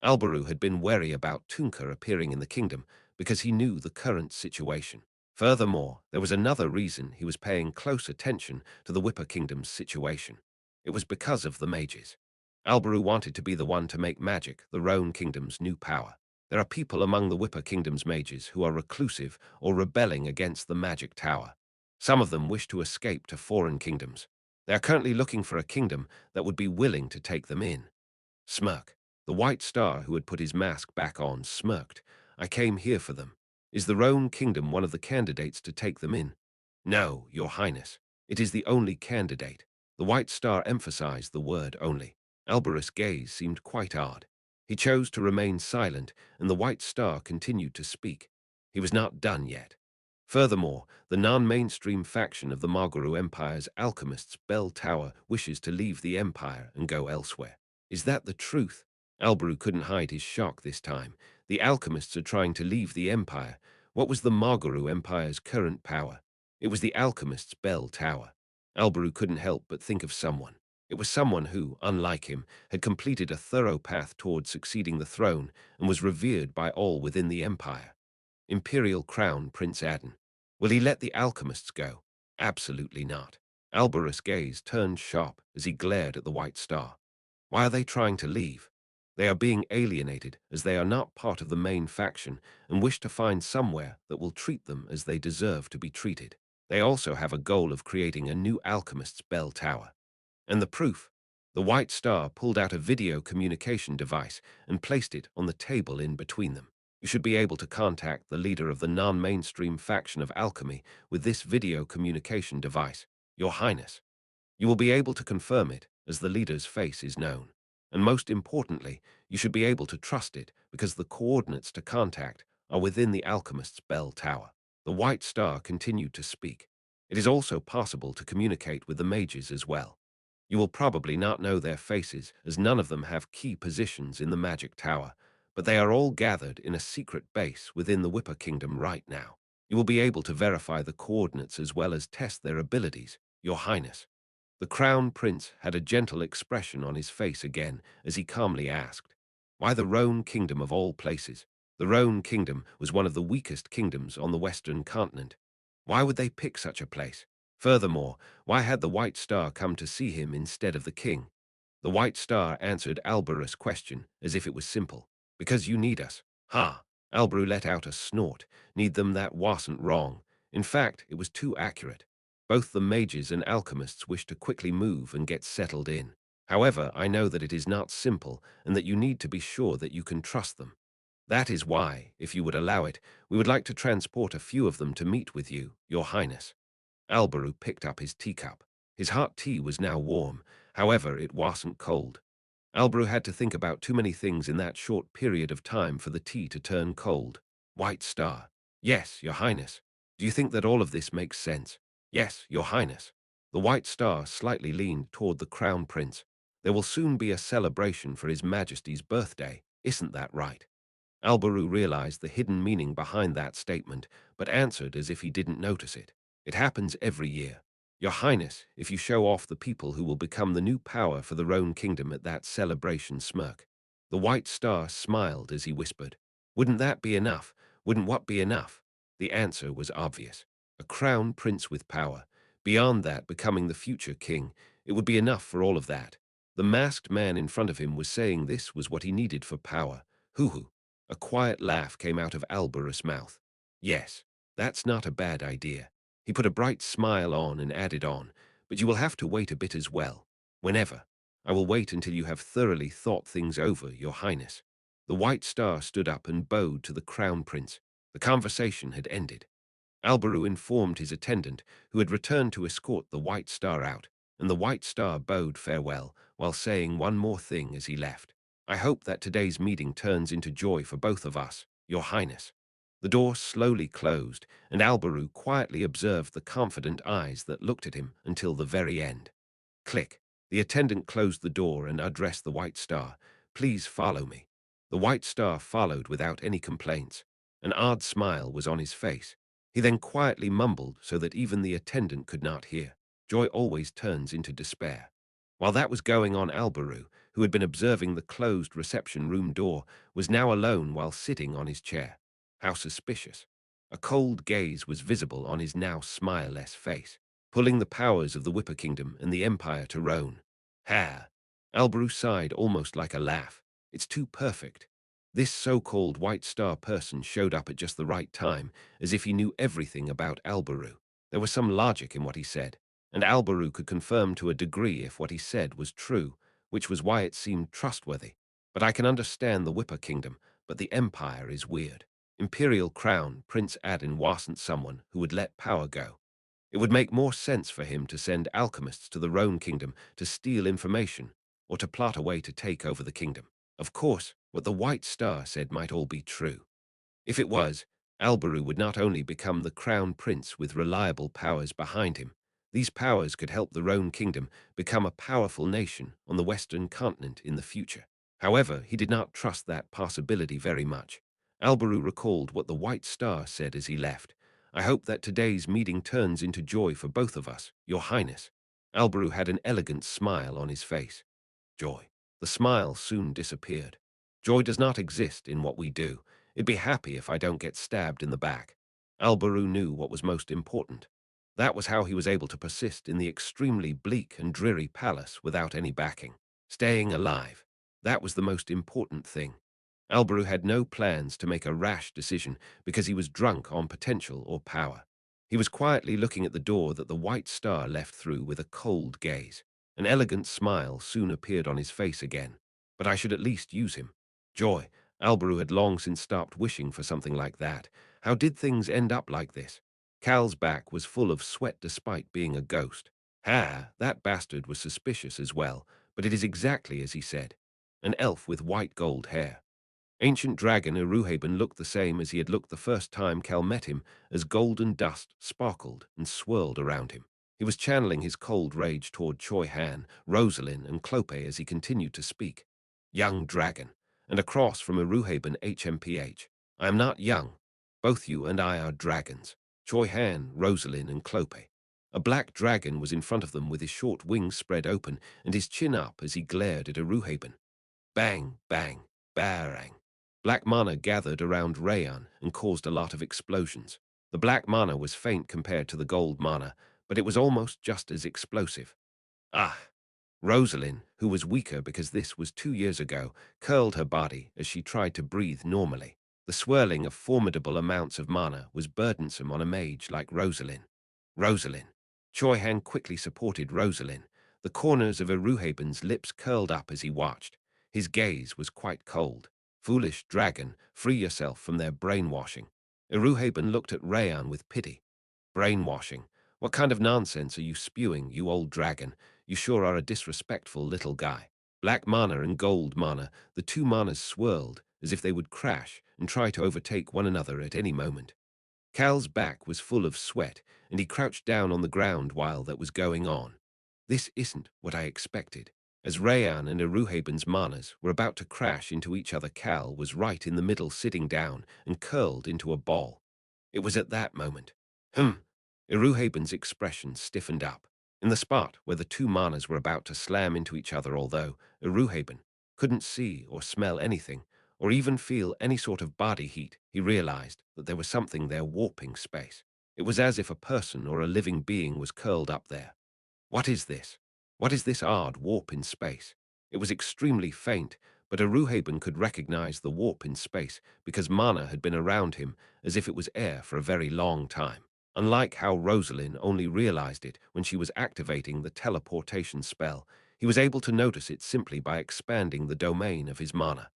Albaru had been wary about Tunka appearing in the kingdom because he knew the current situation. Furthermore, there was another reason he was paying close attention to the Whipper Kingdom's situation. It was because of the mages. Albaru wanted to be the one to make magic the Roan Kingdom's new power. There are people among the Whipper Kingdom's mages who are reclusive or rebelling against the magic tower. Some of them wish to escape to foreign kingdoms. They are currently looking for a kingdom that would be willing to take them in. Smirk. The White Star, who had put his mask back on, smirked. I came here for them. Is the Roan Kingdom one of the candidates to take them in? No, Your Highness. It is the only candidate. The White Star emphasized the word only. Albarus' gaze seemed quite odd. He chose to remain silent, and the White Star continued to speak. He was not done yet. Furthermore, the non-mainstream faction of the Margaru Empire's alchemists Bell Tower wishes to leave the Empire and go elsewhere. Is that the truth? Albaru couldn't hide his shock this time. The alchemists are trying to leave the Empire. What was the Margaru Empire's current power? It was the alchemists' Bell Tower. Albaru couldn't help but think of someone. It was someone who, unlike him, had completed a thorough path toward succeeding the throne and was revered by all within the Empire. Imperial Crown Prince Adden. Will he let the alchemists go? Absolutely not. Albarus' gaze turned sharp as he glared at the White Star. Why are they trying to leave? They are being alienated as they are not part of the main faction and wish to find somewhere that will treat them as they deserve to be treated. They also have a goal of creating a new alchemist's bell tower. And the proof? The White Star pulled out a video communication device and placed it on the table in between them. You should be able to contact the leader of the non-mainstream faction of alchemy with this video communication device, Your Highness. You will be able to confirm it as the leader's face is known. And most importantly, you should be able to trust it because the coordinates to contact are within the alchemist's bell tower. The White Star continued to speak. It is also possible to communicate with the mages as well. You will probably not know their faces as none of them have key positions in the magic tower, but they are all gathered in a secret base within the Whipper Kingdom right now. You will be able to verify the coordinates as well as test their abilities, Your Highness. The Crown Prince had a gentle expression on his face again as he calmly asked, why the Roan Kingdom of all places? The Roan Kingdom was one of the weakest kingdoms on the Western continent. Why would they pick such a place? Furthermore, why had the White Star come to see him instead of the king? The White Star answered Albarus' question as if it was simple. Because you need us. Ha! Albaru let out a snort. Need them, that wasn't wrong. In fact, it was too accurate. Both the mages and alchemists wish to quickly move and get settled in. However, I know that it is not simple and that you need to be sure that you can trust them. That is why, if you would allow it, we would like to transport a few of them to meet with you, Your Highness. Albaru picked up his teacup. His hot tea was now warm, however, it wasn't cold. Albaru had to think about too many things in that short period of time for the tea to turn cold. White Star. Yes, Your Highness. Do you think that all of this makes sense? Yes, Your Highness. The White Star slightly leaned toward the Crown Prince. There will soon be a celebration for His Majesty's birthday, isn't that right? Albaru realized the hidden meaning behind that statement, but answered as if he didn't notice it. It happens every year. Your Highness, if you show off the people who will become the new power for the Roan Kingdom at that celebration smirk. The White Star smiled as he whispered, wouldn't that be enough? Wouldn't what be enough? The answer was obvious. A crown prince with power. Beyond that, becoming the future king. It would be enough for all of that. The masked man in front of him was saying this was what he needed for power. Hoo-hoo. A quiet laugh came out of Albarus' mouth. Yes, that's not a bad idea. He put a bright smile on and added on, but you will have to wait a bit as well. Whenever. I will wait until you have thoroughly thought things over, Your Highness. The White Star stood up and bowed to the Crown Prince. The conversation had ended. Alberu informed his attendant, who had returned to escort the White Star out, and the White Star bowed farewell while saying one more thing as he left. I hope that today's meeting turns into joy for both of us, Your Highness. The door slowly closed, and Alberu quietly observed the confident eyes that looked at him until the very end. Click. The attendant closed the door and addressed the White Star. Please follow me. The White Star followed without any complaints. An odd smile was on his face. He then quietly mumbled so that even the attendant could not hear. Joy always turns into despair. While that was going on, Alberu, who had been observing the closed reception room door, was now alone while sitting on his chair. How suspicious. A cold gaze was visible on his now smileless face, pulling the powers of the Whipper Kingdom and the Empire to Roan. Ha! Alberu sighed almost like a laugh. It's too perfect. This so-called White Star person showed up at just the right time, as if he knew everything about Alberu. There was some logic in what he said, and Alberu could confirm to a degree if what he said was true, which was why it seemed trustworthy. But I can understand the Whipper Kingdom, but the Empire is weird. Imperial Crown, Prince Adin wasn't someone who would let power go. It would make more sense for him to send alchemists to the Roan Kingdom to steal information, or to plot a way to take over the kingdom. Of course, what the White Star said might all be true. If it was, Alberu would not only become the crown prince with reliable powers behind him, these powers could help the Roan Kingdom become a powerful nation on the Western continent in the future. However, he did not trust that possibility very much. Alberu recalled what the White Star said as he left. I hope that today's meeting turns into joy for both of us, Your Highness. Alberu had an elegant smile on his face. Joy. The smile soon disappeared. Joy does not exist in what we do. It'd be happy if I don't get stabbed in the back. Alberu knew what was most important. That was how he was able to persist in the extremely bleak and dreary palace without any backing. Staying alive. That was the most important thing. Alberu had no plans to make a rash decision because he was drunk on potential or power. He was quietly looking at the door that the White Star left through with a cold gaze. An elegant smile soon appeared on his face again. But I should at least use him. Joy. Alberu had long since stopped wishing for something like that. How did things end up like this? Cal's back was full of sweat despite being a ghost. That bastard was suspicious as well, but it is exactly as he said. An elf with white gold hair. Ancient dragon Eruhaben looked the same as he had looked the first time Cal met him, as golden dust sparkled and swirled around him. He was channeling his cold rage toward Choi Han, Rosalind, and Clope as he continued to speak. Young dragon, and across from Eruhaben HMPH. I am not young. Both you and I are dragons. Choi Han, Rosalind, and Clope. A black dragon was in front of them with his short wings spread open and his chin up as he glared at Eruhaben. Bang, bang, barang. Black mana gathered around Rayan and caused a lot of explosions. The black mana was faint compared to the gold mana, but it was almost just as explosive. Ah! Rosalind, who was weaker because this was 2 years ago, curled her body as she tried to breathe normally. The swirling of formidable amounts of mana was burdensome on a mage like Rosalind. Rosalind. Choi Han quickly supported Rosalind. The corners of Eruhaben's lips curled up as he watched. His gaze was quite cold. Foolish dragon, free yourself from their brainwashing. Eruhaben looked at Rayan with pity. Brainwashing? What kind of nonsense are you spewing, you old dragon? You sure are a disrespectful little guy. Black mana and gold mana, the two manas swirled, as if they would crash and try to overtake one another at any moment. Cal's back was full of sweat, and he crouched down on the ground while that was going on. This isn't what I expected. As Rayan and Eruhaben's manas were about to crash into each other, Cal was right in the middle, sitting down and curled into a ball. It was at that moment. Eruhaben's expression stiffened up. In the spot where the two manas were about to slam into each other, although Eruhaben couldn't see or smell anything, or even feel any sort of body heat, he realized that there was something there warping space. It was as if a person or a living being was curled up there. What is this? What is this odd warp in space? It was extremely faint, but Eruhaben could recognize the warp in space because mana had been around him as if it was air for a very long time. Unlike how Rosalind only realized it when she was activating the teleportation spell, he was able to notice it simply by expanding the domain of his mana.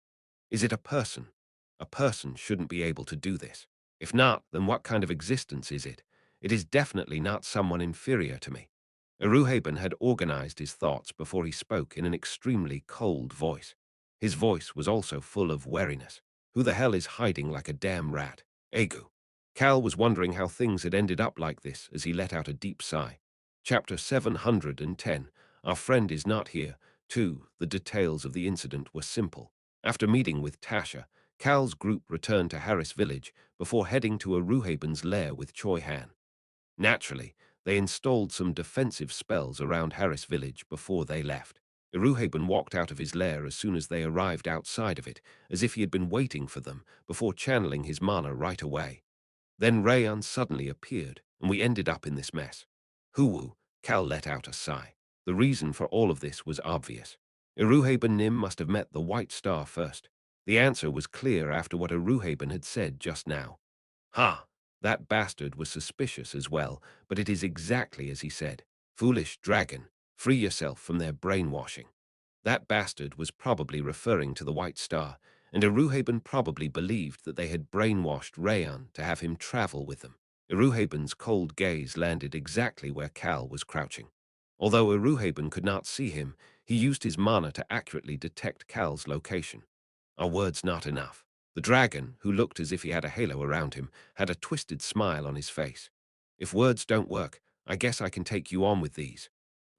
Is it a person? A person shouldn't be able to do this. If not, then what kind of existence is it? It is definitely not someone inferior to me. Eruhaben had organized his thoughts before he spoke in an extremely cold voice. His voice was also full of wariness. Who the hell is hiding like a damn rat? Egu. Cal was wondering how things had ended up like this as he let out a deep sigh. Chapter 710. Our friend is not here. 2. The details of the incident were simple. After meeting with Tasha, Cal's group returned to Harris Village before heading to Eruhaben's lair with Choi Han. Naturally, they installed some defensive spells around Harris Village before they left. Eruhaben walked out of his lair as soon as they arrived outside of it, as if he had been waiting for them, before channeling his mana right away. Then Rayan suddenly appeared, and we ended up in this mess. Huwu, Cal let out a sigh. The reason for all of this was obvious. Eruhaben Nim must have met the White Star first. The answer was clear after what Eruhaben had said just now. Ha! That bastard was suspicious as well, but it is exactly as he said. Foolish dragon, free yourself from their brainwashing. That bastard was probably referring to the White Star, and Eruhaben probably believed that they had brainwashed Rayan to have him travel with them. Eruhaben's cold gaze landed exactly where Cal was crouching. Although Eruhaben could not see him, he used his mana to accurately detect Cal's location. Are words not enough? The dragon, who looked as if he had a halo around him, had a twisted smile on his face. If words don't work, I guess I can take you on with these.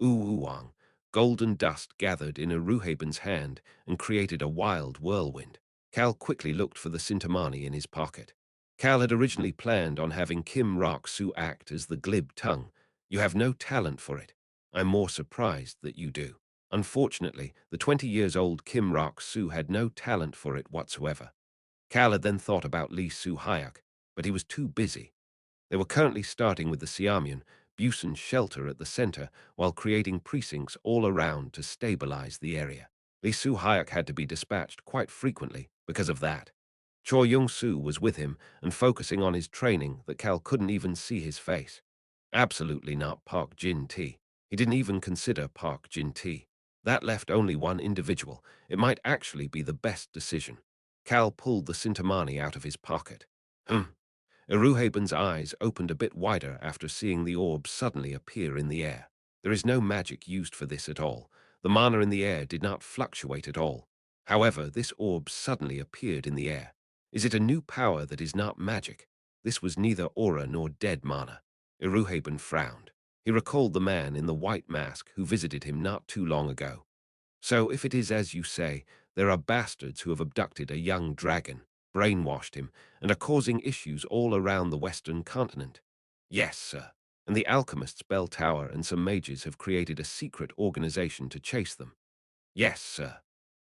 Ooh-wang. Golden dust gathered in Eruhaben's hand and created a wild whirlwind. Cal quickly looked for the Sintamani in his pocket. Cal had originally planned on having Kim Rock-Soo act as the glib tongue. You have no talent for it. I'm more surprised that you do. Unfortunately, the 20-years-old Kim Rock-Soo had no talent for it whatsoever. Cal had then thought about Lee Soo-hyuk, but he was too busy. They were currently starting with the Siamian, Busan's shelter at the center, while creating precincts all around to stabilize the area. Lee Soo-hyuk had to be dispatched quite frequently because of that. Choi Young-soo was with him and focusing on his training that Cal couldn't even see his face. Absolutely not Park Jin-tae. He didn't even consider Park Jin-tae. That left only one individual. It might actually be the best decision. Cal pulled the Sintamani out of his pocket. Eruhaben's eyes opened a bit wider after seeing the orb suddenly appear in the air. There is no magic used for this at all. The mana in the air did not fluctuate at all. However, this orb suddenly appeared in the air. Is it a new power that is not magic? This was neither aura nor dead mana. Eruhaben frowned. He recalled the man in the white mask who visited him not too long ago. So if it is as you say, there are bastards who have abducted a young dragon, brainwashed him, and are causing issues all around the Western continent. Yes, sir. And the alchemists Bell Tower and some mages have created a secret organization to chase them. Yes, sir.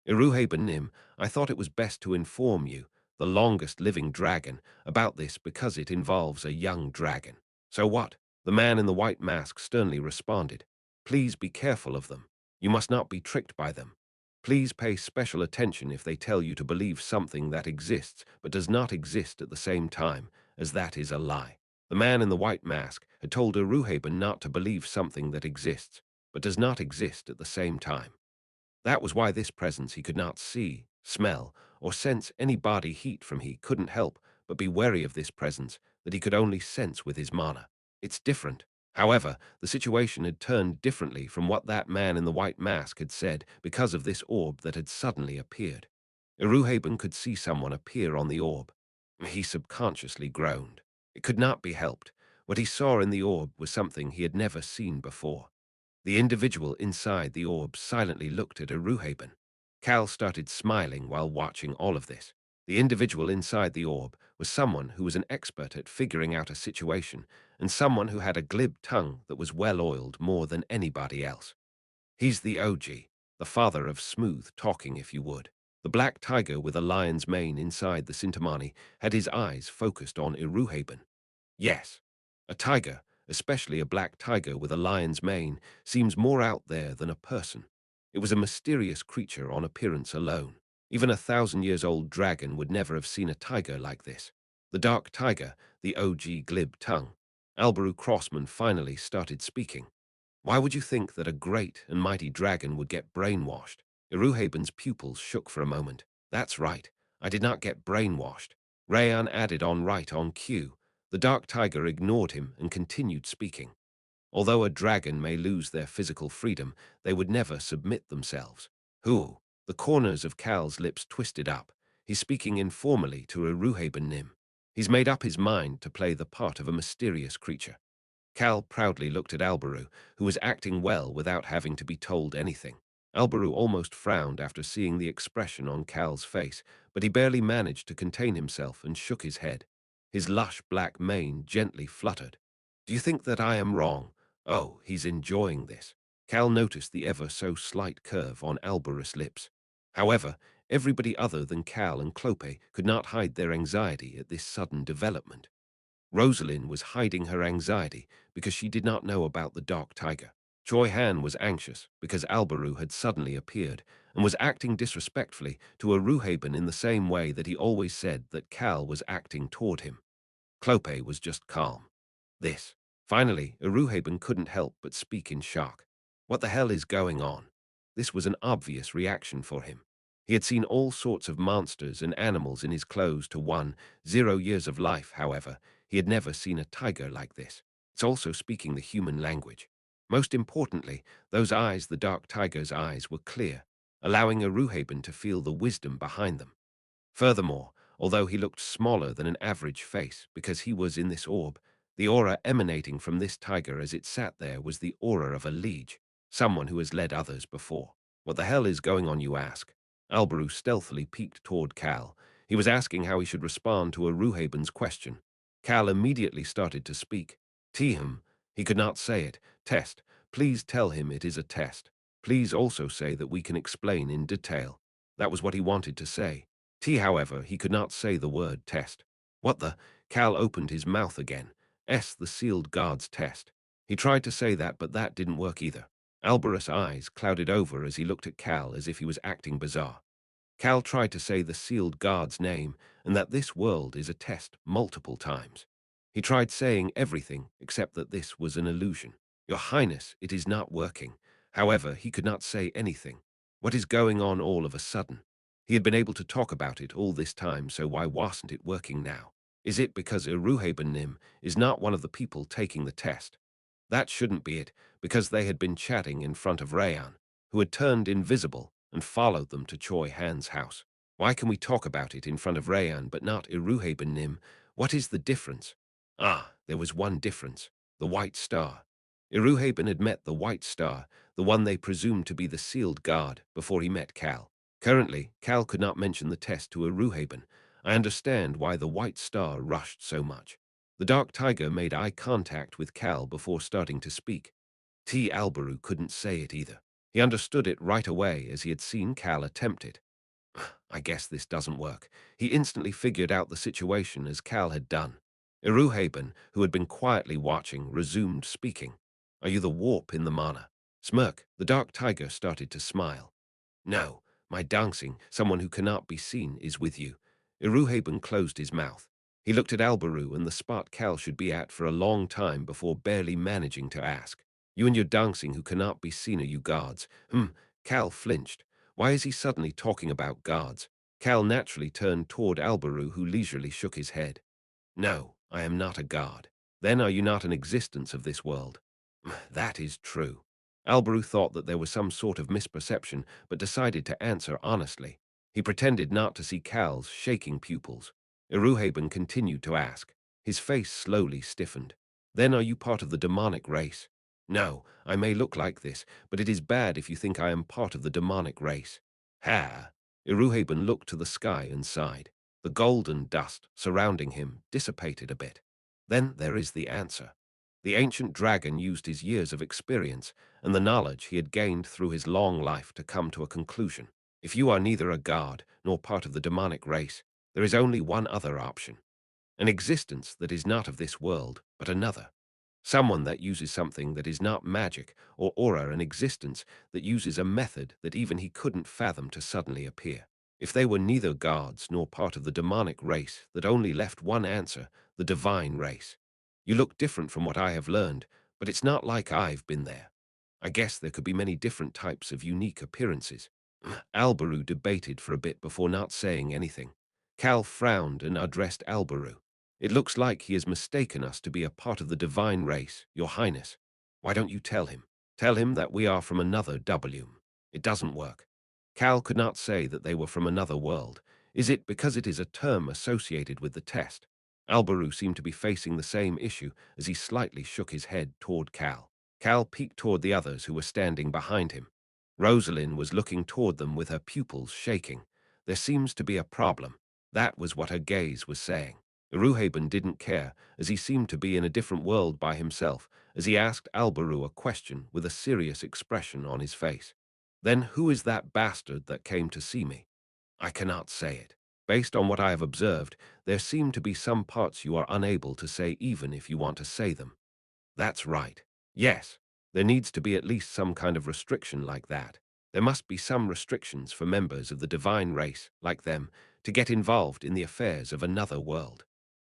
Eruhaben Nim, I thought it was best to inform you, the longest living dragon, about this because it involves a young dragon. So what? The man in the white mask sternly responded. Please be careful of them. You must not be tricked by them. Please pay special attention if they tell you to believe something that exists but does not exist at the same time, as that is a lie. The man in the white mask had told Eruhaben not to believe something that exists but does not exist at the same time. That was why this presence he could not see, smell, or sense any body heat from. He couldn't help but be wary of this presence that he could only sense with his mana. It's different. However, the situation had turned differently from what that man in the white mask had said because of this orb that had suddenly appeared. Eruhaben could see someone appear on the orb. He subconsciously groaned. It could not be helped. What he saw in the orb was something he had never seen before. The individual inside the orb silently looked at Eruhaben. Cal started smiling while watching all of this. The individual inside the orb was someone who was an expert at figuring out a situation and someone who had a glib tongue that was well-oiled more than anybody else. He's the OG, the father of smooth talking, if you would. The black tiger with a lion's mane inside the Sintamani had his eyes focused on Eruhaben. Yes, a tiger, especially a black tiger with a lion's mane, seems more out there than a person. It was a mysterious creature on appearance alone. Even a 1,000-years-old dragon would never have seen a tiger like this. The dark tiger, the OG glib tongue. Alberu Crossman finally started speaking. Why would you think that a great and mighty dragon would get brainwashed? Eruhaben's pupils shook for a moment. That's right. I did not get brainwashed. Rayan added on right on cue. The dark tiger ignored him and continued speaking. Although a dragon may lose their physical freedom, they would never submit themselves. Who? The corners of Cal's lips twisted up. He's speaking informally to a Ruhaben Nim. He's made up his mind to play the part of a mysterious creature. Cal proudly looked at Alberu, who was acting well without having to be told anything. Alberu almost frowned after seeing the expression on Cal's face, but he barely managed to contain himself and shook his head. His lush black mane gently fluttered. "Do you think that I am wrong? Oh, he's enjoying this." Cal noticed the ever so slight curve on Alberus' lips. However, everybody other than Cal and Clope could not hide their anxiety at this sudden development. Rosalind was hiding her anxiety because she did not know about the dark tiger. Choi Han was anxious because Alberu had suddenly appeared and was acting disrespectfully to a Ruhaben in the same way that he always said that Cal was acting toward him. Clope was just calm. This. Finally, Eruhaben couldn't help but speak in shock. What the hell is going on? This was an obvious reaction for him. He had seen all sorts of monsters and animals in his close to 0 years of life, however. He had never seen a tiger like this. It's also speaking the human language. Most importantly, those eyes, the dark tiger's eyes, were clear, allowing Eruhaben to feel the wisdom behind them. Furthermore, although he looked smaller than an average face because he was in this orb, the aura emanating from this tiger as it sat there was the aura of a liege, someone who has led others before. What the hell is going on, you ask? Alberu stealthily peeked toward Cal. He was asking how he should respond to a Ruhaben's question. Cal immediately started to speak. Tehum, he could not say it. Test. Please tell him it is a test. Please also say that we can explain in detail. That was what he wanted to say. However, he could not say the word test. What the? Cal opened his mouth again. The sealed guard's test. He tried to say that, but that didn't work either. Alberus' eyes clouded over as he looked at Cal as if he was acting bizarre. Cal tried to say the sealed guard's name and that this world is a test multiple times. He tried saying everything except that this was an illusion. Your Highness, it is not working. However, he could not say anything. What is going on all of a sudden? He had been able to talk about it all this time, so why wasn't it working now? Is it because Eruhaben Nim is not one of the people taking the test? That shouldn't be it, because they had been chatting in front of Rayan, who had turned invisible and followed them to Choi Han's house. Why can we talk about it in front of Rayan but not Eruhaben Nim? What is the difference? Ah, there was one difference. The White Star. Eruhaben had met the White Star, the one they presumed to be the sealed guard, before he met Cal. Currently, Cal could not mention the test to Eruhaben. I understand why the White Star rushed so much. The dark tiger made eye contact with Cal before starting to speak. Alberu couldn't say it either. He understood it right away as he had seen Cal attempt it. I guess this doesn't work. He instantly figured out the situation as Cal had done. Eruhaben, who had been quietly watching, resumed speaking. Are you the warp in the mana? Smirk, the dark tiger started to smile. No, my dancing, someone who cannot be seen, is with you. Eruhaben closed his mouth. He looked at Alberu and the spot Cal should be at for a long time before barely managing to ask. You and your dancing who cannot be seen, are you guards? Cal flinched. Why is he suddenly talking about guards? Cal naturally turned toward Alberu, who leisurely shook his head. No, I am not a guard. Then are you not an existence of this world? That is true. Alberu thought that there was some sort of misperception, but decided to answer honestly. He pretended not to see Cal's shaking pupils. Eruhaben continued to ask. His face slowly stiffened. Then are you part of the demonic race? No, I may look like this, but it is bad if you think I am part of the demonic race. Ha! Eruhaben looked to the sky and sighed. The golden dust surrounding him dissipated a bit. Then there is the answer. The ancient dragon used his years of experience and the knowledge he had gained through his long life to come to a conclusion. If you are neither a god nor part of the demonic race, there is only one other option. An existence that is not of this world, but another. Someone that uses something that is not magic or aura, an existence that uses a method that even he couldn't fathom to suddenly appear. If they were neither gods nor part of the demonic race, that only left one answer, the divine race. You look different from what I have learned, but it's not like I've been there. I guess there could be many different types of unique appearances. Albaru debated for a bit before not saying anything. Cal frowned and addressed Albaru. It looks like he has mistaken us to be a part of the divine race, Your Highness. Why don't you tell him? Tell him that we are from another W. It doesn't work. Cal could not say that they were from another world. Is it because it is a term associated with the test? Albaru seemed to be facing the same issue as he slightly shook his head toward Cal. Cal peeked toward the others who were standing behind him. Rosalind was looking toward them with her pupils shaking. There seems to be a problem. That was what her gaze was saying. Iruhaben didn't care, as he seemed to be in a different world by himself, as he asked Albaru a question with a serious expression on his face. Then who is that bastard that came to see me? I cannot say it. Based on what I have observed, there seem to be some parts you are unable to say even if you want to say them. That's right. Yes, there needs to be at least some kind of restriction like that. There must be some restrictions for members of the divine race, like them, to get involved in the affairs of another world.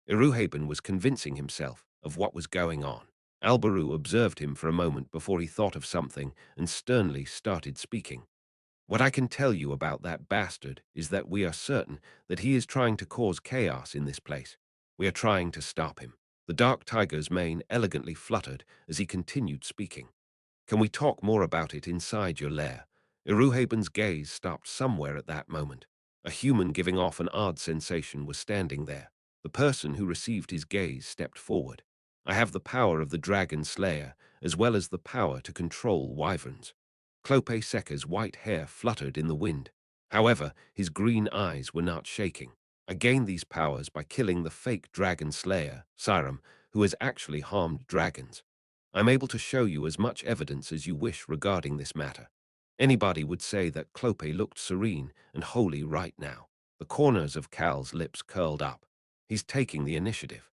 Iruhaben was convincing himself of what was going on. Albaru observed him for a moment before he thought of something and sternly started speaking. What I can tell you about that bastard is that we are certain that he is trying to cause chaos in this place. We are trying to stop him. The dark tiger's mane elegantly fluttered as he continued speaking. Can we talk more about it inside your lair? Iruhaben's gaze stopped somewhere at that moment. A human giving off an odd sensation was standing there. The person who received his gaze stepped forward. I have the power of the dragon slayer, as well as the power to control wyverns. Clope Seca's white hair fluttered in the wind. However, his green eyes were not shaking. I gained these powers by killing the fake dragon slayer, Siram, who has actually harmed dragons. I'm able to show you as much evidence as you wish regarding this matter. Anybody would say that Clope looked serene and holy right now. The corners of Cal's lips curled up. He's taking the initiative.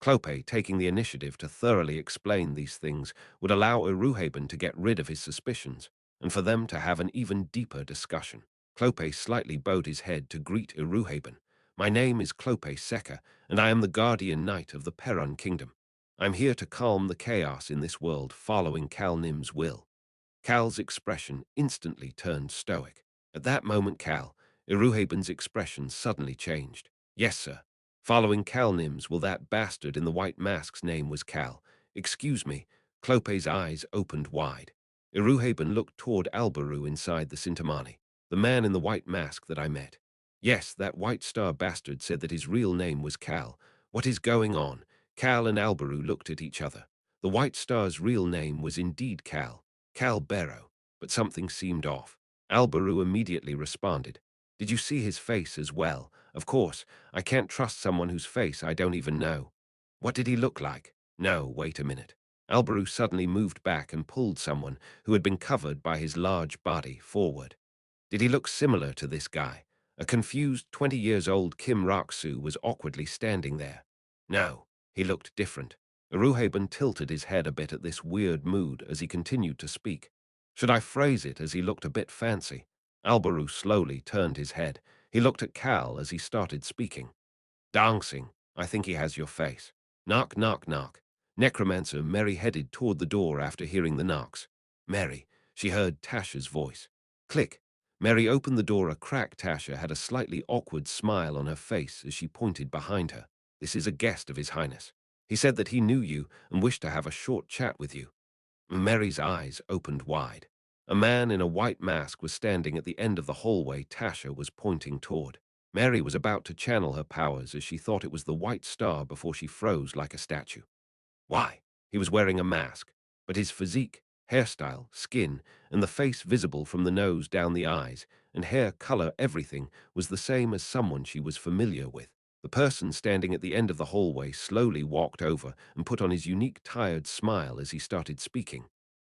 Clope taking the initiative to thoroughly explain these things would allow Iruhaben to get rid of his suspicions, and for them to have an even deeper discussion. Clope slightly bowed his head to greet Iruhaben. My name is Clope Seca, and I am the guardian knight of the Perun kingdom. I'm here to calm the chaos in this world following Cal Nim's will. Cal's expression instantly turned stoic. At that moment Iruhaben's expression suddenly changed. Yes, sir. Following Cal Nim's will that bastard in the white mask's name was Cal. Excuse me. Clope's eyes opened wide. Iruhaben looked toward Albaru inside the Sintamani, the man in the white mask that I met. Yes, that White Star bastard said that his real name was Cal. What is going on? Cal and Albaru looked at each other. The White Star's real name was indeed Cal Barrow, but something seemed off. Albaru immediately responded. Did you see his face as well? Of course, I can't trust someone whose face I don't even know. What did he look like? No, wait a minute. Albaru suddenly moved back and pulled someone who had been covered by his large body forward. Did he look similar to this guy? A confused 20 years old Kim Raksu was awkwardly standing there. No, he looked different. Iruhaben tilted his head a bit at this weird mood as he continued to speak. Should I phrase it as he looked a bit fancy? Albaru slowly turned his head. He looked at Cal as he started speaking. Dancing, I think he has your face. Knock, knock, knock. Necromancer Mary headed toward the door after hearing the knocks. Mary, she heard Tasha's voice. Click. Mary opened the door a crack. Tasha had a slightly awkward smile on her face as she pointed behind her. This is a guest of His Highness. He said that he knew you and wished to have a short chat with you. Mary's eyes opened wide. A man in a white mask was standing at the end of the hallway Tasha was pointing toward. Mary was about to channel her powers as she thought it was the White Star before she froze like a statue. Why? He was wearing a mask, but his physique, hairstyle, skin, and the face visible from the nose down the eyes, and hair color, everything was the same as someone she was familiar with. The person standing at the end of the hallway slowly walked over and put on his unique tired smile as he started speaking.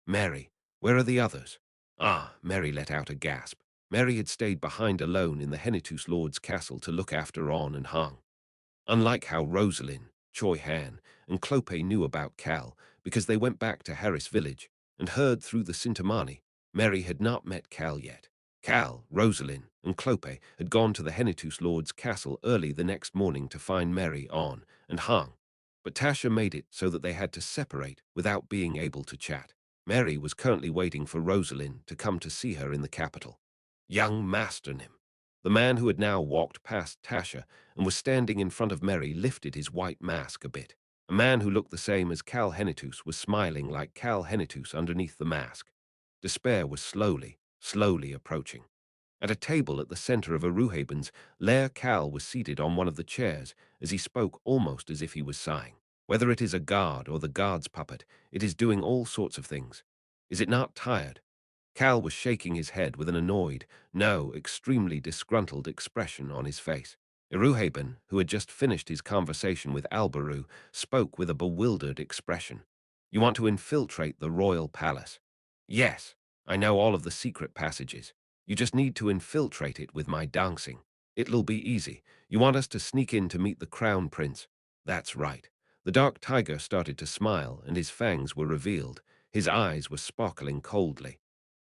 Mary, where are the others? Ah, Mary let out a gasp. Mary had stayed behind alone in the Henitus Lord's castle to look after On and Hung. Unlike how Rosalind, Choi Han, and Clope knew about Cal because they went back to Harris village and heard through the Sintamani, Mary had not met Cal yet. Cal, Rosalind, and Clope had gone to the Henitus Lord's castle early the next morning to find Mary, On, and Hung. But Tasha made it so that they had to separate without being able to chat. Mary was currently waiting for Rosalind to come to see her in the capital. Young Masternim. The man who had now walked past Tasha and was standing in front of Mary lifted his white mask a bit. A man who looked the same as Cal Henitus was smiling like Cal Henitus underneath the mask. Despair was slowly approaching. At a table at the center of Aruhaben's, Lair Cal was seated on one of the chairs as he spoke almost as if he was sighing. Whether it is a guard or the guard's puppet, it is doing all sorts of things. Is it not tired? Cal was shaking his head with an annoyed, no, extremely disgruntled expression on his face. Iruhaben, who had just finished his conversation with Albaru, spoke with a bewildered expression. You want to infiltrate the royal palace? Yes, I know all of the secret passages. You just need to infiltrate it with my dancing. It'll be easy. You want us to sneak in to meet the crown prince? That's right. The dark tiger started to smile, and his fangs were revealed. His eyes were sparkling coldly.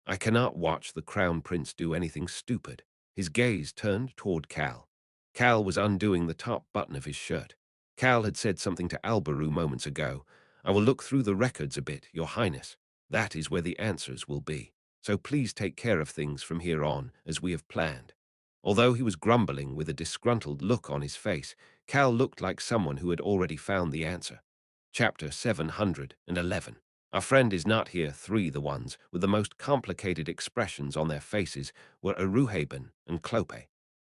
I cannot watch the crown prince do anything stupid. His gaze turned toward Cal. Cal was undoing the top button of his shirt. Cal had said something to Albaru moments ago. I will look through the records a bit, Your Highness. That is where the answers will be. So please take care of things from here on, as we have planned. Although he was grumbling with a disgruntled look on his face, Cal looked like someone who had already found the answer. Chapter 711. Our friend is not here. 3. The ones with the most complicated expressions on their faces were Aruhaben and Clope.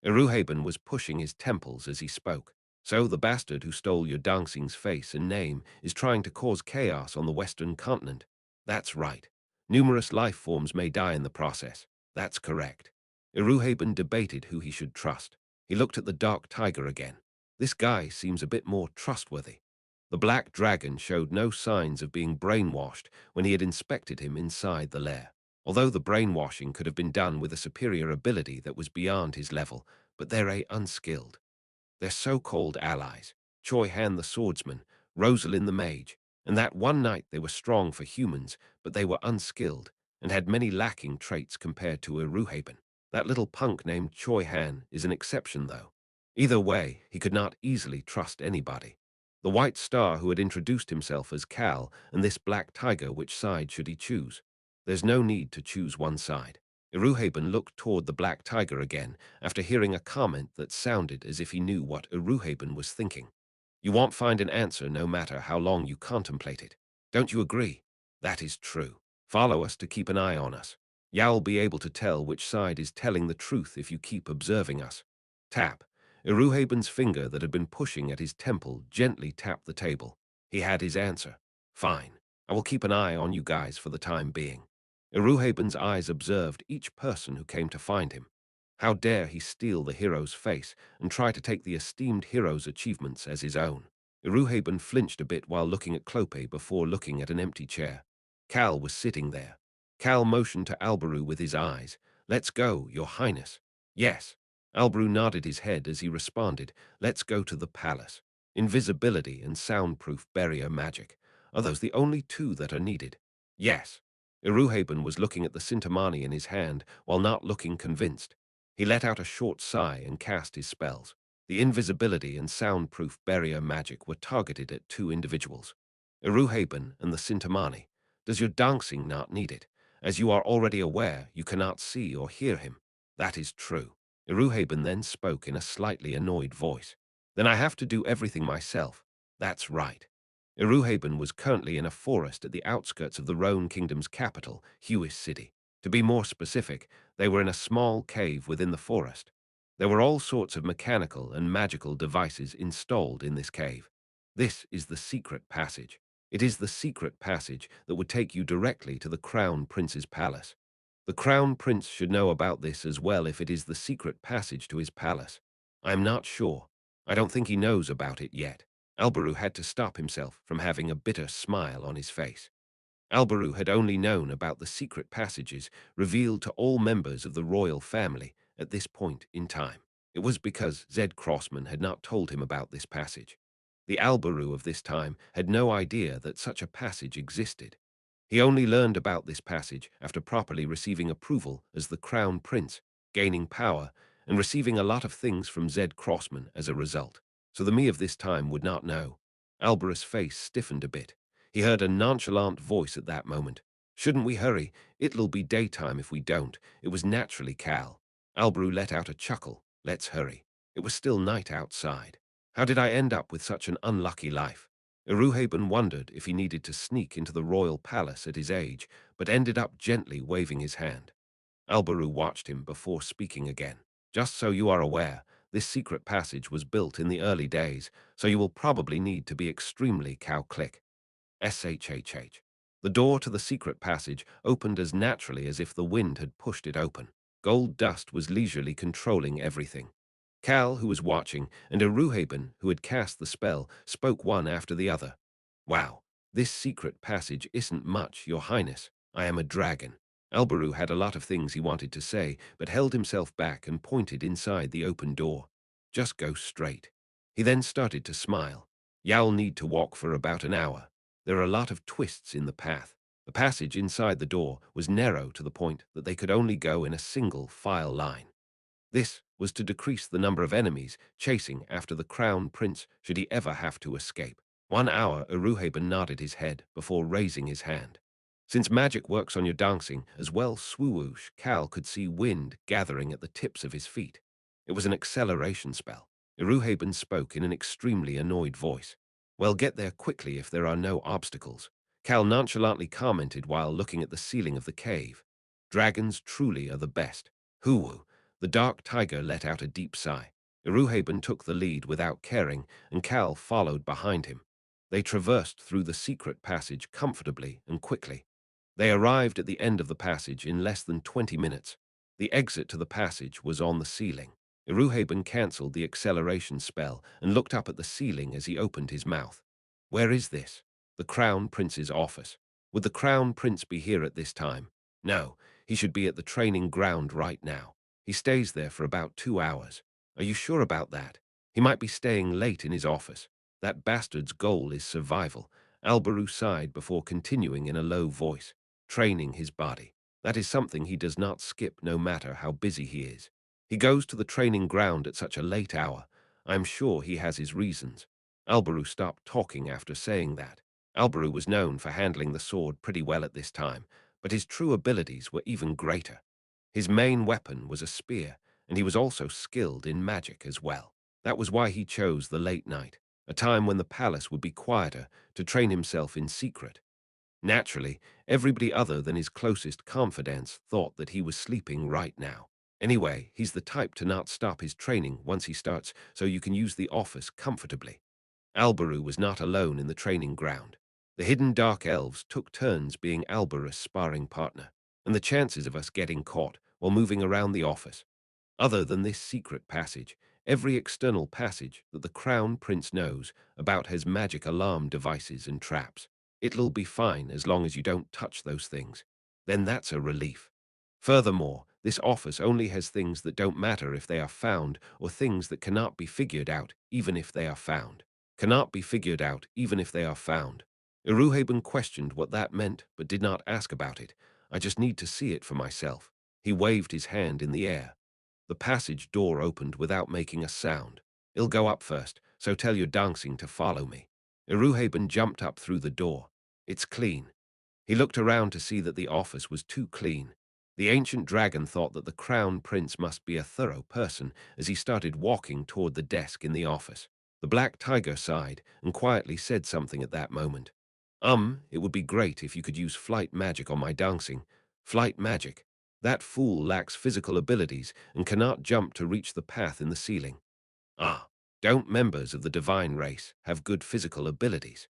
Aruhaben was pushing his temples as he spoke. So the bastard who stole your dancing's face and name is trying to cause chaos on the western continent. That's right. Numerous life forms may die in the process. That's correct. Iruhaben debated who he should trust. He looked at the dark tiger again. This guy seems a bit more trustworthy. The black dragon showed no signs of being brainwashed when he had inspected him inside the lair. Although the brainwashing could have been done with a superior ability that was beyond his level, but they're unskilled. Their so-called allies, Choi Han the swordsman, Rosalind the mage, and that one night they were strong for humans, but they were unskilled and had many lacking traits compared to Iruhaben. That little punk named Choi Han is an exception, though. Either way, he could not easily trust anybody. The White Star who had introduced himself as Cal, and this Black Tiger, which side should he choose? There's no need to choose one side. Iruhaben looked toward the Black Tiger again, after hearing a comment that sounded as if he knew what Iruhaben was thinking. You won't find an answer no matter how long you contemplate it. Don't you agree? That is true. Follow us to keep an eye on us. You'll be able to tell which side is telling the truth if you keep observing us. Tap. Iruhaben's finger that had been pushing at his temple gently tapped the table. He had his answer. Fine. I will keep an eye on you guys for the time being. Iruhaben's eyes observed each person who came to find him. How dare he steal the hero's face and try to take the esteemed hero's achievements as his own? Iruhaben flinched a bit while looking at Clope before looking at an empty chair. Cal was sitting there. Cal motioned to Albaru with his eyes. Let's go, Your Highness. Yes. Albaru nodded his head as he responded. Let's go to the palace. Invisibility and soundproof barrier magic. Are those the only two that are needed? Yes. Iruhaben was looking at the Sintamani in his hand while not looking convinced. He let out a short sigh and cast his spells. The invisibility and soundproof barrier magic were targeted at two individuals. Iruhaben and the Sintamani. Does your dancing not need it? As you are already aware, you cannot see or hear him. That is true. Iruhaben then spoke in a slightly annoyed voice. Then I have to do everything myself. That's right. Iruhaben was currently in a forest at the outskirts of the Roan Kingdom's capital, Huis City. To be more specific, they were in a small cave within the forest. There were all sorts of mechanical and magical devices installed in this cave. This is the secret passage. It is the secret passage that would take you directly to the Crown Prince's palace. The Crown Prince should know about this as well if it is the secret passage to his palace. I am not sure. I don't think he knows about it yet. Albaru had to stop himself from having a bitter smile on his face. Albaru had only known about the secret passages revealed to all members of the royal family at this point in time. It was because Zed Crossman had not told him about this passage. The Albaru of this time had no idea that such a passage existed. He only learned about this passage after properly receiving approval as the Crown Prince, gaining power, and receiving a lot of things from Zed Crossman as a result. So the me of this time would not know. Albaru's face stiffened a bit. He heard a nonchalant voice at that moment. Shouldn't we hurry? It'll be daytime if we don't. It was naturally Cal. Alberu let out a chuckle. Let's hurry. It was still night outside. How did I end up with such an unlucky life? Eruhaben wondered if he needed to sneak into the royal palace at his age, but ended up gently waving his hand. Alberu watched him before speaking again. Just so you are aware, this secret passage was built in the early days, so you will probably need to be extremely cow-click. SHHH. The door to the secret passage opened as naturally as if the wind had pushed it open. Gold dust was leisurely controlling everything. Cal, who was watching, and Eruhaben, who had cast the spell, spoke one after the other. Wow, this secret passage isn't much, Your Highness. I am a dragon. Alberu had a lot of things he wanted to say, but held himself back and pointed inside the open door. Just go straight. He then started to smile. You'll need to walk for about an hour. There are a lot of twists in the path. The passage inside the door was narrow to the point that they could only go in a single file line. This was to decrease the number of enemies chasing after the crown prince should he ever have to escape. 1 hour, Eruhaben nodded his head before raising his hand. Since magic works on your dancing as well, swoosh, Cal could see wind gathering at the tips of his feet. It was an acceleration spell. Eruhaben spoke in an extremely annoyed voice. Well, get there quickly if there are no obstacles. Cal nonchalantly commented while looking at the ceiling of the cave. Dragons truly are the best. Hoo-woo. The dark tiger let out a deep sigh. Eruhaben took the lead without caring, and Cal followed behind him. They traversed through the secret passage comfortably and quickly. They arrived at the end of the passage in less than 20 minutes. The exit to the passage was on the ceiling. Eruhaben cancelled the acceleration spell and looked up at the ceiling as he opened his mouth. Where is this? The Crown Prince's office. Would the Crown Prince be here at this time? No, he should be at the training ground right now. He stays there for about 2 hours. Are you sure about that? He might be staying late in his office. That bastard's goal is survival. Alberu sighed before continuing in a low voice. Training his body. That is something he does not skip no matter how busy he is. He goes to the training ground at such a late hour. I am sure he has his reasons. Alberu stopped talking after saying that. Alberu was known for handling the sword pretty well at this time, but his true abilities were even greater. His main weapon was a spear, and he was also skilled in magic as well. That was why he chose the late night, a time when the palace would be quieter, to train himself in secret. Naturally, everybody other than his closest confidants thought that he was sleeping right now. Anyway, he's the type to not stop his training once he starts, so you can use the office comfortably. Alberu was not alone in the training ground. The hidden dark elves took turns being Alberu's sparring partner, and the chances of us getting caught while moving around the office. Other than this secret passage, every external passage that the Crown Prince knows about has magic alarm devices and traps. It'll be fine as long as you don't touch those things. Then that's a relief. Furthermore, this office only has things that don't matter if they are found, or things that cannot be figured out even if they are found. Cannot be figured out even if they are found. Eruhaben questioned what that meant, but did not ask about it. I just need to see it for myself. He waved his hand in the air. The passage door opened without making a sound. I'll go up first, so tell your dancing to follow me. Eruhaben jumped up through the door. It's clean. He looked around to see that the office was too clean. The ancient dragon thought that the crown prince must be a thorough person as he started walking toward the desk in the office. The black tiger sighed and quietly said something at that moment. It would be great if you could use flight magic on my dancing. Flight magic. That fool lacks physical abilities and cannot jump to reach the path in the ceiling. Ah, don't members of the divine race have good physical abilities?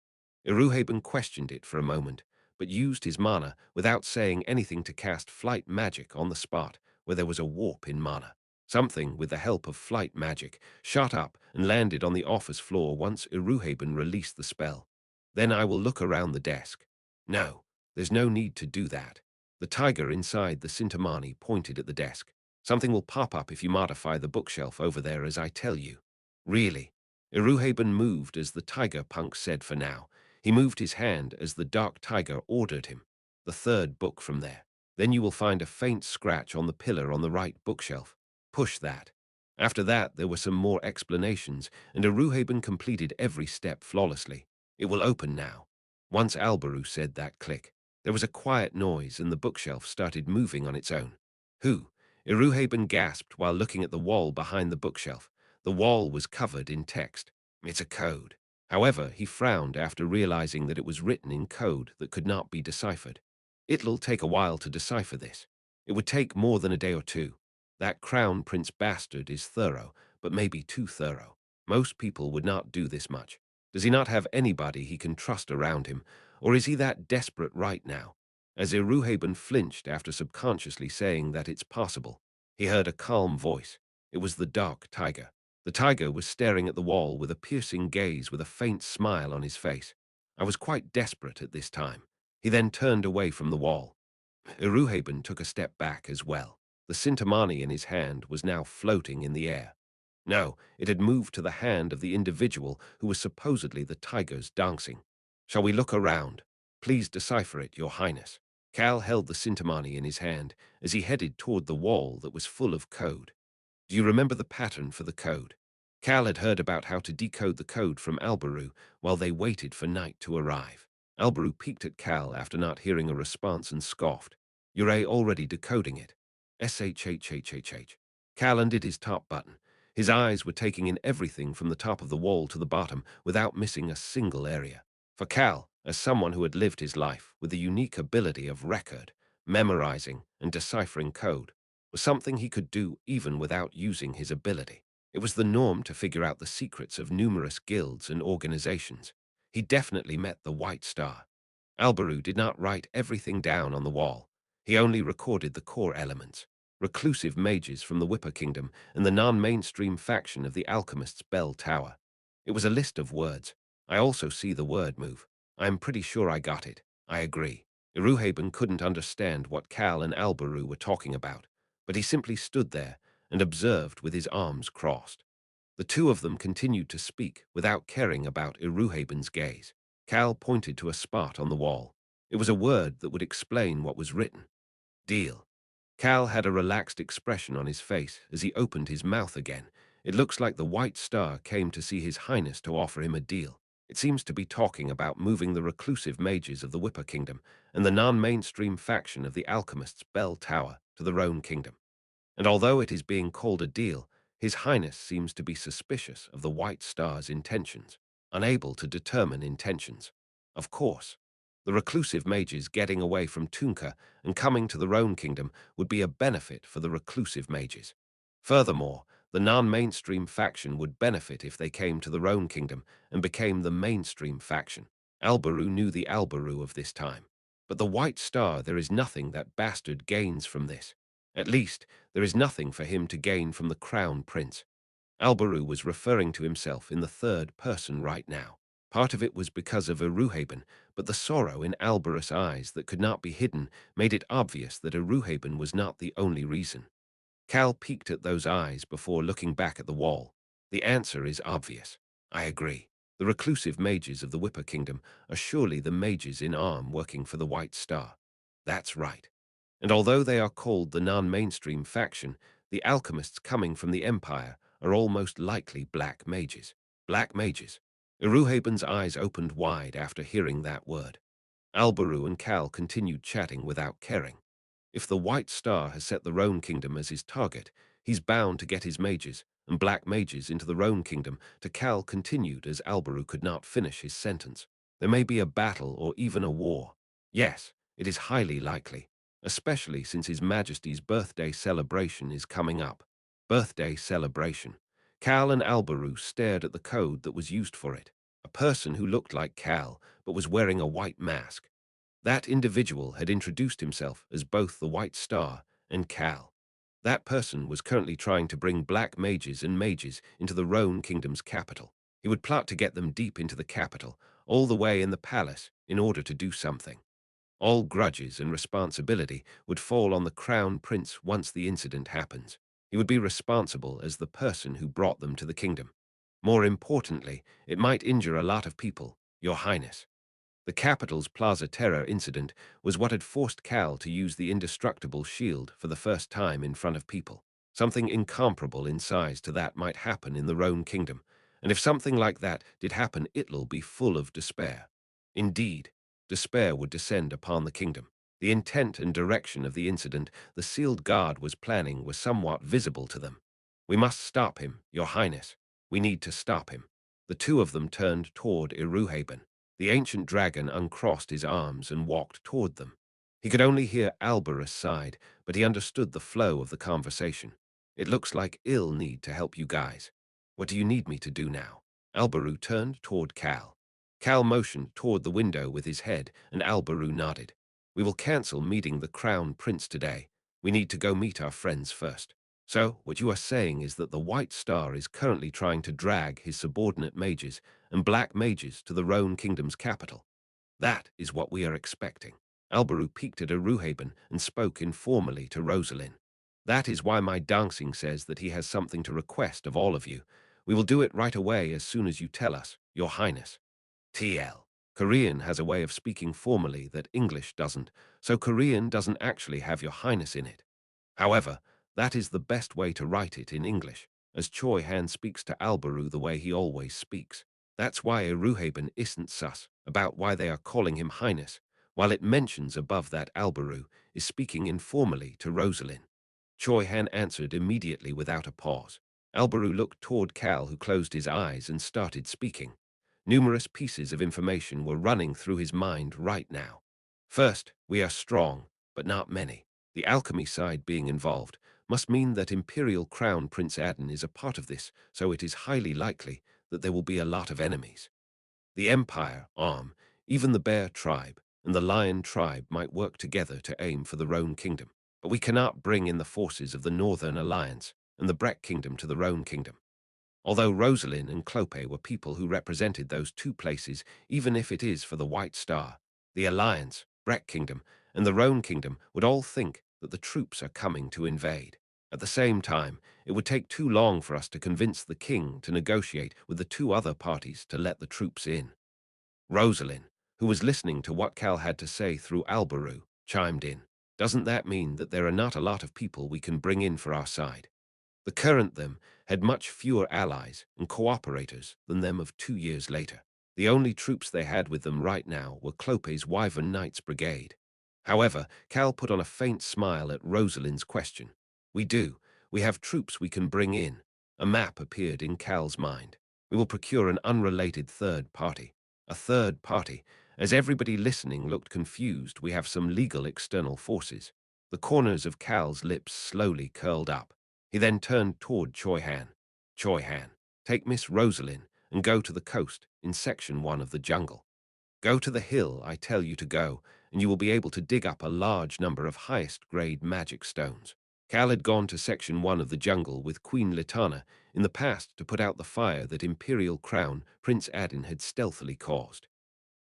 Eruhaben questioned it for a moment, but used his mana without saying anything to cast flight magic on the spot where there was a warp in mana. Something, with the help of flight magic, shot up and landed on the office floor once Eruhaben released the spell. Then I will look around the desk. No, there's no need to do that. The tiger inside the Sintamani pointed at the desk. Something will pop up if you modify the bookshelf over there as I tell you. Really? Eruhaben moved as the tiger punk said for now. He moved his hand as the dark tiger ordered him. The third book from there. Then you will find a faint scratch on the pillar on the right bookshelf. Push that. After that, there were some more explanations, and Eruhaben completed every step flawlessly. It will open now. Once Alberu said that click, There was a quiet noise and the bookshelf started moving on its own. Who? Iruhaben gasped while looking at the wall behind the bookshelf. The wall was covered in text. It's a code. However, he frowned after realizing that it was written in code that could not be deciphered. It'll take a while to decipher this. It would take more than a day or two. That Crown Prince bastard is thorough, but maybe too thorough. Most people would not do this much. Does he not have anybody he can trust around him, or is he that desperate right now? As Iruhaben flinched after subconsciously saying that it's possible, he heard a calm voice. It was the dark tiger. The tiger was staring at the wall with a piercing gaze with a faint smile on his face. I was quite desperate at this time. He then turned away from the wall. Iruhaben took a step back as well. The Sintamani in his hand was now floating in the air. No, it had moved to the hand of the individual who was supposedly the tiger's dancing. Shall we look around? Please decipher it, Your Highness. Cal held the Sintamani in his hand as he headed toward the wall that was full of code. Do you remember the pattern for the code? Cal had heard about how to decode the code from Albaru while they waited for night to arrive. Albaru peeked at Cal after not hearing a response and scoffed. You're already decoding it. SHHHHH. Cal undid his top button. His eyes were taking in everything from the top of the wall to the bottom without missing a single area. For Cal, as someone who had lived his life with the unique ability of record, memorizing, and deciphering code, was something he could do even without using his ability. It was the norm to figure out the secrets of numerous guilds and organizations. He definitely met the White Star. Albaru did not write everything down on the wall. He only recorded the core elements. Reclusive mages from the Whipper Kingdom and the non-mainstream faction of the Alchemist's Bell Tower. It was a list of words. I also see the word move. I am pretty sure I got it. I agree. Iruhaben couldn't understand what Cal and Albaru were talking about, but he simply stood there and observed with his arms crossed. The two of them continued to speak without caring about Iruhaben's gaze. Cal pointed to a spot on the wall. It was a word that would explain what was written. Deal. Cal had a relaxed expression on his face as he opened his mouth again. It looks like the White Star came to see His Highness to offer him a deal. It seems to be talking about moving the reclusive mages of the Whipper Kingdom and the non-mainstream faction of the Alchemist's Bell Tower to the Roan Kingdom. And although it is being called a deal, His Highness seems to be suspicious of the White Star's intentions, unable to determine intentions. Of course, the reclusive mages getting away from Tunka and coming to the Roan Kingdom would be a benefit for the reclusive mages. Furthermore, the non-mainstream faction would benefit if they came to the Roan Kingdom and became the mainstream faction. Albaru knew the Albaru of this time. But the White Star, there is nothing that bastard gains from this. At least, there is nothing for him to gain from the Crown Prince. Albaru was referring to himself in the third person right now. Part of it was because of Iruhaben, but the sorrow in Albarus' eyes that could not be hidden made it obvious that Iruhaben was not the only reason. Cal peeked at those eyes before looking back at the wall. The answer is obvious. I agree. The reclusive mages of the Whipper Kingdom are surely the mages in arm working for the White Star. That's right. And although they are called the non-mainstream faction, the alchemists coming from the Empire are almost likely black mages. Black mages. Iruhaben's eyes opened wide after hearing that word. Albaru and Cal continued chatting without caring. If the White Star has set the Roan Kingdom as his target, he's bound to get his mages and black mages into the Roan Kingdom. To Cal continued as Albaru could not finish his sentence. There may be a battle or even a war. Yes, it is highly likely, especially since His Majesty's birthday celebration is coming up. Birthday celebration. Cal and Albaru stared at the code that was used for it. A person who looked like Cal but was wearing a white mask. That individual had introduced himself as both the White Star and Cal. That person was currently trying to bring black mages and mages into the Roan Kingdom's capital. He would plot to get them deep into the capital, all the way in the palace, in order to do something. All grudges and responsibility would fall on the Crown Prince once the incident happens. He would be responsible as the person who brought them to the kingdom. More importantly, it might injure a lot of people, Your Highness. The capital's Plaza Terror incident was what had forced Cal to use the indestructible shield for the first time in front of people. Something incomparable in size to that might happen in the Roan Kingdom, and if something like that did happen, it'll be full of despair. Indeed, despair would descend upon the kingdom. The intent and direction of the incident the sealed guard was planning was somewhat visible to them. We must stop him, Your Highness. We need to stop him. The two of them turned toward Iruhaben. The ancient dragon uncrossed his arms and walked toward them. He could only hear Alberus' side, but he understood the flow of the conversation. It looks like I'll need to help you guys. What do you need me to do now? Alberu turned toward Cal. Cal motioned toward the window with his head, and Alberu nodded. We will cancel meeting the Crown Prince today. We need to go meet our friends first. So, what you are saying is that the White Star is currently trying to drag his subordinate mages and black mages to the Roan Kingdom's capital. That is what we are expecting. Alberu peeked at Aruhaben and spoke informally to Rosalind. That is why my dancing says that he has something to request of all of you. We will do it right away as soon as you tell us, Your Highness. TL. Korean has a way of speaking formally that English doesn't, so Korean doesn't actually have Your Highness in it. However, that is the best way to write it in English, as Choi Han speaks to Alberu the way he always speaks. That's why Iruhaben isn't sus about why they are calling him Highness, while it mentions above that Alberu is speaking informally to Rosalind. Choi Han answered immediately without a pause. Alberu looked toward Cal, who closed his eyes and started speaking. Numerous pieces of information were running through his mind right now. First, we are strong, but not many. The alchemy side being involved must mean that Imperial Crown Prince Adden is a part of this, so it is highly likely that there will be a lot of enemies. The Empire, even the Bear Tribe and the Lion Tribe might work together to aim for the Roan Kingdom, but we cannot bring in the forces of the Northern Alliance and the Brek Kingdom to the Roan Kingdom. Although Rosalind and Clope were people who represented those two places, even if it is for the White Star, the Alliance, Brek Kingdom, and the Roan Kingdom would all think that the troops are coming to invade. At the same time, it would take too long for us to convince the king to negotiate with the two other parties to let the troops in. Rosalind, who was listening to what Cal had to say through Alberu, chimed in. Doesn't that mean that there are not a lot of people we can bring in for our side? The current them had much fewer allies and cooperators than them of 2 years later. The only troops they had with them right now were Clope's Wyvern Knights Brigade. However, Cal put on a faint smile at Rosalind's question. We do. We have troops we can bring in. A map appeared in Cal's mind. We will procure an unrelated third party. A third party. As everybody listening looked confused, we have some legal external forces. The corners of Cal's lips slowly curled up. He then turned toward Choi Han. Choi Han, take Miss Rosalind and go to the coast in Section 1 of the jungle. Go to the hill I tell you to go, and you will be able to dig up a large number of highest-grade magic stones. Cal had gone to Section 1 of the jungle with Queen Litana in the past to put out the fire that Imperial Crown Prince Adin had stealthily caused.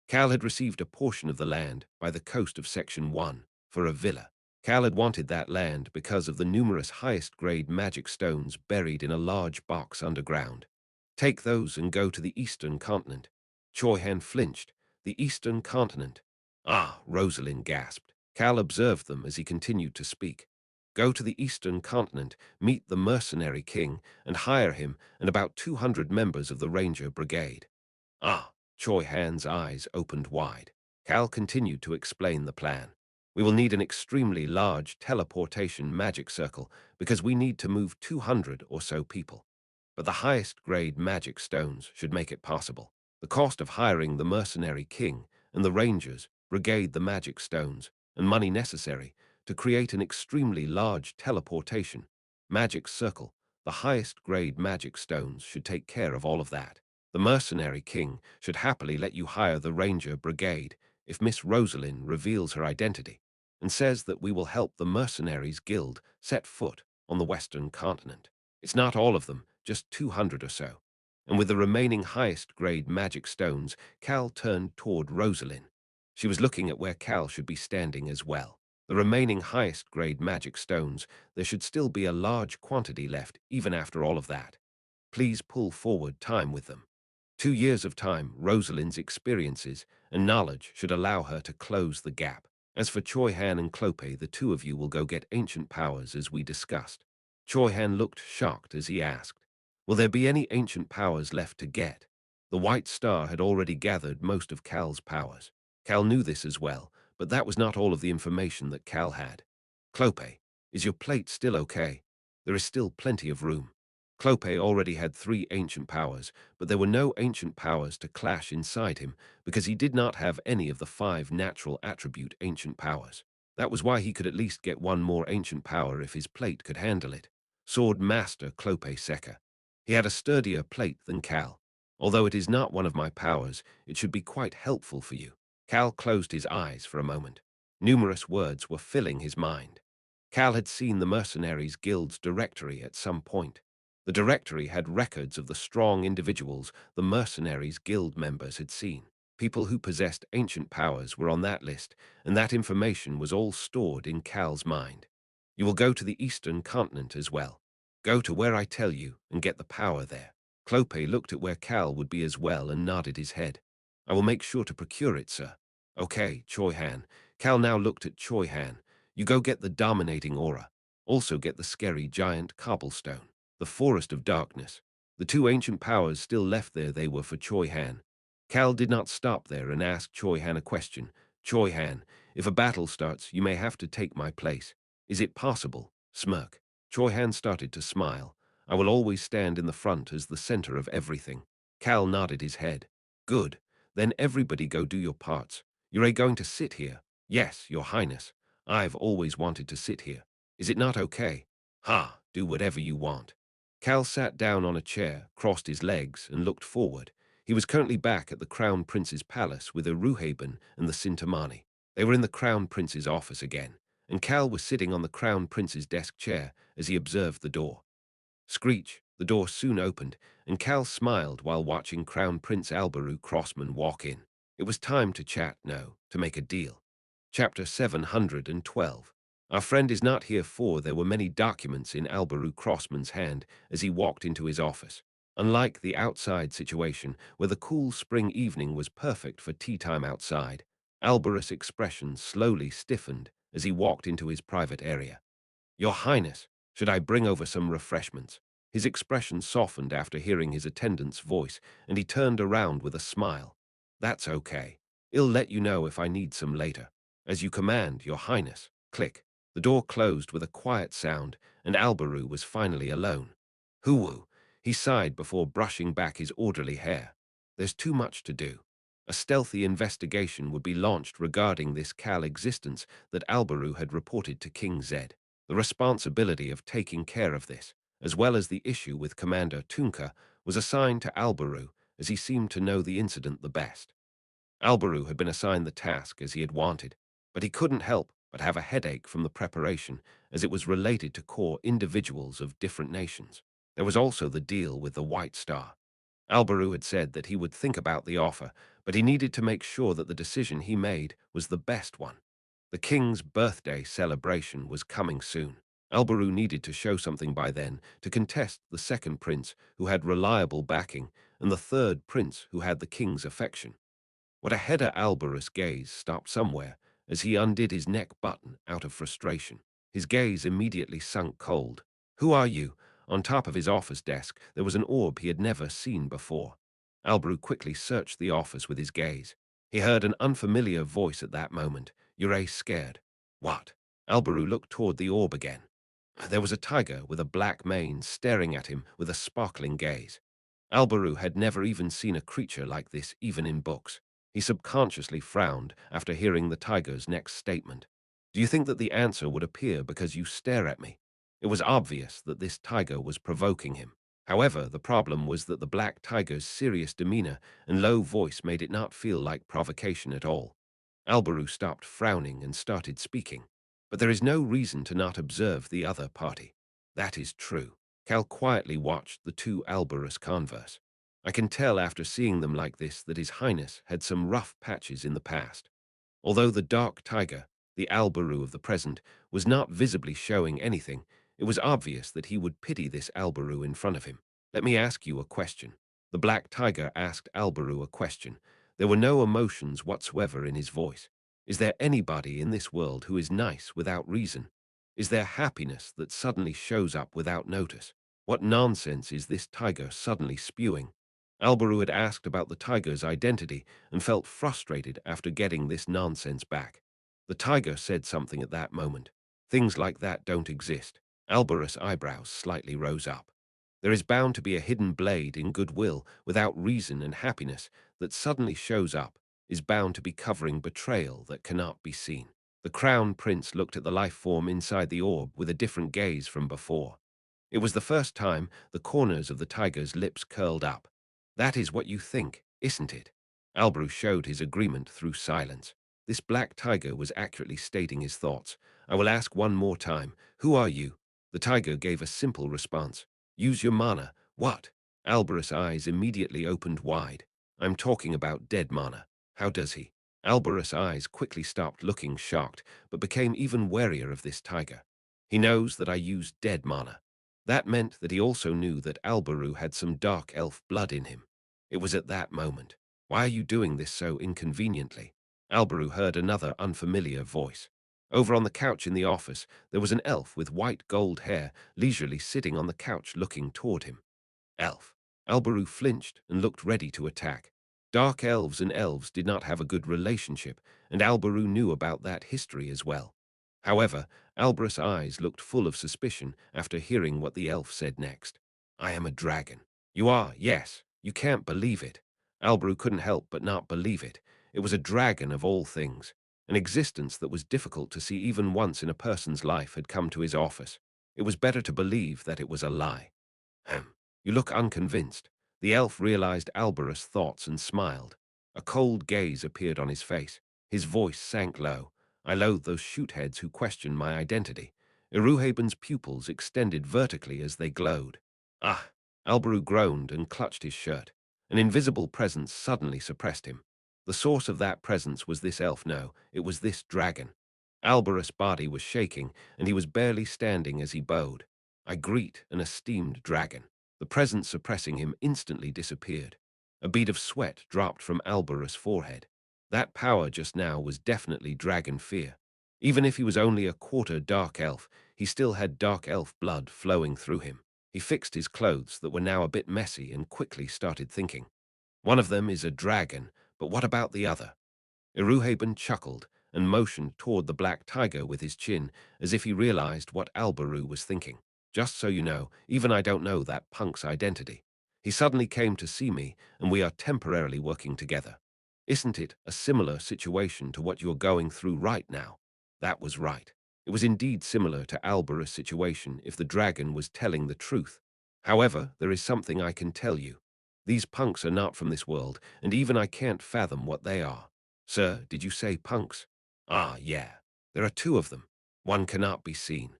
Cal had received a portion of the land by the coast of Section 1 for a villa. Cal had wanted that land because of the numerous highest-grade magic stones buried in a large box underground. Take those and go to the eastern continent. Choi Han flinched. The eastern continent. Ah, Rosalind gasped. Cal observed them as he continued to speak. Go to the eastern continent, meet the mercenary king, and hire him and about 200 members of the Ranger Brigade. Ah, Choi Han's eyes opened wide. Cal continued to explain the plan. We will need an extremely large teleportation magic circle because we need to move 200 or so people. But the highest grade magic stones should make it possible. The cost of hiring the mercenary king and the rangers brigade the magic stones and money necessary to create an extremely large teleportation magic circle, the highest grade magic stones should take care of all of that. The mercenary king should happily let you hire the ranger brigade if Miss Rosalind reveals her identity and says that we will help the Mercenaries Guild set foot on the Western continent. It's not all of them, just 200 or so. And with the remaining highest-grade magic stones, Cal turned toward Rosalind. She was looking at where Cal should be standing as well. The remaining highest-grade magic stones, there should still be a large quantity left even after all of that. Please pull forward time with them. 2 years of time, Rosalind's experiences and knowledge should allow her to close the gap. As for Choi Han and Clope, the two of you will go get ancient powers as we discussed. Choi Han looked shocked as he asked, will there be any ancient powers left to get? The White Star had already gathered most of Cal's powers. Cal knew this as well, but that was not all of the information that Cal had. Clope, is your plate still okay? There is still plenty of room. Clope already had 3 ancient powers, but there were no ancient powers to clash inside him because he did not have any of the 5 natural attribute ancient powers. That was why he could at least get one more ancient power if his plate could handle it. Sword Master Clope Seca. He had a sturdier plate than Cal. Although it is not one of my powers, it should be quite helpful for you. Cal closed his eyes for a moment. Numerous words were filling his mind. Cal had seen the Mercenaries Guild's directory at some point. The directory had records of the strong individuals the Mercenaries Guild members had seen. People who possessed ancient powers were on that list, and that information was all stored in Cal's mind. You will go to the Eastern Continent as well. Go to where I tell you and get the power there. Clope looked at where Cal would be as well and nodded his head. I will make sure to procure it, sir. Okay, Choi Han. Cal now looked at Choi Han. You go get the dominating aura. Also get the scary giant cobblestone. The Forest of Darkness. The 2 ancient powers still left there they were for Choi Han. Cal did not stop there and asked Choi Han a question. Choi Han, if a battle starts, you may have to take my place. Is it possible? Smirk. Choi Han started to smile. I will always stand in the front as the center of everything. Cal nodded his head. Good. Then everybody go do your parts. You're going to sit here? Yes, Your Highness. I've always wanted to sit here. Is it not okay? Ha, do whatever you want. Cal sat down on a chair, crossed his legs, and looked forward. He was currently back at the Crown Prince's palace with Aruhaben and the Sintamani. They were in the Crown Prince's office again, and Cal was sitting on the Crown Prince's desk chair as he observed the door. Screech, the door soon opened, and Cal smiled while watching Crown Prince Albaru Crossman walk in. It was time to chat, no, to make a deal. Chapter 712. Our friend is not here for there were many documents in Albaru Crossman's hand as he walked into his office. Unlike the outside situation, where the cool spring evening was perfect for tea time outside, Albarus' expression slowly stiffened as he walked into his private area. Your Highness, should I bring over some refreshments? His expression softened after hearing his attendant's voice, and he turned around with a smile. That's okay. I'll let you know if I need some later. As you command, Your Highness. Click. The door closed with a quiet sound, and Albaru was finally alone. Hoo-woo. He sighed before brushing back his orderly hair. There's too much to do. A stealthy investigation would be launched regarding this Cal existence that Albaru had reported to King Zed. The responsibility of taking care of this, as well as the issue with Commander Tunka, was assigned to Albaru, as he seemed to know the incident the best. Albaru had been assigned the task as he had wanted, but he couldn't help but have a headache from the preparation, as it was related to core individuals of different nations. There was also the deal with the White Star. Albaru had said that he would think about the offer, but he needed to make sure that the decision he made was the best one. The king's birthday celebration was coming soon. Albaru needed to show something by then to contest the second prince who had reliable backing and the third prince who had the king's affection. What a header Albarus' gaze stopped somewhere as he undid his neck button out of frustration. His gaze immediately sunk cold. Who are you? On top of his office desk, there was an orb he had never seen before. Albaru quickly searched the office with his gaze. He heard an unfamiliar voice at that moment. Ure scared. What? Albaru looked toward the orb again. There was a tiger with a black mane staring at him with a sparkling gaze. Albaru had never even seen a creature like this even in books. He subconsciously frowned after hearing the tiger's next statement. Do you think that the answer would appear because you stare at me? It was obvious that this tiger was provoking him. However, the problem was that the black tiger's serious demeanor and low voice made it not feel like provocation at all. Albaru stopped frowning and started speaking. But there is no reason to not observe the other party. That is true. Cal quietly watched the two Albarus converse. I can tell after seeing them like this that His Highness had some rough patches in the past. Although the dark tiger, the Albaru of the present, was not visibly showing anything, it was obvious that he would pity this Albaru in front of him. Let me ask you a question. The black tiger asked Albaru a question. There were no emotions whatsoever in his voice. Is there anybody in this world who is nice without reason? Is there happiness that suddenly shows up without notice? What nonsense is this tiger suddenly spewing? Albaru had asked about the tiger's identity and felt frustrated after getting this nonsense back. The tiger said something at that moment. Things like that don't exist. Albarus' eyebrows slightly rose up. There is bound to be a hidden blade in goodwill without reason, and happiness that suddenly shows up is bound to be covering betrayal that cannot be seen. The crown prince looked at the life form inside the orb with a different gaze from before. It was the first time the corners of the tiger's lips curled up. That is what you think, isn't it? Albaru showed his agreement through silence. This black tiger was accurately stating his thoughts. I will ask one more time. Who are you? The tiger gave a simple response. Use your mana. What? Albarus' eyes immediately opened wide. I'm talking about dead mana. How does he? Albarus' eyes quickly stopped looking shocked, but became even warier of this tiger. He knows that I use dead mana. That meant that he also knew that Albaru had some dark elf blood in him. It was at that moment. Why are you doing this so inconveniently? Albaru heard another unfamiliar voice. Over on the couch in the office, there was an elf with white gold hair leisurely sitting on the couch looking toward him. Elf. Albaru flinched and looked ready to attack. Dark elves and elves did not have a good relationship, and Albaru knew about that history as well. However, Albarus' eyes looked full of suspicion after hearing what the elf said next. I am a dragon. You are, yes. You can't believe it. Albaru couldn't help but not believe it. It was a dragon of all things. An existence that was difficult to see even once in a person's life had come to his office. It was better to believe that it was a lie. You look unconvinced. The elf realized Albarus' thoughts and smiled. A cold gaze appeared on his face. His voice sank low. I loathe those shoot-heads who question my identity. Iruhaben's pupils extended vertically as they glowed. Ah! Albaru groaned and clutched his shirt. An invisible presence suddenly suppressed him. The source of that presence was this elf, no, it was this dragon. Albarus' body was shaking, and he was barely standing as he bowed. I greet an esteemed dragon. The presence suppressing him instantly disappeared. A bead of sweat dropped from Albarus' forehead. That power just now was definitely dragon fear. Even if he was only a quarter dark elf, he still had dark elf blood flowing through him. He fixed his clothes that were now a bit messy and quickly started thinking. One of them is a dragon, but what about the other? Iruhaben chuckled and motioned toward the black tiger with his chin, as if he realized what Albaru was thinking. Just so you know, even I don't know that punk's identity. He suddenly came to see me, and we are temporarily working together. Isn't it a similar situation to what you're going through right now? That was right. It was indeed similar to Albarus' situation if the dragon was telling the truth. However, there is something I can tell you. These punks are not from this world, and even I can't fathom what they are. Sir, did you say punks? Ah, yeah. There are two of them. One cannot be seen.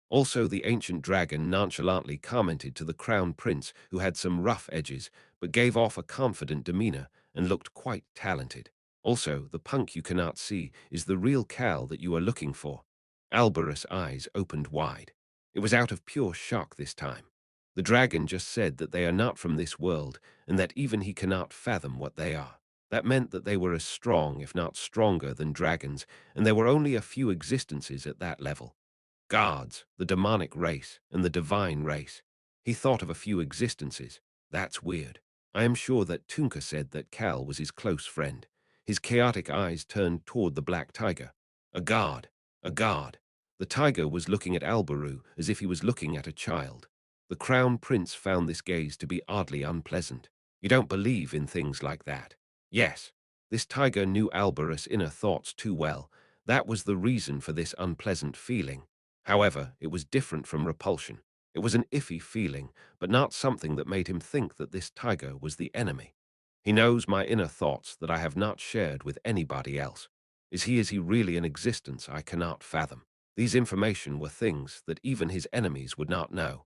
Also, the ancient dragon nonchalantly commented to the crown prince, who had some rough edges, but gave off a confident demeanor and looked quite talented. Also, the punk you cannot see is the real Cal that you are looking for. Albarus' eyes opened wide. It was out of pure shock this time. The dragon just said that they are not from this world, and that even he cannot fathom what they are. That meant that they were as strong, if not stronger, than dragons, and there were only a few existences at that level. Gods, the demonic race, and the divine race. He thought of a few existences. That's weird. I am sure that Tunka said that Cal was his close friend. His chaotic eyes turned toward the black tiger. A god. A god. The tiger was looking at Albaru as if he was looking at a child. The crown prince found this gaze to be oddly unpleasant. You don't believe in things like that. Yes, this tiger knew Albarus' inner thoughts too well. That was the reason for this unpleasant feeling. However, it was different from repulsion. It was an iffy feeling, but not something that made him think that this tiger was the enemy. He knows my inner thoughts that I have not shared with anybody else. Is he really an existence I cannot fathom? These information were things that even his enemies would not know.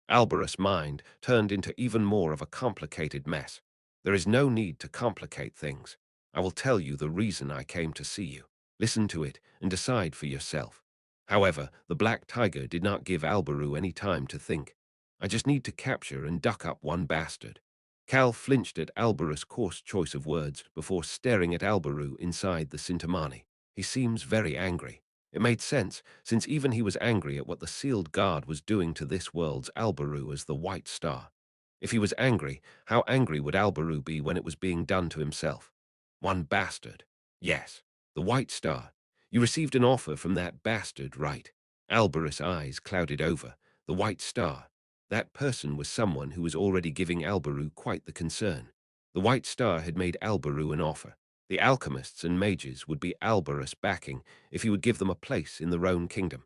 Albarus' mind turned into even more of a complicated mess. There is no need to complicate things. I will tell you the reason I came to see you. Listen to it and decide for yourself. However, the black tiger did not give Albaru any time to think. I just need to capture and duck up one bastard. Cal flinched at Albarus' coarse choice of words before staring at Albaru inside the Sintamani. He seems very angry. It made sense, since even he was angry at what the sealed guard was doing to this world's Albaru as the White Star. If he was angry, how angry would Albaru be when it was being done to himself? One bastard. Yes, the White Star. You received an offer from that bastard, right? Albarus' eyes clouded over. The White Star. That person was someone who was already giving Albaru quite the concern. The White Star had made Albaru an offer. The alchemists and mages would be Albarus backing if he would give them a place in the Rhone kingdom.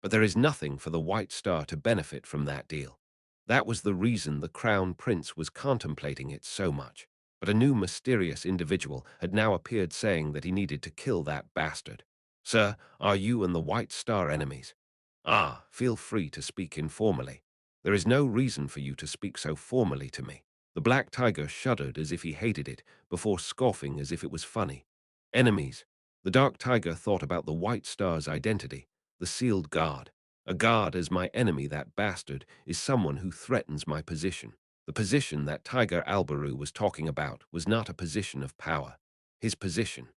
But there is nothing for the White Star to benefit from that deal. That was the reason the Crown Prince was contemplating it so much. But a new mysterious individual had now appeared saying that he needed to kill that bastard. Sir, are you and the White Star enemies? Ah, feel free to speak informally. There is no reason for you to speak so formally to me. The Black Tiger shuddered as if he hated it, before scoffing as if it was funny. Enemies. The Dark Tiger thought about the White Star's identity, the sealed guard. A guard as my enemy, that bastard, is someone who threatens my position. The position that Tiger Albaru was talking about was not a position of power. His position.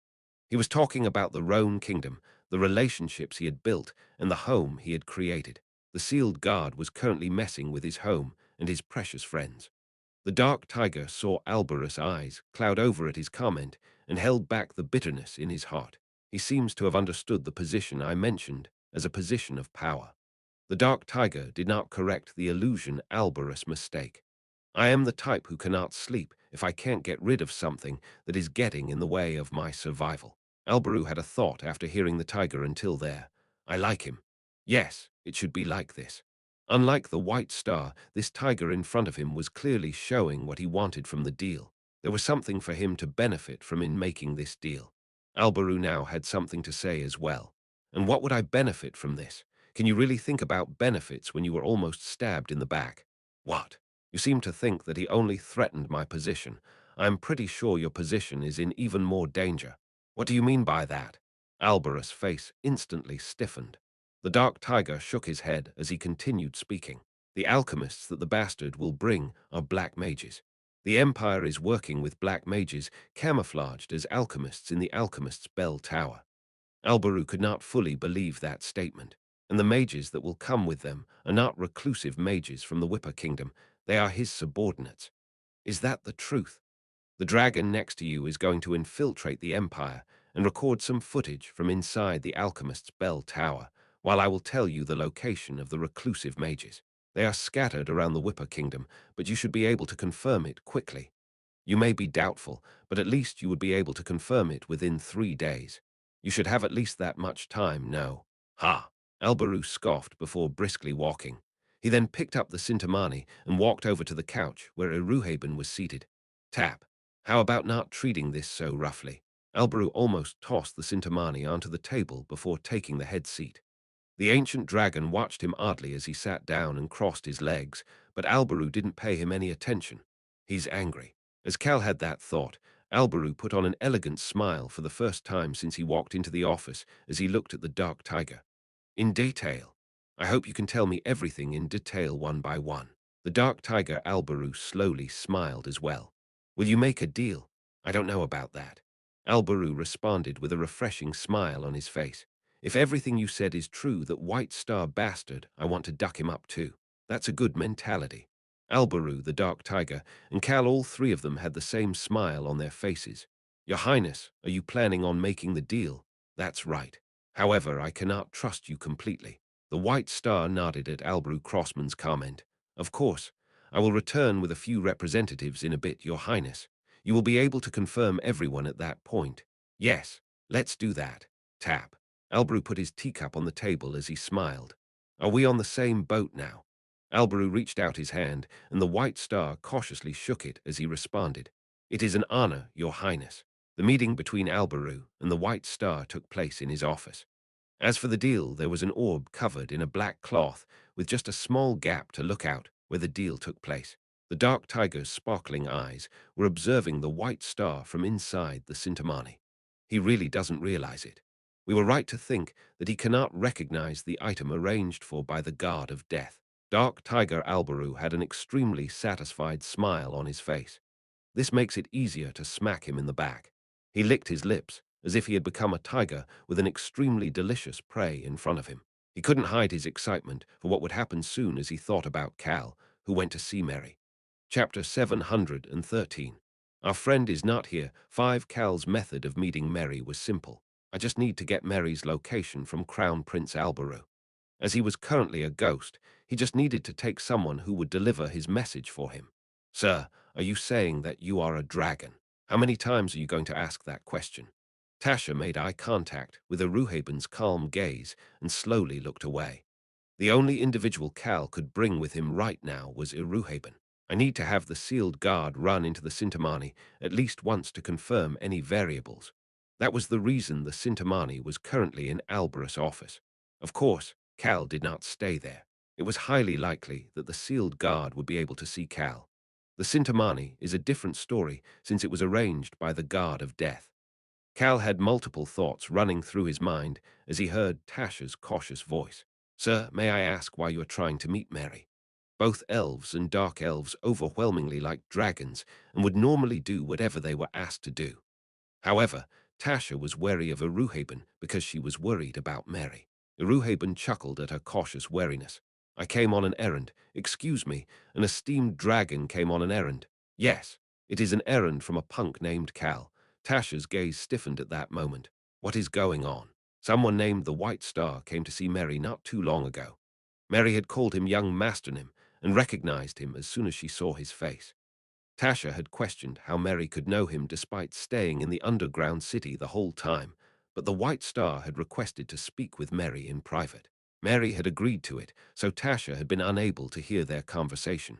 He was talking about the Rhone kingdom, the relationships he had built, and the home he had created. The sealed guard was currently messing with his home and his precious friends. The dark tiger saw Albarus' eyes cloud over at his comment and held back the bitterness in his heart. He seems to have understood the position I mentioned as a position of power. The dark tiger did not correct the illusion Albarus mistake. I am the type who cannot sleep if I can't get rid of something that is getting in the way of my survival. Albaru had a thought after hearing the tiger until there. I like him. Yes, it should be like this. Unlike the White Star, this tiger in front of him was clearly showing what he wanted from the deal. There was something for him to benefit from in making this deal. Albaru now had something to say as well. And what would I benefit from this? Can you really think about benefits when you were almost stabbed in the back? What? You seem to think that he only threatened my position. I am pretty sure your position is in even more danger. What do you mean by that? Albarus' face instantly stiffened. The dark tiger shook his head as he continued speaking. The alchemists that the bastard will bring are black mages. The Empire is working with black mages camouflaged as alchemists in the alchemist's bell tower. Albaru could not fully believe that statement. And the mages that will come with them are not reclusive mages from the Whipper Kingdom. They are his subordinates. Is that the truth? The dragon next to you is going to infiltrate the Empire and record some footage from inside the alchemist's bell tower, while I will tell you the location of the reclusive mages. They are scattered around the Whipper Kingdom, but you should be able to confirm it quickly. You may be doubtful, but at least you would be able to confirm it within 3 days. You should have at least that much time, no? Ha! Albaru scoffed before briskly walking. He then picked up the Sintamani and walked over to the couch where Iruhaben was seated. Tap. How about not treating this so roughly? Albaru almost tossed the Sintamani onto the table before taking the head seat. The ancient dragon watched him oddly as he sat down and crossed his legs, but Albaru didn't pay him any attention. He's angry. As Cal had that thought, Albaru put on an elegant smile for the first time since he walked into the office as he looked at the dark tiger. In detail. I hope you can tell me everything in detail one by one. The dark tiger Albaru slowly smiled as well. Will you make a deal? I don't know about that. Albaru responded with a refreshing smile on his face. If everything you said is true, that White Star bastard, I want to duck him up too. That's a good mentality. Albaru, the dark tiger, and Cal, all three of them had the same smile on their faces. Your Highness, are you planning on making the deal? That's right. However, I cannot trust you completely. The White Star nodded at Albaru Crossman's comment. Of course, I will return with a few representatives in a bit, Your Highness. You will be able to confirm everyone at that point. Yes, let's do that. Tap. Albaru put his teacup on the table as he smiled. Are we on the same boat now? Albaru reached out his hand, and the White Star cautiously shook it as he responded. It is an honor, Your Highness. The meeting between Albaru and the White Star took place in his office. As for the deal, there was an orb covered in a black cloth with just a small gap to look out where the deal took place. The dark tiger's sparkling eyes were observing the White Star from inside the Sintamani. He really doesn't realize it. We were right to think that he cannot recognize the item arranged for by the guard of death. Dark Tiger Albaru had an extremely satisfied smile on his face. This makes it easier to smack him in the back. He licked his lips, as if he had become a tiger with an extremely delicious prey in front of him. He couldn't hide his excitement for what would happen soon as he thought about Cal, who went to see Mary. Chapter 713. Our friend is not here. 5. Cal's method of meeting Mary was simple. I just need to get Mary's location from Crown Prince Albaru. As he was currently a ghost, he just needed to take someone who would deliver his message for him. Sir, are you saying that you are a dragon? How many times are you going to ask that question? Tasha made eye contact with Aruhaben's calm gaze and slowly looked away. The only individual Cal could bring with him right now was Iruhaben. I need to have the sealed guard run into the Sintamani at least once to confirm any variables. That was the reason the Sintamani was currently in Alberus' office. Of course, Cal did not stay there. It was highly likely that the sealed guard would be able to see Cal. The Sintamani is a different story since it was arranged by the guard of death. Cal had multiple thoughts running through his mind as he heard Tasha's cautious voice. Sir, may I ask why you are trying to meet Mary? Both elves and dark elves overwhelmingly like dragons and would normally do whatever they were asked to do. However, Tasha was wary of Iruhaben because she was worried about Mary. Iruhaben chuckled at her cautious wariness. I came on an errand. Excuse me, an esteemed dragon came on an errand. Yes, it is an errand from a punk named Cal. Tasha's gaze stiffened at that moment. What is going on? Someone named the White Star came to see Mary not too long ago. Mary had called him young Masternim and recognized him as soon as she saw his face. Tasha had questioned how Mary could know him despite staying in the underground city the whole time, but the White Star had requested to speak with Mary in private. Mary had agreed to it, so Tasha had been unable to hear their conversation.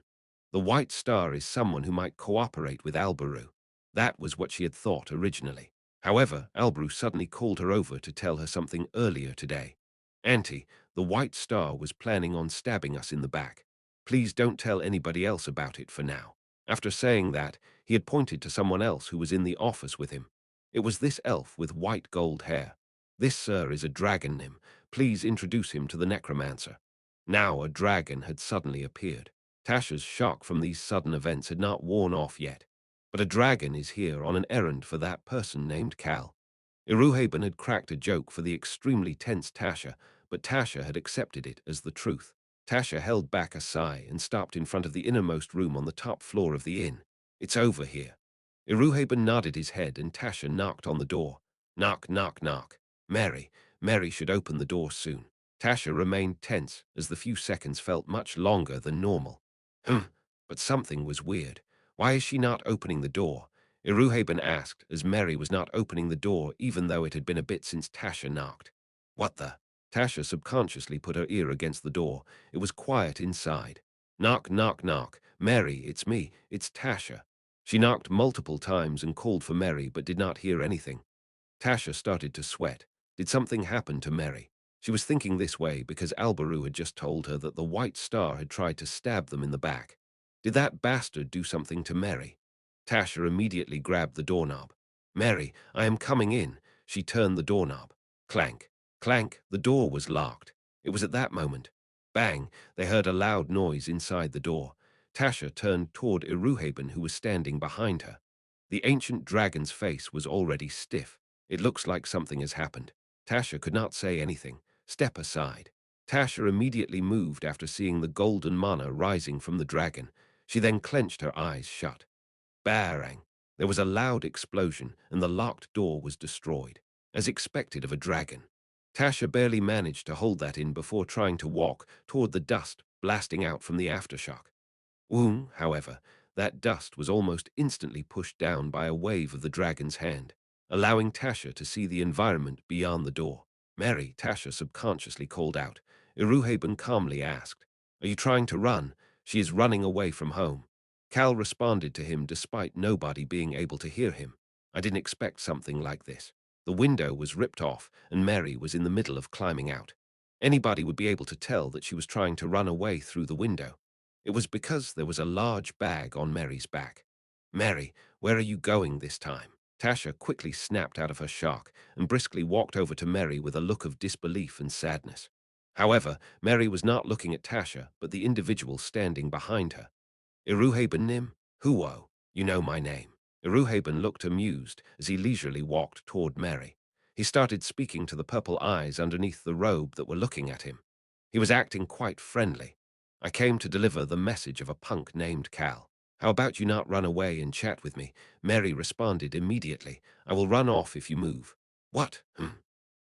The White Star is someone who might cooperate with Albaru. That was what she had thought originally. However, Albaru suddenly called her over to tell her something earlier today. Auntie, the White Star was planning on stabbing us in the back. Please don't tell anybody else about it for now. After saying that, he had pointed to someone else who was in the office with him. It was this elf with white gold hair. This, sir, is a dragon nym. Please introduce him to the necromancer. Now a dragon had suddenly appeared. Tasha's shock from these sudden events had not worn off yet. But a dragon is here on an errand for that person named Cal. Iruhaben had cracked a joke for the extremely tense Tasha, but Tasha had accepted it as the truth. Tasha held back a sigh and stopped in front of the innermost room on the top floor of the inn. It's over here. Iruhaben nodded his head and Tasha knocked on the door. Knock, knock, knock. Mary should open the door soon. Tasha remained tense as the few seconds felt much longer than normal. But something was weird. Why is she not opening the door? Iruhaben asked as Mary was not opening the door even though it had been a bit since Tasha knocked. What the? Tasha subconsciously put her ear against the door. It was quiet inside. Knock, knock, knock. Mary, it's me. It's Tasha. She knocked multiple times and called for Mary but did not hear anything. Tasha started to sweat. Did something happen to Mary? She was thinking this way because Albaru had just told her that the White Star had tried to stab them in the back. Did that bastard do something to Mary? Tasha immediately grabbed the doorknob. Mary, I am coming in. She turned the doorknob. Clank. Clank, the door was locked. It was at that moment. Bang, they heard a loud noise inside the door. Tasha turned toward Iruhaben, who was standing behind her. The ancient dragon's face was already stiff. It looks like something has happened. Tasha could not say anything. Step aside. Tasha immediately moved after seeing the golden mana rising from the dragon. She then clenched her eyes shut. Bang! There was a loud explosion, and the locked door was destroyed, as expected of a dragon. Tasha barely managed to hold that in before trying to walk toward the dust blasting out from the aftershock. However, that dust was almost instantly pushed down by a wave of the dragon's hand, allowing Tasha to see the environment beyond the door. Mary, Tasha subconsciously called out. Iruhaben calmly asked, Are you trying to run? She is running away from home. Cal responded to him despite nobody being able to hear him. I didn't expect something like this. The window was ripped off, and Mary was in the middle of climbing out. Anybody would be able to tell that she was trying to run away through the window. It was because there was a large bag on Mary's back. Mary, where are you going this time? Tasha quickly snapped out of her shock and briskly walked over to Mary with a look of disbelief and sadness. However, Mary was not looking at Tasha, but the individual standing behind her. Iruhaben Nim? Huo, you know my name. Iruhaben looked amused as he leisurely walked toward Mary. He started speaking to the purple eyes underneath the robe that were looking at him. He was acting quite friendly. I came to deliver the message of a punk named Cal. How about you not run away and chat with me? Mary responded immediately. I will run off if you move. What?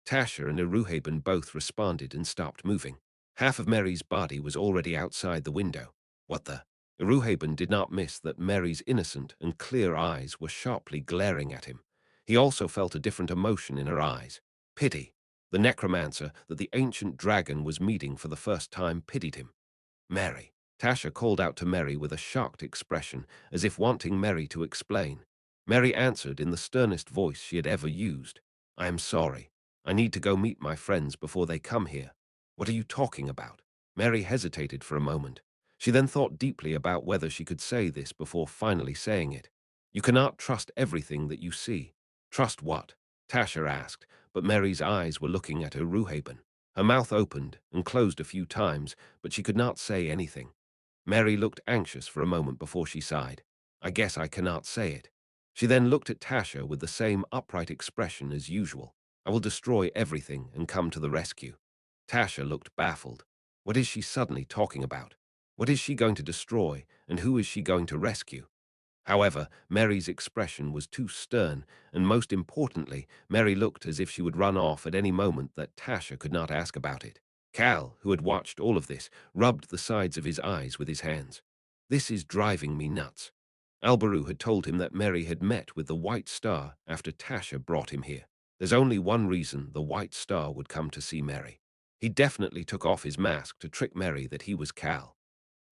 Tasha and Iruhaben both responded and stopped moving. Half of Mary's body was already outside the window. What the? Iruhaben did not miss that Mary's innocent and clear eyes were sharply glaring at him. He also felt a different emotion in her eyes. Pity. The necromancer that the ancient dragon was meeting for the first time pitied him. Mary. Tasha called out to Mary with a shocked expression, as if wanting Mary to explain. Mary answered in the sternest voice she had ever used. I am sorry. I need to go meet my friends before they come here. What are you talking about? Mary hesitated for a moment. She then thought deeply about whether she could say this before finally saying it. You cannot trust everything that you see. Trust what? Tasha asked, but Mary's eyes were looking at her Ruhaben. Her mouth opened and closed a few times, but she could not say anything. Mary looked anxious for a moment before she sighed. I guess I cannot say it. She then looked at Tasha with the same upright expression as usual. I will destroy everything and come to the rescue. Tasha looked baffled. What is she suddenly talking about? What is she going to destroy, and who is she going to rescue? However, Mary's expression was too stern, and most importantly, Mary looked as if she would run off at any moment that Tasha could not ask about it. Cal, who had watched all of this, rubbed the sides of his eyes with his hands. This is driving me nuts. Albaru had told him that Mary had met with the White Star after Tasha brought him here. There's only one reason the White Star would come to see Mary. He definitely took off his mask to trick Mary that he was Cal.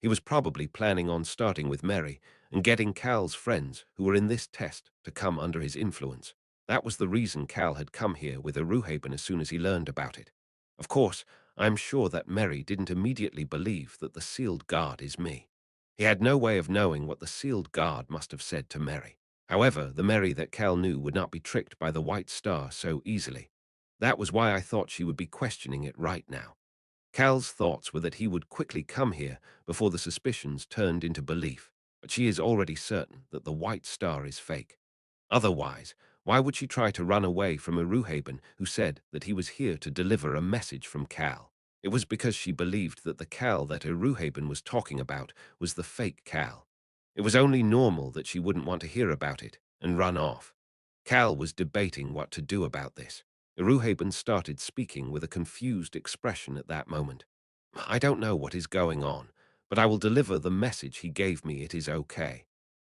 He was probably planning on starting with Mary and getting Cal's friends, who were in this test, to come under his influence. That was the reason Cal had come here with Aruhaben as soon as he learned about it. Of course, I'm sure that Mary didn't immediately believe that the sealed guard is me. He had no way of knowing what the sealed guard must have said to Mary. However, the Mary that Cal knew would not be tricked by the White Star so easily. That was why I thought she would be questioning it right now. Cal's thoughts were that he would quickly come here before the suspicions turned into belief, but she is already certain that the White Star is fake. Otherwise, why would she try to run away from Aruhaben, who said that he was here to deliver a message from Cal? It was because she believed that the Cal that Aruhaben was talking about was the fake Cal. It was only normal that she wouldn't want to hear about it and run off. Cal was debating what to do about this. Iruhaben started speaking with a confused expression at that moment. I don't know what is going on, but I will deliver the message he gave me. It is okay.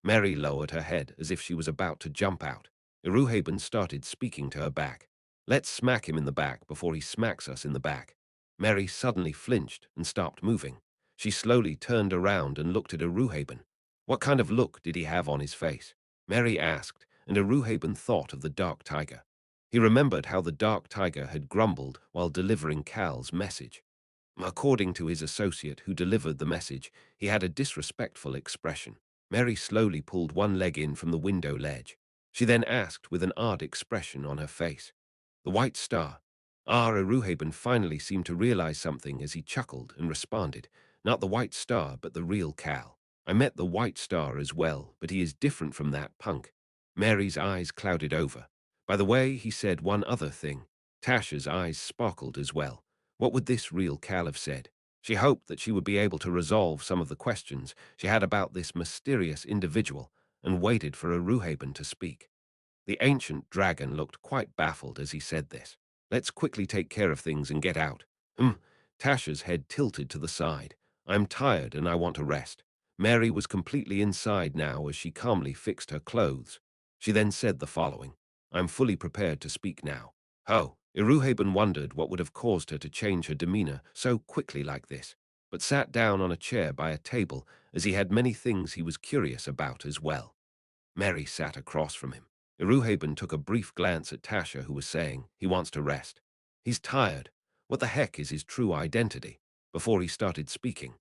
Mary lowered her head as if she was about to jump out. Iruhaben started speaking to her back. Let's smack him in the back before he smacks us in the back. Mary suddenly flinched and stopped moving. She slowly turned around and looked at Iruhaben. What kind of look did he have on his face? Mary asked, and Iruhaben thought of the dark tiger. He remembered how the dark tiger had grumbled while delivering Cal's message. According to his associate who delivered the message, he had a disrespectful expression. Mary slowly pulled one leg in from the window ledge. She then asked with an odd expression on her face. The White Star. Iruhaben finally seemed to realize something as he chuckled and responded. Not the White Star, but the real Cal. I met the White Star as well, but he is different from that punk. Mary's eyes clouded over. By the way, he said one other thing. Tasha's eyes sparkled as well. What would this real Cal have said? She hoped that she would be able to resolve some of the questions she had about this mysterious individual and waited for Aruhaben to speak. The ancient dragon looked quite baffled as he said this. Let's quickly take care of things and get out. Tasha's head tilted to the side. I'm tired and I want to rest. Mary was completely inside now as she calmly fixed her clothes. She then said the following. I'm fully prepared to speak now. Oh, Iruhaben wondered what would have caused her to change her demeanor so quickly like this, but sat down on a chair by a table as he had many things he was curious about as well. Mary sat across from him. Iruhaben took a brief glance at Tasha, who was saying, he wants to rest. He's tired. What the heck is his true identity? Before he started speaking.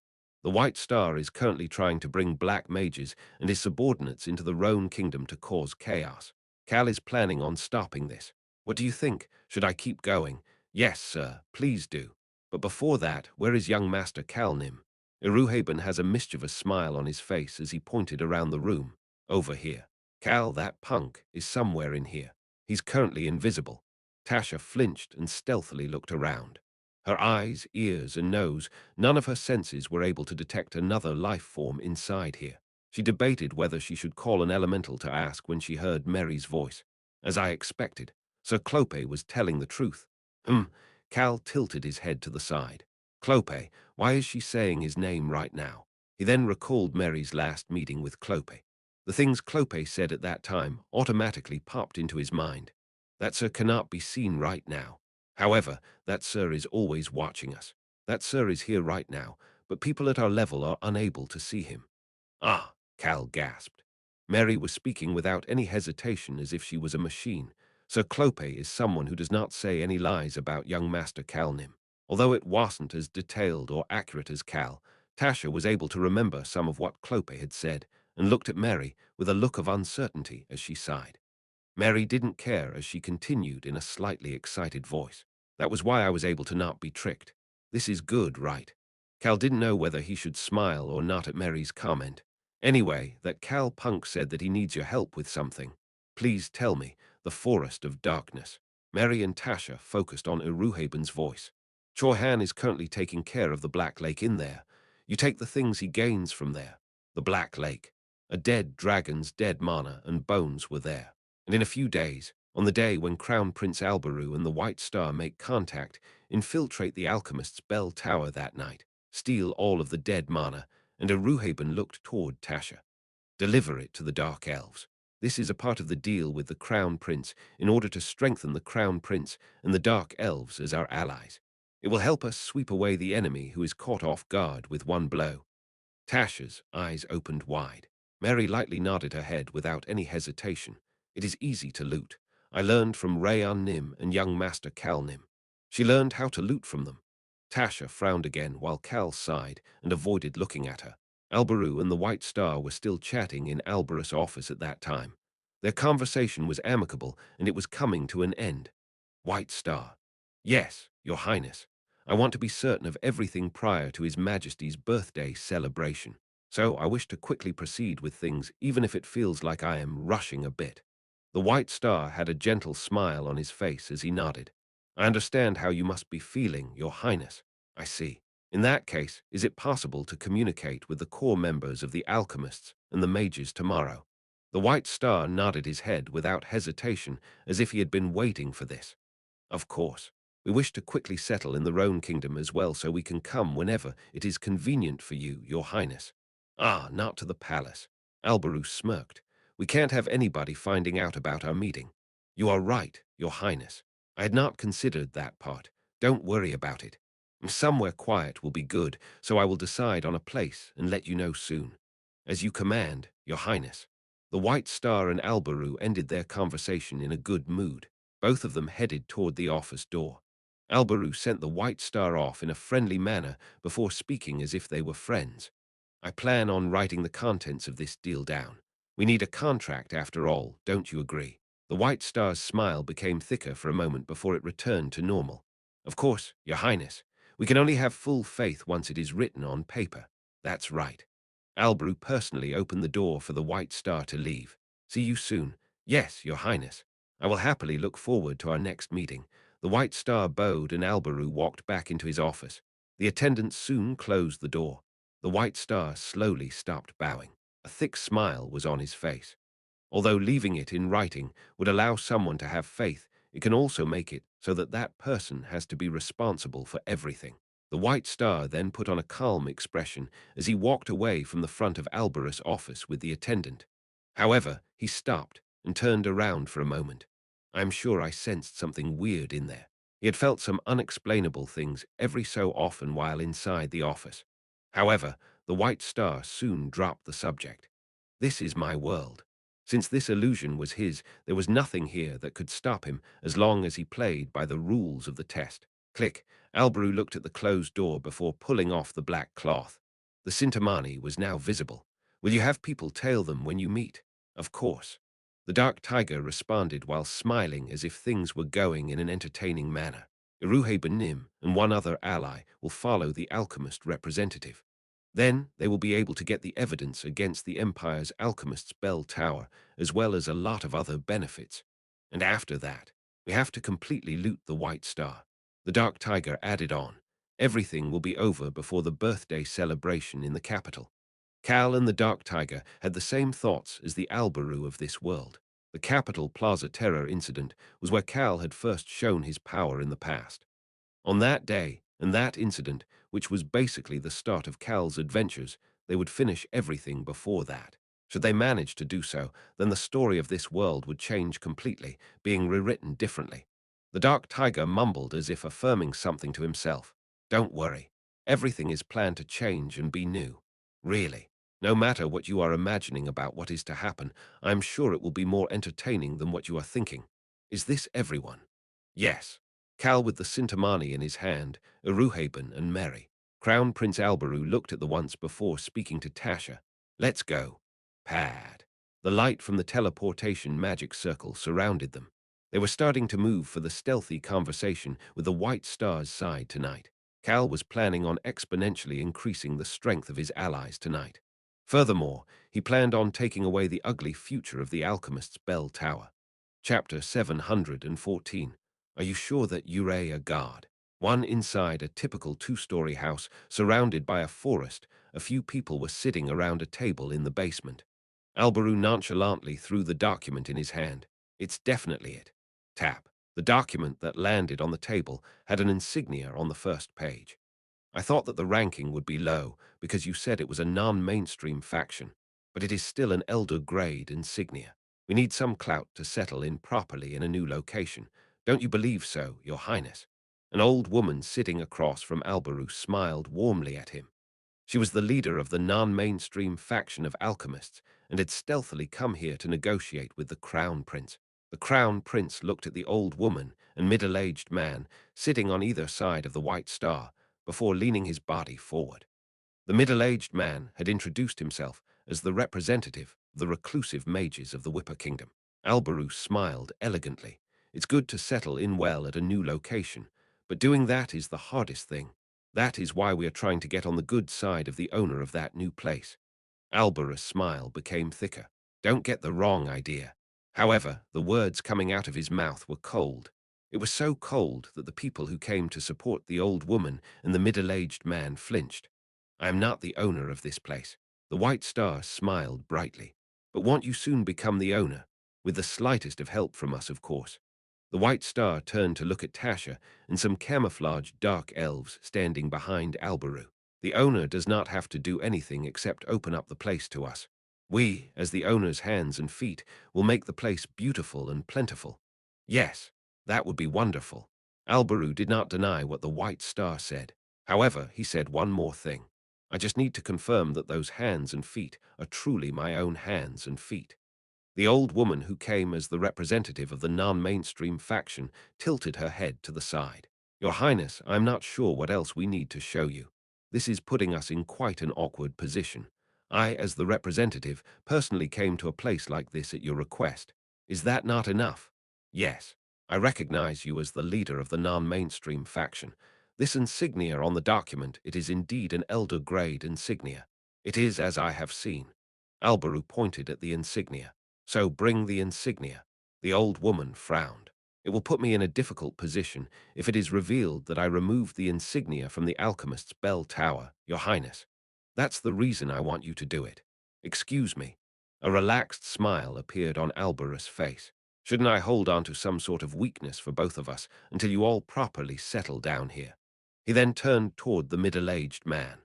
The White Star is currently trying to bring black mages and his subordinates into the Roan kingdom to cause chaos. Cal is planning on stopping this. What do you think? Should I keep going? Yes, sir, please do. But before that, where is young Master Calnim? Iruhaben has a mischievous smile on his face as he pointed around the room. Over here. Cal, that punk, is somewhere in here. He's currently invisible. Tasha flinched and stealthily looked around. Her eyes, ears, and nose, none of her senses were able to detect another life form inside here. She debated whether she should call an elemental to ask when she heard Mary's voice. As I expected, Sir Clope was telling the truth. Cal tilted his head to the side. Clope, why is she saying his name right now? He then recalled Mary's last meeting with Clope. The things Clope said at that time automatically popped into his mind. That sir cannot be seen right now. However, that sir is always watching us. That sir is here right now, but people at our level are unable to see him. Ah, Cal gasped. Mary was speaking without any hesitation as if she was a machine. Sir Clope is someone who does not say any lies about young Master Calnim. Although it wasn't as detailed or accurate as Cal, Tasha was able to remember some of what Clope had said and looked at Mary with a look of uncertainty as she sighed. Mary didn't care as she continued in a slightly excited voice. That was why I was able to not be tricked. This is good, right? Cal didn't know whether he should smile or not at Mary's comment. Anyway, that Cal Punk said that he needs your help with something. Please tell me, the Forest of Darkness. Mary and Tasha focused on Uruhaben's voice. Choi Han is currently taking care of the Black Lake in there. You take the things he gains from there. The Black Lake. A dead dragon's dead mana and bones were there. And in a few days, on the day when Crown Prince Alberu and the White Star make contact, infiltrate the alchemist's bell tower that night, steal all of the dead mana, and Aruhaben looked toward Tasha. Deliver it to the Dark Elves. This is a part of the deal with the Crown Prince in order to strengthen the Crown Prince and the Dark Elves as our allies. It will help us sweep away the enemy who is caught off guard with one blow. Tasha's eyes opened wide. Mary lightly nodded her head without any hesitation. It is easy to loot. I learned from Rayon Nim and young Master Cal Nim. She learned how to loot from them. Tasha frowned again while Cal sighed and avoided looking at her. Alberu and the White Star were still chatting in Alberus' office at that time. Their conversation was amicable and it was coming to an end. White Star. Yes, Your Highness. I want to be certain of everything prior to His Majesty's birthday celebration. So I wish to quickly proceed with things even if it feels like I am rushing a bit. The White Star had a gentle smile on his face as he nodded. I understand how you must be feeling, Your Highness. I see. In that case, is it possible to communicate with the core members of the alchemists and the mages tomorrow? The White Star nodded his head without hesitation as if he had been waiting for this. Of course. We wish to quickly settle in the Rhone Kingdom as well so we can come whenever it is convenient for you, Your Highness. Ah, not to the palace. Alberu smirked. We can't have anybody finding out about our meeting. You are right, Your Highness. I had not considered that part. Don't worry about it. Somewhere quiet will be good, so I will decide on a place and let you know soon. As you command, Your Highness. The White Star and Alberu ended their conversation in a good mood. Both of them headed toward the office door. Alberu sent the White Star off in a friendly manner before speaking as if they were friends. I plan on writing the contents of this deal down. We need a contract after all, don't you agree? The White Star's smile became thicker for a moment before it returned to normal. Of course, Your Highness. We can only have full faith once it is written on paper. That's right. Alberu personally opened the door for the White Star to leave. See you soon. Yes, Your Highness. I will happily look forward to our next meeting. The White Star bowed and Alberu walked back into his office. The attendant soon closed the door. The White Star slowly stopped bowing. A thick smile was on his face. Although leaving it in writing would allow someone to have faith, it can also make it so that that person has to be responsible for everything. The White Star then put on a calm expression as he walked away from the front of Alberus' office with the attendant. However, he stopped and turned around for a moment. I am sure I sensed something weird in there. He had felt some unexplainable things every so often while inside the office. However, the White Star soon dropped the subject. This is my world. Since this illusion was his, there was nothing here that could stop him as long as he played by the rules of the test. Click. Alberu looked at the closed door before pulling off the black cloth. The Sintamani was now visible. Will you have people tail them when you meet? Of course. The Dark Tiger responded while smiling as if things were going in an entertaining manner. Iruhe Nim and one other ally will follow the alchemist representative. Then they will be able to get the evidence against the Empire's alchemist's bell tower, as well as a lot of other benefits. And after that, we have to completely loot the White Star. The Dark Tiger added on. Everything will be over before the birthday celebration in the capital. Cal and the Dark Tiger had the same thoughts as the Albaru of this world. The Capital Plaza Terror incident was where Cal had first shown his power in the past. On that day, and that incident, which was basically the start of Cal's adventures, they would finish everything before that. Should they manage to do so, then the story of this world would change completely, being rewritten differently. The Dark Tiger mumbled as if affirming something to himself. Don't worry. Everything is planned to change and be new. Really. No matter what you are imagining about what is to happen, I am sure it will be more entertaining than what you are thinking. Is this everyone? Yes. Cal with the Sintamani in his hand, Iruhaben and Mary. Crown Prince Albaru looked at the once before speaking to Tasha. Let's go. Pad. The light from the teleportation magic circle surrounded them. They were starting to move for the stealthy conversation with the White Star's side tonight. Cal was planning on exponentially increasing the strength of his allies tonight. Furthermore, he planned on taking away the ugly future of the alchemist's bell tower. Chapter 714. Are you sure that you're a god? One inside a typical two-story house surrounded by a forest, a few people were sitting around a table in the basement. Albaru nonchalantly threw the document in his hand. It's definitely it. Tap. The document that landed on the table had an insignia on the first page. I thought that the ranking would be low because you said it was a non-mainstream faction, but it is still an elder grade insignia. We need some clout to settle in properly in a new location. Don't you believe so, Your Highness? An old woman sitting across from Albaru smiled warmly at him. She was the leader of the non-mainstream faction of alchemists and had stealthily come here to negotiate with the Crown Prince. The Crown Prince looked at the old woman and middle-aged man sitting on either side of the White Star before leaning his body forward. The middle-aged man had introduced himself as the representative of the reclusive mages of the Whipper Kingdom. Albaru smiled elegantly. It's good to settle in well at a new location, but doing that is the hardest thing. That is why we are trying to get on the good side of the owner of that new place. Albaru's smile became thicker. Don't get the wrong idea. However, the words coming out of his mouth were cold. It was so cold that the people who came to support the old woman and the middle-aged man flinched. I am not the owner of this place. The White Star smiled brightly. But won't you soon become the owner? With the slightest of help from us, of course. The White Star turned to look at Tasha and some camouflaged dark elves standing behind Albaru. The owner does not have to do anything except open up the place to us. We, as the owner's hands and feet, will make the place beautiful and plentiful. Yes, that would be wonderful. Albaru did not deny what the White Star said. However, he said one more thing. I just need to confirm that those hands and feet are truly my own hands and feet. The old woman who came as the representative of the non-mainstream faction tilted her head to the side. Your Highness, I'm not sure what else we need to show you. This is putting us in quite an awkward position. I, as the representative, personally came to a place like this at your request. Is that not enough? Yes. I recognize you as the leader of the non-mainstream faction. This insignia on the document, it is indeed an elder grade insignia. It is as I have seen. Albaru pointed at the insignia. So bring the insignia. The old woman frowned. It will put me in a difficult position if it is revealed that I removed the insignia from the alchemist's bell tower, Your Highness. That's the reason I want you to do it. Excuse me. A relaxed smile appeared on Albarus' face. Shouldn't I hold on to some sort of weakness for both of us until you all properly settle down here? He then turned toward the middle-aged man.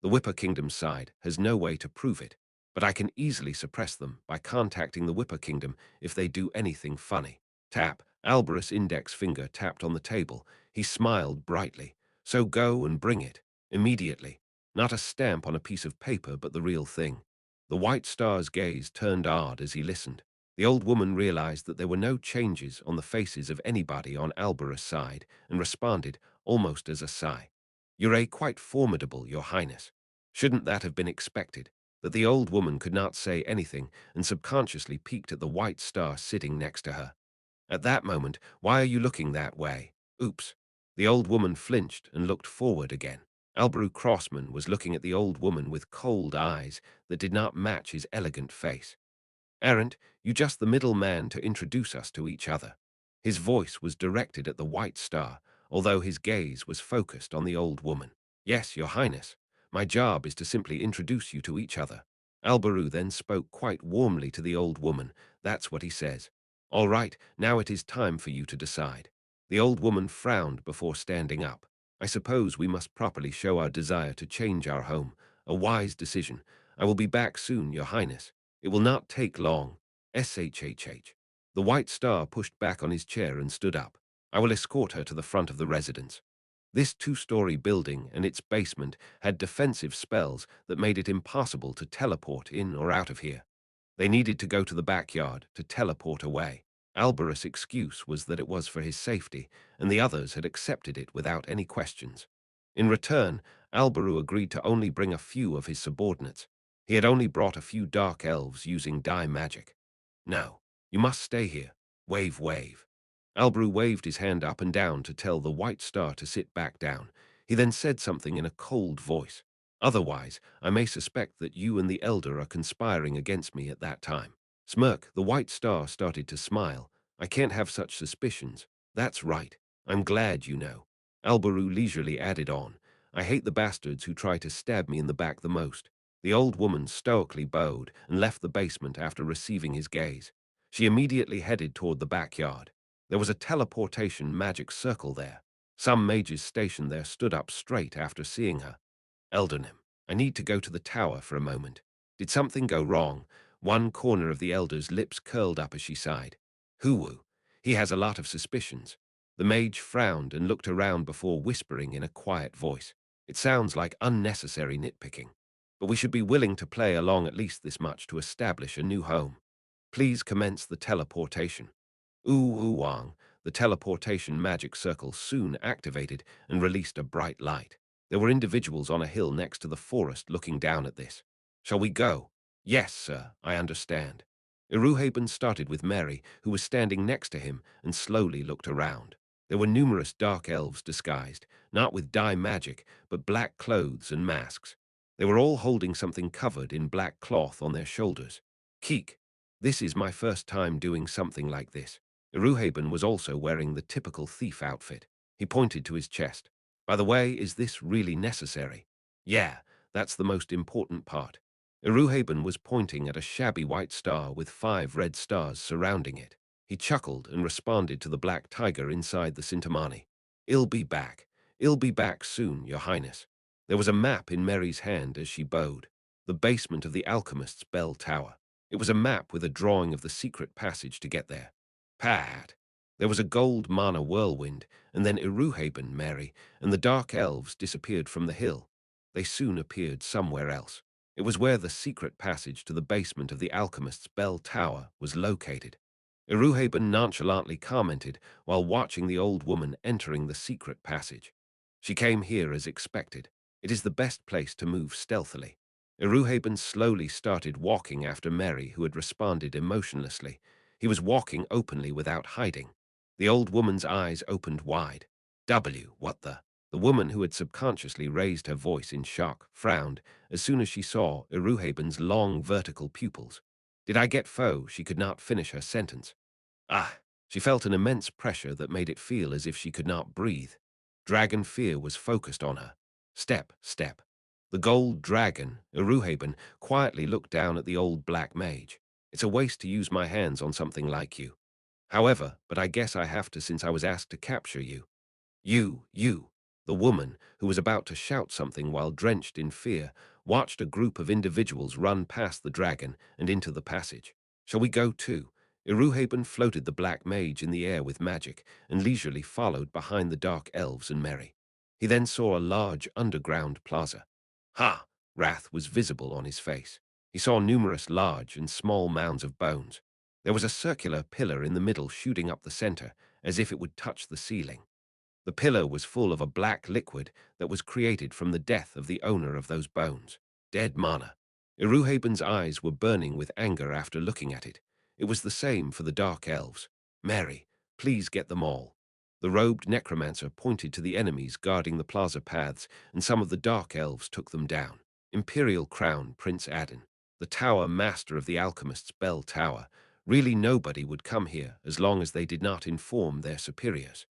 The Whipper Kingdom's side has no way to prove it, but I can easily suppress them by contacting the Whipper Kingdom if they do anything funny. Tap. Albarus' index finger tapped on the table. He smiled brightly. So go and bring it. Immediately. Not a stamp on a piece of paper, but the real thing. The White Star's gaze turned odd as he listened. The old woman realized that there were no changes on the faces of anybody on Albarus' side and responded almost as a sigh. You're quite formidable, Your Highness. Shouldn't that have been expected? That the old woman could not say anything and subconsciously peeked at the White Star sitting next to her. At that moment, why are you looking that way? Oops. The old woman flinched and looked forward again. Albaru Crossman was looking at the old woman with cold eyes that did not match his elegant face. Aren't you just the middle man to introduce us to each other? His voice was directed at the White Star, although his gaze was focused on the old woman. Yes, Your Highness. My job is to simply introduce you to each other. Albaru then spoke quite warmly to the old woman. That's what he says. All right, now it is time for you to decide. The old woman frowned before standing up. I suppose we must properly show our desire to change our home. A wise decision. I will be back soon, Your Highness. It will not take long. SHHH. The White Star pushed back on his chair and stood up. I will escort her to the front of the residence. This two-story building and its basement had defensive spells that made it impossible to teleport in or out of here. They needed to go to the backyard to teleport away. Alberus' excuse was that it was for his safety, and the others had accepted it without any questions. In return, Alberu agreed to only bring a few of his subordinates. He had only brought a few dark elves using dye magic. No, you must stay here. Wave, wave. Alberu waved his hand up and down to tell the White Star to sit back down. He then said something in a cold voice. Otherwise, I may suspect that you and the Elder are conspiring against me at that time. Smirk, the White Star started to smile. I can't have such suspicions. That's right. I'm glad you know. Alberu leisurely added on. I hate the bastards who try to stab me in the back the most. The old woman stoically bowed and left the basement after receiving his gaze. She immediately headed toward the backyard. There was a teleportation magic circle there. Some mages stationed there stood up straight after seeing her. Eldernim, I need to go to the tower for a moment. Did something go wrong? One corner of the elder's lips curled up as she sighed. Huwu, he has a lot of suspicions. The mage frowned and looked around before whispering in a quiet voice. It sounds like unnecessary nitpicking, but we should be willing to play along at least this much to establish a new home. Please commence the teleportation. Wang, the teleportation magic circle soon activated and released a bright light. There were individuals on a hill next to the forest looking down at this. Shall we go? Yes, sir, I understand. Iruhaben started with Mary, who was standing next to him, and slowly looked around. There were numerous dark elves disguised, not with dye magic, but black clothes and masks. They were all holding something covered in black cloth on their shoulders. Keek, this is my first time doing something like this. Iruhaben was also wearing the typical thief outfit. He pointed to his chest. By the way, is this really necessary? Yeah, that's the most important part. Iruhaben was pointing at a shabby white star with 5 red stars surrounding it. He chuckled and responded to the black tiger inside the Sintamani. I'll be back. I'll be back soon, Your Highness. There was a map in Mary's hand as she bowed. The basement of the alchemist's bell tower. It was a map with a drawing of the secret passage to get there. Pat. There was a gold mana whirlwind, and then Iruhaben, Mary, and the dark elves disappeared from the hill. They soon appeared somewhere else. It was where the secret passage to the basement of the alchemist's bell tower was located. Iruhaben nonchalantly commented while watching the old woman entering the secret passage. She came here as expected. It is the best place to move stealthily. Iruhaben slowly started walking after Mary, who had responded emotionlessly. He was walking openly without hiding. The old woman's eyes opened wide. What the? The woman, who had subconsciously raised her voice in shock, frowned as soon as she saw Iruhaben's long vertical pupils. Did I get foe? She could not finish her sentence. Ah! She felt an immense pressure that made it feel as if she could not breathe. Dragon fear was focused on her. Step, step. The gold dragon, Iruhaben, quietly looked down at the old black mage. It's a waste to use my hands on something like you. However, but I guess I have to since I was asked to capture you. You. The woman, who was about to shout something while drenched in fear, watched a group of individuals run past the dragon and into the passage. Shall we go too? Iruhaben floated the black mage in the air with magic and leisurely followed behind the dark elves and Mary. He then saw a large underground plaza. Ha! Wrath was visible on his face. He saw numerous large and small mounds of bones. There was a circular pillar in the middle shooting up the center, as if it would touch the ceiling. The pillar was full of a black liquid that was created from the death of the owner of those bones. Dead mana. Iruhaben's eyes were burning with anger after looking at it. It was the same for the dark elves. Mary, please get them all. The robed necromancer pointed to the enemies guarding the plaza paths, and some of the dark elves took them down. Imperial Crown, Prince Adden. The tower master of the alchemist's bell tower. Really nobody would come here as long as they did not inform their superiors.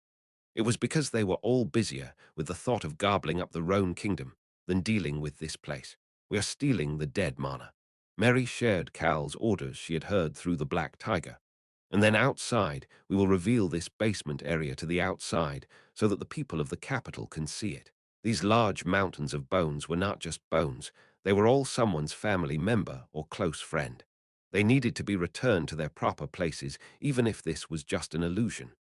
It was because they were all busier with the thought of gobbling up the Rhone kingdom. than dealing with this place. We are stealing the dead mana. Mary shared Cal's orders she had heard through the Black Tiger. And then outside, we will reveal this basement area to the outside so that the people of the capital can see it. These large mountains of bones were not just bones, they were all someone's family member or close friend. They needed to be returned to their proper places, even if this was just an illusion.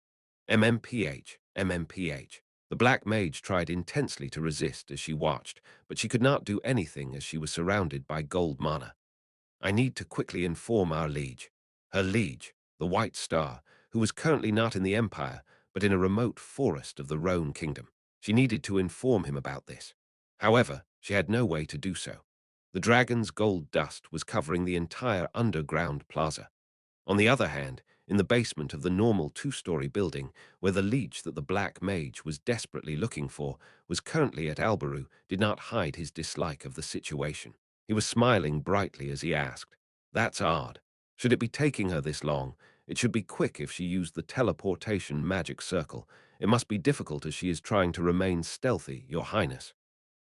MMPH, MMPH. The Black Mage tried intensely to resist as she watched, but she could not do anything as she was surrounded by gold mana. I need to quickly inform our liege. Her liege, the White Star, who was currently not in the Empire, but in a remote forest of the Rhone Kingdom. She needed to inform him about this. However, she had no way to do so. The dragon's gold dust was covering the entire underground plaza. On the other hand, in the basement of the normal two-story building, where the leech that the Black Mage was desperately looking for was currently at Albaru, did not hide his dislike of the situation. He was smiling brightly as he asked, "That's odd. Should it be taking her this long? It should be quick if she used the teleportation magic circle. It must be difficult as she is trying to remain stealthy, Your Highness."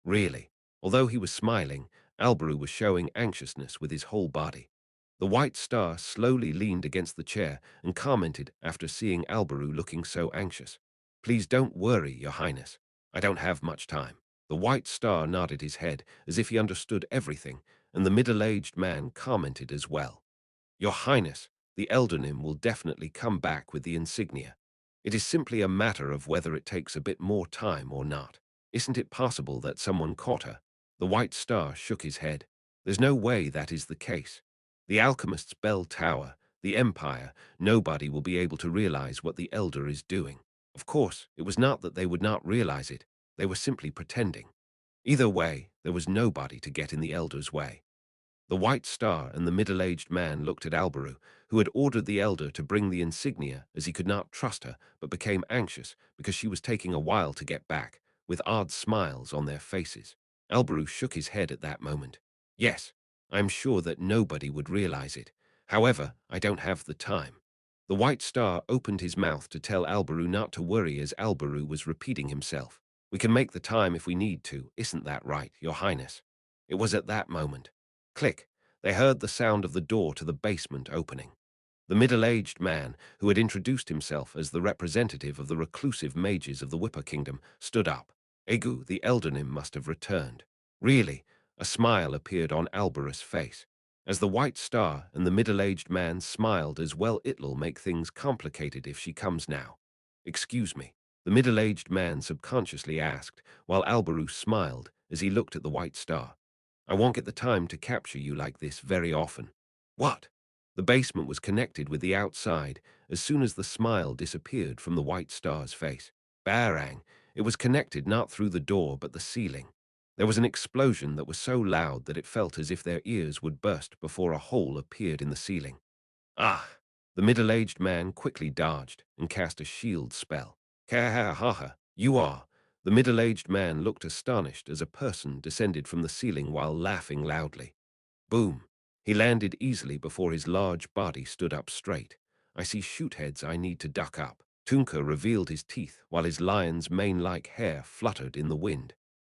Really. Although he was smiling, Albaru was showing anxiousness with his whole body. The White Star slowly leaned against the chair and commented after seeing Albaru looking so anxious. "Please don't worry, Your Highness. I don't have much time." The White Star nodded his head as if he understood everything, and the middle-aged man commented as well. "Your Highness, the Eldernim will definitely come back with the insignia. It is simply a matter of whether it takes a bit more time or not. Isn't it possible that someone caught her?" The White Star shook his head. "There's no way that is the case. The Alchemist's bell tower, the Empire, nobody will be able to realize what the Elder is doing. Of course, it was not that they would not realize it. They were simply pretending. Either way, there was nobody to get in the Elder's way." The White Star and the middle-aged man looked at Albaru, who had ordered the Elder to bring the insignia as he could not trust her, but became anxious because she was taking a while to get back, with odd smiles on their faces. Albaru shook his head at that moment. "Yes, I am sure that nobody would realize it. However, I don't have the time." The White Star opened his mouth to tell Albaru not to worry as Albaru was repeating himself. "We can make the time if we need to, isn't that right, Your Highness?" It was at that moment. Click. They heard the sound of the door to the basement opening. The middle-aged man, who had introduced himself as the representative of the reclusive mages of the Whipper Kingdom, stood up. Egu, the Eldernim, must have returned. Really, a smile appeared on Albarus' face. As the White Star and the middle-aged man smiled as well, "It'll make things complicated if she comes now." "Excuse me," the middle-aged man subconsciously asked, while Albarus smiled as he looked at the White Star. "I won't get the time to capture you like this very often." "What?" The basement was connected with the outside as soon as the smile disappeared from the White Star's face. Barang! It was connected not through the door but the ceiling. There was an explosion that was so loud that it felt as if their ears would burst before a hole appeared in the ceiling. "Ah!" The middle-aged man quickly dodged and cast a shield spell. "Kahahaha, you are." The middle-aged man looked astonished as a person descended from the ceiling while laughing loudly. Boom! He landed easily before his large body stood up straight. "I see shoot heads I need to duck up." Tunka revealed his teeth while his lion's mane-like hair fluttered in the wind.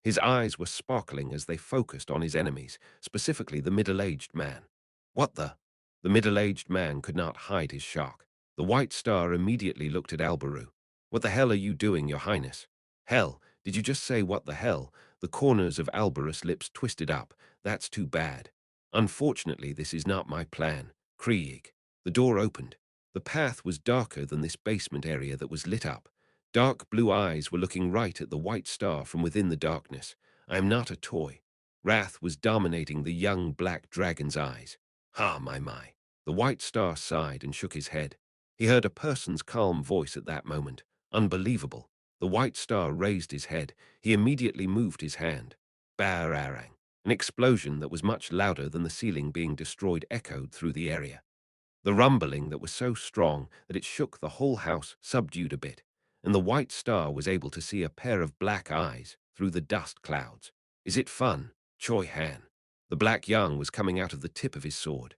His eyes were sparkling as they focused on his enemies, specifically the middle-aged man. "What the?" The middle-aged man could not hide his shock. The White Star immediately looked at Albaru. "What the hell are you doing, Your Highness?" "Hell, did you just say what the hell?" The corners of Albarus' lips twisted up. "That's too bad. Unfortunately, this is not my plan." Krieg. The door opened. The path was darker than this basement area that was lit up. Dark blue eyes were looking right at the White Star from within the darkness. "I am not a toy." Wrath was dominating the young black dragon's eyes. "Ha, my. The White Star sighed and shook his head. He heard a person's calm voice at that moment. Unbelievable. The White Star raised his head. He immediately moved his hand. Bararang. An explosion that was much louder than the ceiling being destroyed echoed through the area. The rumbling that was so strong that it shook the whole house subdued a bit, and the White Star was able to see a pair of black eyes through the dust clouds. "Is it fun?" Choi Han. The black yang was coming out of the tip of his sword.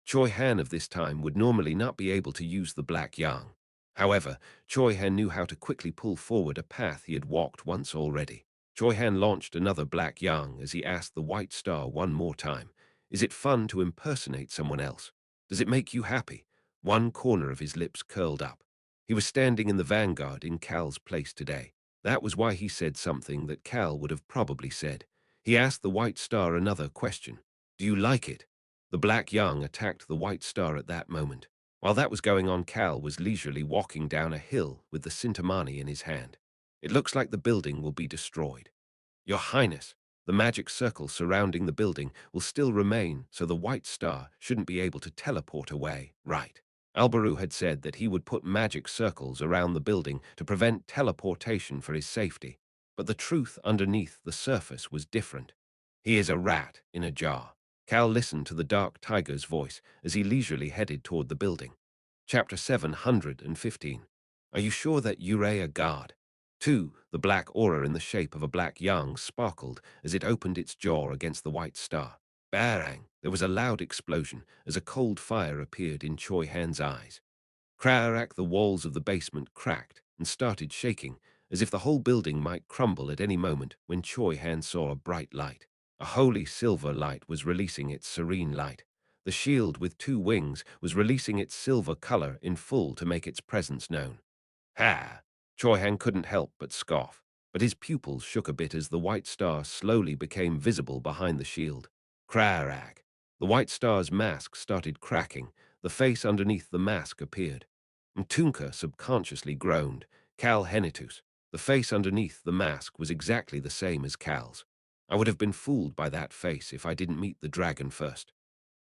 Choi Han of this time would normally not be able to use the black yang. However, Choi Han knew how to quickly pull forward a path he had walked once already. Choi Han launched another black yang as he asked the white star one more time. Is it fun to impersonate someone else? Does it make you happy? One corner of his lips curled up. He was standing in the vanguard in Cal's place today. That was why he said something that Cal would have probably said. He asked the white star another question. Do you like it? The black yang attacked the white star at that moment. While that was going on, Cal was leisurely walking down a hill with the Sintamani in his hand. It looks like the building will be destroyed. Your Highness, the magic circle surrounding the building will still remain, so the white star shouldn't be able to teleport away, right? Albaru had said that he would put magic circles around the building to prevent teleportation for his safety, but the truth underneath the surface was different. He is a rat in a jar. Cal listened to the dark tiger's voice as he leisurely headed toward the building. Chapter 715. Are you sure that you're a guard? 2. The black aura in the shape of a black yang sparkled as it opened its jaw against the white star. Barang! There was a loud explosion as a cold fire appeared in Choi Han's eyes. Crack! The walls of the basement cracked and started shaking, as if the whole building might crumble at any moment when Choi Han saw a bright light. A holy silver light was releasing its serene light. The shield with two wings was releasing its silver color in full to make its presence known. Ha! Choi Han couldn't help but scoff, but his pupils shook a bit as the white star slowly became visible behind the shield. Crack! The white star's mask started cracking. The face underneath the mask appeared. Mtunka subconsciously groaned. Cal Henitus. The face underneath the mask was exactly the same as Cal's. I would have been fooled by that face if I didn't meet the dragon first.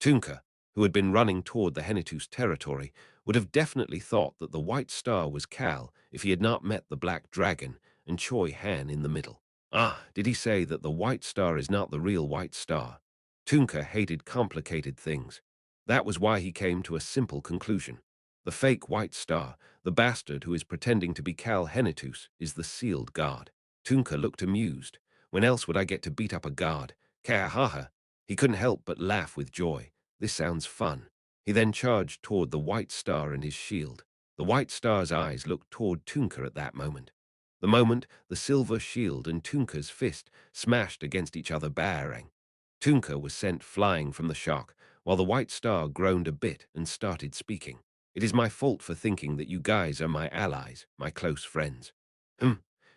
Tunka, who had been running toward the Henitus territory, would have definitely thought that the white star was Cal if he had not met the black dragon and Choi Han in the middle. Ah, did he say that the white star is not the real white star? Tunka hated complicated things. That was why he came to a simple conclusion. The fake white star, the bastard who is pretending to be Cal Henitus, is the sealed guard. Tunka looked amused. When else would I get to beat up a guard? Kahaha. He couldn't help but laugh with joy. This sounds fun. He then charged toward the white star and his shield. The white star's eyes looked toward Tunka at that moment. The moment, the silver shield and Tunka's fist smashed against each other, barang. Tunka was sent flying from the shock, while the white star groaned a bit and started speaking. It is my fault for thinking that you guys are my allies, my close friends.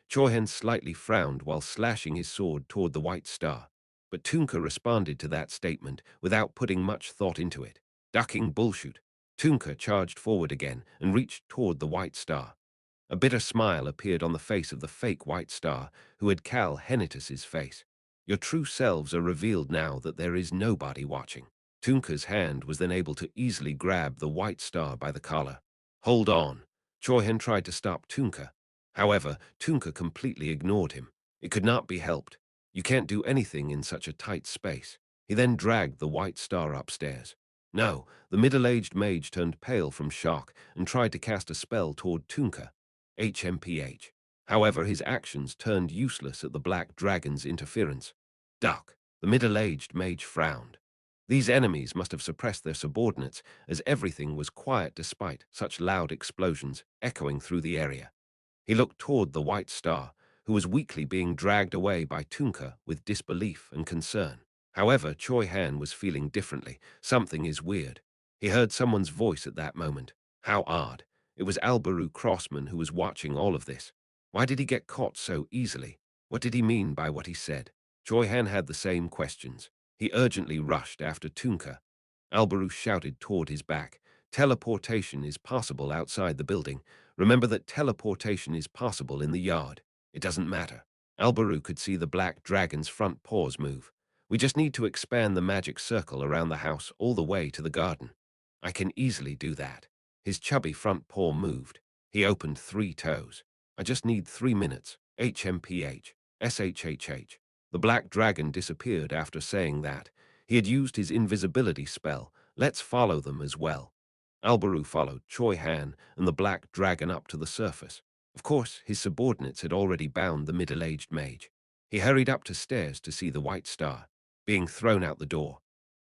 Choihen slightly frowned while slashing his sword toward the white star. But Tunka responded to that statement without putting much thought into it. Ducking bullshit, Tunka charged forward again and reached toward the white star. A bitter smile appeared on the face of the fake white star, who had Cal Henitus's face. Your true selves are revealed now that there is nobody watching. Tunka's hand was then able to easily grab the white star by the collar. Hold on. Choihen tried to stop Tunka. However, Tunka completely ignored him. It could not be helped. You can't do anything in such a tight space. He then dragged the white star upstairs. No, the middle-aged mage turned pale from shock and tried to cast a spell toward Tunka. HMPH. However, his actions turned useless at the black dragon's interference. Duck. The middle-aged mage frowned. These enemies must have suppressed their subordinates, as everything was quiet despite such loud explosions echoing through the area. He looked toward the white star, who was weakly being dragged away by Tunka with disbelief and concern. However, Choi Han was feeling differently. Something is weird. He heard someone's voice at that moment. How odd. It was Albaru Crossman who was watching all of this. Why did he get caught so easily? What did he mean by what he said? Choi Han had the same questions. He urgently rushed after Tunka. Albaru shouted toward his back. Teleportation is possible outside the building. Remember that teleportation is possible in the yard. It doesn't matter. Albaru could see the black dragon's front paws move. We just need to expand the magic circle around the house all the way to the garden. I can easily do that. His chubby front paw moved. He opened 3 toes. I just need 3 minutes. HMPH. SHHH. The black dragon disappeared after saying that. He had used his invisibility spell. Let's follow them as well. Albaru followed Choi Han and the black dragon up to the surface. Of course, his subordinates had already bound the middle-aged mage. He hurried up to stairs to see the white star, being thrown out the door.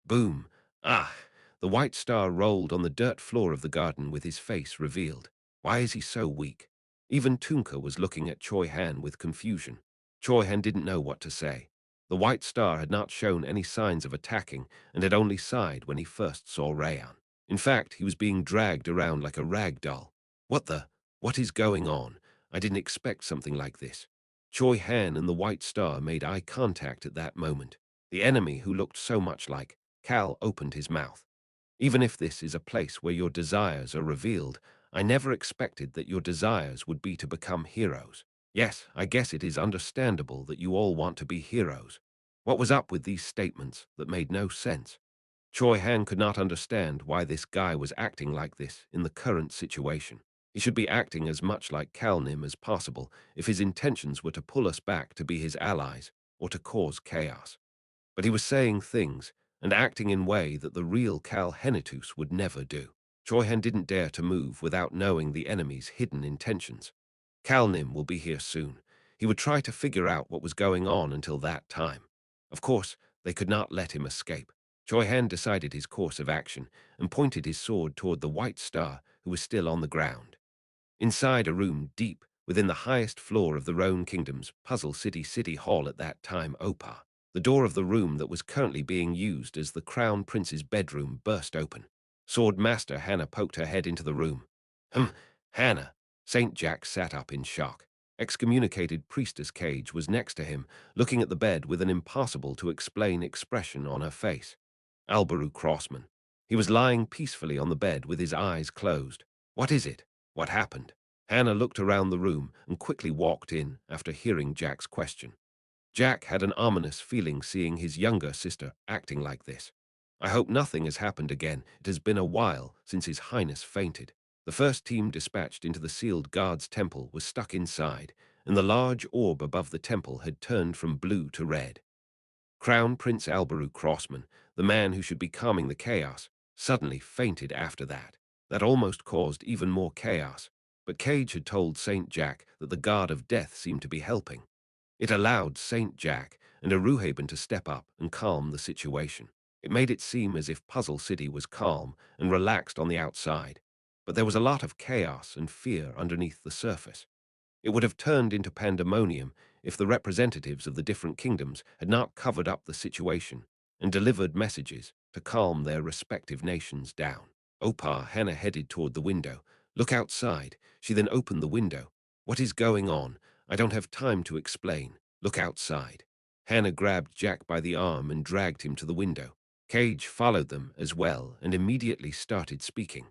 Boom! Ah! The white star rolled on the dirt floor of the garden with his face revealed. Why is he so weak? Even Tunka was looking at Choi Han with confusion. Choi Han didn't know what to say. The White Star had not shown any signs of attacking and had only sighed when he first saw Rayan. In fact, he was being dragged around like a rag doll. What the? What is going on? I didn't expect something like this. Choi Han and the White Star made eye contact at that moment. The enemy, who looked so much like Cal, opened his mouth. Even if this is a place where your desires are revealed, I never expected that your desires would be to become heroes. Yes, I guess it is understandable that you all want to be heroes. What was up with these statements that made no sense? Choi Han could not understand why this guy was acting like this in the current situation. He should be acting as much like Kalnim as possible if his intentions were to pull us back to be his allies or to cause chaos. But he was saying things and acting in a way that the real Cal Henitus would never do. Choi Han didn't dare to move without knowing the enemy's hidden intentions. Kalnim will be here soon. He would try to figure out what was going on until that time. Of course, they could not let him escape. Choi Han decided his course of action and pointed his sword toward the White Star, who was still on the ground. Inside a room deep within the highest floor of the Roan Kingdom's Puzzle City Hall at that time, Opar, the door of the room that was currently being used as the Crown Prince's bedroom burst open. Sword Master Hannah poked her head into the room. Hannah. St. Jack sat up in shock. Excommunicated Priestess Cage was next to him, looking at the bed with an impossible-to-explain expression on her face. Albaru Crossman. He was lying peacefully on the bed with his eyes closed. What is it? What happened? Hannah looked around the room and quickly walked in after hearing Jack's question. Jack had an ominous feeling seeing his younger sister acting like this. I hope nothing has happened again. It has been a while since His Highness fainted. The first team dispatched into the sealed guard's temple was stuck inside, and the large orb above the temple had turned from blue to red. Crown Prince Albaru Crossman, the man who should be calming the chaos, suddenly fainted after that. That almost caused even more chaos, but Cage had told St. Jack that the Guard of Death seemed to be helping. It allowed St. Jack and Aruhaben to step up and calm the situation. It made it seem as if Puzzle City was calm and relaxed on the outside, but there was a lot of chaos and fear underneath the surface. It would have turned into pandemonium if the representatives of the different kingdoms had not covered up the situation and delivered messages to calm their respective nations down. Opar Hannah headed toward the window. Look outside. She then opened the window. What is going on? I don't have time to explain. Look outside. Hannah grabbed Jack by the arm and dragged him to the window. Cage followed them as well and immediately started speaking.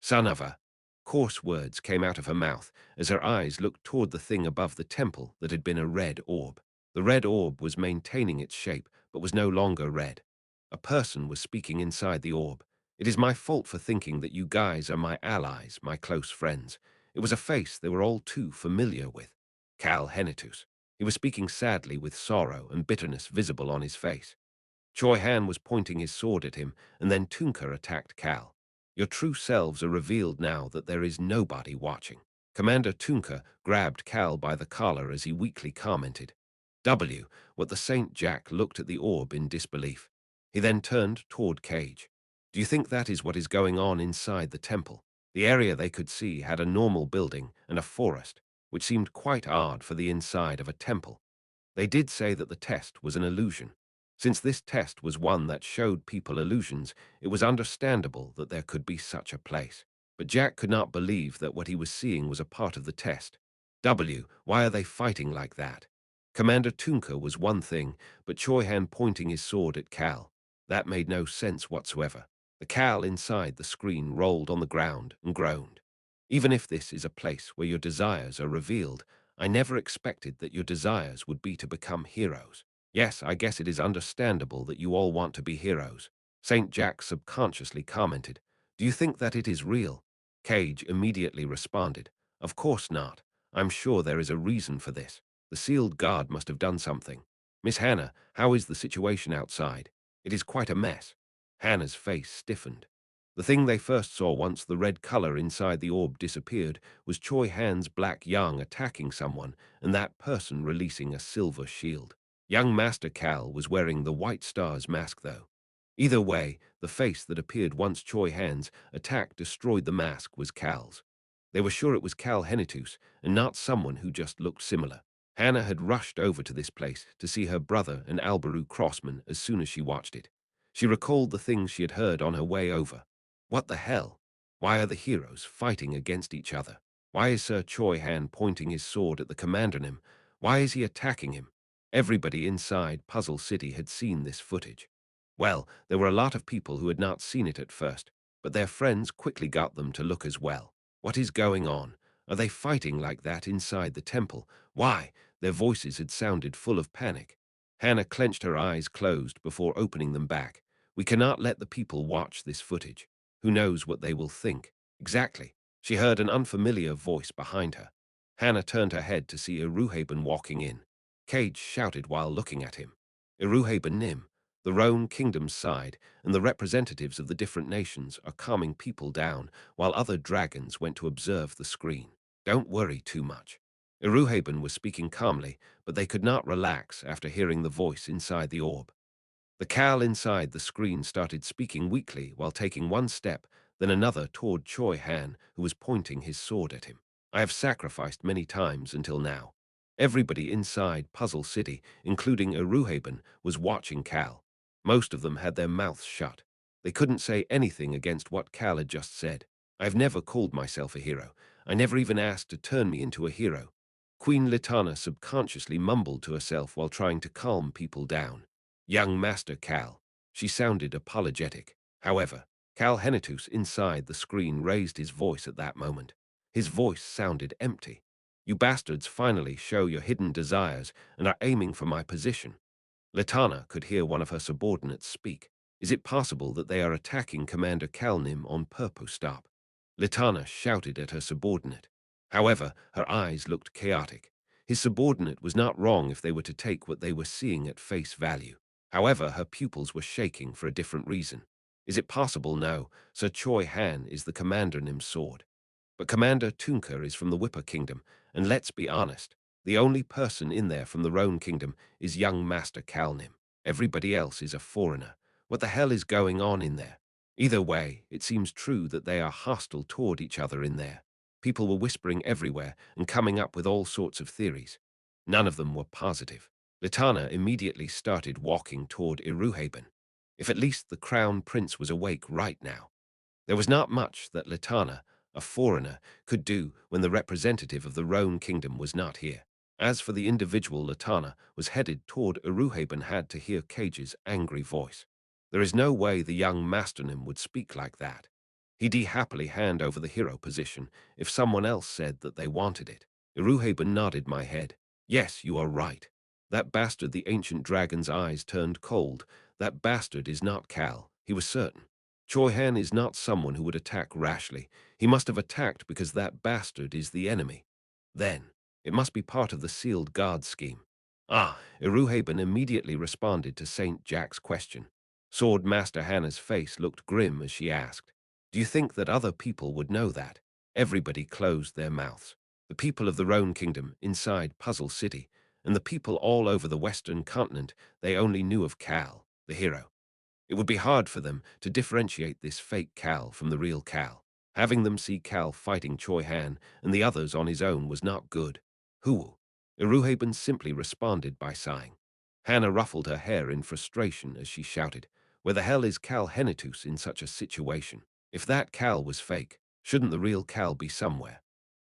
Son of a... Coarse words came out of her mouth as her eyes looked toward the thing above the temple that had been a red orb. The red orb was maintaining its shape, but was no longer red. A person was speaking inside the orb. It is my fault for thinking that you guys are my allies, my close friends. It was a face they were all too familiar with. Cal Henitus. He was speaking sadly with sorrow and bitterness visible on his face. Choi Han was pointing his sword at him, and then Tunka attacked Cal. Your true selves are revealed now that there is nobody watching. Commander Tunka grabbed Cal by the collar as he weakly commented. What the St. Jack looked at the orb in disbelief. He then turned toward Cage. Do you think that is what is going on inside the temple? The area they could see had a normal building and a forest, which seemed quite odd for the inside of a temple. They did say that the test was an illusion. Since this test was one that showed people illusions, it was understandable that there could be such a place. But Jack could not believe that what he was seeing was a part of the test. Why are they fighting like that? Commander Tunka was one thing, but Choi Han pointing his sword at Cal. That made no sense whatsoever. The Cal inside the screen rolled on the ground and groaned. Even if this is a place where your desires are revealed, I never expected that your desires would be to become heroes. Yes, I guess it is understandable that you all want to be heroes. St. Jack subconsciously commented. Do you think that it is real? Cage immediately responded. Of course not. I'm sure there is a reason for this. The sealed guard must have done something. Miss Hannah, how is the situation outside? It is quite a mess. Hannah's face stiffened. The thing they first saw once the red color inside the orb disappeared was Choi Han's black Yang attacking someone and that person releasing a silver shield. Young Master Cal was wearing the White Star's mask though. Either way, the face that appeared once Choi Han's attack destroyed the mask was Cal's. They were sure it was Cal Henitus and not someone who just looked similar. Hannah had rushed over to this place to see her brother and Albaru Crossman as soon as she watched it. She recalled the things she had heard on her way over. What the hell? Why are the heroes fighting against each other? Why is Sir Choi Han pointing his sword at the commandernim? Why is he attacking him? Everybody inside Puzzle City had seen this footage. Well, there were a lot of people who had not seen it at first, but their friends quickly got them to look as well. What is going on? Are they fighting like that inside the temple? Why? Their voices had sounded full of panic. Hannah clenched her eyes closed before opening them back. We cannot let the people watch this footage. Who knows what they will think? Exactly. She heard an unfamiliar voice behind her. Hannah turned her head to see Iruhaben walking in. Cage shouted while looking at him. Iruhaben Nim, the Roan Kingdom's side, and the representatives of the different nations are calming people down while other dragons went to observe the screen. Don't worry too much. Iruhaben was speaking calmly, but they could not relax after hearing the voice inside the orb. The Cal inside the screen started speaking weakly while taking one step, then another toward Choi Han, who was pointing his sword at him. I have sacrificed many times until now. Everybody inside Puzzle City, including Iruhaben, was watching Cal. Most of them had their mouths shut. They couldn't say anything against what Cal had just said. I've never called myself a hero. I never even asked to turn me into a hero. Queen Litana subconsciously mumbled to herself while trying to calm people down. Young Master Cal. She sounded apologetic. However, Cal Henitus inside the screen raised his voice at that moment. His voice sounded empty. You bastards finally show your hidden desires and are aiming for my position. Litana could hear one of her subordinates speak. Is it possible that they are attacking Commander Kalnim on purpose? Stop. Litana shouted at her subordinate. However, her eyes looked chaotic. His subordinate was not wrong if they were to take what they were seeing at face value. However, her pupils were shaking for a different reason. Is it possible? No. Sir Choi Han is the Commander Nim's sword. But Commander Tunka is from the Whipper Kingdom, and let's be honest, the only person in there from the Roan Kingdom is young Master Kalnim. Everybody else is a foreigner. What the hell is going on in there? Either way, it seems true that they are hostile toward each other in there. People were whispering everywhere and coming up with all sorts of theories. None of them were positive. Litana immediately started walking toward Iruhaben. If at least the Crown Prince was awake right now. There was not much that Litana, a foreigner, could do when the representative of the Roan Kingdom was not here. As for the individual Litana was headed toward Iruhaben had to hear Cage's angry voice. There is no way the young Masternim would speak like that. He'd happily hand over the hero position if someone else said that they wanted it. Iruhaben nodded my head. Yes, you are right. That bastard, the ancient dragon's eyes turned cold. That bastard is not Cal, he was certain. Choi Han is not someone who would attack rashly. He must have attacked because that bastard is the enemy. Then, it must be part of the sealed guard scheme. Ah, Iruhaben immediately responded to St. Jack's question. Sword Master Hannah's face looked grim as she asked, "Do you think that other people would know that?" Everybody closed their mouths. The people of the Roan Kingdom inside Puzzle City, and the people all over the Western continent, they only knew of Cal, the hero. It would be hard for them to differentiate this fake Cal from the real Cal. Having them see Cal fighting Choi Han and the others on his own was not good. Who? Iruhaben simply responded by sighing. Hannah ruffled her hair in frustration as she shouted, "Where the hell is Cal Henitus in such a situation? If that Cal was fake, shouldn't the real Cal be somewhere?"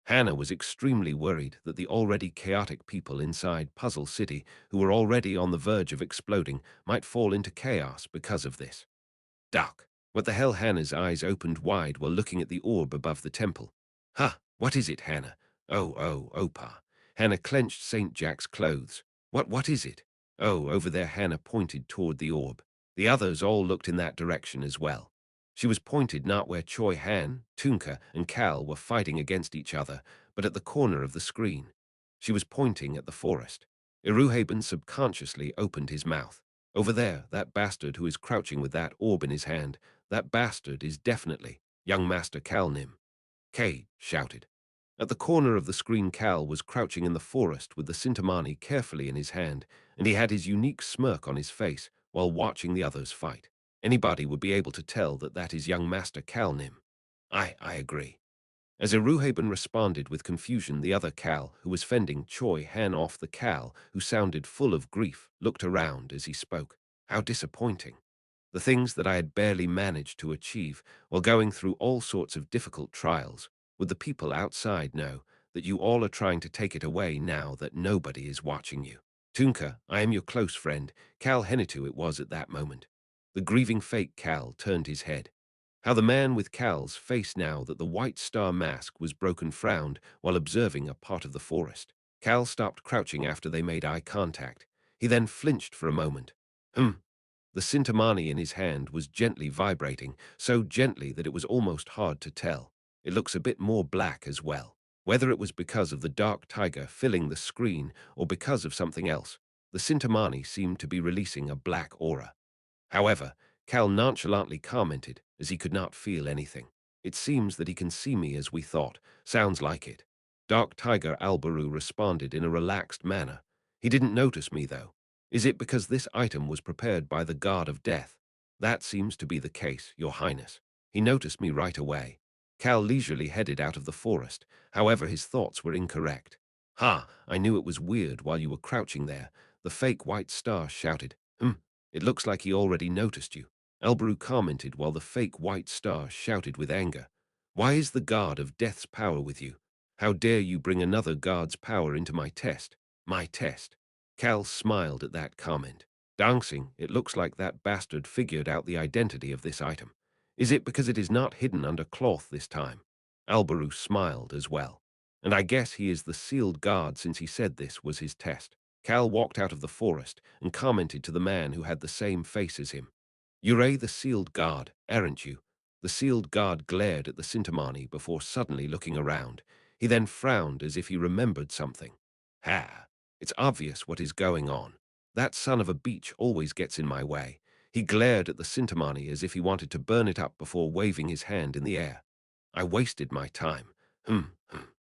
Hannah was extremely worried that the already chaotic people inside Puzzle City, who were already on the verge of exploding, might fall into chaos because of this. Duck. What the hell? Hannah's eyes opened wide while looking at the orb above the temple. Huh, what is it, Hannah? Oh, Opa. Hannah clenched St. Jack's clothes. What is it? Oh, over there. Hannah pointed toward the orb. The others all looked in that direction as well. She was pointed not where Choi Han, Tunka, and Cal were fighting against each other, but at the corner of the screen. She was pointing at the forest. Iruhaben subconsciously opened his mouth. Over there, that bastard who is crouching with that orb in his hand, that bastard is definitely young Master Kalnim. Kay shouted. At the corner of the screen, Cal was crouching in the forest with the Sintamani carefully in his hand, and he had his unique smirk on his face while watching the others fight. Anybody would be able to tell that that is young Master Kalnim. I agree. As Eruhaben responded with confusion, the other Cal, who was fending Choi Han off, the Cal, who sounded full of grief, looked around as he spoke. How disappointing. The things that I had barely managed to achieve while going through all sorts of difficult trials. Would the people outside know that you all are trying to take it away now that nobody is watching you? Tunka, I am your close friend. Cal Henitu it was at that moment. The grieving fake Cal turned his head. How the man with Cal's face, now that the white star mask was broken, frowned while observing a part of the forest. Cal stopped crouching after they made eye contact. He then flinched for a moment. The Sintamani in his hand was gently vibrating, so gently that it was almost hard to tell. It looks a bit more black as well. Whether it was because of the dark tiger filling the screen or because of something else, the Sintamani seemed to be releasing a black aura. However, Cal nonchalantly commented, as he could not feel anything. It seems that he can see me as we thought. Sounds like it. Dark Tiger Albaru responded in a relaxed manner. He didn't notice me, though. Is it because this item was prepared by the god of death? That seems to be the case, Your Highness. He noticed me right away. Cal leisurely headed out of the forest. However, his thoughts were incorrect. Ha! I knew it was weird while you were crouching there. The fake white star shouted. It looks like he already noticed you. Elbaru commented while the fake white star shouted with anger. Why is the god of death's power with you? How dare you bring another god's power into my test? My test. Cal smiled at that comment. Dancing, it looks like that bastard figured out the identity of this item. Is it because it is not hidden under cloth this time? Albaru smiled as well. And I guess he is the sealed god, since he said this was his test. Cal walked out of the forest and commented to the man who had the same face as him. You're the sealed guard, aren't you? The sealed guard glared at the Sintamani before suddenly looking around. He then frowned as if he remembered something. Ha! It's obvious what is going on. That son of a beach always gets in my way. He glared at the Sintamani as if he wanted to burn it up before waving his hand in the air. I wasted my time. Hmm.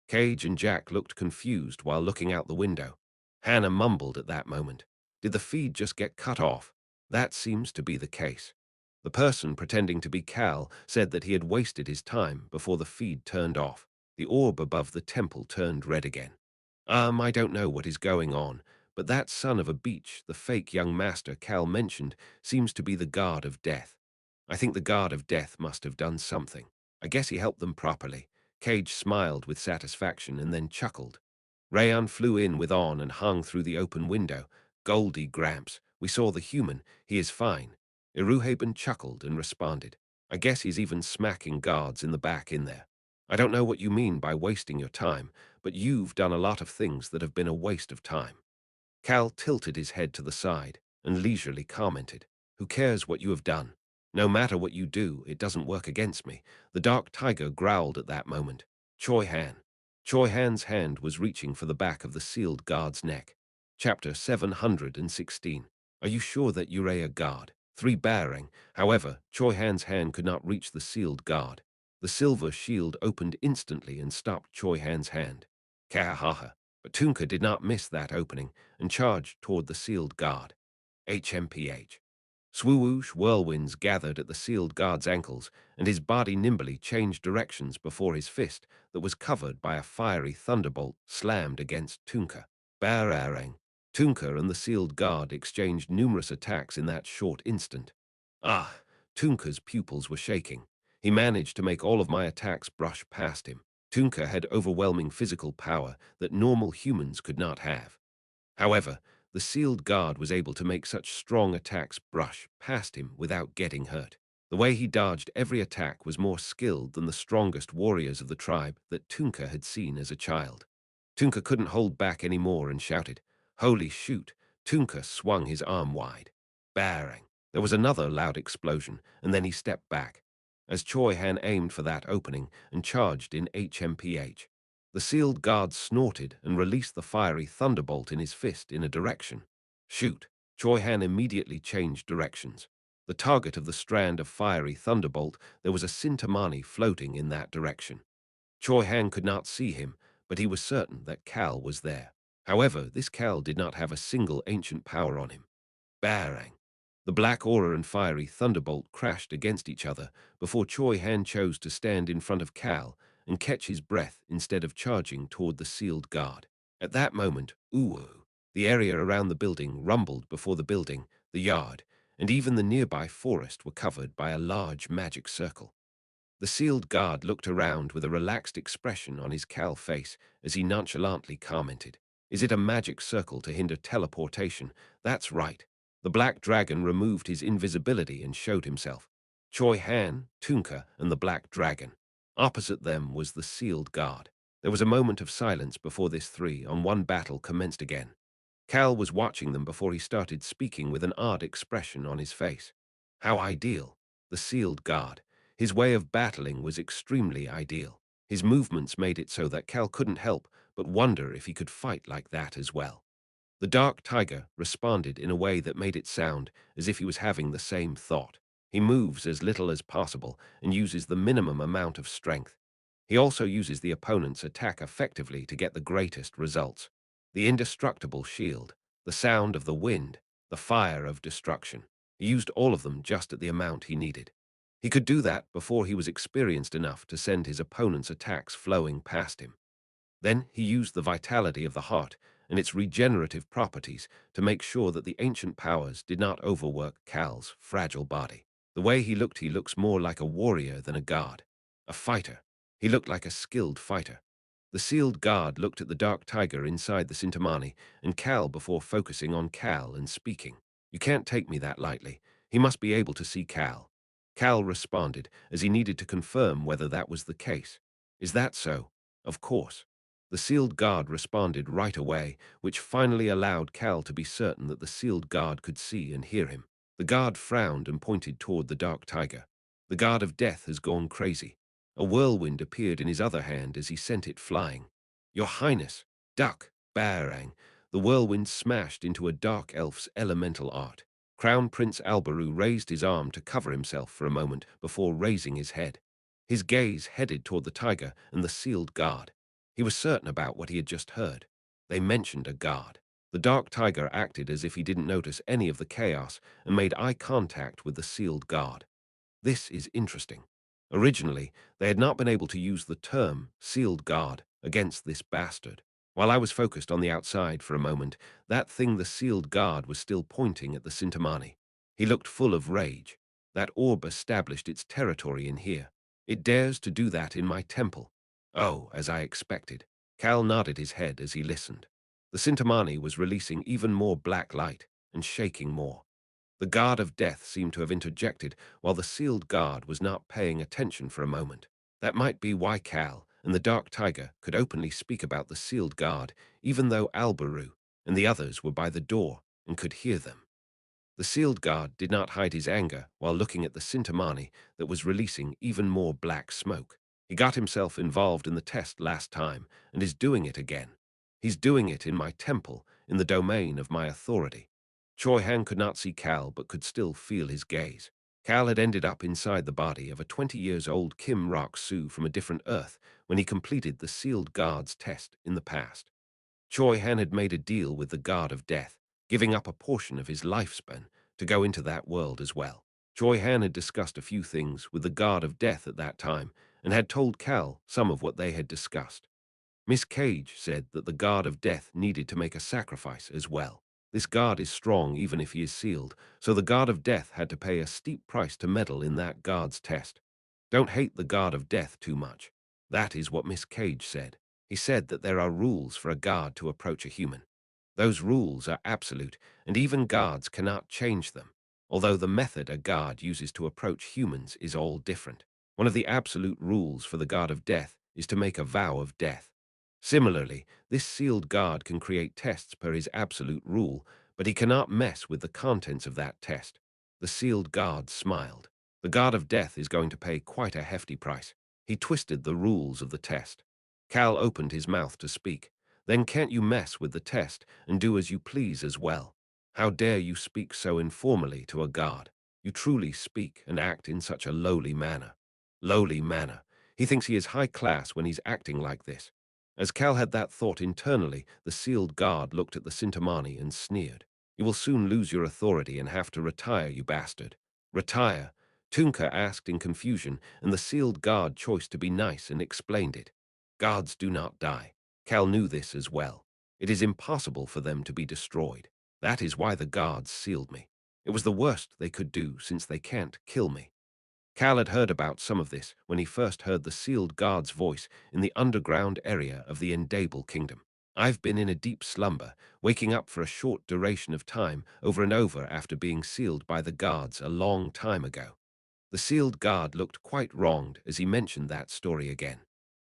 Cage and Jack looked confused while looking out the window. Hannah mumbled at that moment. Did the feed just get cut off? That seems to be the case. The person pretending to be Cal said that he had wasted his time before the feed turned off. The orb above the temple turned red again. I don't know what is going on, but that son of a beach, the fake young master Cal mentioned, seems to be the god of death. I think the god of death must have done something. I guess he helped them properly. Cage smiled with satisfaction and then chuckled. Rayon flew in with On and hung through the open window. Goldie Gramps, we saw the human. He is fine. Iruhaben chuckled and responded. I guess he's even smacking guards in the back in there. I don't know what you mean by wasting your time, but you've done a lot of things that have been a waste of time. Cal tilted his head to the side and leisurely commented, Who cares what you have done? No matter what you do, it doesn't work against me. The dark tiger growled at that moment. Choi Han. Choi Han's hand was reaching for the back of the sealed guard's neck. Chapter 716. Are you sure that you're a guard? 3 Barring. However, Choi Han's hand could not reach the sealed guard. The silver shield opened instantly and stopped Choi Han's hand. Kahaha. But Tunka did not miss that opening and charged toward the sealed guard. HMPH. Swoosh whirlwinds gathered at the sealed guard's ankles, and his body nimbly changed directions before his fist, that was covered by a fiery thunderbolt, slammed against Tunka. Bararang. Tunka and the sealed guard exchanged numerous attacks in that short instant. Tunka's pupils were shaking. He managed to make all of my attacks brush past him. Tunka had overwhelming physical power that normal humans could not have. However, the sealed guard was able to make such strong attacks brush past him without getting hurt. The way he dodged every attack was more skilled than the strongest warriors of the tribe that Tunka had seen as a child. Tunka couldn't hold back any more and shouted, Holy shoot! Tunka swung his arm wide. Bang! There was another loud explosion, and then he stepped back. As Choi Han aimed for that opening and charged in HMPH, the sealed guard snorted and released the fiery thunderbolt in his fist in a direction. Shoot! Choi Han immediately changed directions. The target of the strand of fiery thunderbolt, there was a Sintamani floating in that direction. Choi Han could not see him, but he was certain that Cal was there. However, this Cal did not have a single ancient power on him. Bang! The black aura and fiery thunderbolt crashed against each other before Choi Han chose to stand in front of Cal and catch his breath instead of charging toward the sealed guard. At that moment, ooh, the area around the building rumbled before the building, the yard, and even the nearby forest were covered by a large magic circle. The sealed guard looked around with a relaxed expression on his cal face as he nonchalantly commented, "Is it a magic circle to hinder teleportation? That's right." The black dragon removed his invisibility and showed himself. Choi Han, Tunka, and the black dragon. Opposite them was the sealed guard. There was a moment of silence before this three-on-one battle commenced again. Cal was watching them before he started speaking with an odd expression on his face. How ideal. The sealed guard. His way of battling was extremely ideal. His movements made it so that Cal couldn't help but wonder if he could fight like that as well. The dark tiger responded in a way that made it sound as if he was having the same thought. He moves as little as possible and uses the minimum amount of strength. He also uses the opponent's attack effectively to get the greatest results. The indestructible shield, the sound of the wind, the fire of destruction. He used all of them just at the amount he needed. He could do that before he was experienced enough to send his opponent's attacks flowing past him. Then he used the vitality of the heart and its regenerative properties to make sure that the ancient powers did not overwork Cal's fragile body. The way he looks more like a warrior than a god. A fighter. He looked like a skilled fighter. The sealed guard looked at the dark tiger inside the Sintamani and Cal before focusing on Cal and speaking. "You can't take me that lightly. He must be able to see Cal." Cal responded as he needed to confirm whether that was the case. "Is that so?" "Of course." The sealed guard responded right away, which finally allowed Cal to be certain that the sealed guard could see and hear him. The guard frowned and pointed toward the dark tiger. "The guard of death has gone crazy." A whirlwind appeared in his other hand as he sent it flying. "Your Highness, duck!" Barang. The whirlwind smashed into a dark elf's elemental art. Crown Prince Albaru raised his arm to cover himself for a moment before raising his head. His gaze headed toward the tiger and the sealed guard. He was certain about what he had just heard. They mentioned a guard. The dark tiger acted as if he didn't notice any of the chaos and made eye contact with the sealed guard. This is interesting. Originally, they had not been able to use the term sealed guard against this bastard. While I was focused on the outside for a moment, that thing the sealed guard was still pointing at the Sintamani. He looked full of rage. That orb established its territory in here. It dares to do that in my temple. Oh, as I expected. Cal nodded his head as he listened. The Sintamani was releasing even more black light and shaking more. The guard of death seemed to have interjected while the sealed guard was not paying attention for a moment. That might be why Cal and the dark tiger could openly speak about the sealed guard, even though Albaru and the others were by the door and could hear them. The sealed guard did not hide his anger while looking at the Sintamani that was releasing even more black smoke. He got himself involved in the test last time and is doing it again. He's doing it in my temple, in the domain of my authority. Choi Han could not see Cal but could still feel his gaze. Cal had ended up inside the body of a 20-years-old Kim Rok-Soo from a different Earth when he completed the sealed guard's test in the past. Choi Han had made a deal with the guard of death, giving up a portion of his lifespan to go into that world as well. Choi Han had discussed a few things with the guard of death at that time and had told Cal some of what they had discussed. Miss Cage said that the guard of death needed to make a sacrifice as well. This guard is strong even if he is sealed, so the guard of death had to pay a steep price to meddle in that guard's test. Don't hate the guard of death too much. That is what Miss Cage said. He said that there are rules for a guard to approach a human. Those rules are absolute, and even guards cannot change them, although the method a guard uses to approach humans is all different. One of the absolute rules for the guard of death is to make a vow of death. Similarly, this sealed guard can create tests per his absolute rule, but he cannot mess with the contents of that test. The sealed guard smiled. The guard of death is going to pay quite a hefty price. He twisted the rules of the test. Cal opened his mouth to speak. Then can't you mess with the test and do as you please as well? How dare you speak so informally to a guard? You truly speak and act in such a lowly manner. Lowly manner. He thinks he is high class when he's acting like this. As Cal had that thought internally, the sealed guard looked at the Sintamani and sneered. "You will soon lose your authority and have to retire, you bastard." "Retire? Tunka asked in confusion, and the sealed guard chose to be nice and explained it. Guards do not die. Cal knew this as well. It is impossible for them to be destroyed. That is why the guards sealed me. It was the worst they could do since they can't kill me. Cal had heard about some of this when he first heard the sealed guard's voice in the underground area of the Endable Kingdom. I've been in a deep slumber, waking up for a short duration of time over and over after being sealed by the guards a long time ago. The sealed guard looked quite wronged as he mentioned that story again.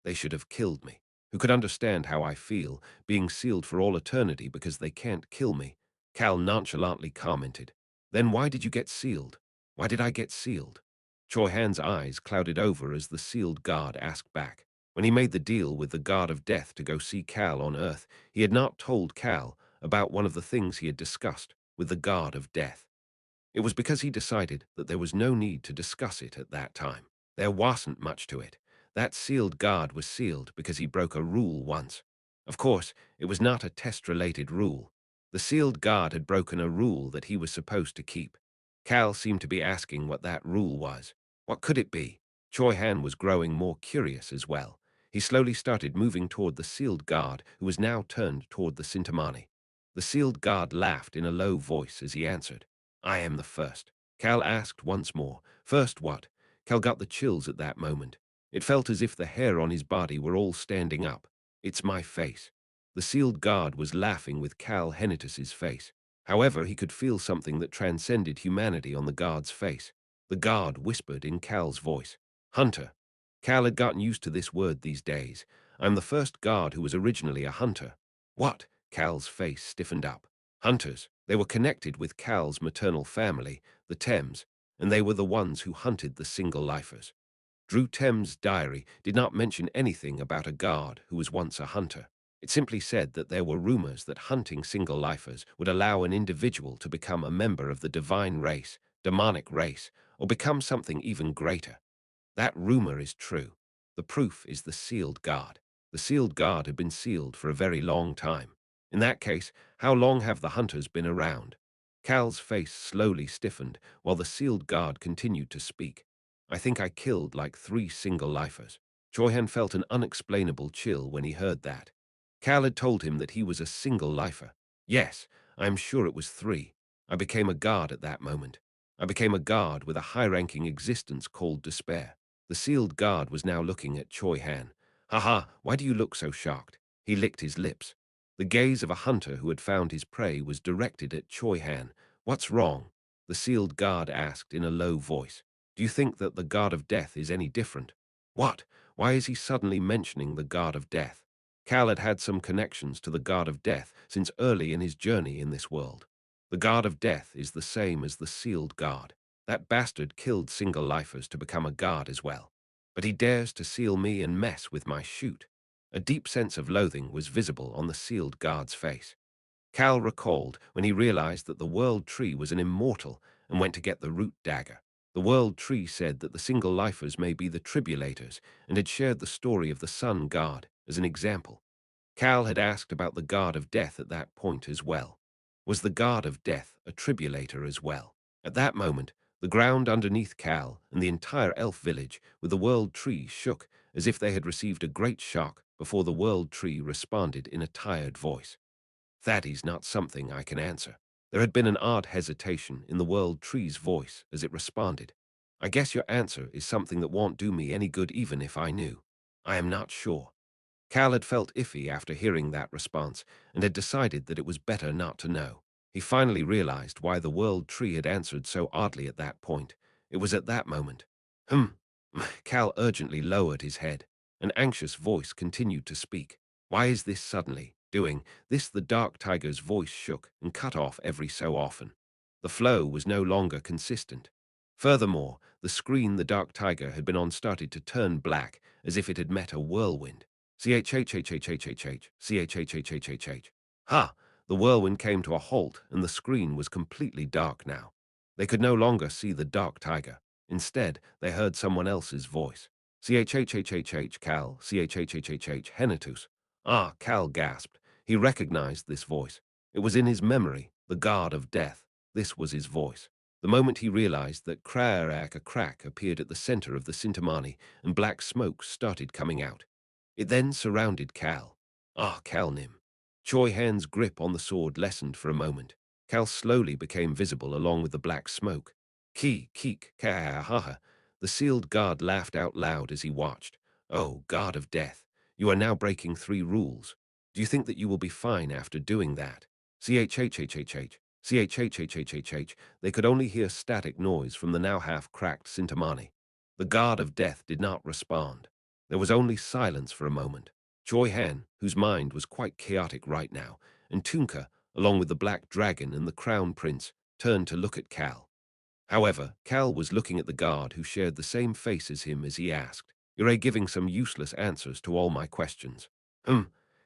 They should have killed me. Who could understand how I feel, being sealed for all eternity because they can't kill me? Cal nonchalantly commented. Then why did you get sealed? Why did I get sealed? Choi Han's eyes clouded over as the sealed guard asked back. When he made the deal with the God of Death to go see Cal on Earth, he had not told Cal about one of the things he had discussed with the God of Death. It was because he decided that there was no need to discuss it at that time. There wasn't much to it. That sealed guard was sealed because he broke a rule once. Of course, it was not a test-related rule. The sealed guard had broken a rule that he was supposed to keep. Cal seemed to be asking what that rule was. What could it be? Choi Han was growing more curious as well. He slowly started moving toward the sealed guard, who was now turned toward the Sintamani. The sealed guard laughed in a low voice as he answered. I am the first. Cal asked once more. First what? Cal got the chills at that moment. It felt as if the hair on his body were all standing up. It's my face. The sealed guard was laughing with Cal Henitus's face. However, he could feel something that transcended humanity on the guard's face. The guard whispered in Cal's voice. Hunter. Cal had gotten used to this word these days. I'm the first guard who was originally a hunter. What? Cal's face stiffened up. Hunters. They were connected with Cal's maternal family, the Thames, and they were the ones who hunted the single lifers. Drew Thames' diary did not mention anything about a guard who was once a hunter. It simply said that there were rumors that hunting single lifers would allow an individual to become a member of the divine race, demonic race, or become something even greater. That rumor is true. The proof is the sealed guard. The sealed guard had been sealed for a very long time. In that case, how long have the hunters been around? Cal's face slowly stiffened while the sealed guard continued to speak. I think I killed like 3 single lifers. Choi Han felt an unexplainable chill when he heard that. Cal had told him that he was a single lifer. Yes, I am sure it was 3. I became a guard at that moment. I became a guard with a high-ranking existence called despair. The sealed guard was now looking at Choi Han. Haha, why do you look so shocked? He licked his lips. The gaze of a hunter who had found his prey was directed at Choi Han. What's wrong? The sealed guard asked in a low voice. Do you think that the God of Death is any different? What? Why is he suddenly mentioning the God of Death? Cal had had some connections to the God of Death since early in his journey in this world. The God of Death is the same as the sealed guard. That bastard killed single lifers to become a guard as well. But he dares to seal me and mess with my chute. A deep sense of loathing was visible on the sealed guard's face. Cal recalled when he realized that the World Tree was an immortal and went to get the root dagger. The World Tree said that the single lifers may be the tribulators and had shared the story of the Sun God as an example. Cal had asked about the God of Death at that point as well. Was the God of Death a tribulator as well? At that moment, the ground underneath Cal and the entire elf village with the World Tree shook as if they had received a great shock before the World Tree responded in a tired voice. That is not something I can answer. There had been an odd hesitation in the World Tree's voice as it responded. I guess your answer is something that won't do me any good even if I knew. I am not sure. Cal had felt iffy after hearing that response and had decided that it was better not to know. He finally realized why the World Tree had answered so oddly at that point. It was at that moment. Hmm. Cal urgently lowered his head. An anxious voice continued to speak. Why is this suddenly doing this? The dark tiger's voice shook and cut off every so often. The flow was no longer consistent. Furthermore, the screen the dark tiger had been on started to turn black as if it had met a whirlwind. Chhhhhhhh, chhhhhhh. Ha! The whirlwind came to a halt and the screen was completely dark now. They could no longer see the dark tiger. Instead, they heard someone else's voice. Chhhhhhh, Cal, chhhhhhh, Henitus. Ah, Cal gasped. He recognized this voice. It was in his memory, the God of Death. This was his voice. The moment he realized that a crack appeared at the center of the Sintamani and black smoke started coming out. It then surrounded Cal. Ah, Cal Nim. Choi Han's grip on the sword lessened for a moment. Cal slowly became visible along with the black smoke. Ki, keek, ka, ha, ha. The sealed guard laughed out loud as he watched. Oh, God of Death, you are now breaking 3 rules. Do you think that you will be fine after doing that? CHHHHH. CHHHHHH. They could only hear static noise from the now half-cracked Sintamani. The guard of death did not respond. There was only silence for a moment. Choi Han, whose mind was quite chaotic right now, and Tunka, along with the Black Dragon and the Crown Prince, turned to look at Cal. However, Cal was looking at the guard who shared the same face as him as he asked, "You're giving some useless answers to all my questions."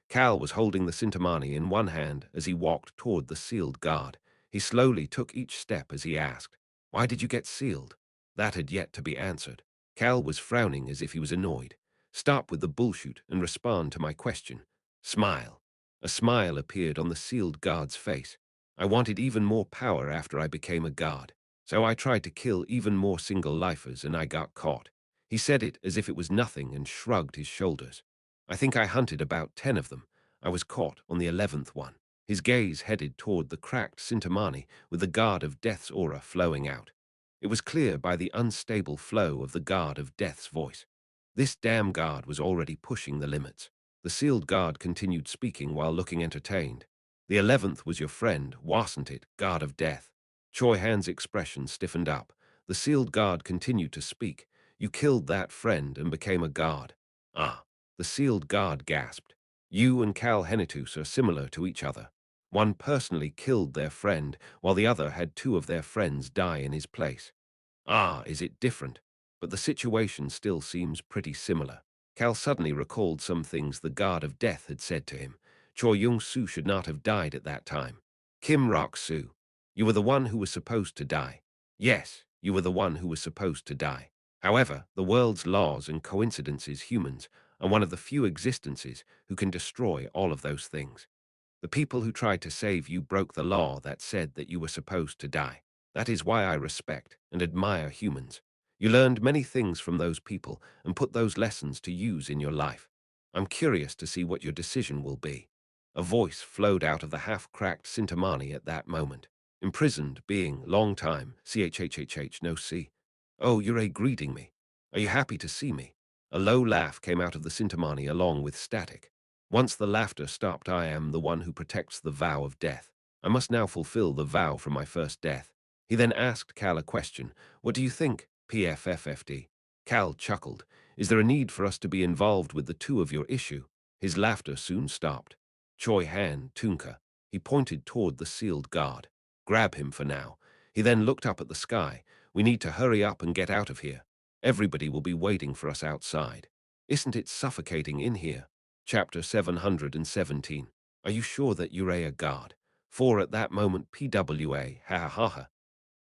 Cal was holding the Sintamani in one hand as he walked toward the sealed guard. He slowly took each step as he asked, "Why did you get sealed?" That had yet to be answered. Cal was frowning as if he was annoyed. "Stop with the bullshit and respond to my question. Smile." A smile appeared on the sealed guard's face. "I wanted even more power after I became a god. So I tried to kill even more single-lifers and I got caught." He said it as if it was nothing and shrugged his shoulders. "I think I hunted about 10 of them. I was caught on the 11th one." His gaze headed toward the cracked Sintamani with the guard of death's aura flowing out. It was clear by the unstable flow of the guard of death's voice. This damn guard was already pushing the limits. The sealed guard continued speaking while looking entertained. "The 11th was your friend, wasn't it, guard of death?" Choi Han's expression stiffened up. The sealed guard continued to speak. "You killed that friend and became a god." "Ah." The sealed guard gasped. "You and Cal Henitus are similar to each other. One personally killed their friend, while the other had 2 of their friends die in his place." "Ah, is it different? But the situation still seems pretty similar." Cal suddenly recalled some things the guard of death had said to him. Choi Young-soo should not have died at that time. "Kim Rok-soo, you were the one who was supposed to die." "Yes, you were the one who was supposed to die. However, the world's laws and coincidences humans are one of the few existences who can destroy all of those things. The people who tried to save you broke the law that said that you were supposed to die. That is why I respect and admire humans. You learned many things from those people and put those lessons to use in your life. I'm curious to see what your decision will be." A voice flowed out of the half-cracked Sintamani at that moment. "Imprisoned being, long time, chhhh, no see. Oh, you're greeting me. Are you happy to see me?" A low laugh came out of the Sintamani along with static. Once the laughter stopped, "I am the one who protects the vow of death. I must now fulfill the vow from my first death." He then asked Cal a question. "What do you think, PFFFD?" Cal chuckled. "Is there a need for us to be involved with the 2 of your issue?" His laughter soon stopped. Choi Han, Tunka. He pointed toward the sealed guard. "Grab him for now." He then looked up at the sky. "We need to hurry up and get out of here. Everybody will be waiting for us outside. Isn't it suffocating in here?" Chapter 717. Are you sure that you're a god? For at that moment PWA, ha ha ha.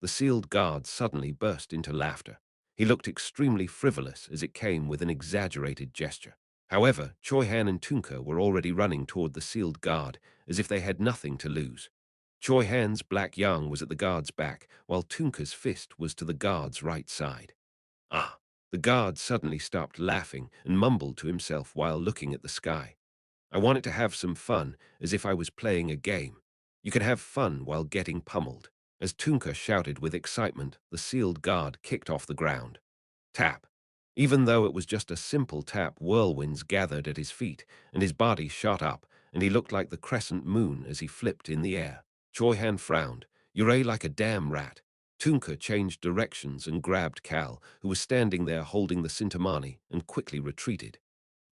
The sealed guard suddenly burst into laughter. He looked extremely frivolous as it came with an exaggerated gesture. However, Choi Han and Tunka were already running toward the sealed guard as if they had nothing to lose. Choi Han's black yang was at the guard's back, while Tunka's fist was to the guard's right side. "Ah." The guard suddenly stopped laughing and mumbled to himself while looking at the sky. "I wanted to have some fun, as if I was playing a game. You can have fun while getting pummeled." As Tunka shouted with excitement, the sealed guard kicked off the ground. Tap. Even though it was just a simple tap, whirlwinds gathered at his feet, and his body shot up, and he looked like the crescent moon as he flipped in the air. Choi Han frowned. "You're like a damn rat." Tunka changed directions and grabbed Cal, who was standing there holding the Sintamani, and quickly retreated.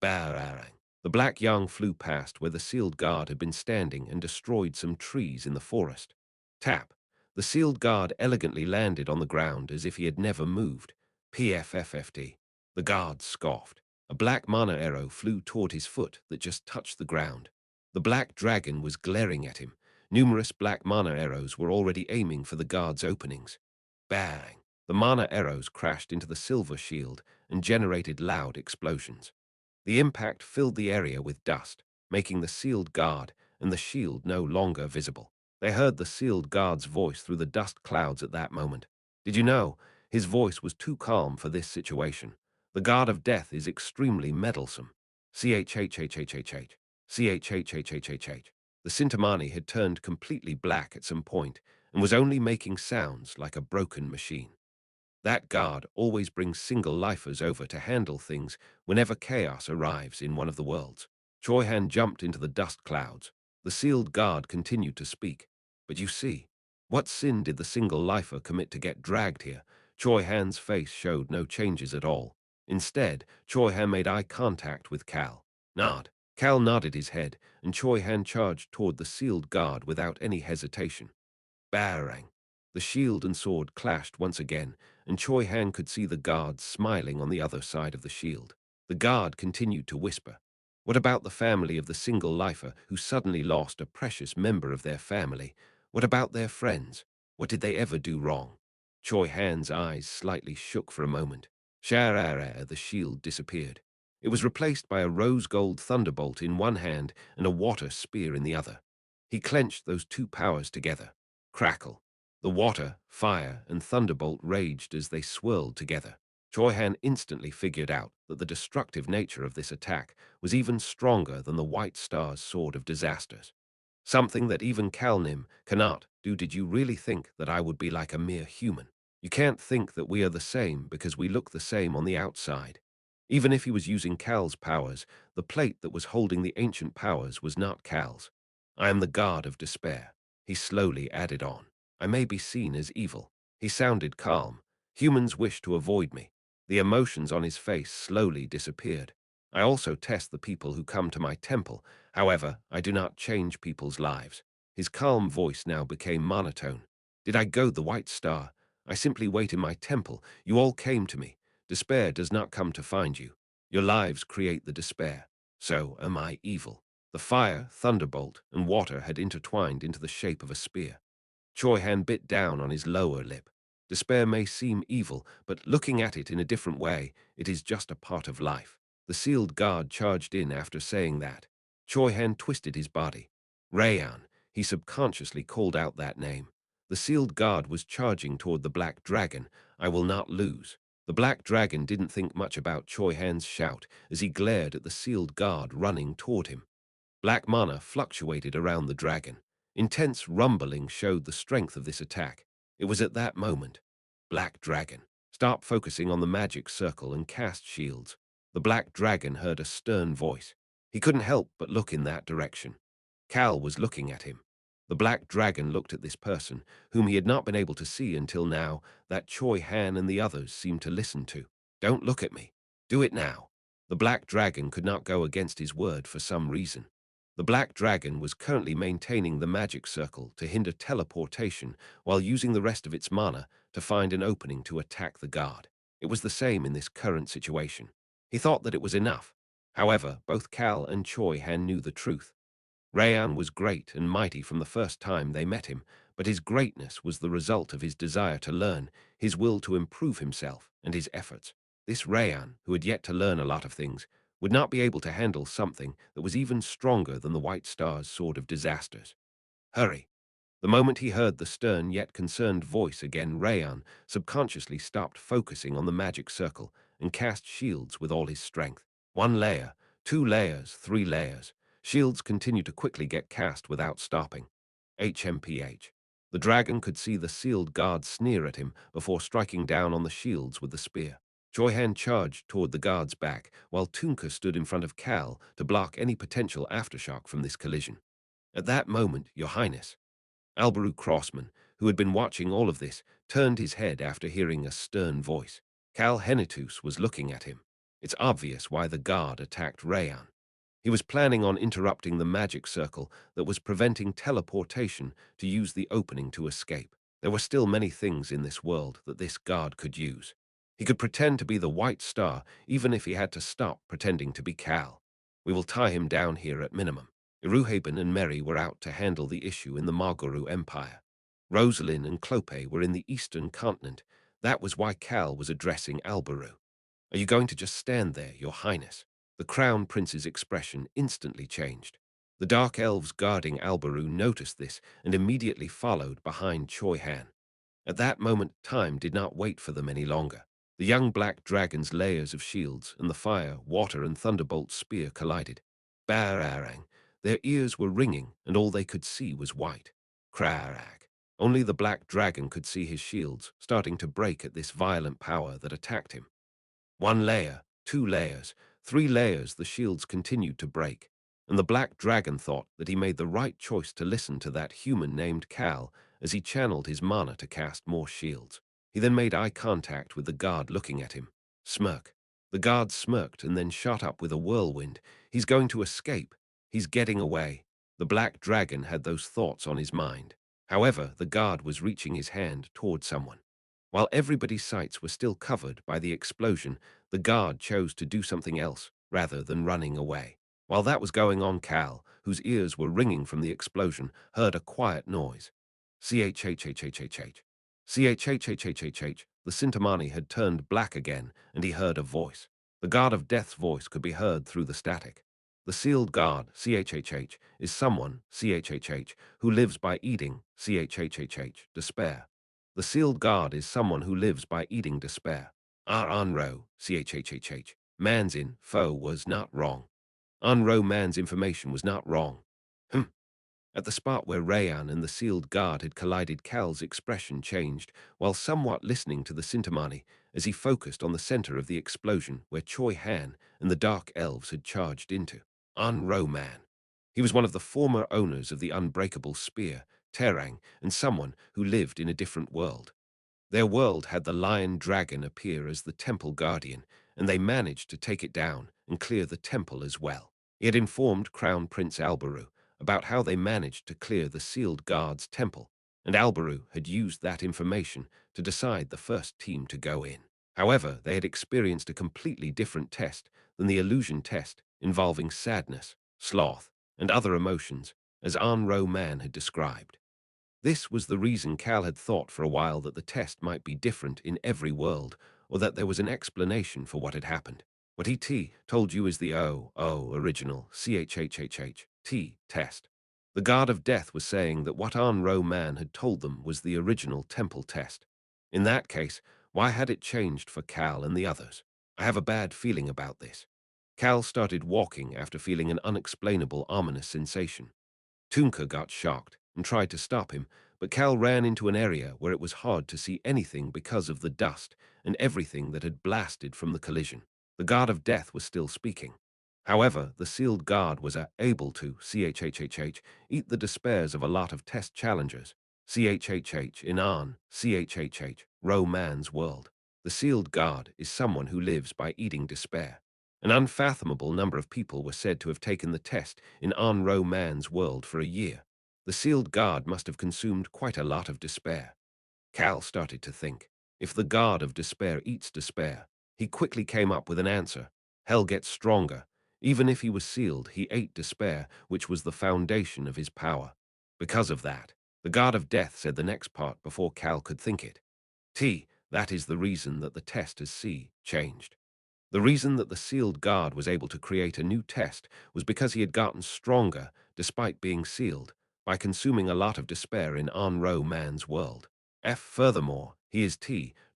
Bararang. The black yang flew past where the sealed guard had been standing and destroyed some trees in the forest. Tap. The sealed guard elegantly landed on the ground as if he had never moved. PFFFD. The guard scoffed. A black mana arrow flew toward his foot that just touched the ground. The black dragon was glaring at him. Numerous black mana arrows were already aiming for the guard's openings. Bang! The mana arrows crashed into the silver shield and generated loud explosions. The impact filled the area with dust, making the sealed guard and the shield no longer visible. They heard the sealed guard's voice through the dust clouds at that moment. Did you know? His voice was too calm for this situation. The god of death is extremely meddlesome. CHHHHHH. CHHHHHH. The Sintamani had turned completely black at some point and was only making sounds like a broken machine. That guard always brings single-lifers over to handle things whenever chaos arrives in one of the worlds. Choi Han jumped into the dust clouds. The sealed guard continued to speak. But you see, what sin did the single-lifer commit to get dragged here? Choi Han's face showed no changes at all. Instead, Choi Han made eye contact with Cal. Nod. Cal nodded his head, and Choi Han charged toward the sealed guard without any hesitation. Barang. The shield and sword clashed once again, and Choi Han could see the guards smiling on the other side of the shield. The guard continued to whisper, "What about the family of the single lifer who suddenly lost a precious member of their family? What about their friends? What did they ever do wrong?" Choi Han's eyes slightly shook for a moment. Sharara, the shield disappeared. It was replaced by a rose-gold thunderbolt in one hand and a water spear in the other. He clenched those two powers together. Crackle. The water, fire, and thunderbolt raged as they swirled together. Choi Han instantly figured out that the destructive nature of this attack was even stronger than the White Star's Sword of Disasters. Something that even Kalnim cannot do. Did you really think that I would be like a mere human? You can't think that we are the same because we look the same on the outside. Even if he was using Cal's powers, the plate that was holding the ancient powers was not Cal's. I am the god of despair. He slowly added on. I may be seen as evil. He sounded calm. Humans wish to avoid me. The emotions on his face slowly disappeared. I also test the people who come to my temple. However, I do not change people's lives. His calm voice now became monotone. Did I goad the White Star? I simply wait in my temple. You all came to me. Despair does not come to find you. Your lives create the despair. So am I evil. The fire, thunderbolt, and water had intertwined into the shape of a spear. Choi Han bit down on his lower lip. Despair may seem evil, but looking at it in a different way, it is just a part of life. The sealed guard charged in after saying that. Choi Han twisted his body. Rayan, he subconsciously called out that name. The sealed guard was charging toward the black dragon. I will not lose. The black dragon didn't think much about Choi Han's shout as he glared at the sealed guard running toward him. Black mana fluctuated around the dragon. Intense rumbling showed the strength of this attack. It was at that moment. Black dragon. Stop focusing on the magic circle and cast shields. The black dragon heard a stern voice. He couldn't help but look in that direction. Cal was looking at him. The black dragon looked at this person, whom he had not been able to see until now, that Choi Han and the others seemed to listen to. Don't look at me. Do it now. The black dragon could not go against his word for some reason. The black dragon was currently maintaining the magic circle to hinder teleportation while using the rest of its mana to find an opening to attack the guard. It was the same in this current situation. He thought that it was enough. However, both Cal and Choi Han knew the truth. Rayan was great and mighty from the first time they met him, but his greatness was the result of his desire to learn, his will to improve himself, and his efforts. This Rayan, who had yet to learn a lot of things, would not be able to handle something that was even stronger than the White Star's Sword of Disasters. Hurry! The moment he heard the stern yet concerned voice again, Rayan subconsciously stopped focusing on the magic circle and cast shields with all his strength. 1 layer, 2 layers, 3 layers. Shields continued to quickly get cast without stopping. HMPH. The dragon could see the sealed guard sneer at him before striking down on the shields with the spear. Choi Han charged toward the guard's back, while Tunka stood in front of Cal to block any potential aftershock from this collision. At that moment, Your Highness, Alberu Crossman, who had been watching all of this, turned his head after hearing a stern voice. Cal Henitus was looking at him. It's obvious why the guard attacked Rayan. He was planning on interrupting the magic circle that was preventing teleportation to use the opening to escape. There were still many things in this world that this guard could use. He could pretend to be the White Star, even if he had to stop pretending to be Cal. We will tie him down here at minimum. Iruhaben and Mary were out to handle the issue in the Marguru Empire. Rosalind and Clope were in the Eastern Continent. That was why Cal was addressing Alberu. Are you going to just stand there, Your Highness? The Crown Prince's expression instantly changed. The Dark Elves guarding Alberu noticed this and immediately followed behind Choi Han. At that moment, time did not wait for them any longer. The young black dragon's layers of shields and the fire, water, and thunderbolt spear collided. Bararang. Their ears were ringing, and all they could see was white. Crarag. Only the black dragon could see his shields starting to break at this violent power that attacked him. One layer, 2 layers, 3 layers, the shields continued to break, and the black dragon thought that he made the right choice to listen to that human named Cal as he channeled his mana to cast more shields. He then made eye contact with the guard looking at him. Smirk. The guard smirked and then shot up with a whirlwind. He's going to escape. He's getting away. The black dragon had those thoughts on his mind. However, the guard was reaching his hand toward someone. While everybody's sights were still covered by the explosion, the guard chose to do something else rather than running away. While that was going on, Cal, whose ears were ringing from the explosion, heard a quiet noise. Chhhhhhh. Chhhhhhh. The Sintamani had turned black again, and he heard a voice. The guard of death's voice could be heard through the static. The sealed guard, chhhh, is someone, chhhh, who lives by eating, chhhhh, despair. The sealed guard is someone who lives by eating despair. Unro, chhhh, man's info was not wrong. Unro man's information was not wrong. At the spot where Rayan and the sealed guard had collided, Cal's expression changed, while somewhat listening to the Sintamani, as he focused on the center of the explosion where Choi Han and the Dark Elves had charged into. Unro man. He was one of the former owners of the unbreakable spear, Terang, and someone who lived in a different world. Their world had the lion dragon appear as the temple guardian, and they managed to take it down and clear the temple as well. He had informed Crown Prince Albaru about how they managed to clear the sealed guard's temple, and Albaru had used that information to decide the first team to go in. However, they had experienced a completely different test than the illusion test involving sadness, sloth, and other emotions, as Anro Man had described. This was the reason Cal had thought for a while that the test might be different in every world, or that there was an explanation for what had happened. What he told you is the original CHHHH test. The God of Death was saying that what Anro Man had told them was the original temple test. In that case, why had it changed for Cal and the others? I have a bad feeling about this. Cal started walking after feeling an unexplainable ominous sensation. Tunka got shocked and tried to stop him, but Cal ran into an area where it was hard to see anything because of the dust and everything that had blasted from the collision. The God of Death was still speaking. However, the sealed guard was able to, chhhhh, eat the despairs of a lot of test challengers. Chhhh in An, chhhh, Man's world. The sealed guard is someone who lives by eating despair. An unfathomable number of people were said to have taken the test in Anro Man's world for a year. The sealed guard must have consumed quite a lot of despair. Cal started to think. If the god of despair eats despair, he quickly came up with an answer. Hell gets stronger. Even if he was sealed, he ate despair, which was the foundation of his power. Because of that, the god of death said the next part before Cal could think it. That is the reason that the test as changed. The reason that the sealed guard was able to create a new test was because he had gotten stronger despite being sealed, by consuming a lot of despair in Anro Man's world. Furthermore, he is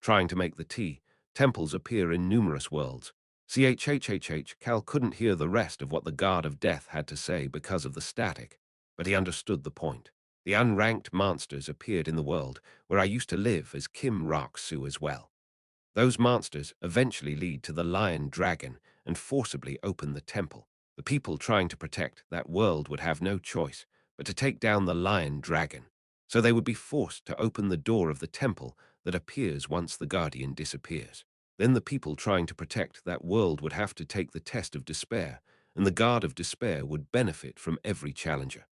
trying to make the temples appear in numerous worlds. Cal couldn't hear the rest of what the God of Death had to say because of the static, but he understood the point. The unranked monsters appeared in the world where I used to live as Kim Rock-Su as well. Those monsters eventually lead to the lion dragon and forcibly open the temple. The people trying to protect that world would have no choice but to take down the lion dragon, so they would be forced to open the door of the temple that appears once the guardian disappears. Then the people trying to protect that world would have to take the test of despair, and the god of despair would benefit from every challenger.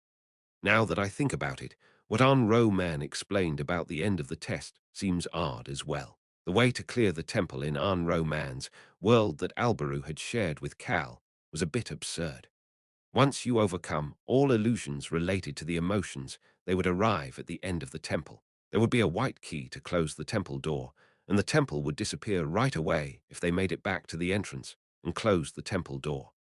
Now that I think about it, what Anro Man explained about the end of the test seems odd as well. The way to clear the temple in Anro Man's world that Albaru had shared with Cal was a bit absurd. Once you overcome all illusions related to the emotions, they would arrive at the end of the temple. There would be a white key to close the temple door, and the temple would disappear right away if they made it back to the entrance and closed the temple door.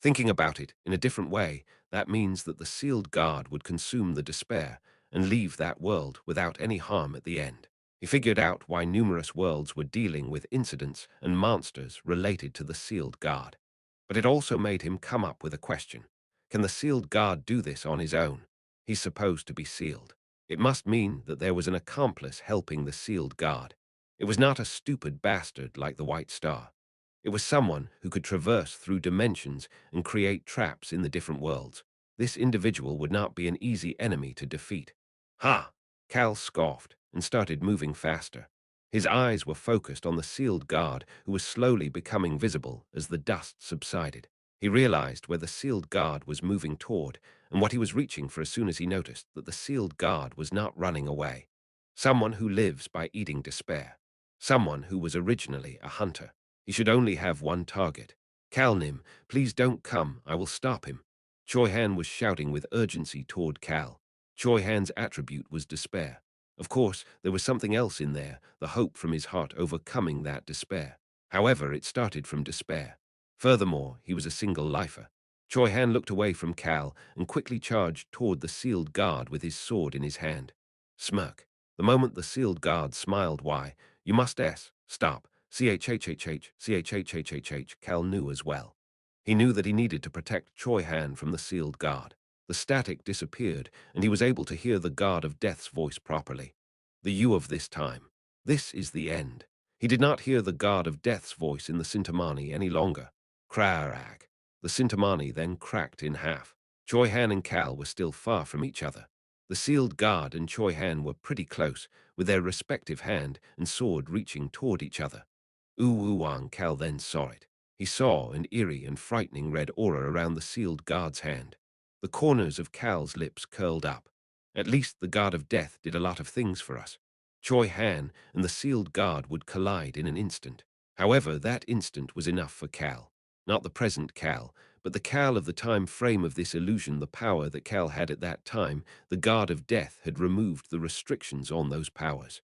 Thinking about it in a different way, that means that the sealed guard would consume the despair and leave that world without any harm at the end. He figured out why numerous worlds were dealing with incidents and monsters related to the sealed guard. But it also made him come up with a question. Can the sealed guard do this on his own? He's supposed to be sealed. It must mean that there was an accomplice helping the sealed guard. It was not a stupid bastard like the White Star. It was someone who could traverse through dimensions and create traps in the different worlds. This individual would not be an easy enemy to defeat. Ha! Cal scoffed and started moving faster. His eyes were focused on the sealed guard who was slowly becoming visible as the dust subsided. He realized where the sealed guard was moving toward and what he was reaching for as soon as he noticed that the sealed guard was not running away. Someone who lives by eating despair. Someone who was originally a hunter. He should only have one target. Nim, please don't come, I will stop him. Choi Han was shouting with urgency toward Cal. Choi Han's attribute was despair. Of course, there was something else in there, the hope from his heart overcoming that despair. However, it started from despair. Furthermore, he was a single lifer. Choi Han looked away from Cal and quickly charged toward the sealed guard with his sword in his hand. Smirk. The moment the sealed guard smiled, why, you must stop. Chhhhh, Cal knew as well. He knew that he needed to protect Choi Han from the sealed guard. The static disappeared, and he was able to hear the guard of death's voice properly. The you of this time. This is the end. He did not hear the guard of death's voice in the Sintamani any longer. Kraarak. The Sintamani then cracked in half. Choi Han and Cal were still far from each other. The sealed guard and Choi Han were pretty close, with their respective hand and sword reaching toward each other. Wang Cal then saw it. He saw an eerie and frightening red aura around the sealed guard's hand. The corners of Cal's lips curled up. At least the guard of death did a lot of things for us. Choi Han and the sealed guard would collide in an instant. However, that instant was enough for Cal. Not the present Cal, but the Cal of the time frame of this illusion, the power that Cal had at that time. The guard of death had removed the restrictions on those powers.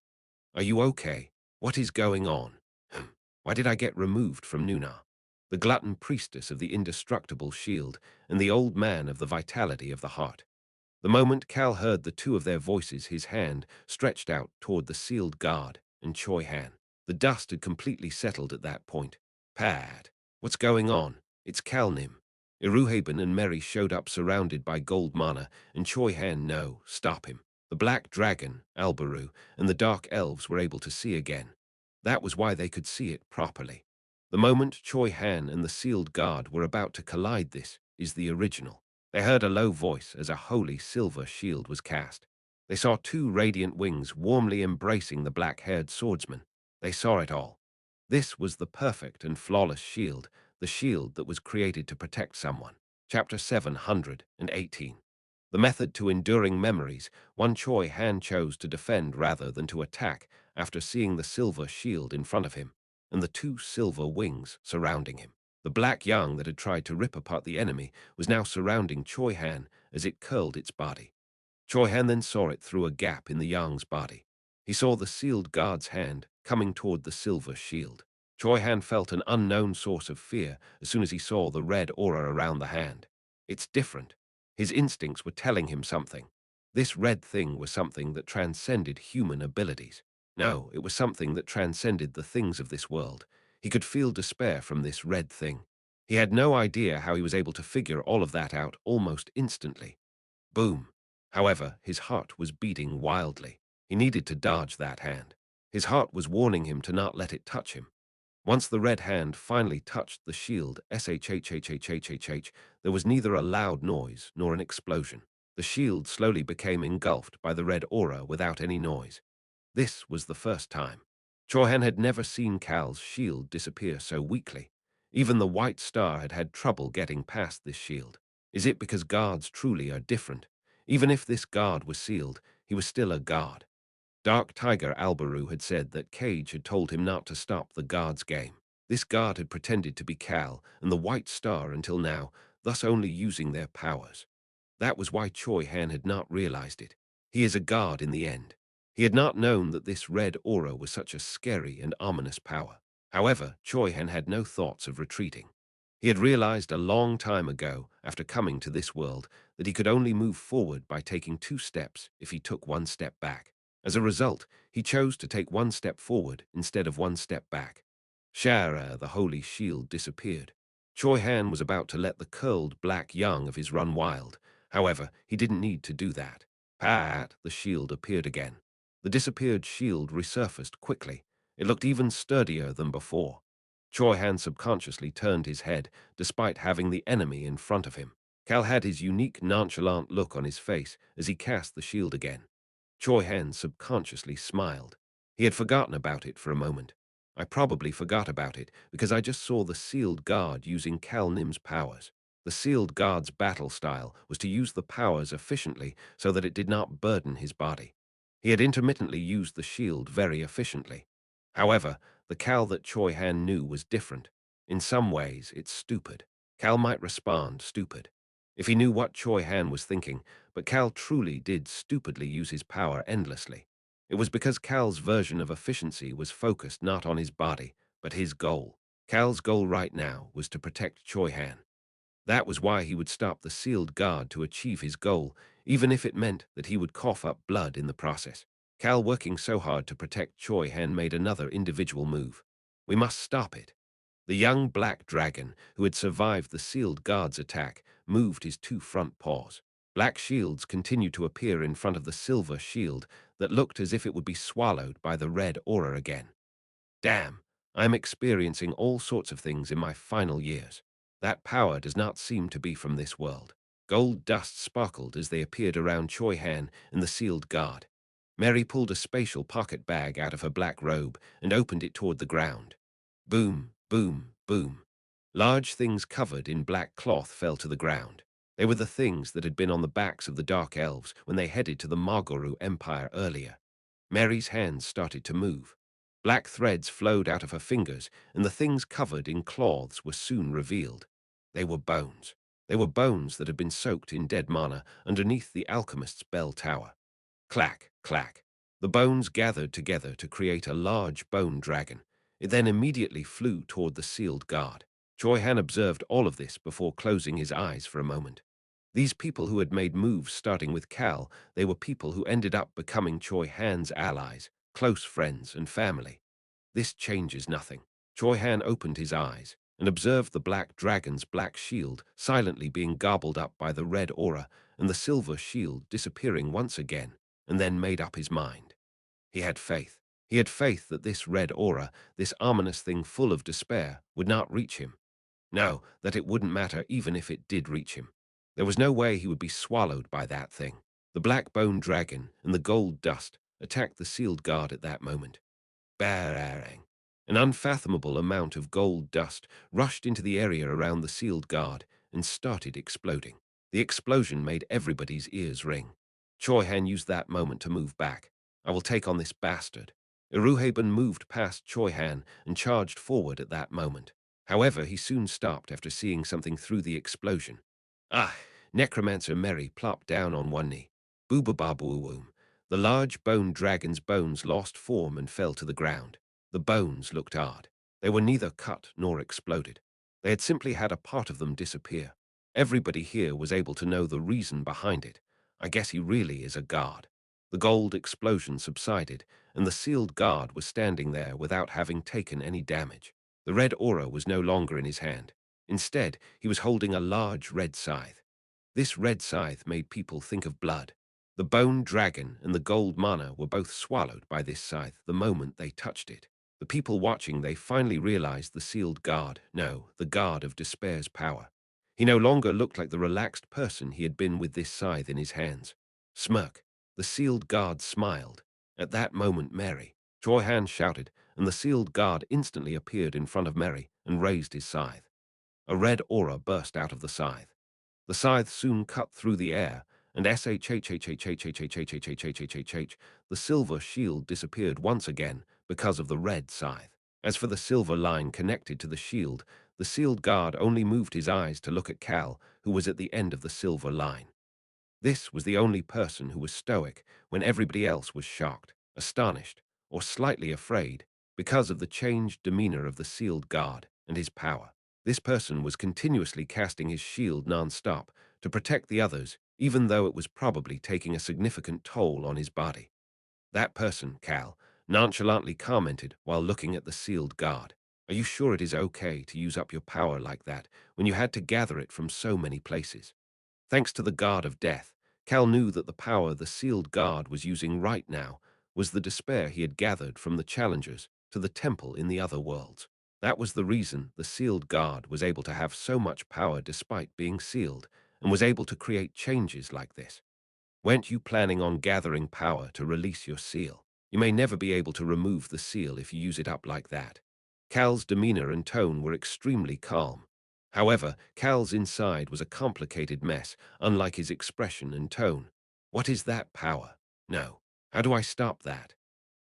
Are you okay? What is going on? Why did I get removed from Nuna? The glutton priestess of the indestructible shield and the old man of the vitality of the heart. The moment Cal heard the two of their voices, his hand stretched out toward the sealed guard and Choi Han. The dust had completely settled at that point. Pat, what's going on? It's Calnim. Iruhaben and Mary showed up surrounded by gold mana, and Choi Han, no, stop him. The black dragon, Albaru, and the dark elves were able to see again. That was why they could see it properly. The moment Choi Han and the sealed guard were about to collide, this is the original. They heard a low voice as a holy silver shield was cast. They saw two radiant wings warmly embracing the black-haired swordsman. They saw it all. This was the perfect and flawless shield, the shield that was created to protect someone. Chapter 718. The method to enduring memories. One Choi Han chose to defend rather than to attack after seeing the silver shield in front of him and the two silver wings surrounding him. The black yang that had tried to rip apart the enemy was now surrounding Choi Han as it curled its body. Choi Han then saw it through a gap in the yang's body. He saw the sealed guard's hand coming toward the silver shield. Choi Han felt an unknown source of fear as soon as he saw the red aura around the hand. It's different. His instincts were telling him something. This red thing was something that transcended human abilities. No, it was something that transcended the things of this world. He could feel despair from this red thing. He had no idea how he was able to figure all of that out almost instantly. Boom. However, his heart was beating wildly. He needed to dodge that hand. His heart was warning him to not let it touch him. Once the red hand finally touched the shield, there was neither a loud noise nor an explosion. The shield slowly became engulfed by the red aura without any noise. This was the first time. Choi Han had never seen Cal's shield disappear so weakly. Even the White Star had had trouble getting past this shield. Is it because guards truly are different? Even if this guard was sealed, he was still a guard. Dark Tiger Albaru had said that Cage had told him not to stop the guard's game. This guard had pretended to be Cal and the White Star until now, thus only using their powers. That was why Choi Han had not realized it. He is a guard in the end. He had not known that this red aura was such a scary and ominous power. However, Choi Han had no thoughts of retreating. He had realized a long time ago, after coming to this world, that he could only move forward by taking 2 steps if he took 1 step back. As a result, he chose to take one step forward instead of one step back. Shara, the holy shield, disappeared. Choi Han was about to let the curled black young of his run wild. However, he didn't need to do that. Pat, the shield appeared again. The disappeared shield resurfaced quickly. It looked even sturdier than before. Choi Han subconsciously turned his head, despite having the enemy in front of him. Cal had his unique nonchalant look on his face as he cast the shield again. Choi Han subconsciously smiled. He had forgotten about it for a moment. I probably forgot about it because I just saw the sealed guard using Cal Nim's powers. The sealed guard's battle style was to use the powers efficiently so that it did not burden his body. He had intermittently used the shield very efficiently. However, the Cal that Choi Han knew was different. In some ways, it's stupid. Cal might respond stupid. If he knew what Choi Han was thinking, but Cal truly did stupidly use his power endlessly. It was because Cal's version of efficiency was focused not on his body, but his goal. Cal's goal right now was to protect Choi Han. That was why he would stop the sealed guard to achieve his goal, even if it meant that he would cough up blood in the process. Cal, working so hard to protect Choi Han, made another individual move. We must stop it. The young black dragon, who had survived the sealed guard's attack, moved his two front paws. Black shields continued to appear in front of the silver shield that looked as if it would be swallowed by the red aura again. Damn, I'm experiencing all sorts of things in my final years. That power does not seem to be from this world. Gold dust sparkled as they appeared around Choi Han and the sealed guard. Mary pulled a spatial pocket bag out of her black robe and opened it toward the ground. Boom, boom, boom. Large things covered in black cloth fell to the ground. They were the things that had been on the backs of the Dark Elves when they headed to the Margoru Empire earlier. Mary's hands started to move. Black threads flowed out of her fingers, and the things covered in cloths were soon revealed. They were bones. They were bones that had been soaked in dead mana underneath the alchemist's bell tower. Clack, clack. The bones gathered together to create a large bone dragon. It then immediately flew toward the sealed guard. Choi Han observed all of this before closing his eyes for a moment. These people who had made moves starting with Cal, they were people who ended up becoming Choi Han's allies, close friends and family. This changes nothing. Choi Han opened his eyes and observed the black dragon's black shield silently being gobbled up by the red aura and the silver shield disappearing once again, and then made up his mind. He had faith. He had faith that this red aura, this ominous thing full of despair, would not reach him. No, that it wouldn't matter even if it did reach him. There was no way he would be swallowed by that thing. The black bone dragon and the gold dust attacked the sealed guard at that moment. Barang. An unfathomable amount of gold dust rushed into the area around the sealed guard and started exploding. The explosion made everybody's ears ring. Choi Han used that moment to move back. I will take on this bastard. Iruhaben moved past Choi Han and charged forward at that moment. However, he soon stopped after seeing something through the explosion. Ah! Necromancer Mary plopped down on one knee. Boobababoom. The large bone dragon's bones lost form and fell to the ground. The bones looked odd. They were neither cut nor exploded. They had simply had a part of them disappear. Everybody here was able to know the reason behind it. I guess he really is a god. The gold explosion subsided, and the sealed guard was standing there without having taken any damage. The red aura was no longer in his hand. Instead, he was holding a large red scythe. This red scythe made people think of blood. The bone dragon and the gold mana were both swallowed by this scythe the moment they touched it. The people watching, they finally realized the sealed guard, no, the guard of despair's power. He no longer looked like the relaxed person he had been with this scythe in his hands. Smirk. The sealed guard smiled. At that moment, Mary. Choi Han shouted, and the sealed guard instantly appeared in front of Mary and raised his scythe. A red aura burst out of the scythe. The scythe soon cut through the air, and the silver shield disappeared once again because of the red scythe. As for the silver line connected to the shield, the sealed guard only moved his eyes to look at Cal, who was at the end of the silver line. This was the only person who was stoic when everybody else was shocked, astonished, or slightly afraid because of the changed demeanor of the sealed guard and his power. This person was continuously casting his shield non-stop to protect the others, even though it was probably taking a significant toll on his body. That person, Cal, nonchalantly commented while looking at the sealed guard. Are you sure it is okay to use up your power like that when you had to gather it from so many places? Thanks to the guard of death, Cal knew that the power the sealed guard was using right now was the despair he had gathered from the challengers to the temple in the other worlds. That was the reason the sealed guard was able to have so much power despite being sealed, and was able to create changes like this. Weren't you planning on gathering power to release your seal? You may never be able to remove the seal if you use it up like that. Cal's demeanor and tone were extremely calm. However, Cal's inside was a complicated mess, unlike his expression and tone. What is that power? No. How do I stop that?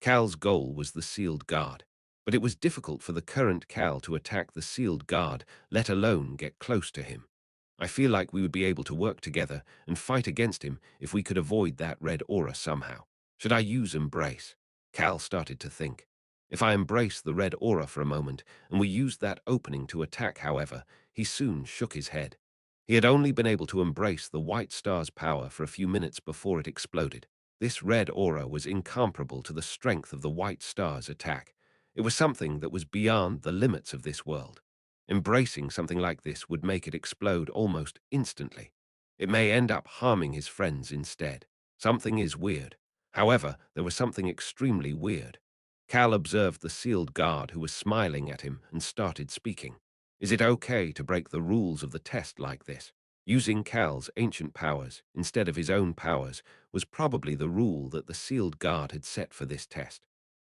Cal's goal was the sealed guard, but it was difficult for the current Cal to attack the sealed guard, let alone get close to him. I feel like we would be able to work together and fight against him if we could avoid that red aura somehow. Should I use embrace? Cal started to think. If I embrace the red aura for a moment and we used that opening to attack, however, he soon shook his head. He had only been able to embrace the white star's power for a few minutes before it exploded. This red aura was incomparable to the strength of the white star's attack. It was something that was beyond the limits of this world. Embracing something like this would make it explode almost instantly. It may end up harming his friends instead. Something is weird. However, there was something extremely weird. Cal observed the sealed guard who was smiling at him and started speaking. Is it okay to break the rules of the test like this? Using Cal's ancient powers instead of his own powers was probably the rule that the sealed guard had set for this test.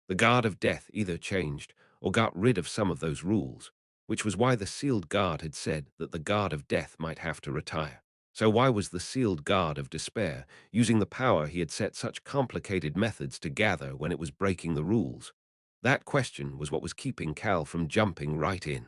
The guard of death either changed or got rid of some of those rules, which was why the sealed guard had said that the guard of death might have to retire. So why was the sealed guard of despair using the power he had set such complicated methods to gather when it was breaking the rules? That question was what was keeping Cal from jumping right in.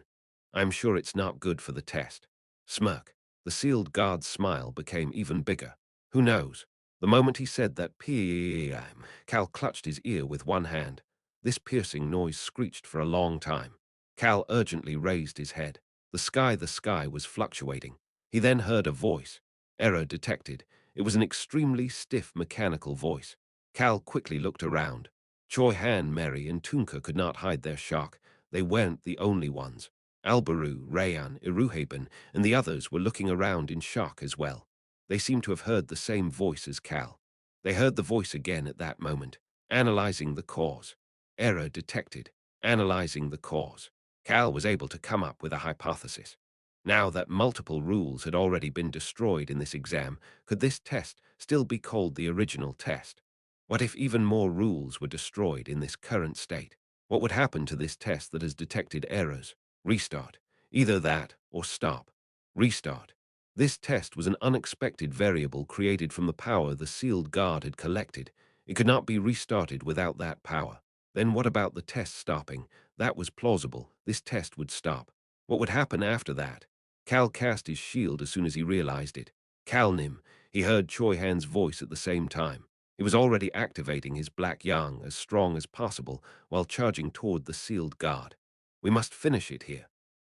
I'm sure it's not good for the test. Smirk. The sealed guard's smile became even bigger. Who knows? The moment he said that P.M., Cal clutched his ear with one hand. This piercing noise screeched for a long time. Cal urgently raised his head. The sky was fluctuating. He then heard a voice. Error detected. It was an extremely stiff mechanical voice. Cal quickly looked around. Choi Han, Mary, and Tunka could not hide their shock. They weren't the only ones. Albaru, Rayan, Iruhaben, and the others were looking around in shock as well. They seemed to have heard the same voice as Cal. They heard the voice again at that moment, analyzing the cause. Error detected. Analyzing the cause. Cal was able to come up with a hypothesis. Now that multiple rules had already been destroyed in this exam, could this test still be called the original test? What if even more rules were destroyed in this current state? What would happen to this test that has detected errors? Restart. Either that or stop. Restart. This test was an unexpected variable created from the power the sealed guard had collected. It could not be restarted without that power. Then what about the test stopping? That was plausible. This test would stop. What would happen after that? Cal cast his shield as soon as he realized it. Calnim. He heard Choi Han's voice at the same time. He was already activating his black yang as strong as possible while charging toward the sealed guard. We must finish it here.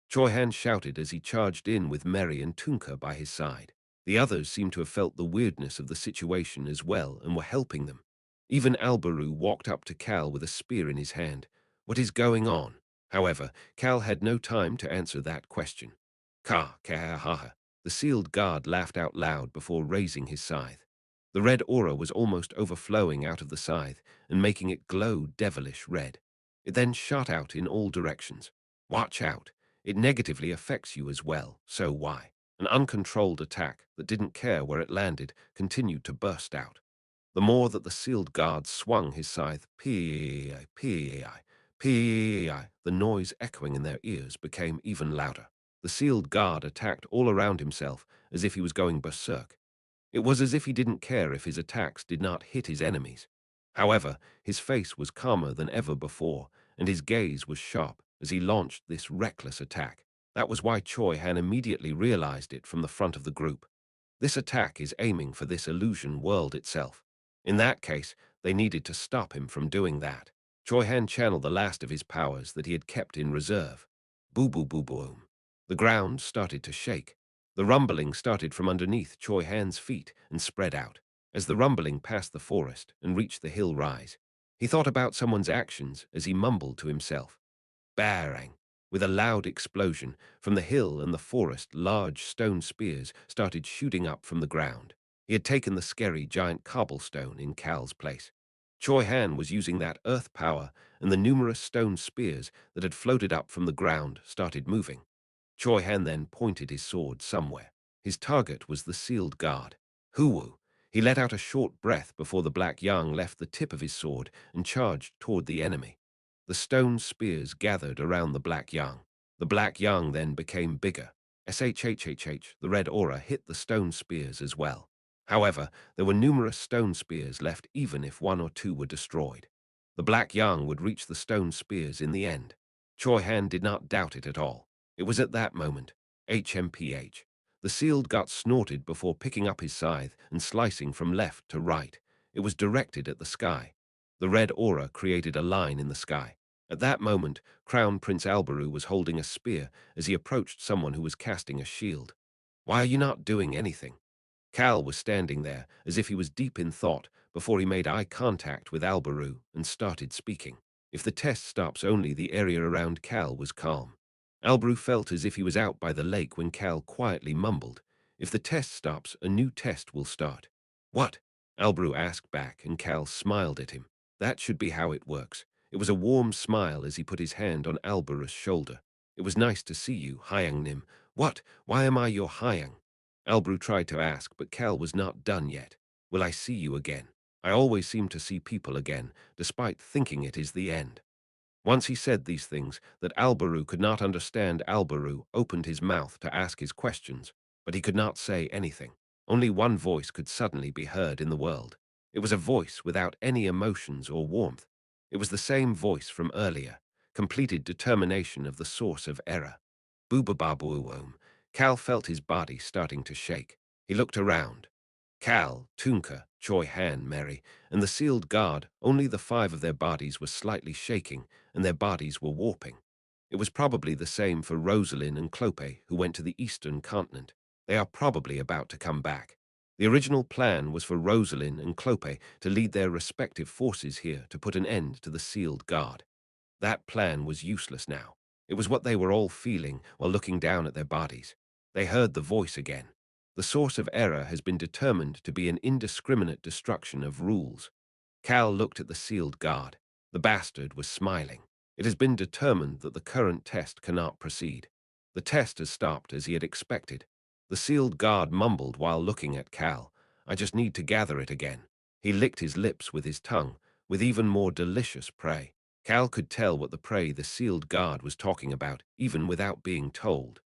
Choi Han shouted as he charged in with Mary and Tunka by his side. The others seemed to have felt the weirdness of the situation as well and were helping them. Even Albaru walked up to Cal with a spear in his hand. What is going on? However, Cal had no time to answer that question. Ka-ha-ha. The sealed guard laughed out loud before raising his scythe. The red aura was almost overflowing out of the scythe and making it glow devilish red. It then shot out in all directions. Watch out. It negatively affects you as well, so why? An uncontrolled attack that didn't care where it landed continued to burst out. The more that the sealed guard swung his scythe, P-I, P-I, P-I, the noise echoing in their ears became even louder. The sealed guard attacked all around himself as if he was going berserk. It was as if he didn't care if his attacks did not hit his enemies. However, his face was calmer than ever before, and his gaze was sharp as he launched this reckless attack. That was why Choi Han immediately realized it from the front of the group. This attack is aiming for this illusion world itself. In that case, they needed to stop him from doing that. Choi Han channeled the last of his powers that he had kept in reserve. Boo-boo-boo-boom. The ground started to shake. The rumbling started from underneath Choi Han's feet and spread out. As the rumbling passed the forest and reached the hill rise, He thought about someone's actions as he mumbled to himself. Bang! With a loud explosion, from the hill and the forest, large stone spears started shooting up from the ground. He had taken the scary giant cobblestone in Cal's place. Choi Han was using that earth power, and the numerous stone spears that had floated up from the ground started moving. Choi Han then pointed his sword somewhere. His target was the sealed guard. Huwu! He let out a short breath before the black yang left the tip of his sword and charged toward the enemy. The stone spears gathered around the black yang. The black yang then became bigger. Shhhh, the red aura hit the stone spears as well. However, there were numerous stone spears left even if one or two were destroyed. The black yang would reach the stone spears in the end. Choi Han did not doubt it at all. It was at that moment. HMPH. The sealed gut snorted before picking up his scythe and slicing from left to right. It was directed at the sky. The red aura created a line in the sky. At that moment, Crown Prince Alberu was holding a spear as he approached someone who was casting a shield. Why are you not doing anything? Cal was standing there as if he was deep in thought before he made eye contact with Alberu and started speaking. If the test stops only, the area around Cal was calm. Alberu felt as if he was out by the lake when Cal quietly mumbled, "If the test stops, a new test will start." "What?" Alberu asked back, and Cal smiled at him. That should be how it works. It was a warm smile as he put his hand on Alberu's shoulder. "It was nice to see you, Hyang Nim." "What? Why am I your Hyang?" Alberu tried to ask, but Cal was not done yet. "Will I see you again? I always seem to see people again, despite thinking it is the end." Once he said these things that Alberu could not understand. Alberu opened his mouth to ask his questions, but he could not say anything. Only one voice could suddenly be heard in the world. It was a voice without any emotions or warmth. It was the same voice from earlier, completed determination of the source of error. Boobababoom. Cal felt his body starting to shake. He looked around. Cal, Tunka, Choi Han, Mary, and the sealed guard, only the five of their bodies were slightly shaking, and their bodies were warping. It was probably the same for Rosalind and Clope, who went to the eastern continent. They are probably about to come back. The original plan was for Rosalind and Clope to lead their respective forces here to put an end to the sealed guard. That plan was useless now. It was what they were all feeling while looking down at their bodies. They heard the voice again. The source of error has been determined to be an indiscriminate destruction of rules. Cal looked at the sealed guard. The bastard was smiling. It has been determined that the current test cannot proceed. The test has stopped as he had expected. The sealed guard mumbled while looking at Cal. "I just need to gather it again." He licked his lips with his tongue, with even more delicious prey. Cal could tell what the prey the sealed guard was talking about, even without being told.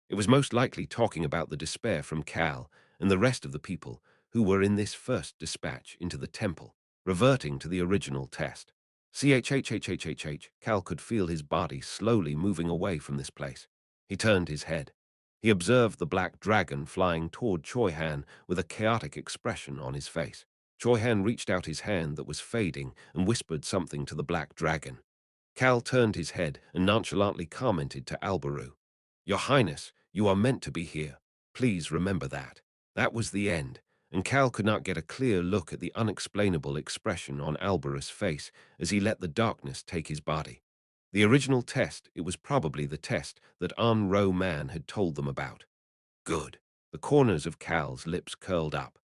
It was most likely talking about the despair from Cal and the rest of the people who were in this first dispatch into the temple, reverting to the original test. Cal could feel his body slowly moving away from this place. He turned his head. He observed the black dragon flying toward Choi Han with a chaotic expression on his face. Choi Han reached out his hand that was fading and whispered something to the black dragon. Cal turned his head and nonchalantly commented to Alberu, "Your Highness, you are meant to be here. Please remember that." That was the end, and Cal could not get a clear look at the unexplainable expression on Alberu's face as he let the darkness take his body. The original test, it was probably the test that Ro Man had told them about. Good. The corners of Cal's lips curled up.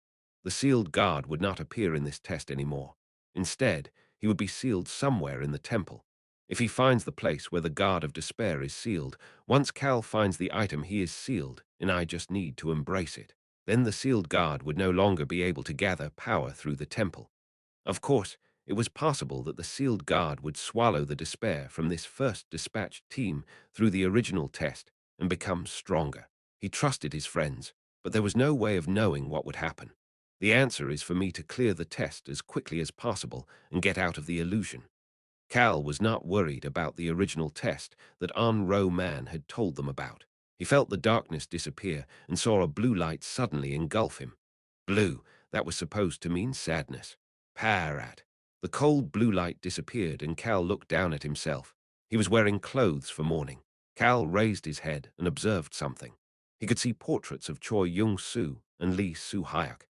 The sealed guard would not appear in this test anymore. Instead, he would be sealed somewhere in the temple. If he finds the place where the guard of despair is sealed, once Cal finds the item, he is sealed, and I just need to embrace it. Then the sealed guard would no longer be able to gather power through the temple. Of course, it was possible that the sealed guard would swallow the despair from this first dispatched team through the original test and become stronger. He trusted his friends, but there was no way of knowing what would happen. The answer is for me to clear the test as quickly as possible and get out of the illusion. Cal was not worried about the original test that Ro Man had told them about. He felt the darkness disappear and saw a blue light suddenly engulf him. Blue, that was supposed to mean sadness. Parat. The cold blue light disappeared and Cal looked down at himself. He was wearing clothes for mourning. Cal raised his head and observed something. He could see portraits of Choi Yung-soo and Lee Soo-hyuk.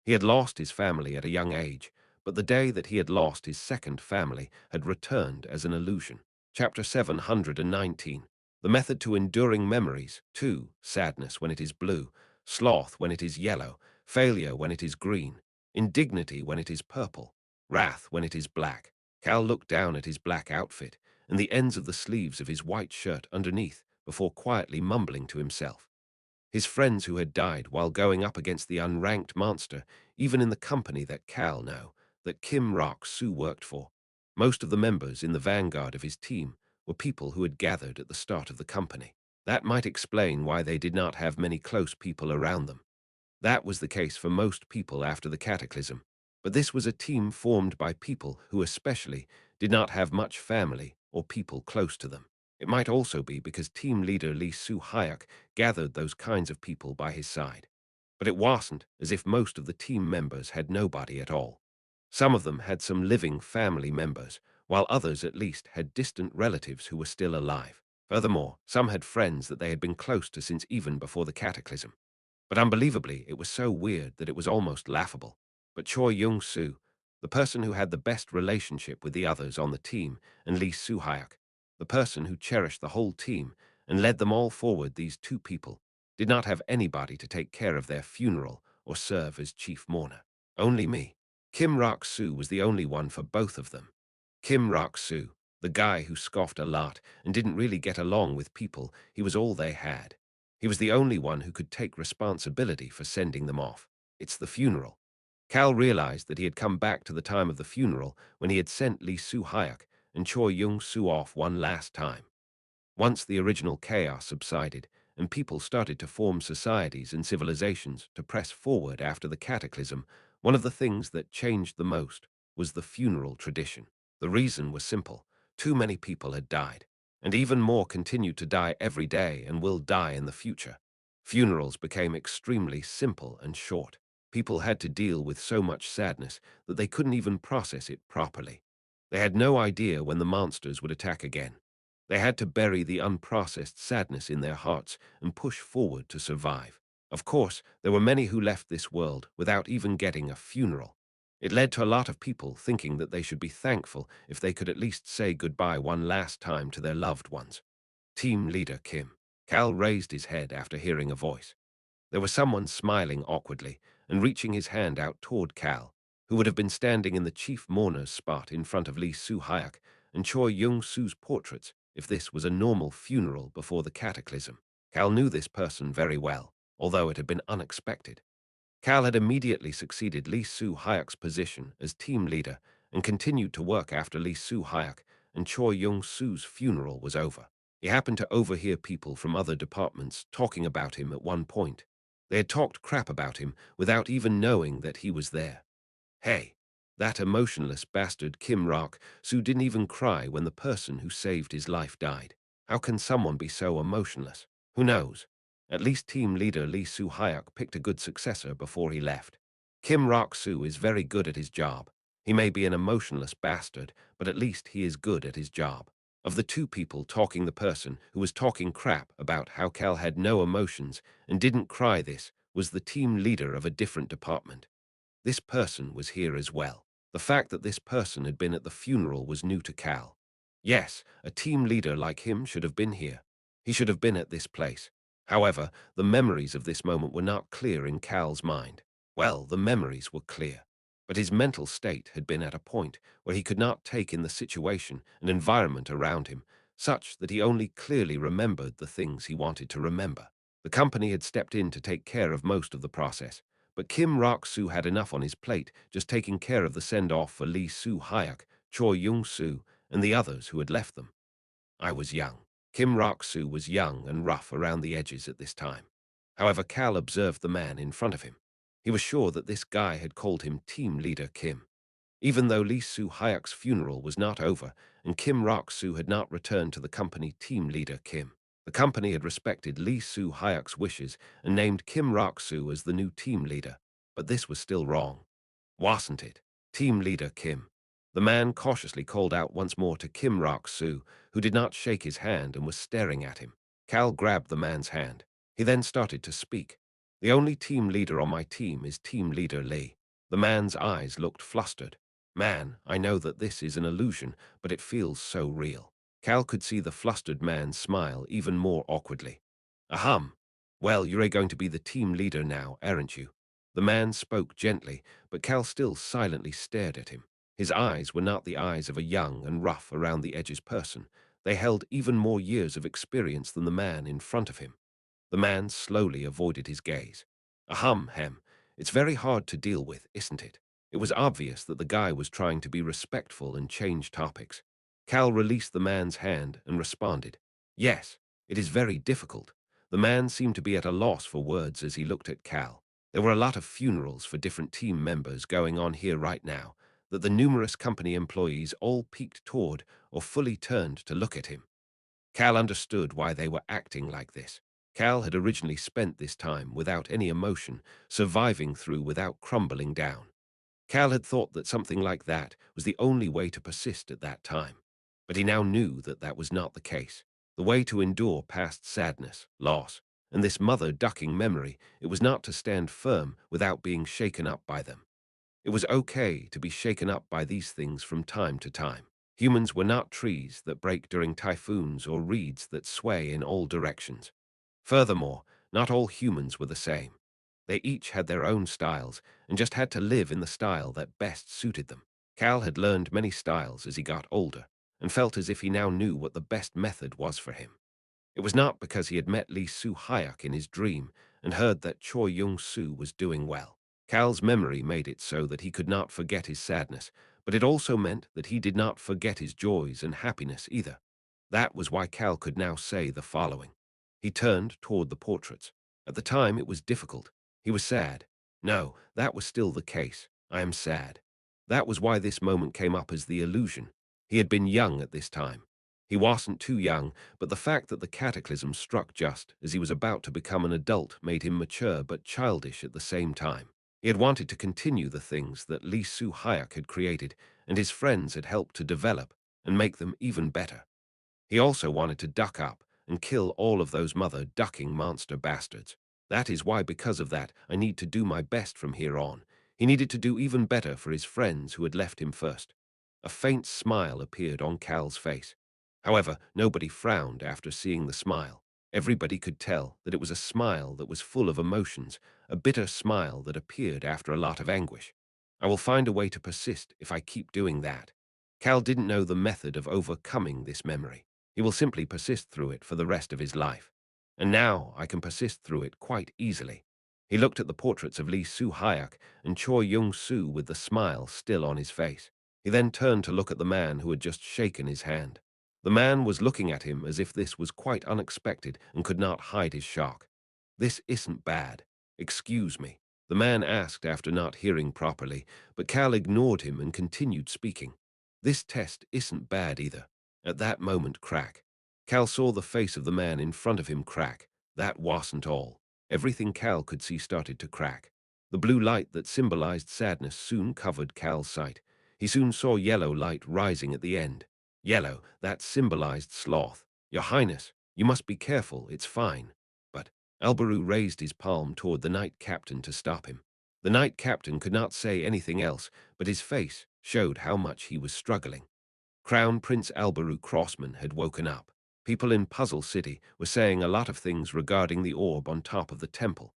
He had lost his family at a young age, but the day that he had lost his second family had returned as an illusion. Chapter 719. The Method to Enduring Memories. 2. Sadness when it is blue, sloth when it is yellow, failure when it is green, indignity when it is purple, wrath when it is black. Cal looked down at his black outfit and the ends of the sleeves of his white shirt underneath before quietly mumbling to himself. His friends who had died while going up against the unranked monster, even in the company that Cal know, that Kim Rock-soo worked for. Most of the members in the vanguard of his team were people who had gathered at the start of the company. That might explain why they did not have many close people around them. That was the case for most people after the cataclysm, but this was a team formed by people who especially did not have much family or people close to them. It might also be because team leader Lee Soo-hyuk gathered those kinds of people by his side. But it wasn't as if most of the team members had nobody at all. Some of them had some living family members, while others at least had distant relatives who were still alive. Furthermore, some had friends that they had been close to since even before the cataclysm. But unbelievably, it was so weird that it was almost laughable. But Choi Young-soo, the person who had the best relationship with the others on the team, and Lee Soo-hyuk, the person who cherished the whole team and led them all forward, these two people, did not have anybody to take care of their funeral or serve as chief mourner. Only me. Kim Rock-soo was the only one for both of them. Kim Rock-soo, the guy who scoffed a lot and didn't really get along with people, he was all they had. He was the only one who could take responsibility for sending them off. It's the funeral. Cal realized that he had come back to the time of the funeral when he had sent Lee Soo-hyuk and Choi Young-soo off one last time. Once the original chaos subsided and people started to form societies and civilizations to press forward after the cataclysm, one of the things that changed the most was the funeral tradition. The reason was simple. Too many people had died, and even more continued to die every day and will die in the future. Funerals became extremely simple and short. People had to deal with so much sadness that they couldn't even process it properly. They had no idea when the monsters would attack again. They had to bury the unprocessed sadness in their hearts and push forward to survive. Of course, there were many who left this world without even getting a funeral. It led to a lot of people thinking that they should be thankful if they could at least say goodbye one last time to their loved ones. Team leader Kim. Cal raised his head after hearing a voice. There was someone smiling awkwardly and reaching his hand out toward Cal, who would have been standing in the chief mourner's spot in front of Lee Soo-hyuk and Choi Young-soo's portraits if this was a normal funeral before the cataclysm. Cal knew this person very well, although it had been unexpected. Cal had immediately succeeded Lee Soo-hyuk's position as team leader and continued to work after Lee Soo-hyuk and Choi Young-soo's funeral was over. He happened to overhear people from other departments talking about him at one point. They had talked crap about him without even knowing that he was there. Hey, that emotionless bastard Kim Rock-soo didn't even cry when the person who saved his life died. How can someone be so emotionless? Who knows? At least team leader Lee Soo-hyuk picked a good successor before he left. Kim Rock-soo is very good at his job. He may be an emotionless bastard, but at least he is good at his job. Of the two people talking, the person who was talking crap about how Cal had no emotions and didn't cry, this was the team leader of a different department. This person was here as well. The fact that this person had been at the funeral was new to Cal. Yes, a team leader like him should have been here. He should have been at this place. However, the memories of this moment were not clear in Cal's mind. Well, the memories were clear, but his mental state had been at a point where he could not take in the situation and environment around him, such that he only clearly remembered the things he wanted to remember. The company had stepped in to take care of most of the process, but Kim Rock-soo had enough on his plate just taking care of the send-off for Lee Soo-hyuk, Choi Young-soo, and the others who had left them. I was young. Kim Rock-soo was young and rough around the edges at this time. However, Cal observed the man in front of him. He was sure that this guy had called him Team Leader Kim. Even though Lee Soo-hyuk's funeral was not over and Kim Rock-soo had not returned to the company Team Leader Kim, the company had respected Lee Soo-hyuk's wishes and named Kim Rock-soo as the new team leader. But this was still wrong. Wasn't it? Team Leader Kim. The man cautiously called out once more to Kim Rock-soo, who did not shake his hand and was staring at him. Cal grabbed the man's hand. He then started to speak. The only team leader on my team is Team Leader Lee. The man's eyes looked flustered. Man, I know that this is an illusion, but it feels so real. Cal could see the flustered man smile even more awkwardly. Ahem. Well, you're going to be the team leader now, aren't you? The man spoke gently, but Cal still silently stared at him. His eyes were not the eyes of a young and rough around the edges person. They held even more years of experience than the man in front of him. The man slowly avoided his gaze. Ahem, hem. It's very hard to deal with, isn't it? It was obvious that the guy was trying to be respectful and change topics. Cal released the man's hand and responded, Yes, it is very difficult. The man seemed to be at a loss for words as he looked at Cal. There were a lot of funerals for different team members going on here right now, that the numerous company employees all peeked toward or fully turned to look at him. Cal understood why they were acting like this. Cal had originally spent this time without any emotion, surviving through without crumbling down. Cal had thought that something like that was the only way to persist at that time. But he now knew that that was not the case. The way to endure past sadness, loss, and this mother-ducking memory, it was not to stand firm without being shaken up by them. It was okay to be shaken up by these things from time to time. Humans were not trees that break during typhoons or reeds that sway in all directions. Furthermore, not all humans were the same. They each had their own styles and just had to live in the style that best suited them. Cal had learned many styles as he got older and felt as if he now knew what the best method was for him. It was not because he had met Lee Soo-hyuk in his dream and heard that Choi Young-soo was doing well. Cal's memory made it so that he could not forget his sadness, but it also meant that he did not forget his joys and happiness either. That was why Cal could now say the following. He turned toward the portraits. At the time, it was difficult. He was sad. No, that was still the case. I am sad. That was why this moment came up as the illusion. He had been young at this time. He wasn't too young, but the fact that the cataclysm struck just as he was about to become an adult made him mature but childish at the same time. He had wanted to continue the things that Lee Soo-hyuk had created and his friends had helped to develop and make them even better. He also wanted to duck up and kill all of those mother-ducking monster bastards. That is why, because of that, I need to do my best from here on. He needed to do even better for his friends who had left him first. A faint smile appeared on Cal's face. However, nobody frowned after seeing the smile. Everybody could tell that it was a smile that was full of emotions, a bitter smile that appeared after a lot of anguish. I will find a way to persist if I keep doing that. Cal didn't know the method of overcoming this memory. He will simply persist through it for the rest of his life. And now I can persist through it quite easily. He looked at the portraits of Lee Soo-hyuk and Choi Young-soo with the smile still on his face. He then turned to look at the man who had just shaken his hand. The man was looking at him as if this was quite unexpected and could not hide his shock. This isn't bad. Excuse me, the man asked after not hearing properly, but Cal ignored him and continued speaking. This test isn't bad either. At that moment, crack. Cal saw the face of the man in front of him crack. That wasn't all. Everything Cal could see started to crack. The blue light that symbolized sadness soon covered Cal's sight. He soon saw yellow light rising at the end. Yellow, that symbolized sloth. Your Highness, you must be careful, it's fine. But Albaru raised his palm toward the Knight Captain to stop him. The Knight Captain could not say anything else, but his face showed how much he was struggling. Crown Prince Albaru Crossman had woken up. People in Puzzle City were saying a lot of things regarding the orb on top of the temple.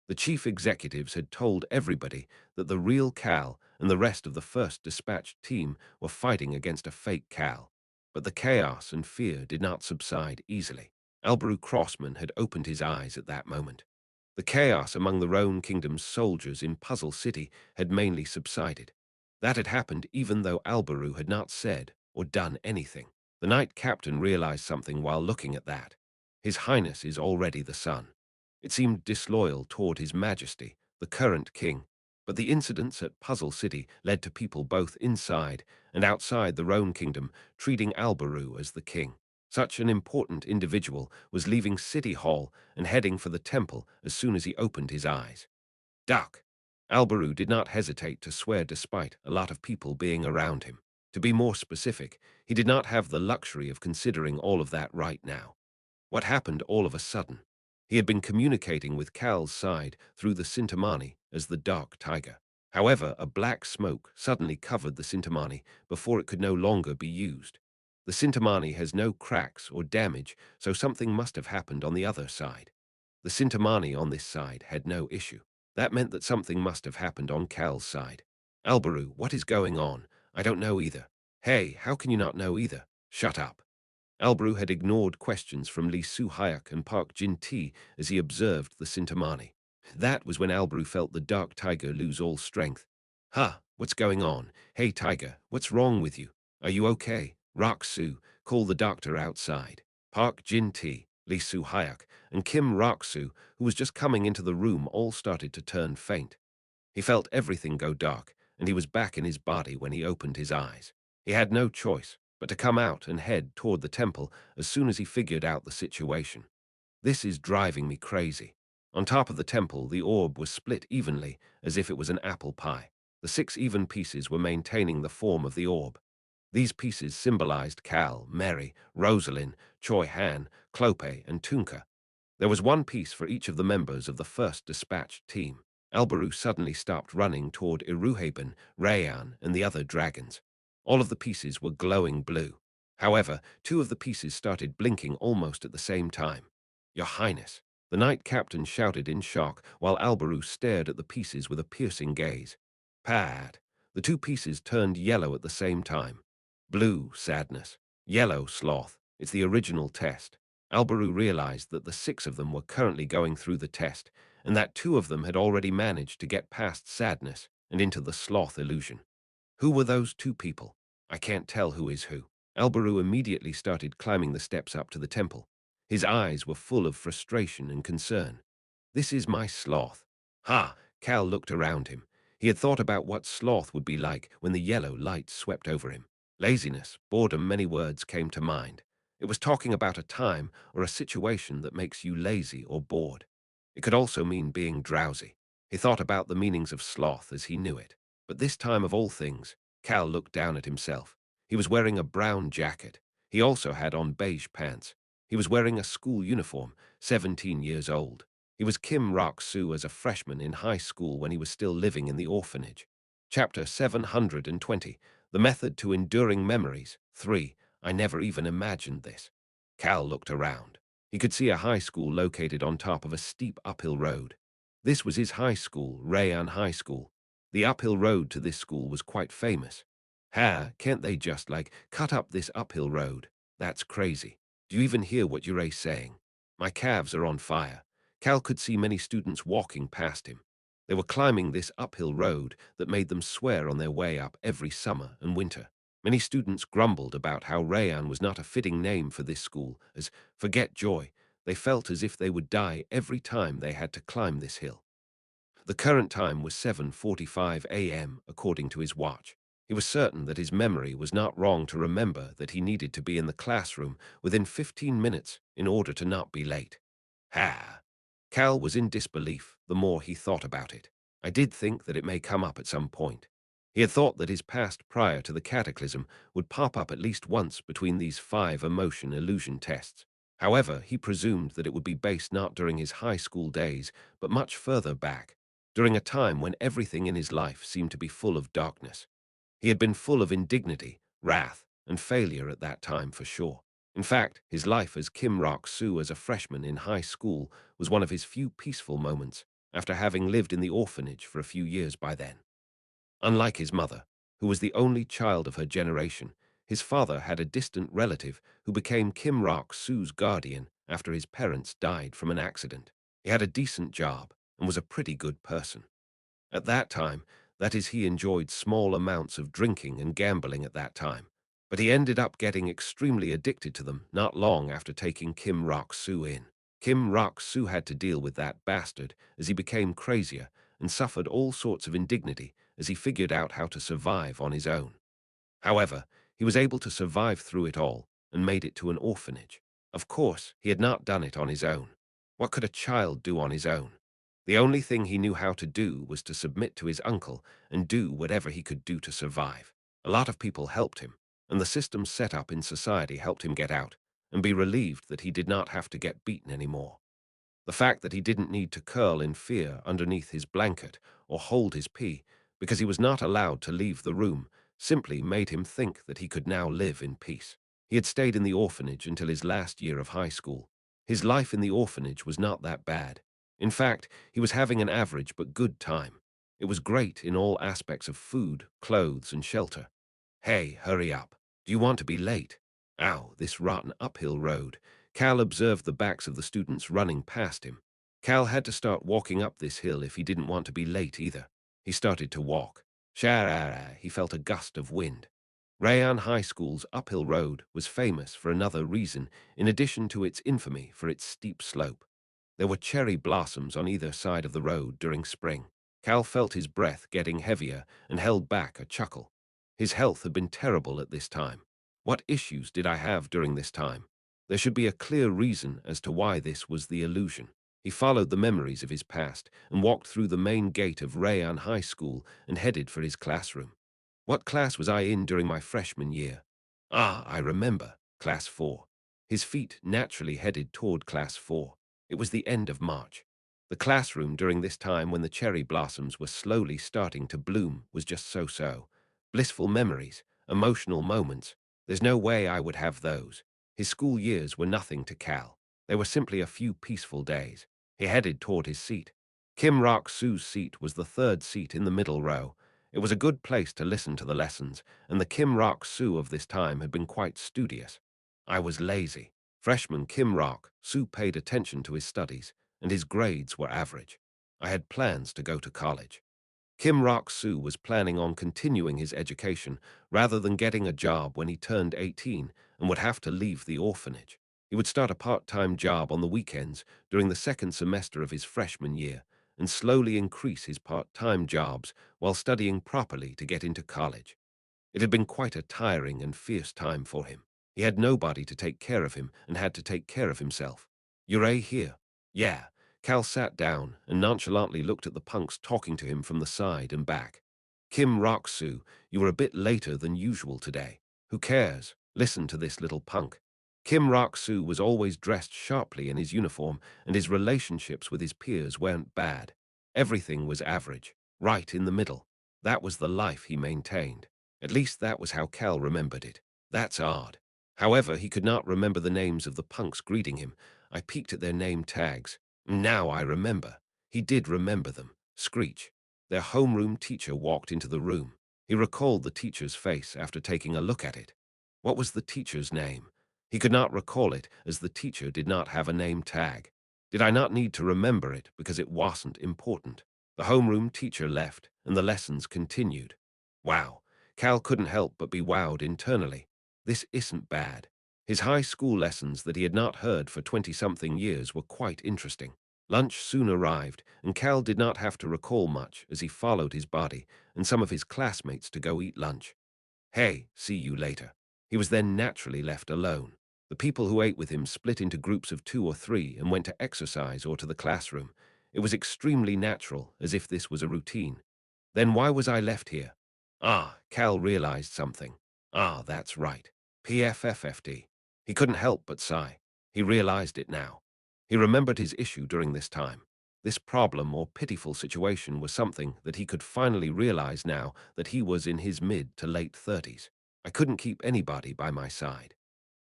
The chief executives had told everybody that the real Cal and the rest of the first dispatched team were fighting against a fake Cal. But the chaos and fear did not subside easily. Albaru Crossman had opened his eyes at that moment. The chaos among the Roan Kingdom's soldiers in Puzzle City had mainly subsided. That had happened even though Albaru had not said or done anything. The Knight Captain realized something while looking at that. His Highness is already the sun. It seemed disloyal toward His Majesty, the current king, but the incidents at Puzzle City led to people both inside and outside the Roan Kingdom treating Albaru as the king. Such an important individual was leaving City Hall and heading for the temple as soon as he opened his eyes. Duck! Albaru did not hesitate to swear despite a lot of people being around him. To be more specific, he did not have the luxury of considering all of that right now. What happened all of a sudden? He had been communicating with Cal's side through the Sintamani as the Dark Tiger. However, a black smoke suddenly covered the Sintamani before it could no longer be used. The Sintamani has no cracks or damage, so something must have happened on the other side. The Sintamani on this side had no issue. That meant that something must have happened on Cal's side. Albaru, what is going on? I don't know either. Hey, how can you not know either? Shut up. Albaru had ignored questions from Lee Su-hyuk and Park Jin-ti as he observed the Sintamani. That was when Albaru felt the dark tiger lose all strength. Ha, what's going on? Hey, tiger, what's wrong with you? Are you okay? Rak-su, call the doctor outside. Park Jin-ti, Lee Su-hyuk, and Kim Rak-su, who was just coming into the room, all started to turn faint. He felt everything go dark, and he was back in his body when he opened his eyes. He had no choice but to come out and head toward the temple as soon as he figured out the situation. This is driving me crazy. On top of the temple, the orb was split evenly, as if it was an apple pie. The 6 even pieces were maintaining the form of the orb. These pieces symbolized Cal, Mary, Rosalind, Choi Han, Clope, and Tunka. There was one piece for each of the members of the first dispatched team. Albaru suddenly stopped running toward Iruhaben, Rayan, and the other dragons. All of the pieces were glowing blue. However, 2 of the pieces started blinking almost at the same time. Your Highness, the knight captain shouted in shock while Albaru stared at the pieces with a piercing gaze. Pat! The 2 pieces turned yellow at the same time. Blue, sadness. Yellow, sloth. It's the original test. Albaru realized that the 6 of them were currently going through the test, and that 2 of them had already managed to get past sadness and into the sloth illusion. Who were those 2 people? I can't tell who is who. Albaru immediately started climbing the steps up to the temple. His eyes were full of frustration and concern. This is my sloth. Ha! Cal looked around him. He had thought about what sloth would be like when the yellow light swept over him. Laziness, boredom, many words came to mind. It was talking about a time or a situation that makes you lazy or bored. It could also mean being drowsy. He thought about the meanings of sloth as he knew it. But this time of all things, Cal looked down at himself. He was wearing a brown jacket. He also had on beige pants. He was wearing a school uniform, 17 years old. He was Kim Rok-soo as a freshman in high school when he was still living in the orphanage. Chapter 720, The Method to Enduring Memories, 3. I never even imagined this. Cal looked around. He could see a high school located on top of a steep uphill road. This was his high school, Rayan High School. The uphill road to this school was quite famous. Ha, can't they just, cut up this uphill road? That's crazy. Do you even hear what you're saying? My calves are on fire. Cal could see many students walking past him. They were climbing this uphill road that made them swear on their way up every summer and winter. Many students grumbled about how Rayan was not a fitting name for this school, as forget joy. They felt as if they would die every time they had to climb this hill. The current time was 7:45 a.m. according to his watch. He was certain that his memory was not wrong to remember that he needed to be in the classroom within 15 minutes in order to not be late. Ha! Cal was in disbelief the more he thought about it. I did think that it may come up at some point. He had thought that his past prior to the cataclysm would pop up at least once between these 5 emotion illusion tests. However, he presumed that it would be based not during his high school days, but much further back, during a time when everything in his life seemed to be full of darkness. He had been full of indignity, wrath, and failure at that time for sure. In fact, his life as Kim Rok-soo as a freshman in high school was one of his few peaceful moments, after having lived in the orphanage for a few years by then. Unlike his mother, who was the only child of her generation, his father had a distant relative who became Kim Rok-soo's guardian after his parents died from an accident. He had a decent job and was a pretty good person. At that time, that is, he enjoyed small amounts of drinking and gambling at that time, but he ended up getting extremely addicted to them not long after taking Kim Rok-soo in. Kim Rok-soo had to deal with that bastard as he became crazier and suffered all sorts of indignity as he figured out how to survive on his own. However, he was able to survive through it all and made it to an orphanage. Of course, he had not done it on his own. What could a child do on his own? The only thing he knew how to do was to submit to his uncle and do whatever he could do to survive. A lot of people helped him, and the systems set up in society helped him get out and be relieved that he did not have to get beaten anymore. The fact that he didn't need to curl in fear underneath his blanket or hold his pee because he was not allowed to leave the room, simply made him think that he could now live in peace. He had stayed in the orphanage until his last year of high school. His life in the orphanage was not that bad. In fact, he was having an average but good time. It was great in all aspects of food, clothes, and shelter. Hey, hurry up. Do you want to be late? Ow, this rotten uphill road. Cal observed the backs of the students running past him. Cal had to start walking up this hill if he didn't want to be late either. He started to walk. Sharara, he felt a gust of wind. Rayan High School's uphill road was famous for another reason, in addition to its infamy for its steep slope. There were cherry blossoms on either side of the road during spring. Cal felt his breath getting heavier and held back a chuckle. His health had been terrible at this time. What issues did I have during this time? There should be a clear reason as to why this was the illusion. He followed the memories of his past and walked through the main gate of Rayan High School and headed for his classroom. What class was I in during my freshman year? Ah, I remember, Class 4. His feet naturally headed toward Class 4. It was the end of March. The classroom during this time when the cherry blossoms were slowly starting to bloom was just so-so. Blissful memories, emotional moments. There's no way I would have those. His school years were nothing to Cal. They were simply a few peaceful days. He headed toward his seat. Kim Rock-soo's seat was the third seat in the middle row. It was a good place to listen to the lessons, and the Kim Rock-soo of this time had been quite studious. I was lazy. Freshman Kim Rock-soo paid attention to his studies, and his grades were average. I had plans to go to college. Kim Rock-soo was planning on continuing his education rather than getting a job when he turned 18 and would have to leave the orphanage. He would start a part-time job on the weekends during the second semester of his freshman year and slowly increase his part-time jobs while studying properly to get into college. It had been quite a tiring and fierce time for him. He had nobody to take care of him and had to take care of himself. You're here? Yeah. Cal sat down and nonchalantly looked at the punks talking to him from the side and back. Kim Rock-soo, you were a bit later than usual today. Who cares? Listen to this little punk. Kim Rock-soo was always dressed sharply in his uniform, and his relationships with his peers weren't bad. Everything was average, right in the middle. That was the life he maintained. At least that was how Cal remembered it. That's odd. However, he could not remember the names of the punks greeting him. I peeked at their name tags. Now I remember. He did remember them. Screech. Their homeroom teacher walked into the room. He recalled the teacher's face after taking a look at it. What was the teacher's name? He could not recall it, as the teacher did not have a name tag. Did I not need to remember it because it wasn't important? The homeroom teacher left, and the lessons continued. Wow. Cal couldn't help but be wowed internally. This isn't bad. His high school lessons that he had not heard for 20-something years were quite interesting. Lunch soon arrived, and Cal did not have to recall much as he followed his buddy and some of his classmates to go eat lunch. Hey, see you later. He was then naturally left alone. The people who ate with him split into groups of 2 or 3 and went to exercise or to the classroom. It was extremely natural, as if this was a routine. Then why was I left here? Ah, Cal realized something. Ah, that's right. PFFFD. He couldn't help but sigh. He realized it now. He remembered his issue during this time. This problem or pitiful situation was something that he could finally realize now that he was in his mid to late 30s. I couldn't keep anybody by my side.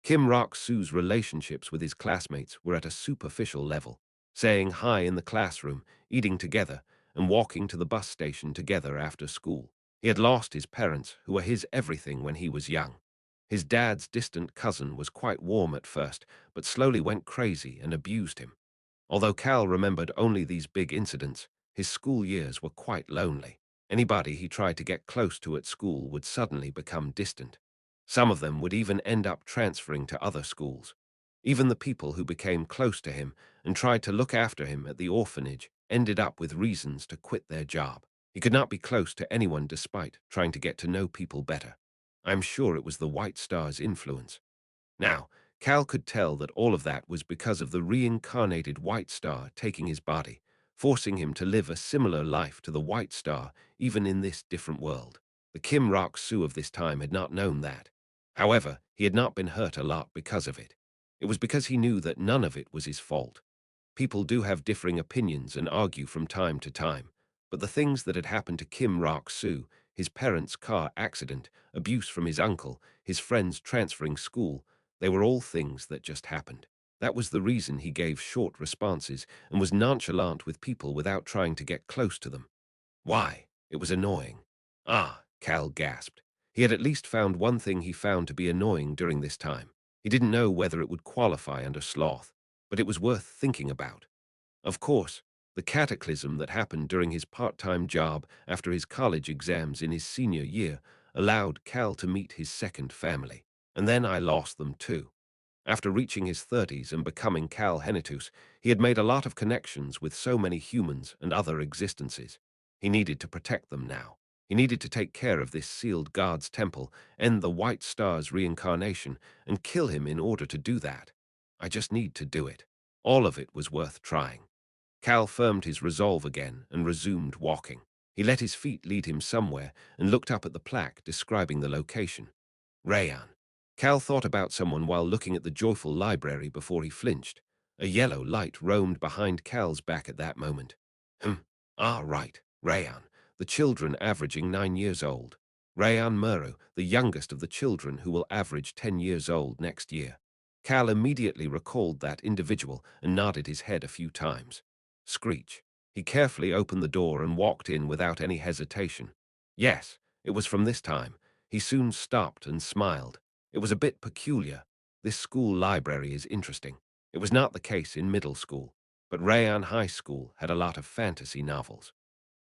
Kim Rock-soo's relationships with his classmates were at a superficial level, saying hi in the classroom, eating together, and walking to the bus station together after school. He had lost his parents, who were his everything when he was young. His dad's distant cousin was quite warm at first, but slowly went crazy and abused him. Although Cal remembered only these big incidents, his school years were quite lonely. Anybody he tried to get close to at school would suddenly become distant. Some of them would even end up transferring to other schools. Even the people who became close to him and tried to look after him at the orphanage ended up with reasons to quit their job. He could not be close to anyone despite trying to get to know people better. I'm sure it was the White Star's influence. Now, Cal could tell that all of that was because of the reincarnated White Star taking his body, forcing him to live a similar life to the White Star even in this different world. The Kim Rock-soo of this time had not known that. However, he had not been hurt a lot because of it. It was because he knew that none of it was his fault. People do have differing opinions and argue from time to time, But the things that had happened to Kim Rak-soo, his parents' car accident, abuse from his uncle, his friends transferring school, they were all things that just happened. That was the reason he gave short responses and was nonchalant with people without trying to get close to them. Why? It was annoying. Ah, Cal gasped. He had at least found one thing he found to be annoying during this time. He didn't know whether it would qualify under sloth, but it was worth thinking about. Of course, the cataclysm that happened during his part-time job after his college exams in his senior year allowed Cal to meet his second family. And then I lost them too. After reaching his 30s and becoming Cal Henitus, he had made a lot of connections with so many humans and other existences. He needed to protect them now. He needed to take care of this sealed God's temple, end the White Star's reincarnation, and kill him in order to do that. I just need to do it. All of it was worth trying. Cal firmed his resolve again and resumed walking. He let his feet lead him somewhere and looked up at the plaque describing the location. Rayan. Cal thought about someone while looking at the joyful library before he flinched. A yellow light roamed behind Cal's back at that moment. Right, Rayan, the children averaging 9 years old. Rayan Muru, the youngest of the children who will average 10 years old next year. Cal immediately recalled that individual and nodded his head a few times. Screech. He carefully opened the door and walked in without any hesitation. Yes, it was from this time. He soon stopped and smiled. It was a bit peculiar. This school library is interesting. It was not the case in middle school, but Rayan High School had a lot of fantasy novels.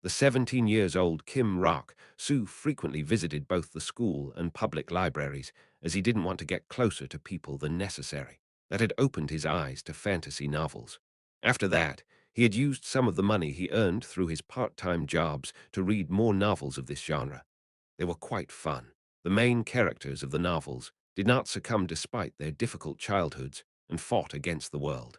The 17 years old Kim Rak-soo frequently visited both the school and public libraries as he didn't want to get closer to people than necessary. That had opened his eyes to fantasy novels. After that, he had used some of the money he earned through his part-time jobs to read more novels of this genre. They were quite fun. The main characters of the novels did not succumb despite their difficult childhoods and fought against the world.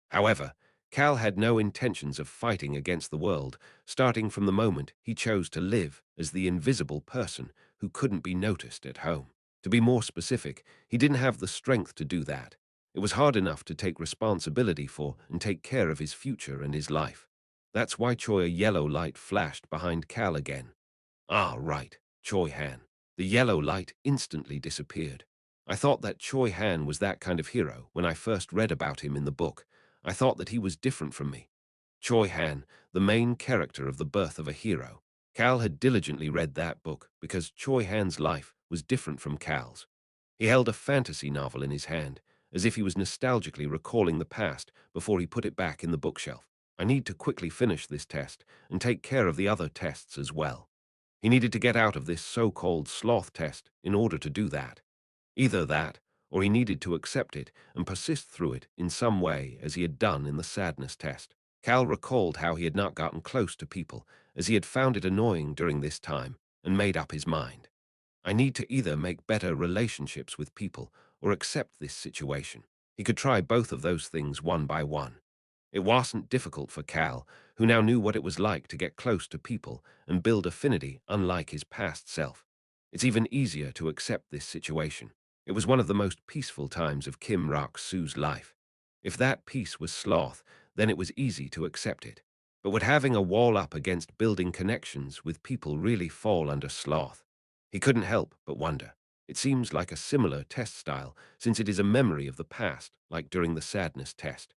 However, Cal had no intentions of fighting against the world, starting from the moment he chose to live as the invisible person who couldn't be noticed at home. To be more specific, he didn't have the strength to do that. It was hard enough to take responsibility for and take care of his future and his life. That's why Choi a yellow light flashed behind Cal again. Right, Choi Han. The yellow light instantly disappeared. I thought that Choi Han was that kind of hero when I first read about him in the book. I thought that he was different from me. Choi Han, the main character of The Birth of a Hero. Cal had diligently read that book because Choi Han's life was different from Cal's. He held a fantasy novel in his hand, as if he was nostalgically recalling the past before he put it back in the bookshelf. I need to quickly finish this test and take care of the other tests as well. He needed to get out of this so-called sloth test in order to do that. Either that, or he needed to accept it and persist through it in some way as he had done in the sadness test. Cal recalled how he had not gotten close to people, as he had found it annoying during this time, and made up his mind. I need to either make better relationships with people or accept this situation. He could try both of those things one by one. It wasn't difficult for Cal, who now knew what it was like to get close to people and build affinity unlike his past self. It's even easier to accept this situation. It was one of the most peaceful times of Kim Rak-soo's life. If that peace was sloth, then it was easy to accept it. But would having a wall up against building connections with people really fall under sloth? He couldn't help but wonder. It seems like a similar test style, since it is a memory of the past, like during the sadness test.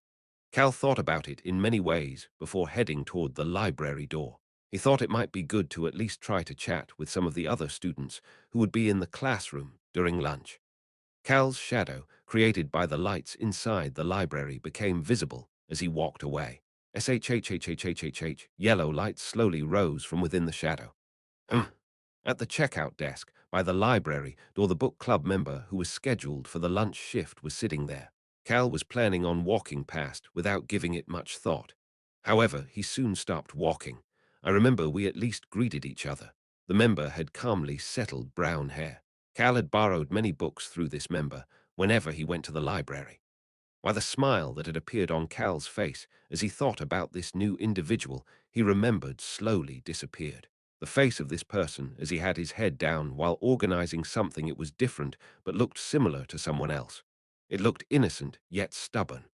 Cal thought about it in many ways before heading toward the library door. He thought it might be good to at least try to chat with some of the other students who would be in the classroom during lunch. Cal's shadow, created by the lights inside the library, became visible as he walked away. SHHHHHHH, yellow lights slowly rose from within the shadow. At the checkout desk by the library door, the book club member who was scheduled for the lunch shift was sitting there. Cal was planning on walking past without giving it much thought. However, he soon stopped walking. I remember we at least greeted each other. The member had calmly settled brown hair. Cal had borrowed many books through this member whenever he went to the library. By the smile that had appeared on Cal's face as he thought about this new individual he remembered slowly disappeared. The face of this person as he had his head down while organizing something, it was different but looked similar to someone else. It looked innocent yet stubborn.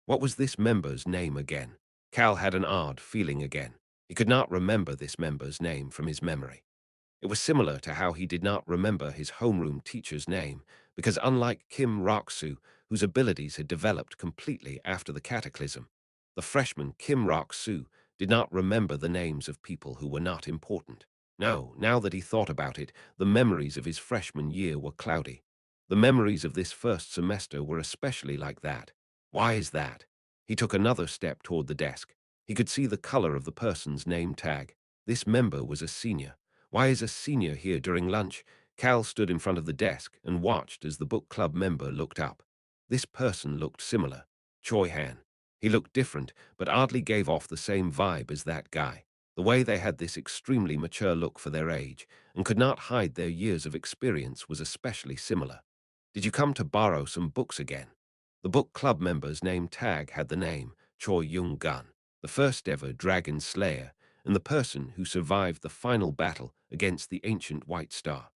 What was this member's name again? Cal had an odd feeling again. He could not remember this member's name from his memory. It was similar to how he did not remember his homeroom teacher's name, because unlike Kim Rock-soo, whose abilities had developed completely after the cataclysm, the freshman Kim Rock-soo did not remember the names of people who were not important. No, now that he thought about it, the memories of his freshman year were cloudy. The memories of this first semester were especially like that. Why is that? He took another step toward the desk. He could see the color of the person's name tag. This member was a senior. Why is a senior here during lunch? Cal stood in front of the desk and watched as the book club member looked up. This person looked similar. Choi Han. He looked different, but oddly gave off the same vibe as that guy. The way they had this extremely mature look for their age and could not hide their years of experience was especially similar. Did you come to borrow some books again? The book club member's name tag had the name Choi Young-gun, the first ever dragon slayer and the person who survived the final battle against the ancient White Star,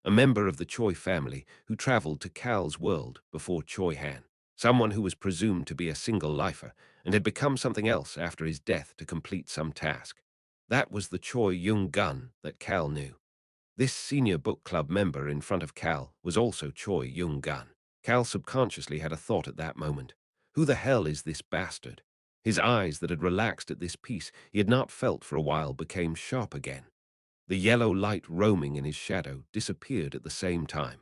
a member of the Choi family who traveled to Cal's world before Choi Han, someone who was presumed to be a single lifer and had become something else after his death to complete some task. That was the Choi Young-gun that Cal knew. This senior book club member in front of Cal was also Choi Young-gun. Cal subconsciously had a thought at that moment. Who the hell is this bastard? His eyes that had relaxed at this peace he had not felt for a while became sharp again. The yellow light roaming in his shadow disappeared at the same time.